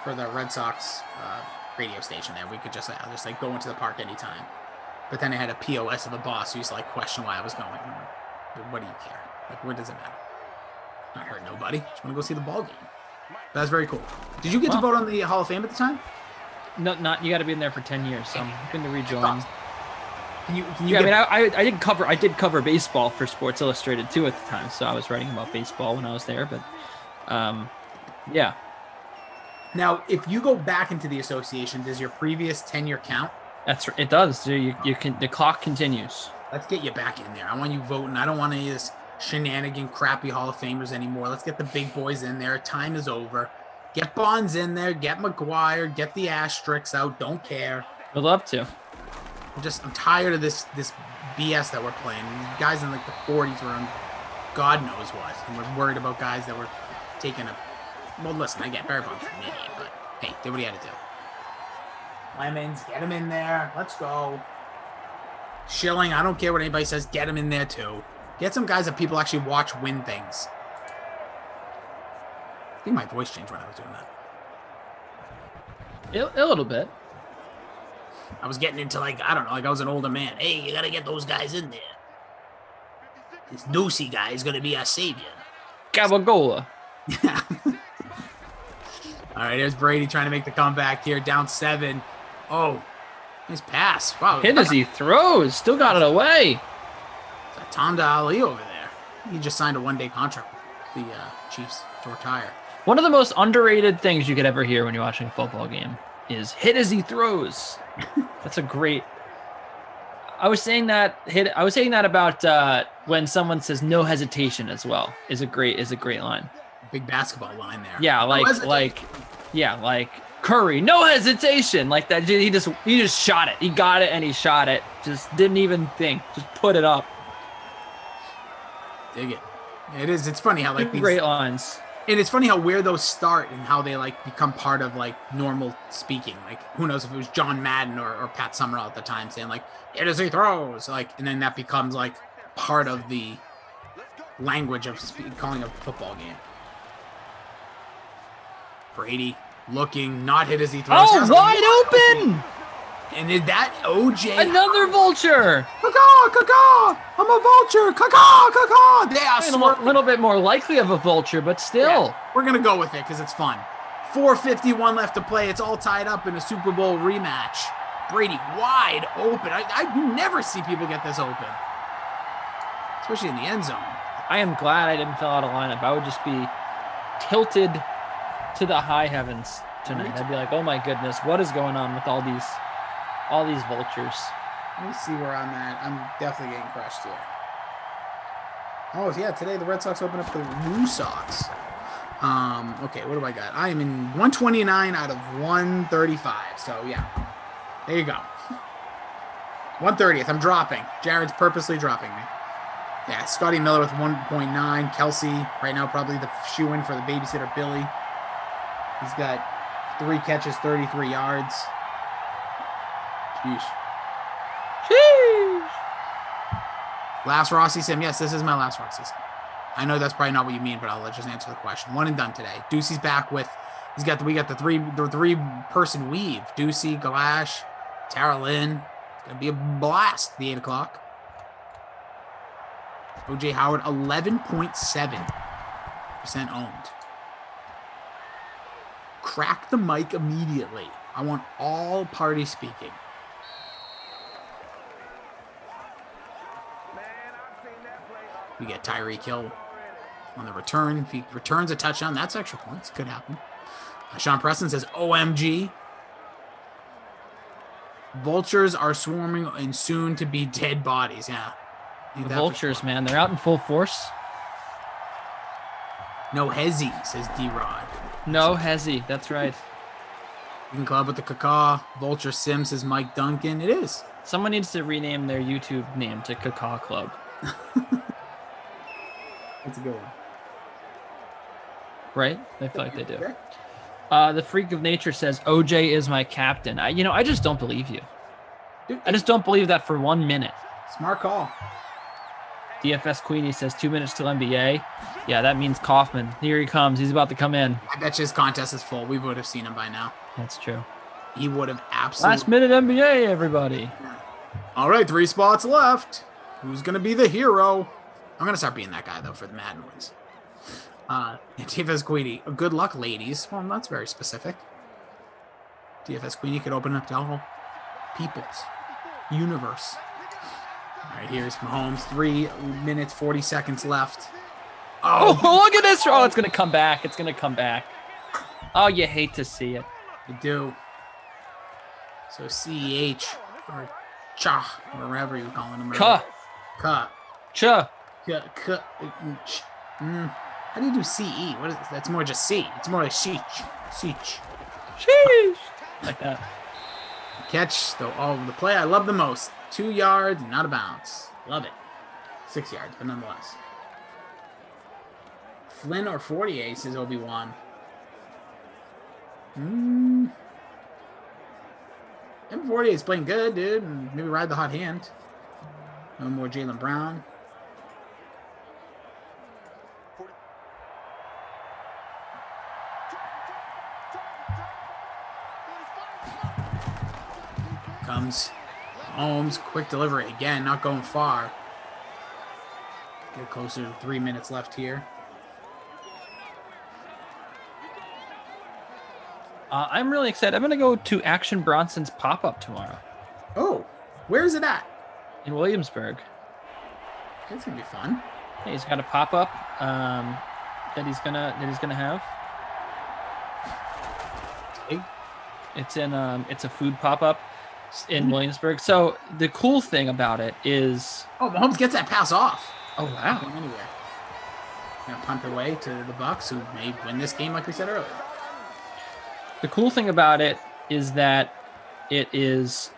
for the Red Sox radio station there. We could just go into the park anytime. But then I had a POS of a boss who used to question why I was going. What do you care? What does it matter? Not hurt nobody. Just want to go see the ball game. But that's very cool. Did you get to vote on the Hall of Fame at the time? No, not. You got to be in there for 10 years. So I'm going to rejoin. I did cover baseball for Sports Illustrated too at the time, so I was writing about baseball when I was there. But, yeah. Now, if you go back into the association, does your previous tenure count? It does. The clock continues. Let's get you back in there. I want you voting. I don't want any of this shenanigan, crappy Hall of Famers anymore. Let's get the big boys in there. Time is over. Get Bonds in there. Get McGuire. Get the asterisks out. Don't care. I'd love to. I'm tired of this BS that we're playing. These guys in the 40s were on God knows what. And we're worried about guys that were taking well, listen, I get Barry Bonds an idiot, but hey, did what he had to do. Lemons, get him in there. Let's go. Schilling, I don't care what anybody says. Get him in there too. Get some guys that people actually watch win things. I think my voice changed when I was doing that. A little bit. I was getting into I was an older man. Hey, you got to get those guys in there. This Ducey guy is going to be our savior. Gabagola. All right, here's Brady trying to make the comeback here, down 7. Oh, Nice pass. Wow. Hit as he throws. Still got it away. Tom Ali over there. He just signed a one-day contract with the Chiefs to retire. One of the most underrated things you could ever hear when you're watching a football game is hit as he throws. That's a great. I was saying that about when someone says no hesitation as well is a great line. Big basketball line there. Yeah, like Curry, no hesitation, like that. He just shot it. He got it and he shot it. Just didn't even think. Just put it up. Dig it. It is. It's funny how like these great lines. And it's funny how where those start and how they like become part of like normal speaking. Like who knows if it was John Madden or Pat Summerall at the time saying like hit as he throws, like, and then that becomes like part of the language of calling a football game. Brady looking, not hit as he throws. Oh, wide open! And did that OJ? Another vulture! Caw! I'm a vulture! Caw! Yeah, a little bit more likely of a vulture, but still. Yeah, we're going to go with it because it's fun. 4:51 left to play. It's all tied up in a Super Bowl rematch. Brady wide open. I never see people get this open, especially in the end zone. I am glad I didn't fill out a lineup. I would just be tilted to the high heavens tonight. I'd be like, oh my goodness, what is going on with all these vultures? Let me see where I'm at. I'm definitely getting crushed here. Oh, yeah, today the Red Sox open up the Blue Sox. Okay, what do I got? I am in 129 out of 135. So, yeah. There you go. 130th. I'm dropping. Jared's purposely dropping me. Yeah, Scotty Miller with 1.9. Kelsey, right now, probably the shoe-in for the babysitter Billy. He's got 3 catches, 33 yards. Sheesh. Last Rossi Sim. Yes, this is my last Rossi Sim. I know that's probably not what you mean, but I'll just answer the question. One and done today. Ducey's back with. We got the three person weave. Ducey, Galash, Tara Lynn. It's gonna be a blast. The 8 o'clock. OJ Howard 11.7% owned. Crack the mic immediately. I want all party speaking. We get Tyreek Hill on the return. If he returns a touchdown, that's extra points. Could happen. Sean Preston says, OMG. Vultures are swarming and soon to be dead bodies. Yeah. The vultures, man. They're out in full force. No hezzy, says D-Rod. No hezzy. That's right. You can club with the caca. Vulture Sim says Mike Duncan. It is. Someone needs to rename their YouTube name to Caca Club. That's a good one. Right? I feel like they do. The Freak of Nature says, OJ is my captain. I just don't believe you. I just don't believe that for 1 minute. Smart call. DFS Queenie says 2 minutes till NBA. Yeah, that means Kaufman. Here he comes. He's about to come in. I bet you his contest is full. We would have seen him by now. That's true. He would have absolutely. Last minute NBA, everybody. All right, 3 spots left. Who's going to be the hero? I'm going to start being that guy, though, for the Madden ones. DFS Queenie. Good luck, ladies. Well, that's very specific. DFS Queenie could open up to all people's universe. All right, here's Mahomes. 3 minutes, 40 seconds left. Oh, look at this. Oh, it's going to come back. It's going to come back. Oh, you hate to see it. You do. So CEH or Cha, or whatever you're calling him. Ka. Cha. How do you do CE? What is it? That's more just C. It's more like Sheech. Like that. Catch the play I love the most. 2 yards, not a bounce. Love it. 6 yards, but nonetheless. Flynn or 48, says Obi-Wan. M48 is playing good, dude. Maybe ride the hot hand. No more Jaylen Brown. Comes Holmes, quick delivery again, not going far. Get closer to 3 minutes left here. I'm really excited. I'm going to go to Action Bronson's pop-up tomorrow. Oh, where is it at? In Williamsburg. It's gonna be fun. Yeah, he's got a pop up that he's gonna have. It's a food pop up in Williamsburg. So the cool thing about it is, Mahomes gets that pass off. Oh wow! Not going anywhere. Gonna punt away to the Bucs, who may win this game, like we said earlier. The cool thing about it is that he's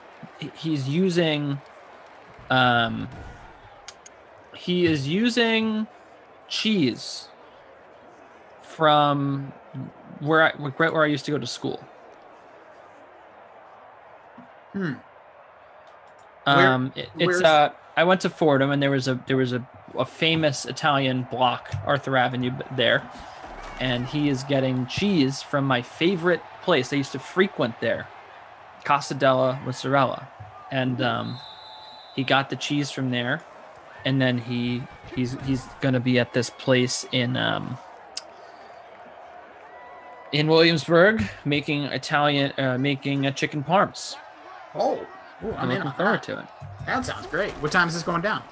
using cheese from where I used to go to school. I went to Fordham, and there was a famous Italian block, Arthur Avenue, there, and he is getting cheese from my favorite place. I used to frequent there, Casa della Mozzarella, and he got the cheese from there, and then he's going to be at this place in Williamsburg making chicken parms. I'm looking forward to it. That sounds great. What time is this going down?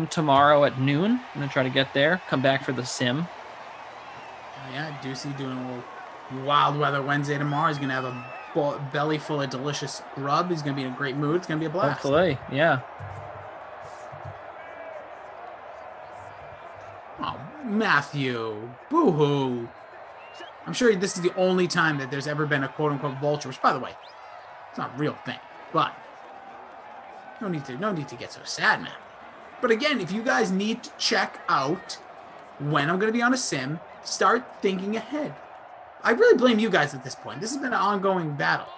Tomorrow at noon. I'm gonna try to get there. Come back for the sim. Yeah, Ducey doing a little wild weather Wednesday tomorrow. He's gonna have a belly full of delicious grub. He's gonna be in a great mood. It's gonna be a blast. Hopefully, yeah. Oh, Matthew, boo-hoo. I'm sure this is the only time that there's ever been a quote-unquote vulture, which, by the way, it's not a real thing, but no need to get so sad, man. But again, if you guys need to check out when I'm going to be on a sim, start thinking ahead. I really blame you guys at this point. This has been an ongoing battle.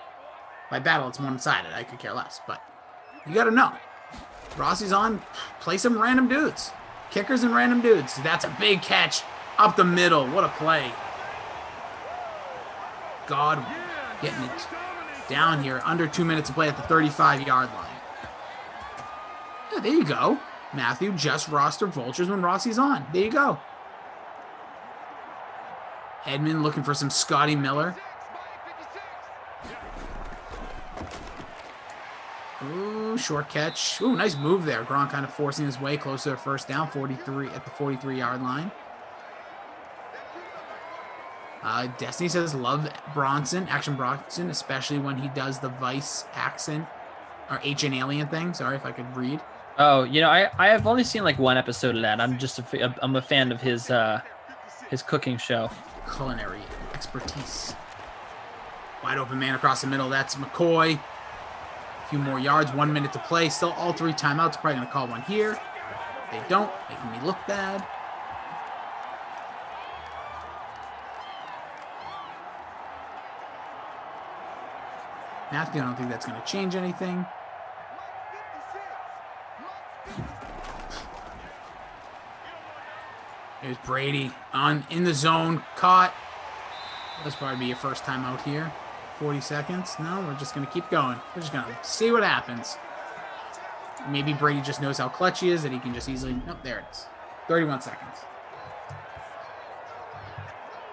By battle, it's one-sided. I could care less, but you got to know. Rossi's on, play some random dudes. Kickers and random dudes. That's a big catch up the middle. What a play. God getting it down here. Under 2 minutes to play at the 35-yard line. Yeah, there you go. Matthew just roster vultures when Rossi's on. There you go. Edmund looking for some Scotty Miller. Ooh, short catch. Ooh, nice move there. Gronk kind of forcing his way close to a first down, 43 at the 43-yard line. Destiny says, love Action Bronson, especially when he does the Vice accent or Ancient Alien thing. Sorry if I could read. Oh, I have only seen like one episode of that. I'm a fan of his cooking show. Culinary expertise. Wide open man across the middle. That's McCoy. A few more yards, 1 minute to play. Still all three timeouts. Probably going to call one here. They don't, making me look bad. Matthew, I don't think that's going to change anything. There's Brady in the zone, caught. This probably be your first time out here. 40 seconds. No, we're just going to keep going. We're just going to see what happens. Maybe Brady just knows how clutch he is, that he can just easily... Nope, there it is. 31 seconds.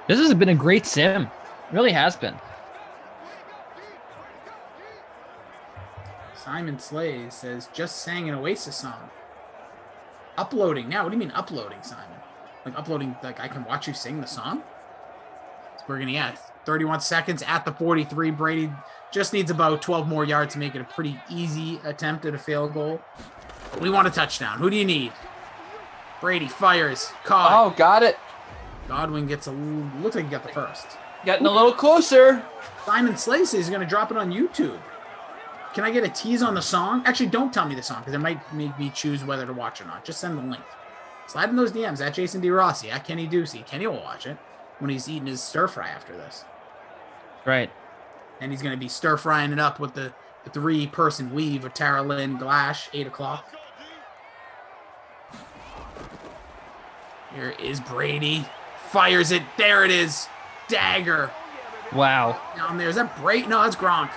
This has been a great sim. It really has been. Simon Slays says, just sang an Oasis song. Uploading now. What do you mean uploading, Simon? Like uploading, like I can watch you sing the song? So we're going to, 31 seconds at the 43. Brady just needs about 12 more yards to make it a pretty easy attempt at a field goal. But we want a touchdown. Who do you need? Brady fires. Caught. Oh, got it. Godwin gets looks like he got the first. Getting a little closer. Simon Slays is going to drop it on YouTube. Can I get a tease on the song? Actually, don't tell me the song because it might make me choose whether to watch or not. Just send the link. Slide in those DMs at Jason D. Rossi, at Kenny Ducey. Kenny will watch it when he's eating his stir fry after this. Right. And he's going to be stir frying it up with the three-person weave of Tara Lynn Glash, 8 o'clock. Here is Brady. Fires it. There it is. Dagger. Wow. Down there. Is that Brady? No, that's Gronk.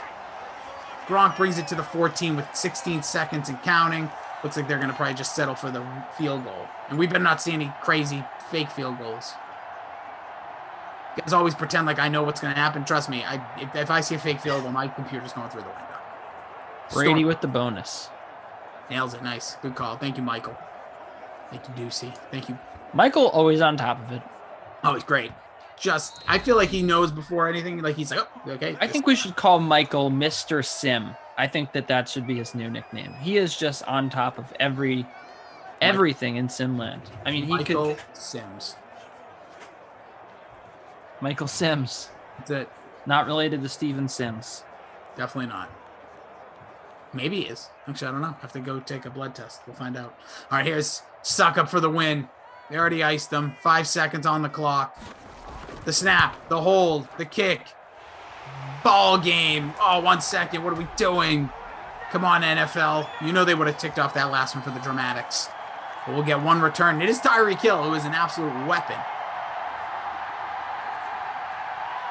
Gronk brings it to the 14 with 16 seconds and counting. Looks like they're going to probably just settle for the field goal. And we better not see any crazy fake field goals. You guys always pretend like I know what's going to happen. Trust me, if I see a fake field goal, my computer's going through the window. Brady with the bonus. Nails it. Nice. Good call. Thank you, Michael. Thank you, Ducey. Thank you. Michael always on top of it. Oh, he's great. I feel like he knows before anything. Like he's like, oh, okay. I think we should call Michael Mr. Sim. I think that should be his new nickname. He is just on top of everything in Simland. I mean, Michael Sims. Michael Sims. That's it. Not related to Steven Sims. Definitely not. Maybe he is. Actually, I don't know. I have to go take a blood test. We'll find out. All right, here's Suck Up for the win. They already iced them. 5 seconds on the clock. The snap, the hold, the kick. Ball game. Oh, 1 second. What are we doing? Come on, NFL. You know they would have ticked off that last one for the dramatics. But we'll get one return. It is Tyreek Hill, who is an absolute weapon.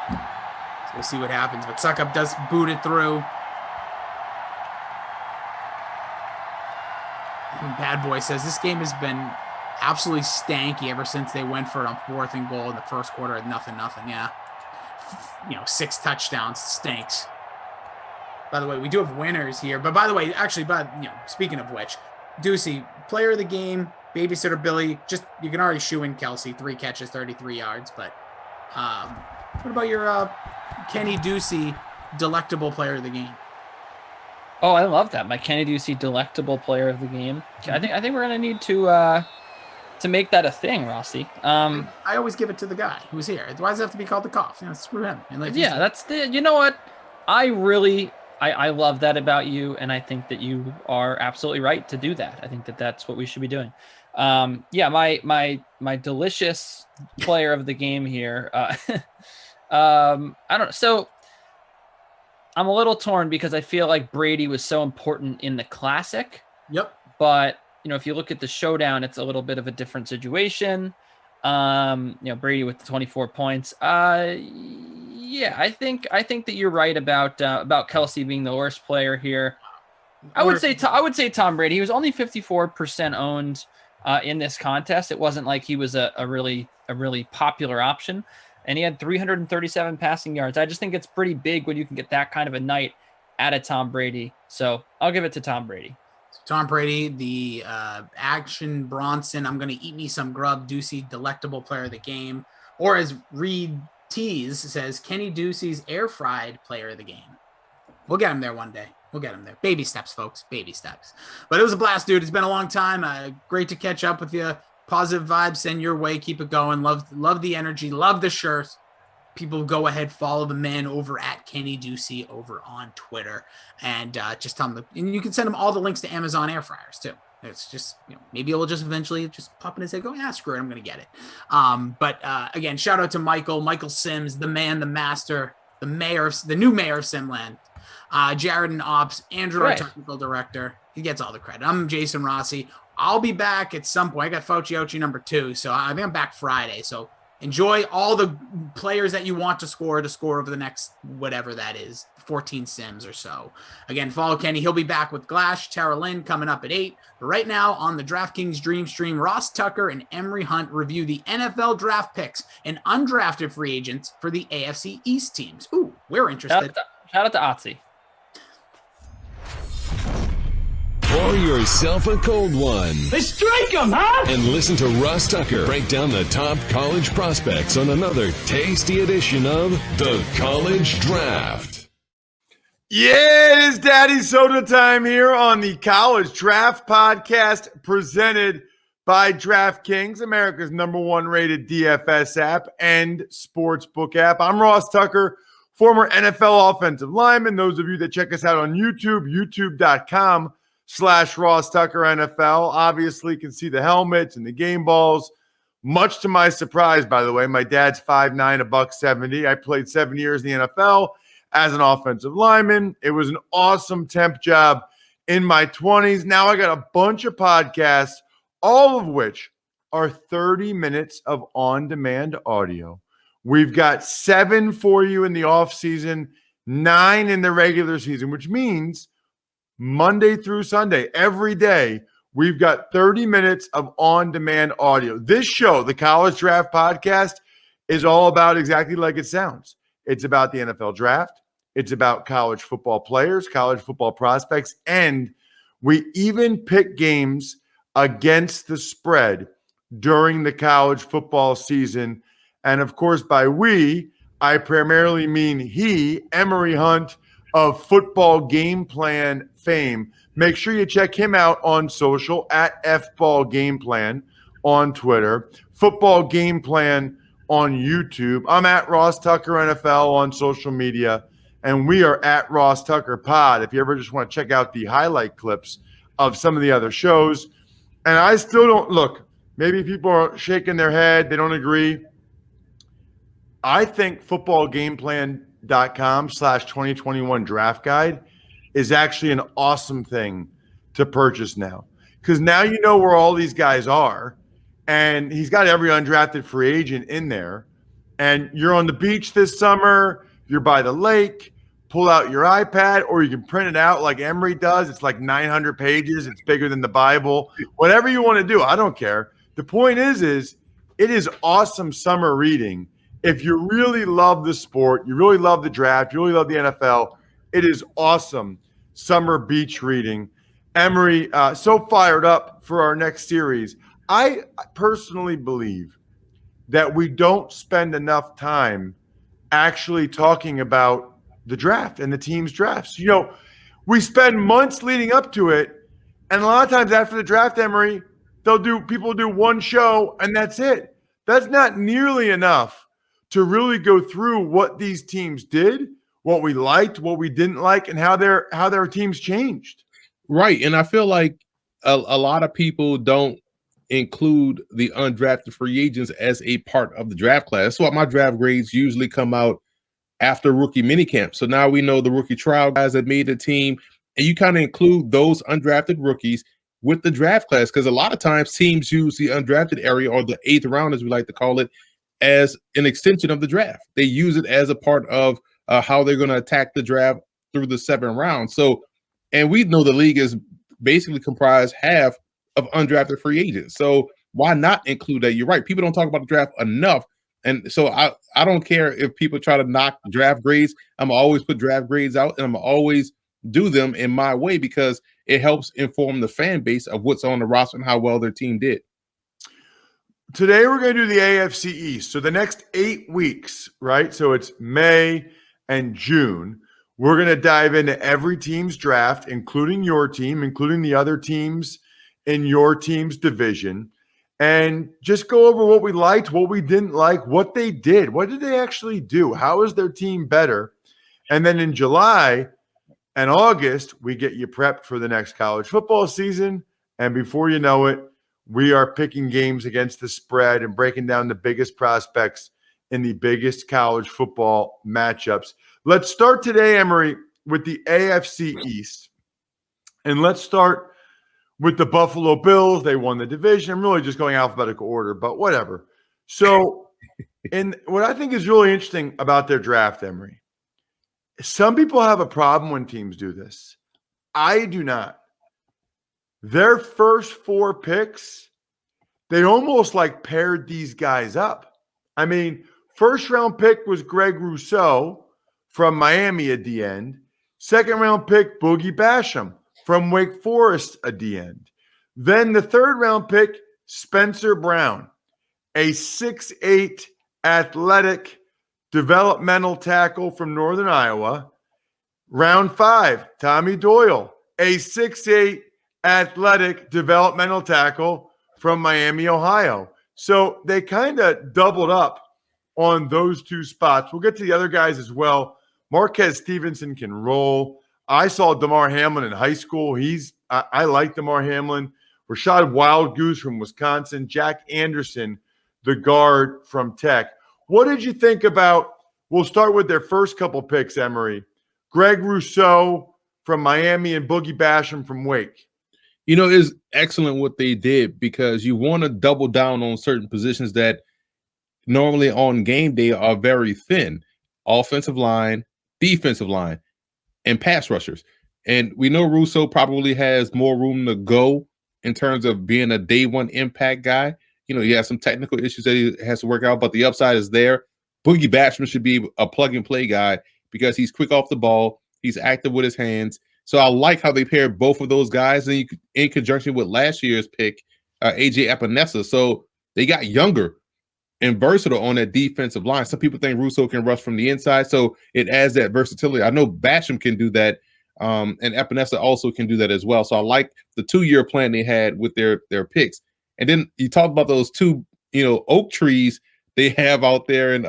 So we'll see what happens. But Suck Up does boot it through. And Bad Boy says this game has been absolutely stanky ever since they went for it on 4th and goal in the first quarter at nothing. Yeah. 6 touchdowns. Stinks. By the way, we do have winners here. But by the way, speaking of which, Ducey, player of the game, babysitter Billy, you can already shoe in Kelsey, 3 catches, 33 yards. But what about your Kenny Ducey, delectable player of the game? Oh, I love that. My Kenny Ducey, delectable player of the game. I think we're gonna need to make that a thing, Rossi. I always give it to the guy who's here. Why does it have to be called the cough? Screw him. You know what? I love that about you, and I think that you are absolutely right to do that. I think that that's what we should be doing. My delicious player of the game here. I don't know. So I'm a little torn because I feel like Brady was so important in the Classic. Yep. But if you look at the showdown, it's a little bit of a different situation. Brady with the 24 points. I think that you're right about Kelsey being the worst player here. I would say Tom Brady. He was only 54% owned in this contest. It wasn't like he was a really popular option, and he had 337 passing yards. I just think it's pretty big when you can get that kind of a night out of Tom Brady. So I'll give it to Tom Brady. Tom Brady, the Action Bronson, I'm going to eat me some grub, Ducey, delectable player of the game. Or as Reed Tease says, Kenny Ducey's air-fried player of the game. We'll get him there one day. We'll get him there. Baby steps, folks. Baby steps. But it was a blast, dude. It's been a long time. Great to catch up with you. Positive vibes, send your way. Keep it going. Love the energy. Love the shirt. People go ahead, follow the man over at Kenny Ducey over on Twitter, and just tell them. And you can send him all the links to Amazon air fryers too. It's just maybe it'll just eventually just pop in and say, "Go, screw it, I'm going to get it." But again, shout out to Michael Sims, the man, the master, the mayor, the new mayor of Simland, Jared and Ops, Andrew, our technical director. He gets all the credit. I'm Jason Rossi. I'll be back at some point. I got Fauci number 2, so I think I'm back Friday. So enjoy all the players that you want to score over the next whatever that is, 14 sims or so. Again, follow Kenny. He'll be back with Glash, Tara Lynn coming up at 8. But right now on the DraftKings Dream Stream, Ross Tucker and Emery Hunt review the NFL draft picks and undrafted free agents for the AFC East teams. Ooh, we're interested. Shout out to Otzi. Pour yourself a cold one. Let's drink them, huh? And listen to Ross Tucker break down the top college prospects on another tasty edition of The College Draft. Yeah, it is Daddy Soda time here on the College Draft Podcast presented by DraftKings, America's #1 rated DFS app and sportsbook app. I'm Ross Tucker, former NFL offensive lineman. Those of you that check us out on YouTube, youtube.com/Ross Tucker NFL. Obviously, can see the helmets and the game balls. Much to my surprise, by the way, my dad's 5'9", $170. I played 7 years in the NFL as an offensive lineman. It was an awesome temp job in my 20s. Now I got a bunch of podcasts, all of which are 30 minutes of on-demand audio. We've got 7 for you in the off season, 9 in the regular season, which means Monday through Sunday, every day, we've got 30 minutes of on-demand audio. This show, the College Draft Podcast, is all about exactly like it sounds. It's about the NFL Draft. It's about college football players, college football prospects, and we even pick games against the spread during the college football season. And of course, by we, I primarily mean he, Emery Hunt of Football Game Plan fame. Make sure you check him out on social at FBall Game Plan on Twitter, Football Game Plan on YouTube. I'm at Ross Tucker NFL on social media, and we are at Ross Tucker Pod if you ever just want to check out the highlight clips of some of the other shows. And I still don't look, maybe people are shaking their head, they don't agree. I think footballgameplan.com/2021 draft guide is actually an awesome thing to purchase now, because now you know where all these guys are, and he's got every undrafted free agent in there. And you're on the beach this summer, you're by the lake, pull out your iPad, or you can print it out like Emery does. It's like 900 pages. It's bigger than the Bible. Whatever you want to do, I don't care. The point is it is awesome summer reading. If you really love the sport, you really love the draft, you really love the NFL, it is awesome summer beach reading. Emery, so fired up for our next series. I personally believe that we don't spend enough time actually talking about the draft and the team's drafts. You know, we spend months leading up to it, and a lot of times after the draft, Emery, people do one show and that's it. That's not nearly enough to really go through what these teams did, what we liked, what we didn't like, and how their teams changed. Right. And I feel like a lot of people don't include the undrafted free agents as a part of the draft class. That's why my draft grades usually come out after rookie minicamp. So now we know the rookie trial guys that made the team, and you kind of include those undrafted rookies with the draft class, because a lot of times teams use the undrafted area, or the 8th round, as we like to call it, as an extension of the draft. They use it as a part of how they're going to attack the draft through the 7th round. So, and we know the league is basically comprised half of undrafted free agents. So why not include that? You're right. People don't talk about the draft enough. And so I don't care if people try to knock draft grades. I'm always put draft grades out, and I'm always do them in my way, because it helps inform the fan base of what's on the roster and how well their team did. Today, we're going to do the AFC East. So the next 8 weeks, right? So it's May and June. We're going to dive into every team's draft, including your team, including the other teams in your team's division, and just go over what we liked, what we didn't like, what they did. What did they actually do? How is their team better? And then in July and August, we get you prepped for the next college football season. And before you know it, we are picking games against the spread and breaking down the biggest prospects in the biggest college football matchups. Let's start today, Emery, with the AFC East. And let's start with the Buffalo Bills. They won the division. I'm really just going alphabetical order, but whatever. So, and what I think is really interesting about their draft, Emery, some people have a problem when teams do this. I do not. Their first 4 picks, they almost like paired these guys up. I mean, first round pick was Greg Rousseau from Miami at the end. Second round pick, Boogie Basham from Wake Forest at the end. Then the third round pick, Spencer Brown, a 6'8" athletic developmental tackle from Northern Iowa. Round 5, Tommy Doyle, a 6'8" athletic developmental tackle from Miami, Ohio. So they kind of doubled up on those 2 spots. We'll get to the other guys as well. Marquez Stevenson can roll. I saw DeMar Hamlin in high school. I like DeMar Hamlin. Rashad Wildgoose from Wisconsin. Jack Anderson, the guard from Tech. What did you think about, we'll start with their first couple picks, Emery. Greg Rousseau from Miami and Boogie Basham from Wake. You know, it's excellent what they did, because you want to double down on certain positions that normally on game day are very thin. Offensive line, defensive line, and pass rushers. And we know Rousseau probably has more room to go in terms of being a day one impact guy. You know, he has some technical issues that he has to work out, but the upside is there. Boogie Basham should be a plug and play guy, because he's quick off the ball. He's active with his hands. So I like how they paired both of those guys in conjunction with last year's pick, AJ Epinesa. So they got younger and versatile on that defensive line. Some people think Russo can rush from the inside, so it adds that versatility. I know Basham can do that, and Epinesa also can do that as well. So I like the 2-year plan they had with their picks. And then you talk about those two, oak trees they have out there, and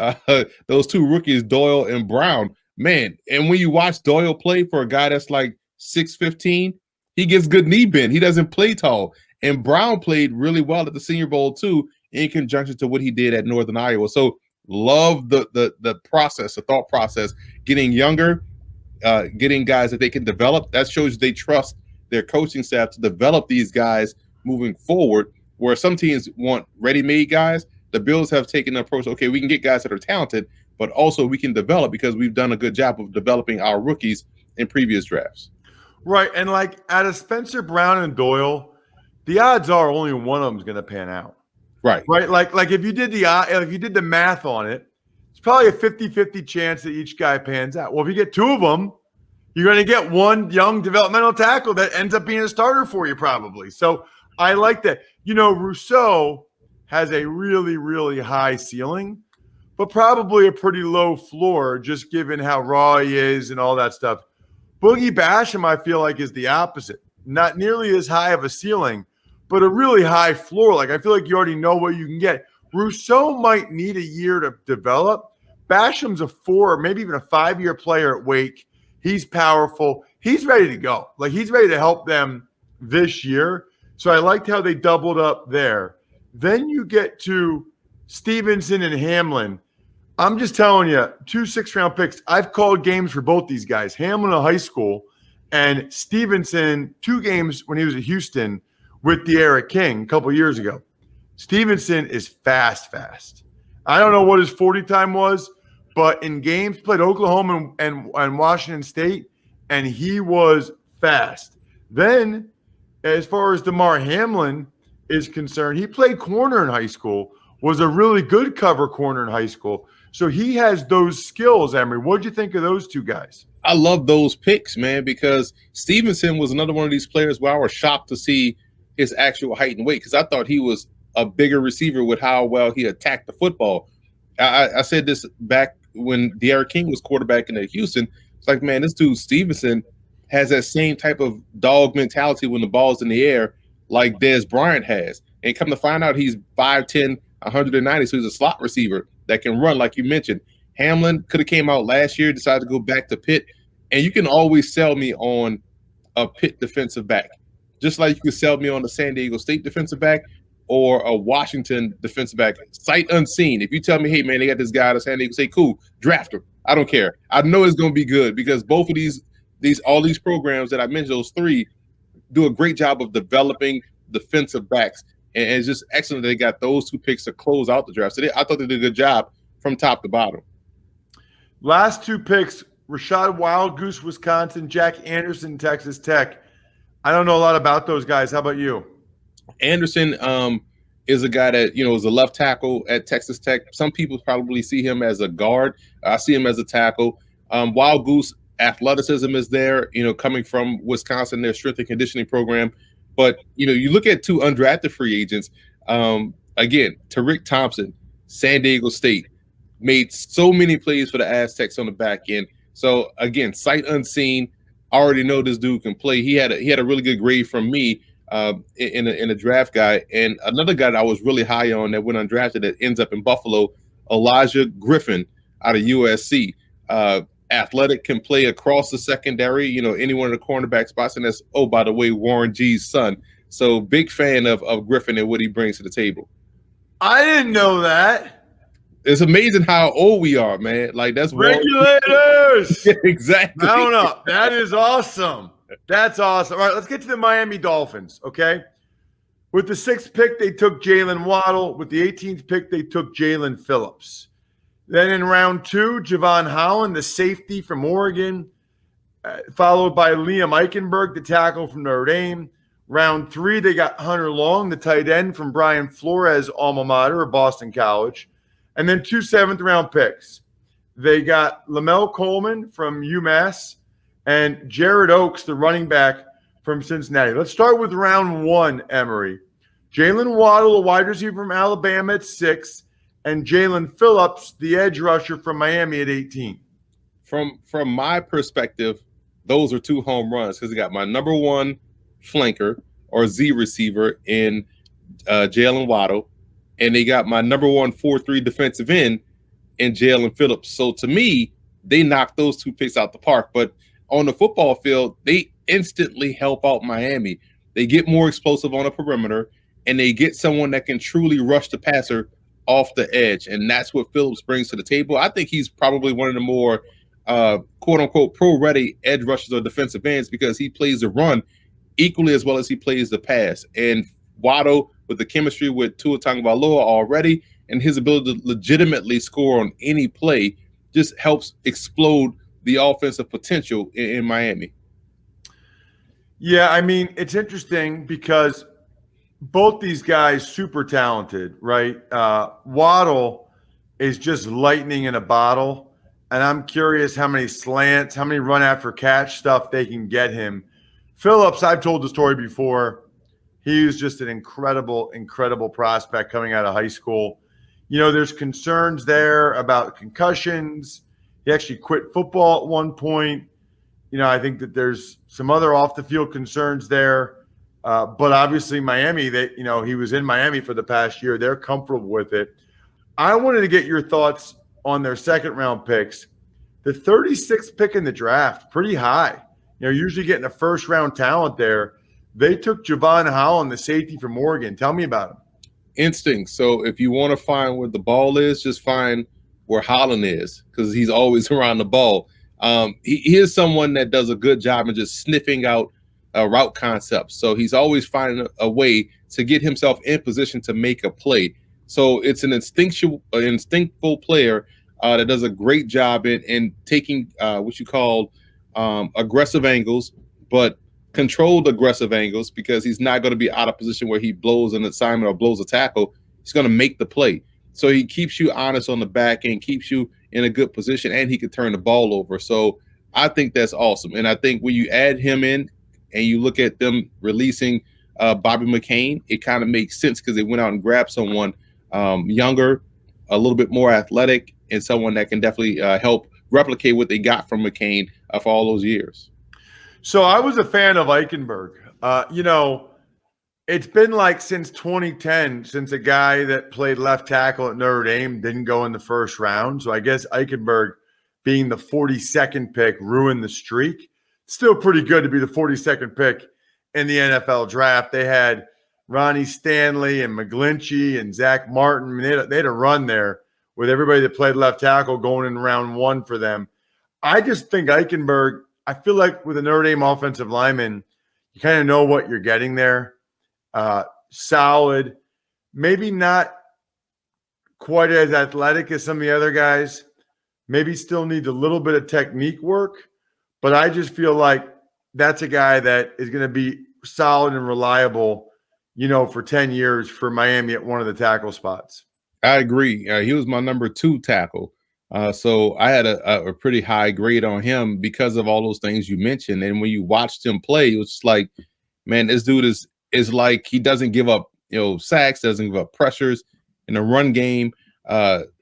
those two rookies, Doyle and Brown. Man, and when you watch Doyle play for a guy that's like 6'15", he gets good knee bend. He doesn't play tall. And Brown played really well at the Senior Bowl too, in conjunction to what he did at Northern Iowa. So love the process, the thought process, getting younger, getting guys that they can develop. That shows they trust their coaching staff to develop these guys moving forward, where some teams want ready-made guys. The Bills have taken the approach, okay, we can get guys that are talented, but also we can develop because we've done a good job of developing our rookies in previous drafts. Right. And like out of Spencer Brown and Doyle, the odds are only one of them is going to pan out. Right. Right. Like if you did the math on it, it's probably a 50-50 chance that each guy pans out. Well, if you get two of them, you're going to get one young developmental tackle that ends up being a starter for you probably. So I like that. Rousseau has a really, really high ceiling, but probably a pretty low floor just given how raw he is and all that stuff. Boogie Basham, I feel like, is the opposite. Not nearly as high of a ceiling, but a really high floor. Like, I feel like you already know what you can get. Rousseau might need a year to develop. Basham's a 4 or maybe even a 5-year player at Wake. He's powerful. He's ready to go. Like, he's ready to help them this year. So I liked how they doubled up there. Then you get to Stevenson and Hamlin. I'm just telling you, 2 6th-round picks. I've called games for both these guys. Hamlin in high school and Stevenson 2 games when he was at Houston with De'Ara King a couple years ago. Stevenson is fast. I don't know what his 40 time was, but in games played Oklahoma and Washington State, and he was fast. Then, as far as DeMar Hamlin is concerned, he played corner in high school, was a really good cover corner in high school. So he has those skills, Emery. What'd you think of those 2 guys? I love those picks, man, because Stevenson was another one of these players where I was shocked to see his actual height and weight, because I thought he was a bigger receiver with how well he attacked the football. I said this back when De'Ara King was quarterbacking at Houston. It's like, man, this dude Stevenson has that same type of dog mentality when the ball's in the air like Dez Bryant has. And come to find out, he's 5'10", 190, so he's a slot receiver that can run, like you mentioned. Hamlin could have came out last year, decided to go back to Pitt, and you can always sell me on a Pitt defensive back, just like you could sell me on the San Diego State defensive back or a Washington defensive back, sight unseen. If you tell me, hey, man, they got this guy at San Diego State, cool, draft him. I don't care. I know it's going to be good because both of all these programs that I mentioned, those 3, do a great job of developing defensive backs. And it's just excellent that they got those 2 picks to close out the draft. So I thought they did a good job from top to bottom. Last 2 picks, Rashad Wildgoose, Wisconsin, Jack Anderson, Texas Tech. I don't know a lot about those guys. How about you? Anderson is a guy that, is a left tackle at Texas Tech. Some people probably see him as a guard. I see him as a tackle. Wildgoose, athleticism is there, coming from Wisconsin, their strength and conditioning program. But, you look at 2 undrafted free agents. Again, Tariq Thompson, San Diego State, made so many plays for the Aztecs on the back end. So, again, sight unseen. I already know this dude can play. He had a really good grade from me in a draft guy. And another guy that I was really high on that went undrafted that ends up in Buffalo, Elijah Griffin out of USC. Athletic, can play across the secondary, any one of the cornerback spots. And that's, oh, by the way, Warren G's son. So big fan of Griffin and what he brings to the table. I didn't know that. It's amazing how old we are, man. Like, that's regulators. Exactly. Mount up. That is awesome. That's awesome. All right, let's get to the Miami Dolphins, okay? With the 6th pick, they took Jalen Waddle. With the 18th pick, they took Jalen Phillips. Then in round 2, Javon Holland, the safety from Oregon, followed by Liam Eichenberg, the tackle from Notre Dame. Round 3, they got Hunter Long, the tight end from Brian Flores' alma mater, or Boston College. And then 2 7th-round picks. they got Lamell Coleman from UMass and Jared Oaks, the running back from Cincinnati. Let's start with round one, Emery. Jalen Waddle, a wide receiver from Alabama at 6, and Jalen Phillips, the edge rusher from Miami at 18. From my perspective, those are 2 home runs because he got my number 1 flanker or Z receiver in Jalen Waddle, and they got my number 1 4-3 defensive end in Jalen Phillips. So to me, they knocked those 2 picks out the park. But on the football field, they instantly help out Miami. They get more explosive on the perimeter, and they get someone that can truly rush the passer off the edge. And that's what Phillips brings to the table. I think he's probably one of the more quote-unquote pro-ready edge rushers or defensive ends because he plays the run equally as well as he plays the pass. And Waddle, with the chemistry with Tua Tagovailoa already, and his ability to legitimately score on any play just helps explode the offensive potential in Miami. Yeah, I mean, it's interesting because both these guys super talented, right? Waddle is just lightning in a bottle, and I'm curious how many slants, how many run after catch stuff they can get him. Phillips, I've told the story before. He was just an incredible prospect coming out of high school. You know, there's concerns there about concussions. He actually quit football at one point. You know, I think that there's some other off the field concerns there. But obviously Miami, he was in Miami for the past year. They're comfortable with it. I wanted to get your thoughts on their second round picks. The 36th pick in the draft, pretty high. You know, usually getting a first round talent there. They took Javon Holland, the safety from Oregon. Tell me about him. Instinct. So if you want to find where the ball is, just find where Holland is because he's always around the ball. He is someone that does a good job in just sniffing out route concepts. So he's always finding a way to get himself in position to make a play. So it's an instinctful player that does a great job in taking what you call aggressive angles, but controlled aggressive angles because he's not going to be out of position where he blows an assignment or blows a tackle. He's going to make the play. So he keeps you honest on the back end, keeps you in a good position, and he can turn the ball over. So I think that's awesome. And I think when you add him in and you look at them releasing Bobby McCain, it kind of makes sense because they went out and grabbed someone younger, a little bit more athletic, and someone that can definitely help replicate what they got from McCain for all those years. So I was a fan of Eichenberg. It's been like since 2010 since a guy that played left tackle at Notre Dame didn't go in the first round. So I guess Eichenberg being the 42nd pick ruined the streak. Still pretty good to be the 42nd pick in the NFL draft. They had Ronnie Stanley and McGlinchey and Zach Martin. I mean, they had a run there with everybody that played left tackle going in round 1 for them. I just think Eichenberg, I feel like with a Notre Dame offensive lineman, you kind of know what you're getting there. Solid, maybe not quite as athletic as some of the other guys. Maybe still needs a little bit of technique work, but I just feel like that's a guy that is going to be solid and reliable, for 10 years for Miami at one of the tackle spots. I agree. He was my number 2 tackle. So I had a pretty high grade on him because of all those things you mentioned. And when you watched him play, it was just like, man, this dude is like he doesn't give up, sacks, doesn't give up pressures in the run game.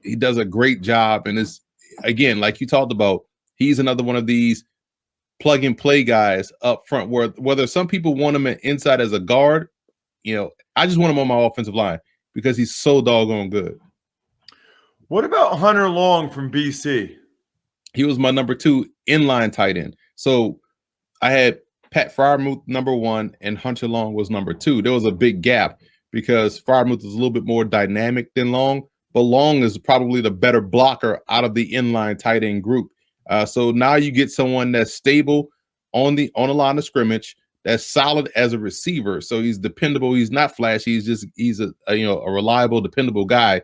He does a great job. And is again, like you talked about, he's another one of these plug and play guys up front where whether some people want him inside as a guard, I just want him on my offensive line because he's so doggone good. What about Hunter Long from BC? He was my number 2 inline tight end. So I had Pat Freiermuth number 1 and Hunter Long was number 2. There was a big gap because Freiermuth is a little bit more dynamic than Long, but Long is probably the better blocker out of the inline tight end group. So now you get someone that's stable on the line of scrimmage, that's solid as a receiver. So he's dependable. He's not flashy. He's a reliable, dependable guy.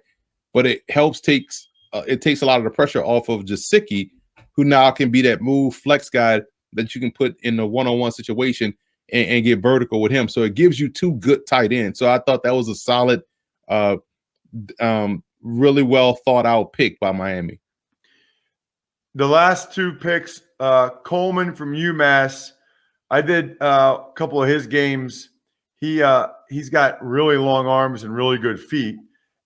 But it takes a lot of the pressure off of Jasicki, who now can be that move flex guy that you can put in a one-on-one situation and get vertical with him. So it gives you 2 good tight ends. So I thought that was a solid, really well thought out pick by Miami. The last two picks, Coleman from UMass. I did a couple of his games. He's got really long arms and really good feet.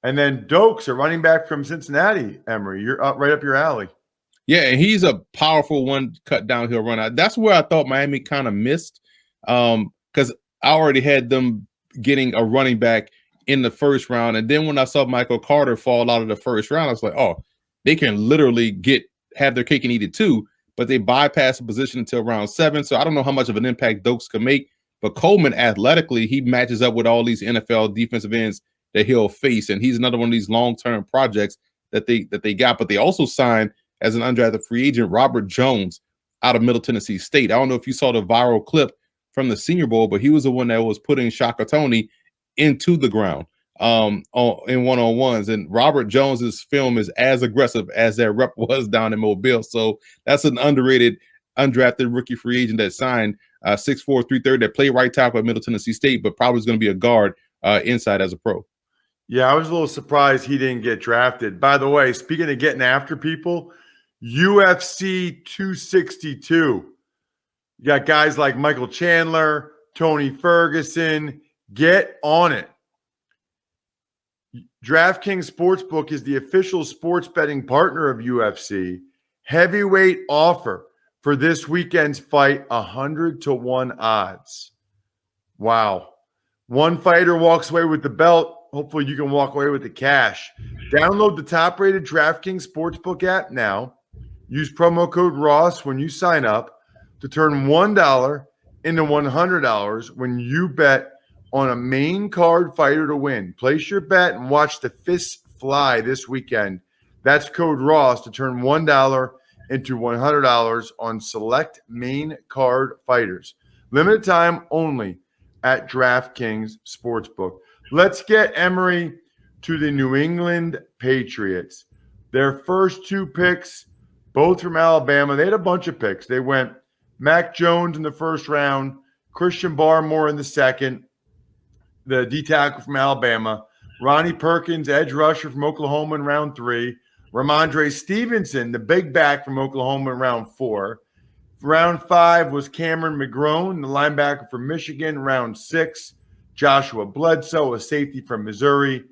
And then Dokes, a running back from Cincinnati, Emory. You're right up your alley. Yeah, and he's a powerful one-cut downhill runner. That's where I thought Miami kind of missed, because I already had them getting a running back in the first round. And then when I saw Michael Carter fall out of the first round, I was like, oh, they can literally have their cake and eat it too, but they bypassed the position until round 7. So I don't know how much of an impact Dokes can make, but Coleman athletically, he matches up with all these NFL defensive ends that he'll face. And he's another one of these long-term projects that they got, but they also signed as an undrafted free agent, Robert Jones out of Middle Tennessee State. I don't know if you saw the viral clip from the Senior Bowl, but he was the one that was putting Shaka Toney into the ground in one-on-ones. And Robert Jones's film is as aggressive as that rep was down in Mobile. So that's an underrated, undrafted rookie free agent that signed 6'4", 330 that played right tackle at Middle Tennessee State, but probably is going to be a guard inside as a pro. Yeah, I was a little surprised he didn't get drafted. By the way, speaking of getting after people, UFC 262. You got guys like Michael Chandler, Tony Ferguson. Get on it. DraftKings Sportsbook is the official sports betting partner of UFC. Heavyweight offer for this weekend's fight, 100-1 odds. Wow. One fighter walks away with the belt. Hopefully you can walk away with the cash. Download the top-rated DraftKings Sportsbook app now. Use promo code Ross when you sign up to turn $1 into $100 when you bet on a main card fighter to win. Place your bet and watch the fists fly this weekend. That's code Ross to turn $1 into $100 on select main card fighters. Limited time only at DraftKings Sportsbook. Let's get Emory to the New England Patriots. Their first two picks, both from Alabama. They had a bunch of picks. They went Mac Jones in the first round, Christian Barmore in the second, the D tackle from Alabama, Ronnie Perkins, edge rusher from Oklahoma in round 3, Ramondre Stevenson, the big back from Oklahoma in round 4. Round 5 was Cameron McGrone, the linebacker from Michigan. Round 6, Joshua Bledsoe, a safety from Missouri.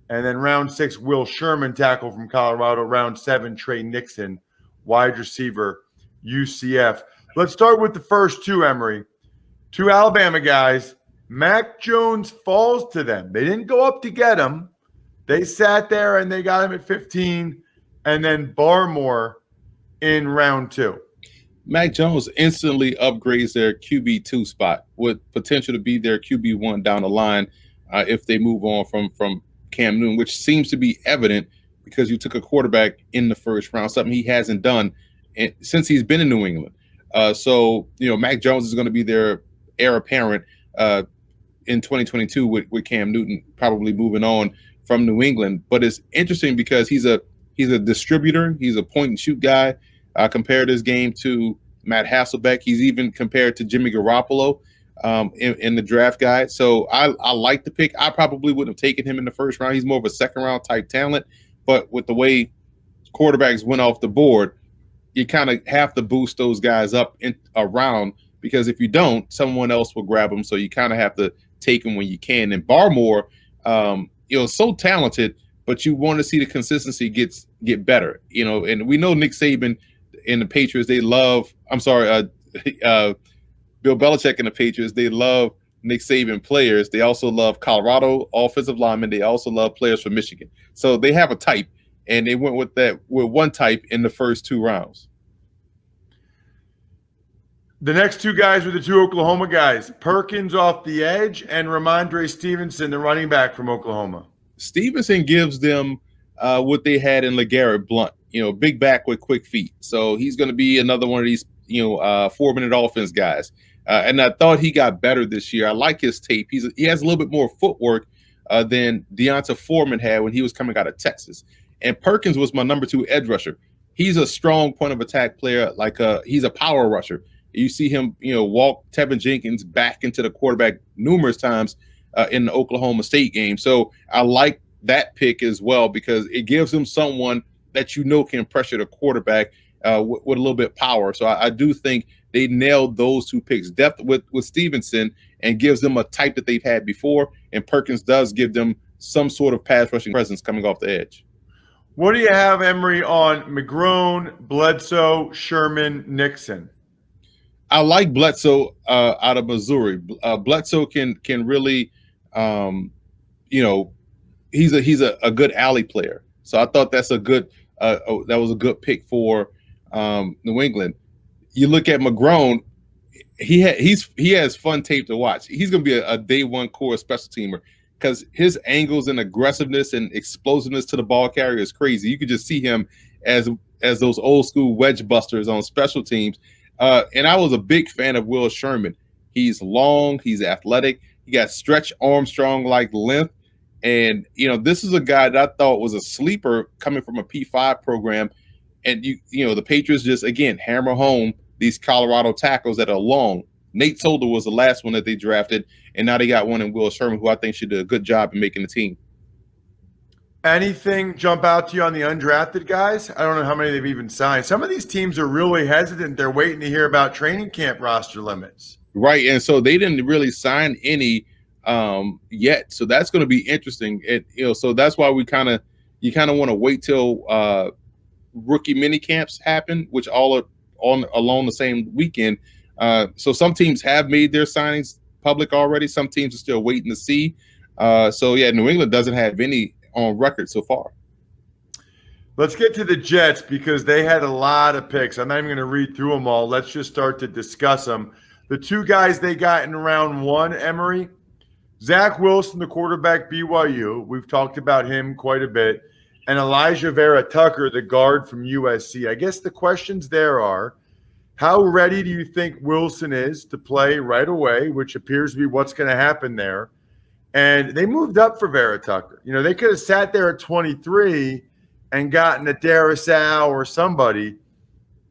And then round 6, Will Sherman, tackle from Colorado. Round 7, Trey Nixon, wide receiver, UCF. Let's start with the first two, Emory. Two Alabama guys. Mac Jones falls to them. They didn't go up to get him. They sat there and they got him at 15. And then Barmore in round 2. Mac Jones instantly upgrades their QB2 spot with potential to be their QB1 down the line if they move on from Cam Newton, which seems to be evident because you took a quarterback in the first round, something he hasn't done since he's been in New England. So, Mac Jones is going to be their heir apparent in 2022 with Cam Newton probably moving on from New England. But it's interesting because he's a distributor. He's a point and shoot guy. Compared his game to Matt Hasselbeck. He's even compared to Jimmy Garoppolo in the draft guide. So I like the pick. I probably wouldn't have taken him in the first round. He's more of a second round type talent. But with the way quarterbacks went off the board, you kind of have to boost those guys up around, because if you don't, someone else will grab them. So you kind of have to take them when you can. And Barmore, so talented, but you want to see the consistency get better. And we know Nick Saban and the Patriots, they love – Bill Belichick and the Patriots, they love Nick Saban players. They also love Colorado offensive linemen. They also love players from Michigan. So they have a type, and they went with one type in the first 2 rounds. The next two guys were the two Oklahoma guys, Perkins off the edge and Ramondre Stevenson, the running back from Oklahoma. Stevenson gives them what they had in LeGarrette Blount, big back with quick feet. So he's going to be another one of these, 4-minute offense guys. And I thought he got better this year. I like his tape. He has a little bit more footwork than Deonta Foreman had when he was coming out of Texas. And Perkins was my number 2 edge rusher. He's a strong point of attack player. He's a power rusher. You see him, walk Tevin Jenkins back into the quarterback numerous times in the Oklahoma State game. So I like that pick as well because it gives him someone that can pressure the quarterback with a little bit of power. So I do think they nailed those two picks. Depth with Stevenson and gives them a type that they've had before, and Perkins does give them some sort of pass rushing presence coming off the edge. What do you have, Emory, on McGrone, Bledsoe, Sherman, Nixon? I like Bledsoe out of Missouri. Bledsoe can really, he's a good alley player. So I thought that's a good that was a good pick for New England. You look at McGrone, he has fun tape to watch. He's going to be a day one core special teamer because his angles and aggressiveness and explosiveness to the ball carrier is crazy. You could just see him as those old school wedge busters on special teams. And I was a big fan of Will Sherman. He's long, he's athletic, he got stretch Armstrong like length. And this is a guy that I thought was a sleeper coming from a P5 program. And the Patriots just again hammer home these Colorado tackles that are long. Nate Solder was the last one that they drafted, and now they got one in Will Sherman, who I think should do a good job in making the team. Anything jump out to you on the undrafted guys? I don't know how many they've even signed. Some of these teams are really hesitant. They're waiting to hear about training camp roster limits. Right, and so they didn't really sign any yet. So that's going to be interesting. So that's why you kind of want to wait till rookie mini camps happen, which all are along the same weekend. So some teams have made their signings public already. Some teams are still waiting to see. New England doesn't have any on record so far. Let's get to the Jets because they had a lot of picks. I'm not even going to read through them all. Let's just start to discuss them. The two guys they got in round one, Emory, Zach Wilson, the quarterback, BYU. We've talked about him quite a bit. And Elijah Vera Tucker, the guard from USC. I guess the questions there are, how ready do you think Wilson is to play right away, which appears to be what's going to happen there? And they moved up for Vera Tucker. They could have sat there at 23 and gotten a Darrisaw or somebody.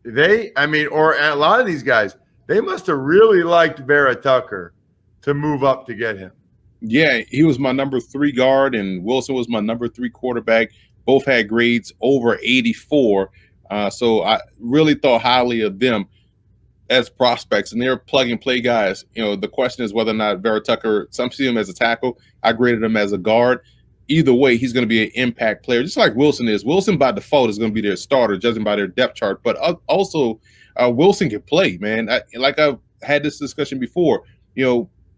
Or a lot of these guys, they must have really liked Vera Tucker to move up to get him. Yeah, he was my number 3 guard, and Wilson was my number 3 quarterback. Both had grades over 84. So I really thought highly of them as prospects, and they're plug-and-play guys. The question is whether or not Vera Tucker, some see him as a tackle. I graded him as a guard. Either way, he's going to be an impact player, just like Wilson is. Wilson, by default, is going to be their starter, judging by their depth chart. But also, Wilson can play, man. I've had this discussion before.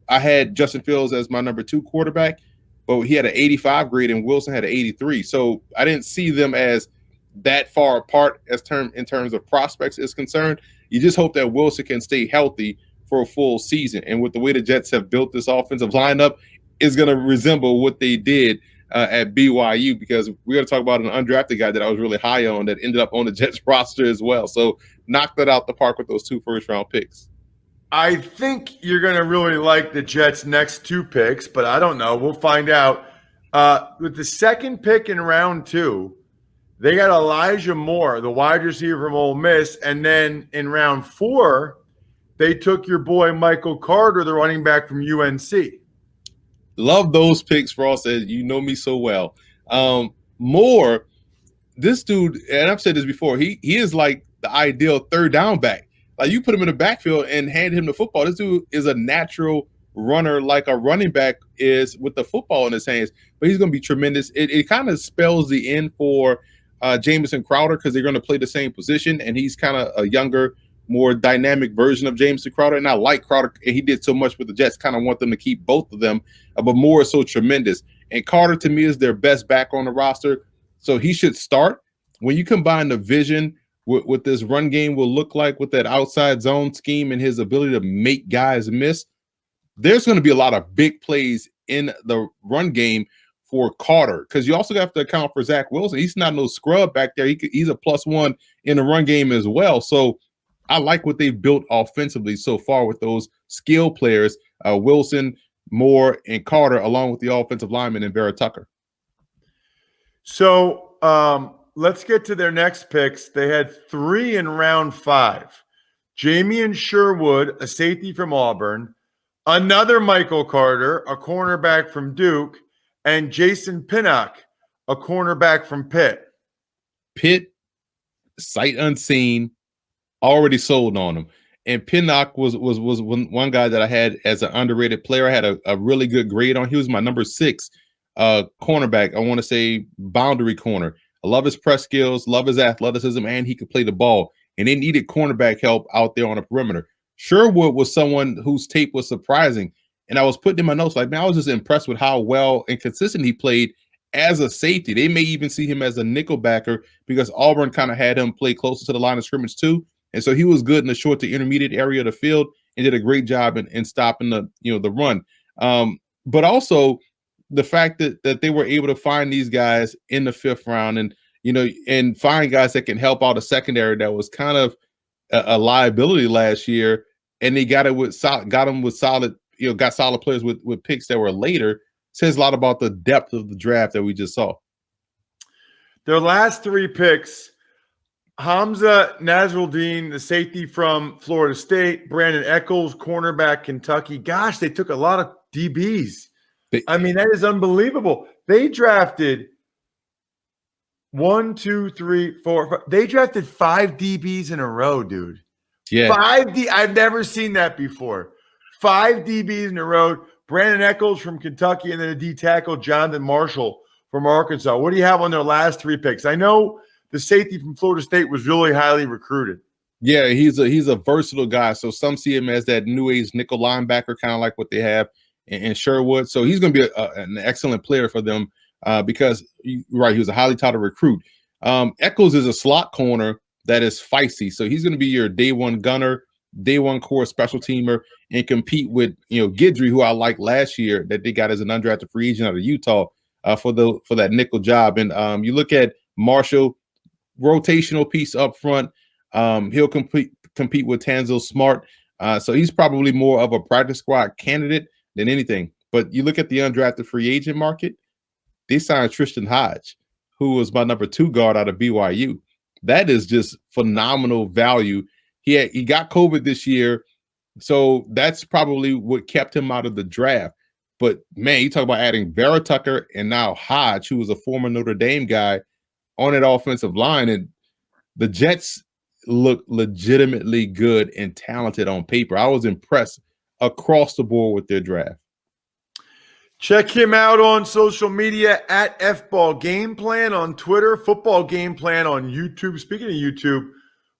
I had Justin Fields as my number 2 quarterback, but he had an 85 grade, and Wilson had an 83. So I didn't see them as that far apart in terms of prospects is concerned. You just hope that Wilson can stay healthy for a full season. And with the way the Jets have built this offensive lineup, is going to resemble what they did at BYU, because we're going to talk about an undrafted guy that I was really high on that ended up on the Jets roster as well. So knocked that out the park with those 2 first-round picks. I think you're going to really like the Jets' next 2 picks, but I don't know. We'll find out. With the second pick in round 2, they got Elijah Moore, the wide receiver from Ole Miss. And then in round 4, they took your boy Michael Carter, the running back from UNC. Love those picks, Frost. You know me so well. Moore, this dude, and I've said this before, he is like the ideal third down back. Like, you put him in the backfield and hand him the football. This dude is a natural runner, like a running back is with the football in his hands. But he's going to be tremendous. It kind of spells the end for Jamison Crowder, because they're going to play the same position, and he's kind of a younger, more dynamic version of Jamison Crowder. And I like Crowder. He did so much with the Jets. Kind of want them to keep both of them, but Moore is so tremendous. And Carter, to me, is their best back on the roster, so he should start. When you combine the vision with this run game will look like with that outside zone scheme and his ability to make guys miss, there's going to be a lot of big plays in the run game for Carter, because you also have to account for Zach Wilson. He's not no scrub back there. He's a +1 in the run game as well. So I like what they've built offensively so far with those skill players, Wilson, Moore, and Carter, along with the offensive lineman and Vera Tucker. So let's get to their next picks. They had 3 in round 5. Jamian Sherwood, a safety from Auburn, another Michael Carter, a cornerback from Duke, and Jason Pinnock, a cornerback from Pitt. Pitt sight unseen, already sold on him. And Pinnock was one guy that I had as an underrated player. I had a really good grade on. He was my number 6 cornerback. I want to say boundary corner. I love his press skills, love his athleticism, and he could play the ball. And they needed cornerback help out there on the perimeter. Sherwood was someone whose tape was surprising. And I was putting in my notes like, man, I was just impressed with how well and consistent he played as a safety. They may even see him as a nickel backer because Auburn kind of had him play closer to the line of scrimmage too. And so he was good in the short to intermediate area of the field and did a great job in stopping the run. But also the fact that they were able to find these guys in the 5th round and find guys that can help out a secondary that was kind of a liability last year, and they got them with solid, got solid players with picks that were later, says a lot about the depth of the draft that we just saw. Their last 3 picks, Hamza Nasruddin, the safety from Florida State, Brandon Echols, cornerback, Kentucky. Gosh, they took a lot of DBs. I mean, that is unbelievable. They drafted 1, 2, 3, 4, 5. They drafted 5 DBs in a row, dude. Yeah. 5 D. I've never seen that before. 5 DBs in a row. Brandon Echols from Kentucky, and then a D tackle, Jonathan Marshall from Arkansas. What do you have on their last 3 picks? I know the safety from Florida State was really highly recruited. Yeah, he's a versatile guy. So some see him as that new age nickel linebacker, kind of like what they have in Sherwood. So he's going to be an excellent player for them because, he was a highly touted recruit. Echols is a slot corner that is feisty. So he's going to be your day one gunner, day one core special teamer, and compete with Guidry, who I liked last year that they got as an undrafted free agent out of Utah for that nickel job. And you look at Marshall, rotational piece up front. He'll compete with Tanzel Smart. So he's probably more of a practice squad candidate than anything. But you look at the undrafted free agent market, they signed Tristan Hodge, who was my number 2 guard out of BYU. That is just phenomenal value. He got COVID this year, so that's probably what kept him out of the draft. But man, you talk about adding Vera Tucker and now Hodge, who was a former Notre Dame guy, on that offensive line, and the Jets look legitimately good and talented on paper. I was impressed across the board with their draft. Check him out on social media at FBall Game Plan on Twitter, Football Game Plan on YouTube. Speaking of YouTube,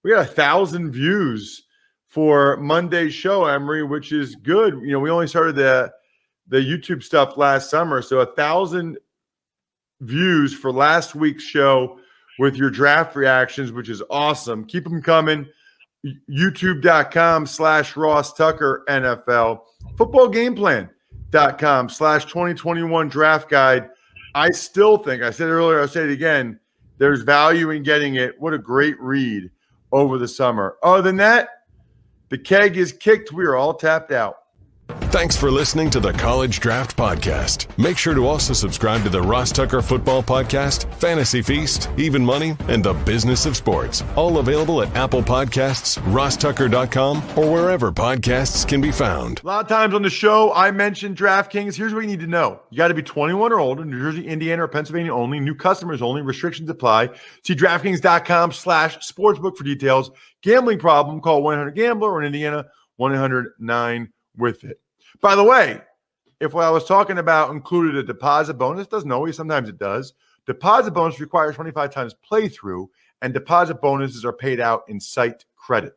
we got 1,000 views for Monday's show, Emery, which is good. We only started the YouTube stuff last summer, so 1,000 views for last week's show with your draft reactions, which is awesome. Keep them coming. YouTube.com/Ross Tucker NFL. FootballGamePlan.com/2021 draft guide. I still think, I said it earlier, I'll say it again, there's value in getting it. What a great read over the summer. Other than that, the keg is kicked. We are all tapped out. Thanks for listening to the College Draft Podcast. Make sure to also subscribe to the Ross Tucker Football Podcast, Fantasy Feast, Even Money, and The Business of Sports. All available at Apple Podcasts, rosstucker.com, or wherever podcasts can be found. A lot of times on the show, I mentioned DraftKings. Here's what you need to know. You got to be 21 or older, New Jersey, Indiana, or Pennsylvania only. New customers only. Restrictions apply. See DraftKings.com/sportsbook for details. Gambling problem, call 1-800-GAMBLER, or in Indiana, 1-800-9-WITH-IT. By the way, if what I was talking about included a deposit bonus, doesn't always, sometimes it does. Deposit bonus requires 25 times playthrough, and deposit bonuses are paid out in site credit.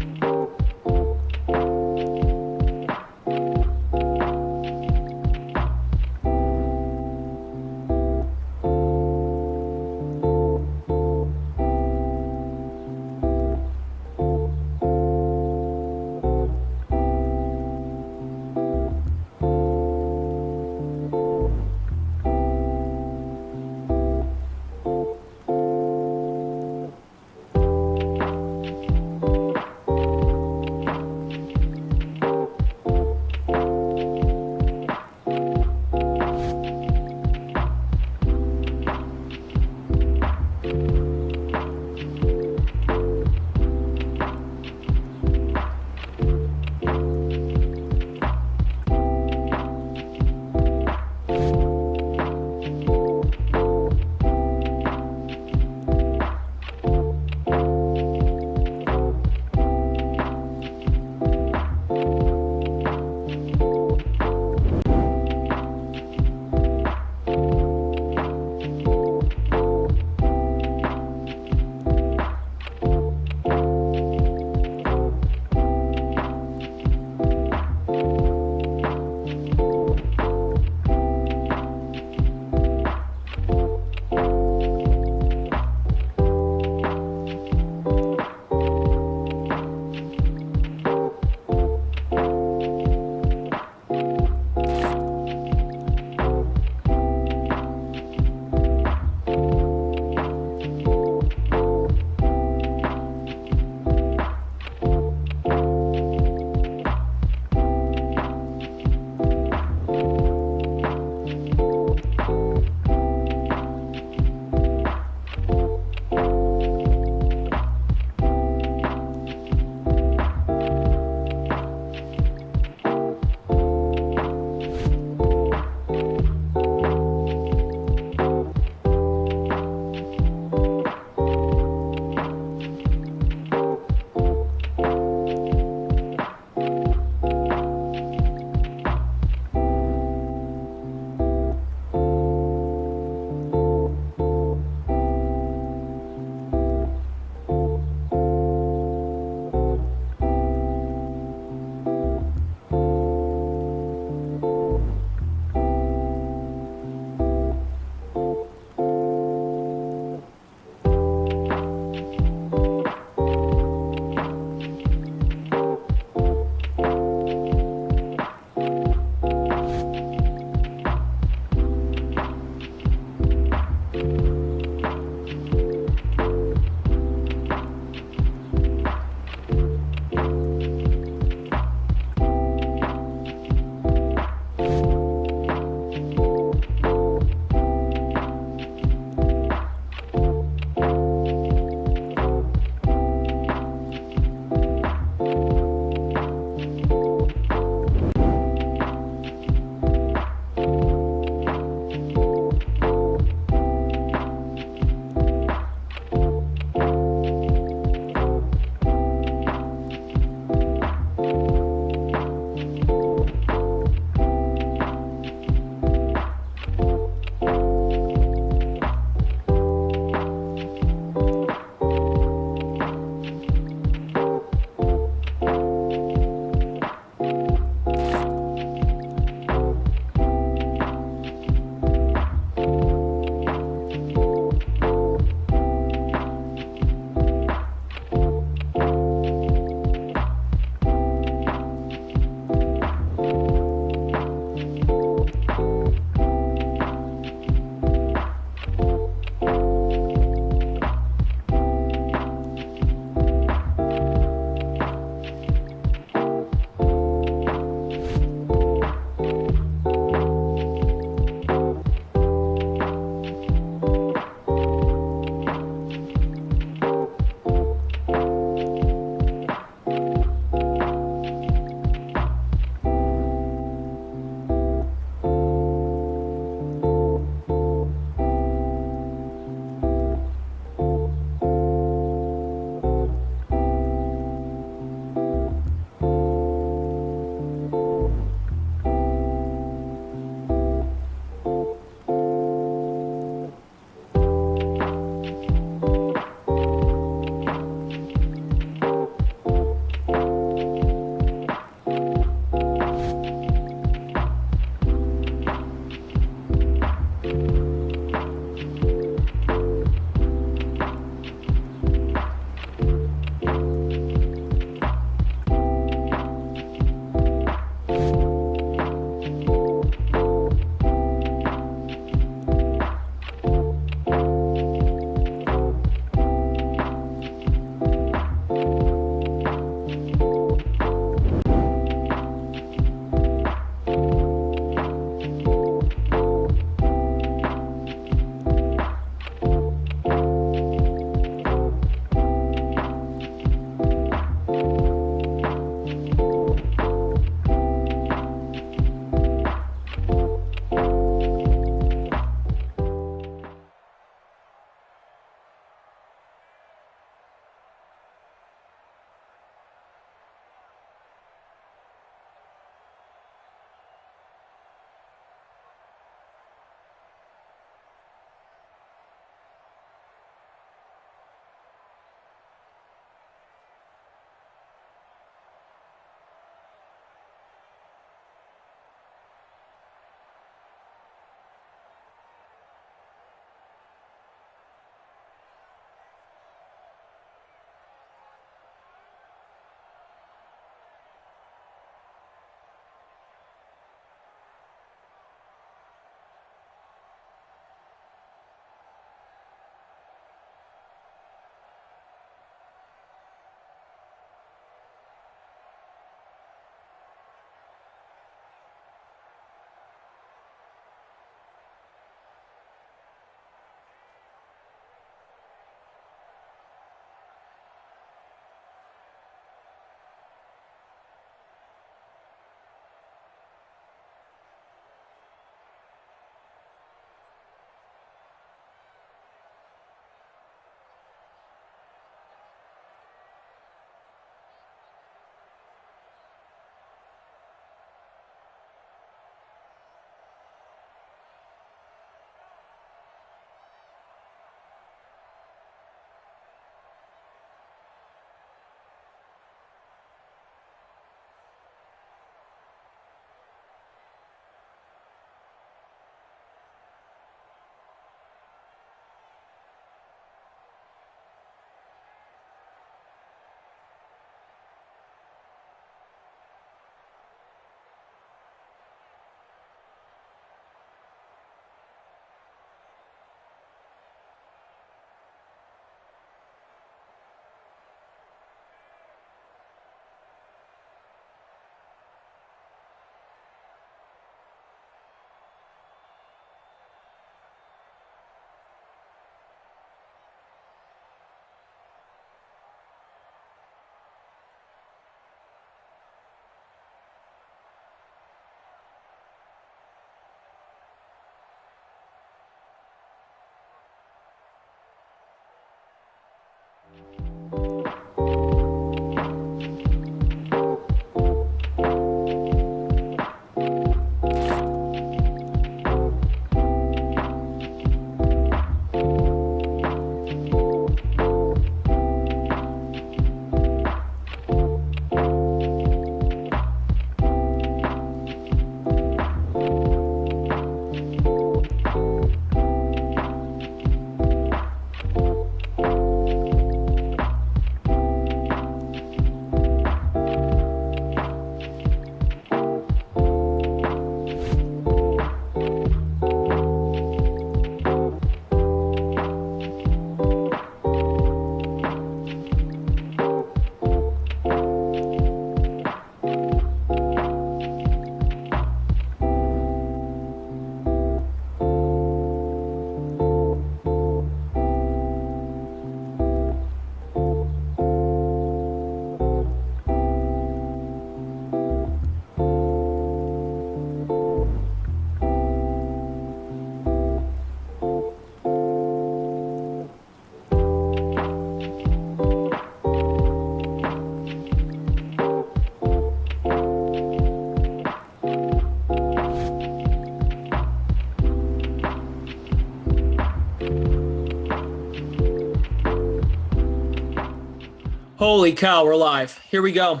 Holy cow, we're live. Here we go.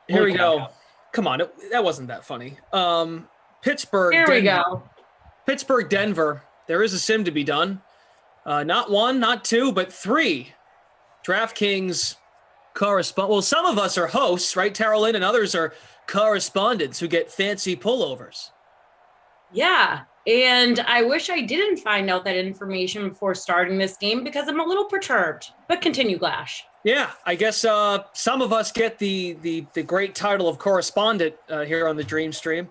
Here we go. Come on, that wasn't that funny. Pittsburgh. Here we go. Pittsburgh, Denver. There is a sim to be done. Not one, not two, but three DraftKings Well, some of us are hosts, right, Terrell, and others are correspondents who get fancy pullovers. Yeah. And I wish I didn't find out that information before starting this game because I'm a little perturbed. But continue, Glash. Yeah, I guess some of us get the great title of correspondent here on the Dream Stream.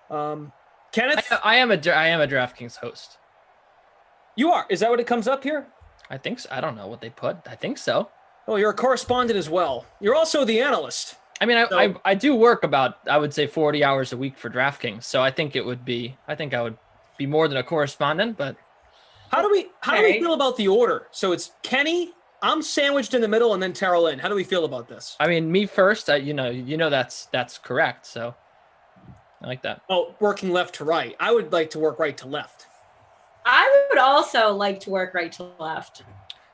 Kenneth? I am a DraftKings host. You are? Is that what it comes up here? I think so. I don't know what they put. I think so. Oh, you're a correspondent as well. You're also the analyst. I mean, I do work about, I would say, 40 hours a week for DraftKings. So I think I would be more than a correspondent, but how do we feel about the order? So it's Kenny, I'm sandwiched in the middle, and then Terrell Lynn. How do we feel about this? I mean, me first, you know that's correct. So I like that. Oh, working left to right. I would like to work right to left. I would also like to work right to left.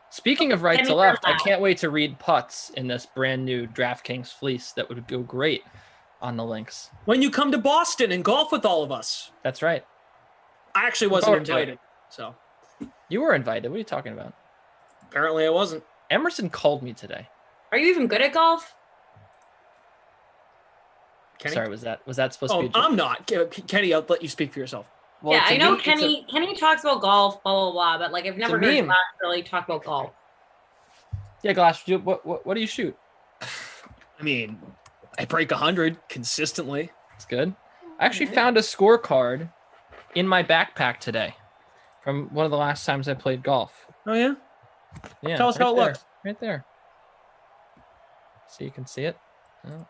Speaking of right to left, I can't wait to read putts in this brand new DraftKings fleece that would go great on the links. When you come to Boston and golf with all of us. That's right. I actually wasn't invited, so. You were invited. What are you talking about? Apparently I wasn't. Emerson called me today. Are you even good at golf? Kenny? Sorry, was that supposed to be a joke? I'm not. Kenny, I'll let you speak for yourself. Well, yeah, I know Kenny talks about golf, blah, blah, blah, but like I've never heard Glash really talk about golf. Yeah, Glash, what do you shoot? I mean, I break 100 consistently. That's good. I actually found a scorecard in my backpack today from one of the last times I played golf. Oh, yeah? Yeah. Tell us how it looks. Right there. So you can see it. Oh.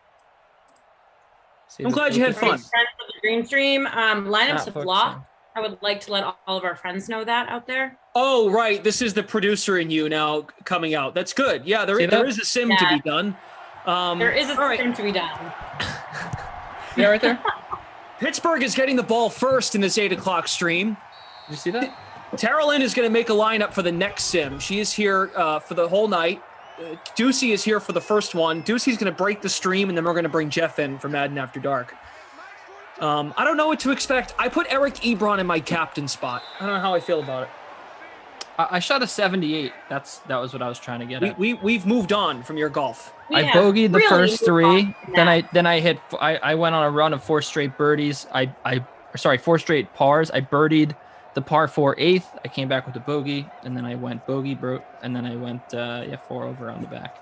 I'm glad you had fun. Friends of the Dream Stream, lineups of law. I would like to let all of our friends know that out there. Oh, right. This is the producer in you now coming out. That's good. Yeah, there is a sim to be done. There is a sim to be done. Yeah, right there. Pittsburgh is getting the ball first in this 8 o'clock stream. Did you see that? Terrell Lynn is going to make a lineup for the next sim. She is here for the whole night. Ducey is here for the first one. Ducey's going to break the stream, and then we're going to bring Jeff in for Madden After Dark. I don't know what to expect. I put Eric Ebron in my captain spot. I don't know how I feel about it. I shot a 78. That was what I was trying to get at. We've moved on from your golf. I bogeyed the first three. Then I went on a run of 4 straight birdies. 4 straight pars. I birdied the par 4 8th. I came back with a bogey, and then I went bogey, and then I went 4 over on the back.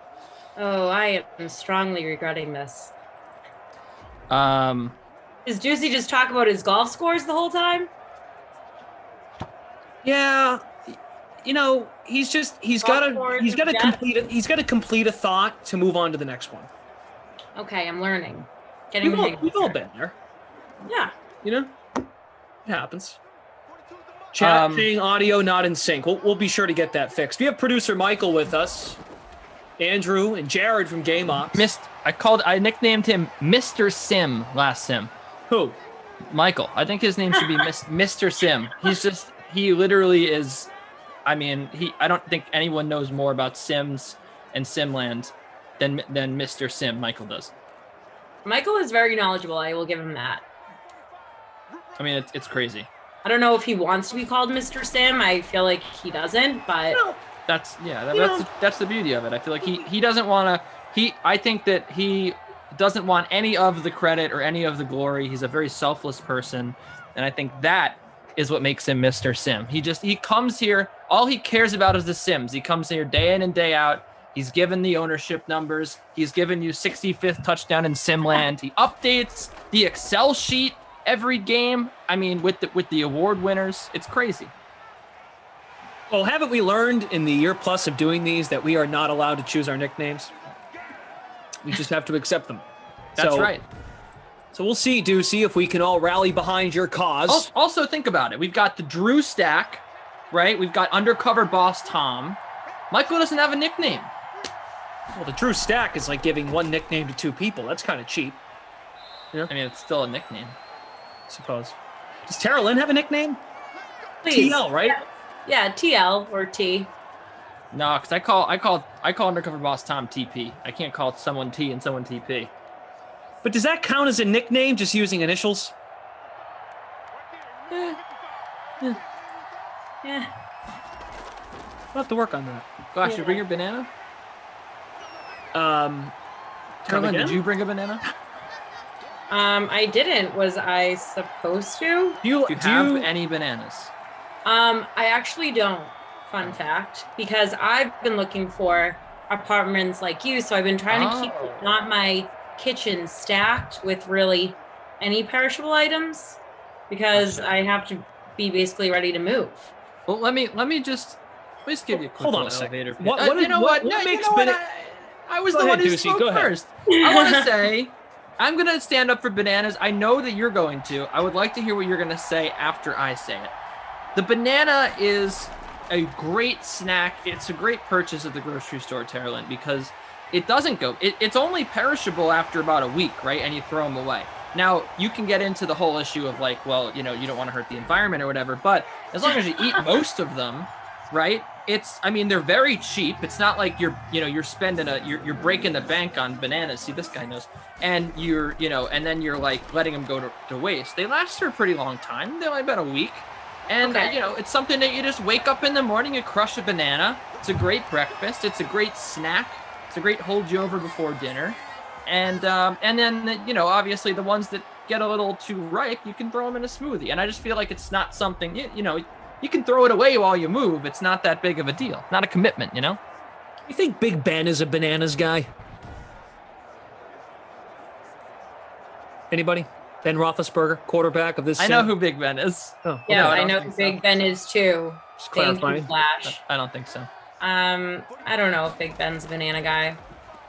Oh, I am strongly regretting this. Does Juicy just talk about his golf scores the whole time? Yeah, he's got to complete a thought to move on to the next one. Okay, I'm learning. We've all been there. Yeah. It happens. Chat saying audio not in sync. We'll be sure to get that fixed. We have producer Michael with us, Andrew and Jared from Game Ops. I nicknamed him Mr. Sim last sim. Who? Michael. I think his name should be Mr. Sim. He literally is. I mean, I don't think anyone knows more about Sims and Simland than Mr. Sim. Michael does. Michael is very knowledgeable. I will give him that. I mean, it's crazy. I don't know if he wants to be called Mr. Sim. I feel like he doesn't, but that's the beauty of it. I feel like he doesn't want to. I think that he doesn't want any of the credit or any of the glory. He's a very selfless person, and I think that is what makes him Mr. Sim. He comes here. All he cares about is the Sims. He comes here day in and day out. He's given the ownership numbers. He's given you 65th touchdown in Simland. He updates the Excel sheet every game. I mean, with the award winners, it's crazy. Well, haven't we learned in the year plus of doing these that we are not allowed to choose our nicknames? We just have to accept them. That's right. So we'll see, Ducey, if we can all rally behind your cause. Also, think about it. We've got the Drew stack, right? We've got Undercover Boss Tom. Michael doesn't have a nickname. Well, the Drew stack is like giving one nickname to 2 people. That's kind of cheap. I mean, it's still a nickname. I suppose. Does Terrell Lynn have a nickname? Please. TL, right? Yeah, TL or T. No, because I call Undercover Boss Tom TP. I can't call someone T and someone TP. But does that count as a nickname, just using initials? Yeah. We'll have to work on that. Gosh, you bring your banana? Carolyn, did you bring a banana? I didn't. Was I supposed to? Do you have any bananas? I actually don't. Fun fact, because I've been looking for apartments like you, so I've been trying to keep not my kitchen stacked with really any perishable items because I have to be basically ready to move. Well, let me just give you a quick Hold on a little second. elevator pitch. What makes banana? I was Go the one ahead, who Deucey, spoke go ahead. first. I want to say, I'm going to stand up for bananas. I know that you're going to. I would like to hear what you're going to say after I say it. The banana is a great snack. It's a great purchase at the grocery store, Terrelyn, because it doesn't go. It's only perishable after about a week, right? And you throw them away. Now, you can get into the whole issue of like, well, you don't want to hurt the environment or whatever, but as long as you eat most of them, right? They're very cheap. It's not like you're spending you're breaking the bank on bananas. See, this guy knows. And and then you're like letting them go to waste. They last for a pretty long time. They're like about a week. And, it's something that you just wake up in the morning and crush a banana. It's a great breakfast. It's a great snack. It's a great hold you over before dinner. And then, obviously the ones that get a little too ripe, you can throw them in a smoothie. And I just feel like it's not something, you can throw it away while you move. It's not that big of a deal. Not a commitment, You think Big Ben is a bananas guy? Anybody? Ben Roethlisberger, quarterback of this. I know who Big Ben is. Oh, yeah, no, I know who Big Ben is too. Just Thank clarifying. you, Flash. I don't think so. I don't know if Big Ben's a banana guy.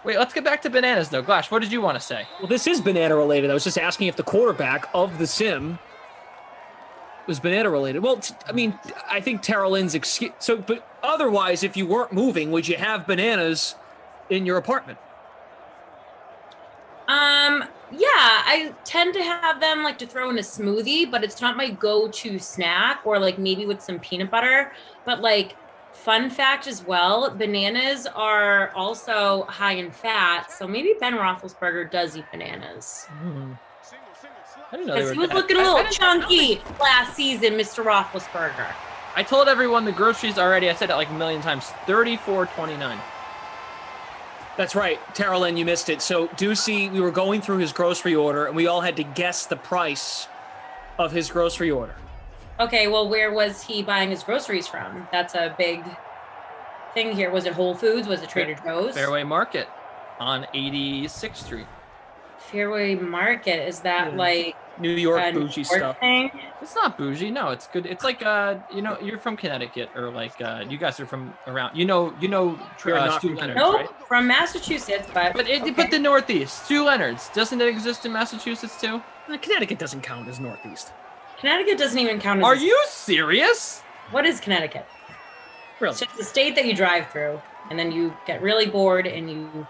Wait, let's get back to bananas though. Glash, what did you want to say? Well, this is banana related. I was just asking if the quarterback of the sim was banana related. Well, I think Terrelyn's excuse. So, but otherwise, if you weren't moving, would you have bananas in your apartment? Yeah, I tend to have them like to throw in a smoothie, but it's not my go-to snack, or like maybe with some peanut butter. But like, fun fact as well, bananas are also high in fat, so maybe Ben Roethlisberger does eat bananas. I didn't know Because he was looking a little chunky last season, Mr. Roethlisberger. I told everyone the groceries already. I said it like a million times. $34.29. That's right, Terrelyn, you missed it. So Deucey, we were going through his grocery order, and we all had to guess the price of his grocery order. Okay, well, where was he buying his groceries from? That's a big thing here. Was it Whole Foods? Was it Trader Joe's? Fairway Market on 86th Street. Fairway Market, is that like New York bougie stuff? Thing? It's not bougie. No, it's good. It's like you're from Connecticut, or like you guys are from around. Stu Leonard's, nope, right? from Massachusetts, but the Northeast. Stu Leonard's, doesn't it exist in Massachusetts too? Connecticut doesn't count as Northeast. Connecticut doesn't even count as. Are you serious? What is Connecticut? Really? It's just the state that you drive through, and then you get really bored and you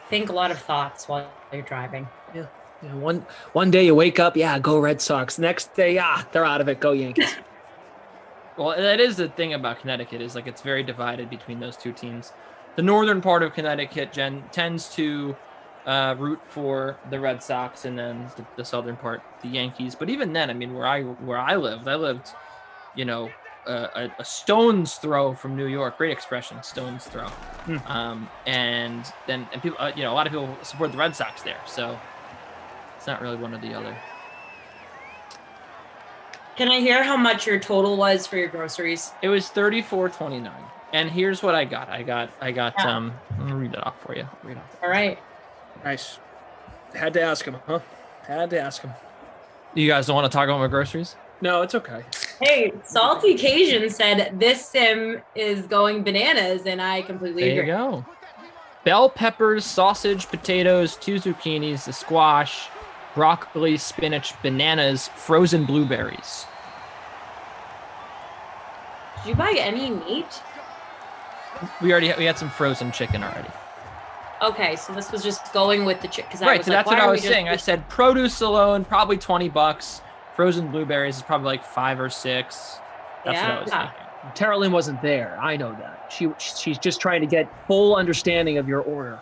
think a lot of thoughts while you're driving. Yeah. One day you wake up, go Red Sox. Next day, they're out of it, go Yankees. Well, that is the thing about Connecticut, is like it's very divided between those two teams. The northern part of Connecticut tends to root for the Red Sox, and then the southern part, the Yankees. But even then, where I lived, a stone's throw from New York. Great expression, stone's throw. And people, a lot of people support the Red Sox there, so it's not really one or the other. Can I hear how much your total was for your groceries? It was $34.29, and here's what I got. I got. I'm gonna read it off for you. All right. Nice. Had to ask him, huh? Had to ask him. You guys don't want to talk about my groceries? No, it's okay. Hey, Salty Cajun said this sim is going bananas, and I completely agree. There you go. Bell peppers, sausage, potatoes, 2 zucchinis, the squash, broccoli, spinach, bananas, frozen blueberries. Did you buy any meat? We had some frozen chicken already. Okay, so this was just going with the chicken. Right, so that's what I was saying. I said produce alone, probably $20. Frozen blueberries is probably like 5 or 6. That's what I was thinking. Terrelyn wasn't there. I know that. She's just trying to get full understanding of your order.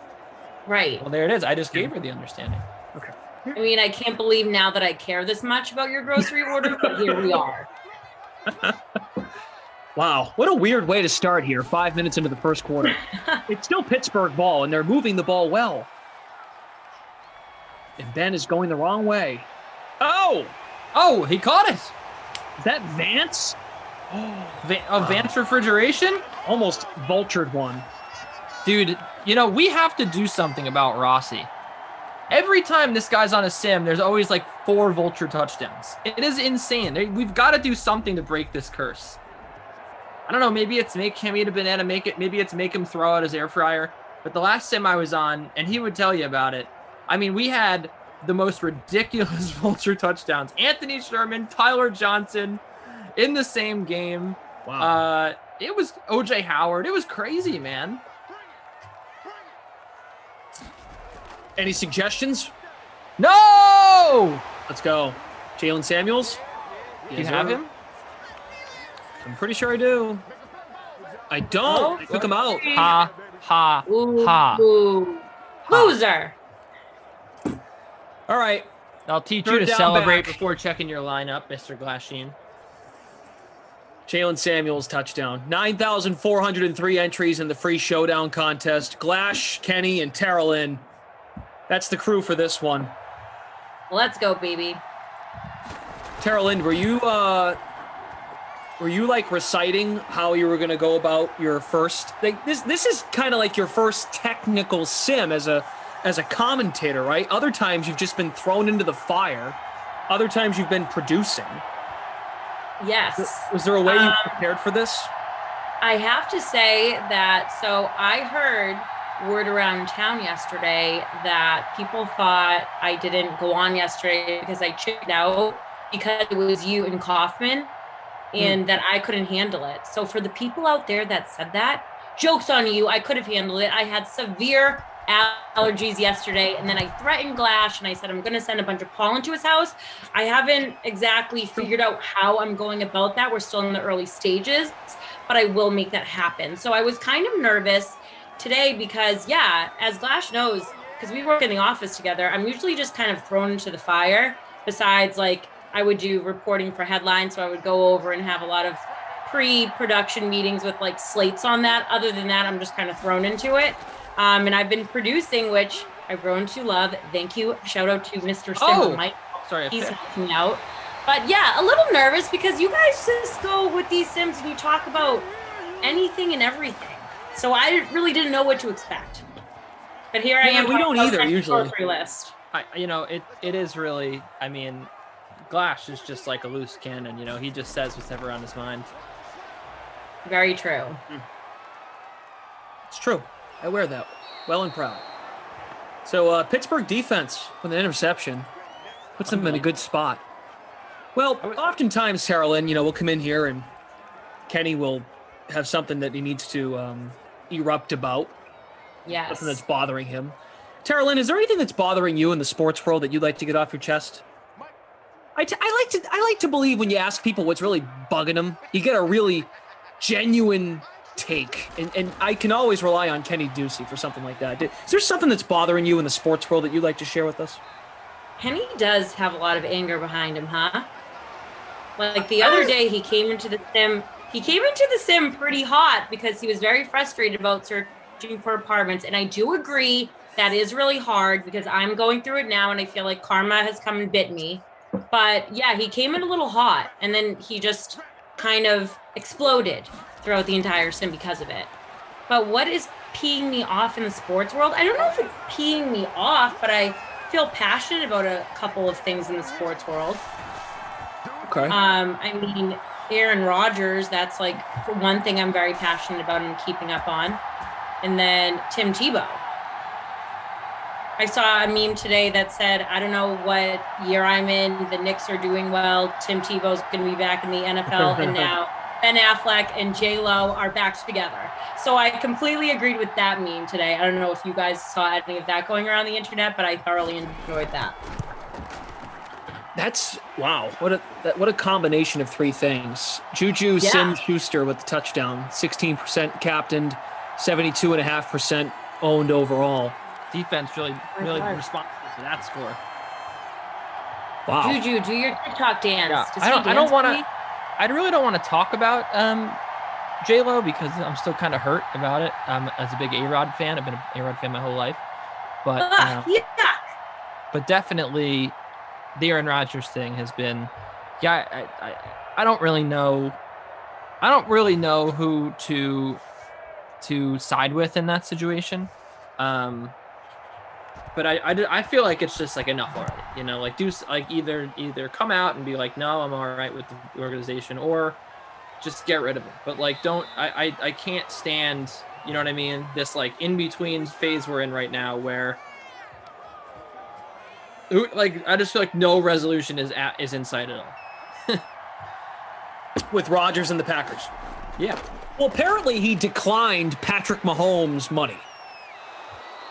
Right. Well, there it is. I just gave her the understanding. Okay. I can't believe now that I care this much about your grocery order, but here we are. Wow, what a weird way to start here, 5 minutes into the first quarter. It's still Pittsburgh ball, and they're moving the ball well. And Ben is going the wrong way. Oh! Oh, he caught it. Is that Vance? Vance Refrigeration? Almost vultured one. Dude, we have to do something about Rossi. Every time this guy's on a sim, there's always like 4 vulture touchdowns. It is insane. We've got to do something to break this curse. I don't know, maybe it's make him eat a banana, maybe it's make him throw out his air fryer. But the last sim I was on, and he would tell you about it, I mean, we had the most ridiculous vulture touchdowns. Anthony Sherman, Tyler Johnson in the same game. Wow. It was OJ Howard. It was crazy, man. Any suggestions? No! Let's go. Jalen Samuels? Do you have him? I'm pretty sure I do. I don't. I took him out. Ha, ha, Ooh, ha. ooh. Loser. All right. I'll teach Third you to down celebrate back. before checking your lineup, Mr. Glasheen. Jalen Samuels touchdown. 9,403 entries in the free showdown contest. Glash, Kenny, and Tara Lynn. That's the crew for this one. Let's go, baby. Tara Lynn, were you like reciting how you were going to go about your first? Like this is kind of like your first technical sim as a commentator, right? Other times you've just been thrown into the fire. Other times you've been producing. Yes. Was there a way you prepared for this? I have to say that, so I heard word around town yesterday that people thought I didn't go on yesterday because I chickened out because it was you and Kaufman and that I couldn't handle it. So for the people out there that said that, joke's on you, I could have handled it. I had severe allergies yesterday, and then I threatened Glash and I said I'm going to send a bunch of pollen to his house. I haven't exactly figured out how I'm going about that. We're still in the early stages, but I will make that happen. So I was kind of nervous today because, yeah, as Glash knows, because we work in the office together, I'm usually just kind of thrown into the fire. Besides, like, I would do reporting for headlines, so I would go over and have a lot of pre-production meetings with like slates on that. Other than that, I'm just kind of thrown into it. And I've been producing, which I've grown to love. Thank you. Shout out to Mr. Sim Mike. Sorry, he's helping me out. But yeah, a little nervous because you guys just go with these sims and you talk about anything and everything. So I really didn't know what to expect. But here I am. We don't either usually. List. It is really. I mean, Glash is just like a loose cannon. He just says what's ever on his mind. Very true. It's true. I wear that well and proud. So Pittsburgh defense with an interception puts them in a good spot. Well, oftentimes, Tara Lynn, we'll come in here and Kenny will have something that he needs to erupt about. Yes. Something that's bothering him. Tara Lynn, is there anything that's bothering you in the sports world that you'd like to get off your chest? I like to believe when you ask people what's really bugging them, you get a really genuine take, and I can always rely on Kenny Ducey for something like that. Is there something that's bothering you in the sports world that you'd like to share with us? Kenny does have a lot of anger behind him, huh? Like the other day, he came into the sim pretty hot because he was very frustrated about searching for apartments, and I do agree that is really hard because I'm going through it now, and I feel like karma has come and bit me. But yeah, he came in a little hot, and then he just kind of exploded throughout the entire sim because of it. But what is peeing me off in the sports world? I don't know if it's peeing me off, but I feel passionate about a couple of things in the sports world. Okay. I mean, Aaron Rodgers, that's like one thing I'm very passionate about and keeping up on. And then Tim Tebow. I saw a meme today that said, I don't know what year I'm in, the Knicks are doing well, Tim Tebow's going to be back in the NFL, and now Ben Affleck and J-Lo are back together. So I completely agreed with that meme today. I don't know if you guys saw any of that going around the internet, but I thoroughly enjoyed that. That's wow. What a combination of three things. Juju Smith-Schuster with the touchdown, 16% captained, 72.5% owned overall. Defense really responsible for that score. Wow. Juju, do your TikTok dance. Yeah. Does he dance? I really don't want to talk about J-Lo because I'm still kind of hurt about it. As a big A-Rod fan, I've been an A-Rod fan my whole life. But but definitely the Aaron Rodgers thing has been, I don't really know. I don't really know who to side with in that situation. But I feel like it's just like enough already, you know, like either come out and be like, no, I'm all right with the organization, or just get rid of him. But like, I can't stand, you know what I mean? This like in between phase we're in right now where like, I just feel like no resolution is in sight at all. With Rodgers and the Packers. Yeah. Well, apparently he declined Patrick Mahomes' money.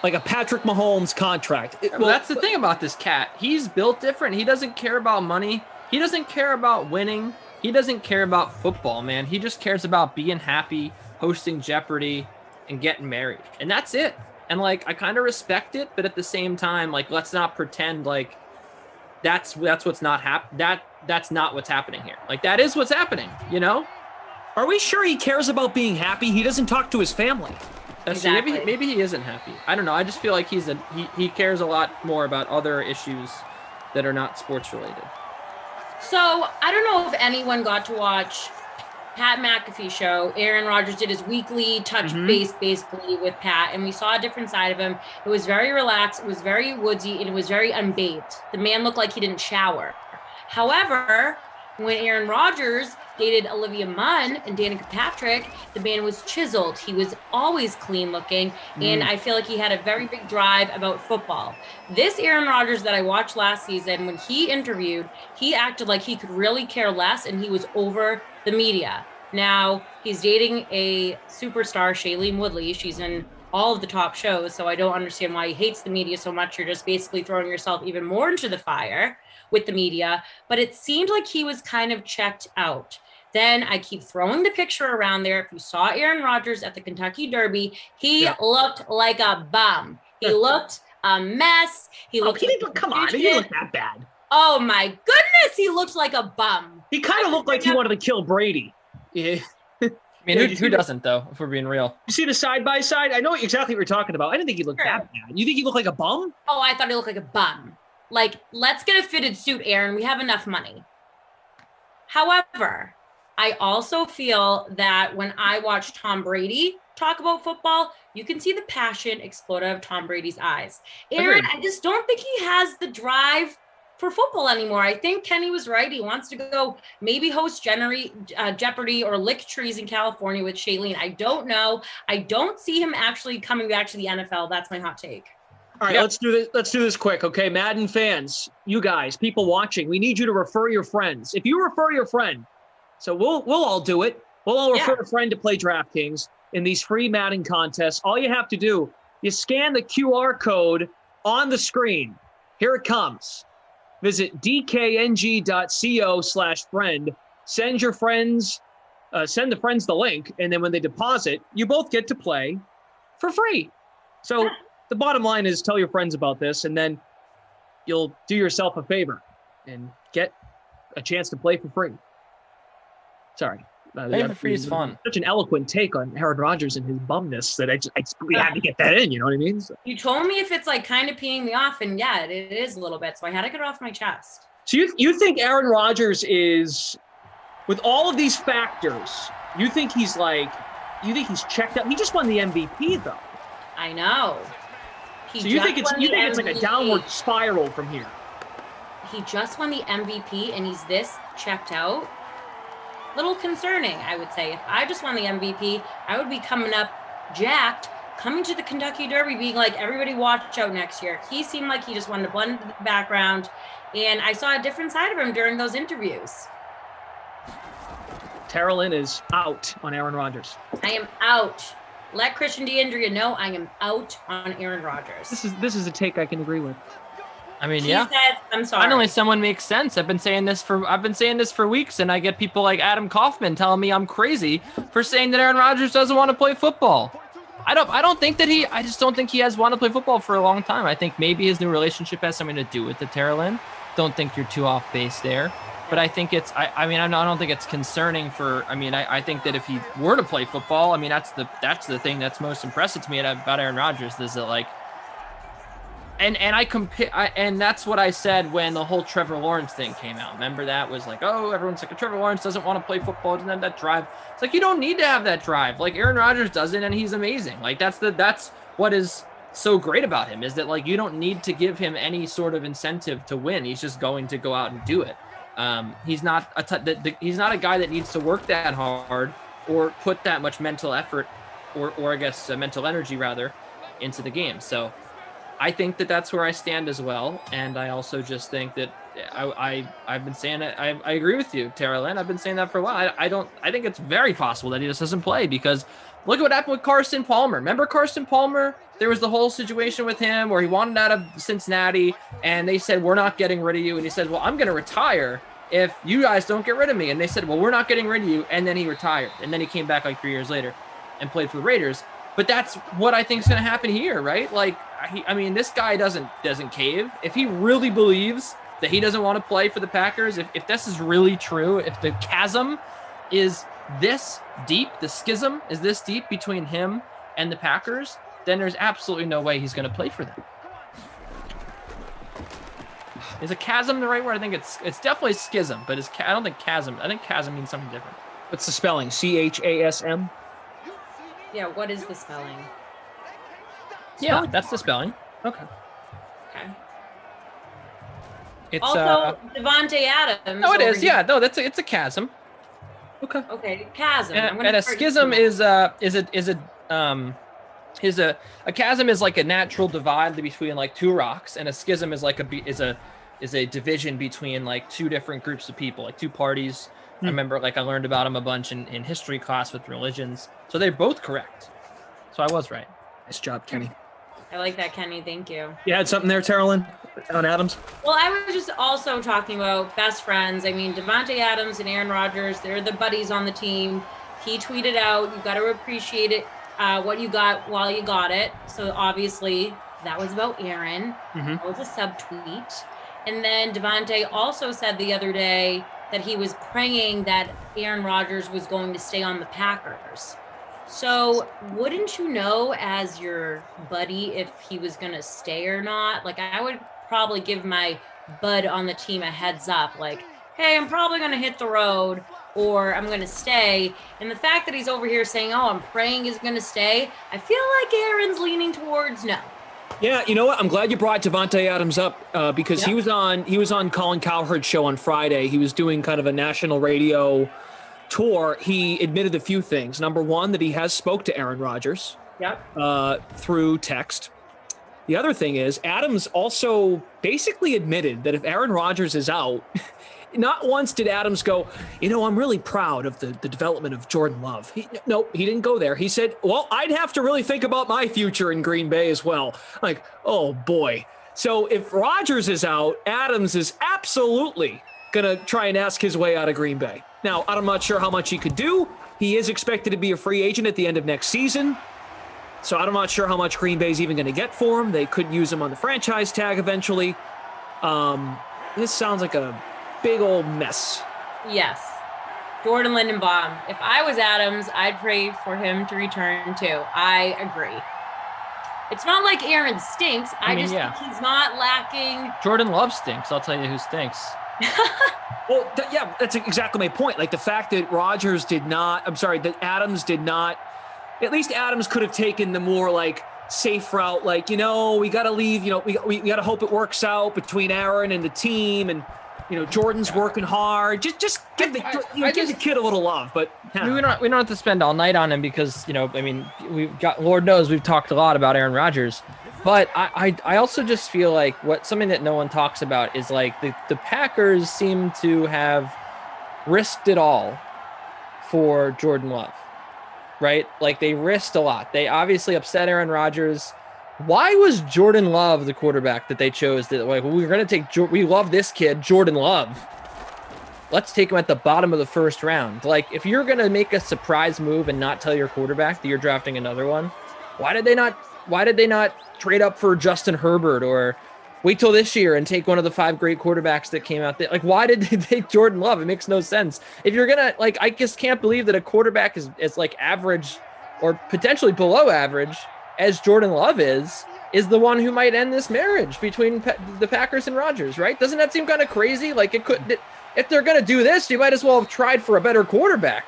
Like a Patrick Mahomes contract. Well, that's the thing about this cat. He's built different. He doesn't care about money. He doesn't care about winning. He doesn't care about football, man. He just cares about being happy, hosting Jeopardy, and getting married. And that's it. And like, I kind of respect it, but at the same time, like, let's not pretend like that's what's not that's not what's happening here. Like, that is what's happening, you know? Are we sure he cares about being happy? He doesn't talk to his family. Exactly. Maybe he isn't happy. I don't know. I just feel like he cares a lot more about other issues that are not sports related. So I don't know if anyone got to watch Pat McAfee show. Aaron Rodgers did his weekly touch base basically with Pat, and we saw a different side of him. It was very relaxed. It was very woodsy, and it was very unbathed. The man looked like he didn't shower. However, when Aaron Rodgers dated Olivia Munn and Danica Patrick, the man was chiseled. He was always clean looking, and I feel like he had a very big drive about football. This Aaron Rodgers that I watched last season, when he interviewed, he acted like he could really care less, and he was over the media. Now, he's dating a superstar, Shailene Woodley. She's in all of the top shows, so I don't understand why he hates the media so much. You're just basically throwing yourself even more into the fire with the media. But it seemed like he was kind of checked out. Then I keep throwing the picture around there. If you saw Aaron Rodgers at the Kentucky Derby, he looked like a bum. He looked a mess. He looked. He didn't look that bad. Oh my goodness, he looked like a bum. He kind of looked like he wanted to kill Brady. Yeah. I mean, who doesn't though? If we're being real. You see the side by side? I know exactly what you're talking about. I didn't think he looked that bad. You think he looked like a bum? Oh, I thought he looked like a bum. Like, let's get a fitted suit, Aaron. We have enough money. However, I also feel that when I watch Tom Brady talk about football, you can see the passion explode out of Tom Brady's eyes. Aaron, I just don't think he has the drive for football anymore. I think Kenny was right. He wants to go maybe host Jeopardy or lick trees in California with Shailene. I don't know. I don't see him actually coming back to the NFL. That's my hot take. All right, let's do this. Let's do this quick, okay? Madden fans, you guys, people watching, we need you to refer your friends. If you refer your friend, so we'll all do it. We'll all refer a friend to play DraftKings in these free Madden contests. All you have to do, you scan the QR code on the screen. Here it comes. Visit dkng.co/friend. Send your friends, send the friends the link, and then when they deposit, you both get to play for free. So the bottom line is tell your friends about this, and then you'll do yourself a favor and get a chance to play for free. Sorry. Playing for free is fun. Such an eloquent take on Aaron Rodgers and his bumness that we had to get that in, you know what I mean? So. You told me if it's like kind of peeing me off, and yeah, it is a little bit, so I had to get it off my chest. So you think Aaron Rodgers is, with all of these factors, you think he's checked out? He just won the MVP, though. I know. So you think it's like a downward spiral from here? He just won the MVP, and he's this checked out? Little concerning, I would say. If I just won the MVP, I would be coming up jacked, coming to the Kentucky Derby, being like, everybody watch out next year. He seemed like he just wanted to blend into the background, and I saw a different side of him during those interviews. Tara Lynn is out on Aaron Rodgers. I am out. Let Christian D'Andrea know I am out on Aaron Rodgers. This is a take I can agree with. I mean, He said, I'm sorry. Finally, someone makes sense. I've been saying this for weeks, and I get people like Adam Kaufman telling me I'm crazy for saying that Aaron Rodgers doesn't want to play football. I just don't think he has wanted to play football for a long time. I think maybe his new relationship has something to do with it, Tara Lynn. Don't think you're too off base there. But I think it's, I don't think it's concerning for, I think that if he were to play football, that's the thing that's most impressive to me about Aaron Rodgers is that like, and I compare, and that's what I said when the whole Trevor Lawrence thing came out. Remember that was like, oh, everyone's like, Trevor Lawrence doesn't want to play football, doesn't have that drive. It's like, you don't need to have that drive. Like Aaron Rodgers doesn't, and he's amazing. Like that's what is so great about him is that like, you don't need to give him any sort of incentive to win. He's just going to go out and do it. He's not he's not a guy that needs to work that hard or put that much mental effort or I guess mental energy rather into the game. So I think that that's where I stand as well. And I also just think that I've been saying it. I agree with you, Tara Lynn. I've been saying that for a while. I think it's very possible that he just doesn't play because look at what happened with Carson Palmer. Remember Carson Palmer? There was the whole situation with him where he wanted out of Cincinnati and they said, we're not getting rid of you. And he said, well, I'm going to retire if you guys don't get rid of me. And they said, well, we're not getting rid of you. And then he retired. And then he came back like 3 years later and played for the Raiders. But that's what I think is going to happen here, right? Like, this guy doesn't cave. If he really believes that he doesn't want to play for the Packers, if this is really true, if the chasm is this deep, the schism is this deep between him and the Packers, then there's absolutely no way he's going to play for them. Is a chasm the right word? I think it's definitely schism, but I don't think chasm. I think chasm means something different. What's the spelling? CHASM? Yeah, what is the spelling? Yeah, that's the spelling. Okay. It's also Devontae Adams. No, it is. Yeah, no, it's a chasm. Okay, chasm. And a schism is a chasm is like a natural divide between like two rocks, and a schism is like a division between like two different groups of people, like two parties. I remember I learned about them a bunch in history class with religions. So they're both correct. So I was right. Nice job, Kenny. I like that, Kenny. Thank you. You had something there, Terrellyn, on Adams? Well, I was just also talking about best friends. Devontae Adams and Aaron Rodgers, they're the buddies on the team. He tweeted out, you got to appreciate it, what you got while you got it. So obviously that was about Aaron. That was a subtweet. And then Devontae also said the other day that he was praying that Aaron Rodgers was going to stay on the Packers. So wouldn't you know as your buddy if he was going to stay or not? Like I would probably give my bud on the team a heads up, like, hey, I'm probably going to hit the road or I'm going to stay. And the fact that he's over here saying, oh, I'm praying he's going to stay, I feel like Aaron's leaning towards no. Yeah, you know what? I'm glad you brought Devontae Adams up because he was on Colin Cowherd's show on Friday. He was doing kind of a national radio tour. He admitted a few things. Number one, that he has spoke to Aaron Rodgers through text. The other thing is Adams also basically admitted that if Aaron Rodgers is out, not once did Adams go, I'm really proud of the development of Jordan Love. He didn't go there. He said, well, I'd have to really think about my future in Green Bay as well. Like, oh boy. So if Rodgers is out, Adams is absolutely going to try and ask his way out of Green Bay. Now, I'm not sure how much he could do. He is expected to be a free agent at the end of next season. So I'm not sure how much Green Bay is even going to get for him. They could use him on the franchise tag eventually. This sounds like a big old mess. Yes. Jordan Lindenbaum. If I was Adams, I'd pray for him to return too. I agree. It's not like Aaron stinks. I think he's not lacking. Jordan Love stinks. I'll tell you who stinks. Well, that's exactly my point. Like the fact that that Adams did not, at least Adams could have taken the more like safe route. Like, we got to leave, we got to hope it works out between Aaron and the team. And, Jordan's working hard. Just give the kid a little love. But we don't have to spend all night on him because, we've got, Lord knows we've talked a lot about Aaron Rodgers. But I also just feel like something that no one talks about is like the Packers seem to have risked it all for Jordan Love, right? Like they risked a lot. They obviously upset Aaron Rodgers. Why was Jordan Love the quarterback that they chose? That like we're going to take. We love this kid, Jordan Love. Let's take him at the bottom of the first round. Like if you're going to make a surprise move and not tell your quarterback that you're drafting another one, why did they not trade up for Justin Herbert or Wait till this year and take one of the 5 great quarterbacks that came out there. Like, why did they take Jordan Love? It makes no sense. If you're gonna, like, I just can't believe that a quarterback is like average or potentially below average as Jordan Love is the one who might end this marriage between the Packers and Rodgers, right? Doesn't that seem kind of crazy? Like, if they're gonna do this, you might as well have tried for a better quarterback.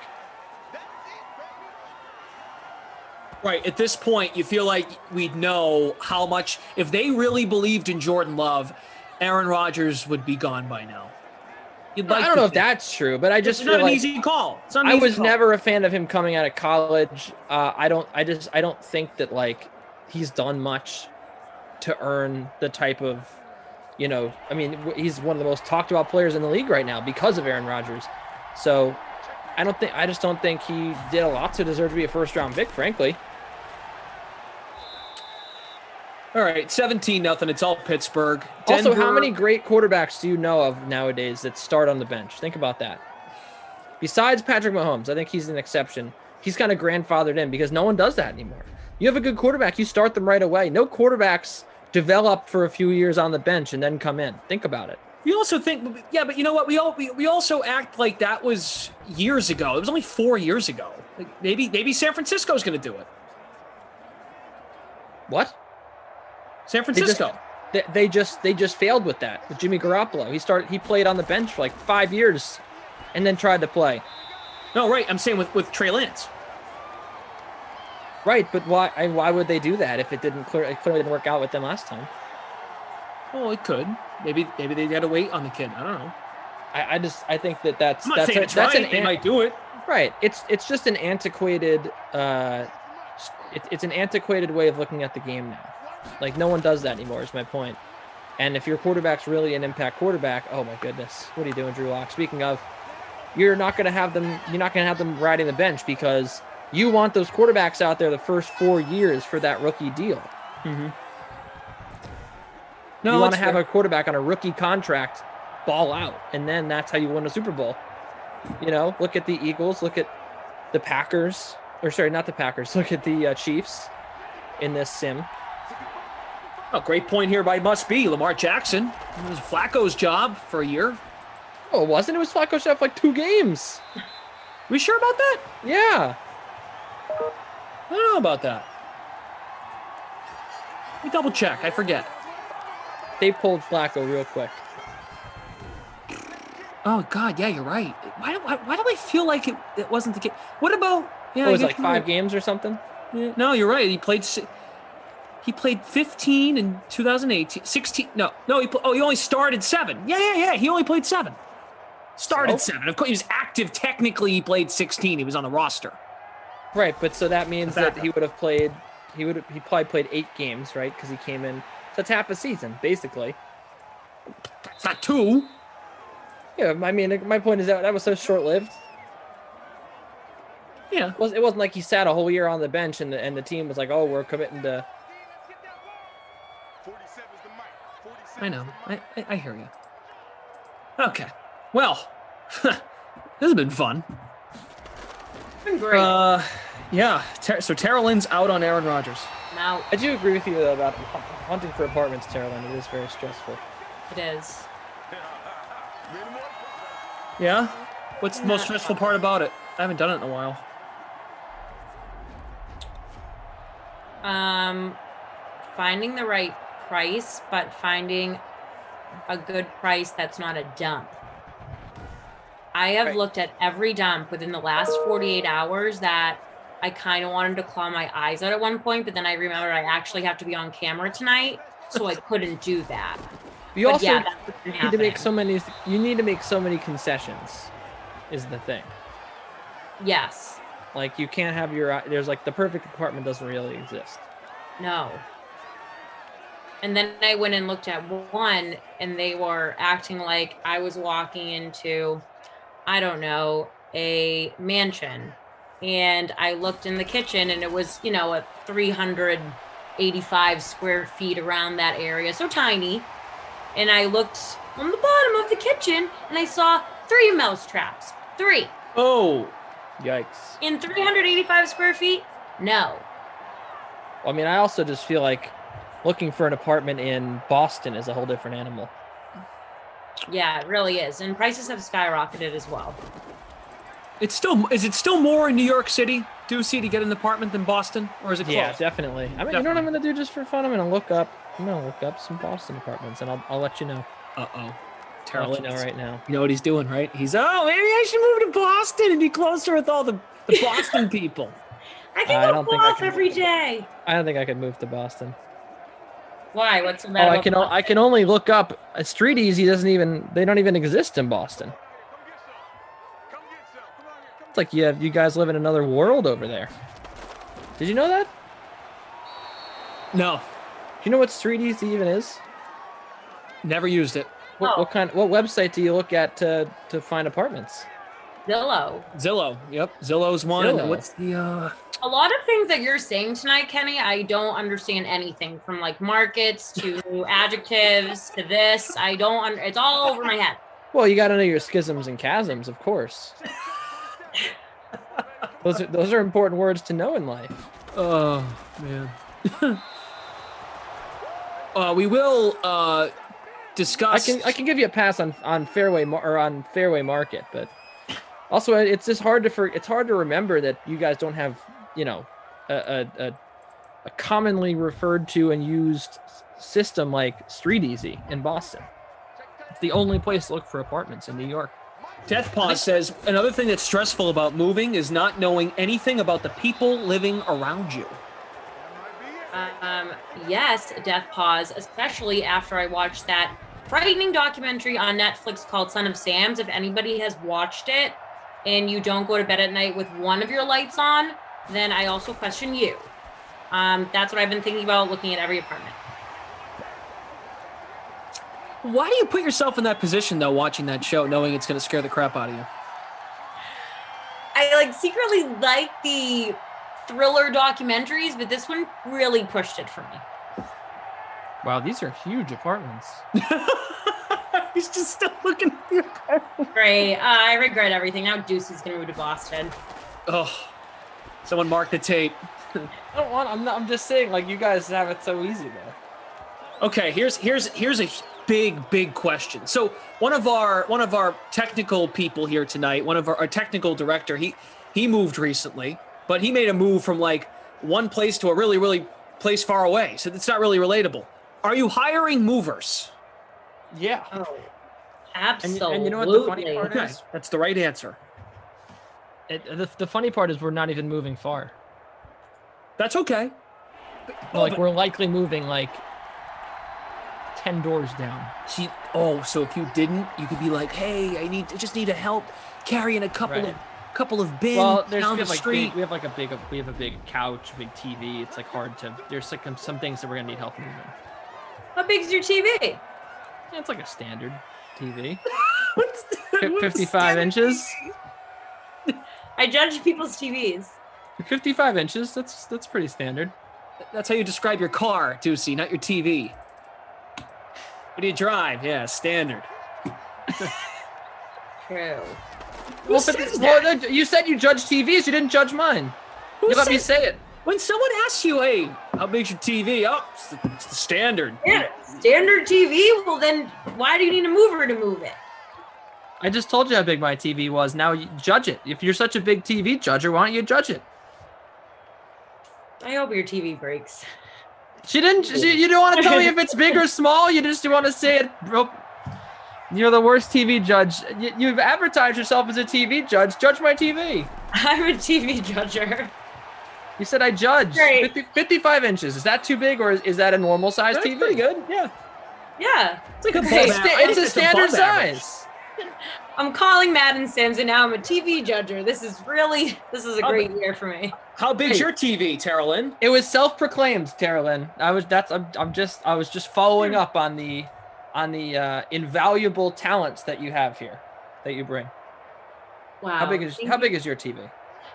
Right. At this point, you feel like we'd know how much, if they really believed in Jordan Love, Aaron Rodgers would be gone by now. I don't know if that's true, but I just it's feel not like an easy call. It's not an I easy was call. never a fan of him coming out of college. I don't think that like he's done much to earn the type of, I mean, he's one of the most talked about players in the league right now because of Aaron Rodgers. So I just don't think he did a lot to deserve to be a first round pick, frankly. All right, 17-0. It's all Pittsburgh. Also, how Denver- many great quarterbacks do you know of nowadays that start on the bench? Think about that. Besides Patrick Mahomes, I think he's an exception. He's kind of grandfathered in because no one does that anymore. You have a good quarterback, you start them right away. No quarterbacks develop for a few years on the bench and then come in. Think about it. We also think, yeah, but you know what? We also act like that was years ago. It was only 4 years ago. Like maybe San Francisco's going to do it. What? San Francisco. They just failed with that with Jimmy Garoppolo. He played on the bench for like 5 years, and then tried to play. No, right. I'm saying with Trey Lance. Right, but why would they do that if it clearly didn't work out with them last time? Oh, it could. Maybe they got to wait on the kid. I don't know. I think that's I'm not saying it's right. They might do it. Right. It's just an antiquated it's an antiquated way of looking at the game now. Like, no one does that anymore, is my point. And if your quarterback's really an impact quarterback, oh my goodness, what are you doing, Drew Lock? Speaking of, you're not going to have them riding the bench because you want those quarterbacks out there the first 4 years for that rookie deal. Mm-hmm. You want to have a quarterback on a rookie contract ball out, and then that's how you win a Super Bowl. Look at the Eagles, look at the Packers, or sorry, not the Packers, look at the Chiefs in this sim. Oh, great point here by Must Be. Lamar Jackson. It was Flacco's job for a year. Oh, it wasn't? It was Flacco's job for like 2 games. We sure about that? Yeah. I don't know about that. Let me double check. I forget. They pulled Flacco real quick. Oh, God. Yeah, you're right. Why do I feel like it wasn't the case? What about... Yeah, it was like 5 games or something? Yeah, no, you're right. He played 15 in 2018. 16. No. He only started 7. Yeah. He only played 7. Started 7. Of course, he was active. Technically, he played 16. He was on the roster. Right, but so that means that he would have played. He probably played 8 games, right? Because he came in. So that's half a season, basically. It's not 2. Yeah, I mean, my point is that was so short-lived. Yeah, it wasn't like he sat a whole year on the bench and the team was like, oh, we're committing to. I know. I hear you. Okay. Well, this has been fun. Been great. Yeah. So Tara Lynn's out on Aaron Rodgers. Now, I do agree with you though about hunting for apartments, Tara Lynn. It is very stressful. it is. Yeah? What's the most stressful part about it? I haven't done it in a while. Finding the right price, but finding a good price that's not a dump. I have looked at every dump within the last 48 hours that I kind of wanted to claw my eyes out at one point, but then I remembered I actually have to be on camera tonight, so I couldn't do that. You But also yeah, that's what's been need to make happening. you need to make so many concessions, is the thing. Yes. Like you can't have there's like the perfect apartment doesn't really exist. No. And then I went and looked at one, and they were acting like I was walking into, I don't know, a mansion. And I looked in the kitchen, and it was, a 385 square feet around that area, so tiny. And I looked on the bottom of the kitchen, and I saw 3 mouse traps. 3. Oh, yikes. In 385 square feet? No. Well, I mean, I also just feel like looking for an apartment in Boston is a whole different animal. Yeah, it really is. And prices have skyrocketed as well. Is it still more in New York City, Ducey, to get an apartment than Boston? Or is it close? Yeah, definitely. I mean, you know what I'm going to do just for fun? I'm going to look up some Boston apartments, and I'll let you know. Uh-oh. I'll let you know right now. You know what he's doing, right? Maybe I should move to Boston and be closer with all the Boston people. I can go golf every day. I don't think I could move to Boston. Why? What's the matter? I can only look up Street Easy. They don't even exist in Boston. It's like you guys live in another world over there. Did you know that? No. Do you know what Street Easy even is? Never used it. What website do you look at to find apartments? Zillow. Yep. Zillow's one. Zillow. And what's the A lot of things that you're saying tonight, Kenny, I don't understand anything from like markets to adjectives to this. It's all over my head. Well, you got to know your schisms and chasms, of course. Those are important words to know in life. Oh, man. We will discuss. I can give you a pass on Fairway Market, but also it's just hard to remember that you guys don't have, a commonly referred to and used system like Street Easy in Boston. It's the only place to look for apartments in New York. Death Paws says another thing that's stressful about moving is not knowing anything about the people living around you. Yes, Death Paws, especially after I watched that frightening documentary on Netflix called Son of Sam's. If anybody has watched it and you don't go to bed at night with one of your lights on, then I also question you. That's what I've been thinking about looking at every apartment. Why do you put yourself in that position, though, watching that show, knowing it's going to scare the crap out of you? I secretly like the thriller documentaries, but this one really pushed it for me. Wow, these are huge apartments. He's just still looking at the apartment. Great. I regret everything. Now Ducey's going to move to Boston. Oh, someone mark the tape. I'm just saying, you guys have it so easy, though. Okay, here's a big question. So one of our technical people here tonight, our technical director, he moved recently, but he made a move from one place to a really place far away. So it's not really relatable. Are you hiring movers? Yeah. Oh, absolutely. And you know what the funny part is? That's the right answer. The funny part is we're not even moving far. That's okay. We're likely moving 10 doors down. So if you didn't, you could be like, hey, I just need help carrying a couple of bins down the street. We have a big couch, big TV. It's hard to. There's some things that we're gonna need help moving. How big is your TV? Yeah, it's a standard TV. 55 inches. I judge people's TVs. 55 inches. That's pretty standard. That's how you describe your car, Ducey, not your TV. What do you drive? Yeah, standard. True. You said you judge TVs. You didn't judge mine. You let me say it. When someone asks you, hey, how big's your TV? Oh, it's the standard. Yeah, standard TV? Well, then why do you need a mover to move it? I just told you how big my TV was. Now you judge it. If you're such a big TV judger, why don't you judge it? I hope your TV breaks. You don't want to tell me if it's big or small. You just want to say it. You're the worst TV judge. You've advertised yourself as a TV judge. Judge my TV. I'm a TV judger. You said I judge. 55 inches. Is that too big, or is that a normal size TV? Pretty good. Yeah. Yeah. It's a standard size. I'm calling Madden Sims, and now I'm a TV judger. This is a great year for me. How big's your TV, Terrellyn? It was self-proclaimed, Terrellyn. I was just following up on the invaluable talents that you have here, that you bring. Wow. How big is your TV?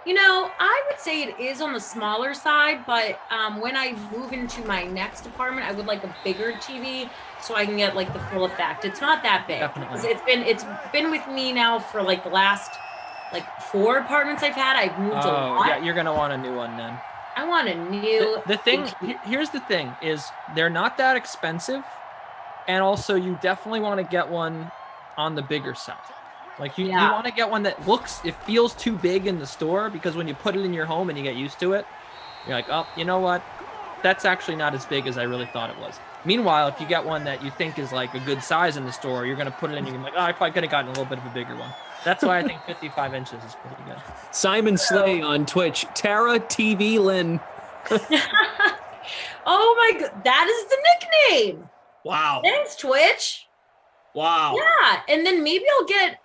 I would say it is on the smaller side, but when I move into my next apartment, I would like a bigger TV so I can get the full effect. It's not that big. Definitely. It's been with me now for the last 4 apartments I've had. I've moved a lot. Yeah, you're gonna want a new one then. I want a new. The thing here's the thing is they're not that expensive, and also you definitely want to get one on the bigger side. Like you want to get one that it feels too big in the store, because when you put it in your home and you get used to it, you're like, oh, you know what? That's actually not as big as I really thought it was. Meanwhile, if you get one that you think is like a good size in the store, you're going to put it in and you're like, oh, I probably could have gotten a little bit of a bigger one. That's why I think 55 inches is pretty good. Simon Slay on Twitch. Tara TV Lynn. Oh my god, that is the nickname. Wow. Thanks, Twitch. Wow. Yeah, and then maybe I'll get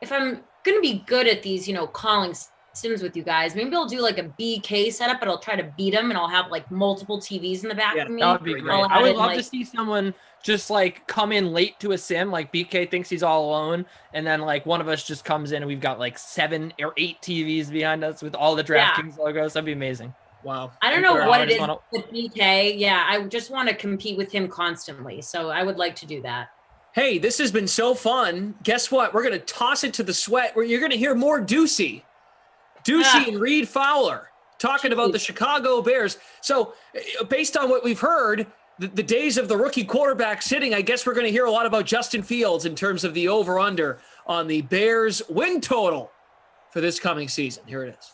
if I'm gonna be good at these, calling sims with you guys, maybe I'll do like a BK setup, but I'll try to beat them, and I'll have like multiple TVs in the back of me. That would be great. I would love to see someone just like come in late to a sim, like BK thinks he's all alone, and then like one of us just comes in and we've got like 7 or 8 TVs behind us with all the DraftKings logos. That'd be amazing. Wow. I don't know what it is with BK. Yeah, I just want to compete with him constantly, so I would like to do that. Hey, this has been so fun. Guess what? We're going to toss it to the sweat, where you're going to hear more Ducey and Reed Fowler talking about the Chicago Bears. So based on what we've heard, the days of the rookie quarterback sitting, I guess we're going to hear a lot about Justin Fields in terms of the over-under on the Bears win total for this coming season. Here it is.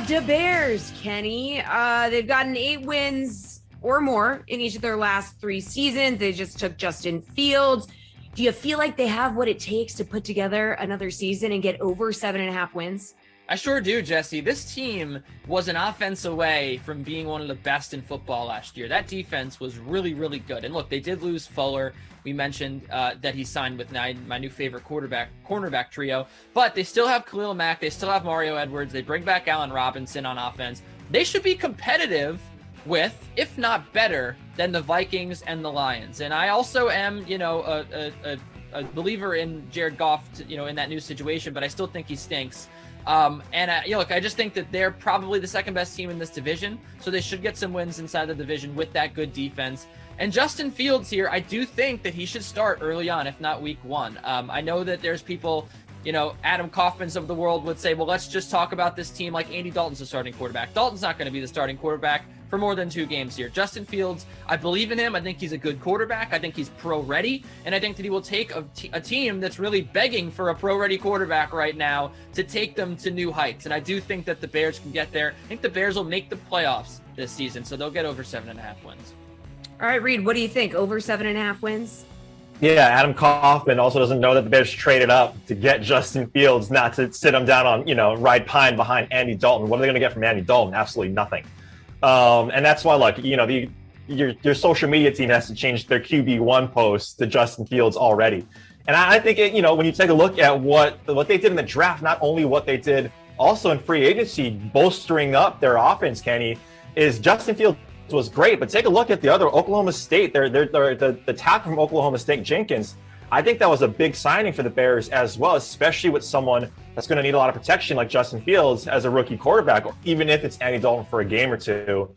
The Bears, Kenny, they've gotten 8 wins or more in each of their last 3 seasons. They just took Justin Fields. Do you feel like they have what it takes to put together another season and get over 7.5 wins? I sure do, Jesse. This team was an offense away from being one of the best in football last year. That defense was really, really good. And look, they did lose Fuller. We mentioned that he signed with my new favorite cornerback trio. But they still have Khalil Mack. They still have Mario Edwards. They bring back Allen Robinson on offense. They should be competitive with, if not better, than the Vikings and the Lions. And I also am, a believer in Jared Goff, in that new situation, but I still think he stinks. Look, I just think that they're probably the second best team in this division, so they should get some wins inside the division with that good defense. And Justin Fields here, I do think that he should start early on, if not week 1. I know that there's people, Adam Kaufman's of the world would say, well, let's just talk about this team like Andy Dalton's the starting quarterback. Dalton's not going to be the starting quarterback for more than 2 games here. Justin Fields, I believe in him. I think he's a good quarterback. I think he's pro-ready, and I think that he will take a team that's really begging for a pro-ready quarterback right now to take them to new heights. And I do think that the Bears can get there. I think the Bears will make the playoffs this season, so they'll get over 7.5 wins. All right, Reed, what do you think? Over 7.5 wins? Yeah, Adam Kaufman also doesn't know that the Bears traded up to get Justin Fields, not to sit him down on, ride pine behind Andy Dalton. What are they going to get from Andy Dalton? Absolutely nothing. And that's why, your social media team has to change their QB1 post to Justin Fields already. And I think, when you take a look at what they did in the draft, not only what they did also in free agency, bolstering up their offense, Kenny, is Justin Fields was great, but take a look at the other Oklahoma State. The tackle from Oklahoma State, Jenkins. I think that was a big signing for the Bears as well, especially with someone that's going to need a lot of protection like Justin Fields as a rookie quarterback, even if it's Andy Dalton for a game or 2.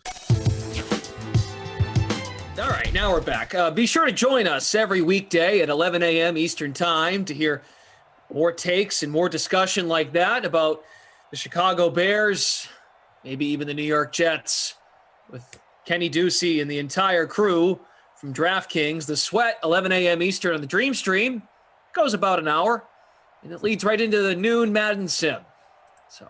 All right, now we're back. Be sure to join us every weekday at 11 a.m. Eastern Time to hear more takes and more discussion like that about the Chicago Bears, maybe even the New York Jets, with Kenny Ducey and the entire crew from DraftKings. The Sweat, 11 a.m. Eastern on the Dream Stream. Goes about an hour, and it leads right into the noon Madden Sim. So,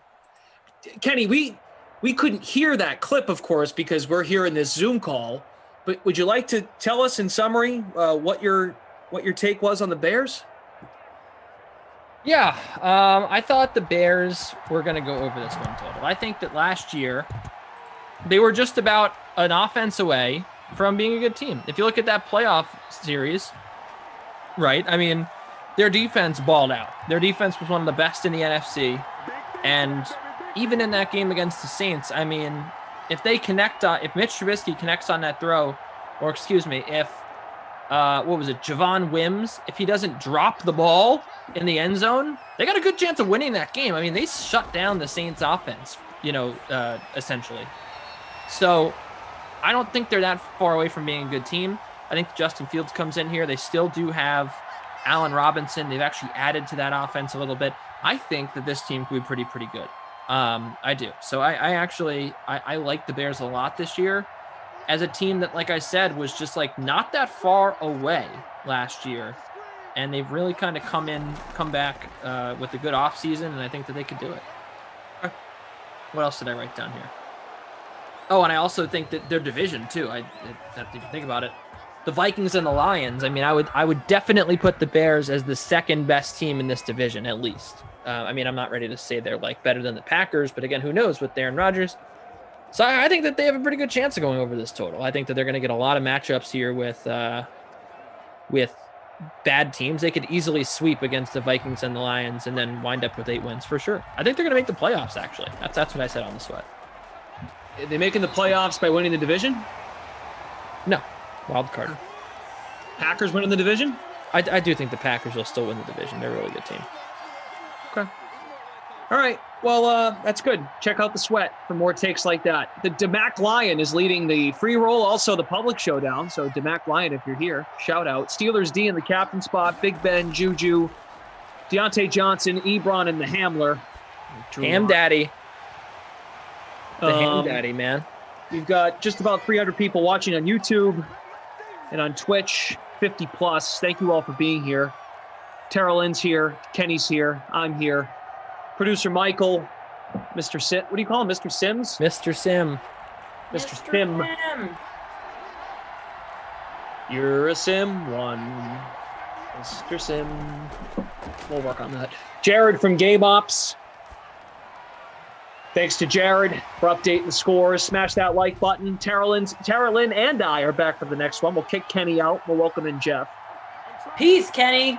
Kenny, we couldn't hear that clip, of course, because we're here in this Zoom call. But would you like to tell us in summary what your take was on the Bears? Yeah, I thought the Bears were going to go over this win total. I think that last year they were just about an offense away from being a good team. If you look at that playoff series, right? I mean, their defense balled out. Their defense was one of the best in the NFC. And even in that game against the Saints, I mean, if they connect, if Mitch Trubisky connects on that throw, or excuse me, if, Javon Wims, if he doesn't drop the ball in the end zone, they got a good chance of winning that game. I mean, they shut down the Saints offense, essentially. So I don't think they're that far away from being a good team. I think Justin Fields comes in here. They still do have Allen Robinson. They've actually added to that offense a little bit. I think that this team could be pretty good. I do. So I like the Bears a lot this year as a team that, like I said, was just like not that far away last year. And they've really kind of come back with a good offseason, and I think that they could do it. What else did I write down here? Oh, and I also think that their division too. I have to think about it. The Vikings and the Lions. I mean, I would definitely put the Bears as the second best team in this division, at least. I mean, I'm not ready to say they're like better than the Packers, but again, who knows with Aaron Rodgers. So I think that they have a pretty good chance of going over this total. I think that they're going to get a lot of matchups here with bad teams. They could easily sweep against the Vikings and the Lions and then wind up with 8 wins for sure. I think they're going to make the playoffs, actually. That's what I said on the sweat. Are they making the playoffs by winning the division? No. Wild card. Packers winning the division? I do think the Packers will still win the division. They're a really good team. Okay. All right. Well, that's good. Check out the sweat for more takes like that. The DeMac Lion is leading the free roll, also the public showdown. So DeMac Lion, if you're here, shout out. Steelers D in the captain spot. Big Ben, Juju, Deontay Johnson, Ebron, and the Hamler. Ham Daddy. The Ham Daddy, man. We've got just about 300 people watching on YouTube and on Twitch, 50 plus. Thank you all for being here. Tara Lynn's here. Kenny's here. I'm here. Producer Michael, Mr. Sim. What do you call him? Mr. Sims? Mr. Sim. Mr. Sim. You're a Sim one. Mr. Sim. We'll work on that. Jared from Game Ops. Thanks to Jared for updating the scores. Smash that like button. Tara Lynn and I are back for the next one. We'll kick Kenny out. We'll welcome in Jeff. Peace, Kenny.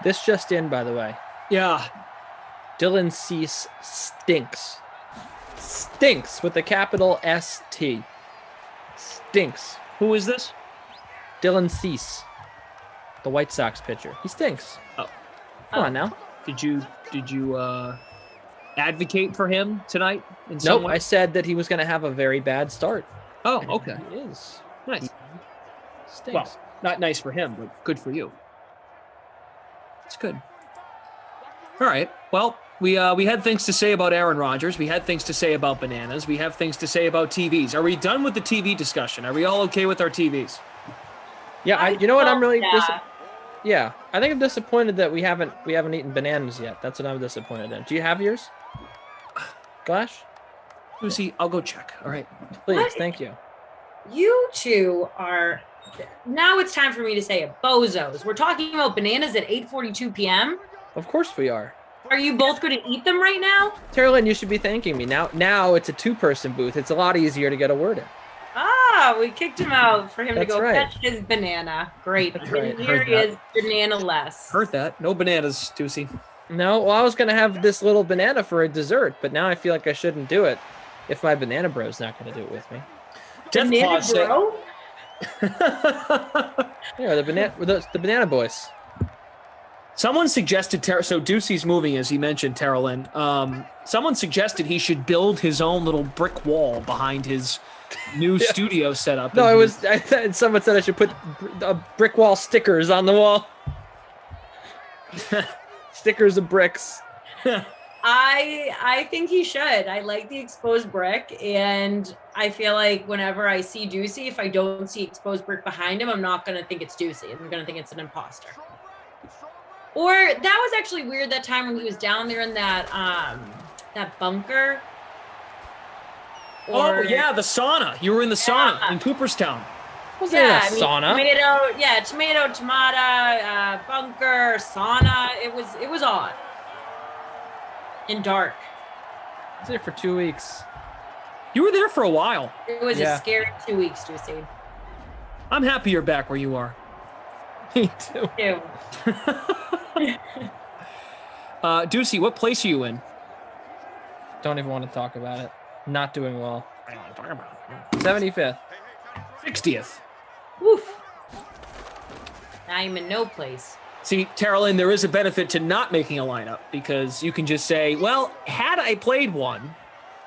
This just in, by the way. Yeah. Dylan Cease stinks. Stinks with a capital S-T. Stinks. Who is this? Dylan Cease. The White Sox pitcher. He stinks. Oh. Come on now. Did you advocate for him tonight in some Nope, way? I said that he was going to have a very bad start. Oh, okay. He is. Nice. Stinks. Well, not nice for him, but good for you. It's good. All right. Well, we had things to say about Aaron Rodgers. We had things to say about bananas. We have things to say about TVs. Are we done with the TV discussion? Are we all okay with our TVs? Yeah, you know what I'm really yeah. I think I'm disappointed that we haven't eaten bananas yet. That's what I'm disappointed in. Do you have yours? Glash? Lucy, I'll go check. All right. Please, What? thank you. You two are. Now it's time for me to say it. Bozos. We're talking about bananas at 8:42 p.m. Of course we are. Are you both going to eat them right now? Terrell, you should be thanking me. Now it's a 2-person booth. It's a lot easier to get a word in. Ah, we kicked him out for him That's to go right. fetch his banana. Great. That's right. Here Heard he is, banana less. Heard that. No bananas, Deucey. No, well, I was going to have this little banana for a dessert, but now I feel like I shouldn't do it if my banana bro's not going to do it with me. Banana bro? Yeah, the banana boys. Someone suggested, so Ducey's moving, as he mentioned, Terrellin. Someone suggested he should build his own little brick wall behind his new studio setup. No, someone said I should put brick wall stickers on the wall. Stickers of bricks. I think he should. I like the exposed brick, and I feel like whenever I see Ducey, if I don't see exposed brick behind him, I'm not going to think it's Ducey. I'm going to think it's an imposter. Or that was actually weird that time when he was down there in that bunker. Oh, yeah, the sauna. You were in the sauna in Cooperstown. Sauna? Tomato, bunker, sauna. It was odd. And dark. I was there for 2 weeks. You were there for a while. It was a scary 2 weeks, Juicy. I'm happy you're back where you are. Me too. Ducey, what place are you in? Don't even want to talk about it. Not doing well. 75th. 60th. Woof. Now I'm in no place. See, Terrellin, there is a benefit to not making a lineup because you can just say, well, had I played one,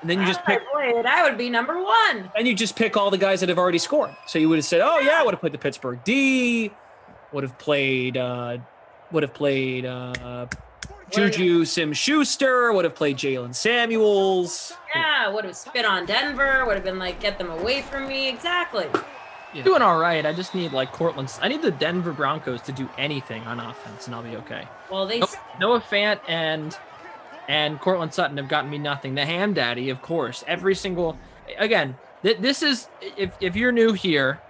and then you just pick. I would be number one. And you just pick all the guys that have already scored. So you would have said, oh, yeah, I would have played the Pittsburgh D. would have played Juju Smith-Schuster, would have played Jalen Samuels. Yeah, would have spit on Denver, would have been like, get them away from me. Exactly. Yeah. Doing all right. I just need like Cortland. I need the Denver Broncos to do anything on offense, and I'll be okay. Well, Noah Fant and Cortland Sutton have gotten me nothing. The Ham Daddy, of course. Every single again. This is if you're new here.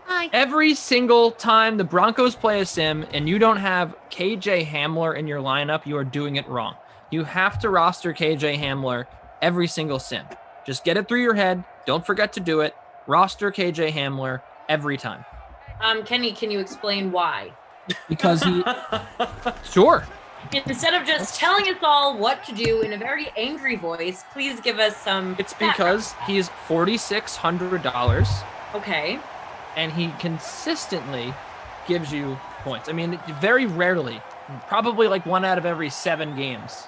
Hi. Every single time the Broncos play a sim and you don't have KJ Hamler in your lineup, you are doing it wrong. You have to roster KJ Hamler every single sim. Just get it through your head. Don't forget to do it. Roster KJ Hamler every time. Kenny, can you explain why? Because he Sure. Instead of just telling us all what to do in a very angry voice, please give us some. It's because he's $4,600. Okay. And he consistently gives you points. I mean, very rarely, probably like 1 out of every 7 games,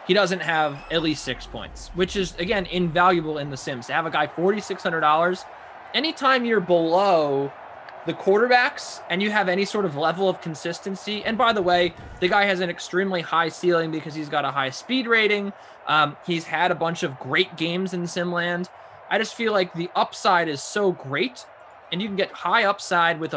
he doesn't have at least 6 points, which is, again, invaluable in the Sims. To have a guy $4,600, anytime you're below the quarterbacks and you have any sort of level of consistency, and by the way, the guy has an extremely high ceiling because he's got a high speed rating. He's had a bunch of great games in Simland. I just feel like the upside is so great, and you can get high upside with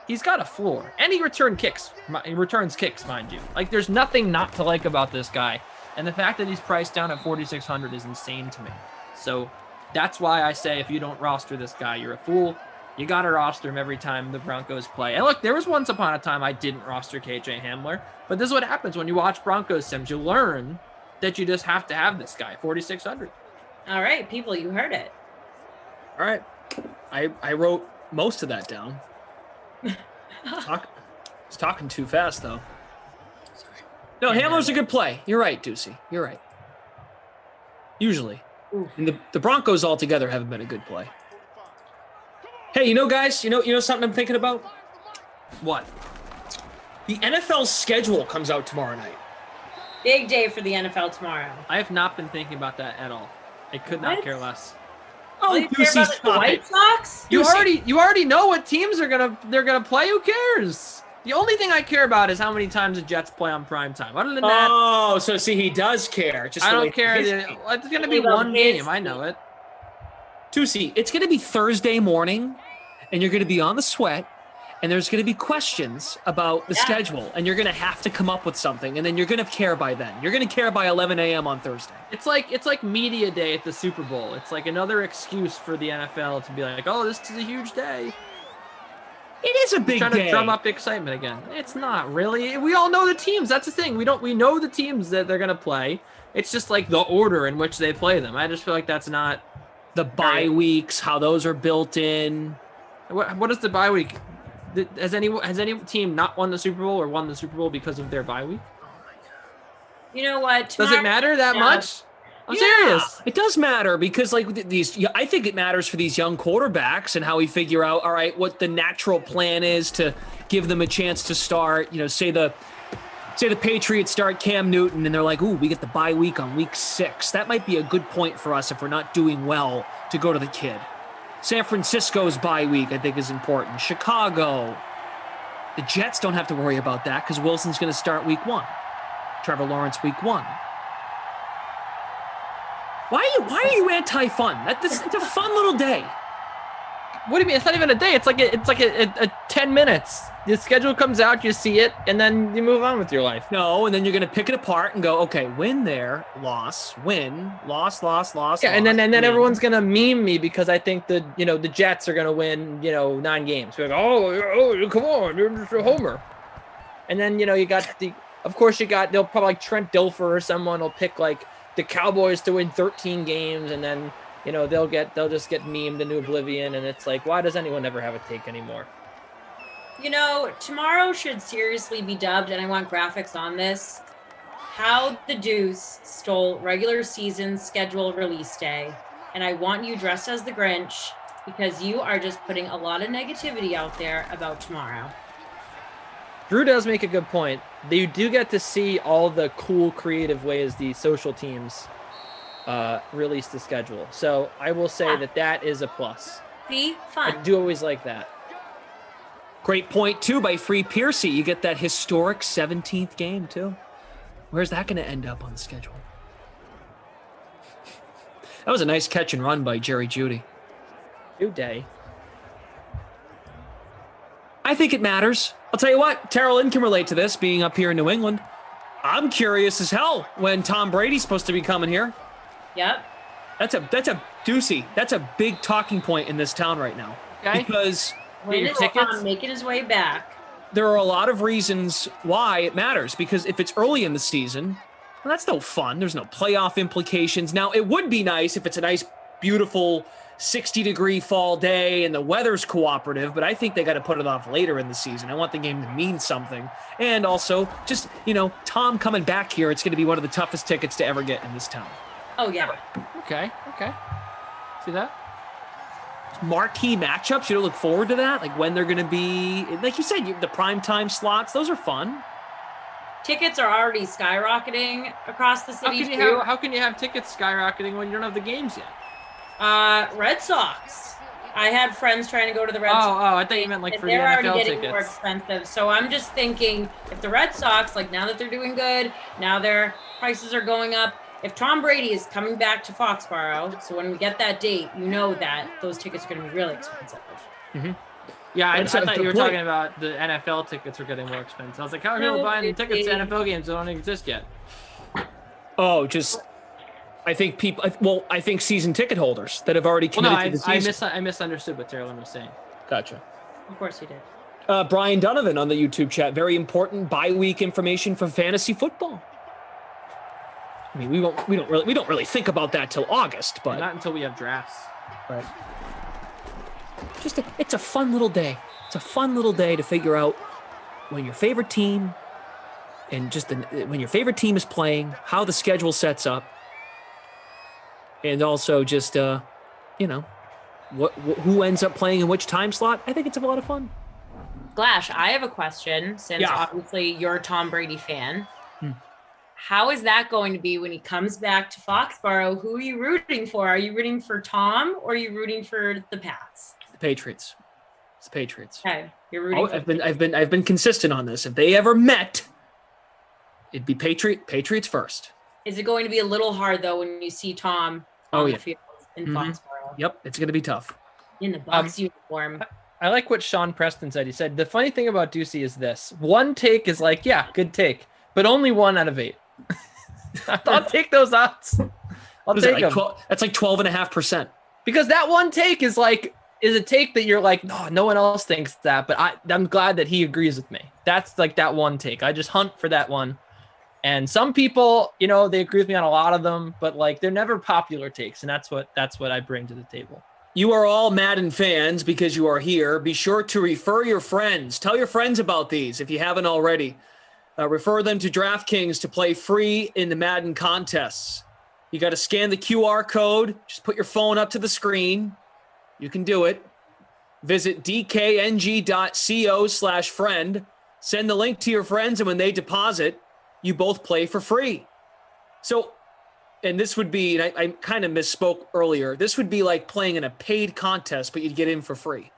he's got a floor, and he returns kicks, mind you. Like, there's nothing not to like about this guy. And the fact that he's priced down at 4,600 is insane to me. So that's why I say if you don't roster this guy, you're a fool. You got to roster him every time the Broncos play. And look, there was once upon a time I didn't roster KJ Hamler, but this is what happens when you watch Broncos Sims. You learn that you just have to have this guy, 4,600. All right, people, you heard it. All right. I wrote most of that down. I was talking too fast, though. Sorry. No, Hamler's a good play. You're right, Ducey. You're right. Usually. And the Broncos altogether haven't been a good play. Hey, guys, you know something I'm thinking about? What? The NFL schedule comes out tomorrow night. Big day for the NFL tomorrow. I have not been thinking about that at all. I could not care less. Oh, you care about the White Sox? You already know what teams they're gonna play. Who cares? The only thing I care about is how many times the Jets play on prime time. Other than that, oh, so see, he does care. Just I don't care. It's gonna be one game. I know it. Tusi, it's gonna be Thursday morning, and you're gonna be on the sweat, and there's gonna be questions about the schedule, and you're gonna have to come up with something, and then you're gonna care by then. You're gonna care by 11 a.m. on Thursday. It's like media day at the Super Bowl. It's like another excuse for the NFL to be like, oh, this is a huge day. It is a big day. Trying to drum up excitement again. It's not really. We all know the teams. That's the thing. We know the teams that they're gonna play. It's just like the order in which they play them. I just feel like that's not the bye weeks, how those are built in. What is the bye week? Has any team not won the Super Bowl or won the Super Bowl because of their bye week? You know what? Does it matter that much? I'm serious. It does matter because I think it matters for these young quarterbacks and how we figure out, all right, what the natural plan is to give them a chance to start. Say the Patriots start Cam Newton and they're like, ooh, we get the bye week on week 6. That might be a good point for us if we're not doing well to go to the kid. San Francisco's bye week, I think, is important. Chicago. The Jets don't have to worry about that because Wilson's going to start week 1. Trevor Lawrence week 1. Why are you anti-fun? It's a fun little day. What do you mean? It's not even a day. It's like a 10 minutes. The schedule comes out, you see it, and then you move on with your life. No, and then you're going to pick it apart and go, okay, win there, loss, win, loss. Yeah, and then everyone's going to meme me because I think the Jets are going to win, 9 games. We're like, oh, come on, you're just a homer. And then, they'll probably like Trent Dilfer or someone will pick like the Cowboys to win 13 games, and then they'll just get memed into oblivion, and it's like, why does anyone ever have a take anymore? Tomorrow should seriously be dubbed, and I want graphics on this, how the Deuce stole regular season schedule release day, and I want you dressed as the Grinch because you are just putting a lot of negativity out there about tomorrow. Drew does make a good point. You do get to see all the cool, creative ways the social teams release the schedule. So I will say that is a plus. See? Fun. I do always like that. Great point, too, by Free Piercy. You get that historic 17th game, too. Where's that going to end up on the schedule? That was a nice catch and run by Jerry Jeudy. Good day. I think it matters. I'll tell you what, Terrell Lynn can relate to this, being up here in New England. I'm curious as hell when Tom Brady's supposed to be coming here. Yep. That's a Deucey. That's a big talking point in this town right now. Okay. Because when is Tom making his way back? there are a lot of reasons why it matters. Because if it's early in the season, well, that's no fun. There's no playoff implications. Now, it would be nice if it's a nice, beautiful 60-degree fall day and the weather's cooperative, but I think they got to put it off later in the season. I want the game to mean something. And also, just, you know, Tom coming back here, it's going to be one of the toughest tickets to ever get in this town. Oh, yeah. Okay. See that? Marquee matchups, you don't look forward to that? Like when they're going to be, like you said, the primetime slots, those are fun. Tickets are already skyrocketing across the city, How can you have tickets skyrocketing when you don't have the games yet? Red Sox. I had friends trying to go to the Red Sox. Oh, I thought you meant like for the they're NFL already getting more tickets. expensive. So I'm just thinking, if the Red Sox, like now that they're doing good, now their prices are going up. If Tom Brady is coming back to Foxborough, so when we get that date, you know that those tickets are going to be really expensive. Mm-hmm. Yeah, I That's thought the you were point. talking about the NFL tickets were getting more expensive. I was like, how are people buying tickets to NFL games that don't exist yet? Oh, just, I think people, I think season ticket holders that have already committed to the season. I misunderstood what Terrell was saying. Gotcha. Of course you did. Brian Donovan on the YouTube chat. Very important bye-week information for fantasy football. I mean, we don't really think about that till August, but Not until we have drafts. right. It's a fun little day. It's a fun little day to figure out when your favorite team and when your favorite team is playing, how the schedule sets up, and also just who ends up playing in which time slot. I think it's a lot of fun. Glash, I have a question, since Yeah. obviously you're a Tom Brady fan. How is that going to be when he comes back to Foxborough? Who are you rooting for? Are you rooting for Tom or are you rooting for the Pats? The Patriots. It's the Patriots. Okay, you're rooting for I've been consistent on this. If they ever met, it'd be Patriots first. Is it going to be a little hard though when you see Tom on the field in Foxborough Yep, it's going to be tough. in the Bucs uniform? I like what Sean Preston said. He said, the funny thing about Ducey is this. One take is like, yeah, good take, but only 1 out of 8. I'll take those odds. I'll take them. That's like 12.5%. Because that one take is a take that you're like, no one else thinks that, but I'm glad that he agrees with me. That's like that one take. I just hunt for that one. And some people, they agree with me on a lot of them, but like they're never popular takes, and that's what I bring to the table. You are all Madden fans because you are here. Be sure to refer your friends. Tell your friends about these if you haven't already. Refer them to DraftKings to play free in the Madden contests. You got to scan the QR code. Just put your phone up to the screen. You can do it. Visit dkng.co/friend. Send the link to your friends, and when they deposit, you both play for free. So, and this would be, and I kind of misspoke earlier, this would be like playing in a paid contest, but you'd get in for free.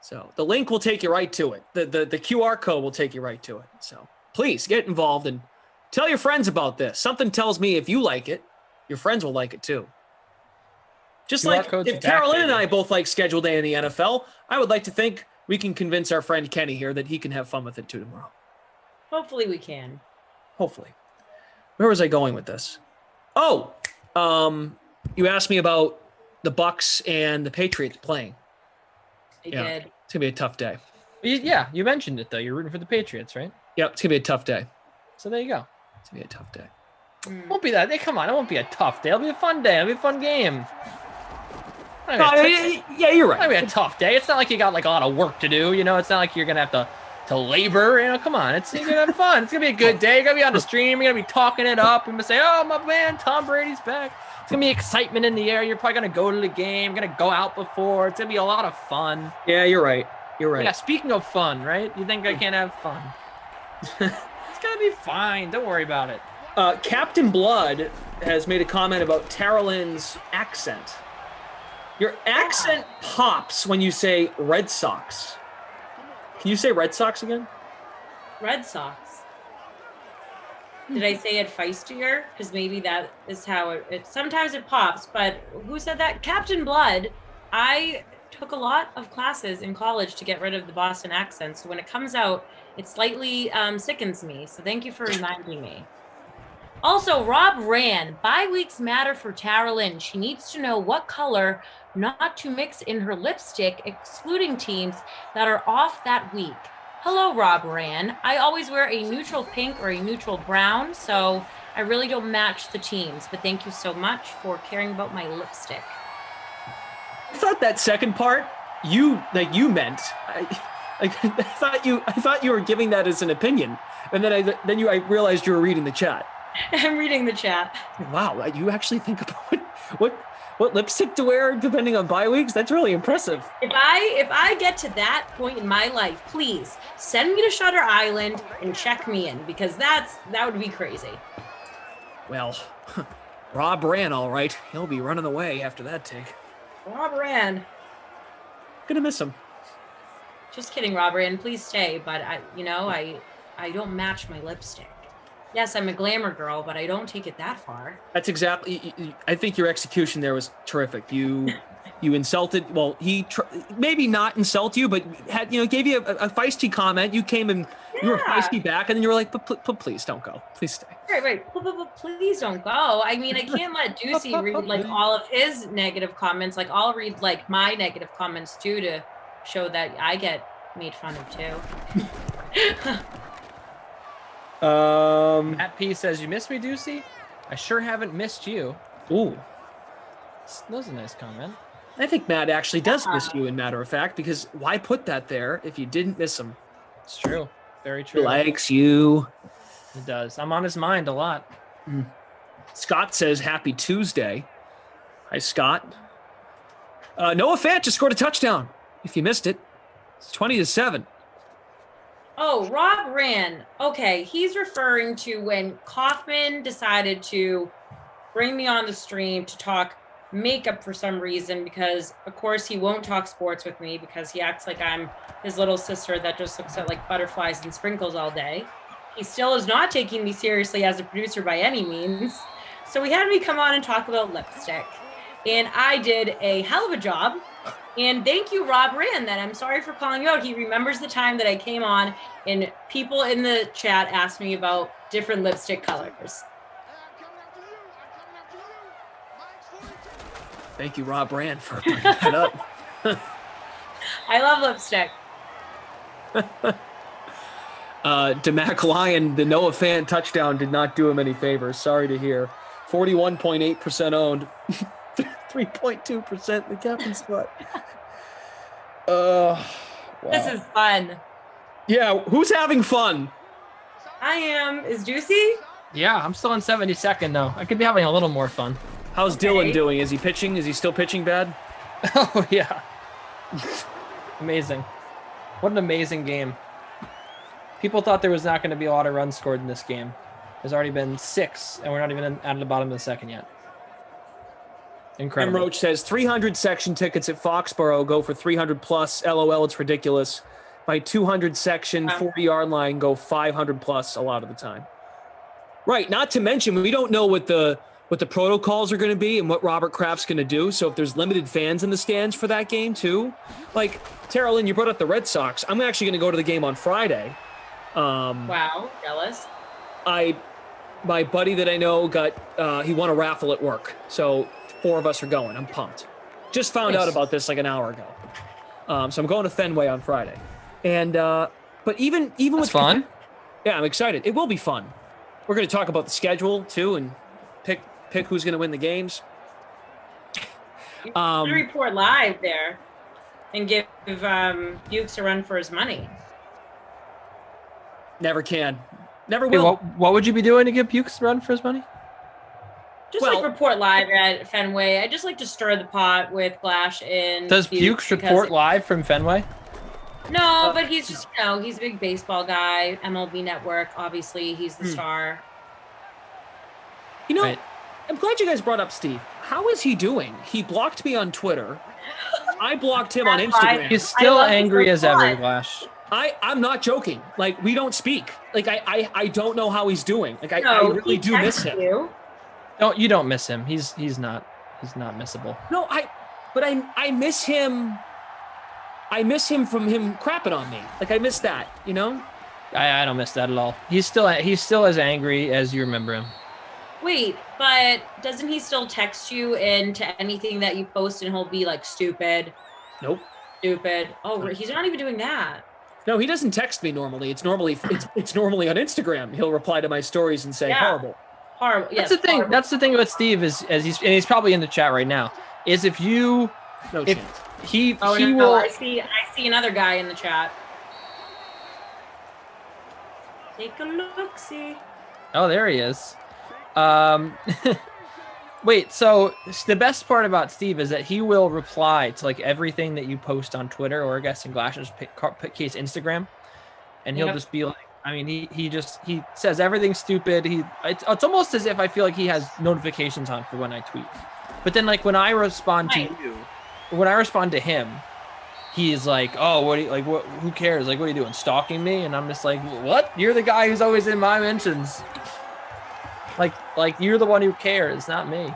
So the link will take you right to it. The QR code will take you right to it. So please get involved and tell your friends about this. Something tells me if you like it, your friends will like it too. Just QR like codes if are back, Carolyn and baby. I both like schedule day in the NFL, I would like to think we can convince our friend Kenny here that he can have fun with it too tomorrow. Hopefully we can. Hopefully. Where was I going with this? Oh, you asked me about the Bucks and the Patriots playing. I did. It's gonna be a tough day. Yeah, you mentioned it though. You're rooting for the Patriots, right? Yep, it's gonna be a tough day. So there you go. It's gonna be a tough day. It won't be that. Come on, it won't be a tough day. It'll be a fun day. It'll be a fun game. Yeah, you're right. It'll be a tough day. It's not like you got like a lot of work to do. It's not like you're gonna have to labor. Come on. You're gonna have fun. It's gonna be a good day. You're gonna be on the stream. You're gonna be talking it up. You're gonna say, "Oh, my man, Tom Brady's back." It's gonna be excitement in the air. You're probably gonna go to the game. Gonna go out before. It's gonna be a lot of fun. Yeah, you're right. You're right. Yeah. Speaking of fun, right? You think I can't have fun? It's gonna be fine. Don't worry about it. Captain Blood has made a comment about Tarolin's accent. Your accent pops when you say Red Sox. Can you say Red Sox again? Red Sox. Did I say it feistier? Because maybe that is how it sometimes it pops. But who said that? Captain Blood. I took a lot of classes in college to get rid of the Boston accent. So when it comes out, it slightly sickens me. So thank you for reminding me. Also, Rob Rand. Bye weeks matter for Tara Lynn. She needs to know what color not to mix in her lipstick, excluding teams that are off that week. Hello, Rob Rand. I always wear a neutral pink or a neutral brown, so I really don't match the teams. But thank you so much for caring about my lipstick. I thought that second part you meant. I thought you were giving that as an opinion, and then I realized you were reading the chat. I'm reading the chat. Wow, you actually think about what lipstick to wear depending on bye weeks? That's really impressive. If I get to that point in my life, please send me to Shutter Island and check me in, because that would be crazy. Well, Rob ran all right. He'll be running away after that take. Rob Rand. Gonna miss him. Just kidding, Rob Rand. Please stay. But I don't match my lipstick. Yes, I'm a glamour girl, but I don't take it that far. That's exactly. I think your execution there was terrific. You insulted. Well, he maybe not insult you, but had gave you a feisty comment. You came and you were feisty back, and then you were like, "But please don't go. Please stay." Right. Please don't go. I mean, I can't let Ducey read like all of his negative comments. Like I'll read like my negative comments too to show that I get made fun of too. Matt P says, "You miss me, Ducey? I sure haven't missed you." Ooh, that was a nice comment. I think Matt actually does miss you, in matter of fact, because why put that there if you didn't miss him? It's true. Very true. He likes you. He does. I'm on his mind a lot. Scott says, "Happy Tuesday." Hi, Scott. Noah Fant just scored a touchdown. If you missed it, it's 20-7. Oh, Rob Rand. Okay, he's referring to when Kaufman decided to bring me on the stream to talk makeup for some reason, because of course he won't talk sports with me because he acts like I'm his little sister that just looks at like butterflies and sprinkles all day. He still is not taking me seriously as a producer by any means. So he had me come on and talk about lipstick. And I did a hell of a job. And thank you, Rob Rand, that I'm sorry for calling you out. He remembers the time that I came on and people in the chat asked me about different lipstick colors. Thank you, Rob Rand, for bringing that up. I love lipstick. DeMac Lyon, the Noah Fant touchdown did not do him any favors. Sorry to hear. 41.8% owned. 3.2% the captain spot. Wow. This is fun. Yeah, who's having fun? I am. Is Juicy? Yeah, I'm still in 72nd though. I could be having a little more fun. How's Dylan doing? Is he pitching? Is he still pitching bad? Oh yeah. Amazing. What an amazing game. People thought there was not going to be a lot of runs scored in this game. There's already been 6, and we're not even at the bottom of the second yet. Incredible. And Roach says 300 section tickets at Foxborough go for 300 plus. LOL, it's ridiculous. My 200 section 40-yard line go 500 plus a lot of the time. Right. Not to mention, we don't know what the protocols are going to be and what Robert Kraft's going to do. So if there's limited fans in the stands for that game too, like Tara Lynn, you brought up the Red Sox. I'm actually going to go to the game on Friday. Wow, jealous. My buddy that I know he won a raffle at work. So 4 of us are going. I'm pumped. Just found out about this like an hour ago. So I'm going to Fenway on Friday. And but even That's with fun. Yeah, I'm excited. It will be fun. We're going to talk about the schedule too and pick who's going to win the games. You can report live there and give Bukes a run for his money. Never can. Never Wait, will. what would you be doing to give Bukes a run for his money? Just like report live at Fenway. I just like to stir the pot with Glash and Does Bukes report live from Fenway? No, but he's just, he's a big baseball guy. MLB Network, obviously, he's the star. You know, I'm glad you guys brought up Steve. How is he doing? He blocked me on Twitter. I blocked him on Instagram. He's still angry as ever, Glash. I'm not joking. Like, we don't speak. Like, I don't know how he's doing. Like, I really do miss him. You don't miss him. He's not missable. No, I miss him. I miss him from him crapping on me. Like, I miss that, you know? I don't miss that at all. He's still as angry as you remember him. Wait, but doesn't he still text you into anything that you post and he'll be like, stupid? Nope. Stupid. Oh, he's not even doing that. No, he doesn't text me normally. It's normally on Instagram. He'll reply to my stories and say horrible. Horrible. That's the thing. That's the thing with Steve is he's probably in the chat right now. Is if you chance. He no, will. I see another guy in the chat. Take a look, see. Oh, there he is. Wait, so the best part about Steve is that he will reply to like everything that you post on Twitter or I guess in Glash's case Instagram, and he'll just be like, I mean, he says everything stupid. It's almost as if I feel like he has notifications on for when I tweet, but then like when I respond to you, when I respond to him, he's like, oh, what? Who cares? Like, what are you doing? Stalking me? And I'm just like, what? You're the guy who's always in my mentions. Like you're the one who cares, not me.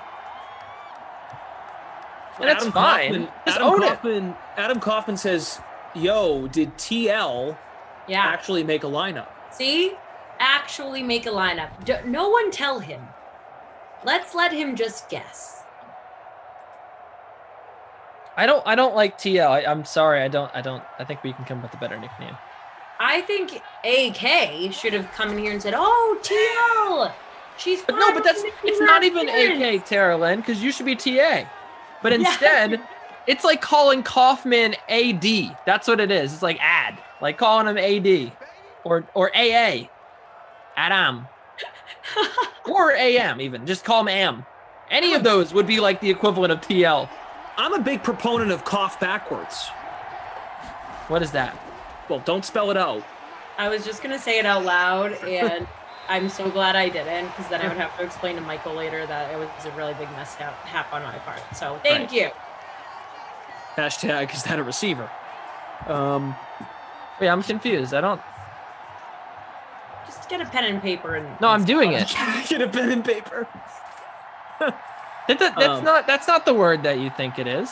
And that's fine. Adam Kaufman says, yo, did TL actually make a lineup? See? Actually make a lineup. No one tell him. Let's let him just guess. I don't like TL. I'm sorry. I think we can come up with a better nickname. I think AK should have come in here and said, "Oh, TL, she's." But no, but it's not even AK, Tara Lynn, because you should be TA. But instead, it's like calling Kaufman AD. That's what it is. It's like ad, like calling him AD, or AA, Adam, or AM even. Just call him AM. Any of those would be like the equivalent of TL. I'm a big proponent of cough backwards. What is that? Well, don't spell it out. I was just gonna say it out loud, and I'm so glad I didn't, because then I would have to explain to Michael later that it was a really big mishap on my part. So thank you. Hashtag, is that a receiver? Yeah, I'm confused. I don't. Just get a pen and paper and. No, I'm doing it. Get a pen and paper. That's not the word that you think it is.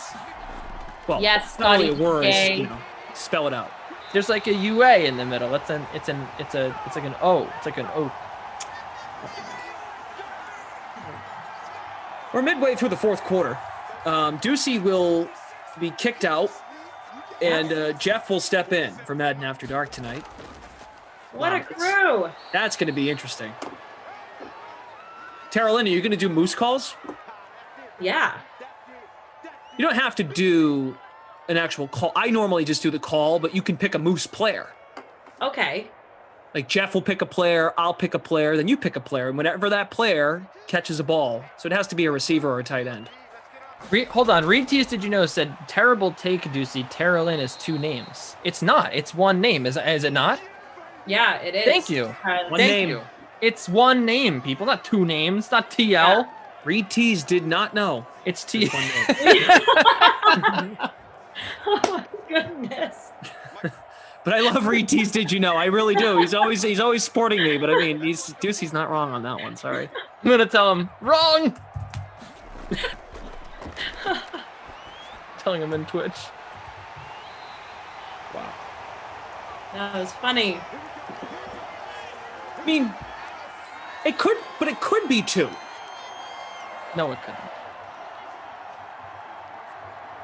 Well, yes, it's not only a word. You know, spell it out. There's like a UA in the middle. It's like an O. It's like an O. We're midway through the fourth quarter. Ducey will be kicked out, and Jeff will step in for Madden After Dark tonight. What a crew! That's going to be interesting. Tara Lynn, are you going to do moose calls? Yeah. You don't have to do an actual call. I normally just do the call, but you can pick a moose player. Okay. Like Jeff will pick a player, I'll pick a player, then you pick a player, and whenever that player catches a ball, so it has to be a receiver or a tight end. Hold on. Reed Tease, did you know, said, terrible take, Ducey. Tara Lynn is two names. It's not. It's one name. Is it not? Yeah, it is. Thank you. Thank you. It's one name, people, not two names, not TL. Yeah. Reed Tease did not know. It's T. Oh my goodness. But I love Reed Tease, did you know? I really do. He's always sporting me, but I mean, Ducey's not wrong on that one. Sorry. I'm gonna tell him wrong. Telling him in Twitch. Wow. That was funny. I mean, it could be two. No, it couldn't.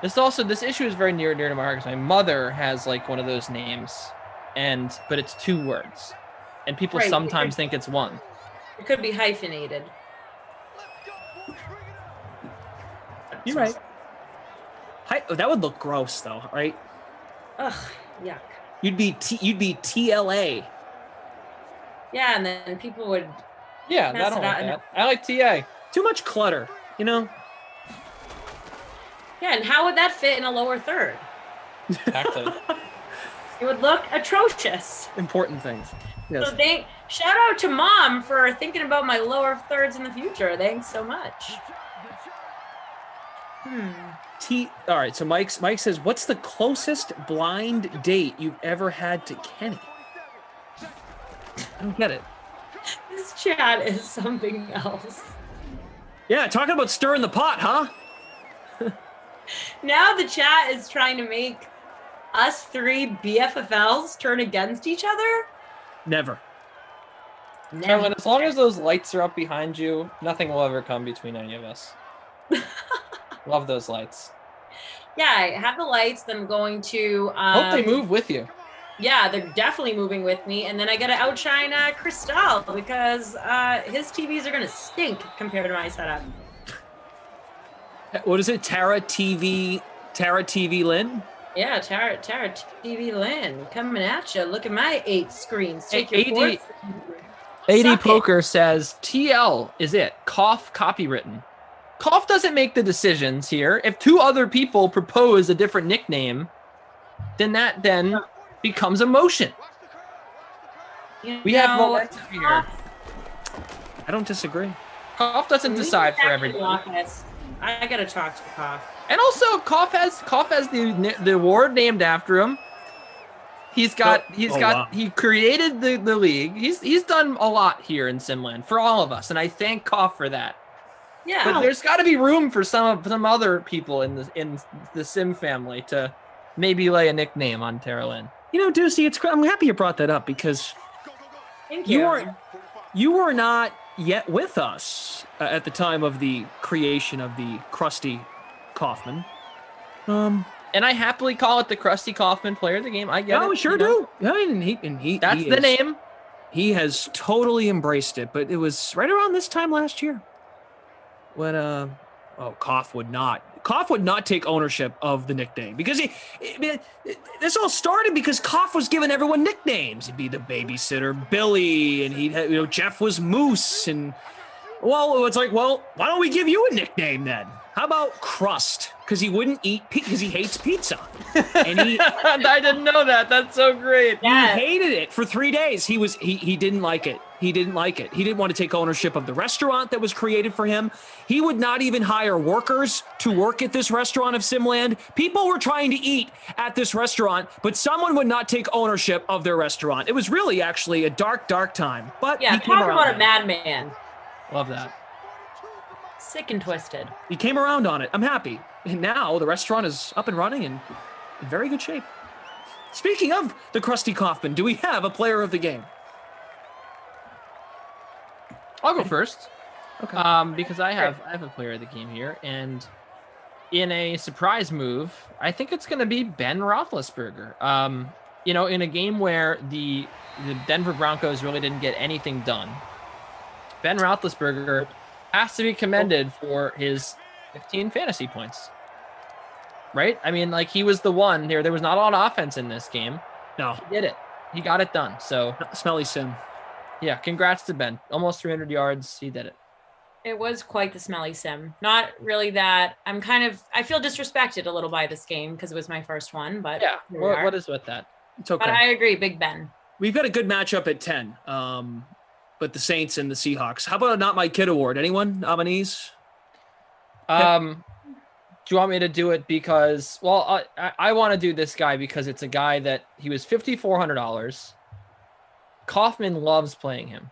This issue is very near to my heart because my mother has like one of those names, but it's two words, and people sometimes think it's one. It could be hyphenated. You're right. That would look gross, though, right? Ugh, yuck. You'd be TLA. Yeah, and then people would. Yeah, I don't like that. I like TA. Too much clutter, you know. Yeah, and how would that fit in a lower third? Exactly. It would look atrocious. Important things. Yes. So shout out to Mom for thinking about my lower thirds in the future. Thanks so much. All right, so Mike says, what's the closest blind date you've ever had to Kenny? I don't get it. This chat is something else. Yeah, talking about stirring the pot, huh? Now the chat is trying to make us three BFFLs turn against each other. Never. Carolyn, as long as those lights are up behind you, nothing will ever come between any of us. Love those lights. Yeah, I have the lights. Then I'm going to. Hope they move with you. Yeah, they're definitely moving with me. And then I got to outshine Cristal because his TVs are going to stink compared to my setup. What is it? Tara TV Lynn? Yeah, Tara TV Lynn coming at you. Look at my 8 screens. Take your 4th. AD Poker says TL is it. Koff copywritten. Koff doesn't make the decisions here. If 2 other people propose a different nickname, then that becomes a motion. We have momentum here. I don't disagree. Koff doesn't decide for everybody. I gotta talk to Koff. And also, Koff has the award named after him. He created the league. He's done a lot here in Simland for all of us, and I thank Koff for that. Yeah. But there's got to be room for some other people in the Sim family to maybe lay a nickname on Tara Lynn. You know, Ducey, I'm happy you brought that up because Thank you. You were not yet with us at the time of the creation of the Krusty Kaufman. And I happily call it the Krusty Kaufman player of the game. I get it. Oh, sure do. I mean, that's the name. He has totally embraced it, but it was right around this time last year when Koff would not take ownership of the nickname because this all started because Koff was giving everyone nicknames. He'd be the babysitter Billy, and Jeff was Moose, and it's like, why don't we give you a nickname then? How about Crust? Because he wouldn't eat because he hates pizza. And I didn't know that. That's so great. He hated it for 3 days. He didn't like it. He didn't like it. He didn't want to take ownership of the restaurant that was created for him. He would not even hire workers to work at this restaurant of Simland. People were trying to eat at this restaurant, but someone would not take ownership of their restaurant. It was really actually a dark, dark time. But yeah, talk about a madman. Love that. Sick and twisted. He came around on it. I'm happy. And now the restaurant is up and running and in very good shape. Speaking of the Krusty Kaufman, do we have a player of the game? I'll go first. Okay. Because I have a player of the game here, and in a surprise move, I think it's going to be Ben Roethlisberger. In a game where the Denver Broncos really didn't get anything done, Ben Roethlisberger has to be commended for his 15 fantasy points. Right? I mean, he was the one there. There was not a lot of offense in this game. No. He did it. He got it done. So smelly sim. Yeah, congrats to Ben. Almost 300 yards. He did it. It was quite the smelly sim. Not really that. I feel disrespected a little by this game because it was my first one, but yeah. What is with that? It's okay. But I agree, Big Ben. We've got a good matchup at 10. But the Saints and the Seahawks. How about a Not My Kid award? Anyone? Nominees? Do you want me to do it because, I want to do this guy because it's a guy that he was $5,400. Kaufman loves playing him.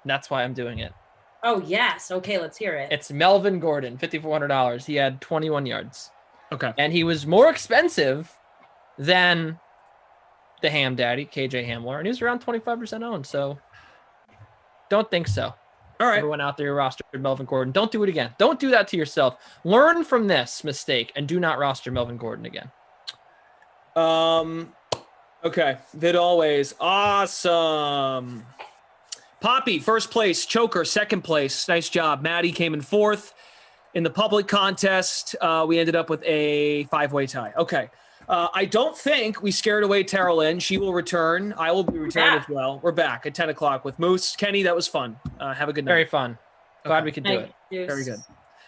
That's why I'm doing it. Oh, yes. Okay, let's hear it. It's Melvin Gordon, $5,400. He had 21 yards. Okay. And he was more expensive than the Ham Daddy, KJ Hamler, and he was around 25% owned, so don't think so. All right. Everyone out there rostered Melvin Gordon. Don't do it again. Don't do that to yourself. Learn from this mistake and do not roster Melvin Gordon again. Okay. Vid always. Awesome. Poppy, first place. Choker, second place. Nice job. Maddie came in fourth. In the public contest, we ended up with a 5-way tie. Okay. I don't think we scared away Tara Lynn. She will return. I will be returning as well. We're back at 10 o'clock with Moose. Kenny, that was fun. Have a good night. Very fun. Glad we could do it. Very good.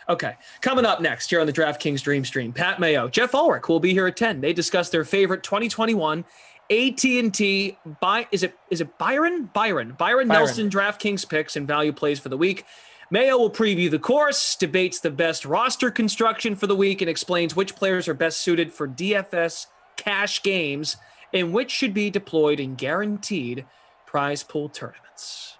Okay. Coming up next here on the DraftKings Dream Stream, Pat Mayo, Jeff Ulrich will be here at 10. They discuss their favorite 2021 AT&T Byron Nelson DraftKings picks and value plays for the week. Mayo will preview the course, debates the best roster construction for the week, and explains which players are best suited for DFS cash games and which should be deployed in guaranteed prize pool tournaments.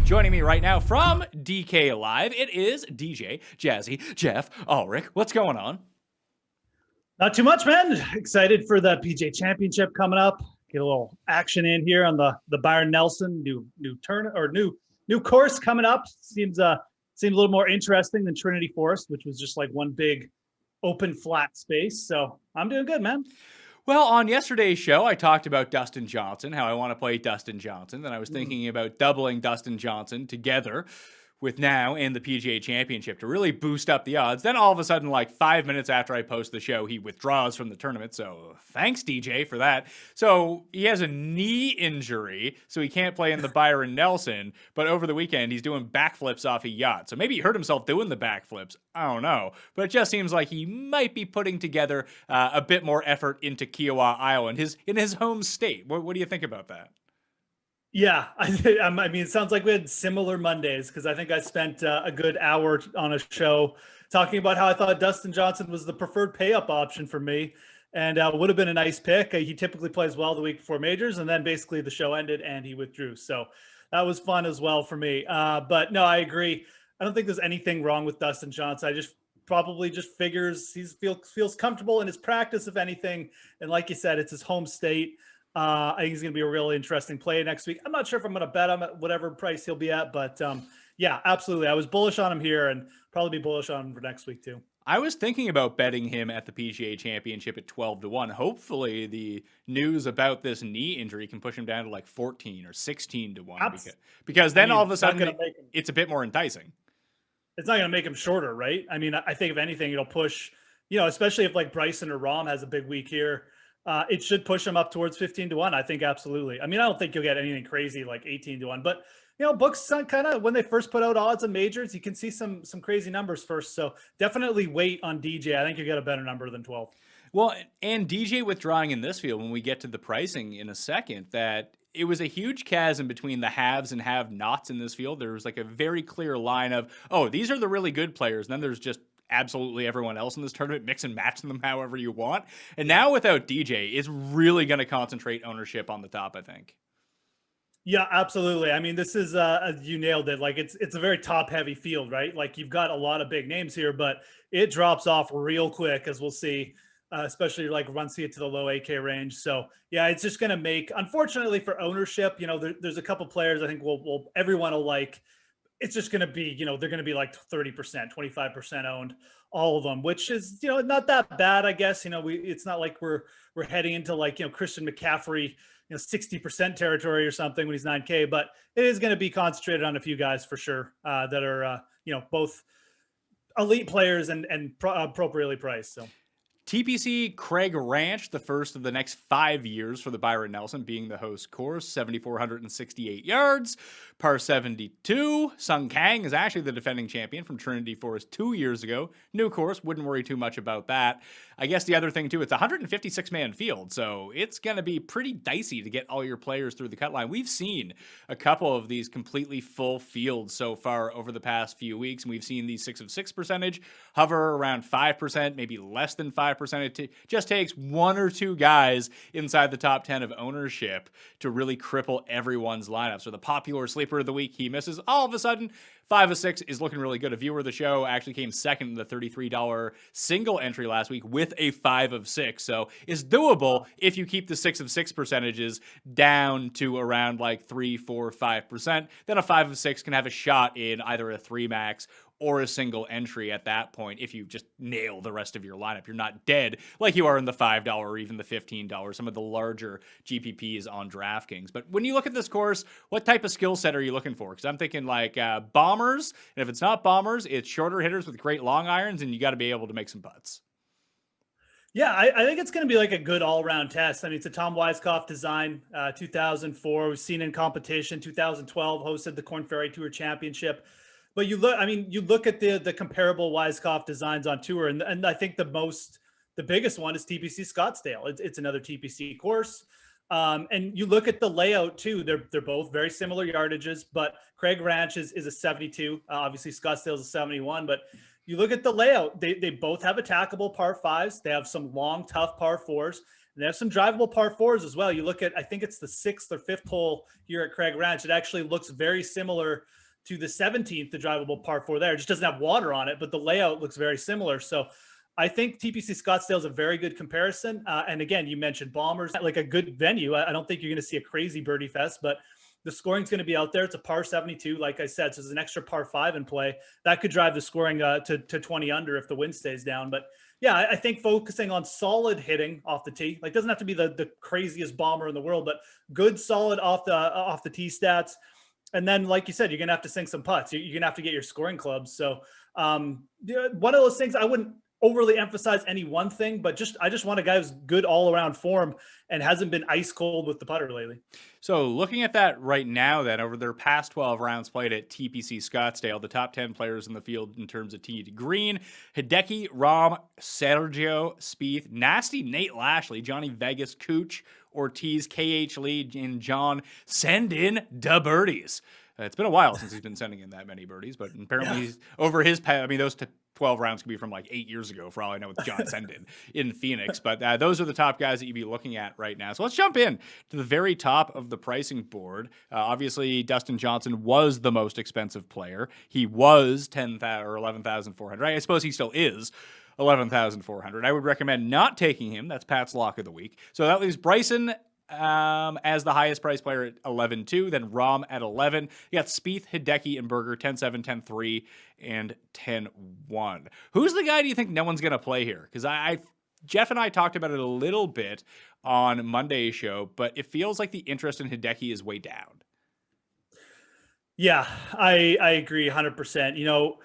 Joining me right now from DK Live, it is DJ, Jazzy, Jeff, Ulrich. What's going on? Not too much, man. Excited for the PGA Championship coming up. Get a little action in here on the Byron Nelson new course coming up. Seems a little more interesting than Trinity Forest, which was just like one big open flat space. So I'm doing good, man. Well, on yesterday's show, I talked about Dustin Johnson, how I want to play Dustin Johnson. Then I was thinking about doubling Dustin Johnson together with now and the PGA Championship to really boost up the odds. Then all of a sudden, like 5 minutes after I post the show, he withdraws from the tournament. So thanks, DJ, for that. So he has a knee injury, so he can't play in the Byron Nelson. But over the weekend, he's doing backflips off a yacht. So maybe he hurt himself doing the backflips. I don't know. But it just seems like he might be putting together a bit more effort into Kiowa, Iowa, in his home state. What do you think about that? Yeah, I mean, it sounds like we had similar Mondays because I think I spent a good hour on a show talking about how I thought Dustin Johnson was the preferred pay-up option for me and would have been a nice pick. He typically plays well the week before majors, and then basically the show ended and he withdrew. So that was fun as well for me. But no, I agree. I don't think there's anything wrong with Dustin Johnson. I just probably just figures he feels comfortable in his practice, if anything. And like you said, it's his home state. I think he's going to be a really interesting play next week. I'm not sure if I'm going to bet him at whatever price he'll be at, but yeah, absolutely. I was bullish on him here and probably be bullish on him for next week too. I was thinking about betting him at the PGA Championship at 12-1. Hopefully the news about this knee injury can push him down to like 14 or 16-1 because then all of a sudden it's a bit more enticing. It's not going to make him shorter, right? I mean, I think if anything, it'll push, especially if like Bryson or Rahm has a big week here. It should push him up towards 15-1. I think absolutely. I mean, I don't think you'll get anything crazy like 18-1, but books kind of when they first put out odds on majors, you can see some crazy numbers first. So definitely wait on DJ. I think you get a better number than 12. Well, and DJ withdrawing in this field when we get to the pricing in a second, that it was a huge chasm between the haves and have-nots in this field. There was like a very clear line of, oh, these are the really good players. And then there's just absolutely everyone else in this tournament, mix and match them however you want. And now without DJ, it's really going to concentrate ownership on the top, I think. Yeah, absolutely. I mean, this is you nailed it. Like it's a very top heavy field, right? Like you've got a lot of big names here, but it drops off real quick, as we'll see, especially like once you get to the low AK range. So yeah, it's just going to make, unfortunately for ownership, there's a couple players I think everyone will like. It's just going to be, they're going to be like 30%, 25% owned, all of them, which is, not that bad, I guess. It's not like we're heading into like, Christian McCaffrey, 60% territory or something when he's 9K, but it is going to be concentrated on a few guys for sure that are, both elite players and appropriately priced. So. TPC Craig Ranch, the first of the next 5 years for the Byron Nelson, being the host course, 7,468 yards, par 72. Sung Kang is actually the defending champion from Trinity Forest 2 years ago. New course, wouldn't worry too much about that. I guess the other thing too, it's a 156-man field, so it's going to be pretty dicey to get all your players through the cut line. We've seen a couple of these completely full fields so far over the past few weeks, and we've seen these 6 of 6 percentage hover around 5%, maybe less than 5%. It just takes one or two guys inside the top 10 of ownership to really cripple everyone's lineup. So the popular sleeper of the week, he misses. All of a sudden, 5 of 6 is looking really good. A viewer of the show actually came second in the $33 single entry last week with a 5 of 6. So it's doable if you keep the 6 of 6 percentages down to around like 3, 4, 5%. Then a 5 of 6 can have a shot in either a 3 max or a single entry at that point. If you just nail the rest of your lineup, you're not dead like you are in the $5 or even the $15, some of the larger GPPs on DraftKings. But when you look at this course, what type of skill set are you looking for? Because I'm thinking like bombers, and if it's not bombers, it's shorter hitters with great long irons, and you got to be able to make some putts. Yeah, I think it's going to be like a good all-around test. I mean, it's a Tom Weiskopf design, 2004. We've seen in competition, 2012 hosted the Korn Ferry Tour Championship. But you look at the comparable Weiskopf designs on tour, and I think the biggest one is TPC Scottsdale. It's another TPC course. And you look at the layout too; they're both very similar yardages, but Craig Ranch is a 72. Obviously, Scottsdale's a 71. But you look at the layout; they both have attackable par fives. They have some long, tough par fours. And they have some drivable par fours as well. You look at, I think it's the 6th or 5th hole here at Craig Ranch. It actually looks very similar to the 17th, the drivable par four there. It just doesn't have water on it, but the layout looks very similar. So I think TPC Scottsdale is a very good comparison. And again, you mentioned Bombers, like a good venue. I don't think you're going to see a crazy birdie fest, but the scoring's going to be out there. It's a par 72, like I said. So there's an extra par 5 in play. That could drive the scoring to 20 under if the wind stays down. But yeah, I think focusing on solid hitting off the tee, like doesn't have to be the craziest bomber in the world, but good solid off the tee stats. And then, like you said, you're going to have to sink some putts. You're going to have to get your scoring clubs. So one of those things, I wouldn't overly emphasize any one thing, but I just want a guy who's good all around form and hasn't been ice cold with the putter lately. So looking at that right now, then over their past 12 rounds played at TPC Scottsdale, the top 10 players in the field in terms of tee to green: Hideki, Rahm, Sergio, Spieth, Nasty, Nate Lashley, Johnny Vegas, Cooch, Ortiz, KH Lee, and John send in da birdies. It's been a while since he's been sending in that many birdies, but apparently he's over his past. I mean, those 12 rounds could be from like 8 years ago, for all I know, with John Senden in Phoenix. But those are the top guys that you'd be looking at right now. So let's jump in to the very top of the pricing board. Obviously, Dustin Johnson was the most expensive player. He was $10,000 or $11,400. I suppose he still is $11,400. I would recommend not taking him. That's Pat's lock of the week. So that leaves Bryson as the highest price player at 11.2, then Rahm at 11. You got Spieth, Hideki, and Berger 10.7, 10.3, and 10.1. Who's the guy do you think no one's going to play here? Because Jeff and I talked about it a little bit on Monday's show, but it feels like the interest in Hideki is way down. Yeah, I agree 100%. You know,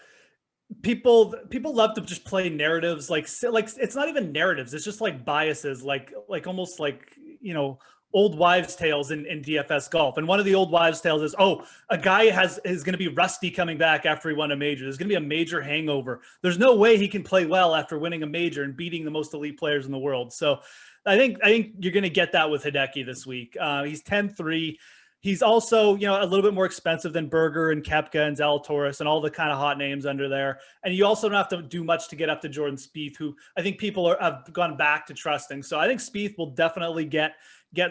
people love to just play narratives like it's not even narratives, it's just like biases, like almost like, you know, old wives tales in DFS golf. And one of the old wives tales is, oh, a guy is going to be rusty coming back after he won a major. There's going to be a major hangover. There's no way he can play well after winning a major and beating the most elite players in the world. So I think you're going to get that with Hideki this week. He's 10-3. He's also, you know, a little bit more expensive than Berger and Koepka and Zalatoris and all the kind of hot names under there. And you also don't have to do much to get up to Jordan Spieth, who I think people have gone back to trusting. So I think Spieth will definitely get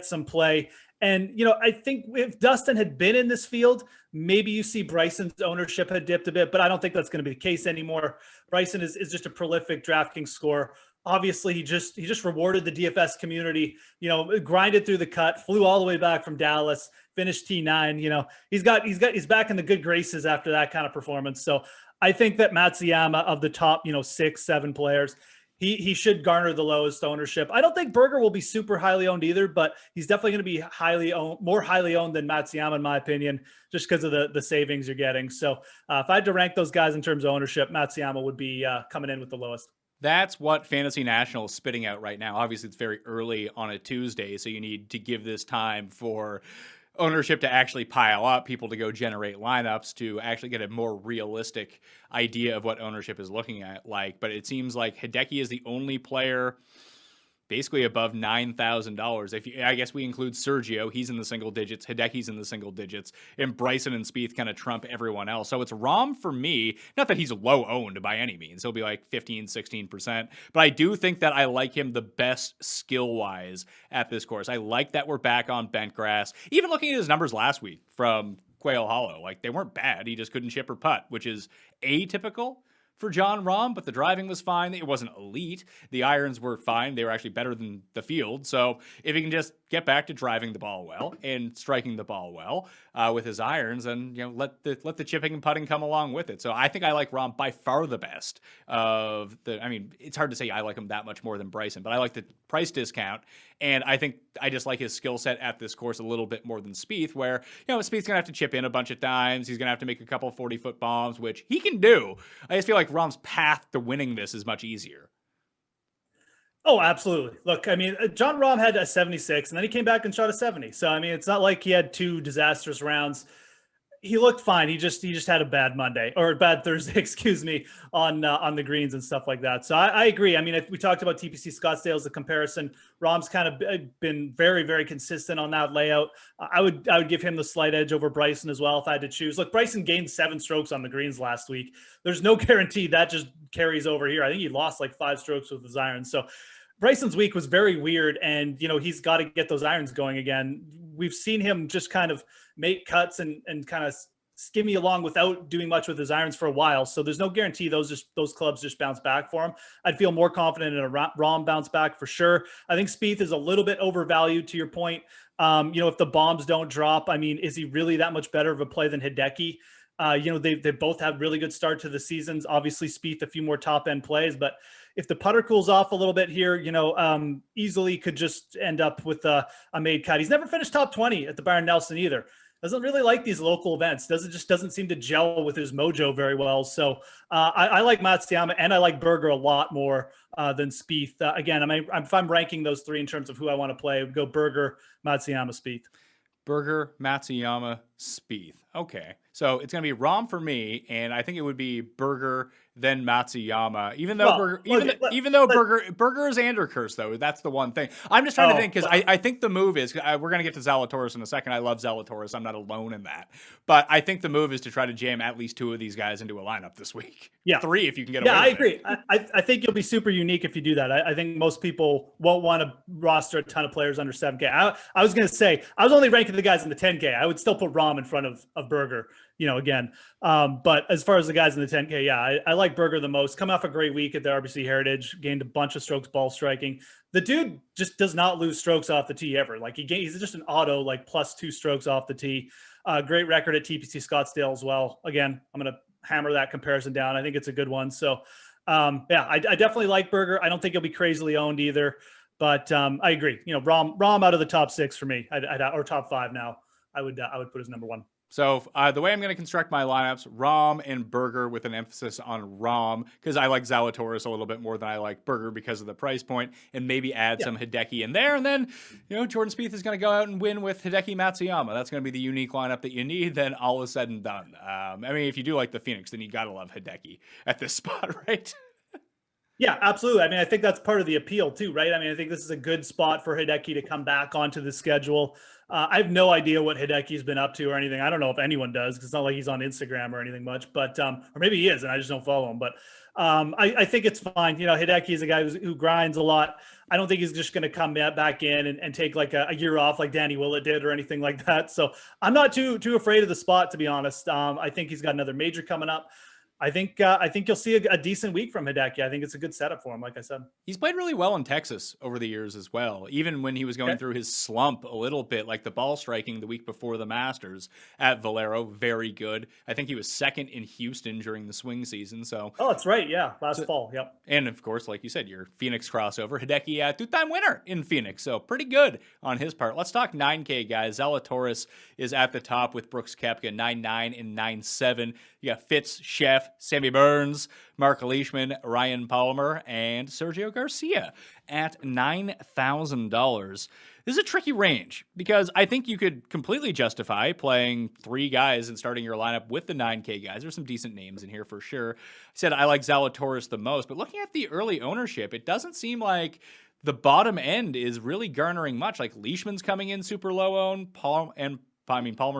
some play. And, you know, I think if Dustin had been in this field, maybe you see Bryson's ownership had dipped a bit, but I don't think that's going to be the case anymore. Bryson is just a prolific DraftKings scorer. Obviously, he just rewarded the DFS community, you know, grinded through the cut, flew all the way back from Dallas, finished T9. You know, he's back in the good graces after that kind of performance. So I think that Matsuyama, of the top, you know, 6-7 players, he should garner the lowest ownership. I don't think Berger will be super highly owned either, but he's definitely going to be more highly owned than Matsuyama, in my opinion, just because of the savings you're getting. So if I had to rank those guys in terms of ownership, Matsuyama would be coming in with the lowest. That's what Fantasy National is spitting out right now. Obviously, it's very early on a Tuesday, so you need to give this time for ownership to actually pile up, people to go generate lineups, to actually get a more realistic idea of what ownership is looking at like. But it seems like Hideki is the only player basically above $9,000. I guess we include Sergio, he's in the single digits, Hideki's in the single digits, and Bryson and Spieth kind of trump everyone else. So it's Rahm for me. Not that he's low owned by any means. He'll be like 15, 16%. But I do think that I like him the best skill-wise at this course. I like that we're back on bent grass. Even looking at his numbers last week from Quail Hollow, like they weren't bad. He just couldn't chip or putt, which is atypical for Jon Rahm, but the driving was fine. It wasn't elite. The irons were fine. They were actually better than the field. So if he can just get back to driving the ball well and striking the ball well with his irons, and you know, let the chipping and putting come along with it. So I think I like Rahm by far the best of the. I mean, it's hard to say I like him that much more than Bryson, but I like the price discount, and I think I just like his skill set at this course a little bit more than Spieth, where, you know, Spieth's gonna have to chip in a bunch of times. He's gonna have to make a couple 40-foot bombs, which he can do. I just feel like Rahm's path to winning this is much easier. Oh, absolutely. Look, I mean, Jon Rahm had a 76, and then he came back and shot a 70. So, I mean, it's not like he had two disastrous rounds. he looked fine. He just had a bad Monday or a bad Thursday, excuse me, on the greens and stuff like that. So I agree. I mean, if we talked about TPC Scottsdale as a comparison, Rahm's kind of been very, very consistent on that layout. I would give him the slight edge over Bryson as well if I had to choose. Look, Bryson gained 7 strokes on the greens last week. There's no guarantee that just carries over here. I think he lost like 5 strokes with his irons. So Bryson's week was very weird, and he's got to get those irons going again. We've seen him just kind of make cuts and kind of skimmy along without doing much with his irons for a while. So there's no guarantee those clubs just bounce back for him. I'd feel more confident in a Rahm bounce back for sure. I think Spieth is a little bit overvalued to your point. If the bombs don't drop, I mean, is he really that much better of a play than Hideki? They both have really good start to the seasons. Obviously, Spieth a few more top end plays, but if the putter cools off a little bit here, easily could just end up with a made cut. He's never finished top 20 at the Byron Nelson either. Doesn't really like these local events. Doesn't seem to gel with his mojo very well. So I like Matsuyama and I like Berger a lot more than Spieth. Again, if I'm ranking those 3 in terms of who I want to play, I would go Berger, Matsuyama, Spieth. Berger, Matsuyama, Spieth. Okay. So it's going to be Rahm for me, and I think it would be Berger, then Matsuyama. Even though Berger is Anderkirch, though. That's the one thing. I'm just trying to think, because I think the move is, we're going to get to Zalatoris in a second. I love Zalatoris. I'm not alone in that. But I think the move is to try to jam at least 2 of these guys into a lineup this week. Yeah. 3 if you can get away with I agree. I think you'll be super unique if you do that. I think most people won't want to roster a ton of players under 7K. I was going to say, I was only ranking the guys in the 10K. I would still put Rahm in front of Berger, again. But as far as the guys in the 10K, I like Berger the most. Coming off a great week at the RBC Heritage, gained a bunch of strokes ball striking. The dude just does not lose strokes off the tee ever. Like he's just an auto, like +2 strokes off the tee. Great record at TPC Scottsdale as well. Again, I'm going to hammer that comparison down. I think it's a good one. So I definitely like Berger. I don't think he'll be crazily owned either, but I agree. Rahm out of the top 6 for me, or top 5 now. I would put as number 1. So the way I'm going to construct my lineups, Rahm and Berger with an emphasis on Rahm, because I like Zalatoris a little bit more than I like Berger because of the price point, and maybe add some Hideki in there. And then, Jordan Spieth is going to go out and win with Hideki Matsuyama. That's going to be the unique lineup that you need. Then all is said and done. If you do like the Phoenix, then you got to love Hideki at this spot, right? Yeah, absolutely. I think that's part of the appeal too, right? I think this is a good spot for Hideki to come back onto the schedule. I have no idea what Hideki's been up to or anything. I don't know if anyone does, because it's not like he's on Instagram or anything much, but or maybe he is and I just don't follow him. But I think it's fine. Hideki is a guy who grinds a lot. I don't think he's just going to come back in and take like a year off like Danny Willett did or anything like that. So I'm not too afraid of the spot, to be honest. I think he's got another major coming up. I think you'll see a decent week from Hideki. I think it's a good setup for him, like I said. He's played really well in Texas over the years as well, even when he was going through his slump a little bit, like the ball striking the week before the Masters at Valero, very good. I think he was 2nd in Houston during the swing season. So that's right, yeah, last fall, yep. And of course, like you said, your Phoenix crossover, Hideki, 2-time winner in Phoenix, so pretty good on his part. Let's talk 9K guys. Zalatoris is at the top with Brooks Koepka, 9.9 and 9.7. You got Fitz, Chef, Sammy Burns, Mark Leishman, Ryan Palmer, and Sergio Garcia at $9,000. This is a tricky range because I think you could completely justify playing 3 guys and starting your lineup with the 9K guys. There's some decent names in here for sure. I said I like Zalatoris the most, but looking at the early ownership, it doesn't seem like the bottom end is really garnering much. Like Leishman's coming in super low owned, Palmer's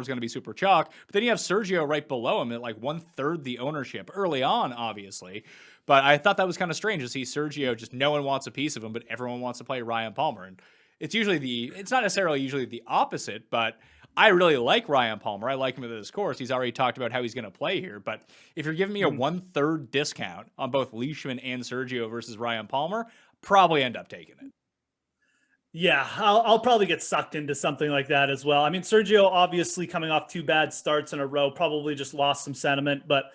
going to be super chalk, but then you have Sergio right below him at like 1/3 the ownership early on, obviously. But I thought that was kind of strange to see Sergio, just no one wants a piece of him, but everyone wants to play Ryan Palmer. And it's not necessarily usually the opposite, but I really like Ryan Palmer. I like him at this course. He's already talked about how he's going to play here. But if you're giving me a 1/3 discount on both Leishman and Sergio versus Ryan Palmer, probably end up taking it. Yeah, I'll probably get sucked into something like that as well. Sergio obviously coming off 2 bad starts in a row, probably just lost some sentiment. But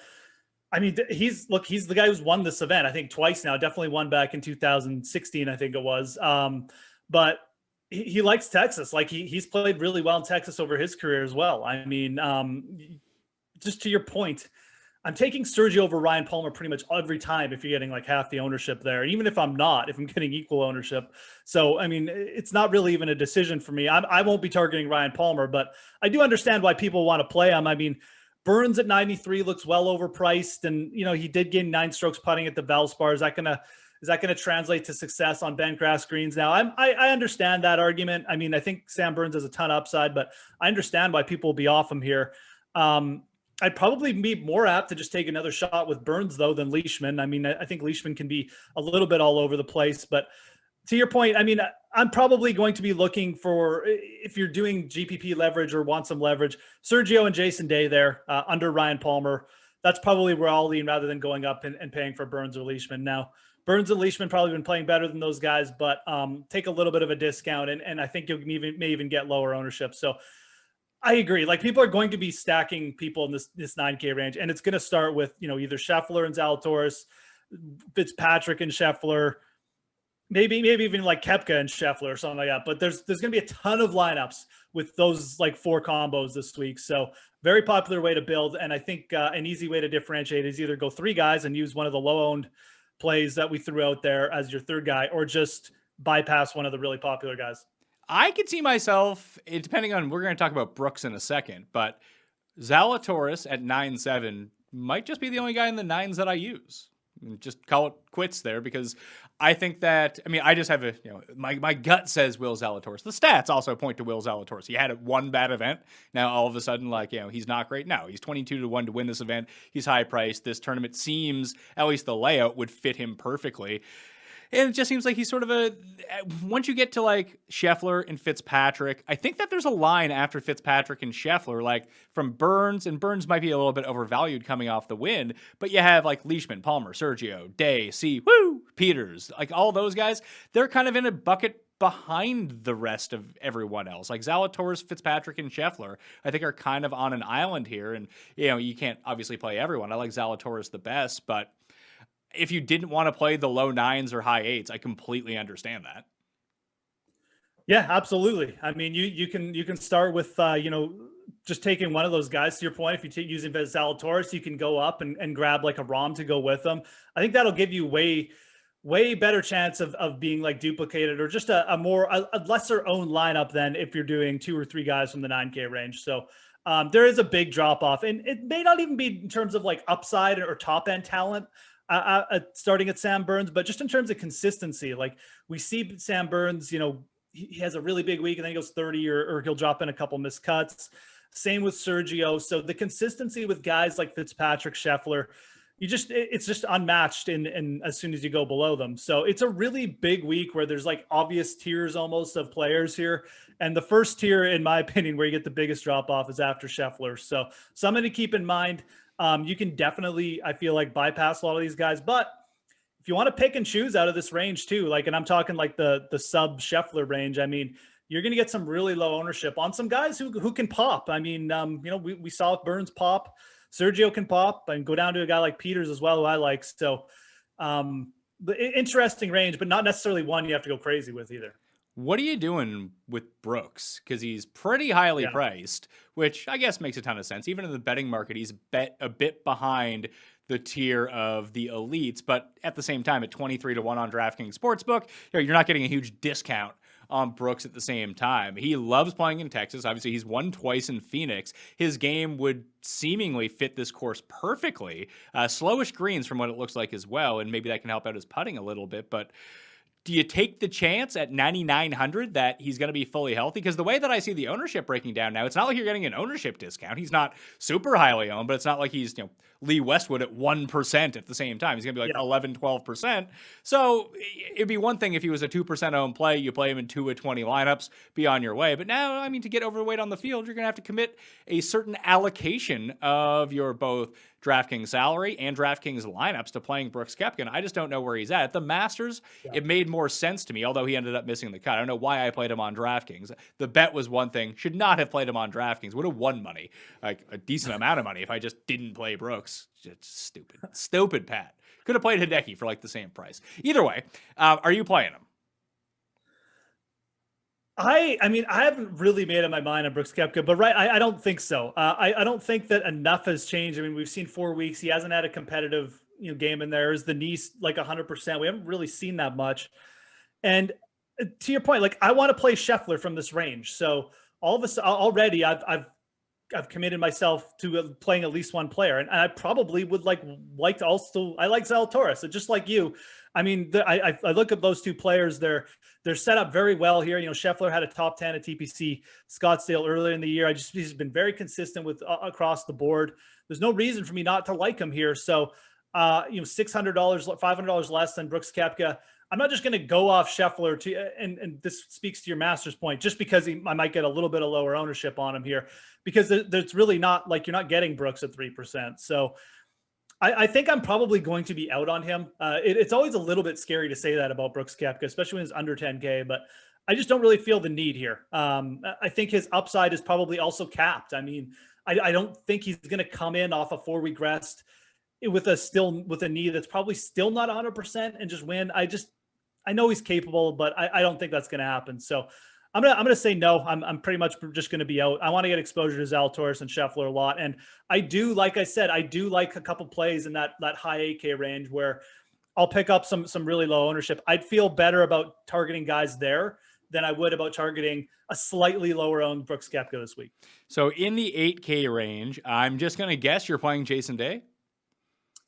he's the guy who's won this event, I think twice now. Definitely won back in 2016, I think it was. But he likes Texas. Like he's played really well in Texas over his career as well. Just to your point, I'm taking Sergio over Ryan Palmer pretty much every time if you're getting like half the ownership there. And even if I'm not, if I'm getting equal ownership. So, I mean, it's not really even a decision for me. I won't be targeting Ryan Palmer, but I do understand why people want to play him. I mean, Burns at 93 looks well overpriced. And, you know, he did gain 9 strokes putting at the Valspar. Is that going to translate to success on bent grass greens? Now, I understand that argument. I mean, I think Sam Burns has a ton of upside, but I understand why people will be off him here. I'd probably be more apt to just take another shot with Burns, though, than Leishman. I mean, I think Leishman can be a little bit all over the place. But to your point, I mean, I'm probably going to be looking for, if you're doing GPP leverage or want some leverage, Sergio and Jason Day there under Ryan Palmer. That's probably where I'll lean rather than going up and paying for Burns or Leishman. Now, Burns and Leishman probably been playing better than those guys, but take a little bit of a discount, and I think you may even get lower ownership. So I agree. Like, people are going to be stacking people in this 9K range, and it's going to start with, you know, either Scheffler and Zalatoris, Fitzpatrick and Scheffler, maybe even like Koepka and Scheffler or something like that. But there's going to be a ton of lineups with those like 4 combos this week. So very popular way to build, and I think an easy way to differentiate is either go 3 guys and use one of the low-owned plays that we threw out there as your 3rd guy, or just bypass one of the really popular guys. I could see myself, depending on, we're going to talk about Brooks in a second, but Zalatoris at 9.7 might just be the only guy in the 9s that I use. Just call it quits there, because I think that, I mean, I just have my gut says Will Zalatoris. The stats also point to Will Zalatoris. He had one bad event. Now all of a sudden, he's not great. No, he's 22-1 to win this event. He's high priced. This tournament seems, at least the layout would fit him perfectly. And it just seems like he's sort of once you get to like Scheffler and Fitzpatrick, I think that there's a line after Fitzpatrick and Scheffler, like from Burns, and Burns might be a little bit overvalued coming off the win, but you have like Leishman, Palmer, Sergio, Day, Peters, like all those guys, they're kind of in a bucket behind the rest of everyone else. Like Zalatoris, Fitzpatrick, and Scheffler, I think are kind of on an island here. And, you can't obviously play everyone. I like Zalatoris the best, but if you didn't want to play the low 9s or high 8s, I completely understand that. Yeah, absolutely. I mean, you can start with, just taking one of those guys. To your point, if you using Zalatoris, you can go up and grab like a ROM to go with them. I think that'll give you way better chance of being like duplicated, or just a lesser owned lineup than if you're doing 2 or 3 guys from the 9K range. So there is a big drop off, and it may not even be in terms of like upside or top end talent. Starting at Sam Burns, but just in terms of consistency, like we see Sam Burns, he has a really big week and then he goes 30 or he'll drop in a couple missed cuts. Same with Sergio. So the consistency with guys like Fitzpatrick, Scheffler, it's just unmatched in as soon as you go below them. So it's a really big week where there's like obvious tiers almost of players here. And the first tier, in my opinion, where you get the biggest drop off is after Scheffler. So something to keep in mind. You can definitely, I feel like, bypass a lot of these guys, but if you want to pick and choose out of this range too, like, and I'm talking like the sub Scheffler range, I mean, you're going to get some really low ownership on some guys who can pop. I mean, we saw Burns pop, Sergio can pop, and go down to a guy like Peters as well, who I like. So interesting range, but not necessarily one you have to go crazy with either. What are you doing with Brooks? Because he's pretty highly priced, which I guess makes a ton of sense. Even in the betting market, he's a bit behind the tier of the elites, but at the same time, at 23-1 on DraftKings Sportsbook, you're not getting a huge discount on Brooks at the same time. He loves playing in Texas. Obviously, he's won twice in Phoenix. His game would seemingly fit this course perfectly. Slowish greens from what it looks like as well, and maybe that can help out his putting a little bit, but do you take the chance at 9,900 that he's going to be fully healthy? Because the way that I see the ownership breaking down now, it's not like you're getting an ownership discount. He's not super highly owned, but it's not like he's Lee Westwood at 1% at the same time. He's going to be like 11, 12%. So it'd be one thing if he was a 2% owned play, you play him in 2 of 20 lineups, be on your way. But now, I mean, to get overweight on the field, you're going to have to commit a certain allocation of your both DraftKings salary and DraftKings lineups to playing Brooks Koepka. I just don't know where he's at. At the Masters, it made more sense to me, although he ended up missing the cut. I don't know why I played him on DraftKings. The bet was one thing. Should not have played him on DraftKings. Would have won money, like a decent amount of money, if I just didn't play Brooks. Just stupid. Stupid, Pat. Could have played Hideki for like the same price. Either way, are you playing him? I mean, I haven't really made up my mind on Brooks Koepka, but I don't think so. I don't think that enough has changed. I mean, we've seen 4 weeks. He hasn't had a competitive game in there. Is the knee like 100%? We haven't really seen that much. And to your point, like I want to play Scheffler from this range. So all of a sudden, already I've committed myself to playing at least one player, and I probably would like to also. I like Zalatoris, so just like you. I mean, I look at those two players. They're set up very well here. Scheffler had a top 10 at TPC Scottsdale earlier in the year. He's been very consistent with across the board. There's no reason for me not to like him here. So, $600, $500 less than Brooks Koepka. I'm not just going to go off Scheffler and this speaks to your master's point, just because I might get a little bit of lower ownership on him here, because there's really not like you're not getting Brooks at 3%. So I think I'm probably going to be out on him. It's always a little bit scary to say that about Brooks Koepka, especially when it's under 10K, but I just don't really feel the need here. I think his upside is probably also capped. I mean, I don't think he's going to come in off a 4-week rest with a knee that's probably still not 100% and just win. I know he's capable, but I don't think that's going to happen. So I'm gonna say no. I'm pretty much just going to be out. I want to get exposure to Zalatoris and Scheffler a lot, and I do, like I said, I do like a couple plays in that high 8K range where I'll pick up some really low ownership. I'd feel better about targeting guys there than I would about targeting a slightly lower owned Brooks Koepka this week. So in the 8K range, I'm just going to guess you're playing Jason Day.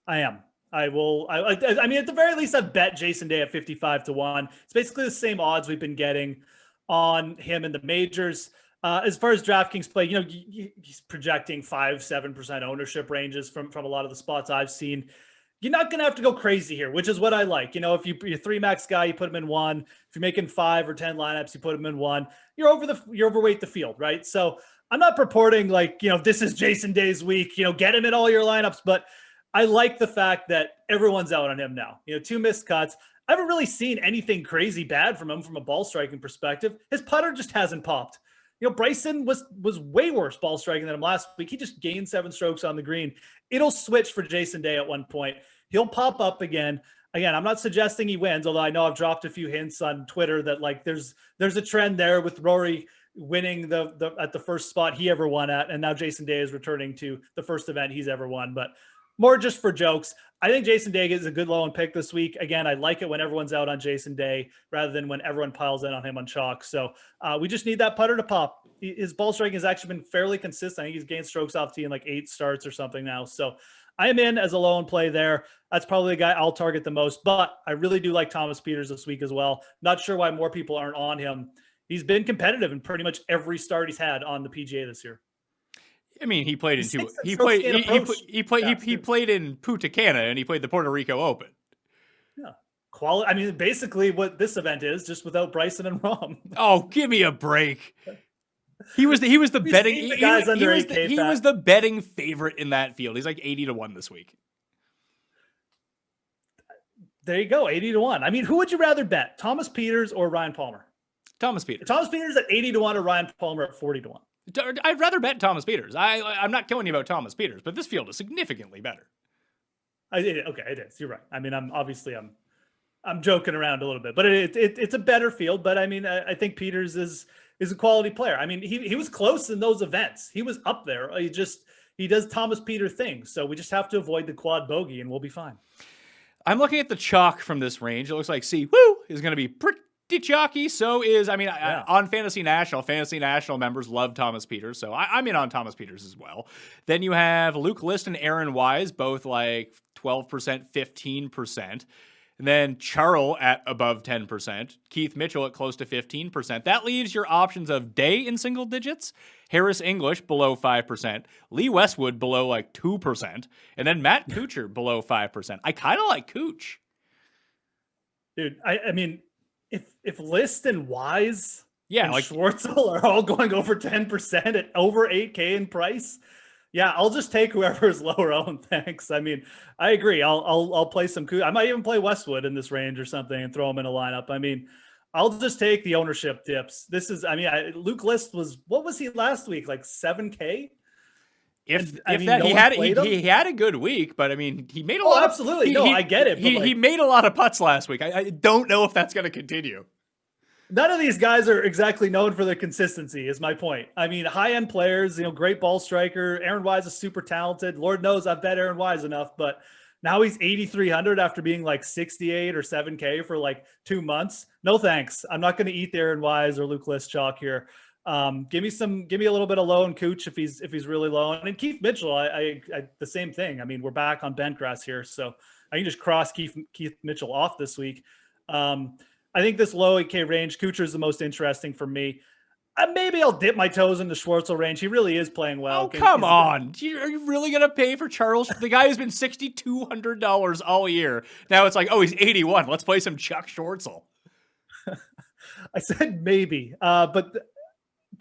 I am. I will. I mean, at the very least, I've bet Jason Day at 55-1. It's basically the same odds we've been getting on him in the majors. As far as DraftKings play, he's projecting 5-7% ownership ranges from a lot of the spots I've seen. You're not going to have to go crazy here, which is what I like. If you're a 3-max guy, you put him in 1. If you're making 5 or 10 lineups, you put him in 1. You're overweight the field, right? So I'm not purporting this is Jason Day's week. Get him in all your lineups, but I like the fact that everyone's out on him now. 2 missed cuts. I haven't really seen anything crazy bad from him from a ball striking perspective. His putter just hasn't popped. Bryson was way worse ball striking than him last week. He just gained 7 strokes on the green. It'll switch for Jason Day at one point. He'll pop up again. Again, I'm not suggesting he wins, although I know I've dropped a few hints on Twitter that there's a trend there with Rory winning the at the first spot he ever won at, and now Jason Day is returning to the first event he's ever won. But more just for jokes. I think Jason Day is a good low and pick this week. Again, I like it when everyone's out on Jason Day rather than when everyone piles in on him on chalk. So we just need that putter to pop. His ball striking has actually been fairly consistent. I think he's gained strokes off tee in 8 starts or something now. So I am in as a low and play there. That's probably the guy I'll target the most. But I really do like Thomas Pieters this week as well. Not sure why more people aren't on him. He's been competitive in pretty much every start he's had on the PGA this year. I mean, he played in two. He played in Punta Cana, and he played the Puerto Rico Open. Yeah, quality. I mean, basically what this event is, just without Bryson and Rahm. Oh, give me a break. He was the betting. He was the betting favorite in that field. He's like 80-1 this week. There you go, 80-1. I mean, who would you rather bet, Thomas Pieters or Ryan Palmer? Thomas Pieters. Thomas Pieters at 80-1 or Ryan Palmer at 40-1. I'd rather bet Thomas Pieters. I'm not killing you about Thomas Pieters, but this field is significantly better. Okay, it is. You're right. I mean, I'm joking around a little bit, but it's a better field. But I mean, I think Pieters is a quality player. I mean, he was close in those events. He was up there. He does Thomas Pieters things. So we just have to avoid the quad bogey, and we'll be fine. I'm looking at the chalk from this range. It looks like Woo is going to be pretty chalky. So is, on Fantasy National members love Thomas Pieters. So I'm in on Thomas Pieters as well. Then you have Luke List and Aaron Wise, both 12%, 15%. And then Charles at above 10%. Keith Mitchell at close to 15%. That leaves your options of Day in single digits, Harris English below 5%, Lee Westwood below 2%, and then Matt Kuchar below 5%. I kind of like Kuch. Dude, I mean, if List and Wise and Schwartzel are all going over 10% at over 8K in price, yeah, I'll just take whoever is lower owned. Thanks. I mean, I agree. I'll play some. I might even play Westwood in this range or something and throw him in a lineup. I mean, I'll just take the ownership dips. This is. I mean, Luke List what was he last week? 7K. He had a good week, but I mean, he made a lot. Absolutely, I get it. He made a lot of putts last week. I don't know if that's going to continue. none of these guys are exactly known for their consistency, is my point. I mean, high-end players, great ball striker. Aaron Wise is super talented. Lord knows I've bet Aaron Wise enough, but now he's 8,300 after being like 68 or 7K for like 2 months. No thanks. I'm not going to eat the Aaron Wise or Luke List chalk here. Give me a little bit of low and Cooch if he's really low. And Keith Mitchell, I the same thing. I mean, we're back on Bentgrass here, so I can just cross Keith Mitchell off this week. I think this low 8K range, Kuchar is the most interesting for me. Maybe I'll dip my toes in the Schwartzel range. He really is playing well. Oh, come on. Are you really going to pay for Charles? The guy who's been $6,200 all year. Now it's like, oh, he's 81. Let's play some Chuck Schwartzel. I said maybe. But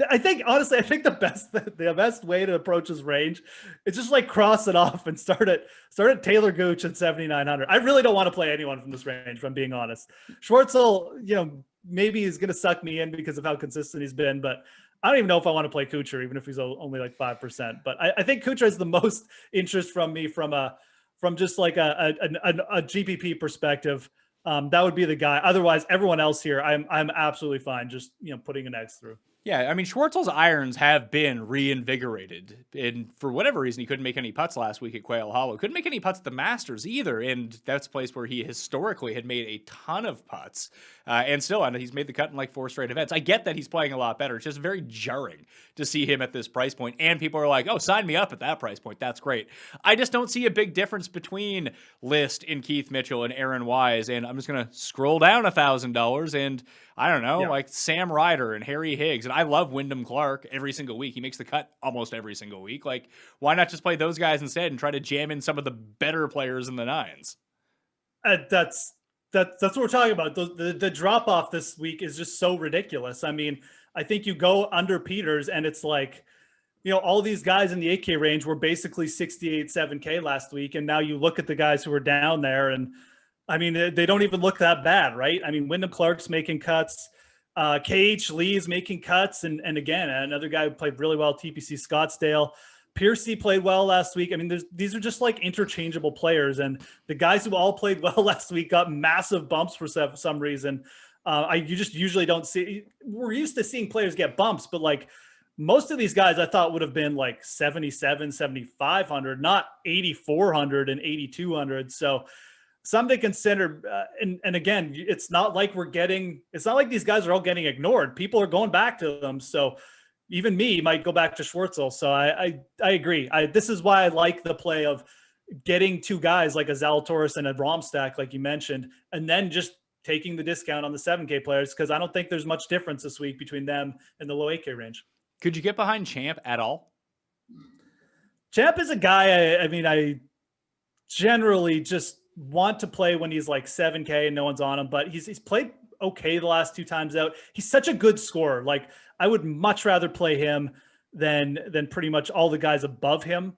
I think, honestly, the best way to approach his range is just like cross it off and start at Taylor Gooch at 7,900. I really don't want to play anyone from this range, if I'm being honest. Schwartzel, maybe he's going to suck me in because of how consistent he's been, but I don't even know if I want to play Kuchar, even if he's only like 5%. But I think Kuchar is the most interest from me from just like a GPP perspective. That would be the guy. Otherwise, everyone else here, I'm absolutely fine just putting an X through. Yeah, I mean, Schwartzel's irons have been reinvigorated. And for whatever reason, he couldn't make any putts last week at Quail Hollow. Couldn't make any putts at the Masters either. And that's a place where he historically had made a ton of putts. And still, he's made the cut in like 4 straight events. I get that he's playing a lot better. It's just very jarring to see him at this price point. And people are like, oh, sign me up at that price point. That's great. I just don't see a big difference between List and Keith Mitchell and Aaron Wise. And I'm just going to scroll down $1,000 and I don't know, like Sam Ryder and Harry Higgs. And I love Wyndham Clark every single week. He makes the cut almost every single week. Like, why not just play those guys instead and try to jam in some of the better players in the nines? That's what we're talking about. The drop off this week is just so ridiculous. I mean, I think you go under Peters and it's like, all these guys in the 8K range were basically 68, 7K last week. And now you look at the guys who are down there and I mean, they don't even look that bad, right? I mean, Wyndham Clark's making cuts. KH Lee's making cuts. And again, another guy who played really well, TPC Scottsdale. Piercy played well last week. I mean, these are just like interchangeable players. And the guys who all played well last week got massive bumps for some reason. You just usually don't see – we're used to seeing players get bumps, but like most of these guys I thought would have been like 77, 7,500, not 8,400 and 8,200. So – something to consider. And again, it's not like these guys are all getting ignored. People are going back to them. So even me might go back to Schwartzel. So I agree. This is why I like the play of getting 2 guys like a Zalatoris and a Bromstack, like you mentioned, and then just taking the discount on the 7K players. Cause I don't think there's much difference this week between them and the low 8K range. Could you get behind Champ at all? Champ is a guy. I generally just want to play when he's like 7K and no one's on him, but he's played okay the last 2 times out. He's such a good scorer. Like I would much rather play him than pretty much all the guys above him.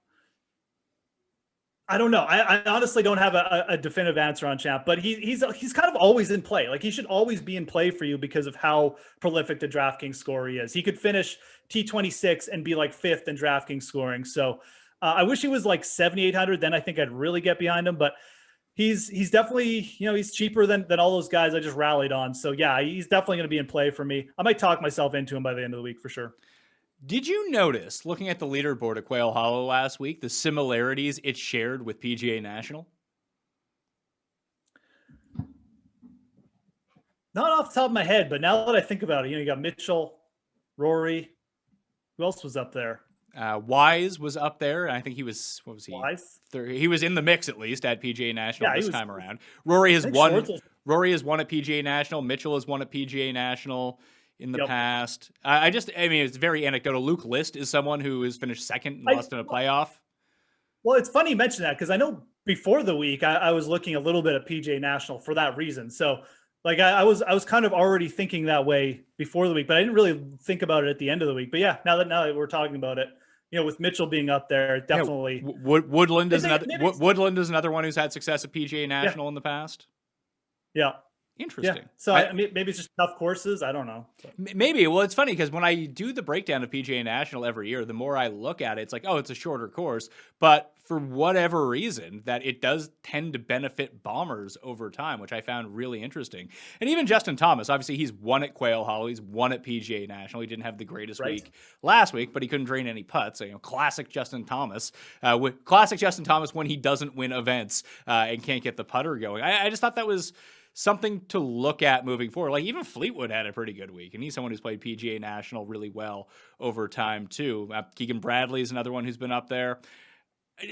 I don't know. I honestly don't have a definitive answer on Champ, but he's kind of always in play. Like he should always be in play for you because of how prolific the DraftKings scorer he is. He could finish T26 and be like 5th in DraftKings scoring. So I wish he was like 7,800. Then I think I'd really get behind him, but he's definitely, he's cheaper than all those guys I just rallied on. So yeah, he's definitely going to be in play for me. I might talk myself into him by the end of the week for sure. Did you notice, looking at the leaderboard at Quail Hollow last week, the similarities it shared with PGA National? Not off the top of my head, but now that I think about it, you got Mitchell, Rory. Who else was up there? Wise was up there, and I think he was, what was he? Wise? He was in the mix at least at PGA National this time around. Rory has won at PGA National. Mitchell has won at PGA National in the past. It's very anecdotal. Luke List is someone who has finished second and lost in a playoff. Well, it's funny you mention that because I know before the week I was looking a little bit at PGA National for that reason. So like I was kind of already thinking that way before the week, but I didn't really think about it at the end of the week. But yeah, now that we're talking about it, with Mitchell being up there, definitely. Yeah, Woodland is another one who's had success at PGA National in the past. Yeah. Interesting. Yeah. So I mean, maybe it's just tough courses. I don't know. Maybe. Well, it's funny because when I do the breakdown of PGA National every year, the more I look at it, it's like, oh, it's a shorter course. But for whatever reason, that it does tend to benefit bombers over time, which I found really interesting. And even Justin Thomas, obviously, he's won at Quail Hollow. He's won at PGA National. He didn't have the greatest week last week, but he couldn't drain any putts. So, classic Justin Thomas. Classic Justin Thomas when he doesn't win events and can't get the putter going. I just thought that was something to look at moving forward. Like even Fleetwood had a pretty good week, and he's someone who's played PGA National really well over time too. Keegan Bradley is another one who's been up there.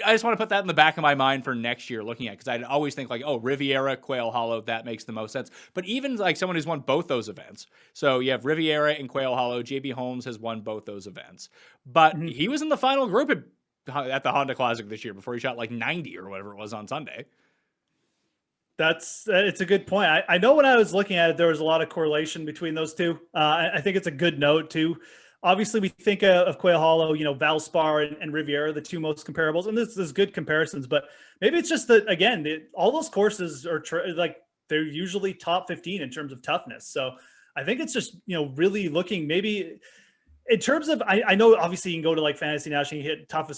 I just want to put that in the back of my mind for next year looking at, because I'd always think like, oh, Riviera, Quail Hollow, that makes the most sense. But even like someone who's won both those events. So you have Riviera and Quail Hollow. JB Holmes has won both those events. But he was in the final group at the Honda Classic this year before he shot like 90 or whatever it was on Sunday. It's a good point. I know when I was looking at it, there was a lot of correlation between those two. I think it's a good note too. Obviously, we think of Quail Hollow, Valspar and Riviera, the two most comparables, and this is good comparisons. But maybe it's just that again, all those courses are they're usually top 15 in terms of toughness. So I think it's just really looking maybe. In terms of, I know obviously you can go to like Fantasy National, you hit tougher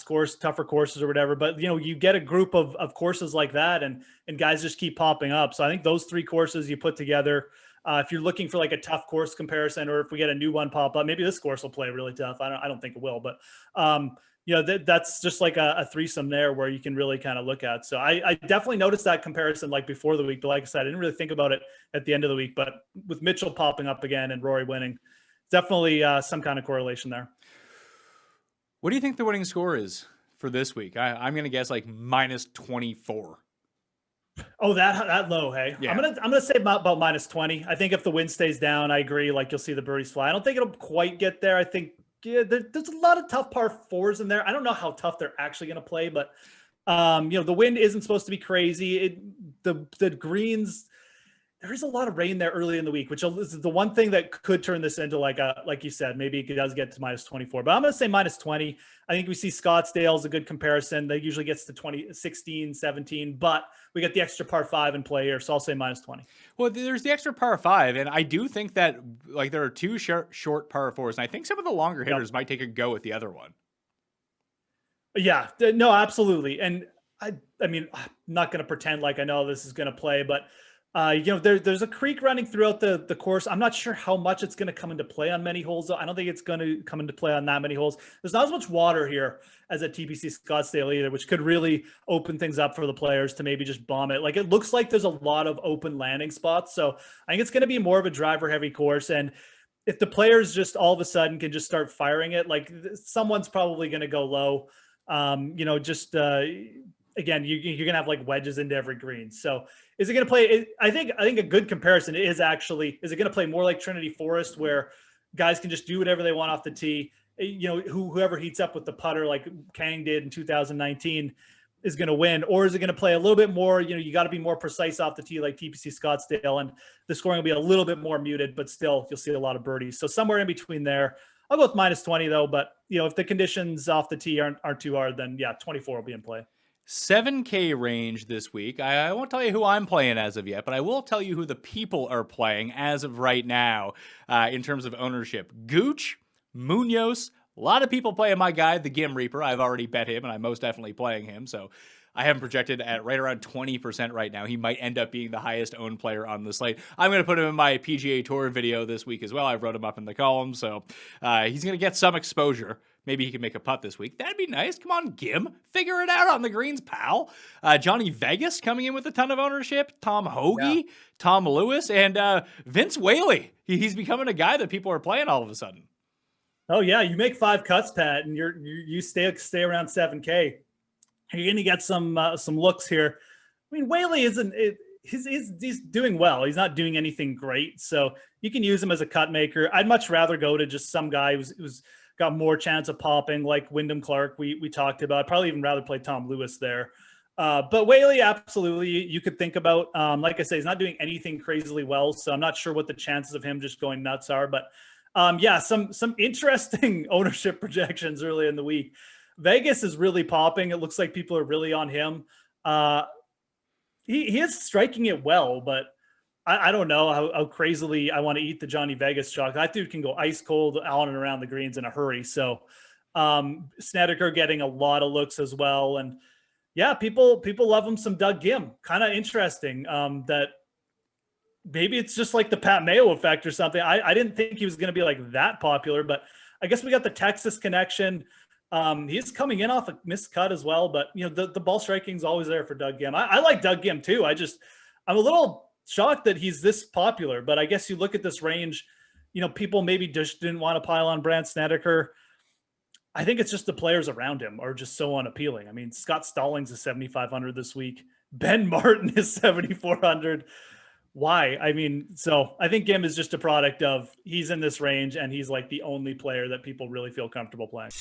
courses or whatever, but you get a group of courses like that and guys just keep popping up. So I think those three courses you put together, if you're looking for like a tough course comparison, or if we get a new one pop up, maybe this course will play really tough. I don't think it will, but that's just like a threesome there where you can really kind of look at. So I definitely noticed that comparison like before the week, but like I said, I didn't really think about it at the end of the week, but with Mitchell popping up again and Rory winning, definitely some kind of correlation there. What do you think the winning score is for this week? I'm going to guess like minus 24. Oh, that low, hey? Yeah. I'm gonna say about minus 20. I think if the wind stays down, I agree. Like you'll see the birdies fly. I don't think it'll quite get there. I think there's a lot of tough par fours in there. I don't know how tough they're actually going to play, but the wind isn't supposed to be crazy. The greens. There is a lot of rain there early in the week, which is the one thing that could turn this into like you said, maybe it does get to minus 24, but I'm going to say minus 20. I think we see Scottsdale is a good comparison. They usually gets to 16, 17, but we got the extra par 5 in play here. So I'll say minus 20. Well, there's the extra par 5. And I do think that like there are two short par 4s. And I think some of the longer hitters might take a go at the other one. Yeah, no, absolutely. And I mean, I'm not going to pretend like I know this is going to play, but there's a creek running throughout the course. I'm not sure how much it's going to come into play on many holes, though. I don't think it's going to come into play on that many holes. There's not as much water here as at TPC Scottsdale either, which could really open things up for the players to maybe just bomb it. Like it looks like there's a lot of open landing spots. So I think it's going to be more of a driver heavy course. And if the players just all of a sudden can just start firing it, like someone's probably going to go low. Again, you're going to have like wedges into every green. So is it going to play? I think a good comparison is actually, is it going to play more like Trinity Forest where guys can just do whatever they want off the tee? Whoever heats up with the putter like Kang did in 2019 is going to win. Or is it going to play a little bit more, you got to be more precise off the tee like TPC Scottsdale, and the scoring will be a little bit more muted, but still you'll see a lot of birdies. So somewhere in between there. I'll go with minus 20 though, but if the conditions off the tee aren't too hard, then yeah, 24 will be in play. 7K range this week. I won't tell you who I'm playing as of yet, but I will tell you who the people are playing as of right now in terms of ownership. Gooch, Munoz, a lot of people playing my guy, the Gim Reaper. I've already bet him, and I'm most definitely playing him, so I have him projected at right around 20% right now. He might end up being the highest owned player on the slate. I'm going to put him in my PGA Tour video this week as well. I wrote him up in the column, so he's going to get some exposure. Maybe he can make a putt this week. That'd be nice. Come on, Gim. Figure it out on the greens, pal. Johnny Vegas coming in with a ton of ownership. Tom Hoagie, Tom Lewis, and Vince Whaley. He's becoming a guy that people are playing all of a sudden. Oh, yeah. You make 5 cuts, Pat, and you stay around 7K. You're going to get some looks here. I mean, Whaley isn't he's doing well. He's not doing anything great, so you can use him as a cut maker. I'd much rather go to just some guy who's got more chance of popping, like Wyndham Clark we talked about. I'd probably even rather play Tom Lewis there. But Whaley, absolutely, you could think about. Like I say, he's not doing anything crazily well, so I'm not sure what the chances of him just going nuts are. But some interesting ownership projections early in the week. Vegas is really popping. It looks like people are really on him. He is striking it well, but I don't know how crazily I want to eat the Johnny Vegas chalk. That dude can go ice cold on and around the greens in a hurry. So Snedeker getting a lot of looks as well. And yeah, people love him some Doug Gim. Kind of interesting that maybe it's just like the Pat Mayo effect or something. I didn't think he was going to be like that popular, but I guess we got the Texas connection. He's coming in off a missed cut as well, but the ball striking is always there for Doug Gim. I like Doug Gim too. I'm a little shocked that he's this popular, but I guess you look at this range, people maybe just didn't want to pile on Brandt Snedeker. I think it's just the players around him are just so unappealing. I mean, Scott Stallings is 7,500 this week. Ben Martin is 7,400. Why? I mean, so I think Gim is just a product of he's in this range and he's like the only player that people really feel comfortable playing.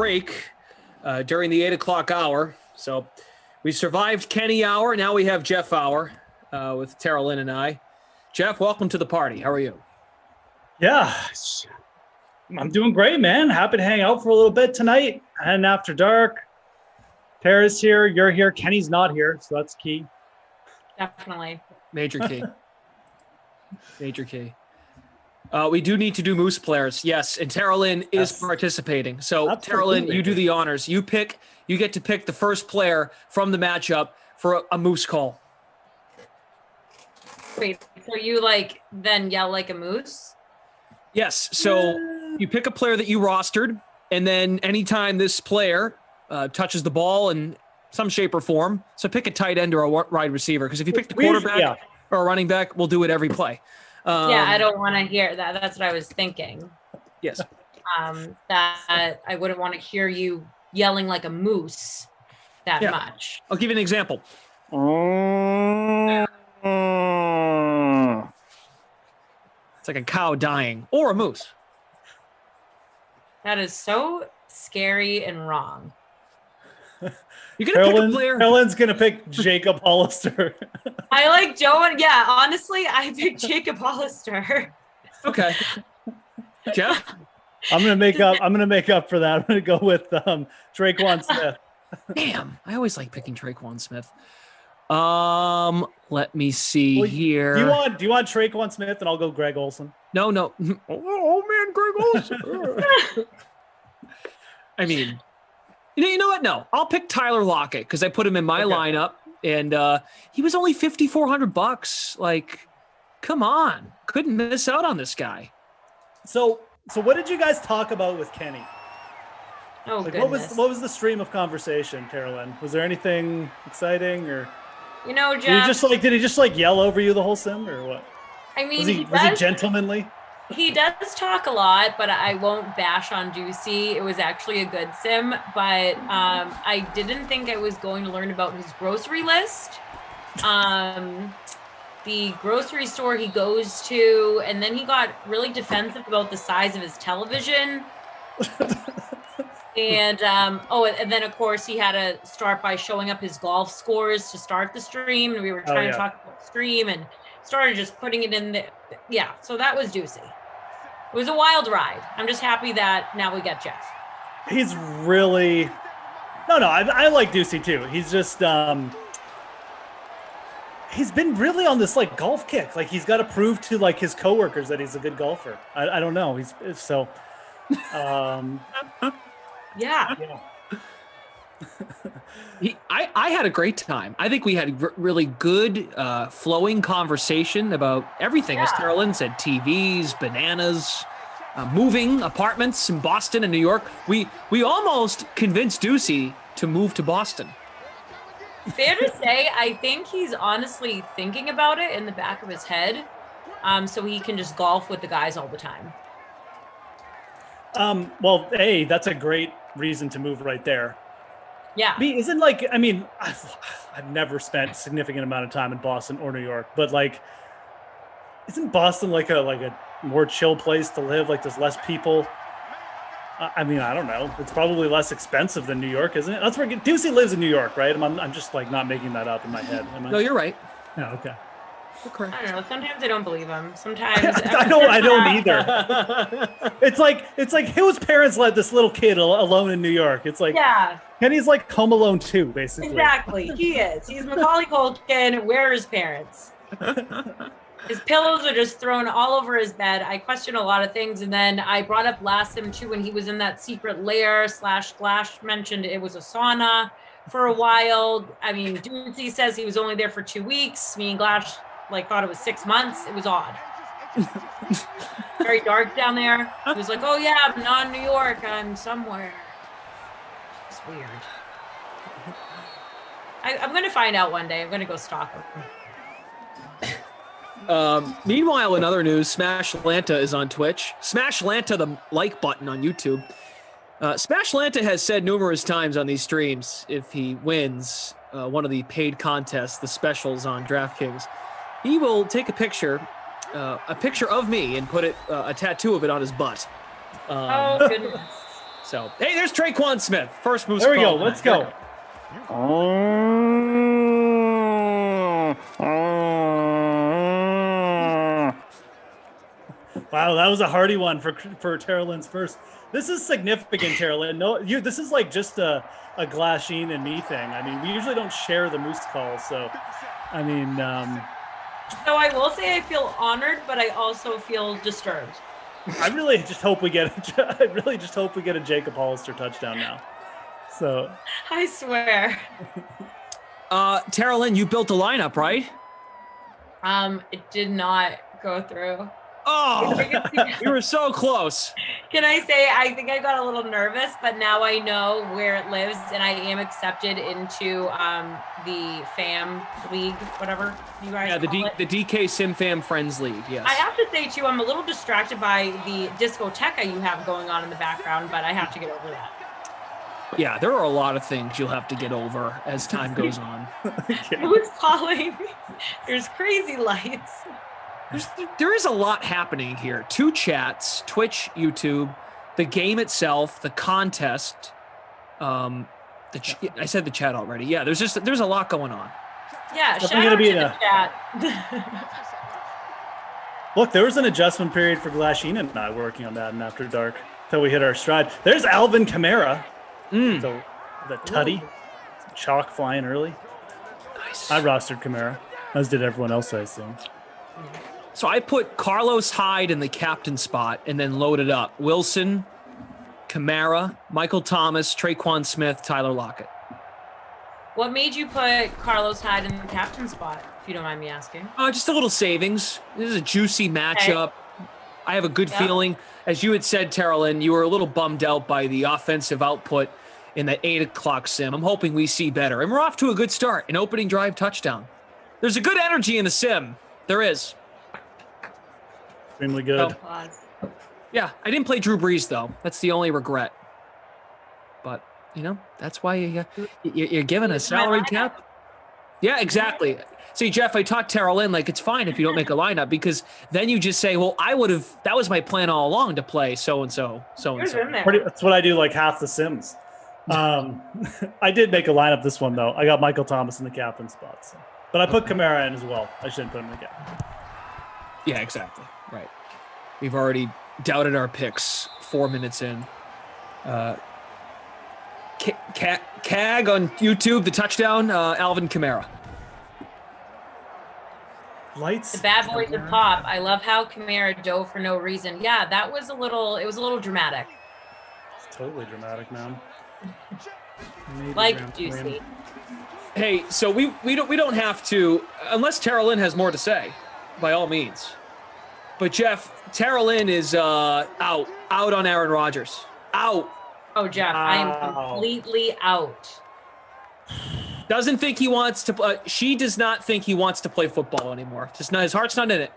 break during the 8 o'clock hour. So we survived Kenny hour. Now we have Jeff hour with Tara Lynn and I. Jeff, welcome to the party. How are you? Yeah, I'm doing great, man. Happy to hang out for a little bit tonight. And after dark, Tara's here. You're here. Kenny's not here, so that's key. Definitely. Major key. Major key. We do need to do Moose players. Yes, and Tara Lynn is participating. So Tara Lynn, you do the honors. You get to pick the first player from the matchup for a Moose call. Wait, so you then yell like a moose? Yes. So you pick a player that you rostered, and then anytime this player touches the ball in some shape or form, so pick a tight end or a wide receiver, because if you pick the quarterback or a running back, we'll do it every play. I don't want to hear that. That's what I was thinking. Yes. That I wouldn't want to hear you yelling like a moose that much. I'll give you an example. It's like a cow dying or a moose. That is so scary and wrong. You're gonna pick a player. Helen's gonna pick Jacob Hollister. I like Joe, and honestly, I picked Jacob Hollister. Okay. Jeff? I'm gonna make up for that. I'm gonna go with Traquan Smith. Damn, I always like picking Traquan Smith. Let me see here. Do you want Traquan Smith, and I'll go Greg Olsen? No. Oh man, Greg Olsen. I mean, you know what? No, I'll pick Tyler Lockett because I put him in my lineup, and he was only $5,400. Like, come on, couldn't miss out on this guy. So what did you guys talk about with Kenny? Oh, goodness. What was the stream of conversation, Carolyn? Was there anything exciting, or Jeff? Did he just yell over you the whole sim, or what? I mean, was he gentlemanly? He does talk a lot, but I won't bash on Ducey. It was actually a good sim, but I didn't think I was going to learn about his grocery list. The grocery store he goes to, and then he got really defensive about the size of his television. And and then of course he had to start by showing up his golf scores to start the stream, and we were trying to talk about the stream and started just putting it in there. Yeah, so that was Ducey. It was a wild ride. I'm just happy that now we got Jeff. He's really I like Ducey too. He's just he's been really on this golf kick. Like, he's got to prove to his coworkers that he's a good golfer. I don't know. He's so yeah. I had a great time. I think we had really good flowing conversation about everything. As Carolyn said, TVs, bananas, moving apartments in Boston and New York. We almost convinced Ducey to move to Boston. Fair to say, I think he's honestly thinking about it in the back of his head, so he can just golf with the guys all the time. Well, that's a great reason to move right there. Yeah. Isn't I've never spent a significant amount of time in Boston or New York, but isn't Boston like a more chill place to live? There's less people. I don't know. It's probably less expensive than New York, isn't it? That's where Ducey lives in New York, right? I'm just not making that up in my head. Am I? No, you're right. Yeah, okay. I don't know. Sometimes I don't believe him. Sometimes I don't either. It's like whose parents let this little kid alone in New York? It's Kenny's Home Alone 2, basically. Exactly. He is. He's Macaulay Culkin. Where are his parents? His pillows are just thrown all over his bed. I question a lot of things. And then I brought up last sim too, when he was in that secret lair / Glash mentioned it was a sauna for a while. I mean, Ducey says he was only there for 2 weeks. Me and Glash thought it was 6 months. It was odd. Very dark down there. He was oh yeah, I'm not in New York. I'm somewhere. It's weird. I'm going to find out one day. I'm going to go stalk him. Meanwhile, in other news, Smash Lanta is on Twitch. Smash Lanta, the like button on YouTube. Smash Lanta has said numerous times on these streams, if he wins one of the paid contests, the specials on DraftKings, he will take a picture of me and put a tattoo of it on his butt. Oh, goodness. So, hey, there's Traquan Smith. First moose. There we go. call. Let's go. Wow, that was a hardy one for Tara Lynn's first. This is significant, Tara Lynn. No, this is like just a Glasheen and me thing. I mean, we usually don't share the moose calls, so I mean. So I will say I feel honored, but I also feel disturbed. I really just hope we get a Jacob Hollister touchdown now. So I swear. Tara Lynn, you built a lineup, right? It did not go through. Oh, we were so close. Can I say I think I got a little nervous, but now I know where it lives, and I am accepted into the FAM League, whatever you guys call it. The DK Sim Fam Friends League. Yes. I have to say too, I'm a little distracted by the discoteca you have going on in the background, but I have to get over that. Yeah, there are a lot of things you'll have to get over as time goes on. Who's calling? There's crazy lights. There is a lot happening here. 2 chats, Twitch, YouTube, the game itself, the contest. I said the chat already. Yeah, there's a lot going on. Yeah, Definitely shout out gonna be to the chat. Look, there was an adjustment period for Glasheen and I working on that and After Dark until we hit our stride. There's Alvin Kamara. So the tutty, chalk flying early. Nice. I rostered Kamara, as did everyone else, I assume. So I put Carlos Hyde in the captain spot and then loaded up Wilson, Kamara, Michael Thomas, Traquan Smith, Tyler Lockett. What made you put Carlos Hyde in the captain spot, if you don't mind me asking? Just a little savings. This is a juicy matchup. Okay. I have a good feeling. As you had said, Tara Lynn, you were a little bummed out by the offensive output in the 8 o'clock sim. I'm hoping we see better. And we're off to a good start. An opening drive touchdown. There's a good energy in the sim. There is. Extremely good. Yeah, I didn't play Drew Brees, though. That's the only regret. But, that's why you're given a salary cap. Yeah, exactly. See, Jeff, I taught Tara Lynn, it's fine if you don't make a lineup, because then you just say, well, that was my plan all along to play so-and-so, so-and-so. That's what I do half the sims. I did make a lineup this one, though. I got Michael Thomas in the captain spot. So. But I put Kamara in as well. I shouldn't put him in the captain. Yeah, exactly. Right. We've already doubted our picks 4 minutes in. CAG on YouTube, the touchdown, Alvin Kamara. Lights. The bad boys of pop. I love how Kamara dove for no reason. Yeah, it was a little dramatic. It's totally dramatic, man. Like juicy. Hey, so we don't have to, unless Tara Lynn has more to say, by all means. But Jeff, Tara Lynn is out on Aaron Rodgers. Out. Oh, Jeff, I am completely out. Doesn't think he wants to. She does not think he wants to play football anymore. Just not, his heart's not in it.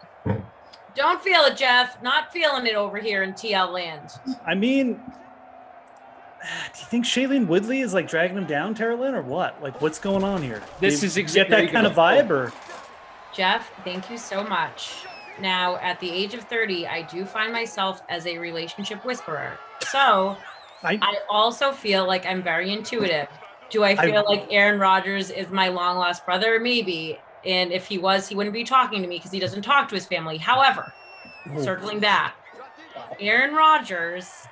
Don't feel it, Jeff. Not feeling it over here in TL land. I mean, do you think Shailene Woodley is dragging him down, Tara Lynn, or what? What's going on here? This is exactly get that kind of vibe, or Jeff, thank you so much. Now, at the age of 30, I do find myself as a relationship whisperer. So I also feel like I'm very intuitive. Do I feel like Aaron Rodgers is my long lost brother? Maybe. And if he was, he wouldn't be talking to me because he doesn't talk to his family. However, circling back, Aaron Rodgers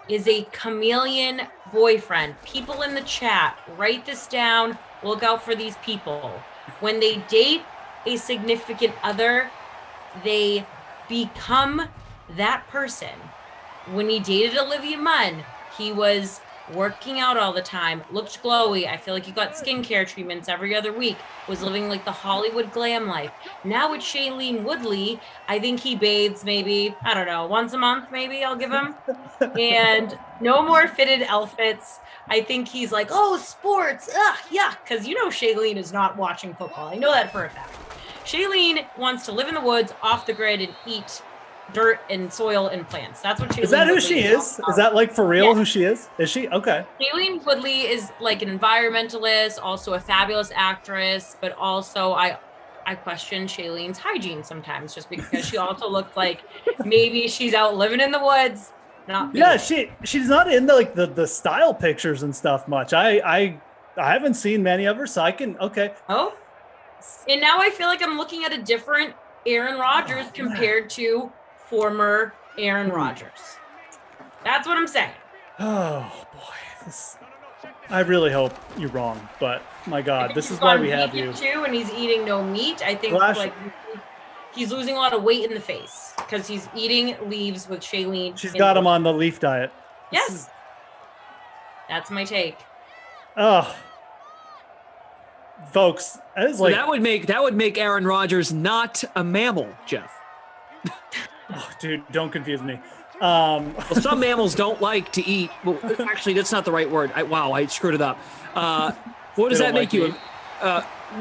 is a chameleon boyfriend. People in the chat, write this down. Look out for these people. When they date a significant other, they become that person. When he dated Olivia Munn, he was working out all the time, looked glowy. I feel like he got skincare treatments every other week, was living the Hollywood glam life. Now with Shailene Woodley, I think he bathes maybe, I don't know, once a month maybe I'll give him. And no more fitted outfits. I think he's oh, sports, yeah, because Shailene is not watching football. I know that for a fact. Shailene wants to live in the woods, off the grid, and eat dirt and soil and plants. That's what Shailene is. That who Woodley she is? Is that for real? Yeah. Who she is? Is she okay? Shailene Woodley is an environmentalist, also a fabulous actress, but also I question Shailene's hygiene sometimes, just because she also looks like maybe she's out living in the woods, not me. Yeah, she's not in the style pictures and stuff much. I haven't seen many of her, so I can Oh, and now I feel like I'm looking at a different Aaron Rodgers compared to former Aaron Rodgers. That's what I'm saying. Oh boy, I really hope you're wrong, but my God, this is why we have you. Too, and he's eating no meat. I think he's losing a lot of weight in the face because he's eating leaves with Shailene. She's got him on the leaf diet. Yes, that's my take. Oh, folks, so that would make Aaron Rodgers not a mammal, Jeff. Oh, dude, don't confuse me. Well, some mammals don't like to eat. Well, actually, that's not the right word. I screwed it up. What does that make you?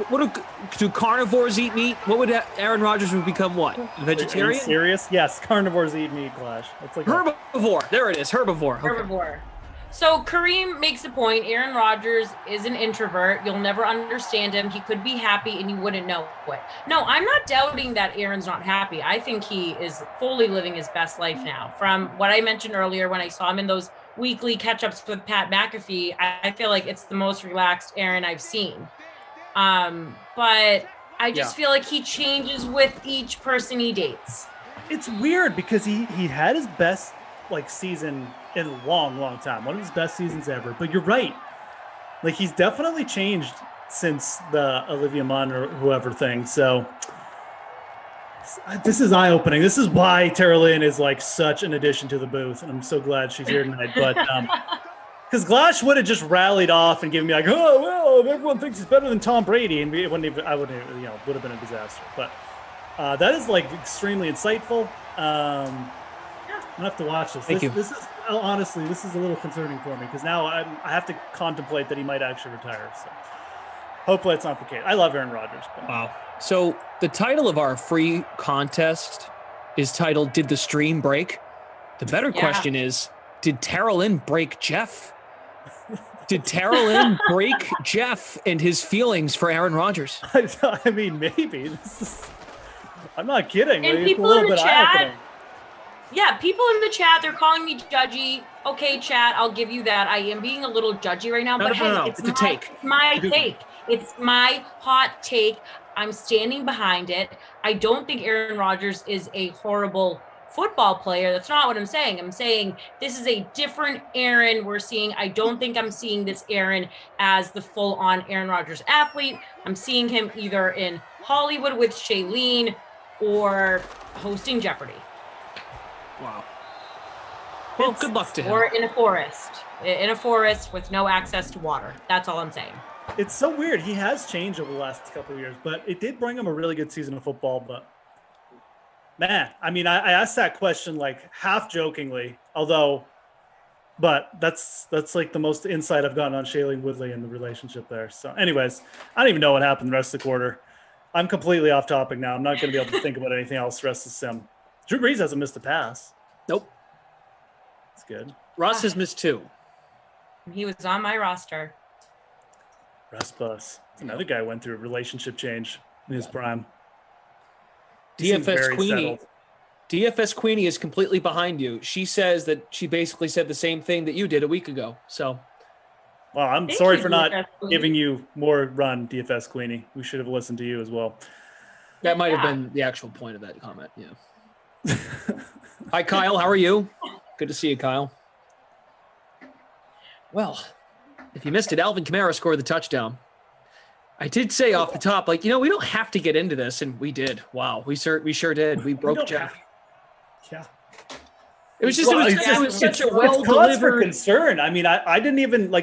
What do carnivores eat meat? What would Aaron Rodgers would become? What, a vegetarian? Are you serious? Yes, carnivores eat meat, Clash. That's like herbivore. There it is, herbivore. Okay. Herbivore. So Kareem makes a point. Aaron Rodgers is an introvert. You'll never understand him. He could be happy and you wouldn't know it. No, I'm not doubting that Aaron's not happy. I think he is fully living his best life now. From what I mentioned earlier when I saw him in those weekly catch-ups with Pat McAfee, I feel like it's the most relaxed Aaron I've seen. But I just feel like he changes with each person he dates. It's weird because he had his best season in a long time, one of his best seasons ever. But you're right, he's definitely changed since the Olivia Munn or whoever thing. So this is eye-opening. This is why Tara Lynn is such an addition to the booth, and I'm so glad she's here tonight. But because Glash would have just rallied off and given me oh well, everyone thinks he's better than Tom Brady, and would have been a disaster. But that is extremely insightful. I'm gonna have to watch this. This is honestly, this is a little concerning for me because now I have to contemplate that he might actually retire. So hopefully that's not the case. I love Aaron Rodgers. But. Wow. So the title of our free contest is titled "Did the Stream Break?" The better question is, did Tara Lynn break Jeff? Did Tara Lynn break Jeff and his feelings for Aaron Rodgers? I mean, maybe. I'm not kidding. And people in the chat. Yeah, people in the chat, they're calling me judgy. Okay, chat, I'll give you that. I am being a little judgy right now, but hey, it's my take. It's my hot take. I'm standing behind it. I don't think Aaron Rodgers is a horrible football player. That's not what I'm saying. I'm saying this is a different Aaron we're seeing. I don't think I'm seeing this Aaron as the full-on Aaron Rodgers athlete. I'm seeing him either in Hollywood with Shailene or hosting Jeopardy. Wow. Well, good luck to him. Or in a forest with no access to water. That's all I'm saying. It's so weird. He has changed over the last couple of years, but it did bring him a really good season of football. But man, I mean, I asked that question half jokingly, but that's the most insight I've gotten on Shailene Woodley and the relationship there. So anyways, I don't even know what happened the rest of the quarter. I'm completely off topic now. I'm not going to be able to think about anything else the rest of the sim. Drew Brees hasn't missed a pass. Nope. That's good. Russ has missed 2. He was on my roster. Russ Bus. Another guy went through a relationship change in his prime. DFS Queenie is completely behind you. She says that she basically said the same thing that you did a week ago. So, well, I'm sorry for not giving you more run, DFS Queenie. We should have listened to you as well. That might have been the actual point of that comment. Yeah. Hi, Kyle. How are you? Good to see you, Kyle. Well, if you missed it, Alvin Kamara scored the touchdown. I did say off the top, we don't have to get into this, and we did. Wow, we sure did. We broke Jeff. Yeah. It was such a well cause for delivered concern. I mean, I didn't even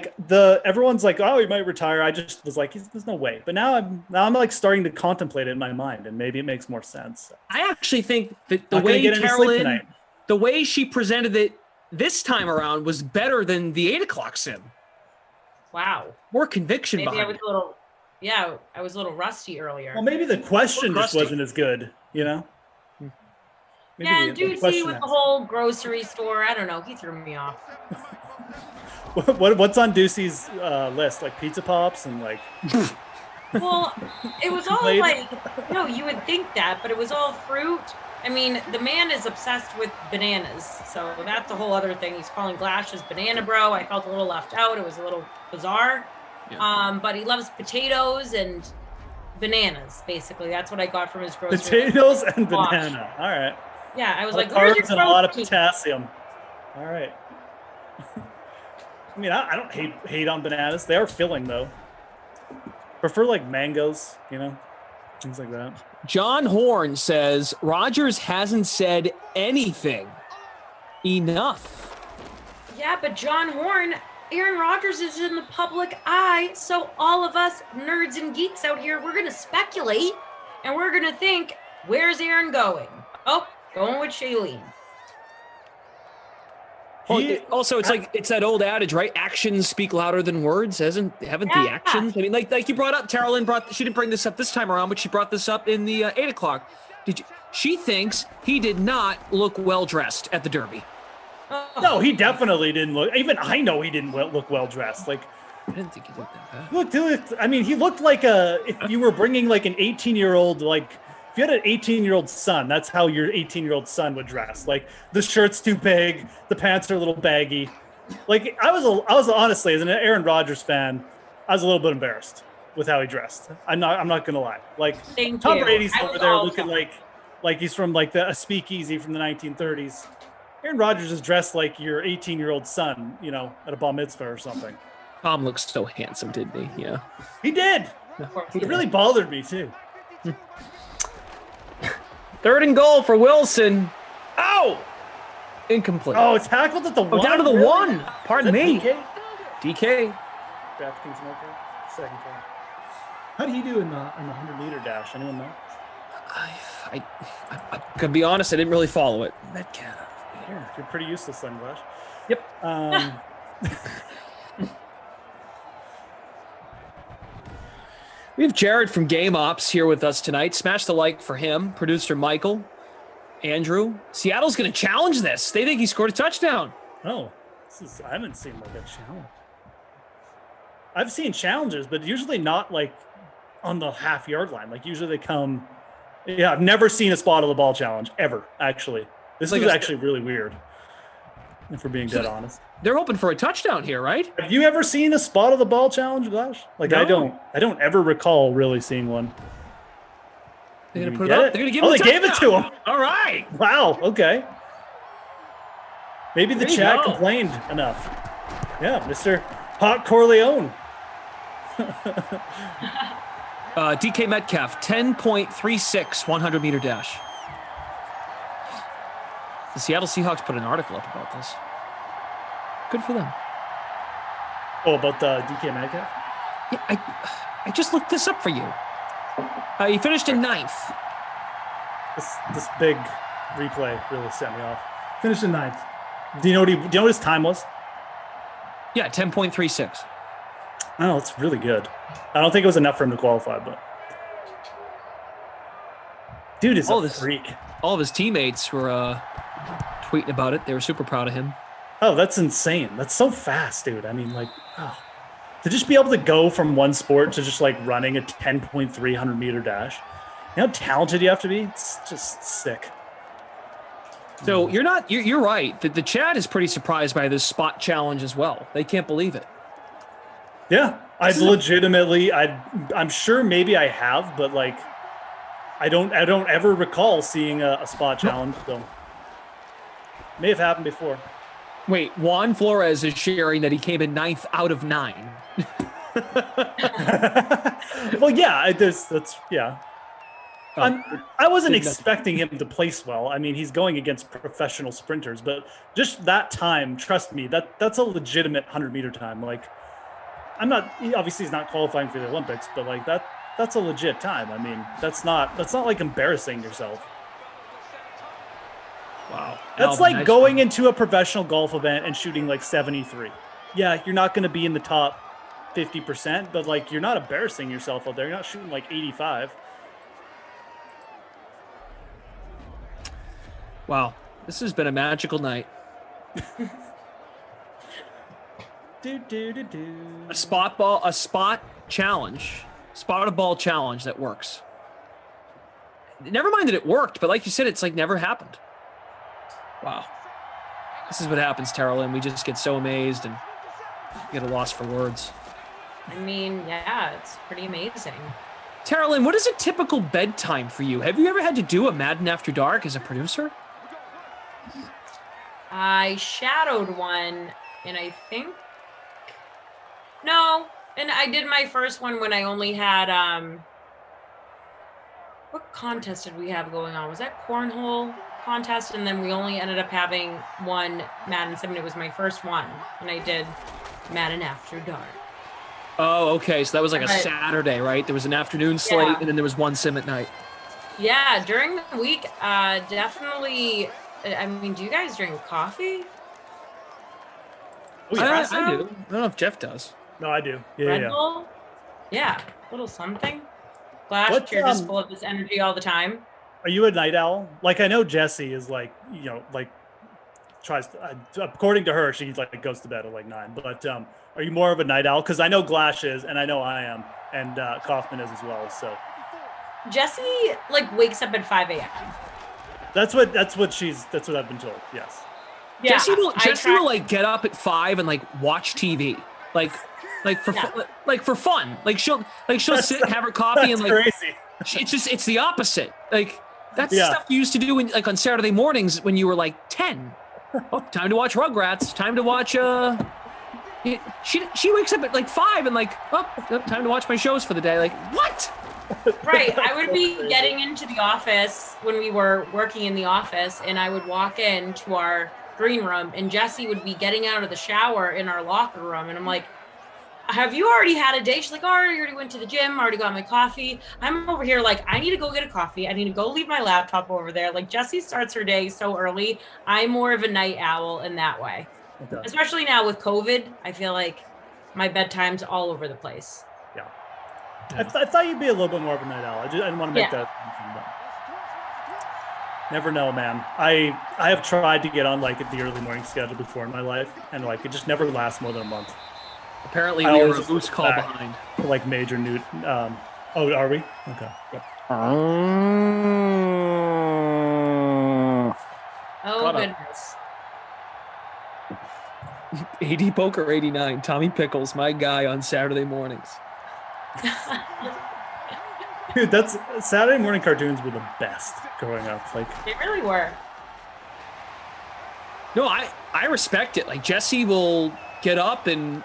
everyone's oh, he might retire. I just was there's no way. But now I'm starting to contemplate it in my mind, and maybe it makes more sense. I actually think that the way she presented it this time around was better than the 8:00 sim. Wow. More conviction maybe behind it. I was a little rusty earlier. Well, maybe the question just wasn't as good, Maybe yeah, Ducey with the whole grocery store. I don't know. He threw me off. What's on Ducey's list? Pizza Pops and Well, it was all no, you would think that, but it was all fruit, I mean, the man is obsessed with bananas, so that's a whole other thing. He's calling Glash's banana bro. I felt a little left out. It was a little bizarre. Yeah. But he loves potatoes and bananas, basically. That's what I got from his grocery. Potatoes and banana. All right. Yeah, I was A lot like, of where's your carbs and a lot of protein? potassium. All right. I mean, I don't hate on bananas. They are filling, though. Prefer like mangoes, things like that. John Horn says Rodgers hasn't said anything. Enough. Yeah, but John Horn, Aaron Rodgers is in the public eye, so all of us nerds and geeks out here, we're going to speculate, and we're going to think, where's Aaron going? Oh, going with Shailene. Well, also, it's that old adage, right? Actions speak louder than words. Haven't the actions? I mean, like you brought up, Carolyn she didn't bring this up this time around, but she brought this up in the 8 o'clock. She thinks he did not look well dressed at the Derby. No, he definitely didn't look. Even I know he didn't look well dressed. Like, I didn't think he looked that bad. Look, I mean, he looked like if you were bringing like an 18-year-old, like if you had an 18-year-old son, that's how your 18-year-old son would dress. Like the shirt's too big, the pants are a little baggy. Like I was honestly, as an Aaron Rodgers fan, I was a little bit embarrassed with how he dressed. I'm not gonna lie. Like Tom Brady's over there looking like he's from like a speakeasy from the 1930s. Aaron Rodgers is dressed like your 18-year-old son, at a bar mitzvah or something. Tom looks so handsome, didn't he? Yeah. He did. It really bothered me too. 3rd and goal for Wilson. Oh! Incomplete. Oh, it's tackled at the 1. Down to the really? 1. Pardon me. DK? DK. DraftKings marker. Second time. How did he do in the 100-meter dash? Anyone know? I could be honest, I didn't really follow it. Metcalf. Yeah, you're pretty useless then, Glash. Yep. We have Jared from Game Ops here with us tonight. Smash the like for him. Producer Michael, Andrew. Seattle's going to challenge this. They think he scored a touchdown. Oh, I haven't seen like a challenge. I've seen challenges, but usually not like on the half-yard line. Like usually they come. Yeah, I've never seen a spot of the ball challenge ever. Actually, this is actually really weird. If we're being dead honest. They're hoping for a touchdown here, right? Have you ever seen a spot of the ball challenge, Glash? Like No. I don't ever recall really seeing one. They're going to put it up. They're going to give him they the gave it to him. All right. Wow. Okay. Maybe the There you chat go. complained enough. Yeah, Mr. Hot Corleone. DK Metcalf, 10.36 100-meter dash. The Seattle Seahawks put an article up about this. Good for them. Oh, about the DK Metcalf? Yeah, I just looked this up for you. He finished in 9th. This big replay really set me off. Finished in 9th. Do you know what his time was? Yeah, 10.36. Oh, it's really good. I don't think it was enough for him to qualify, but dude is a freak. All of his teammates were tweeting about it. They were super proud of him. Oh, that's insane. That's so fast, dude. I mean, to just be able to go from one sport to just like running a 10.3 100-meter dash. You know how talented you have to be? It's just sick. So you're right. The chat is pretty surprised by this spot challenge as well. They can't believe it. Yeah, I'm sure maybe I have, but like, I don't ever recall seeing a spot challenge. So may have happened before. Wait, Juan Flores is sharing that he came in 9th out of 9. Well, yeah, yeah. I wasn't expecting him to place well. I mean, he's going against professional sprinters, but just that time, trust me, that's a legitimate 100-meter time. Like, obviously he's not qualifying for the Olympics, but like that's a legit time. I mean, that's not like embarrassing yourself. Wow. That's like going into a professional golf event and shooting like 73. Yeah, you're not going to be in the top 50%, but like you're not embarrassing yourself out there. You're not shooting like 85. Wow, this has been a magical night. A spot challenge, spot a ball challenge that works. never mind that it worked, but like you said, it's like never happened. Wow. This is what happens, Tara Lynn. We just get so amazed and get a loss for words. I mean, yeah, it's pretty amazing. Tara Lynn, what is a typical bedtime for you? Have you ever had to do a Madden After Dark as a producer? I shadowed one, and I think no, and I did my first one when I only had what contest did we have going on? Was that cornhole contest? And then we only ended up having one Madden 7. It was my first one, and I did Madden After Dark. Oh, okay. So that was like a Saturday, right? There was an afternoon slate, and then there was one sim at night. Yeah, during the week, definitely. I mean, do you guys drink coffee? I do. I don't know if Jeff does. No, I do. Yeah, Red Bull? Yeah, a little something. Flash, you're just full of this energy all the time. Are you a night owl? Like, I know Jessie is like, tries to, according to her, she like goes to bed at like 9. But are you more of a night owl? Because I know Glash is, and I know I am, and Kaufman is as well. So Jessie like wakes up at 5 a.m. That's what I've been told. Yes. Yeah, Jessie will like get up at 5 and like watch TV, like for fun. Like she'll sit and have her coffee and like crazy. It's the opposite. Like that's stuff you used to do like on Saturday mornings when you were like 10. Oh, time to watch Rugrats. Time to watch She wakes up at like 5 and like, time to watch my shows for the day. Like what? Right. I would be getting into the office when we were working in the office, and I would walk into our green room, and Jessie would be getting out of the shower in our locker room. And I'm like, have you already had a day? She's like, oh, I already went to the gym, already got my coffee. I'm over here like, I need to go get a coffee. I need to go leave my laptop over there. Like Jessie starts her day so early. I'm more of a night owl in that way. Okay. Especially now with COVID, I feel like my bedtime's all over the place. Yeah. I thought you'd be a little bit more of a night owl. I didn't want to make that. Never know, man. I have tried to get on like the early morning schedule before in my life, and like it just never lasts more than a month. Apparently, we were a boost call behind. For like major new. Oh, are we? Okay. Yep. Oh goodness. AD Poker 89, Tommy Pickles, my guy on Saturday mornings. Dude, that's Saturday morning cartoons were the best growing up. Like they really were. No, I respect it. Like Jessie will get up and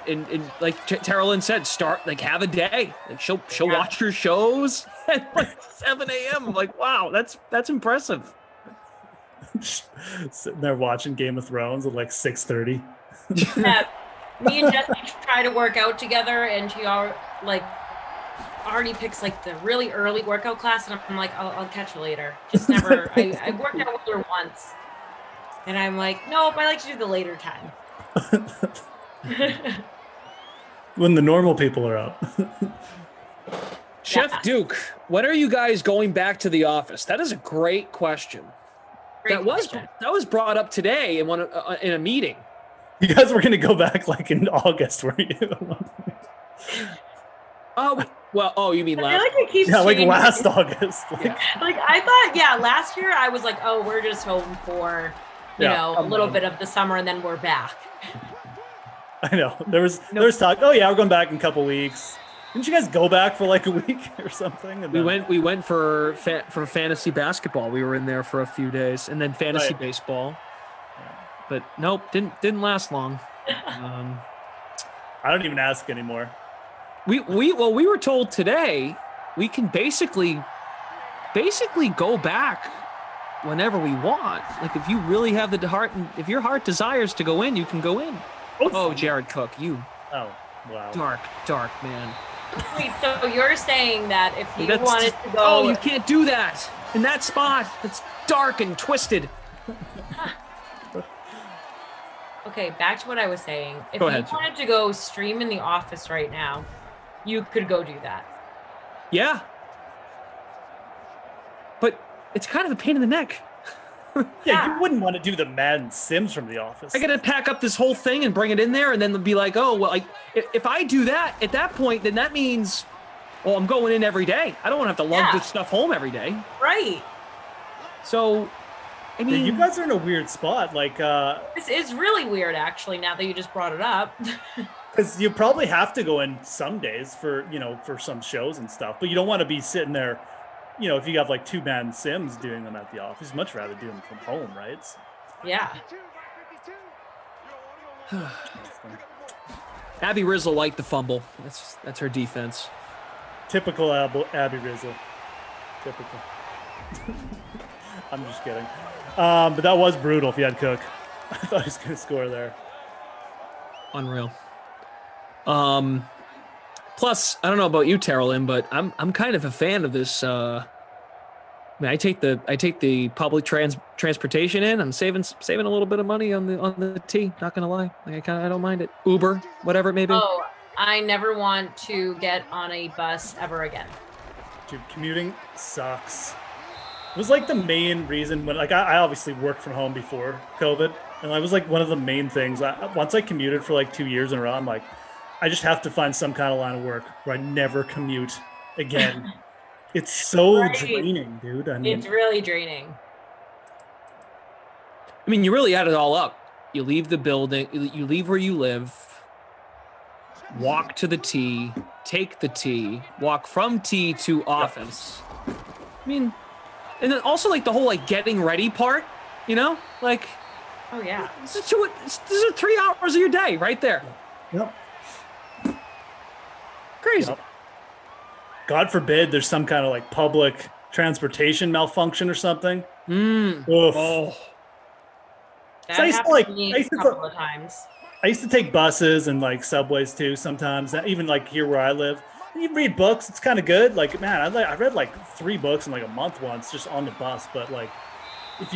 like Tara Lynn said, start like have a day. Like she'll watch her shows at like 7 a.m. I'm like, wow, that's impressive. Sitting there watching Game of Thrones at like 6:30. Yeah, me and Jessie try to work out together, and she already picks like the really early workout class, and I'm like, I'll catch you later. Just never. I worked out with her once, and I'm like, nope, I like to do the later time. When the normal people are up. Chef Duke, when are you guys going back to the office? That is a great question. That was brought up today in a meeting. You guys were going to go back like in August, weren't you? You mean last? I feel like it keeps like last August. Like I thought, last year I was like, oh, we're just home for a little bit of the summer, and then we're back. I know there was talk. Oh yeah, we're going back in a couple weeks. Didn't you guys go back for like a week or something? And we went for fantasy basketball. We were in there for a few daes, and then fantasy baseball. But nope, didn't last long. I don't even ask anymore. We were told today we can basically go back whenever we want. Like if you really have the heart, and if your heart desires to go in, you can go in. Oh, Jared Cook, you. Oh, wow. Dark man. Wait, so you're saying that if you wanted to go... Oh, you can't do that in that spot. It's dark and twisted. Okay, back to what I was saying. If you wanted to go stream in the office right now, you could go do that. Yeah. But it's kind of a pain in the neck. Yeah, you wouldn't want to do the Madden Sims from the office. I got to pack up this whole thing and bring it in there, and then be like, oh, well, if I do that at that point, then that means Well, I'm going in every day. I don't want to have to lug this stuff home every day. Right. So, I mean, you guys are in a weird spot. Like, this is really weird, actually. Now that you just brought it up, because you probably have to go in some days for for some shows and stuff, but you don't want to be sitting there. If you have like 2-man sims doing them at the office, much rather do them from home, right? Yeah. Abby Rizzle liked the fumble. That's her defense. Typical Abby Rizzle. Typical. I'm just kidding. But that was brutal if you had Cook. I thought he was going to score there. Unreal. Plus, I don't know about you, Terrell, but I'm kind of a fan of this. I take the public transportation in. I'm saving a little bit of money on the T. Not gonna lie, like I don't mind it. Uber, whatever it may be. Oh, I never want to get on a bus ever again. Dude, commuting sucks. It was like the main reason when I obviously worked from home before COVID, and I was like one of the main things. Once I commuted for like 2 years in a row, I'm like, I just have to find some kind of line of work where I never commute again. It's so draining, dude. I mean, it's really draining. I mean, you really add it all up. You leave the building, you leave where you live, walk to the T, take the T, walk from T to office. I mean, and then also like the whole like getting ready part, like. Oh yeah. This is 3 hours of your day right there. Yep. Crazy. Yep. God forbid there's some kind of like public transportation malfunction or something. That happened to me a couple of times. I used to take buses and like subways too sometimes, even like here where I live. You read books, it's kind of good. Like, man, I read like 3 books in like a month once just on the bus. But like, if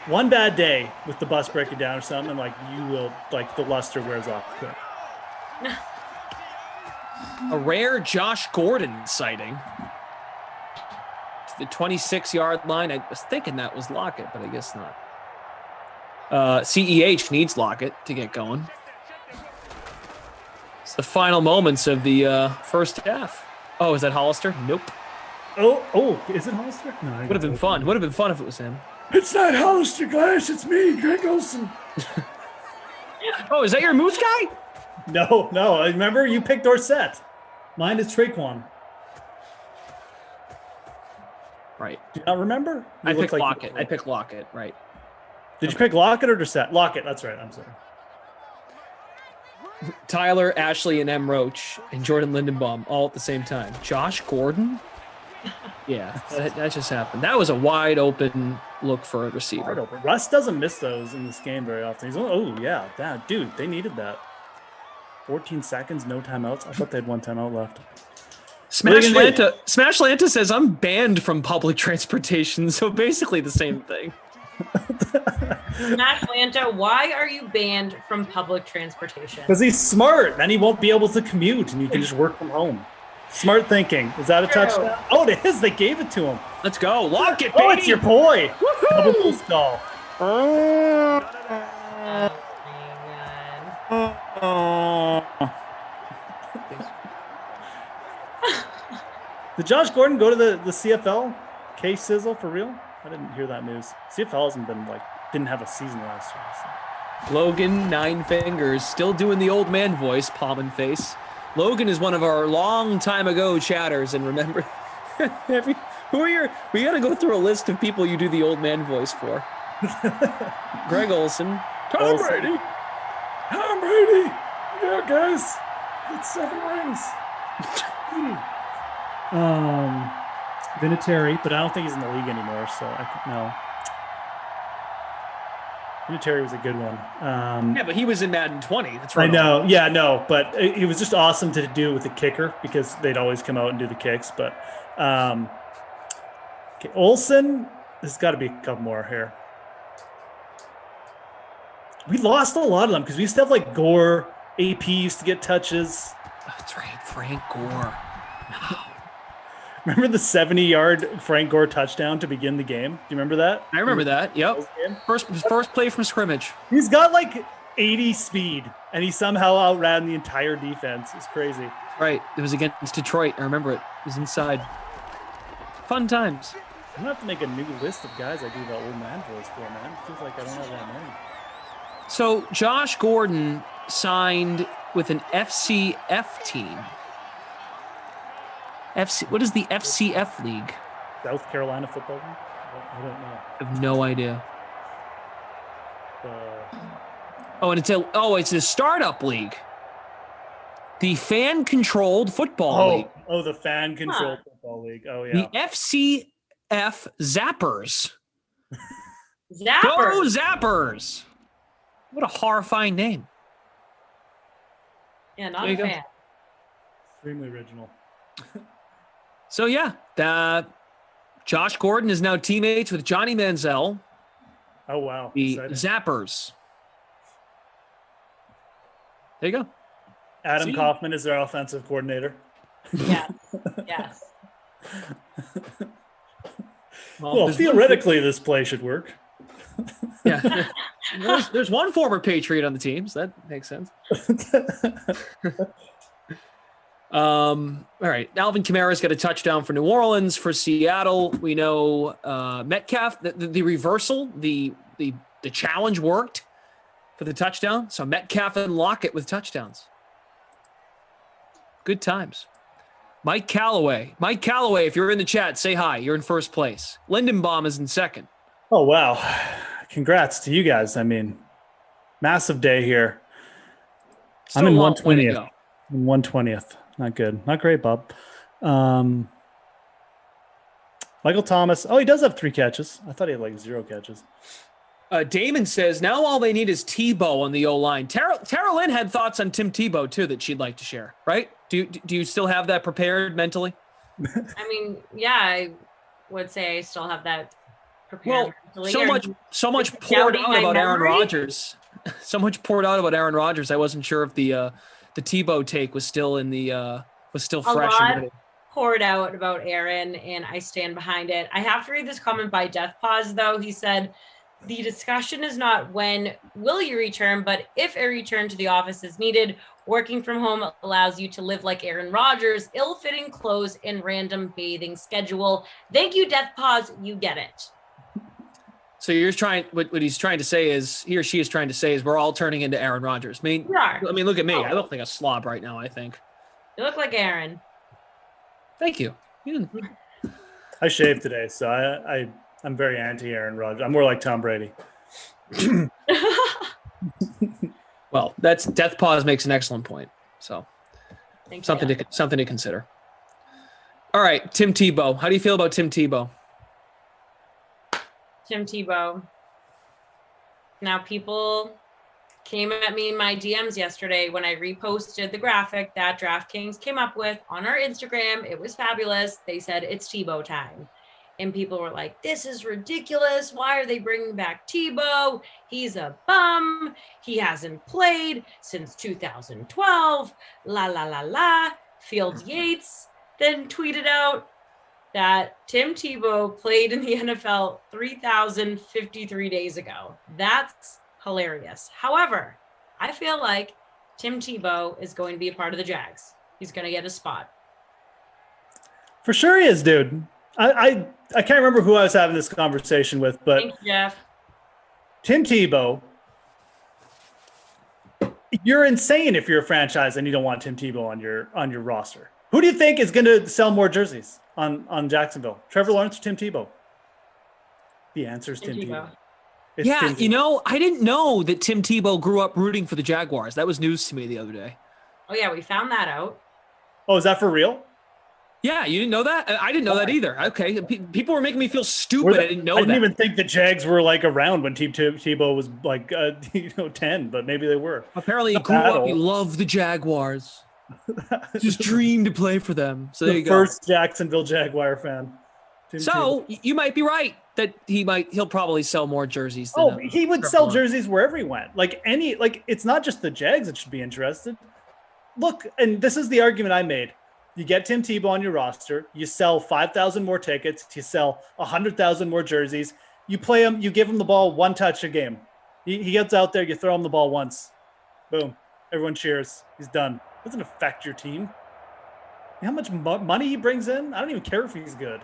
one bad day with the bus breaking down or something, like you will, like the luster wears off quick. A rare Josh Gordon sighting. To the 26-yard line. I was thinking that was Lockett, but I guess not. CEH needs Lockett to get going. It's the final moments of the first half. Oh, is that Hollister? Nope. Oh, is it Hollister? No, would have been fun. Would have been fun if it was him. It's not Hollister, guys. It's me, Greg Olson. Oh, is that your Moose guy? No. I remember you picked Dorsett. Mine is Traquan. Right. Do you not remember? I picked Lockett. I picked Lockett, right. Did you pick Lockett or Dorsett? Lockett, that's right. I'm sorry. Tyler, Ashley, and M. Roach and Jordan Lindenbaum all at the same time. Josh Gordon? Yeah, that just happened. That was a wide open look for a receiver. Wide open. Russ doesn't miss those in this game very often. Dude, they needed that. 14 seconds, no timeouts. I thought they had 1 timeout left. Smash Lanta says, I'm banned from public transportation, so basically the same thing. Smash Lanta, why are you banned from public transportation? Because he's smart. Then he won't be able to commute, and you can just work from home. Smart thinking. Is that a touchdown? Oh, it is. They gave it to him. Let's go. Lock it, baby. Oh, it's your boy. Double boost goal. Did Josh Gordon go to the CFL? K-Sizzle for real? I didn't hear that news. CFL hasn't been didn't have a season last year. So. Logan, 9 fingers, still doing the old man voice, palm and face. Logan is one of our long time ago chatters, and remember, we got to go through a list of people you do the old man voice for. Greg Olson, Tom Brady. Tom Brady. Yeah, guys, it's 7 rings. Vinatieri, but I don't think he's in the league anymore, so no. Vinatieri was a good one. Yeah, but he was in Madden 20. That's right. I know. Yeah, no, but it was just awesome to do with the kicker because they'd always come out and do the kicks. But okay, Olsen, there's got to be a couple more here. We lost a lot of them because we used to have like Gore, AP used to get touches. That's right, Frank Gore. Remember the 70-yard Frank Gore touchdown to begin the game? Do you remember that? I remember that. Yep. First play from scrimmage. He's got like 80 speed, and he somehow outran the entire defense. It's crazy. Right. It was against Detroit. I remember it. It was inside. Fun times. I'm gonna have to make a new list of guys I do the old man voice for, man. It feels like I don't have that many. So Josh Gordon signed with an FCF team. What is the FCF league? South Carolina Football League? I don't know. I have no idea. It's a startup league. The fan-controlled football league. Oh, the fan-controlled football league. Oh, yeah. The FCF Zappers. Zappers. Go Zappers. What a horrifying name. Yeah, not There a you go. fan. Extremely original. So, yeah, Josh Gordon is now teammates with Johnny Manziel. Oh, wow. The Exciting. Zappers. There you go. Adam See? Kaufman is their offensive coordinator. Yes. Yes. Well, theoretically, this play should work. Yeah. There's one former Patriot on the team, so that makes sense. All right. Alvin Kamara's got a touchdown for New Orleans. For Seattle, we know Metcalf, the reversal, the challenge worked for the touchdown. So Metcalf and Lockett with touchdowns. Good times. Mike Callaway, if you're in the chat, say hi. You're in first place. Lindenbaum is in second. Oh, wow. Congrats to you guys. I mean, massive day here. Still I'm in a long way to 120th. go. In 120th. Not good. Not great, Bob. Michael Thomas. Oh, he does have 3 catches. I thought he had like 0 catches. Damon says, now all they need is Tebow on the O-line. Tara Lynn had thoughts on Tim Tebow, too, that she'd like to share, right? Do you still have that prepared mentally? I mean, yeah, I would say I still have that prepared. Well, mentally. so much You're poured doubting out my about Aaron memory? Rodgers. So much poured out about Aaron Rodgers. I wasn't sure if the Tebow take was still in the was still A fresh. lot and poured out about Aaron, and I stand behind it. I have to read this comment by Death Pause, though. He said, the discussion is not when will you return, but if a return to the office is needed. Working from home allows you to live like Aaron Rodgers, ill-fitting clothes and random bathing schedule. Thank you, Death Pause. You get it. So you're trying. What he's trying to say is, he or she is trying to say is, we're all turning into Aaron Rodgers. We are. I mean, look at me. I look like a slob right now. I think. You look like Aaron. Thank you. I shaved today, so I'm very anti Aaron Rodgers. I'm more like Tom Brady. Well, that's Death Pause makes an excellent point. So Thank something you. to consider. All right, Tim Tebow. How do you feel about Tim Tebow? Tim Tebow. Now, people came at me in my DMs yesterday when I reposted the graphic that DraftKings came up with on our Instagram. It was fabulous. They said it's Tebow time. And people were like, this is ridiculous. Why are they bringing back Tebow? He's a bum. He hasn't played since 2012. La, la, la, la. Fields Yates then tweeted out that Tim Tebow played in the NFL 3,053 days ago. That's hilarious. However, I feel like Tim Tebow is going to be a part of the Jags. He's going to get a spot. For sure he is, dude. I can't remember who I was having this conversation with, but Thanks, Jeff. Tim Tebow, you're insane if you're a franchise and you don't want Tim Tebow on your roster. Who do you think is going to sell more jerseys on Jacksonville? Trevor Lawrence or Tim Tebow? The answer is Tim Tebow. It's Yeah, Tim Tebow. you know, I didn't know that Tim Tebow grew up rooting for the Jaguars. That was news to me the other day. Oh, yeah, we found that out. Oh, is that for real? Yeah, you didn't know that? I didn't know that either. Okay, people were making me feel stupid. I didn't know I didn't that. even think the Jags were like around when Tebow was like 10, but maybe they were. Apparently, he Not grew that up. He old. loved the Jaguars. Just dreamed to play for them. So there The you go. first Jacksonville Jaguar fan. Tim So Tebow. you might be right that he'll probably sell more jerseys. Than, Oh, he would Trevor sell Lawrence. jerseys wherever he went. Like it's not just the Jags that should be interested. Look, and this is the argument I made. You get Tim Tebow on your roster. You sell 5,000 more tickets. You sell 100,000 more jerseys. You play him. You give him the ball one touch a game. He gets out there. You throw him the ball once. Boom. Everyone cheers. He's done. Doesn't affect your team. How much money he brings in? I don't even care if he's good.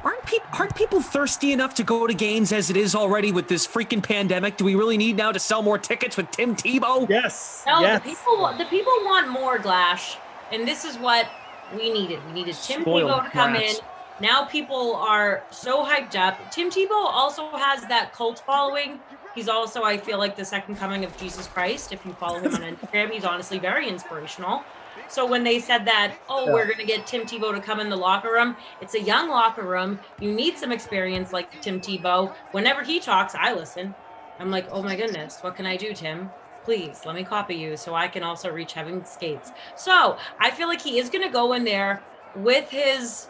Aren't people thirsty enough to go to games as it is already with this freaking pandemic? Do we really need now to sell more tickets with Tim Tebow? Yes. No, the people want more, Glash, and this is what we needed. We needed Tim Tebow to come in. Now people are so hyped up. Tim Tebow also has that cult following. He's also, I feel like, the second coming of Jesus Christ. If you follow him on Instagram, he's honestly very inspirational. So when they said that, we're going to get Tim Tebow to come in the locker room, it's a young locker room. You need some experience like Tim Tebow. Whenever he talks, I listen. I'm like, oh my goodness, what can I do, Tim? Please let me copy you so I can also reach having skates. So I feel like he is going to go in there with his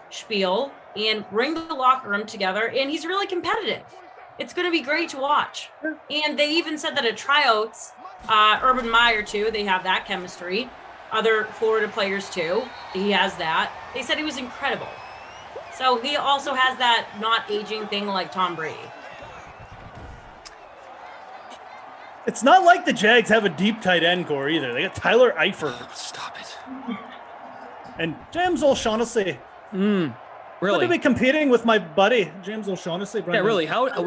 spiel and bring the locker room together, and he's really competitive. It's going to be great to watch. And they even said that at tryouts, Urban Meyer too, they have that chemistry. Other Florida players too, he has that. They said he was incredible. So he also has that not aging thing like Tom Brady. It's not like the Jags have a deep tight end core either. They got Tyler Eifert. Stop it. And James O'Shaughnessy. Really? Going to be competing with my buddy, James O'Shaughnessy. Yeah, really.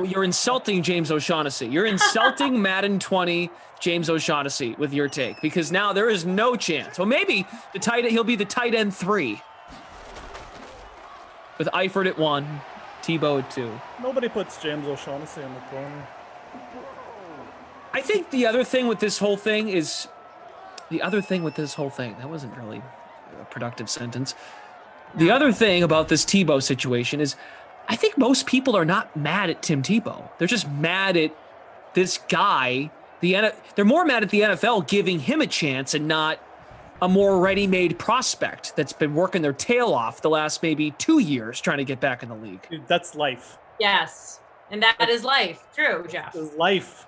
You're insulting James O'Shaughnessy. You're insulting Madden 20 James O'Shaughnessy with your take, because now there is no chance. Well, maybe he'll be the tight end 3 with Eifert at 1, Tebow at 2. Nobody puts James O'Shaughnessy in the corner. I think the other thing with this whole thing that wasn't really a productive sentence. The other thing about this Tebow situation is I think most people are not mad at Tim Tebow. They're just mad at this guy. They're more mad at the NFL giving him a chance and not a more ready-made prospect that's been working their tail off the last maybe 2 years trying to get back in the league. Dude, that's life. Yes. And that is life. True, Jeff. That's life.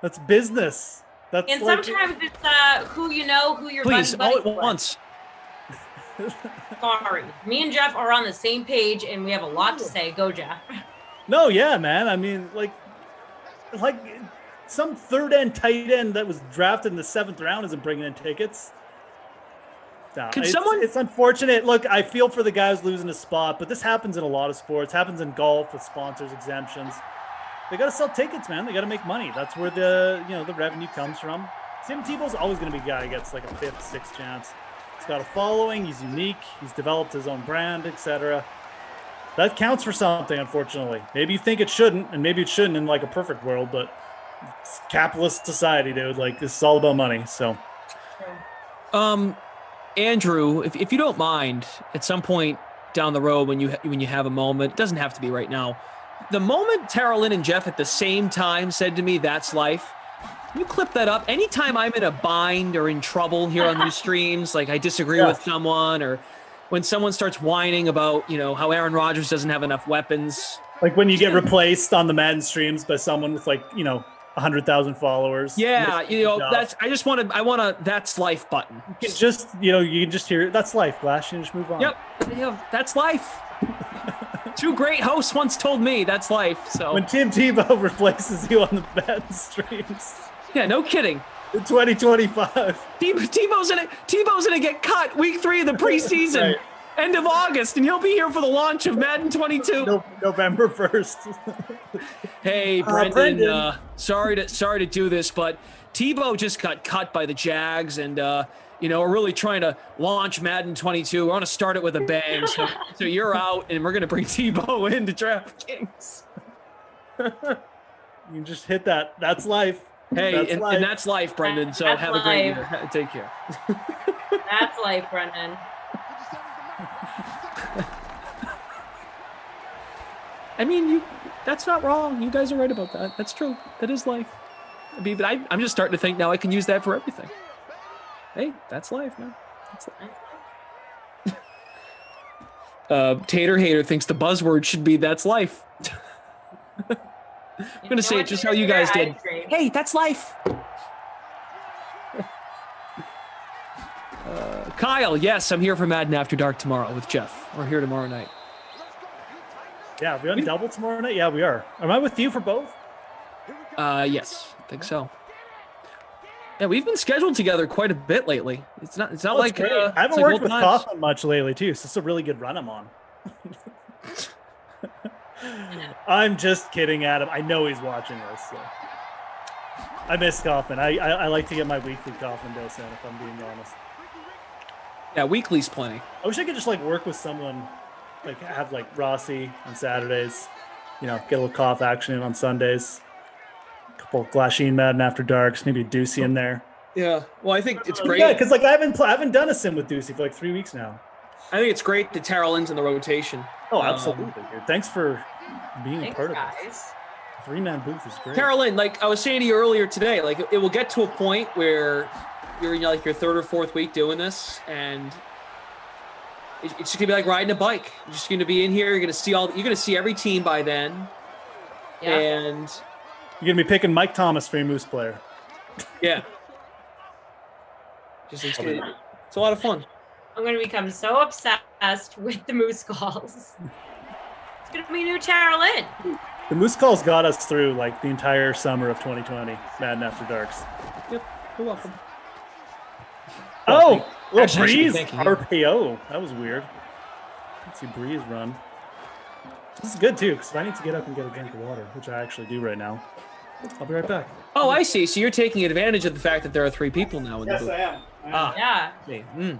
That's business. That's and sometimes it's who you know, who your Please, buddy all at once. Sorry. Me and Jeff are on the same page, and we have a lot to say. Go, Jeff. No, yeah, man. I mean, like some third end tight end that was drafted in the 7th round isn't bringing in tickets. No, it's unfortunate. Look, I feel for the guys losing a spot, but this happens in a lot of sports. Happens in golf with sponsors exemptions. They got to sell tickets, man. They got to make money. That's where the revenue comes from. Tim Tebow's always going to be a guy who gets like a 5th, 6th chance. He's got a following. He's unique. He's developed his own brand, etc. That counts for something, unfortunately. Maybe you think it shouldn't, and maybe it shouldn't in like a perfect world, but it's capitalist society, dude. Like, this is all about money. So, Andrew, if you don't mind, at some point down the road when you have a moment, it doesn't have to be right now. The moment Terrell and Jeff at the same time said to me, "That's life," you clip that up. Anytime I'm in a bind or in trouble here on these streams, like I disagree with someone, or when someone starts whining about, how Aaron Rodgers doesn't have enough weapons. Like when you get replaced on the Madden streams by someone with 100,000 followers. Yeah, I want a "that's life" button. You can just hear it. That's life, Flash, and just move on. Yep. That's life. 2 great hosts once told me that's life. So when Tim Tebow replaces you on the Madden streams. Yeah, no kidding. In 2025. Tebow's gonna get cut week 3 of the preseason, right. End of August, and he'll be here for the launch of Madden 22. November 1st. Hey, Brendan, sorry to do this, but Tebow just got cut by the Jags, and we're really trying to launch Madden 22. We're going to start it with a bang. So you're out, and we're going to bring Tebow into DraftKings. You can just hit that. That's life. Hey, and that's life, Brendan. So have a great year. Take care. That's life, Brendan. I mean, that's not wrong. You guys are right about that. That's true. That is life. But I'm just starting to think now I can use that for everything. Hey, that's life, man. That's life. Tater Hater thinks the buzzword should be "that's life." I'm going to say it just how you guys did. Hey, that's life. Kyle, yes, I'm here for Madden After Dark tomorrow with Jeff. We're here tomorrow night. Yeah, are we on double tomorrow night? Yeah, we are. Am I with you for both? Yes, I think so. Yeah, we've been scheduled together quite a bit lately. It's not Oh, like great. I I haven't worked with Kaufman much lately too, so it's a really good run I'm on. I'm just kidding, Adam. I know he's watching this. So. I miss Kaufman. I like to get my weekly Kaufman dose in, if I'm being honest. Yeah, weekly's plenty. I wish I could just like work with someone, like have like Rossi on Saturdays, get a little cough action on Sundays. A couple of Glasheen Madden After Darks, maybe a Ducey in there. Yeah, well, I think it's great. Yeah, because like I haven't done a sim with Ducey for like 3 weeks now. I think it's great that Terrell Lynn's in the rotation. Oh, absolutely, dude. Thanks for being a part of guys. this. 3-man booth is great. Terrell Lynn, like I was saying to you earlier today, like it will get to a point where you're in like your third or fourth week doing this, and it's just gonna be like riding a bike. You're just gonna be in here. You're gonna see every team by then, and you're gonna be picking Mike Thomas for your Moose player. Yeah, it's a lot of fun. I'm going to become so obsessed with the Moose calls. It's going to be new Terrell Lynn. The Moose calls got us through like the entire summer of 2020. Madden After Darks. Yep, you're welcome. Oh, little Actually, Breeze thanking you. RPO. That was weird. Let's see Breeze run. This is good too, because I need to get up and get a drink of water, which I actually do right now. I'll be right back. Oh, I see. So you're taking advantage of the fact that there are 3 people now in the Yes, booth. I am. Yeah. Okay.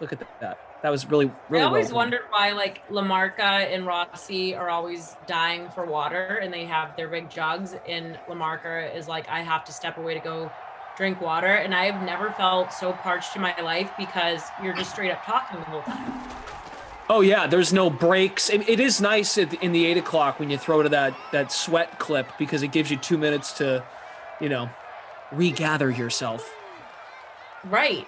Look at that. That was really I always well done. wondered why like Lamarca and Rossi are always dying for water and they have their big jugs, and Lamarca is like, I have to step away to go drink water. And I have never felt so parched in my life because you're just straight up talking the whole time. Oh yeah, there's no breaks. It is nice in the 8 o'clock when you throw to that sweat clip, because it gives you 2 minutes to, regather yourself. Right.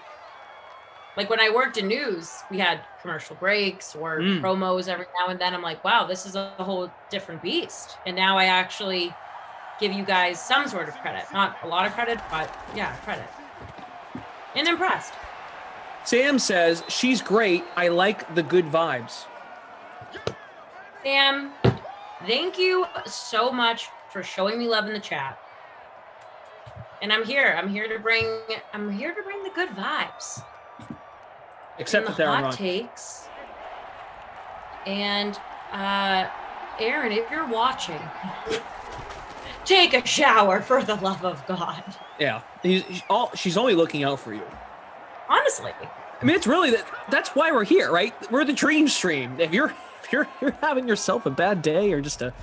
Like when I worked in news, we had commercial breaks or promos every now and then. I'm like, wow, this is a whole different beast. And now I actually give you guys some sort of credit. Not a lot of credit, but yeah, credit. And impressed. Sam says, she's great. I like the good vibes. Sam, thank you so much for showing me love in the chat. And I'm here to bring the good vibes. Except and for the Darren hot Ron. takes. And Aaron, if you're watching, take a shower for the love of God. Yeah. She's only looking out for you. Honestly. I mean, it's really that's why we're here, right? We're the dream stream. If you're having yourself a bad day or just a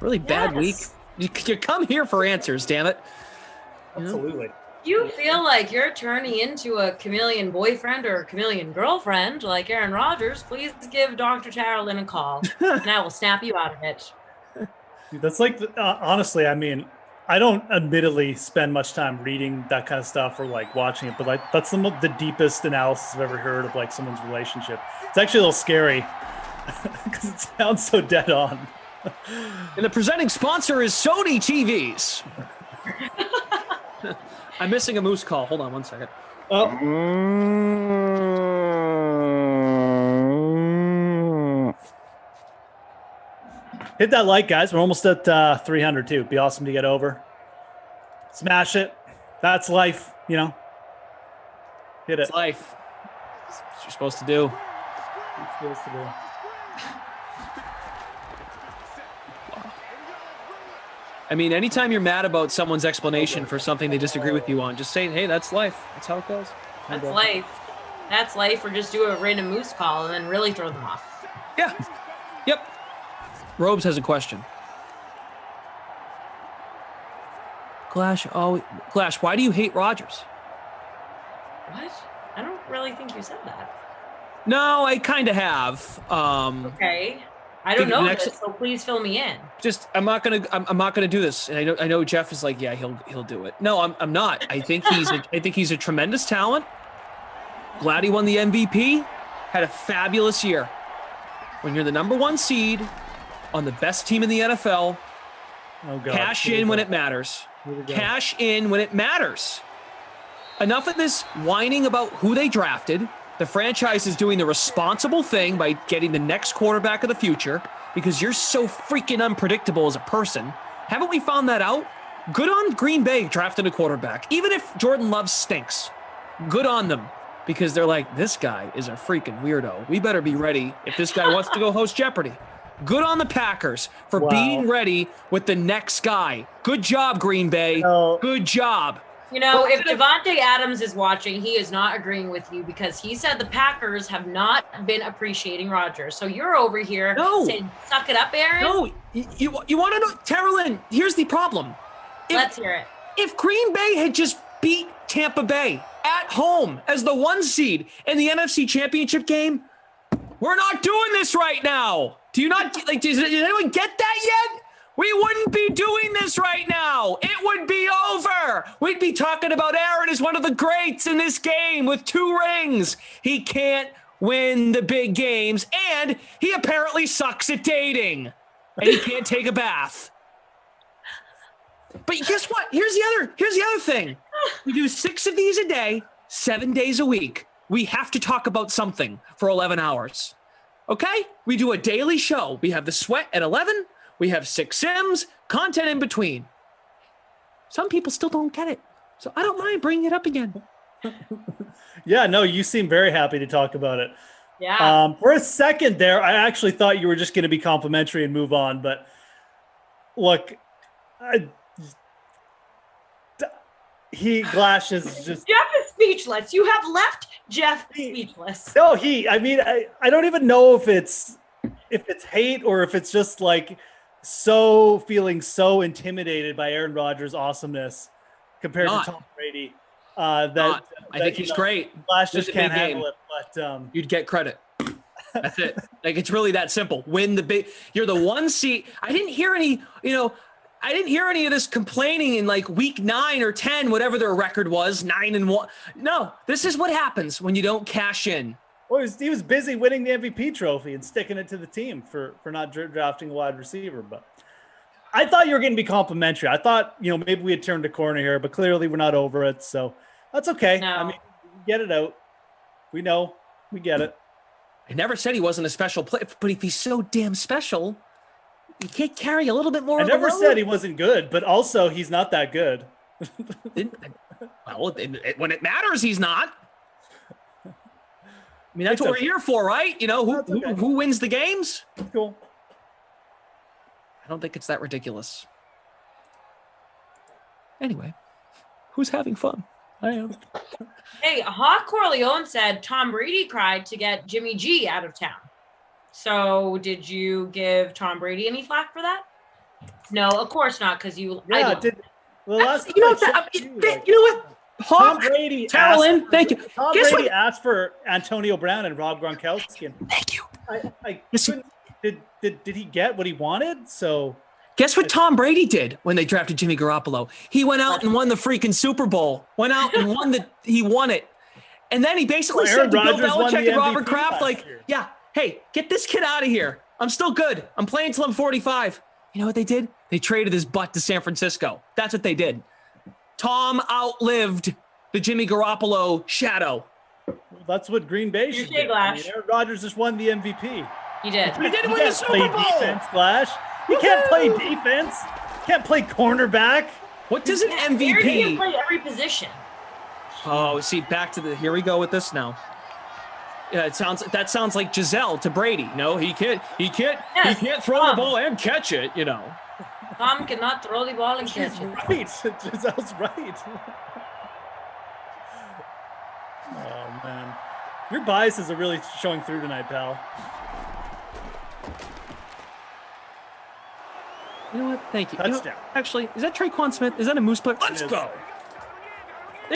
really bad week, you come here for answers, damn it. Absolutely. You feel like you're turning into a chameleon boyfriend or a chameleon girlfriend like Aaron Rodgers, please give Dr. Terrell Lynn a call and I will snap you out of it. Dude, that's like, honestly, I mean, I don't admittedly spend much time reading that kind of stuff or like watching it, but like that's the deepest analysis I've ever heard of like someone's relationship. It's actually a little scary because it sounds so dead on. And the presenting sponsor is Sony TVs. I'm missing a Moose call. Hold on 1 second. Hit that like, guys. We're almost at 300 too. Be awesome to get over. Smash it. That's life, Hit it. It's life. It's what you're supposed to do. I mean, anytime you're mad about someone's explanation for something they disagree with you on, just say, hey, that's life. That's how it goes. That's life. That's life, or just do a random Moose call and then really throw them off. Yeah. Yep. Robes has a question. Clash, why do you hate Rodgers? What? I don't really think you said that. No, I kind of have. Okay. I don't know this, so please fill me in. Just I'm not gonna do this. And I know Jeff is like, yeah, he'll do it. No, I'm not. I think he's a tremendous talent. Glad he won the MVP. Had a fabulous year. When you're the number 1 seed on the best team in the NFL, cash in when it matters. Cash in when it matters. Enough of this whining about who they drafted. The franchise is doing the responsible thing by getting the next quarterback of the future because you're so freaking unpredictable as a person. Haven't we found that out? Good on Green Bay drafting a quarterback. Even if Jordan Love stinks, good on them. Because they're like, this guy is a freaking weirdo. We better be ready if this guy wants to go host Jeopardy. Good on the Packers for being ready with the next guy. Good job, Green Bay. Good job. You know, if Devontae Adams is watching, he is not agreeing with you because he said the Packers have not been appreciating Rodgers. So you're over here saying, suck it up, Aaron? No, you want to know, Terrellyn, here's the problem. Let's hear it. If Green Bay had just beat Tampa Bay at home as the 1 seed in the NFC Championship game, we're not doing this right now. Do you not, like, does anyone get that yet? We wouldn't be doing this right now. It would be over. We'd be talking about Aaron as one of the greats in this game with 2 rings. He can't win the big games, and he apparently sucks at dating, and he can't take a bath. But guess what? Here's the other thing. We do 6 of these a day, 7 days a week. We have to talk about something for 11 hours. Okay? We do a daily show. We have the sweat at 11. We have 6 Sims, content in between. Some people still don't get it. So I don't mind bringing it up again. Yeah, no, you seem very happy to talk about it. Yeah. For a second there, I actually thought you were just going to be complimentary and move on. But look, Glash is just... Jeff is speechless. You have left Jeff speechless. No, I don't even know if it's hate or if it's just like feeling so intimidated by Aaron Rodgers' awesomeness compared to Tom Brady. I think he's great. Glash just can't handle it. But you'd get credit. That's it. Like, it's really that simple. Win the big. You're the 1 seed. I didn't hear any of this complaining in like week 9 or 10, whatever their record was, 9-1. No, this is what happens when you don't cash in. Well, he was busy winning the MVP trophy and sticking it to the team for not drafting a wide receiver. But I thought you were going to be complimentary. I thought, maybe we had turned a corner here, but clearly we're not over it. So that's okay. No. I mean, get it out. We know. We get it. I never said he wasn't a special player, but if he's so damn special, he can't carry a little bit more. I never said he wasn't good, but also he's not that good. Well, when it matters, he's not. I mean, that's what we're here for, right? Who wins the games? Cool. I don't think it's that ridiculous. Anyway, who's having fun? I am. Hey, Hawk Corleone said Tom Brady cried to get Jimmy G out of town. So did you give Tom Brady any flack for that? No, of course not, because you. Yeah, you know what? Tom Brady. Terrellyn, thank you. Tom Brady asked for Antonio Brown and Rob Gronkowski. Thank you. Did he get what he wanted? So guess what Tom Brady did when they drafted Jimmy Garoppolo? He went out and won the freaking Super Bowl. Went out and he won it. And then he basically said to Bill Belichick and Robert Kraft, like, yeah, hey, get this kid out of here. I'm still good. I'm playing till I'm 45. You know what they did? They traded his butt to San Francisco. That's what they did. Tom outlived the Jimmy Garoppolo shadow. Well, that's what Green Bay should do. Aaron Rodgers just won the MVP. He did. He didn't win the Super Bowl. Defense, Glash. You can't play defense. Can't play cornerback. What does an MVP? You can play every position. Oh, see, back to here we go with this now. Yeah, that sounds like Giselle to Brady. No, he can't throw the ball and catch it. Tom cannot throw the ball and catch it. Right, Giselle's right. Oh man, your biases are really showing through tonight, pal. You know what? Thank you. Touchdown. Actually, is that Traquan Smith? Is that a Moose player? Let's go.